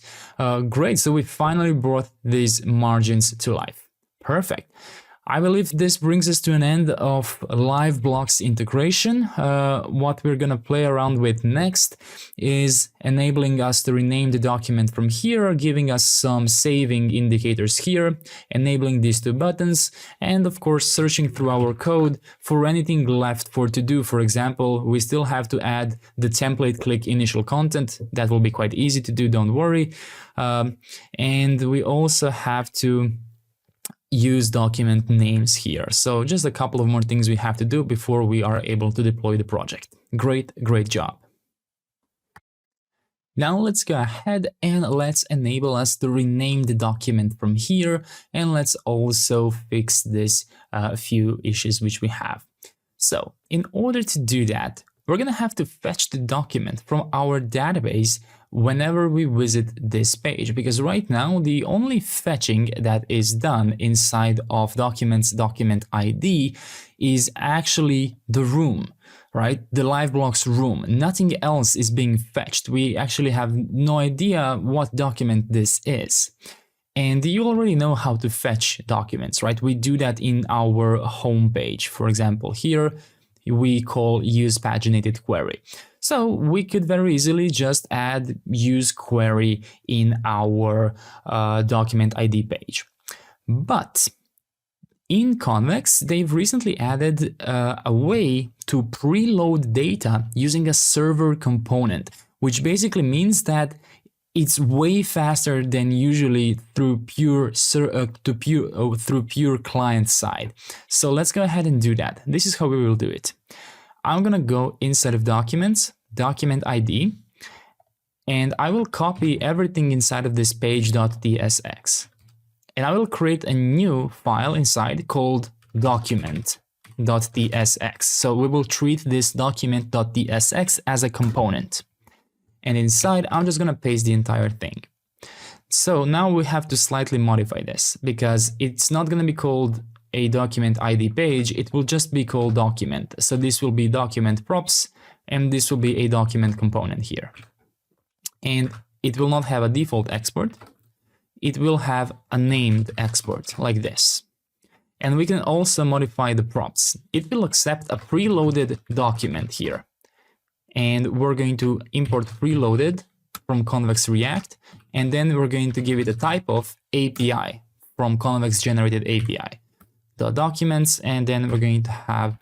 S1: Great, so we finally brought these margins to life. Perfect. I believe this brings us to an end of Liveblocks integration. What we're going to play around with next is enabling us to rename the document from here, giving us some saving indicators here, enabling these two buttons, and of course searching through our code for anything left for to do. For example, we still have to add the template click initial content. That will be quite easy to do, don't worry. And we also have to use document names here. So just a couple of more things we have to do before we are able to deploy the project. Great job. Now let's go ahead and let's enable us to rename the document from here, and let's also fix this few issues which we have. So in order to do that, we're gonna have to fetch the document from our database whenever we visit this page, because right now the only fetching that is done inside of documents document ID is actually the room, right? The Liveblocks room. Nothing else is being fetched. We actually have no idea what document this is. And you already know how to fetch documents, right? We do that in our home page. For example, here we call use paginated query. So we could very easily just add use query in our document ID page. But in Convex, they've recently added a way to preload data using a server component, which basically means that it's way faster than usually through pure client side. So let's go ahead and do that. This is how we will do it. I'm gonna go inside of documents, document ID, and I will copy everything inside of this page.tsx. And I will create a new file inside called document.tsx. So we will treat this document.tsx as a component. And inside, I'm just gonna paste the entire thing. So now we have to slightly modify this because it's not gonna be called a document ID page, it will just be called document. So this will be document props, and this will be a document component here. And it will not have a default export, it will have a named export like this. And we can also modify the props. It will accept a preloaded document here. And we're going to import preloaded from Convex React, and then we're going to give it a type of API from Convex generated API. The documents, and then we're going to have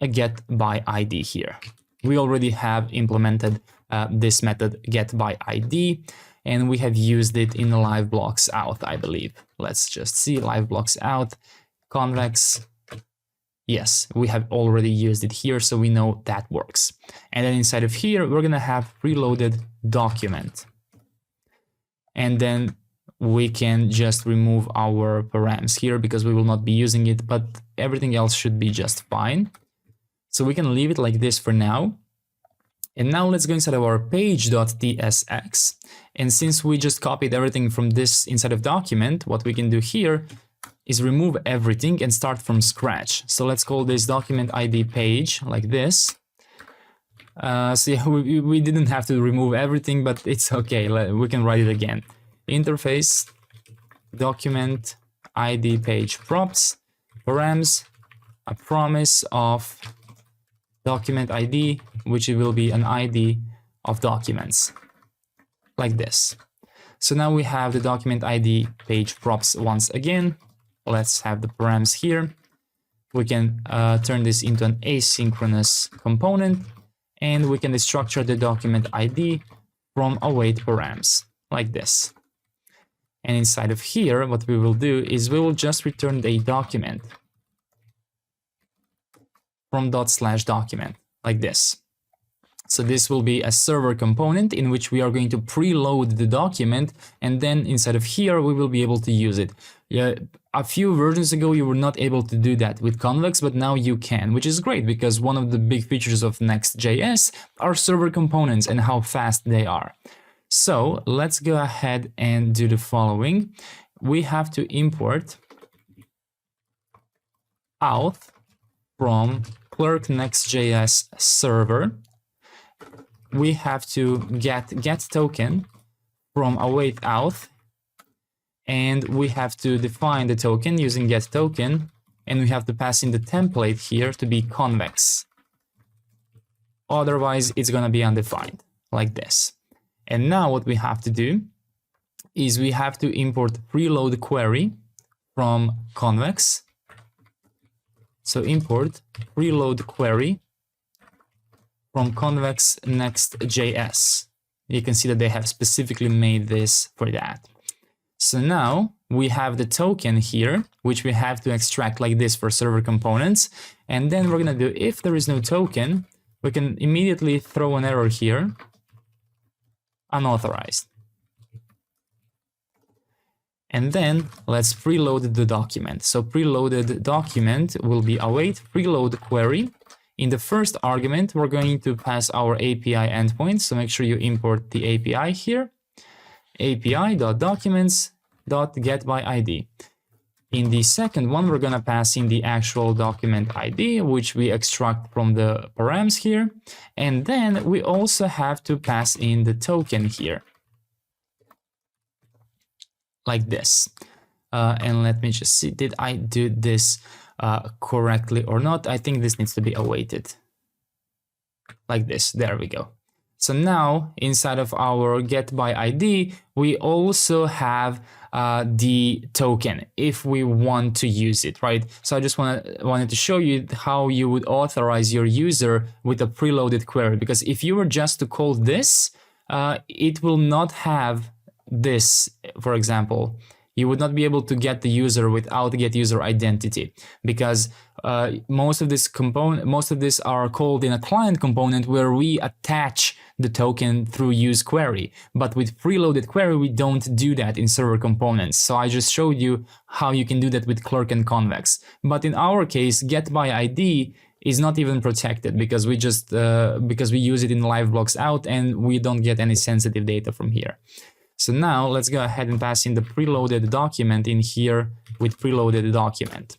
S1: a get by ID here. We already have implemented this method get by ID, and we have used it in Liveblocks out, I believe. Let's just see Liveblocks out, Convex. Yes, we have already used it here, so we know that works. And then inside of here, we're gonna have preloaded document. And then we can just remove our params here because we will not be using it, but everything else should be just fine. So we can leave it like this for now. And now let's go inside of our page.tsx. And since we just copied everything from this inside of document, what we can do here is remove everything and start from scratch. So let's call this document ID page like this. So yeah, we didn't have to remove everything, but it's okay. We can write it again. Interface, document ID page props, params, a promise of document ID, which will be an ID of documents, like this. So now we have the document ID page props once again. Let's have the params here. We can turn this into an asynchronous component, and we can destructure the document ID from await params, like this. And inside of here, what we will do is we will just return a document from ./document, like this. So this will be a server component in which we are going to preload the document, and then inside of here, we will be able to use it. A few versions ago, you were not able to do that with Convex, but now you can, which is great because one of the big features of Next.js are server components and how fast they are. So let's go ahead and do the following. We have to import auth from Clerk Next.js server. We have to get token from await auth, and we have to define the token using get token and we have to pass in the template here to be convex. Otherwise, it's going to be undefined, like this. And now what we have to do is we have to import preload query from convex. So import preload query from Convex Next.js. You can see that they have specifically made this for that. So now we have the token here, which we have to extract like this for server components. And then we're going to do, if there is no token, we can immediately throw an error here, unauthorized. And then let's preload the document. So preloaded document will be await preload query. In the first argument, we're going to pass our API endpoint. So make sure you import the API here. API.documents.getById. In the second one, we're going to pass in the actual document ID, which we extract from the params here. And then we also have to pass in the token here, like this. And let me just see, did I do this correctly or not? I think this needs to be awaited, like this. There we go. So now inside of our getById, we also have the token if we want to use it, right? So I just wanted to show you how you would authorize your user with a preloaded query, because if you were just to call this, it will not have this, for example. You would not be able to get the user without get user identity, because most of this are called in a client component where we attach the token through use query. But with preloaded query, we don't do that in server components. So I just showed you how you can do that with Clerk and Convex. But in our case, getById is not even protected, because we just because we use it in Liveblocks out and we don't get any sensitive data from here. So now let's go ahead and pass in the preloaded document in here with preloaded document.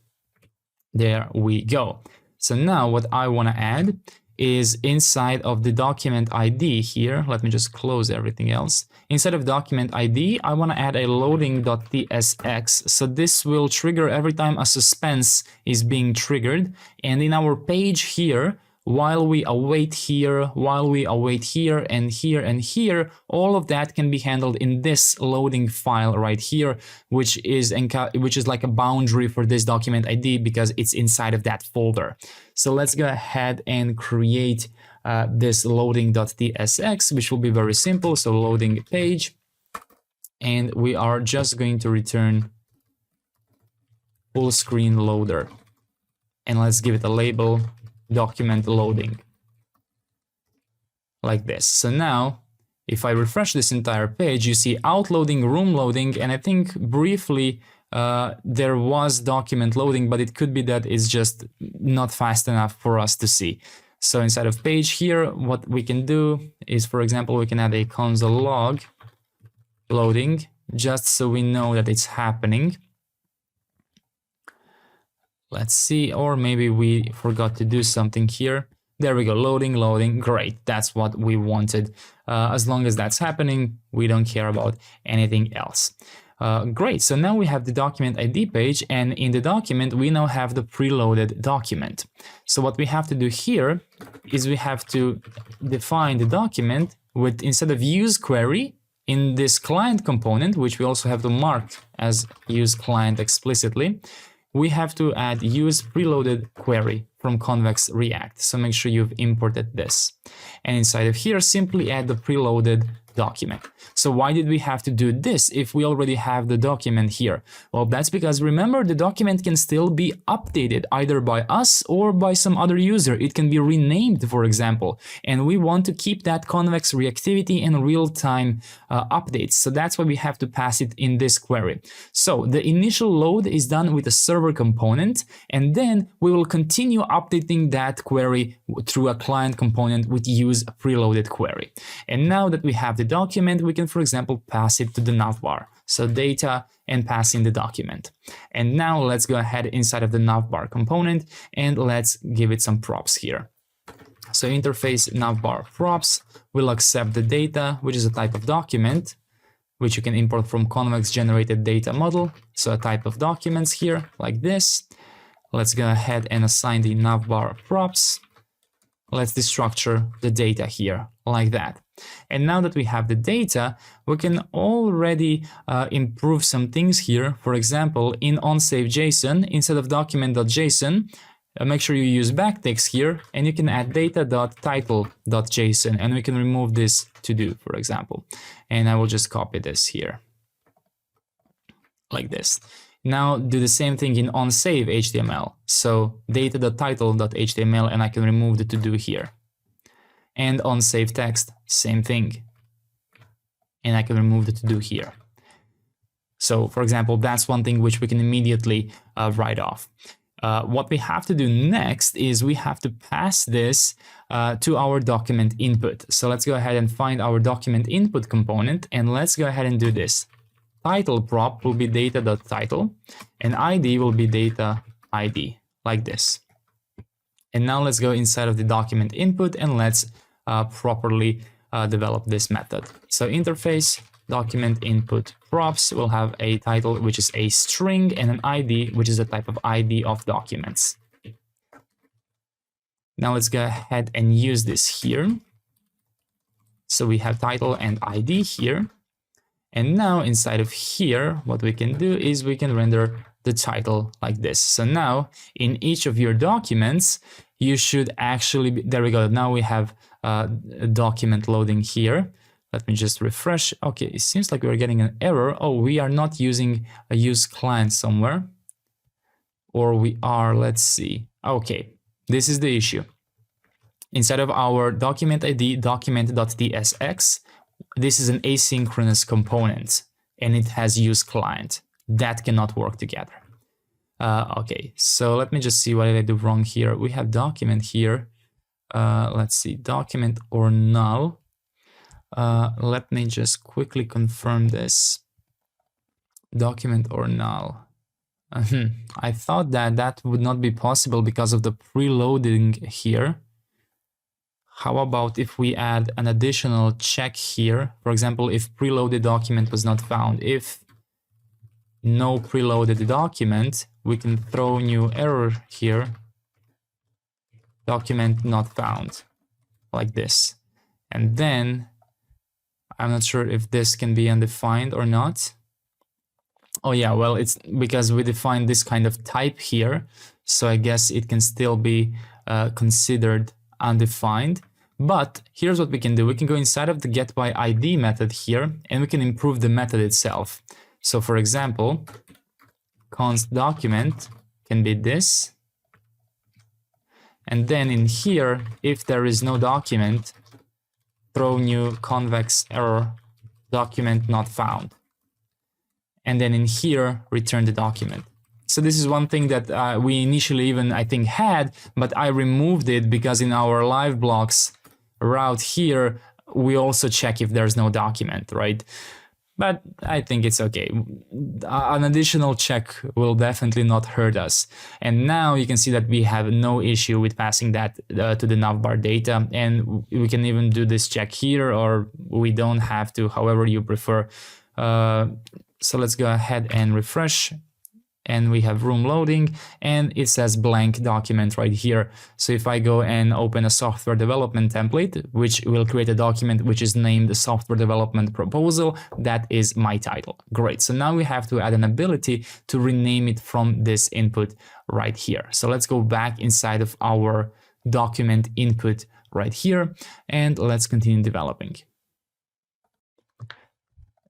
S1: There we go. So now what I want to add is inside of the document ID here. Let me just close everything else. Instead of document ID, I want to add a loading.tsx. So this will trigger every time a suspense is being triggered. And in our page here, while we await here, and here, all of that can be handled in this loading file right here, which is like a boundary for this document ID because it's inside of that folder. So let's go ahead and create this loading.tsx, which will be very simple. So loading page, and we are just going to return full screen loader, and let's give it a label. Document loading, like this. So now if I refresh this entire page, you see out loading, room loading, and I think briefly there was document loading, but it could be that it's just not fast enough for us to see. So inside of page here, what we can do is, for example, we can add a console log loading, just so we know that it's happening. Let's see, or maybe we forgot to do something here. There we go, loading, great, that's what we wanted. As long as that's happening, we don't care about anything else. Great, so now we have the document ID page, and in the document, we now have the preloaded document. So what we have to do here is we have to define the document with, instead of use query, in this client component, which we also have to mark as use client explicitly, we have to add use preloaded query from Convex React. So make sure you've imported this. And inside of here, simply add the preloaded document. So why did we have to do this if we already have the document here? Well, that's because, remember, the document can still be updated either by us or by some other user. It can be renamed, for example, and we want to keep that Convex reactivity and real-time updates. So that's why we have to pass it in this query. So the initial load is done with a server component, and then we will continue updating that query through a client component with use preloaded query. And now that we have the document, we can, for example, pass it to the navbar. So data and pass in the document. And now let's go ahead inside of the navbar component and let's give it some props here. So interface navbar props will accept the data, which is a type of document, which you can import from Convex generated data model. So a type of documents here like this. Let's go ahead and assign the navbar props. Let's destructure the data here like that. And now that we have the data, we can already improve some things here. For example, in onSaveJSON, instead of document.json, make sure you use backticks here, and you can add data.title.json, and we can remove this to do, for example. And I will just copy this here like this. Now do the same thing in onSaveHTML. So data.title.html, and I can remove the to do here. And onSaveText, same thing. And I can remove the to do here. So for example, that's one thing which we can immediately write off. What we have to do next is we have to pass this to our document input. So let's go ahead and find our document input component, and let's go ahead and do this. Title prop will be data.title, and ID will be data ID, like this. And now let's go inside of the document input, and let's properly develop this method. So interface document input props will have a title, which is a string, and an ID, which is a type of ID of documents. Now let's go ahead and use this here. So we have title and ID here. And now inside of here, what we can do is we can render the title like this. So now in each of your documents, you should actually be, there we go. Now we have a document loading here. Let me just refresh. Okay, it seems like we're getting an error. Oh, we are not using a use client somewhere. Or we are, let's see. Okay, this is the issue. Instead of our document ID document.tsx, this is an asynchronous component, and it has use client. That cannot work together. Okay, so let me just see what did I do wrong here. We have document here. Let's see, document or null. Let me just quickly confirm this. Document or null. I thought that would not be possible because of the preloading here. How about if we add an additional check here? For example, if preloaded document was not found, if no preloaded document, we can throw new error here. Document not found, like this. And then I'm not sure if this can be undefined or not. Oh yeah, well, it's because we defined this kind of type here, so I guess it can still be considered undefined. But here's what we can do. We can go inside of the getById method here, and we can improve the method itself. So for example, const document can be this. And then in here, if there is no document, throw new convex error document not found. And then in here, return the document. So this is one thing that we initially even, I think, had, but I removed it because in our Liveblocks route here, we also check if there's no document, right? But I think it's okay. An additional check will definitely not hurt us. And now you can see that we have no issue with passing that to the navbar data. And we can even do this check here, or we don't have to, however you prefer. So let's go ahead and refresh. And we have room loading, and it says blank document right here. So if I go and open a software development template, which will create a document which is named the software development proposal, that is my title. Great. So now we have to add an ability to rename it from this input right here. So let's go back inside of our document input right here, and let's continue developing.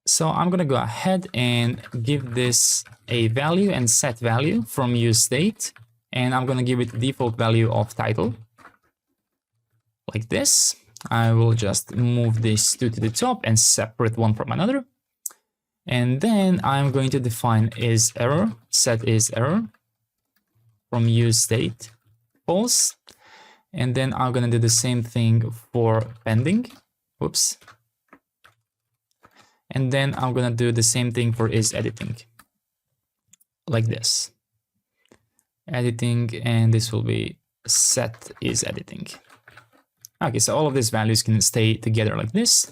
S1: So I'm going to go ahead and give this a value and set value from useState. And I'm going to give it the default value of title. Like this. I will just move these two to the top and separate one from another. And then I'm going to define isError, set isError from useState false. And then I'm going to do the same thing for pending. Whoops. And then I'm going to do the same thing for isEditing, like this. Editing, and this will be set isEditing. Okay, so all of these values can stay together like this.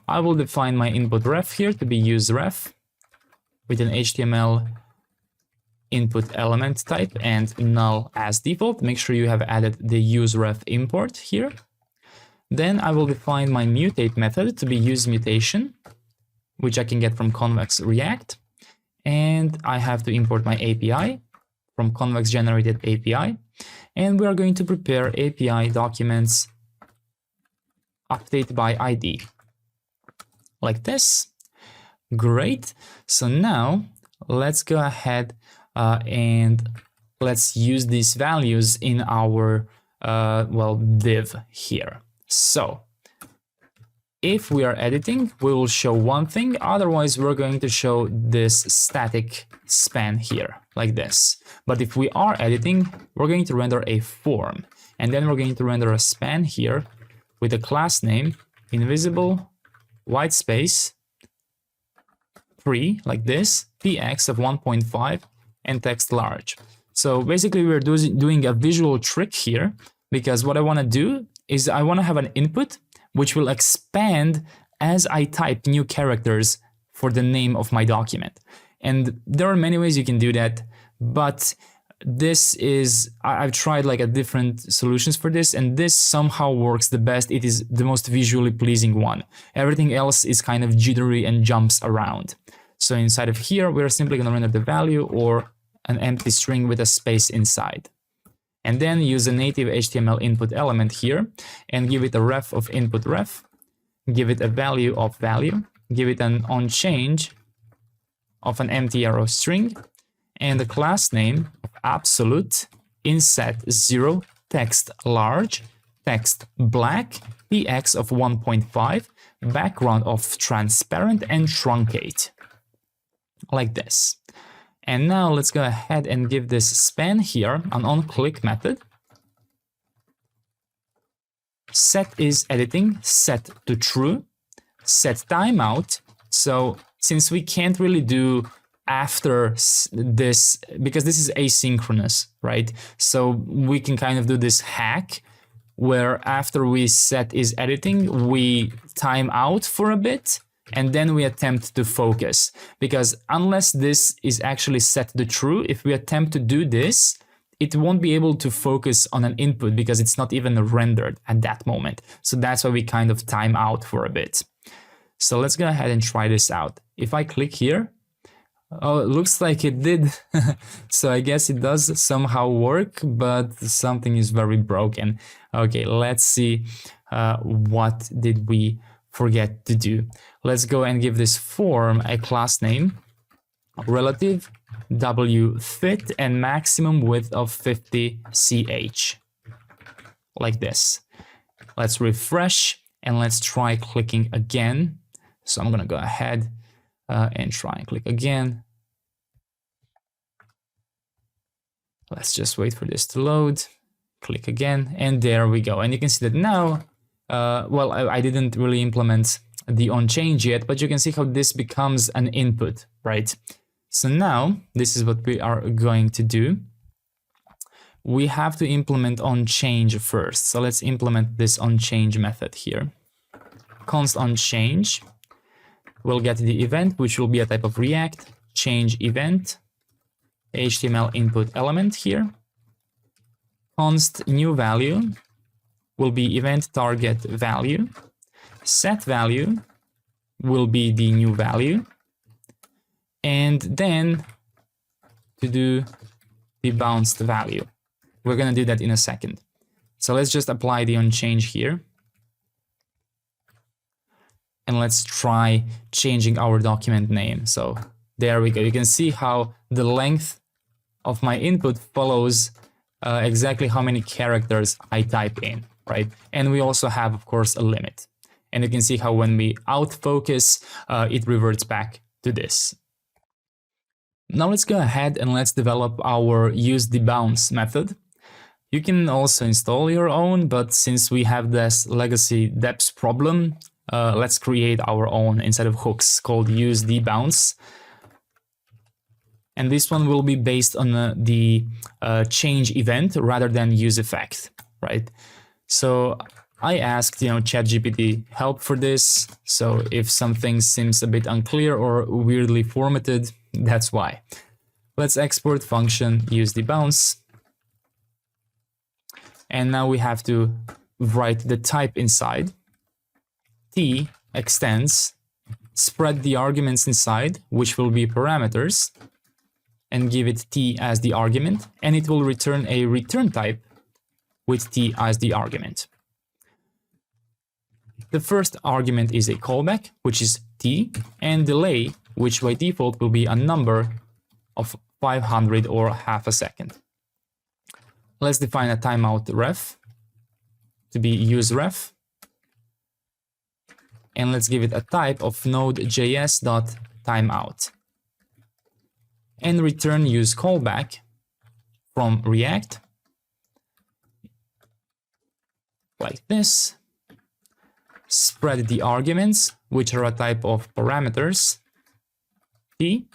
S1: I will define my input ref here to be useRef with an HTML input element type and null as default. Make sure you have added the useRef import here. Then I will define my mutate method to be useMutation, which I can get from Convex React. And I have to import my API from Convex generated API. And we are going to prepare API documents update by ID. Like this. Great. So now let's go ahead and let's use these values in our div here. So if we are editing, we will show one thing. Otherwise, we're going to show this static span here like this. But if we are editing, we're going to render a form, and then we're going to render a span here with a class name invisible white space 3 like this, px of 1.5 and text large. So basically we're doing a visual trick here, because what I want to do is I want to have an input which will expand as I type new characters for the name of my document. And there are many ways you can do that, but this is, I've tried like a different solutions for this, and this somehow works the best. It is the most visually pleasing one. Everything else is kind of jittery and jumps around. So inside of here, we're simply going to render the value or an empty string with a space inside. And then use a native HTML input element here and give it a ref of input ref, give it a value of value, give it an onChange of an empty arrow string, and the class name of absolute inset 0 text large, text black, px of 1.5, background of transparent, and truncate. Like this. And now let's go ahead and give this span here an onClick method. Set is editing, set to true, set timeout. So since we can't really do after this, because this is asynchronous, right? So we can kind of do this hack where after we set is editing, we time out for a bit, and then we attempt to focus. Because unless this is actually set to true, if we attempt to do this, it won't be able to focus on an input because it's not even rendered at that moment. So that's why we kind of time out for a bit. So let's go ahead and try this out. If I click here, oh, it looks like it did. So I guess it does somehow work, but something is very broken. Okay, let's see what did we forget to do. Let's go and give this form a class name, relative w fit, and maximum width of 50 ch, like this. Let's refresh and let's try clicking again. So I'm gonna go ahead and try and click again. Let's just wait for this to load. Click again, and there we go. And you can see that now, well, I didn't really implement the onChange yet, but you can see how this becomes an input, right? So now this is what we are going to do. We have to implement onChange first. So let's implement this onChange method here. Const onChange. We'll get the event, which will be a type of React, change event, HTML input element here. Const new value will be event target value. Set value will be the new value. And then to do the bounced value. We're going to do that in a second. So let's just apply the onChange here. And let's try changing our document name. So there we go. You can see how the length of my input follows exactly how many characters I type in, right? And we also have, of course, a limit. And you can see how when we autofocus, it reverts back to this. Now let's go ahead and let's develop our useDebounce method. You can also install your own, but since we have this legacy depths problem, let's create our own instead of hooks called useDebounce. And this one will be based on the change event rather than use effect, right? So I asked, ChatGPT help for this. So if something seems a bit unclear or weirdly formatted, that's why. Let's export function useDebounce. And now we have to write the type inside. T extends, spread the arguments inside, which will be parameters, and give it T as the argument, and it will return a return type with T as the argument. The first argument is a callback, which is T, and delay, which by default will be a number of 500 or half a second. Let's define a timeout ref to be useRef, and let's give it a type of node.js.timeout, and return useCallback from React like this. Spread the arguments, which are a type of parameters, T.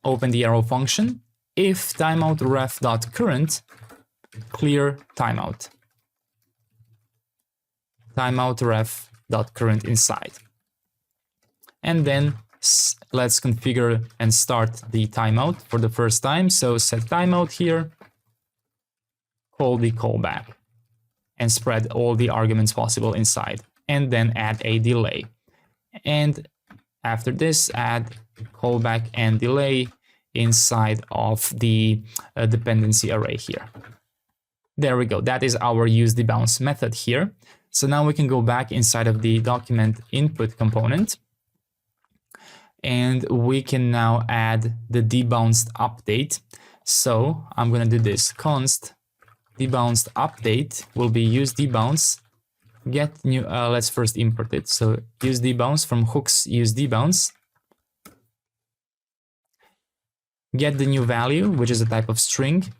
S1: Open the arrow function. If timeout.ref.current, clear timeout. Timeout.ref.current inside. And then let's configure and start the timeout for the first time. So set timeout here, call the callback, and spread all the arguments possible inside, and then add a delay. And after this, add callback and delay inside of the dependency array here. There we go. That is our useDebounce method here. So now we can go back inside of the document input component, and we can now add the debounced update. So I'm going to do this. Const debounced update will be useDebounce. Get new, let's first import it. So useDebounce from hooks useDebounce. Get the new value, which is a type of string.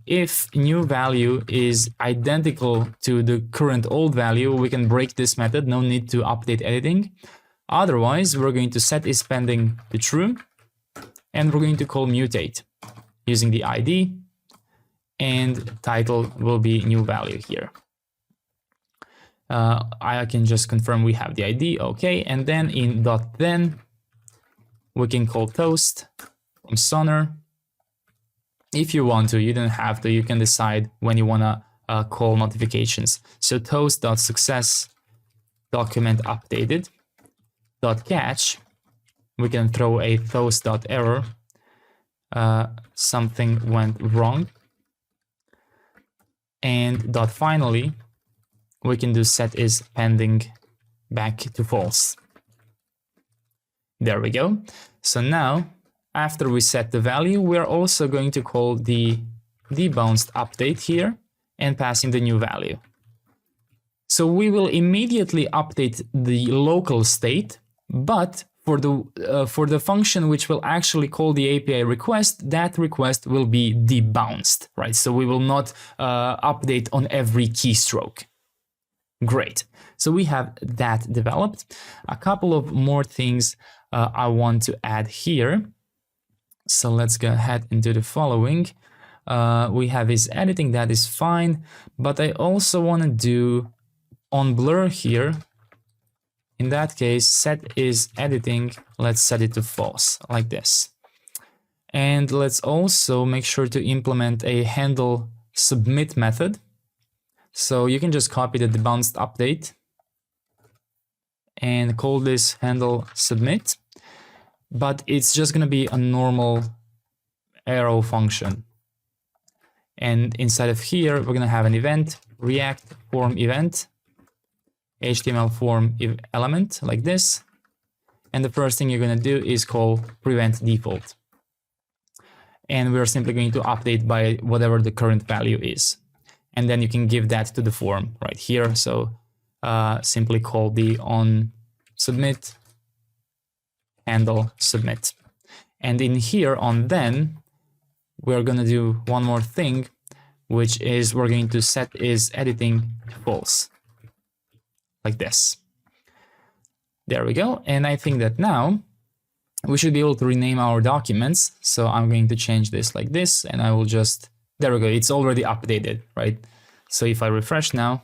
S1: If new value is identical to the current old value, we can break this method. No need to update editing. Otherwise, we're going to set is pending to true, and we're going to call mutate using the ID, and title will be new value here. I can just confirm we have the ID, okay, and then in .then we can call toast from Sonar. If you want to, you don't have to, you can decide when you want to call notifications. So toast.success document updated .catch, we can throw a toast.error, something went wrong, and .finally we can do set is pending back to false. There we go. So now after we set the value, we're also going to call the debounced update here and pass in the new value. So we will immediately update the local state, but for the function which will actually call the API request, that request will be debounced, right? So we will not update on every keystroke. Great. So we have that developed. A couple of more things I want to add here. So let's go ahead and do the following. We have is editing, that is fine, but I also want to do on blur here. In that case, set is editing, let's set it to false, like this. And let's also make sure to implement a handle submit method. So you can just copy the debounced update and call this handle submit, but it's just going to be a normal arrow function. And inside of here, we're going to have an event, React form event, HTML form element like this. And the first thing you're going to do is call prevent default. And we're simply going to update by whatever the current value is. And then you can give that to the form right here. So simply call the on submit handle submit. And in here on then, we're going to do one more thing, which is we're going to set is editing to false, like this. There we go. And I think that now we should be able to rename our documents. So I'm going to change this like this, and I will just, there we go. It's already updated, right? So if I refresh now,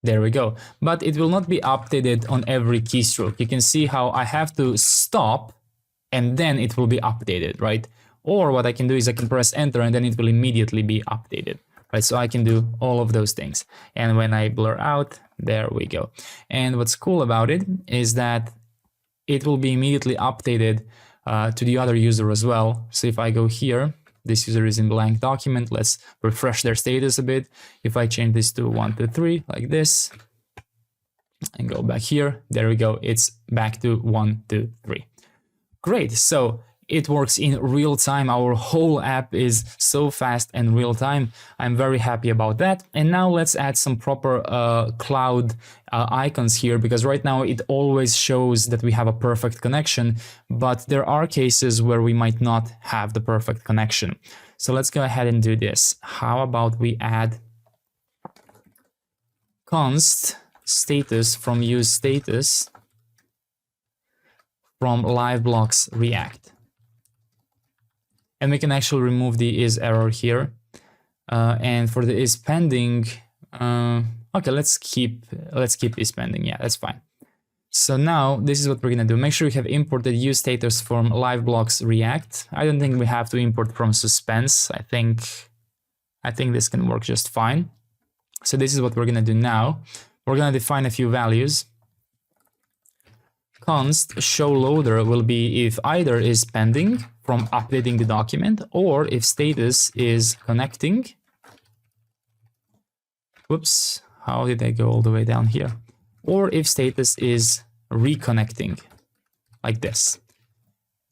S1: There we go. But it will not be updated on every keystroke. You can see how I have to stop and then it will be updated, right? Or what I can do is I can press enter and then it will immediately be updated, right? So I can do all of those things. And when I blur out, there we go. And what's cool about it is that it will be immediately updated to the other user as well. So if I go here, this user is in blank document. Let's refresh their status a bit. If I change this to 1, 2, 3 like this and go back here, there we go. It's back to 1, 2, 3. Great. So it works in real time. Our whole app is so fast and real time. I'm very happy about that. And now let's add some proper cloud icons here, because right now it always shows that we have a perfect connection, but there are cases where we might not have the perfect connection. So let's go ahead and do this. How about we add const status from use status from Liveblocks React. And we can actually remove the is error here. And for the is pending, okay, let's keep is pending. Yeah, that's fine. So now this is what we're gonna do. Make sure you have imported use status from Liveblocks React. I don't think we have to import from Suspense. I think this can work just fine. So this is what we're gonna do now. We're gonna define a few values. Const show loader will be if either is pending from updating the document, or if status is connecting. Whoops, how did I go all the way down here? Or if status is reconnecting, like this.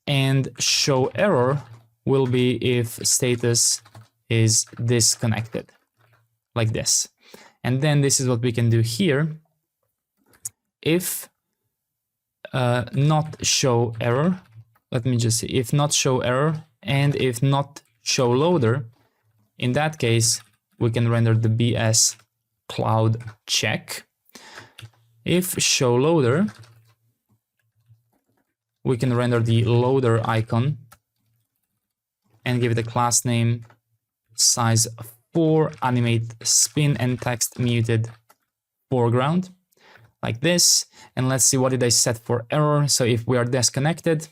S1: And show error will be if status is disconnected, like this. And then this is what we can do here. If not show error, let me just see, if not show error and if not show loader, in that case, we can render the BS cloud check. If show loader, we can render the loader icon and give it a class name, size 4, animate spin and text muted foreground, like this. And let's see, what did I set for error? So if we are disconnected,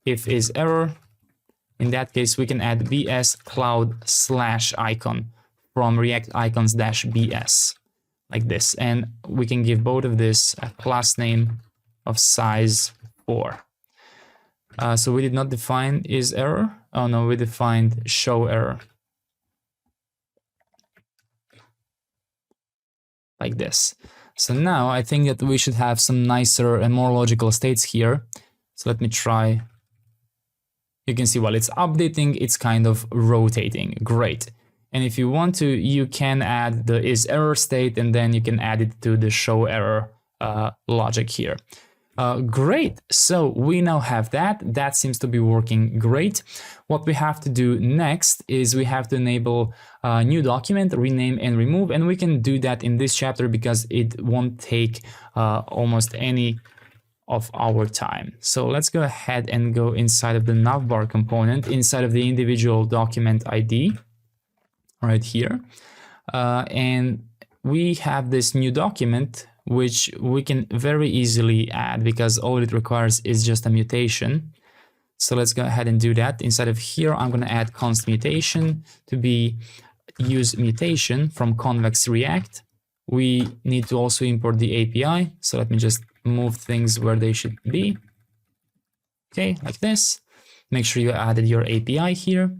S1: if is error, in that case, we can add BS cloud / icon from React icons -bs, like this. And we can give both of this a class name of size 4. So we did not define is error. Oh no, we defined show error, like this. So now I think that we should have some nicer and more logical states here. So let me try. You can see while it's updating, it's kind of rotating. Great. And if you want to, you can add the is error state, and then you can add it to the show error logic here. Great. So we now have that. That seems to be working great. What we have to do next is we have to enable a new document, rename and remove, and we can do that in this chapter because it won't take almost any of our time. So let's go ahead and go inside of the navbar component, inside of the individual document ID right here. And we have this new document, which we can very easily add because all it requires is just a mutation. So let's go ahead and do that. Inside of here, I'm going to add const mutation to be use mutation from Convex React. We need to also import the API. So let me just move things where they should be. Okay, like this. Make sure you added your API here.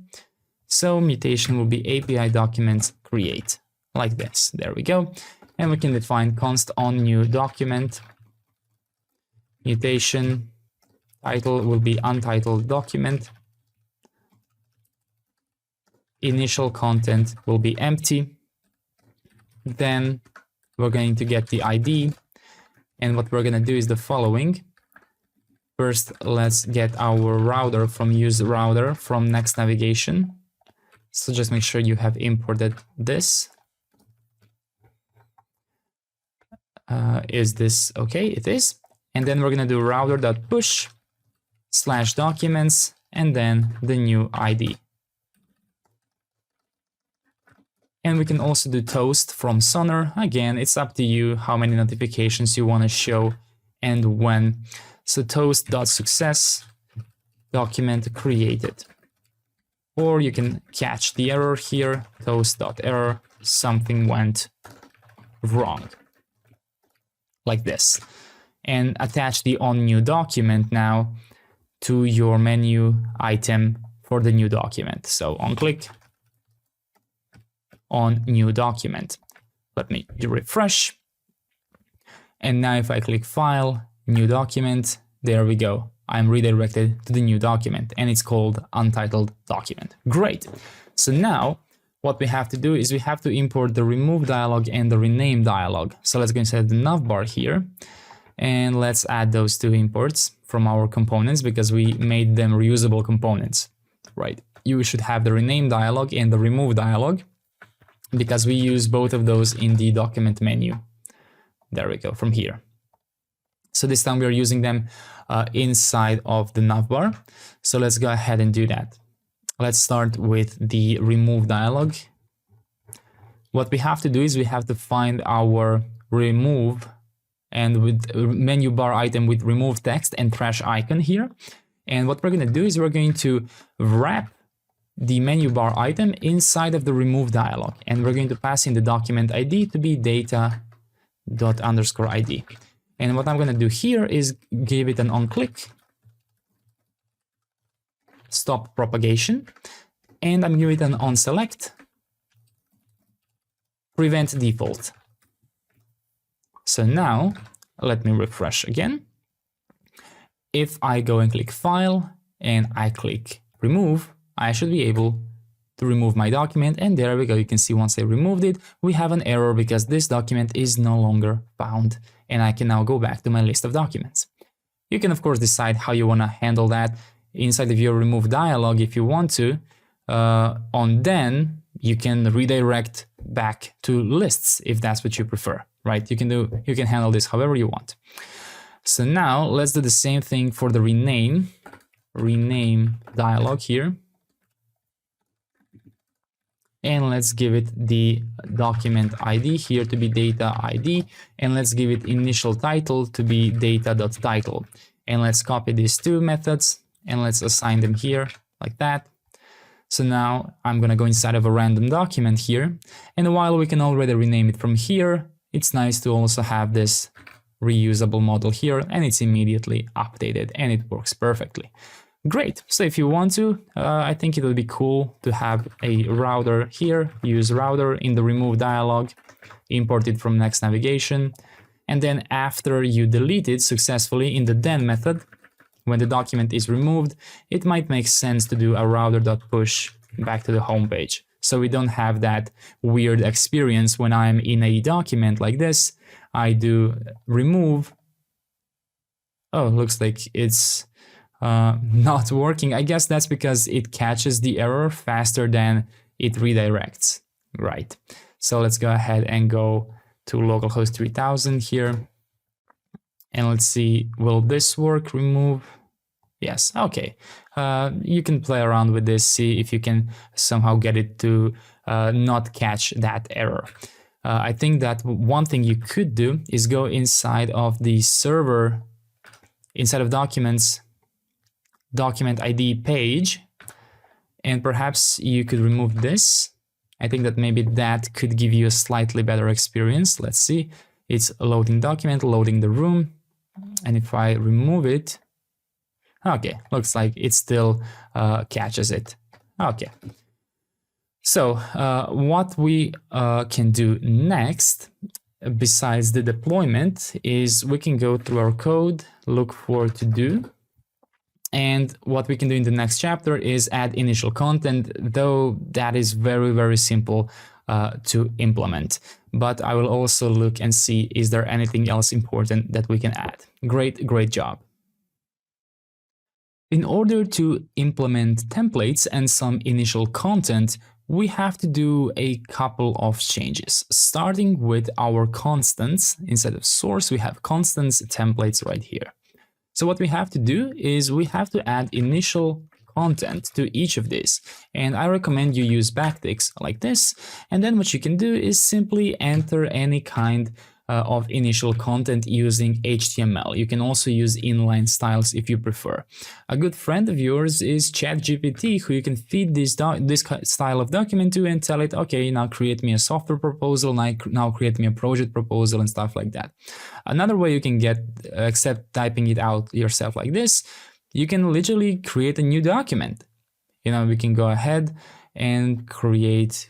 S1: So mutation will be API documents create, like this. There we go. And we can define const on new document. Mutation title will be untitled document. Initial content will be empty. Then we're going to get the ID. And what we're going to do is the following. First, let's get our router from use router from next navigation. So just make sure you have imported this. Is this okay? It is. And then we're going to do router.push /documents and then the new ID. And we can also do toast from Sonar. Again, it's up to you how many notifications you want to show and when. So toast.success, document created. Or you can catch the error here, toast.error, something went wrong, like this. And attach the on new document now to your menu item for the new document. So on click, on new document. Let me refresh. And now if I click file, new document, there we go. I'm redirected to the new document and it's called untitled document. Great. So now what we have to do is we have to import the remove dialog and the rename dialog. So let's go inside the navbar here and let's add those two imports from our components because we made them reusable components, right? You should have the rename dialog and the remove dialog because we use both of those in the document menu. There we go, from here. So this time we are using them inside of the navbar. So let's go ahead and do that. Let's start with the remove dialog. What we have to do is we have to find our remove and with menu bar item with remove text and trash icon here. And what we're going to do is we're going to wrap the menu bar item inside of the remove dialog. And we're going to pass in the document ID to be data._ID. And what I'm going to do here is give it an on-click, stop propagation, and I'm giving it an on-select, prevent default. So now, let me refresh again. If I go and click File, and I click Remove, I should be able to remove my document, and there we go. You can see once I removed it, we have an error because this document is no longer found, and I can now go back to my list of documents. You can of course decide how you want to handle that inside of your remove dialog if you want to. Then you can redirect back to lists if that's what you prefer, right? You can handle this however you want. So now let's do the same thing for the rename dialog here. And let's give it the document ID here to be data ID, and let's give it initial title to be data.title. And let's copy these two methods and let's assign them here like that. So now I'm gonna go inside of a random document here, and while we can already rename it from here, it's nice to also have this reusable model here, and it's immediately updated and it works perfectly. Great. So if you want to, I think it would be cool to have a router here, use router in the remove dialog, import it from Next navigation. And then after you delete it successfully in the then method, when the document is removed, it might make sense to do a router.push back to the home page. So we don't have that weird experience when I'm in a document like this. I do remove. Oh, looks like it's not working. I guess that's because it catches the error faster than it redirects, right? So let's go ahead and go to localhost 3000 here, and let's see, will this work? Remove, yes, okay. You can play around with this, see if you can somehow get it to not catch that error. I think that one thing you could do is go inside of the server, inside of documents, document ID page, and perhaps you could remove this. I think that maybe that could give you a slightly better experience. Let's see, it's loading document, loading the room, and if I remove it, okay, looks like it still catches it. Okay, so what we can do next, besides the deployment, is we can go through our code, look for to do. And what we can do in the next chapter is add initial content, though that is very, very simple to implement. But I will also look and see, is there anything else important that we can add? Great job. In order to implement templates and some initial content, we have to do a couple of changes, starting with our constants. Instead of source, we have constants templates right here. So what we have to do is we have to add initial content to each of these. And I recommend you use backticks like this. And then what you can do is simply enter any kind of initial content using HTML. You can also use inline styles if you prefer. A good friend of yours is ChatGPT, who you can feed this style of document to and tell it, okay, now create me a software proposal, now create me a project proposal and stuff like that. Another way you can get, except typing it out yourself like this, you can literally create a new document. We can go ahead and create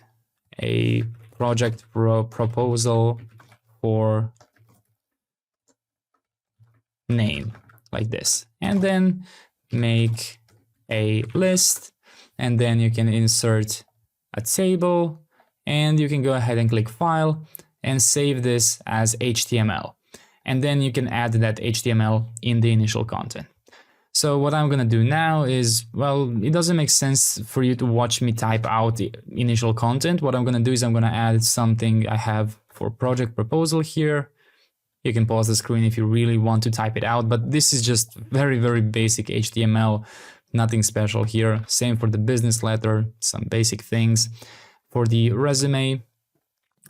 S1: a project proposal for name like this, and then make a list, and then you can insert a table, and you can go ahead and click file and save this as HTML, and then you can add that HTML in the initial content. So what I'm gonna do now is, well, it doesn't make sense for you to watch me type out the initial content. What I'm gonna do is I'm gonna add something I have for project proposal here. You can pause the screen if you really want to type it out, but this is just very, very basic HTML, nothing special here. Same for the business letter, some basic things. For the resume,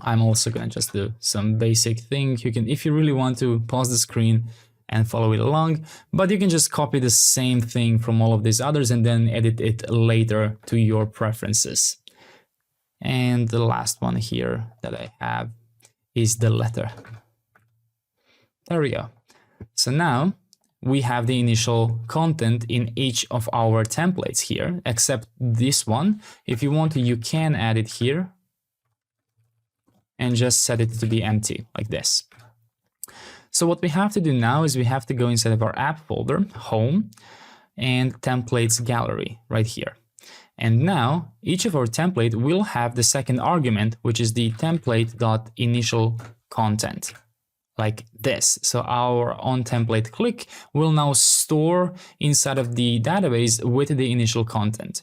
S1: I'm also gonna just do some basic thing. You can, if you really want to, pause the screen and follow it along, but you can just copy the same thing from all of these others and then edit it later to your preferences. And the last one here that I have is the letter. There we go. So now we have the initial content in each of our templates here, except this one. If you want to, you can add it here and just set it to be empty like this. So what we have to do now is we have to go inside of our app folder, home, and templates gallery right here. And now each of our template will have the second argument, which is the template.initial content, like this. So our onTemplate click will now store inside of the database with the initial content.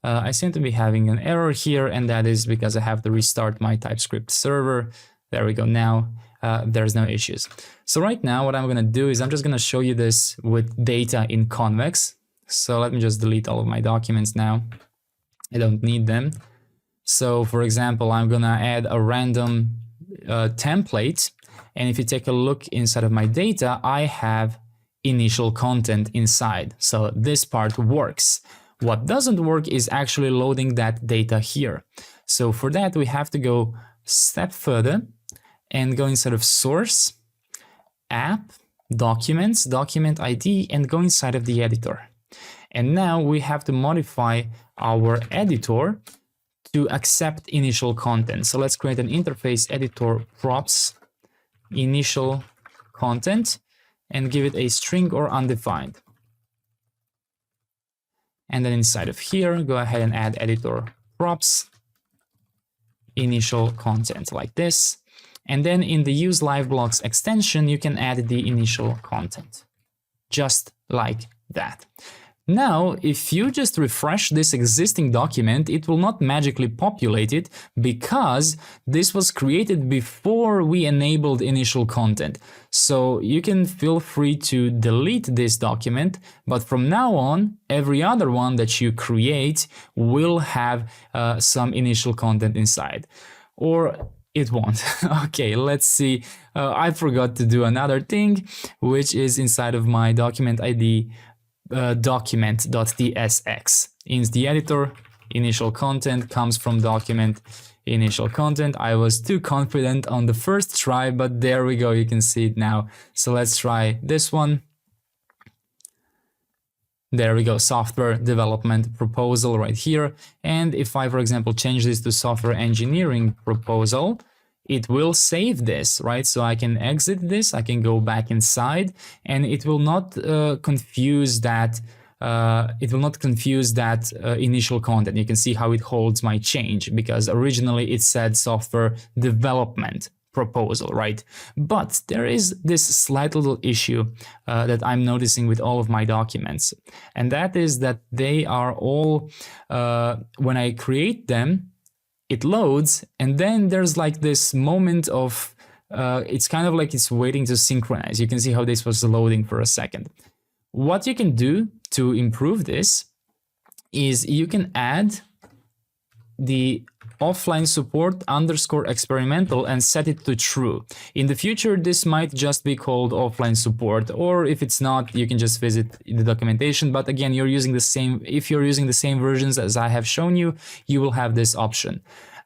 S1: I seem to be having an error here, and that is because I have to restart my TypeScript server. There we go. Now there's no issues. So right now what I'm going to do is I'm just going to show you this with data in Convex. So let me just delete all of my documents now. I don't need them. So for example, I'm going to add a random template. And if you take a look inside of my data, I have initial content inside. So this part works. What doesn't work is actually loading that data here. So for that, we have to go step further and go inside of source, app, documents, document ID, and go inside of the editor. And now we have to modify our editor to accept initial content. So let's create an interface editor props initial content and give it a string or undefined. And then inside of here, go ahead and add editor props initial content like this. And then in the use Liveblocks extension, you can add the initial content just like that. Now, if you just refresh this existing document, it will not magically populate it because this was created before we enabled initial content. So you can feel free to delete this document, but from now on, every other one that you create will have some initial content inside. Or it won't. Okay, let's see. I forgot to do another thing, which is inside of my document ID document.tsx. In the editor, initial content comes from document initial content. I was too confident on the first try, but there we go. You can see it now. So let's try this one. There we go, software development proposal right here. And if I, for example, change this to software engineering proposal, it will save this, right? So I can exit this, I can go back inside, and it will not confuse that. Initial content. You can see how it holds my change because originally it said software development proposal, right? But there is this slight little issue that I'm noticing with all of my documents, and that is that they are all, when I create them, it loads, and then there's like this moment of, it's kind of like it's waiting to synchronize. You can see how this was loading for a second. What you can do to improve this is you can add the offline support _ experimental and set it to true. In the future, this might just be called offline support, or if it's not, you can just visit the documentation. But again, you're using the same, if you're using the same versions as I have shown you, you will have this option.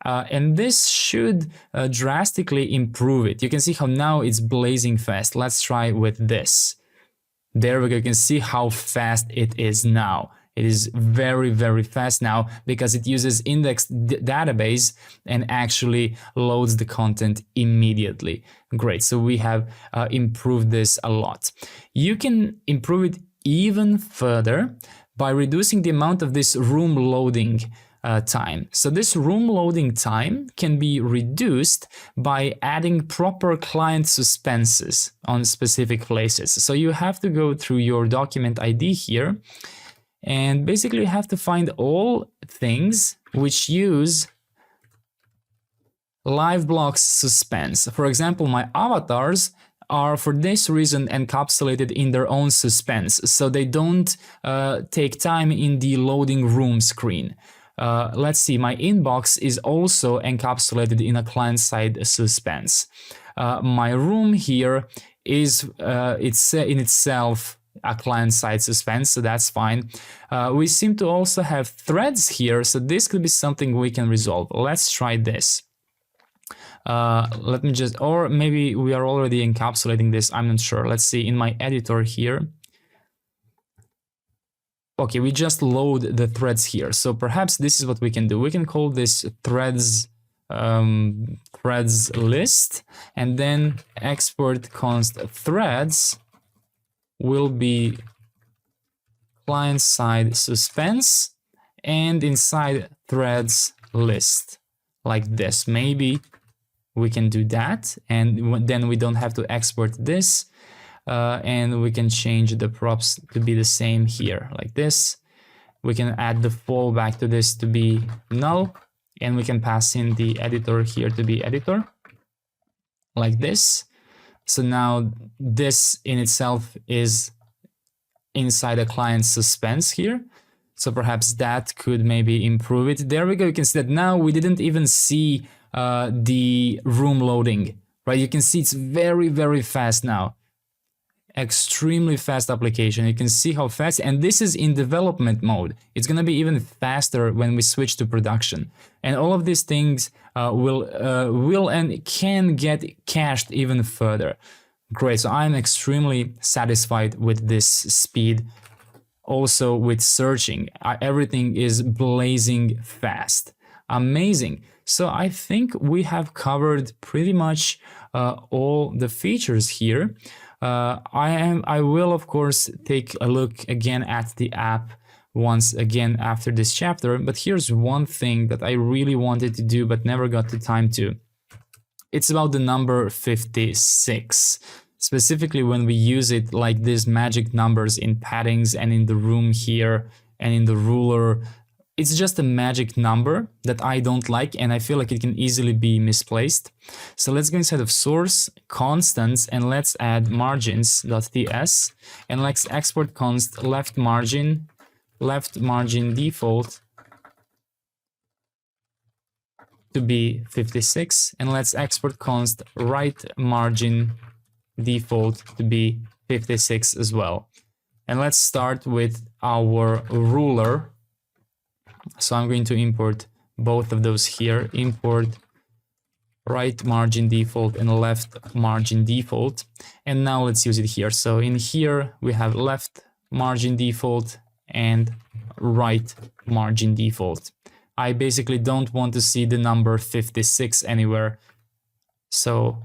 S1: And this should drastically improve it. You can see how now it's blazing fast. Let's try with this. There we go. You can see how fast it is now. It is very, very fast now because it uses indexed database and actually loads the content immediately. Great. So we have improved this a lot. You can improve it even further by reducing the amount of this room loading time. So this room loading time can be reduced by adding proper client suspenses on specific places. So you have to go through your document ID here, and basically you have to find all things which use Liveblocks suspense. For example, my avatars are for this reason encapsulated in their own suspense, so they don't take time in the loading room screen. Let's see, my inbox is also encapsulated in a client-side suspense. My room here is it's in itself a client-side suspense, so that's fine. We seem to also have threads here, so this could be something we can resolve. Let's try this. Let me just, or maybe we are already encapsulating this, I'm not sure. Let's see, in my editor here. Okay, we just load the threads here. So perhaps this is what we can do. We can call this threads list, and then export const threads will be client-side suspense, and inside threads list, like this. Maybe we can do that, and then we don't have to export this. And we can change the props to be the same here, like this. We can add the fallback to this to be null, and we can pass in the editor here to be editor, like this. So now this in itself is inside a client suspense here. So perhaps that could maybe improve it. There we go. You can see that now we didn't even see the room loading, right? You can see it's very, very fast now. Extremely fast application. You can see how fast, and this is in development mode. It's going to be even faster when we switch to production, and all of these things will and can get cached even further. Great. So I'm extremely satisfied with this speed. Also with searching, everything is blazing fast. Amazing. So I think we have covered pretty much all the features here. I will of course take a look again at the app once again after this chapter, but here's one thing that I really wanted to do but never got the time to. It's about the number 56, specifically when we use it like these magic numbers in paddings and in the room here and in the ruler. It's just a magic number that I don't like, and I feel like it can easily be misplaced. So let's go inside of source, constants, and let's add margins.ts, and let's export const left margin default to be 56, and let's export const right margin default to be 56 as well. And let's start with our ruler. So I'm going to import both of those here. Import right margin default and left margin default. And now let's use it here. So in here we have left margin default and right margin default. I basically don't want to see the number 56 anywhere. So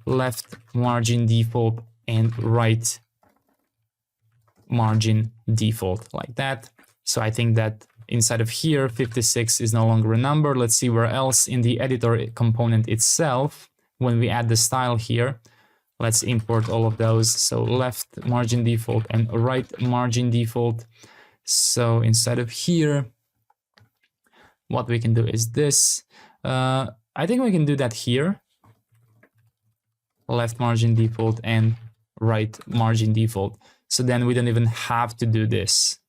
S1: left margin default and right margin default, like that. So I think that inside of here, 56 is no longer a number. Let's see where else in the editor component itself, when we add the style here, let's import all of those. So left margin default and right margin default. So inside of here, what we can do is this. I think we can do that here. Left margin default and right margin default. So then we don't even have to do this.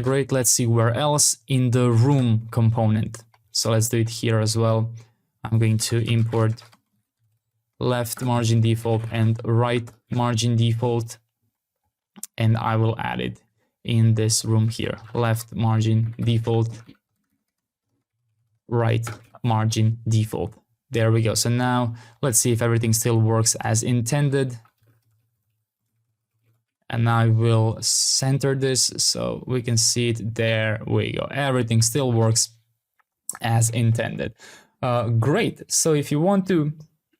S1: Great, let's see where else. In the room component. So let's do it here as well. I'm going to import left margin default and right margin default, and I will add it in this room here. Left margin default, right margin default. There we go. So now let's see if everything still works as intended. And I will center this so we can see it. There we go. Everything still works as intended. Great. So if you want to,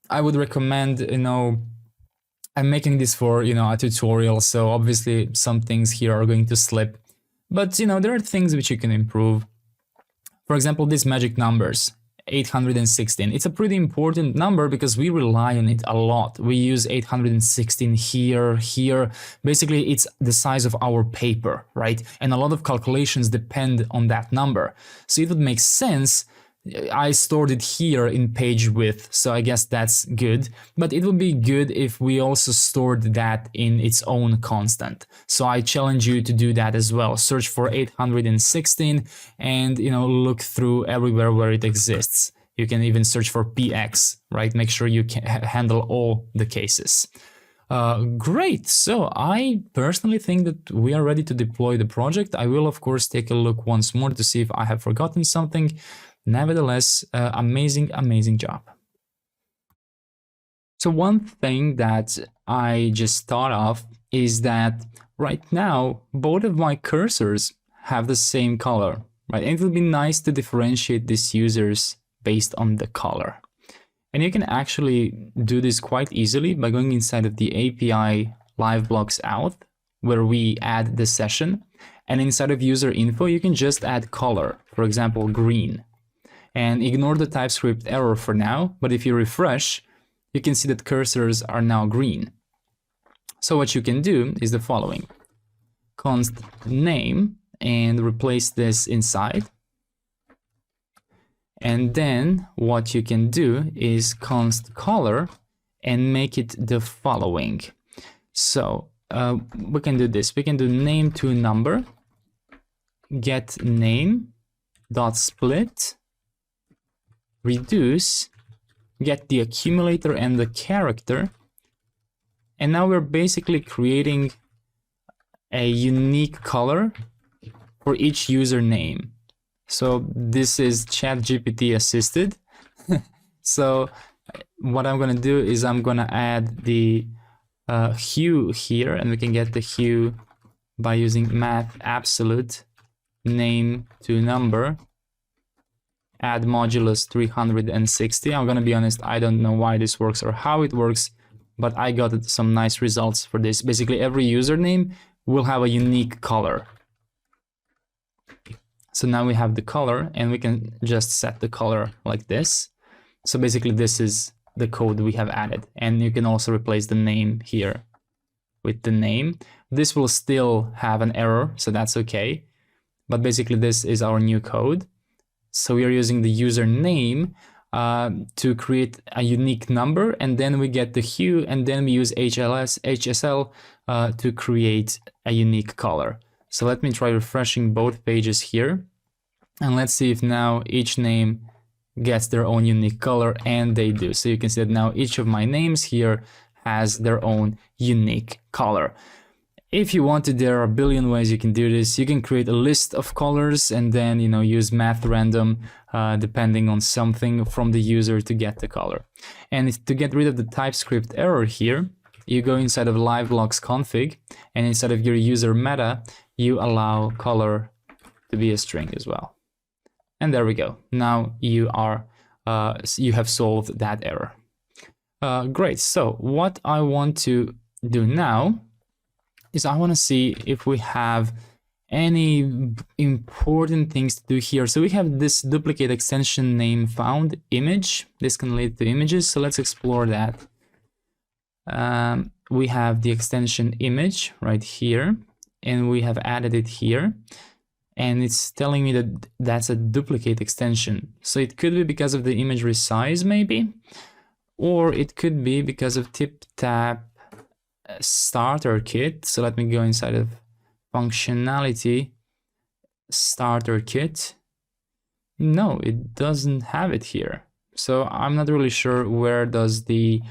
S1: I would recommend, I'm making this for, a tutorial. So obviously some things here are going to slip, but there are things which you can improve. For example, these magic numbers, 816. It's a pretty important number because we rely on it a lot. We use 816 here. Basically, it's the size of our paper, right? And a lot of calculations depend on that number. So it would make sense. I stored it here in page width, so I guess that's good. But it would be good if we also stored that in its own constant. So I challenge you to do that as well. Search for 816 and look through everywhere where it exists. You can even search for px, right? Make sure you can handle all the cases. Great. So I personally think that we are ready to deploy the project. I will of course take a look once more to see if I have forgotten something. Nevertheless, amazing job. So one thing that I just thought of is that right now, both of my cursors have the same color, right? And it would be nice to differentiate these users based on the color. And you can actually do this quite easily by going inside of the API Liveblocks out, where we add the session. And inside of user info, you can just add color, for example, green. And ignore the TypeScript error for now, but if you refresh, you can see that cursors are now green. So what you can do is the following. Const name and replace this inside. And then what you can do is const color and make it the following. So we can do this. We can do name to number, get name dot split, reduce, get the accumulator and the character, and now we're basically creating a unique color for each username. So this is ChatGPT assisted. So what I'm gonna do is I'm gonna add the hue here, and we can get the hue by using math absolute name to number, add modulus 360. I'm gonna be honest, I don't know why this works or how it works, but I got some nice results for this. Basically every username will have a unique color. So now we have the color, and we can just set the color like this. So basically this is the code we have added, and you can also replace the name here with the name. This will still have an error, so that's okay. But basically this is our new code. So we are using the username to create a unique number, and then we get the hue, and then we use HSL to create a unique color. So let me try refreshing both pages here, and let's see if now each name gets their own unique color, and they do. So you can see that now each of my names here has their own unique color. If you want to, there are a billion ways you can do this. You can create a list of colors and then use math random depending on something from the user to get the color. And to get rid of the TypeScript error here, you go inside of Liveblocks config, and inside of your user meta, you allow color to be a string as well. And there we go. Now you have solved that error. Great. So what I want to do now is I want to see if we have any important things to do here. So we have this duplicate extension name found image. This can lead to images. So let's explore that. We have the extension image right here, and we have added it here. And it's telling me that that's a duplicate extension. So it could be because of the image resize maybe, or it could be because of TipTap starter kit. So let me go inside of functionality starter kit. No, it doesn't have it here. So I'm not really sure where does the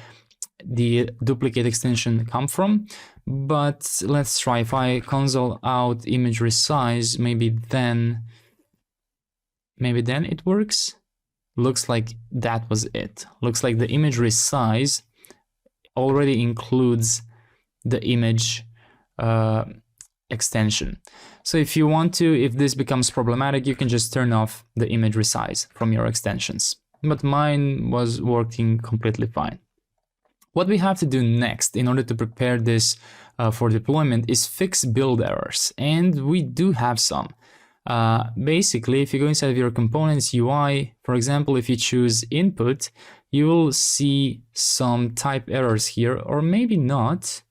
S1: duplicate extension come from, but let's try. If I console out image resize, maybe then it works. Looks like that was it. Looks like the image resize already includes the image extension. So if you want to, if this becomes problematic, you can just turn off the image resize from your extensions. But mine was working completely fine. What we have to do next in order to prepare this for deployment is fix build errors, and we do have some. Basically, if you go inside of your components UI, for example, if you choose input, you will see some type errors here, or maybe not.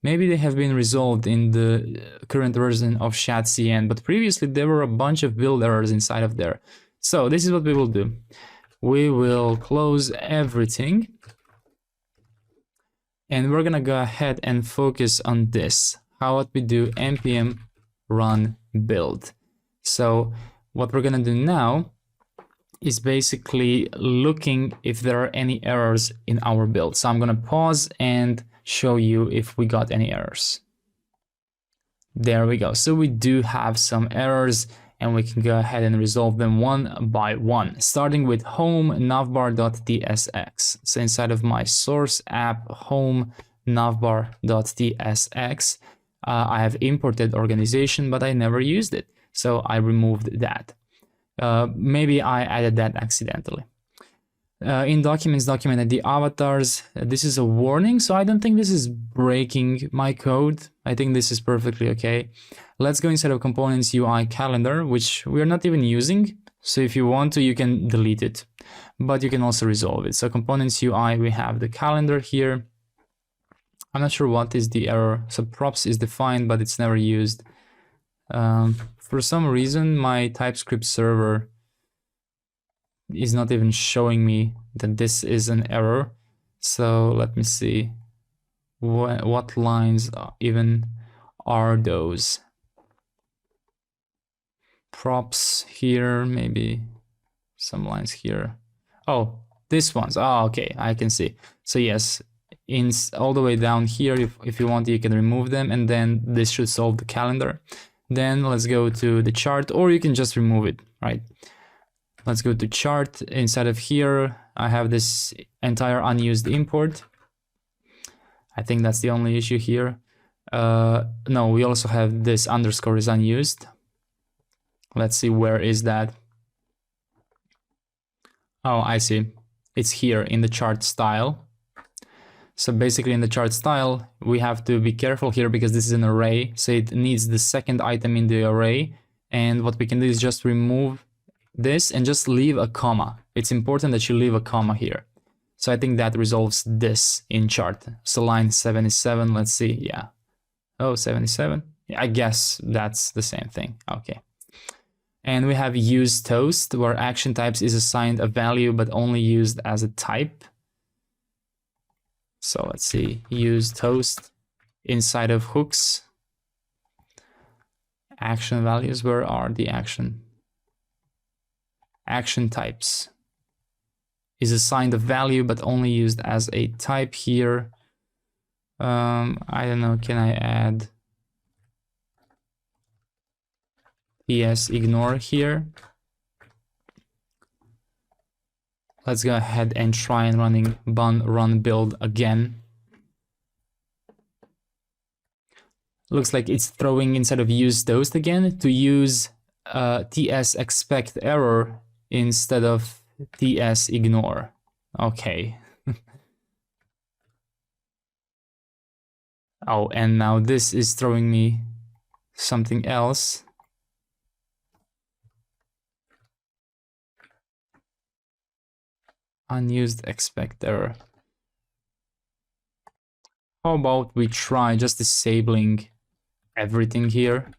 S1: Maybe they have been resolved in the current version of Shadcn, but previously there were a bunch of build errors inside of there. So this is what we will do. We will close everything, and we're gonna go ahead and focus on this. How would we do npm run build? So what we're gonna do now is basically looking if there are any errors in our build. So I'm gonna pause and show you if we got any errors. There we go. So we do have some errors, and we can go ahead and resolve them one by one, starting with home navbar.tsx. So inside of my source app home navbar.tsx, I have imported organization, but I never used it. So I removed that. Maybe I added that accidentally. In documents, document ID avatars, this is a warning, so I don't think this is breaking my code. I think this is perfectly okay. Let's go inside of components UI calendar, which we're not even using. So if you want to, you can delete it, but you can also resolve it. So components UI, we have the calendar here. I'm not sure what is the error. So props is defined, but it's never used. For some reason, my TypeScript server is not even showing me that this is an error. So let me see what lines even are those. Props here, maybe some lines here. Oh, this one's, oh, okay, I can see. So yes, in all the way down here, if you want, you can remove them, and then this should solve the calendar. Then let's go to the chart, or you can just remove it, right? Let's go to chart. Inside of here, I have this entire unused import. I think that's the only issue here. No, we also have this underscore is unused. Let's see, where is that? Oh, I see. It's here in the chart style. So basically in the chart style, we have to be careful here because this is an array. So it needs the second item in the array. And what we can do is just remove this and just leave a comma. It's important that you leave a comma here. So I think that resolves this in chart. So line 77, let's see, yeah. Oh, 77? Yeah, I guess that's the same thing, okay. And we have use toast, where action types is assigned a value but only used as a type. So let's see, use toast inside of hooks. Action values, where are the action? Action types is assigned a value but only used as a type here. I don't know, can I add PS ignore here? Let's go ahead and try and run build again. Looks like it's throwing instead of use toast again to use TS expect error instead of TS ignore. Okay. Oh, and now this is throwing me something else. Unused expect error. How about we try just disabling everything here?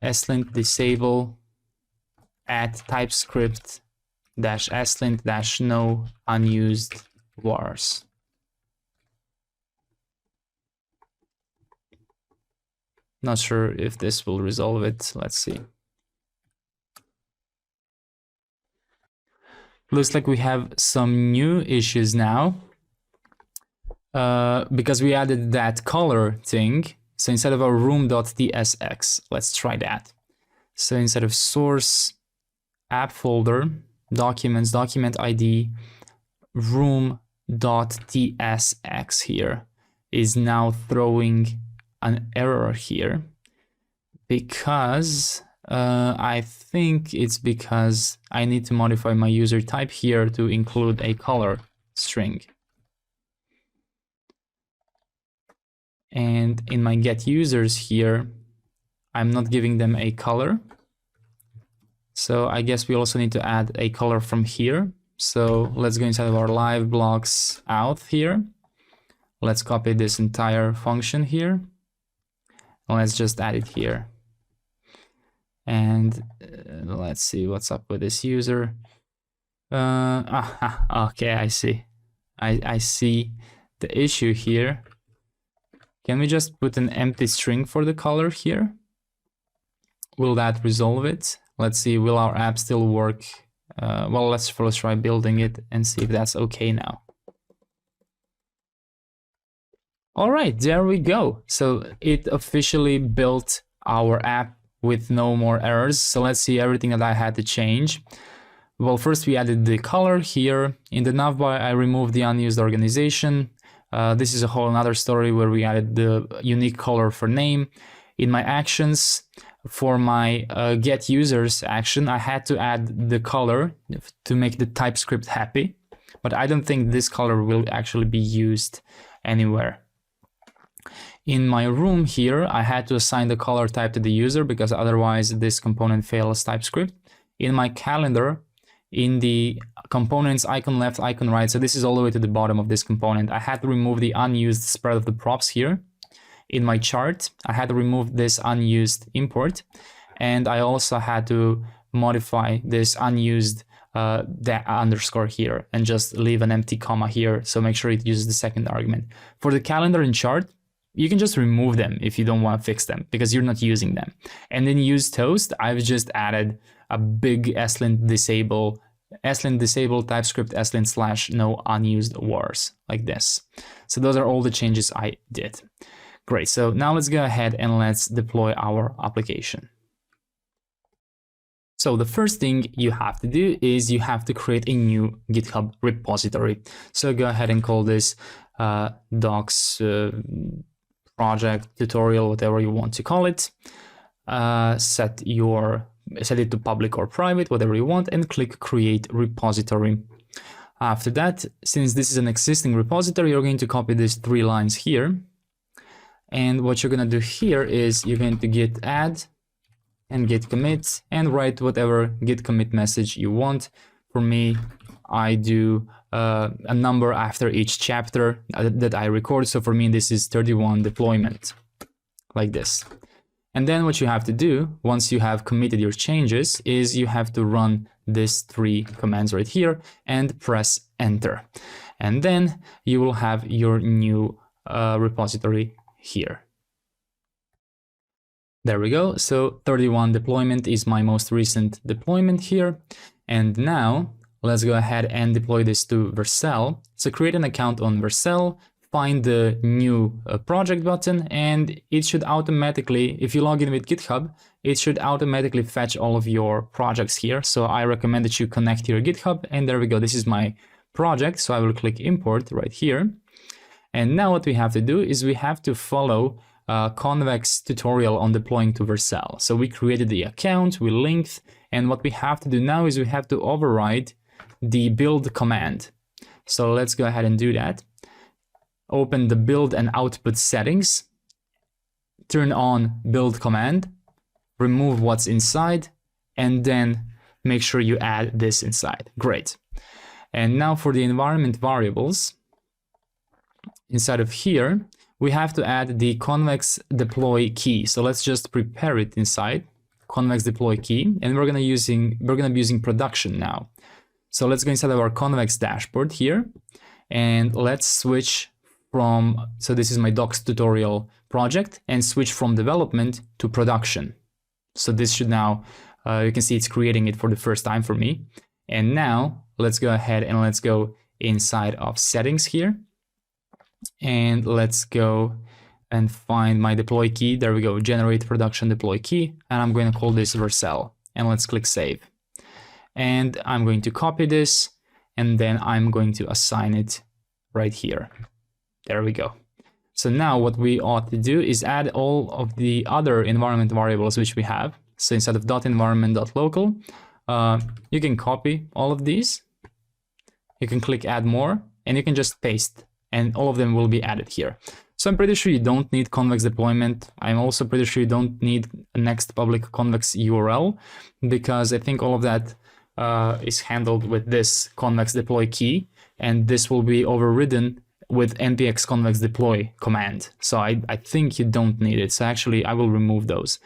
S1: slint disable at TypeScript -slint -no unused vars. Not sure if this will resolve it. Let's see. Looks like we have some new issues now because we added that color thing. So instead of our room.tsx, let's try that. So instead of source app folder, documents, document ID, room.tsx here is now throwing an error here because I think it's because I need to modify my user type here to include a color string. And in my get users here, I'm not giving them a color. So I guess we also need to add a color from here. So let's go inside of our Liveblocks auth here. Let's copy this entire function here. And let's just add it here. And let's see what's up with this user. Okay, I see. I see the issue here. Can we just put an empty string for the color here? Will that resolve it? Let's see, will our app still work? Well, let's first try building it and see if that's okay now. All right, there we go. So it officially built our app with no more errors. So let's see everything that I had to change. Well, first we added the color here. In the navbar, I removed the unused organization. This is a whole another story where we added the unique color for name. In my actions, for my get users action, I had to add the color to make the TypeScript happy, but I don't think this color will actually be used anywhere. In my room here, I had to assign the color type to the user because otherwise this component fails TypeScript. In my calendar, in the components icon left, icon right, so this is all the way to the bottom of this component, I had to remove the unused spread of the props here. In my chart, I had to remove this unused import, and I also had to modify this unused that underscore here and just leave an empty comma here, so make sure it uses the second argument. For the calendar and chart, you can just remove them if you don't want to fix them because you're not using them. And then use toast, I've just added a big slint disable TypeScript slint / no unused wars like this. So those are all the changes I did. Great, so now let's go ahead and let's deploy our application. So the first thing you have to do is you have to create a new GitHub repository. So go ahead and call this docs project tutorial, whatever you want to call it. Set it to public or private, whatever you want, and click create repository. After that, since this is an existing repository, you're going to copy these 3 lines here. And what you're going to do here is you're going to git add and git commit and write whatever git commit message you want. For me, I do a number after each chapter that I record. So for me, this is 31 deployment, like this. And then what you have to do once you have committed your changes is you have to run these 3 commands right here and press enter. And then you will have your new repository here. There we go. So 31 deployment is my most recent deployment here. And now let's go ahead and deploy this to Vercel. So create an account on Vercel, find the new project button, and it should automatically, if you log in with GitHub, it should automatically fetch all of your projects here. So I recommend that you connect your GitHub, and there we go. This is my project. So I will click import right here. And now what we have to do is we have to follow Convex tutorial on deploying to Vercel. So we created the account, we linked, and what we have to do now is we have to override the build command. So let's go ahead and do that. Open the build and output settings, turn on build command, remove what's inside, and then make sure you add this inside. Great. And now for the environment variables, inside of here, we have to add the convex deploy key. So let's just prepare it inside convex deploy key, and we're gonna be using production now. So let's go inside of our convex dashboard here, and let's switch so this is my docs tutorial project, and switch from development to production. So this should now, you can see it's creating it for the first time for me. And now let's go ahead and let's go inside of settings here. And let's go and find my deploy key. There we go, generate production deploy key. And I'm going to call this Vercel. And let's click save. And I'm going to copy this, and then I'm going to assign it right here. There we go. So now what we ought to do is add all of the other environment variables which we have. So instead of .environment.local, you can copy all of these. You can click add more, and you can just paste, and all of them will be added here. So I'm pretty sure you don't need Convex deployment. I'm also pretty sure you don't need a next public Convex URL, because I think all of that is handled with this Convex deploy key, and this will be overridden with npx convex deploy command. So I think you don't need it. So actually I will remove those.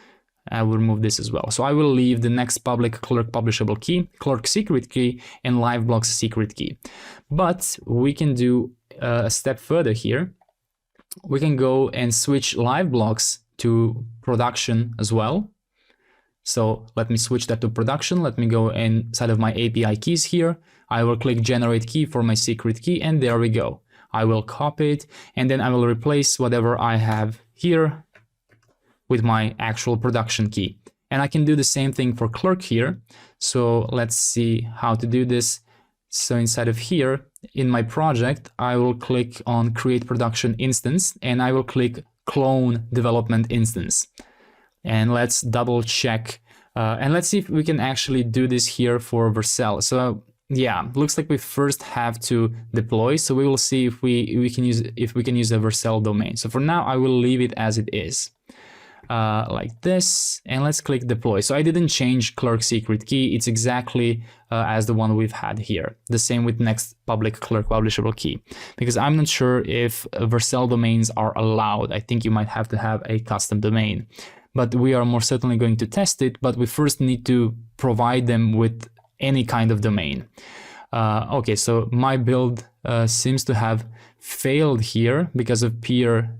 S1: I will remove this as well. So I will leave the next public Clerk publishable key, Clerk secret key, and Liveblocks secret key. But we can do a step further here. We can go and switch Liveblocks to production as well. So let me switch that to production. Let me go inside of my API keys here. I will click generate key for my secret key, and there we go. I will copy it, and then I will replace whatever I have here with my actual production key. And I can do the same thing for Clerk here. So let's see how to do this. So inside of here, in my project, I will click on create production instance, and I will click clone development instance. And let's double check, and let's see if we can actually do this here for Vercel. So yeah, looks like we first have to deploy. So we will see if we can use a Vercel domain. So for now, I will leave it as it is, like this, and let's click deploy. So I didn't change Clerk secret key. It's exactly as the one we've had here. The same with next public Clerk publishable key, because I'm not sure if Vercel domains are allowed. I think you might have to have a custom domain, but we are more certainly going to test it. But we first need to provide them with any kind of domain. Okay, so my build seems to have failed here because of peer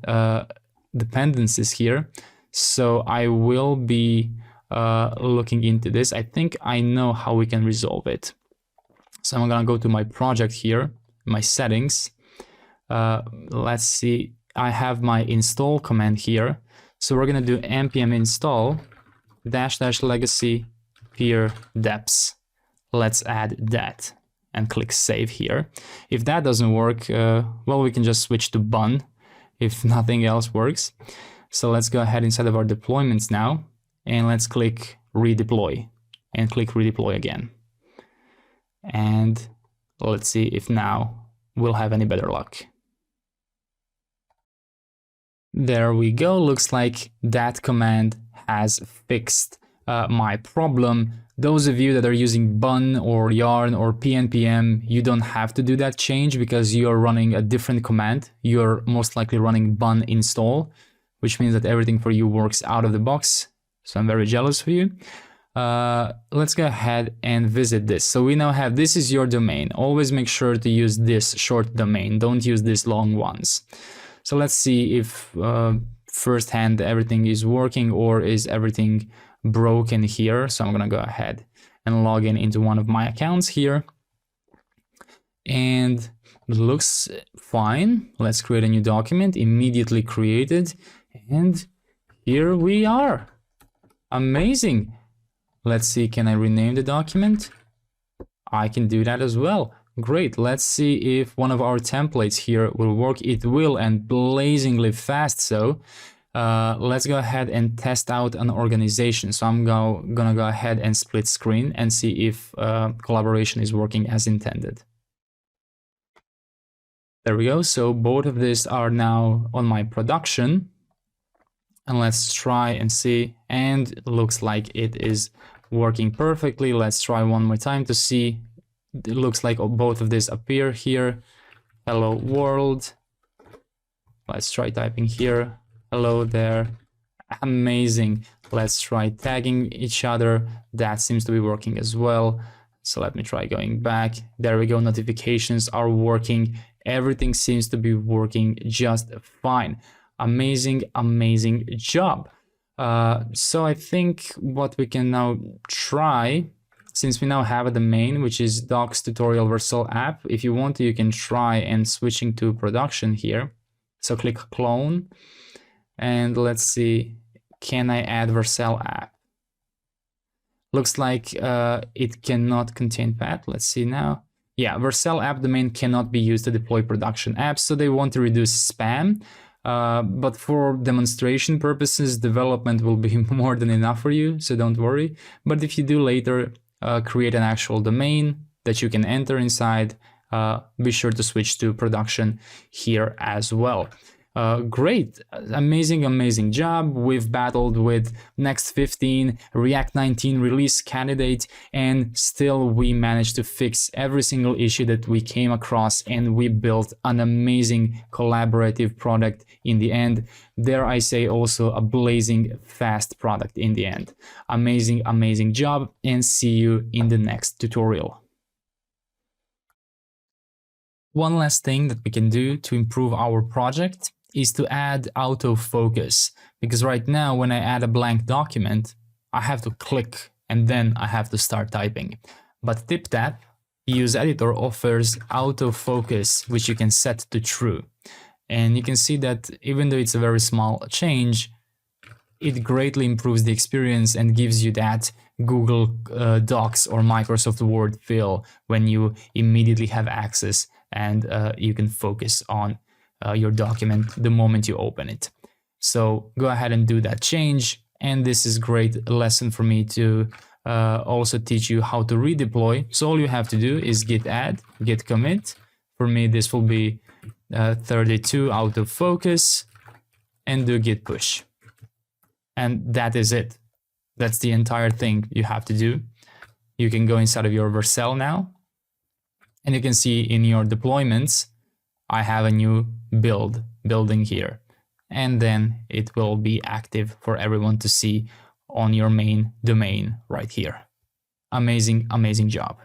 S1: dependencies here. So I will be looking into this. I think I know how we can resolve it. So I'm gonna go to my project here, my settings. Let's see, I have my install command here. So we're gonna do npm install -- legacy peer deps. Let's add that and click save here. If that doesn't work, well, we can just switch to bun if nothing else works. So let's go ahead inside of our deployments now, and let's click redeploy, and click redeploy again. And let's see if now we'll have any better luck. There we go. Looks like that command has fixed my problem. Those of you that are using bun or yarn or pnpm, you don't have to do that change because you're running a different command. You're most likely running bun install, which means that everything for you works out of the box. So I'm very jealous for you. Let's go ahead and visit this. So we now have, this is your domain. Always make sure to use this short domain. Don't use these long ones. So let's see if firsthand everything is working, or is everything broken here. So I'm gonna go ahead and log in into one of my accounts here, and it looks fine. Let's create a new document, immediately created, and here we are. Amazing. Let's see, can I rename the document? I can do that as well. Great. Let's see if one of our templates here will work. It will, and blazingly fast. So let's go ahead and test out an organization. So I'm gonna go ahead and split screen and see if collaboration is working as intended. There we go. So both of these are now on my production, and let's try and see. And it looks like it is working perfectly. Let's try one more time to see. It looks like both of these appear here. Hello world. Let's try typing here. Hello there. Amazing. Let's try tagging each other. That seems to be working as well. So let me try going back. There we go. Notifications are working. everything seems to be working just fine. Amazing, amazing job. So I think what we can now try, since we now have a domain, which is docs tutorial Vercel app, if you want to, you can try and switching to production here. So click clone, and let's see, can I add Vercel app? Looks like it cannot contain path. Let's see now. Yeah, Vercel app domain cannot be used to deploy production apps, so they want to reduce spam. But for demonstration purposes, development will be more than enough for you, so don't worry. But if you do later create an actual domain that you can enter inside, be sure to switch to production here as well. Great, amazing, amazing job. We've battled with Next 15, React 19 release candidate, and still we managed to fix every single issue that we came across, and we built an amazing collaborative product in the end. Dare I say also a blazing fast product in the end. Amazing, amazing job, and see you in the next tutorial. One last thing that we can do to improve our project is to add autofocus, because right now when I add a blank document, I have to click and then I have to start typing. But TipTap, use editor, offers autofocus, which you can set to true. And you can see that even though it's a very small change, it greatly improves the experience and gives you that Google Docs or Microsoft Word feel when you immediately have access and you can focus on your document the moment you open it. So go ahead and do that change, and this is great lesson for me to also teach you how to redeploy. So all you have to do is git add, git commit. For me this will be 32 autofocus, and do git push. And that is it. That's the entire thing you have to do. You can go inside of your Vercel now, and you can see in your deployments I have a new building here, and then it will be active for everyone to see on your main domain right here. Amazing, amazing job.